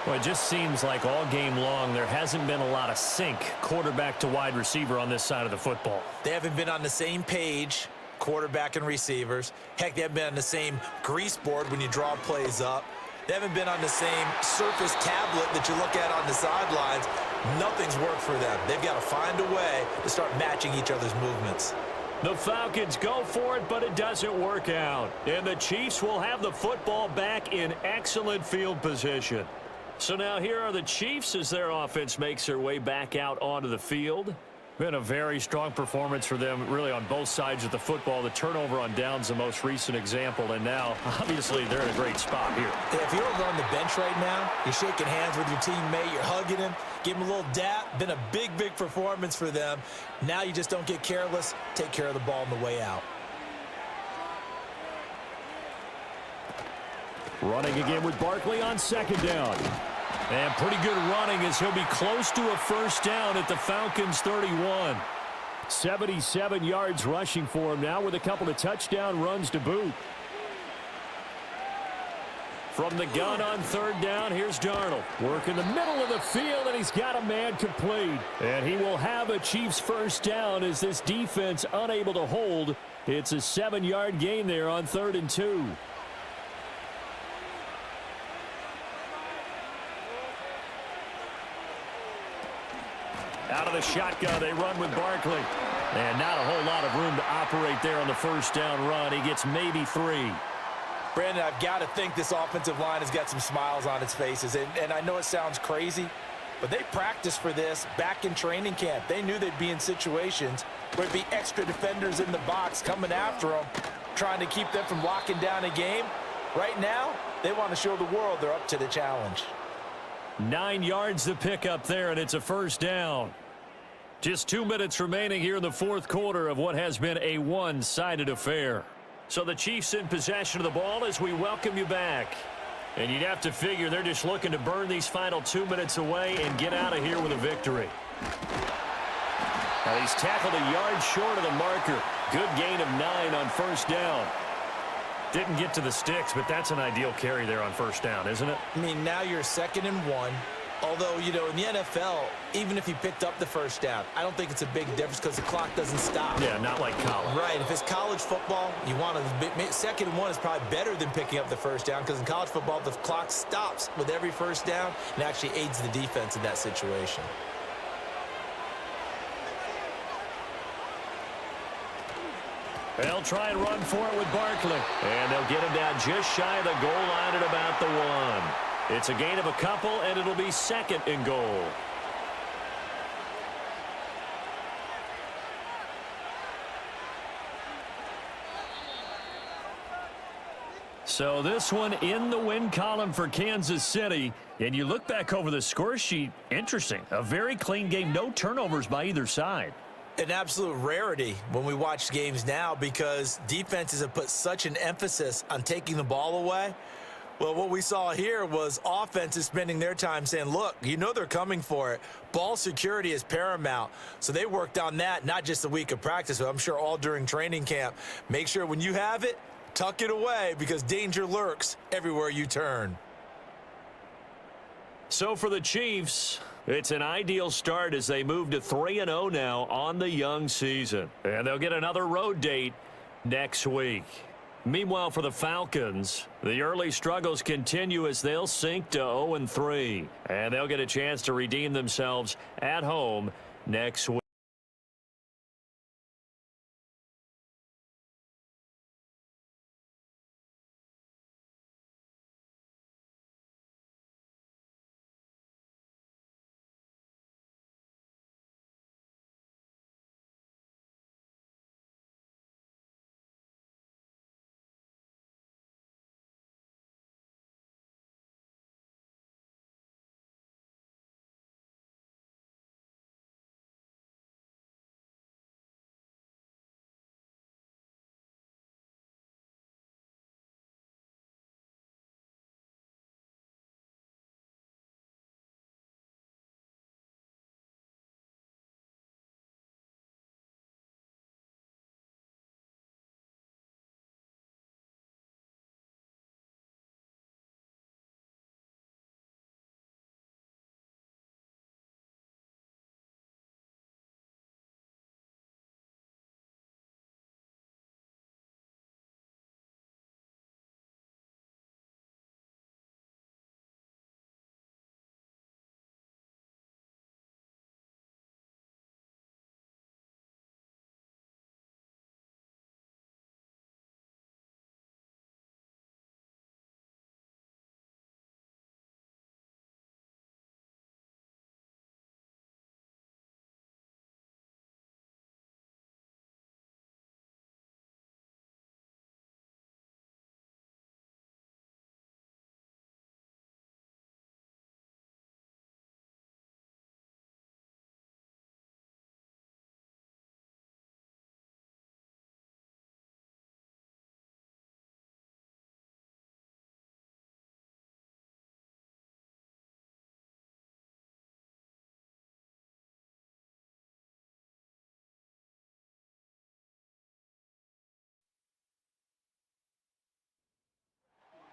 Well, it just seems like all game long there hasn't been a lot of sync quarterback to wide receiver on this side of the football. They haven't been on the same page, quarterback and receivers. Heck, they haven't been on the same grease board when you draw plays up. They haven't been on the same surface tablet that you look at on the sidelines. Nothing's worked for them. They've got to find a way to start matching each other's movements. The Falcons go for it, but it doesn't work out. And the Chiefs will have the football back in excellent field position. So now here are the Chiefs as their offense makes their way back out onto the field. Been a very strong performance for them, really, on both sides of the football. The turnover on downs, the most recent example, and now, obviously, they're in a great spot here. If you're over on the bench right now, you're shaking hands with your teammate, you're hugging him, give him a little dap. Been a big, big performance for them. Now you just don't get careless. Take care of the ball on the way out. Running again with Barkley on second down. And pretty good running as he'll be close to a first down at the Falcons' 31. 77 yards rushing for him now with a couple of touchdown runs to boot. From the gun on third down, here's Darnold. Work in the middle of the field, and he's got a man complete. And he will have a Chiefs first down as this defense unable to hold. It's a 7-yard gain there on 3rd and 2. Out of the shotgun, they run with Barkley. And not a whole lot of room to operate there on the first down run. He gets maybe 3. Brandon, I've got to think this offensive line has got some smiles on its faces. And I know it sounds crazy, but they practiced for this back in training camp. They knew they'd be in situations where there'd be extra defenders in the box coming after them, trying to keep them from locking down a game. Right now, they want to show the world they're up to the challenge. 9 yards to pick up there, and it's a first down. Just 2 minutes remaining here in the fourth quarter of what has been a one-sided affair. So the Chiefs in possession of the ball as we welcome you back. And you'd have to figure they're just looking to burn these final 2 minutes away and get out of here with a victory. Now he's tackled a yard short of the marker. Good gain of 9 on first down. Didn't get to the sticks, but that's an ideal carry there on first down, isn't it? I mean, now you're 2nd and 1. Although, you know, in the NFL, even if you picked up the first down, I don't think it's a big difference because the clock doesn't stop. Yeah, not like college. Right. If it's college football, you want to 2nd and 1 is probably better than picking up the first down because in college football, the clock stops with every first down and actually aids the defense in that situation. They'll try and run for it with Barkley. And they'll get him down just shy of the goal line at about the 1. It's a gain of a couple, and it'll be 2nd and goal. So this one in the win column for Kansas City. And you look back over the score sheet, interesting. A very clean game, no turnovers by either side. An absolute rarity when we watch games now because defenses have put such an emphasis on taking the ball away. Well, what we saw here was offenses spending their time saying, look, you know they're coming for it. Ball security is paramount. So they worked on that, not just a week of practice, but I'm sure all during training camp. Make sure when you have it, tuck it away because danger lurks everywhere you turn. So for the Chiefs, it's an ideal start as they move to 3-0 now on the young season. And they'll get another road date next week. Meanwhile, for the Falcons, the early struggles continue as they'll sink to 0-3. And they'll get a chance to redeem themselves at home next week.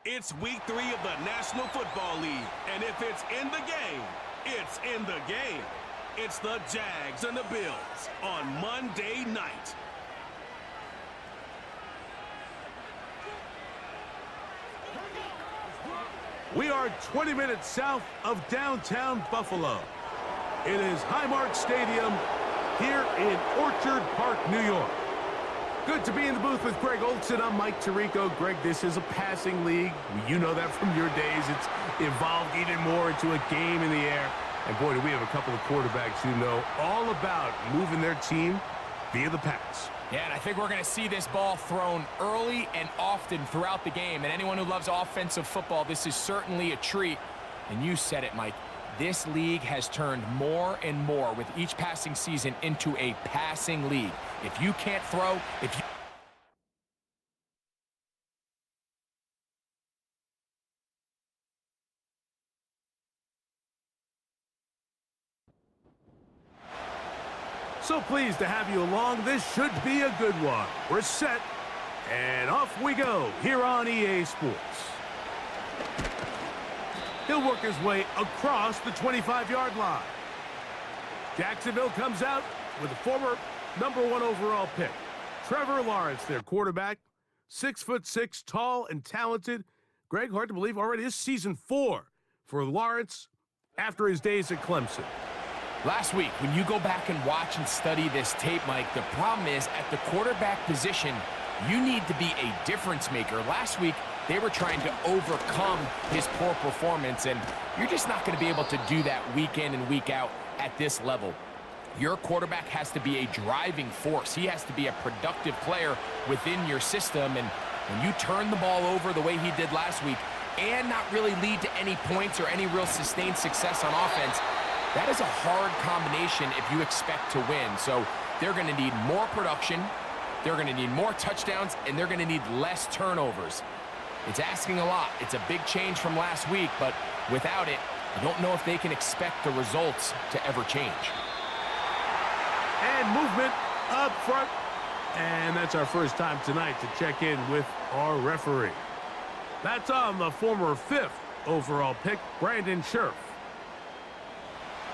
It's week 3 of the National Football League, and if it's in the game, it's in the game. It's the Jags and the Bills on Monday night. We are 20 minutes south of downtown Buffalo. It is Highmark Stadium here in Orchard Park, New York. Good to be in the booth with Greg Olson. I'm Mike Tirico. Greg, this is a passing league. You know that from your days. It's evolved even more into a game in the air. And boy, do we have a couple of quarterbacks who know all about moving their team via the pass. Yeah, and I think we're going to see this ball thrown early and often throughout the game. And anyone who loves offensive football, this is certainly a treat. And you said it, Mike. This league has turned more and more with each passing season into a passing league. If you can't throw, if you... So pleased to have you along. This should be a good one. We're set, and off we go here on EA Sports. He'll work his way across the 25-yard line. Jacksonville comes out with a former #1 overall pick. Trevor Lawrence, their quarterback, 6'6", tall and talented. Greg, hard to believe, already this season 4 for Lawrence after his days at Clemson. Last week, when you go back and watch and study this tape, Mike, the problem is at the quarterback position, you need to be a difference maker. Last week, they were trying to overcome his poor performance, and you're just not going to be able to do that week in and week out at this level. Your quarterback has to be a driving force. He has to be a productive player within your system, and when you turn the ball over the way he did last week and not really lead to any points or any real sustained success on offense, that is a hard combination if you expect to win. So they're going to need more production, they're going to need more touchdowns, and they're going to need less turnovers. It's asking a lot. It's a big change from last week, but without it, I don't know if they can expect the results to ever change. And movement up front. And that's our first time tonight to check in with our referee. That's on the former 5th overall pick, Brandon Scherf.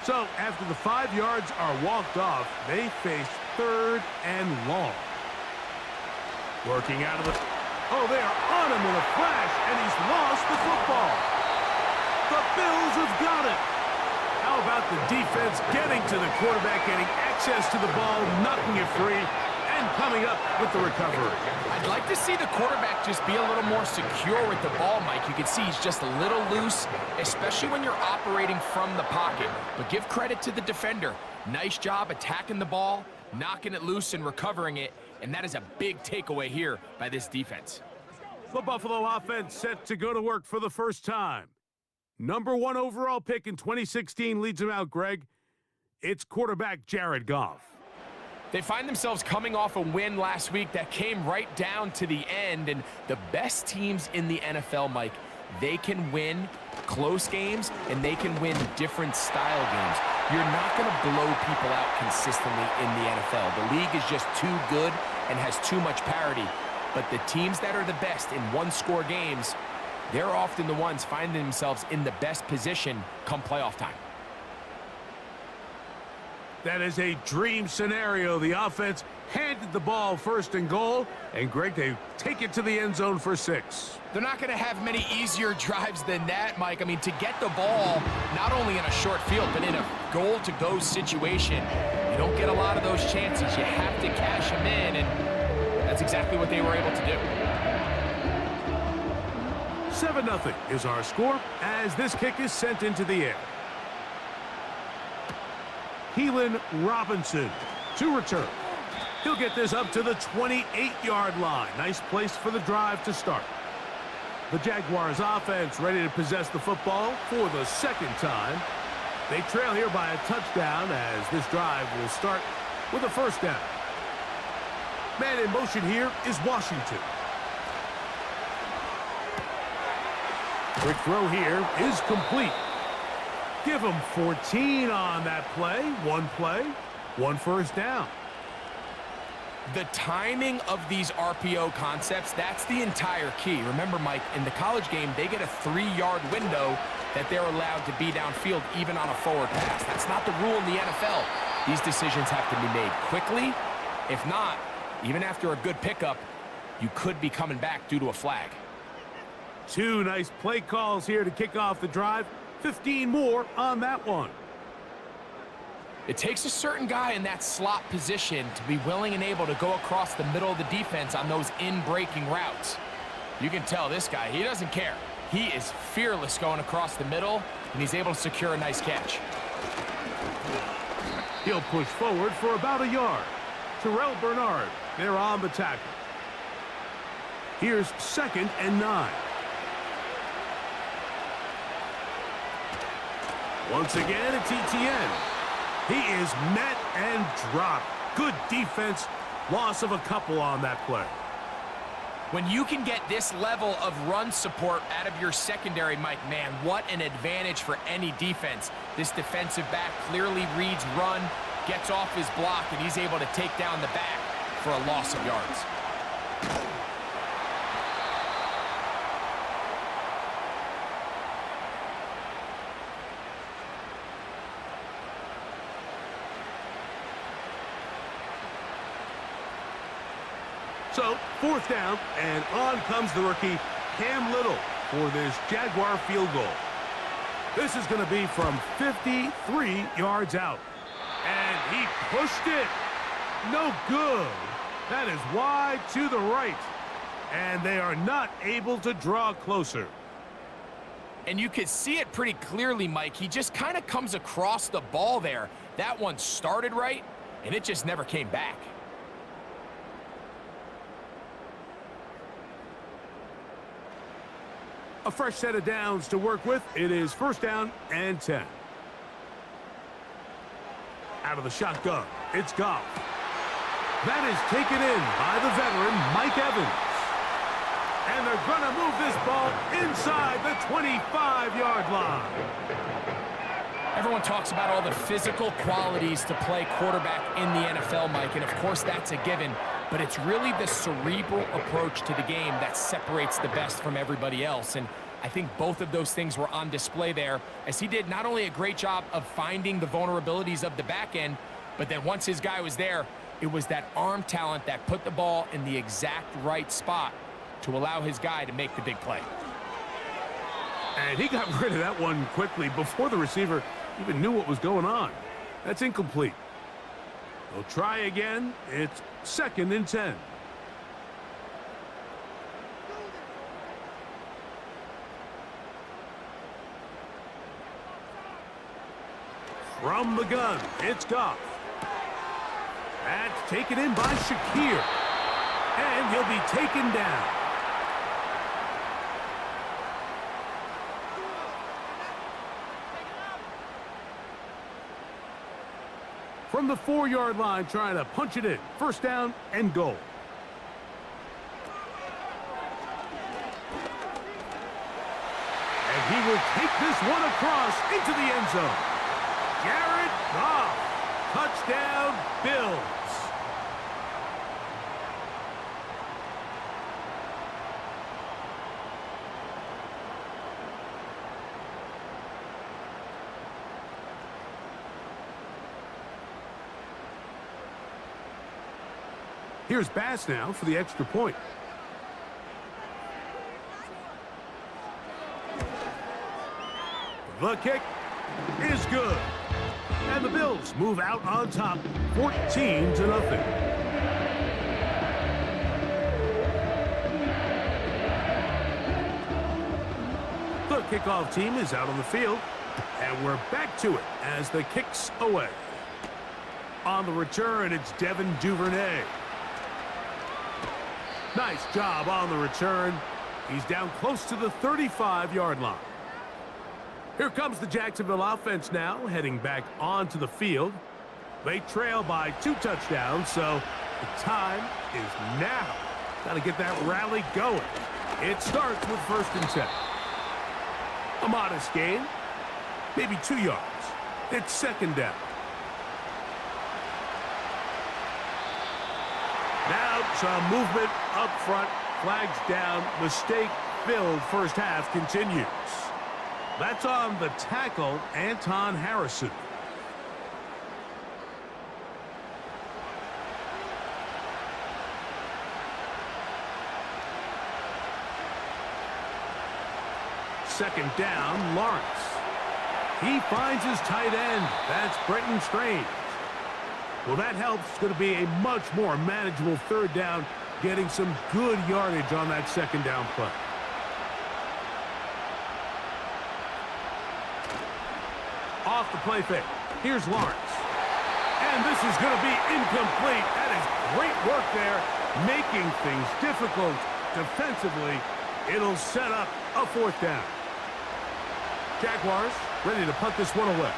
So after the 5 yards are walked off, they face 3rd and long. Working out of the... Oh, they are on him with a flash, and he's lost the football. The Bills have got it. How about the defense getting to the quarterback, getting access to the ball, knocking it free, and coming up with the recovery. I'd like to see the quarterback just be a little more secure with the ball, Mike. You can see he's just a little loose, especially when you're operating from the pocket. But give credit to the defender. Nice job attacking the ball, knocking it loose and recovering it, and that is a big takeaway here by this defense. The Buffalo offense set to go to work for the first time. Number 1 overall pick in 2016 leads them out, Greg. It's quarterback Jared Goff. They find themselves coming off a win last week that came right down to the end, and the best teams in the NFL, Mike, they can win close games and they can win different style games. You're not going to blow people out consistently in the NFL. The league is just too good and has too much parity. But the teams that are the best in one-score games, they're often the ones finding themselves in the best position come playoff time. That is a dream scenario. The offense handed the ball 1st and goal, and Greg, they take it to the end zone for 6. They're not going to have many easier drives than that, Mike. I mean, to get the ball not only in a short field, but in a goal-to-go situation, you don't get a lot of those chances. You have to cash them in, and that's exactly what they were able to do. 7-0 is our score as this kick is sent into the air. Keelan Robinson to return. He'll get this up to the 28-yard line. Nice place for the drive to start. The Jaguars offense ready to possess the football for the 2nd time. They trail here by a touchdown as this drive will start with a 1st down. Man in motion here is Washington. Quick throw here is complete. Give them 14 on that play, 1 1st down. The timing of these RPO concepts, that's the entire key. Remember, Mike, in the college game, they get a 3-yard window that they're allowed to be downfield even on a forward pass. That's not the rule in the NFL. These decisions have to be made quickly. If not, even after a good pickup, you could be coming back due to a flag. 2 nice play calls here to kick off the drive. 15 more on that one. It takes a certain guy in that slot position to be willing and able to go across the middle of the defense on those in-breaking routes. You can tell this guy, he doesn't care. He is fearless going across the middle, and he's able to secure a nice catch. He'll push forward for about a yard. Terrell Bernard, they're on the tackle. Here's 2nd and 9. Once again, it's ETN. He is met and dropped. Good defense. Loss of a couple on that play. When you can get this level of run support out of your secondary, Mike, man, what an advantage for any defense. This defensive back clearly reads run, gets off his block, and he's able to take down the back for a loss of yards. So, 4th down, and on comes the rookie, Cam Little, for this Jaguar field goal. This is going to be from 53 yards out. And he pushed it. No good. That is wide to the right. And they are not able to draw closer. And you could see it pretty clearly, Mike. He just kind of comes across the ball there. That one started right, and it just never came back. A fresh set of downs to work with. It is 1st down and 10. Out of the shotgun, it's Goff. That is taken in by the veteran, Mike Evans. And they're going to move this ball inside the 25-yard line. Everyone talks about all the physical qualities to play quarterback in the NFL, Mike, and of course that's a given, but it's really the cerebral approach to the game that separates the best from everybody else, and I think both of those things were on display there, as he did not only a great job of finding the vulnerabilities of the back end, but then once his guy was there, it was that arm talent that put the ball in the exact right spot to allow his guy to make the big play. And he got rid of that one quickly before the receiver even knew what was going on. That's incomplete. They'll try again. It's 2nd and 10. From the gun, it's Goff. That's taken in by Shakir. And he'll be taken down. From the 4-yard line, trying to punch it in. 1st down and goal. And he will take this one across into the end zone. Jared Goff. Touchdown, Bills. Here's Bass now for the extra point. The kick is good. And the Bills move out on top, 14-0. The kickoff team is out on the field, and we're back to it as the kick's away. On the return, it's Devin Duvernay. Nice job on the return. He's down close to the 35-yard line. Here comes the Jacksonville offense now, heading back onto the field. They trail by 2 touchdowns, so the time is now. Got to get that rally going. It starts with 1st and 10. A modest gain, maybe 2 yards. It's 2nd down. Now some movement up front, flags down, mistake-filled first half continues. That's on the tackle, Anton Harrison. Second down, Lawrence. He finds his tight end. That's Brenton Strange. Well, that helps. It's going to be a much more manageable 3rd down, getting some good yardage on that 2nd down play. Off the play fake. Here's Lawrence. And this is going to be incomplete. That is great work there, making things difficult defensively. It'll set up a 4th down. Jaguars ready to punt this one away.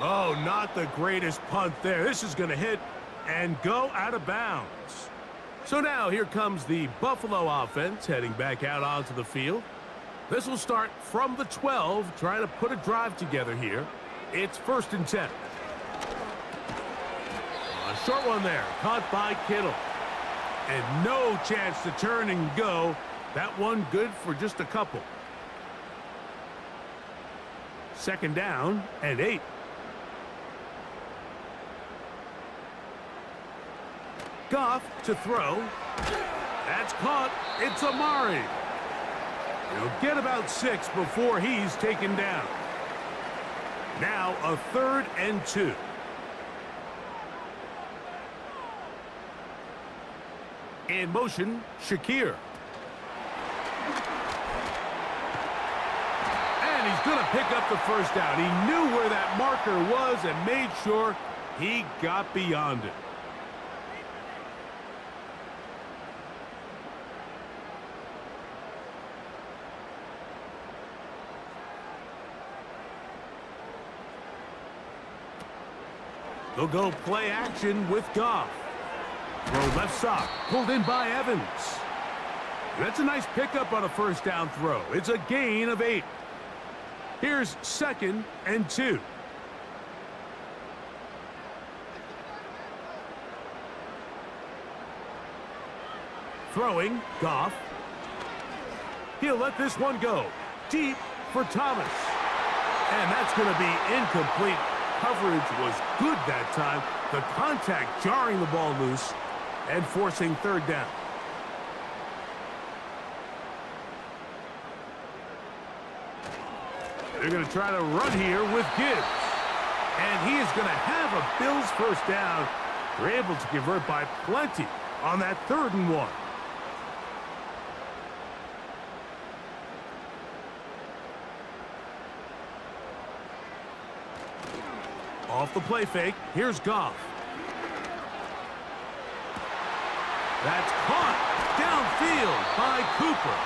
Oh, not the greatest punt there. This is going to hit and go out of bounds. So now here comes the Buffalo offense heading back out onto the field. This will start from the 12, trying to put a drive together here. It's 1st and 10. A short one there, caught by Kittle. And no chance to turn and go. That one good for just a couple. 2nd down and 8. Goff to throw. That's caught. It's Amari. He'll get about 6 before he's taken down. Now a 3rd and 2. In motion, Shakir. And he's going to pick up the 1st down. He knew where that marker was and made sure he got beyond it. They'll go play action with Goff. Throw left side, pulled in by Evans. That's a nice pickup on a first down throw. It's a gain of 8. Here's 2nd and 2. Throwing, Goff. He'll let this one go. Deep for Thomas. And that's going to be incomplete. Coverage was good that time. The contact jarring the ball loose and forcing 3rd down. They're going to try to run here with Gibbs. And he is going to have a Bills first down. They're able to convert by plenty on that 3rd and 1. Off the play fake, here's Goff. That's caught downfield by Cooper.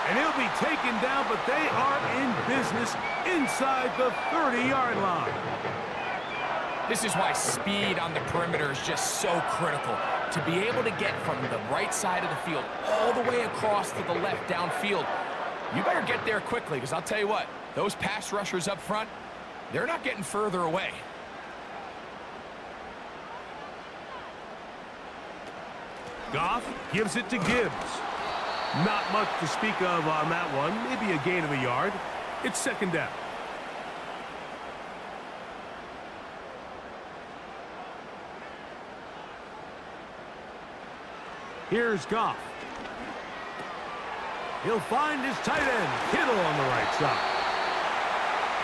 And he'll be taken down, but they are in business inside the 30-yard line. This is why speed on the perimeter is just so critical. To be able to get from the right side of the field all the way across to the left downfield, you better get there quickly, because I'll tell you what, those pass rushers up front, they're not getting further away. Goff gives it to Gibbs. Not much to speak of on that one. Maybe a gain of a yard. It's 2nd down. Here's Goff. He'll find his tight end, Kittle, on the right side.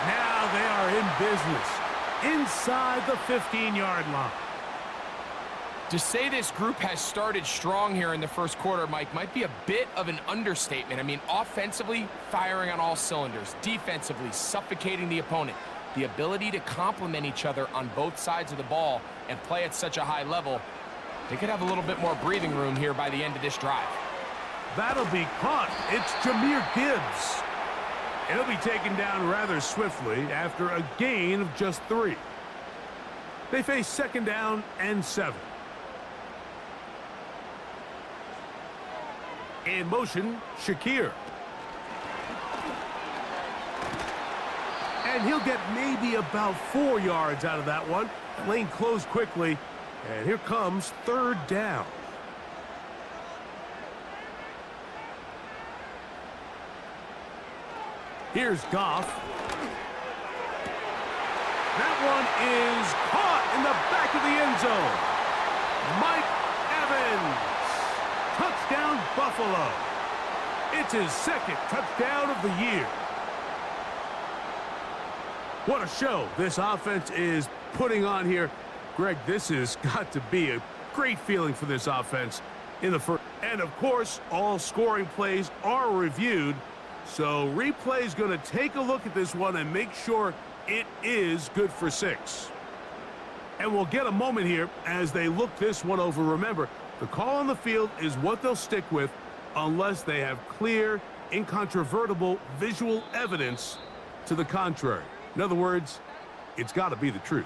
Now they are in business inside the 15-yard line. To say this group has started strong here in the first quarter, Mike, might be a bit of an understatement. I mean, offensively, firing on all cylinders. Defensively, suffocating the opponent. The ability to complement each other on both sides of the ball and play at such a high level, they could have a little bit more breathing room here by the end of this drive. That'll be caught. It's Jahmyr Gibbs. And he'll be taken down rather swiftly after a gain of just 3. They face 2nd down and 7. In motion, Shakir. And he'll get maybe about 4 yards out of that one. Lane closed quickly, and here comes 3rd down. Here's Goff. That one is caught in the back of the end zone. Mike Evans. Touchdown, Buffalo. It's his 2nd touchdown of the year. What a show this offense is putting on here. Greg, this has got to be a great feeling for this offense in the first. And, of course, all scoring plays are reviewed. So replay is going to take a look at this one and make sure it is good for 6. And we'll get a moment here as they look this one over. Remember, the call on the field is what they'll stick with unless they have clear, incontrovertible visual evidence to the contrary. In other words, it's got to be the truth.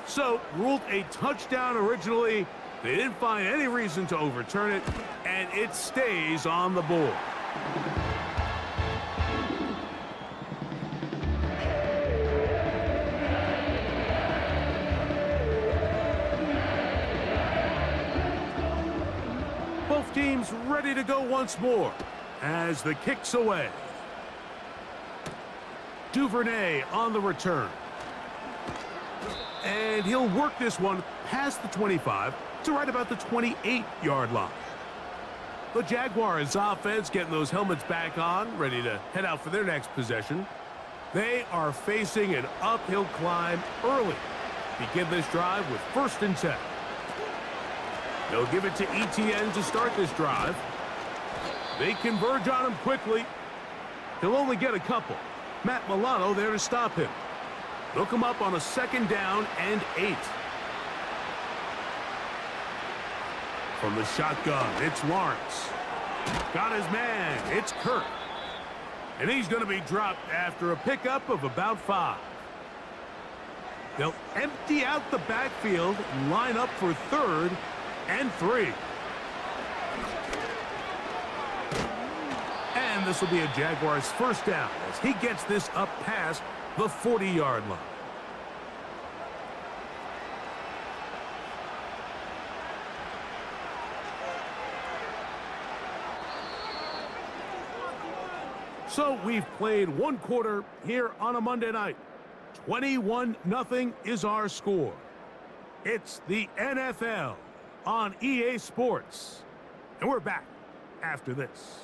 So, ruled a touchdown originally. They didn't find any reason to overturn it, and it stays on the board. Both teams ready to go once more as the kick's away. Duvernay on the return. And he'll work this one past the 25 to right about the 28-yard line. The Jaguars offense getting those helmets back on, ready to head out for their next possession. They are facing an uphill climb early. Begin this drive with 1st and 10. They'll give it to Etienne to start this drive. They converge on him quickly. He'll only get a couple. Matt Milano there to stop him. They'll come up on a 2nd down and 8. From the shotgun, it's Lawrence. Got his man, it's Kirk. And he's going to be dropped after a pickup of about 5. They'll empty out the backfield and line up for 3rd and 3. And this will be a Jaguars first down as he gets this up past the 40-yard line. So we've played one quarter here on a Monday night. 21-0 is our score. It's the NFL on EA Sports. And we're back after this.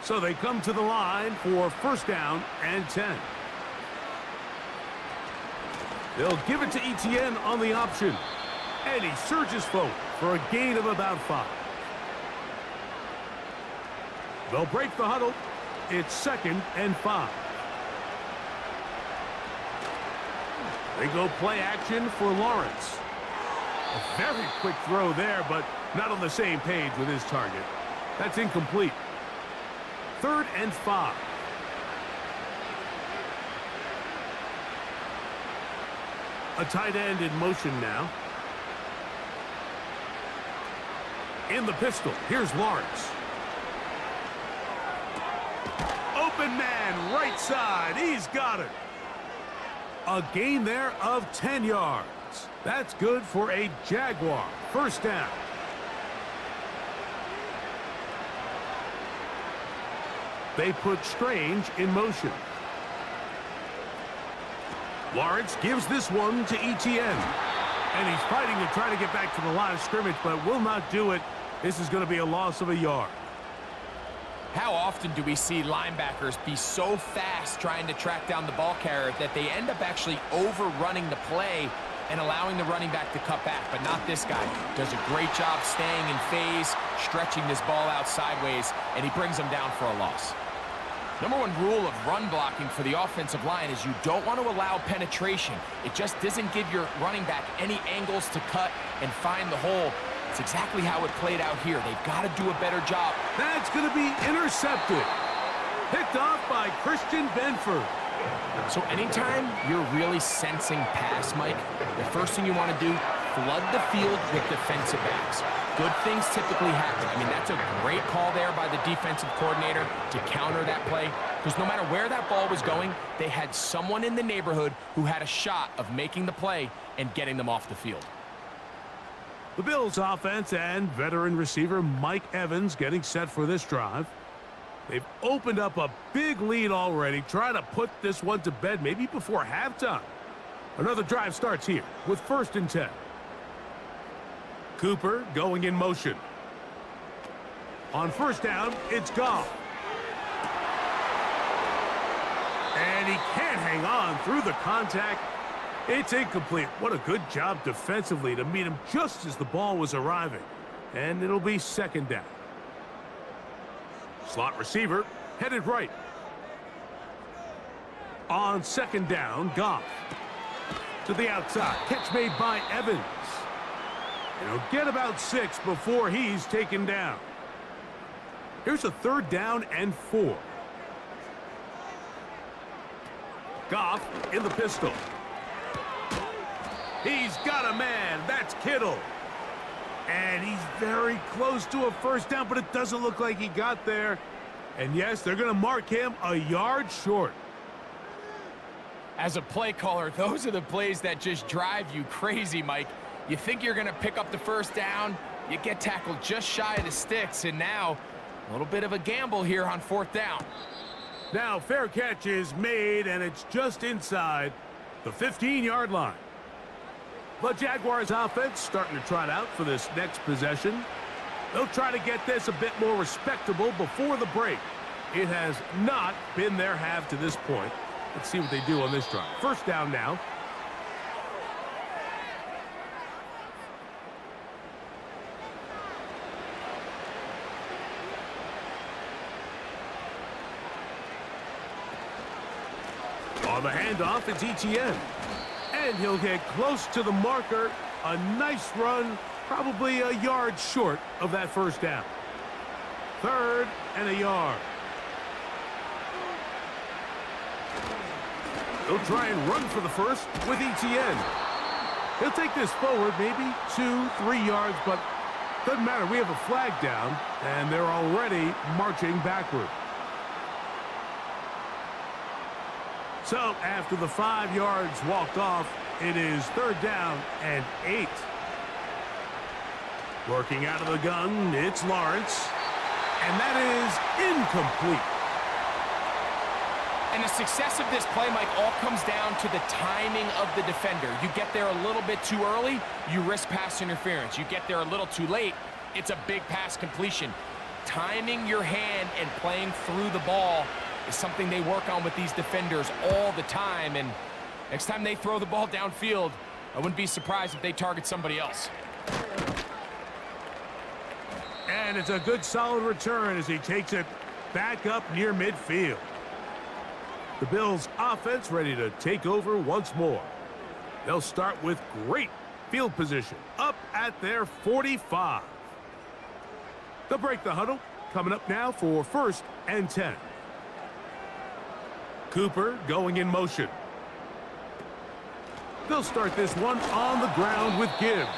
So they come to the line for first down and 10. They'll give it to Etienne on the option. And he surges forward for a gain of about 5. They'll break the huddle. It's 2nd and 5. They go play action for Lawrence. A very quick throw there, but not on the same page with his target. That's incomplete. 3rd and 5. A tight end in motion now. In the pistol, here's Lawrence. Open man, right side. He's got it. A gain there of 10 yards. That's good for a Jaguar first down. They put Strange in motion. Lawrence gives this one to Etienne. And he's fighting to try to get back to the line of scrimmage, but will not do it. This is going to be a loss of a yard. How often do we see linebackers be so fast trying to track down the ball carrier that they end up actually overrunning the play and allowing the running back to cut back? But not this guy. Does a great job staying in phase, stretching this ball out sideways, and he brings them down for a loss. Number one rule of run blocking for the offensive line is you don't want to allow penetration. It just doesn't give your running back any angles to cut and find the hole. It's exactly how it played out here. They've got to do a better job. That's going to be intercepted. Picked off by Christian Benford. So anytime you're really sensing pass, Mike, the first thing you want to do, flood the field with defensive backs. Good things typically happen. I mean, that's a great call there by the defensive coordinator to counter that play, because no matter where that ball was going, they had someone in the neighborhood who had a shot of making the play and getting them off the field. The Bills offense and veteran receiver Mike Evans getting set for this drive. They've opened up a big lead already, trying to put this one to bed maybe before halftime. Another drive starts here with 1st and 10. Cooper going in motion. On first down, it's Goff. And he can't hang on through the contact. It's incomplete. What a good job defensively to meet him just as the ball was arriving. And it'll be 2nd down. Slot receiver headed right. On 2nd down, Goff. To the outside. Catch made by Evans. And he'll get about 6 before he's taken down. Here's a 3rd down and 4. Goff in the pistol. He's got a man. That's Kittle. And he's very close to a first down, but it doesn't look like he got there. And yes, they're going to mark him a yard short. As a play caller, those are the plays that just drive you crazy, Mike. You think you're going to pick up the first down, you get tackled just shy of the sticks, and now a little bit of a gamble here on 4th down. Now fair catch is made, and it's just inside the 15-yard line. The Jaguars offense starting to trot out for this next possession. They'll try to get this a bit more respectable before the break. It has not been their half to this point. Let's see what they do on this drive. First down now. On the handoff, it's Etienne. And he'll get close to the marker. A nice run, probably a yard short of that first down. 3rd and a yard. He'll try and run for the first with ETN. He'll take this forward maybe 2-3 yards, but doesn't matter. We have a flag down, and they're already marching backward. So after the 5 yards walked off, it is 3rd down and 8. Working out of the gun, it's Lawrence. And that is incomplete. And the success of this play, Mike, all comes down to the timing of the defender. You get there a little bit too early, you risk pass interference. You get there a little too late, it's a big pass completion. Timing your hand and playing through the ball is something they work on with these defenders all the time. And next time they throw the ball downfield, I wouldn't be surprised if they target somebody else. And it's a good solid return as he takes it back up near midfield. The Bills offense ready to take over once more. They'll start with great field position up at their 45. They'll break the huddle. Coming up now for 1st and 10. Cooper going in motion. They'll start this one on the ground with Gibbs.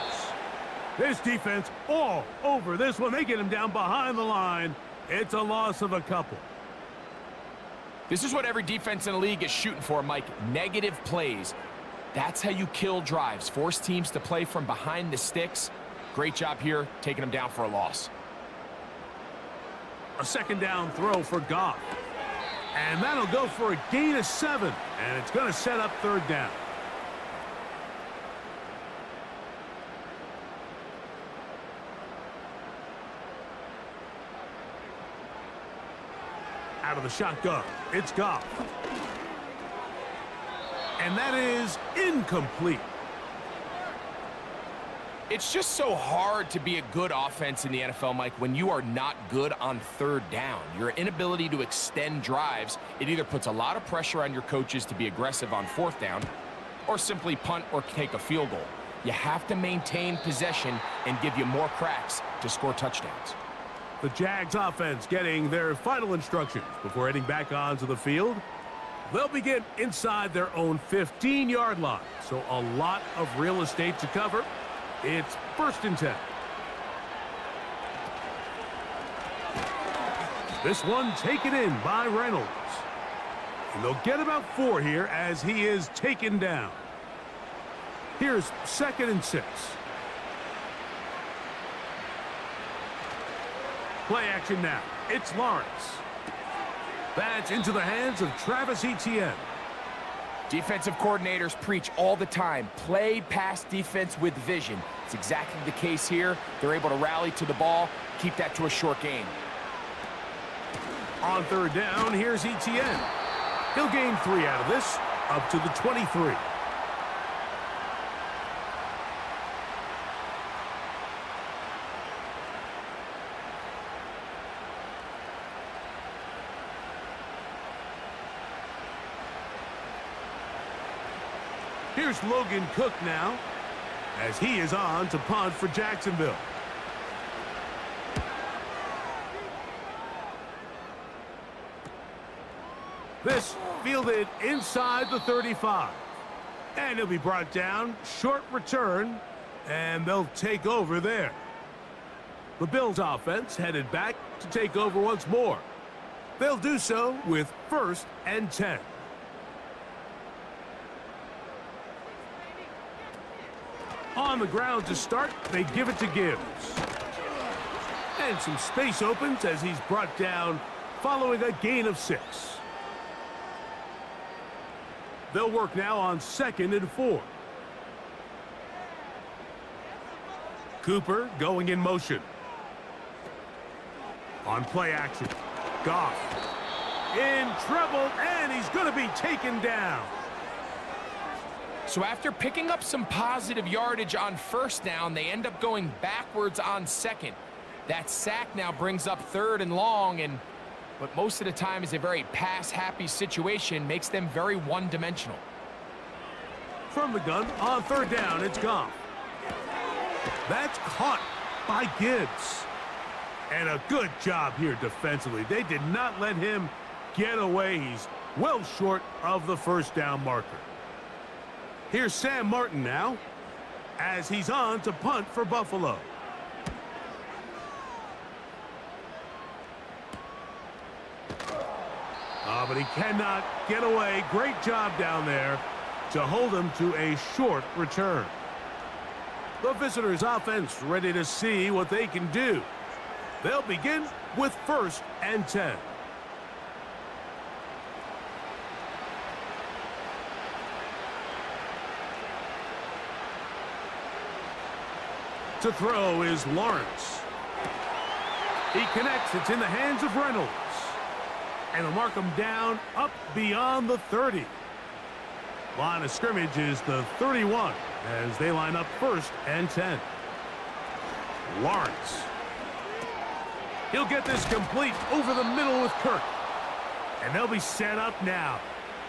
This defense all over this one. They get him down behind the line. It's a loss of a couple. This is what every defense in the league is shooting for, Mike. Negative plays. That's how you kill drives. Force teams to play from behind the sticks. Great job here, taking them down for a loss. A 2nd down throw for Goff. And that'll go for a gain of 7. And it's going to set up 3rd down. Out of the shotgun, it's Goff. And that is incomplete. It's just so hard to be a good offense in the NFL, Mike, when you are not good on 3rd down. Your inability to extend drives, it either puts a lot of pressure on your coaches to be aggressive on 4th down or simply punt or take a field goal. You have to maintain possession and give you more cracks to score touchdowns. The Jags offense getting their final instructions before heading back onto the field. They'll begin inside their own 15-yard line, so a lot of real estate to cover. It's 1st and 10. This one taken in by Reynolds. And they'll get about 4 here as he is taken down. Here's 2nd and 6. Play action now. It's Lawrence. That's into the hands of Travis Etienne. Defensive coordinators preach all the time, play pass defense with vision. It's exactly the case here. They're able to rally to the ball, keep that to a short gain. On 3rd down, here's Etienne. He'll gain 3 out of this, up to the 23. Here's Logan Cook now, as he is on to punt for Jacksonville. This fielded inside the 35. And he'll be brought down, short return, and they'll take over there. The Bills offense headed back to take over once more. They'll do so with 1st and 10. On the ground to start, they give it to Gibbs. And some space opens as he's brought down following a gain of 6. They'll work now on 2nd and 4. Cooper going in motion. On play action, Goff in trouble, and he's going to be taken down. So after picking up some positive yardage on 1st down, they end up going backwards on 2nd. That sack now brings up 3rd and long, and what most of the time is a very pass-happy situation makes them very one-dimensional. From the gun, on 3rd down, it's Goff. That's caught by Gibbs. And a good job here defensively. They did not let him get away. He's well short of the first down marker. Here's Sam Martin now, as he's on to punt for Buffalo. But he cannot get away. Great job down there to hold him to a short return. The visitors' offense ready to see what they can do. They'll begin with 1st and 10. To throw is Lawrence. He connects. It's in the hands of Reynolds. And they'll mark him down up beyond the 30. Line of scrimmage is the 31 as they line up 1st and 10. Lawrence. He'll get this complete over the middle with Kirk. And they'll be set up now.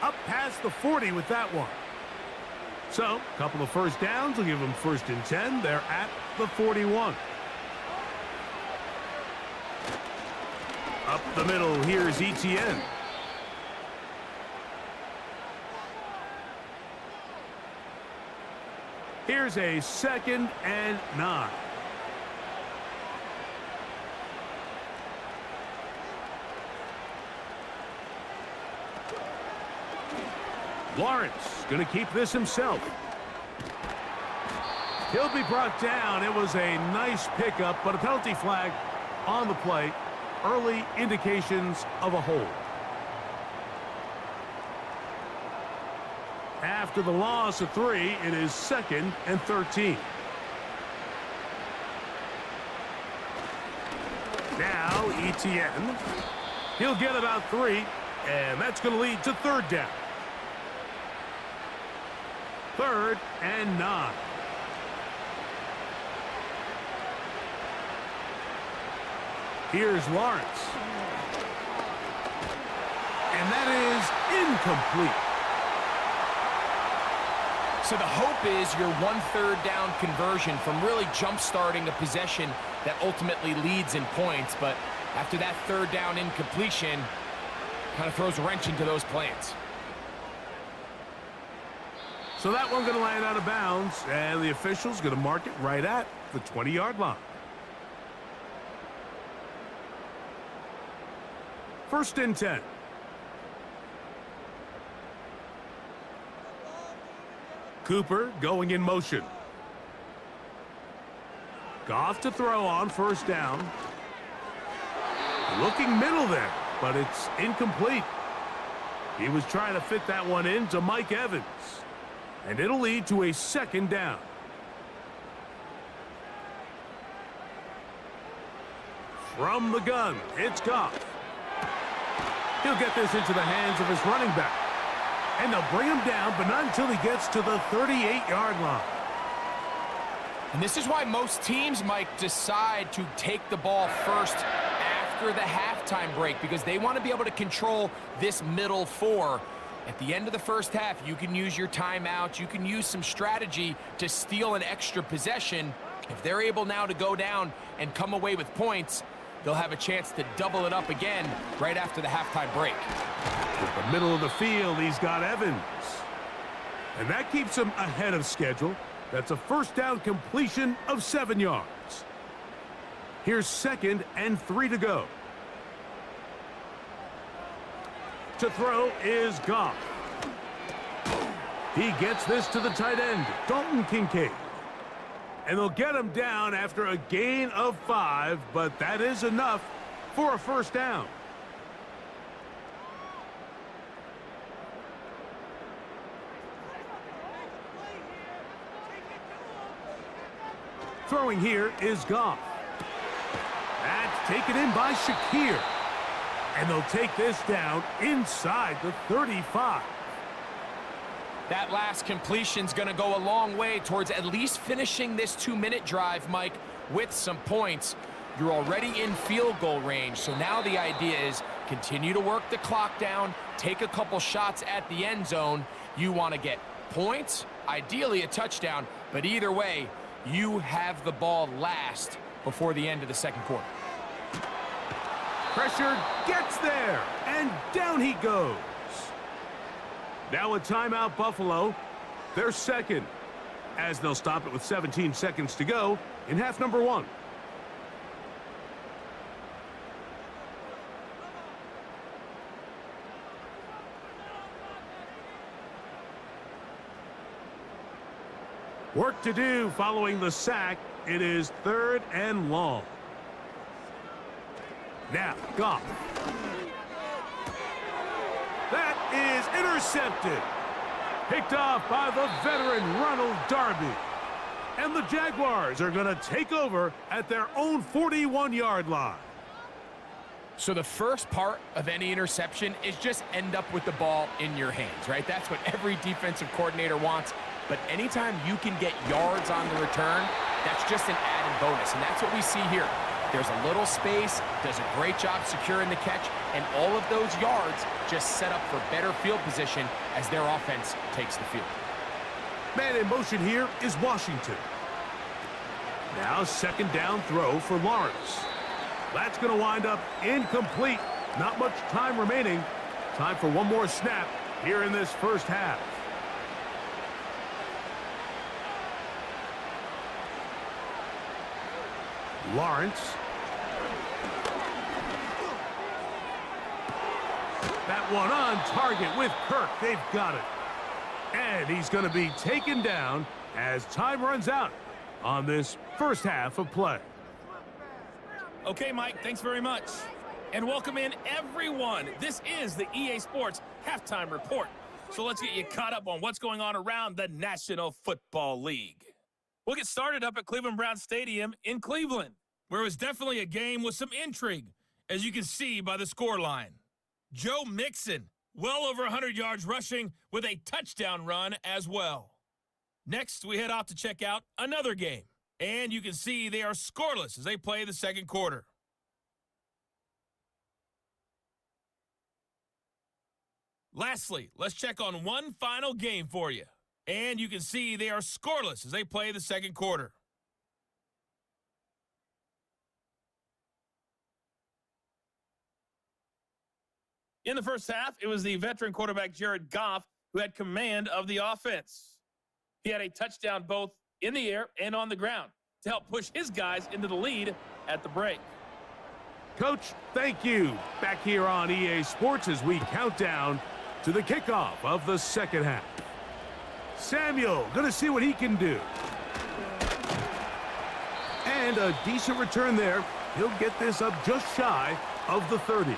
Up past the 40 with that one. So, a couple of first downs will give them 1st and 10. They're at the 41. Up the middle, here's Etienne. Here's a 2nd and 9. Lawrence going to keep this himself. He'll be brought down. It was a nice pickup, but a penalty flag on the play. Early indications of a hold. After the loss of 3, it is 2nd and 13. Now Etienne. He'll get about 3, and that's going to lead to 3rd down. 3rd and 9. Here's Lawrence. And that is incomplete. So the hope is your 1/3 down conversion from really jump-starting a possession that ultimately leads in points. But after that 3rd down incompletion, kind of throws a wrench into those plans. So that one going to land out of bounds, and the official's going to mark it right at the 20-yard line. 1st and 10. Cooper going in motion. Goff to throw on 1st down. Looking middle there, but it's incomplete. He was trying to fit that one into Mike Evans. And it'll lead to a 2nd down. From the gun, it's Goff. He'll get this into the hands of his running back. And they'll bring him down, but not until he gets to the 38-yard line. And this is why most teams might decide to take the ball first after the halftime break, because they want to be able to control this middle 4. At the end of the first half, you can use your timeout. You can use some strategy to steal an extra possession. If they're able now to go down and come away with points, they'll have a chance to double it up again right after the halftime break. At the middle of the field, he's got Evans. And that keeps him ahead of schedule. That's a 1st down completion of 7 yards. Here's 2nd and 3 to go. To throw is Goff. He gets this to the tight end, Dalton Kincaid. And they'll get him down after a gain of 5, but that is enough for a 1st down. Throwing here is Goff. That's taken in by Shakir. And they'll take this down inside the 35. That last completion's going to go a long way towards at least finishing this 2-minute drive, Mike, with some points. You're already in field goal range, so now the idea is continue to work the clock down, take a couple shots at the end zone. You want to get points, ideally a touchdown, but either way, you have the ball last before the end of the 2nd quarter. Pressure gets there, and down he goes. Now a timeout, Buffalo. They're second, as they'll stop it with 17 seconds to go in half number 1. Work to do following the sack. It is 3rd and long. Now, Goff. That is intercepted. Picked off by the veteran Ronald Darby. And the Jaguars are going to take over at their own 41-yard line. So the first part of any interception is just end up with the ball in your hands, right? That's what every defensive coordinator wants. But anytime you can get yards on the return, that's just an added bonus. And that's what we see here. There's a little space, does a great job securing the catch, and all of those yards just set up for better field position as their offense takes the field. Man in motion here is Washington. Now second down throw for Lawrence. That's going to wind up incomplete. Not much time remaining. Time for one more snap here in this first half. Lawrence. That one on target with Kirk. They've got it. And he's going to be taken down as time runs out on this first half of play. Okay, Mike, thanks very much. And welcome in, everyone. This is the EA Sports Halftime Report. So let's get you caught up on what's going on around the National Football League. We'll get started up at Cleveland Browns Stadium in Cleveland, where it was definitely a game with some intrigue, as you can see by the scoreline. Joe Mixon, well over 100 yards rushing with a touchdown run as well. Next, we head off to check out another game, and you can see they are scoreless as they play the second quarter. Lastly, let's check on one final game for you. And you can see they are scoreless as they play the second quarter. In the first half, it was the veteran quarterback Jared Goff who had command of the offense. He had a touchdown both in the air and on the ground to help push his guys into the lead at the break. Coach, thank you. Back here on EA Sports as we count down to the kickoff of the second half. Samuel, going to see what he can do. And a decent return there. He'll get this up just shy of the 30.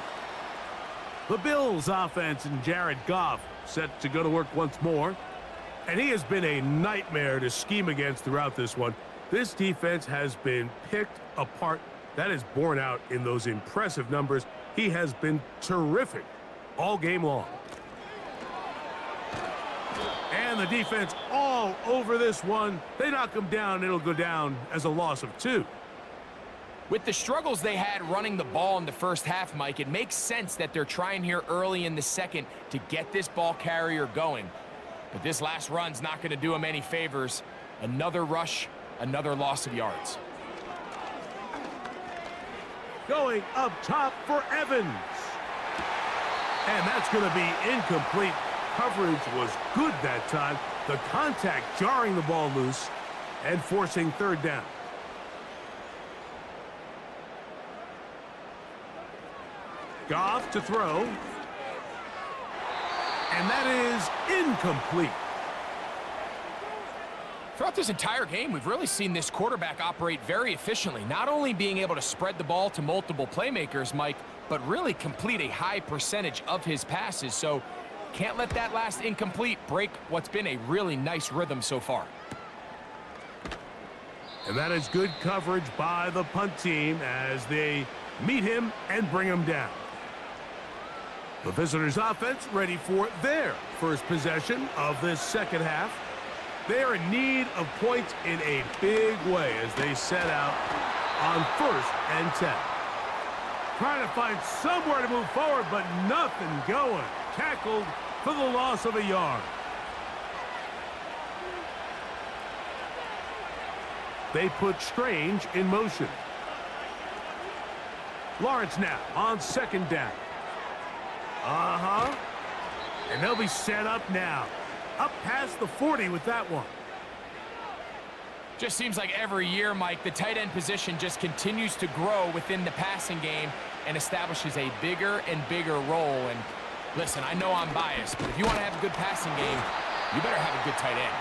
The Bills offense and Jared Goff set to go to work once more. And he has been a nightmare to scheme against throughout this one. This defense has been picked apart. That is borne out in those impressive numbers. He has been terrific all game long. And the defense all over this one. They knock him down. It'll go down as a loss of 2. With the struggles they had running the ball in the first half, Mike, it makes sense that they're trying here early in the second to get this ball carrier going. But this last run's not going to do him any favors. Another rush, another loss of yards. Going up top for Evans. And that's going to be incomplete. Coverage was good that time. The contact jarring the ball loose and forcing third down. Goff to throw. And that is incomplete. Throughout this entire game, we've really seen this quarterback operate very efficiently, not only being able to spread the ball to multiple playmakers, Mike, but really complete a high percentage of his passes. So can't let that last incomplete break what's been a really nice rhythm so far. And that is good coverage by the punt team as they meet him and bring him down. The visitors' offense ready for their first possession of this second half. They are in need of points in a big way as they set out on 1st and 10. Trying to find somewhere to move forward, but nothing going. Tackled for the loss of a yard. They put Strange in motion. Lawrence now on second down. And they'll be set up now. Up past the 40 with that one. Just seems like every year, Mike, the tight end position just continues to grow within the passing game and establishes a bigger and bigger role. And listen, I know I'm biased, but if you want to have a good passing game, you better have a good tight end.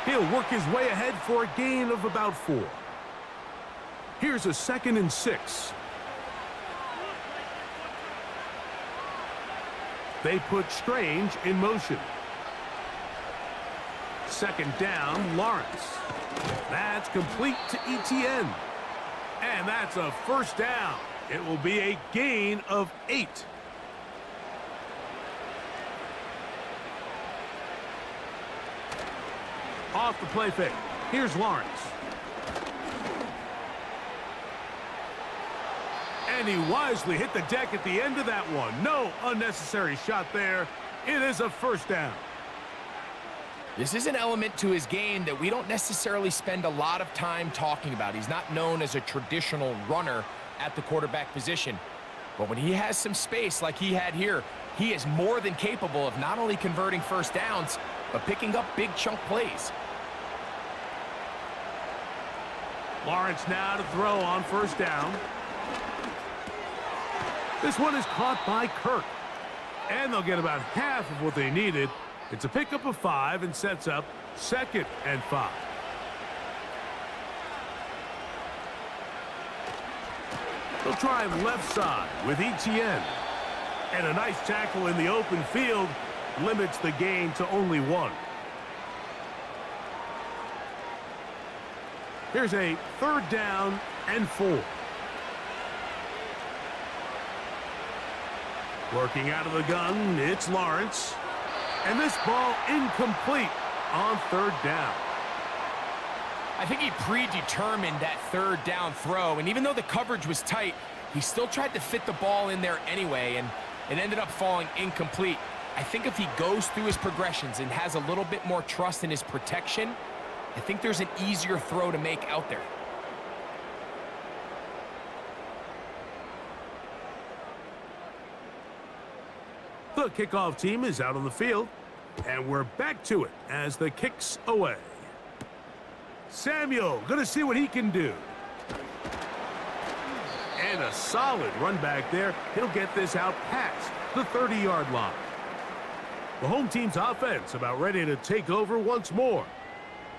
He'll work his way ahead for a gain of about 4. Here's a 2nd and 6. They put Strange in motion. 2nd down, Lawrence. That's complete to ETN. And that's a 1st down. It will be a gain of 8. Off the play fake. Here's Lawrence. And he wisely hit the deck at the end of that one. No unnecessary shot there. It is a 1st down. This is an element to his game that we don't necessarily spend a lot of time talking about. He's not known as a traditional runner at the quarterback position. But when he has some space like he had here, he is more than capable of not only converting 1st downs, but picking up big chunk plays. Lawrence now to throw on 1st down. This one is caught by Kirk. And they'll get about half of what they needed. It's a pickup of 5 and sets up 2nd and 5. They'll try left side with ETN. And a nice tackle in the open field limits the gain to only 1. Here's a 3rd down and 4. Working out of the gun, it's Lawrence. And this ball incomplete on 3rd down. I think he predetermined that 3rd down throw, and even though the coverage was tight, he still tried to fit the ball in there anyway, and it ended up falling incomplete. I think if he goes through his progressions and has a little bit more trust in his protection, I think there's an easier throw to make out there. The kickoff team is out on the field, and we're back to it as the kick's away. Samuel going to see what he can do. And a solid run back there. He'll get this out past the 30-yard line. The home team's offense about ready to take over once more.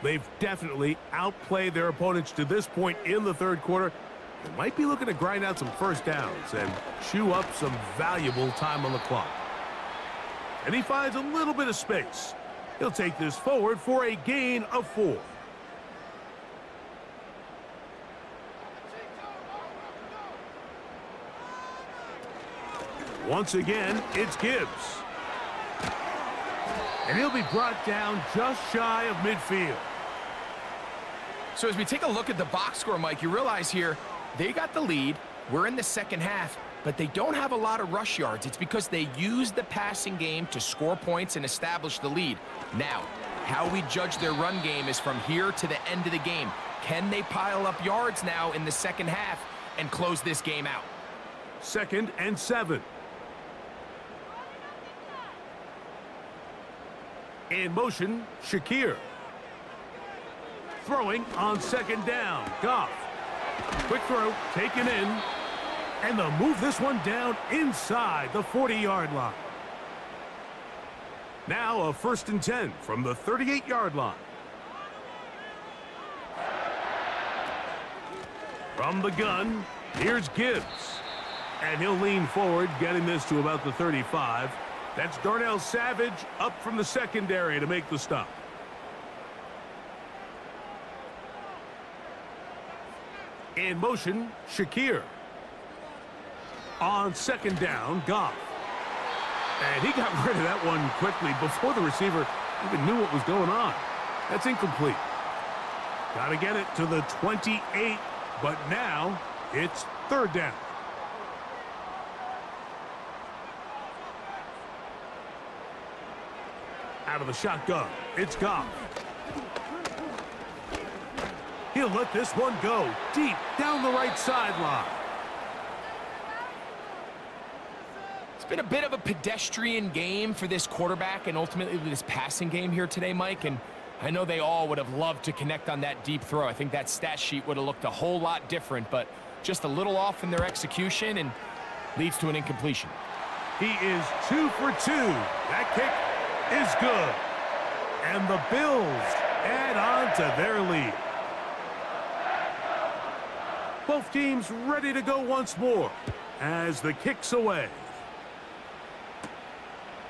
They've definitely outplayed their opponents to this point in the 3rd quarter. They might be looking to grind out some 1st downs and chew up some valuable time on the clock. And he finds a little bit of space. He'll take this forward for a gain of 4. Once again, it's Gibbs. And he'll be brought down just shy of midfield. So as we take a look at the box score, Mike, you realize here, they got the lead. We're in the 2nd half, but they don't have a lot of rush yards. It's because they use the passing game to score points and establish the lead. Now, how we judge their run game is from here to the end of the game. Can they pile up yards now in the 2nd half and close this game out? 2nd and 7. In motion, Shakir. Throwing on 2nd down, Goff. Quick throw, taken in. And they'll move this one down inside the 40-yard line. Now a 1st and 10 from the 38-yard line. From the gun, here's Gibbs. And he'll lean forward, getting this to about the 35. That's Darnell Savage up from the secondary to make the stop. In motion, Shakir. On 2nd down, Goff. And he got rid of that one quickly before the receiver even knew what was going on. That's incomplete. Got to get it to the 28, but now it's 3rd down. Out of the shotgun, it's Goff. He'll let this one go deep down the right sideline. been a bit of a pedestrian game for this quarterback and ultimately this passing game here today, Mike, and I know they all would have loved to connect on that deep throw. I think that stat sheet would have looked a whole lot different, but just a little off in their execution and leads to an incompletion. He is 2 for 2. That kick is good. And the Bills add on to their lead. Both teams ready to go once more as the kick's away.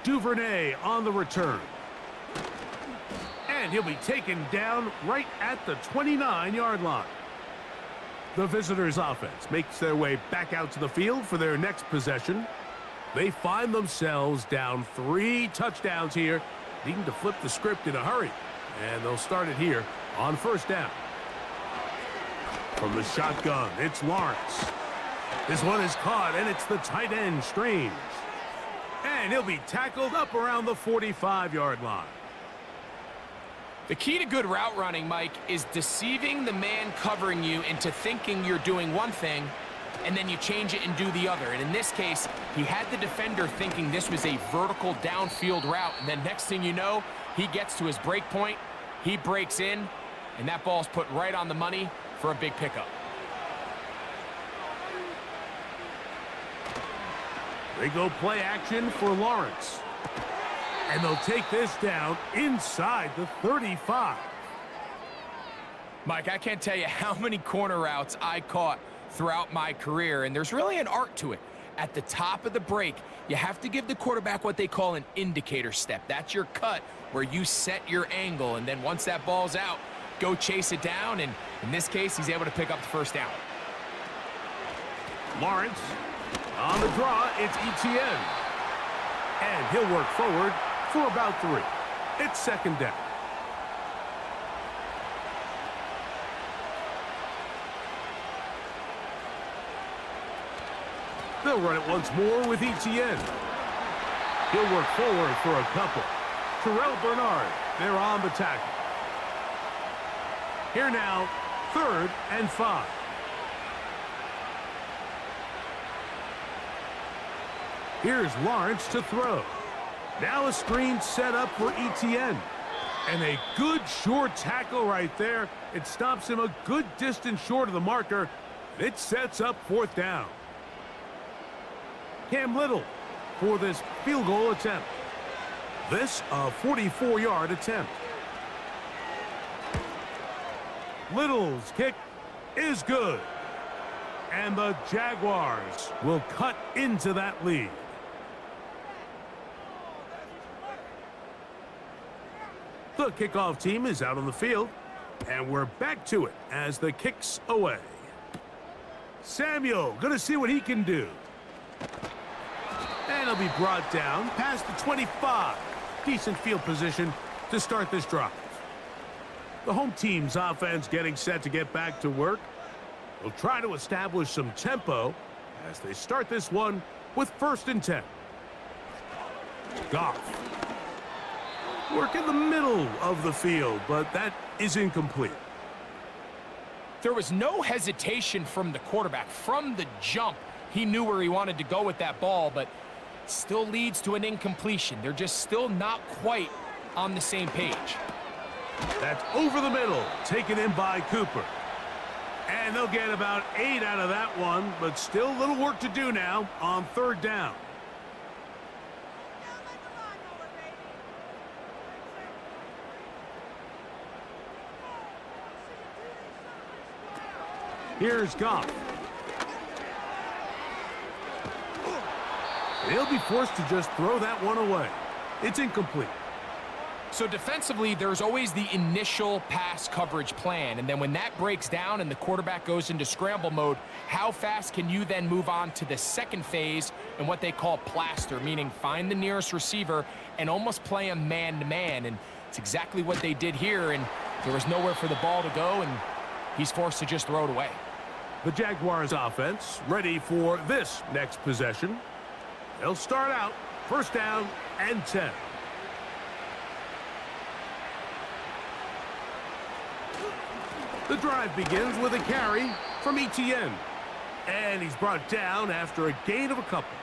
Duvernay on the return. And he'll be taken down right at the 29-yard line. The visitors' offense makes their way back out to the field for their next possession. They find themselves down 3 touchdowns here, needing to flip the script in a hurry. And they'll start it here on first down. From the shotgun, it's Lawrence. This one is caught, and it's the tight end, Strange. And he'll be tackled up around the 45-yard line. The key to good route running, Mike, is deceiving the man covering you into thinking you're doing one thing, and then you change it and do the other. And in this case, he had the defender thinking this was a vertical downfield route, and then next thing you know, he gets to his break point, he breaks in, and that ball's put right on the money for a big pickup. They go play action for Lawrence. And they'll take this down inside the 35. Mike, I can't tell you how many corner routes I caught throughout my career, and there's really an art to it. At the top of the break, you have to give the quarterback what they call an indicator step. That's your cut where you set your angle, and then once that ball's out, go chase it down, and in this case, he's able to pick up the first down. Lawrence on the draw, it's Etienne. And he'll work forward for about 3. It's second down. They'll run it once more with Etienne. He'll work forward for a couple. Terrell Bernard, they're on the tackle. Here now, 3rd and 5. Here's Lawrence to throw. Now a screen set up for Etienne. And a good short tackle right there. It stops him a good distance short of the marker. It sets up 4th down. Cam Little for this field goal attempt. This a 44-yard attempt. Little's kick is good. And the Jaguars will cut into that lead. The kickoff team is out on the field, and we're back to it as the kick's away. Samuel going to see what he can do. And he'll be brought down past the 25. Decent field position to start this drive. The home team's offense getting set to get back to work. They'll try to establish some tempo as they start this one with 1st and 10. Goff. Work in the middle of the field, but that is incomplete. There was no hesitation from the quarterback. From the jump, he knew where he wanted to go with that ball, but still leads to an incompletion. They're just still not quite on the same page. That's over the middle, taken in by Cooper. And they'll get about 8 out of that one, but still a little work to do now on 3rd down. Here's Goff. He'll be forced to just throw that one away. It's incomplete. So defensively, there's always the initial pass coverage plan, and then when that breaks down and the quarterback goes into scramble mode, how fast can you then move on to the second phase and what they call plaster, meaning find the nearest receiver and almost play him man-to-man, and it's exactly what they did here, and there was nowhere for the ball to go, and he's forced to just throw it away. The Jaguars offense ready for this next possession. They'll start out 1st down and 10. The drive begins with a carry from Etienne. And he's brought down after a gain of a couple.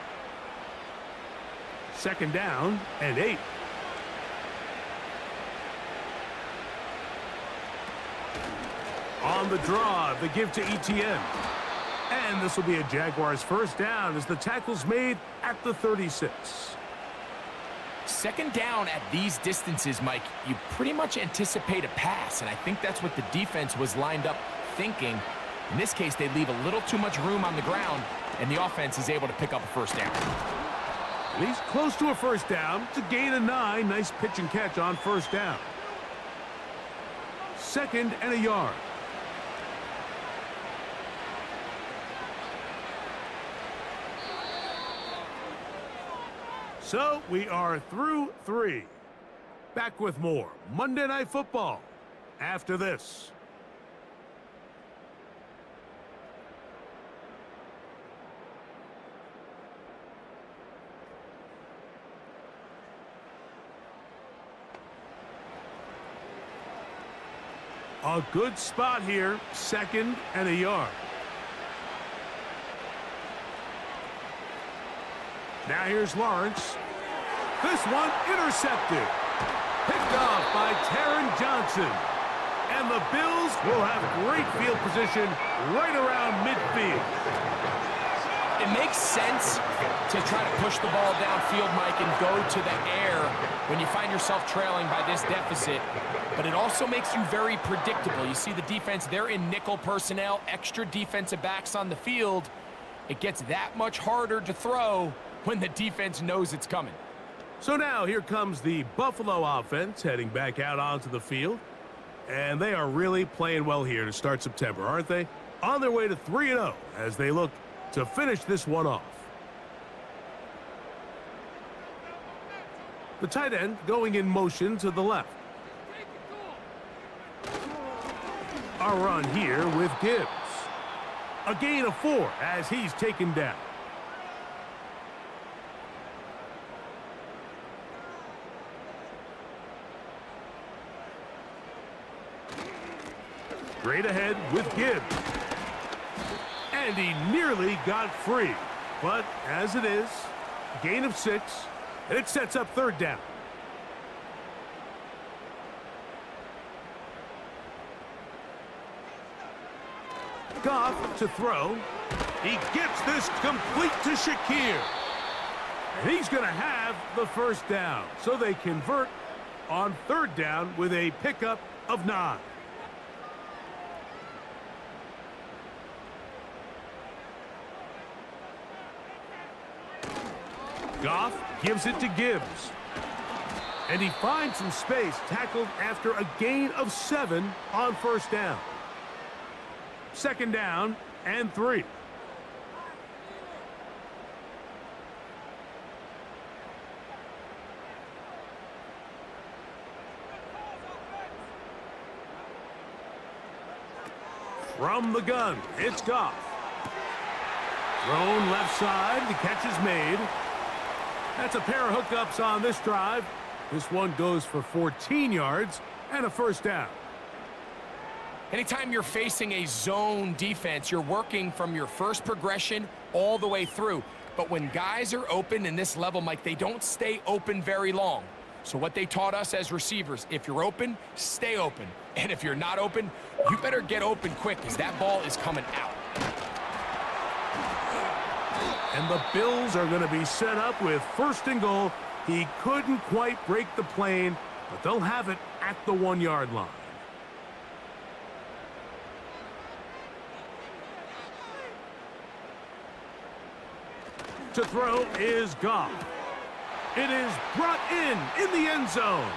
Second down and 8. On the draw, the give to ETN. And this will be a Jaguars first down as the tackle's made at the 36. Second down at these distances, Mike, you pretty much anticipate a pass, and I think that's what the defense was lined up thinking. In this case, they leave a little too much room on the ground, and the offense is able to pick up a first down. At least close to a first down. It's a gain of 9. Nice pitch and catch on first down. Second and a yard. So we are through 3. Back with more Monday Night Football after this. A good spot here, second and a yard. Now here's Lawrence. This one intercepted. Picked off by Taron Johnson. And the Bills will have great field position right around midfield. It makes sense to try to push the ball downfield, Mike, and go to the air when you find yourself trailing by this deficit. But it also makes you very predictable. You see the defense, they're in nickel personnel, extra defensive backs on the field. It gets that much harder to throw when the defense knows it's coming. So now here comes the Buffalo offense heading back out onto the field. And they are really playing well here to start September, aren't they? On their way to 3-0 as they look to finish this one off. The tight end going in motion to the left. A run here with Gibbs. A gain of 4 as he's taken down. Straight ahead with Gibbs. And he nearly got free. But as it is, gain of 6, and it sets up third down. Goff to throw. He gets this complete to Shakir. And he's going to have the first down. So they convert on third down with a pickup of 9. Goff gives it to Gibbs. And he finds some space, tackled after a gain of 7 on first down. Second down and 3. From the gun, it's Goff. Thrown left side, the catch is made. That's a pair of hookups on this drive. This one goes for 14 yards and a first down. Anytime you're facing a zone defense, you're working from your first progression all the way through. But when guys are open in this level, Mike, they don't stay open very long. So what they taught us as receivers, if you're open, stay open. And if you're not open, you better get open quick because that ball is coming out. And the Bills are going to be set up with first and goal. He couldn't quite break the plane, but they'll have it at the 1-yard line. To throw is Goff. It is brought in the end zone.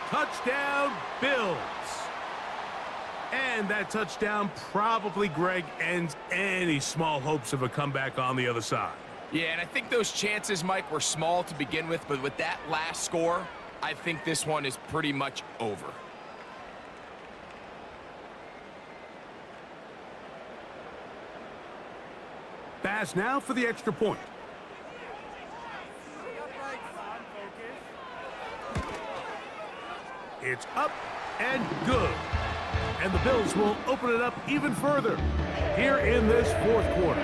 Touchdown, Bills. And that touchdown probably, Greg, ends any small hopes of a comeback on the other side. Yeah, and I think those chances, Mike, were small to begin with, but with that last score, I think this one is pretty much over. Pass now for the extra point. It's up and good. And the Bills will open it up even further here in this fourth quarter.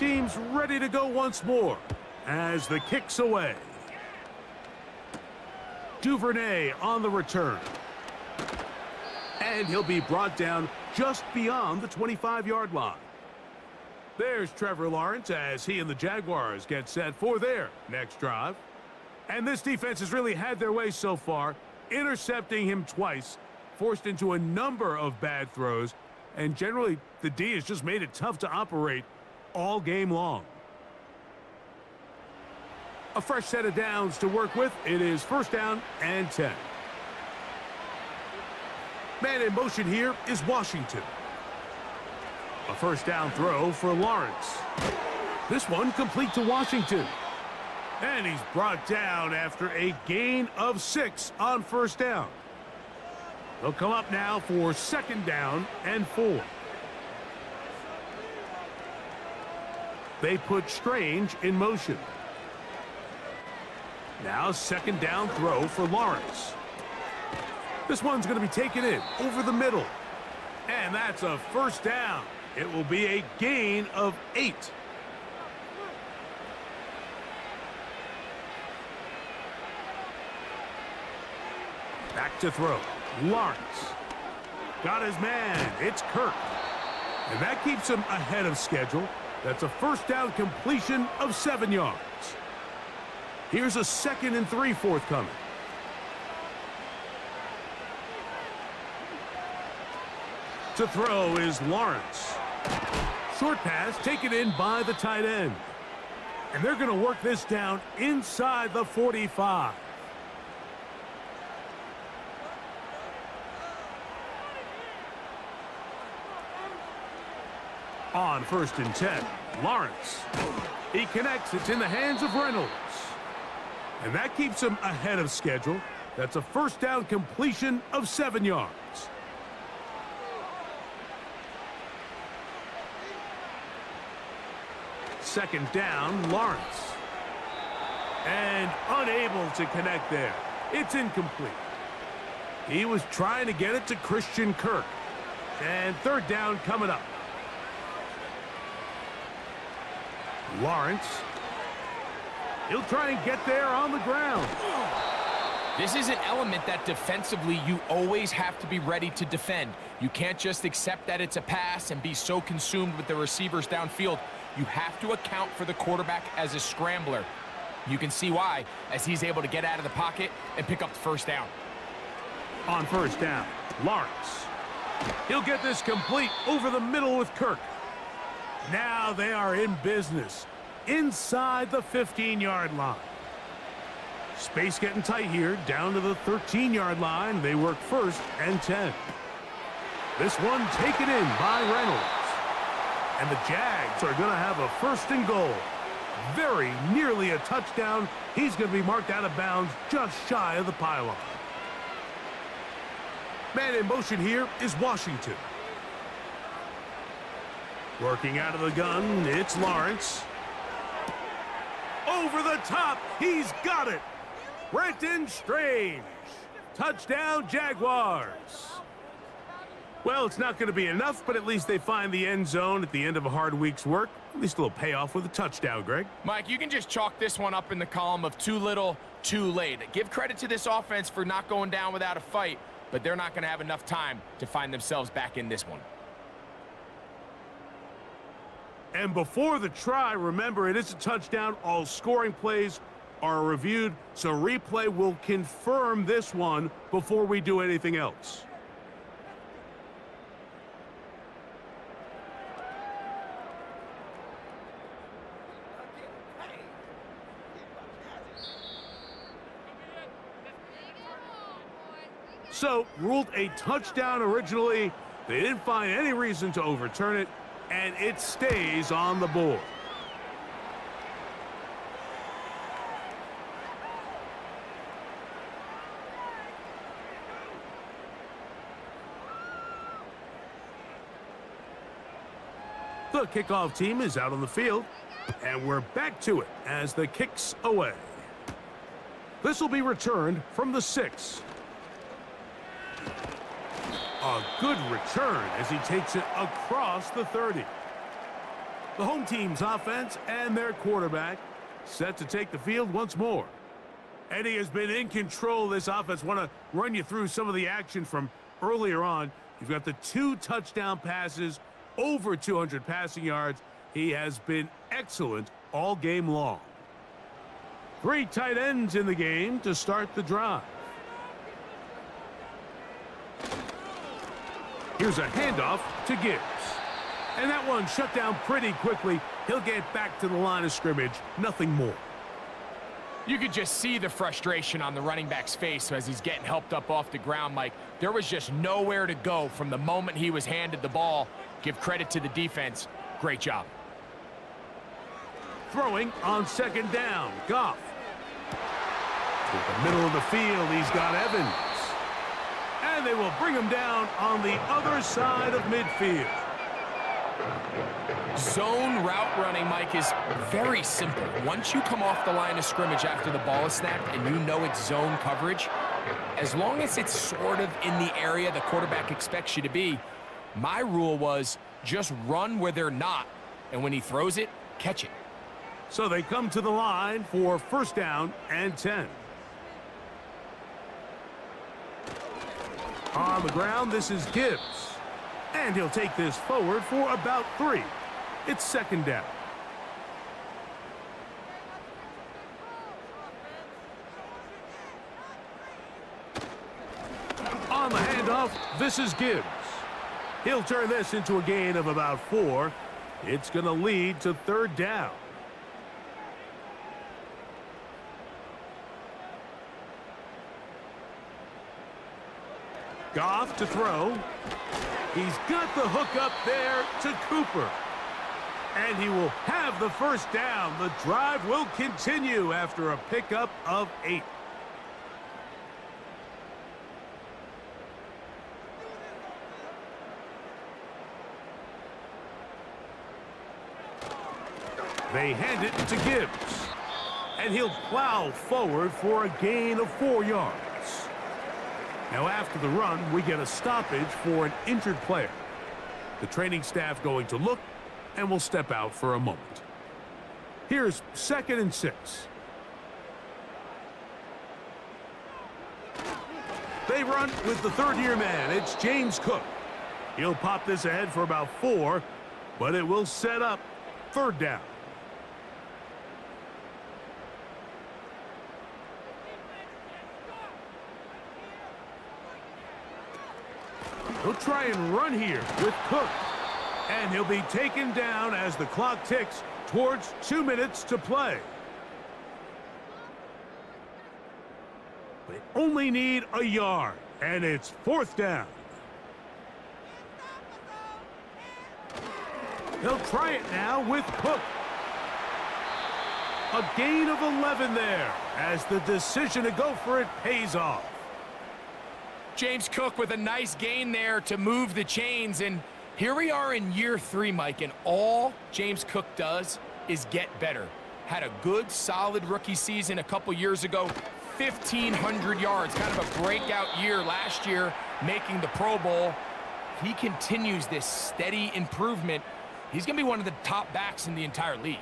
team's ready to go once more as the kick's away. Duvernay on the return. And he'll be brought down just beyond the 25-yard line. There's Trevor Lawrence as he and the Jaguars get set for their next drive. And this defense has really had their way so far, intercepting him twice, forced into a number of bad throws, and generally the D has just made it tough to operate all game long. A fresh set of downs to work with. It is first down and 10. Man in motion here is Washington. A first down throw for Lawrence. This one complete to Washington. And he's brought down after a gain of 6 on first down. They'll come up now for second down and 4. They put Strange in motion. Now second down throw for Lawrence. This one's going to be taken in over the middle. And that's a first down. It will be a gain of 8. Back to throw. Lawrence. Got his man. It's Kirk. And that keeps him ahead of schedule. That's a first down completion of 7 yards. Here's a 2nd and 3 forthcoming. To throw is Lawrence. Short pass taken in by the tight end. And they're going to work this down inside the 45. On first and 10, Lawrence. He connects. It's in the hands of Reynolds. And that keeps him ahead of schedule. That's a first down completion of 7 yards. Second down, Lawrence. And unable to connect there. It's incomplete. He was trying to get it to Christian Kirk. And third down coming up. Lawrence. He'll try and get there on the ground. This is an element that defensively you always have to be ready to defend. You can't just accept that it's a pass and be so consumed with the receivers downfield. You have to account for the quarterback as a scrambler. You can see why, as he's able to get out of the pocket and pick up the first down. On first down, Lawrence. He'll get this complete over the middle with Kirk. Now they are in business inside the 15-yard line. Space getting tight here, down to the 13-yard line. They work first and 10. This one taken in by Reynolds. And the Jags are going to have a first and goal. Very nearly a touchdown. He's going to be marked out of bounds just shy of the pylon. Man in motion here is Washington. Working out of the gun, it's Lawrence. Over the top, he's got it. Brenton Strange. Touchdown, Jaguars. Well, it's not going to be enough, but at least they find the end zone at the end of a hard week's work. At least a little payoff with a touchdown, Greg. Mike, you can just chalk this one up in the column of too little, too late. Give credit to this offense for not going down without a fight, but they're not going to have enough time to find themselves back in this one. And before the try, remember, it is a touchdown. All scoring plays are reviewed, so replay will confirm this one before we do anything else. So, ruled a touchdown originally. They didn't find any reason to overturn it, and it stays on the board. The kickoff team is out on the field, and we're back to it as the kick's away. This will be returned from the 6. A good return as he takes it across the 30. The home team's offense and their quarterback set to take the field once more. And he has been in control of this offense. Want to run you through some of the action from earlier on. You've got the 2 touchdown passes, over 200 passing yards. He has been excellent all game long. 3 tight ends in the game to start the drive. Here's a handoff to Gibbs. And that one shut down pretty quickly. He'll get back to the line of scrimmage, nothing more. You could just see the frustration on the running back's face as he's getting helped up off the ground, Mike. There was just nowhere to go from the moment he was handed the ball. Give credit to the defense. Great job. Throwing on second down, Goff. To the middle of the field, he's got Evans. And they will bring him down on the other side of midfield. Zone route running, Mike, is very simple. Once you come off the line of scrimmage after the ball is snapped and you know it's zone coverage, as long as it's sort of in the area the quarterback expects you to be, my rule was just run where they're not, and when he throws it, catch it. So they come to the line for first down and 10. On the ground, this is Gibbs. And he'll take this forward for about 3. It's second down. On the handoff, this is Gibbs. He'll turn this into a gain of about 4. It's going to lead to third down. Goff to throw. He's got the hook up there to Cooper. And he will have the first down. The drive will continue after a pickup of 8. They hand it to Gibbs. And he'll plow forward for a gain of 4 yards. Now after the run, we get a stoppage for an injured player. The training staff going to look and will step out for a moment. Here's 2nd and 6. They run with the third-year man. It's James Cook. He'll pop this ahead for about 4, but it will set up third down. He'll try and run here with Cook. And he'll be taken down as the clock ticks towards 2 minutes to play. They only need a yard, and it's 4th down. They'll try it now with Cook. A gain of 11 there as the decision to go for it pays off. James Cook with a nice gain there to move the chains, and here we are in year 3, Mike, and all James Cook does is get better. Had a good, solid rookie season a couple years ago, 1,500 yards, kind of a breakout year last year, making the Pro Bowl. If he continues this steady improvement, he's going to be one of the top backs in the entire league.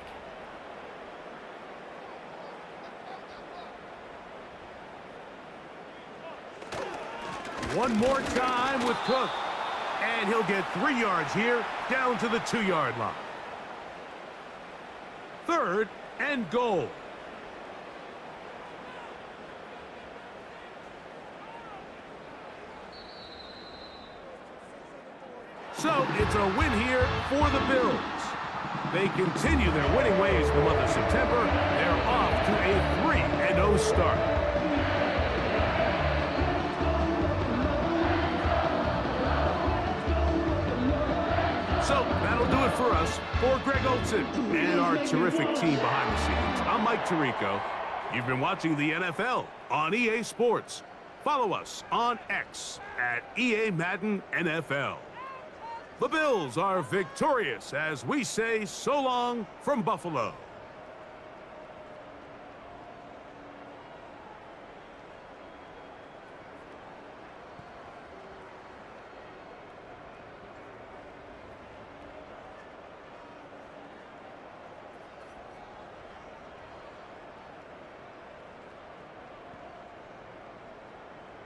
One more time with Cook. And he'll get 3 yards here, down to the 2-yard line. 3rd and goal. So it's a win here for the Bills. They continue their winning ways in the month of September. They're off to a 3-0 start. So that'll do it for us. For Greg Olson and our terrific team behind the scenes, I'm Mike Tirico. You've been watching the NFL on EA Sports. Follow us on X at EA Madden NFL. The Bills are victorious as we say so long from Buffalo.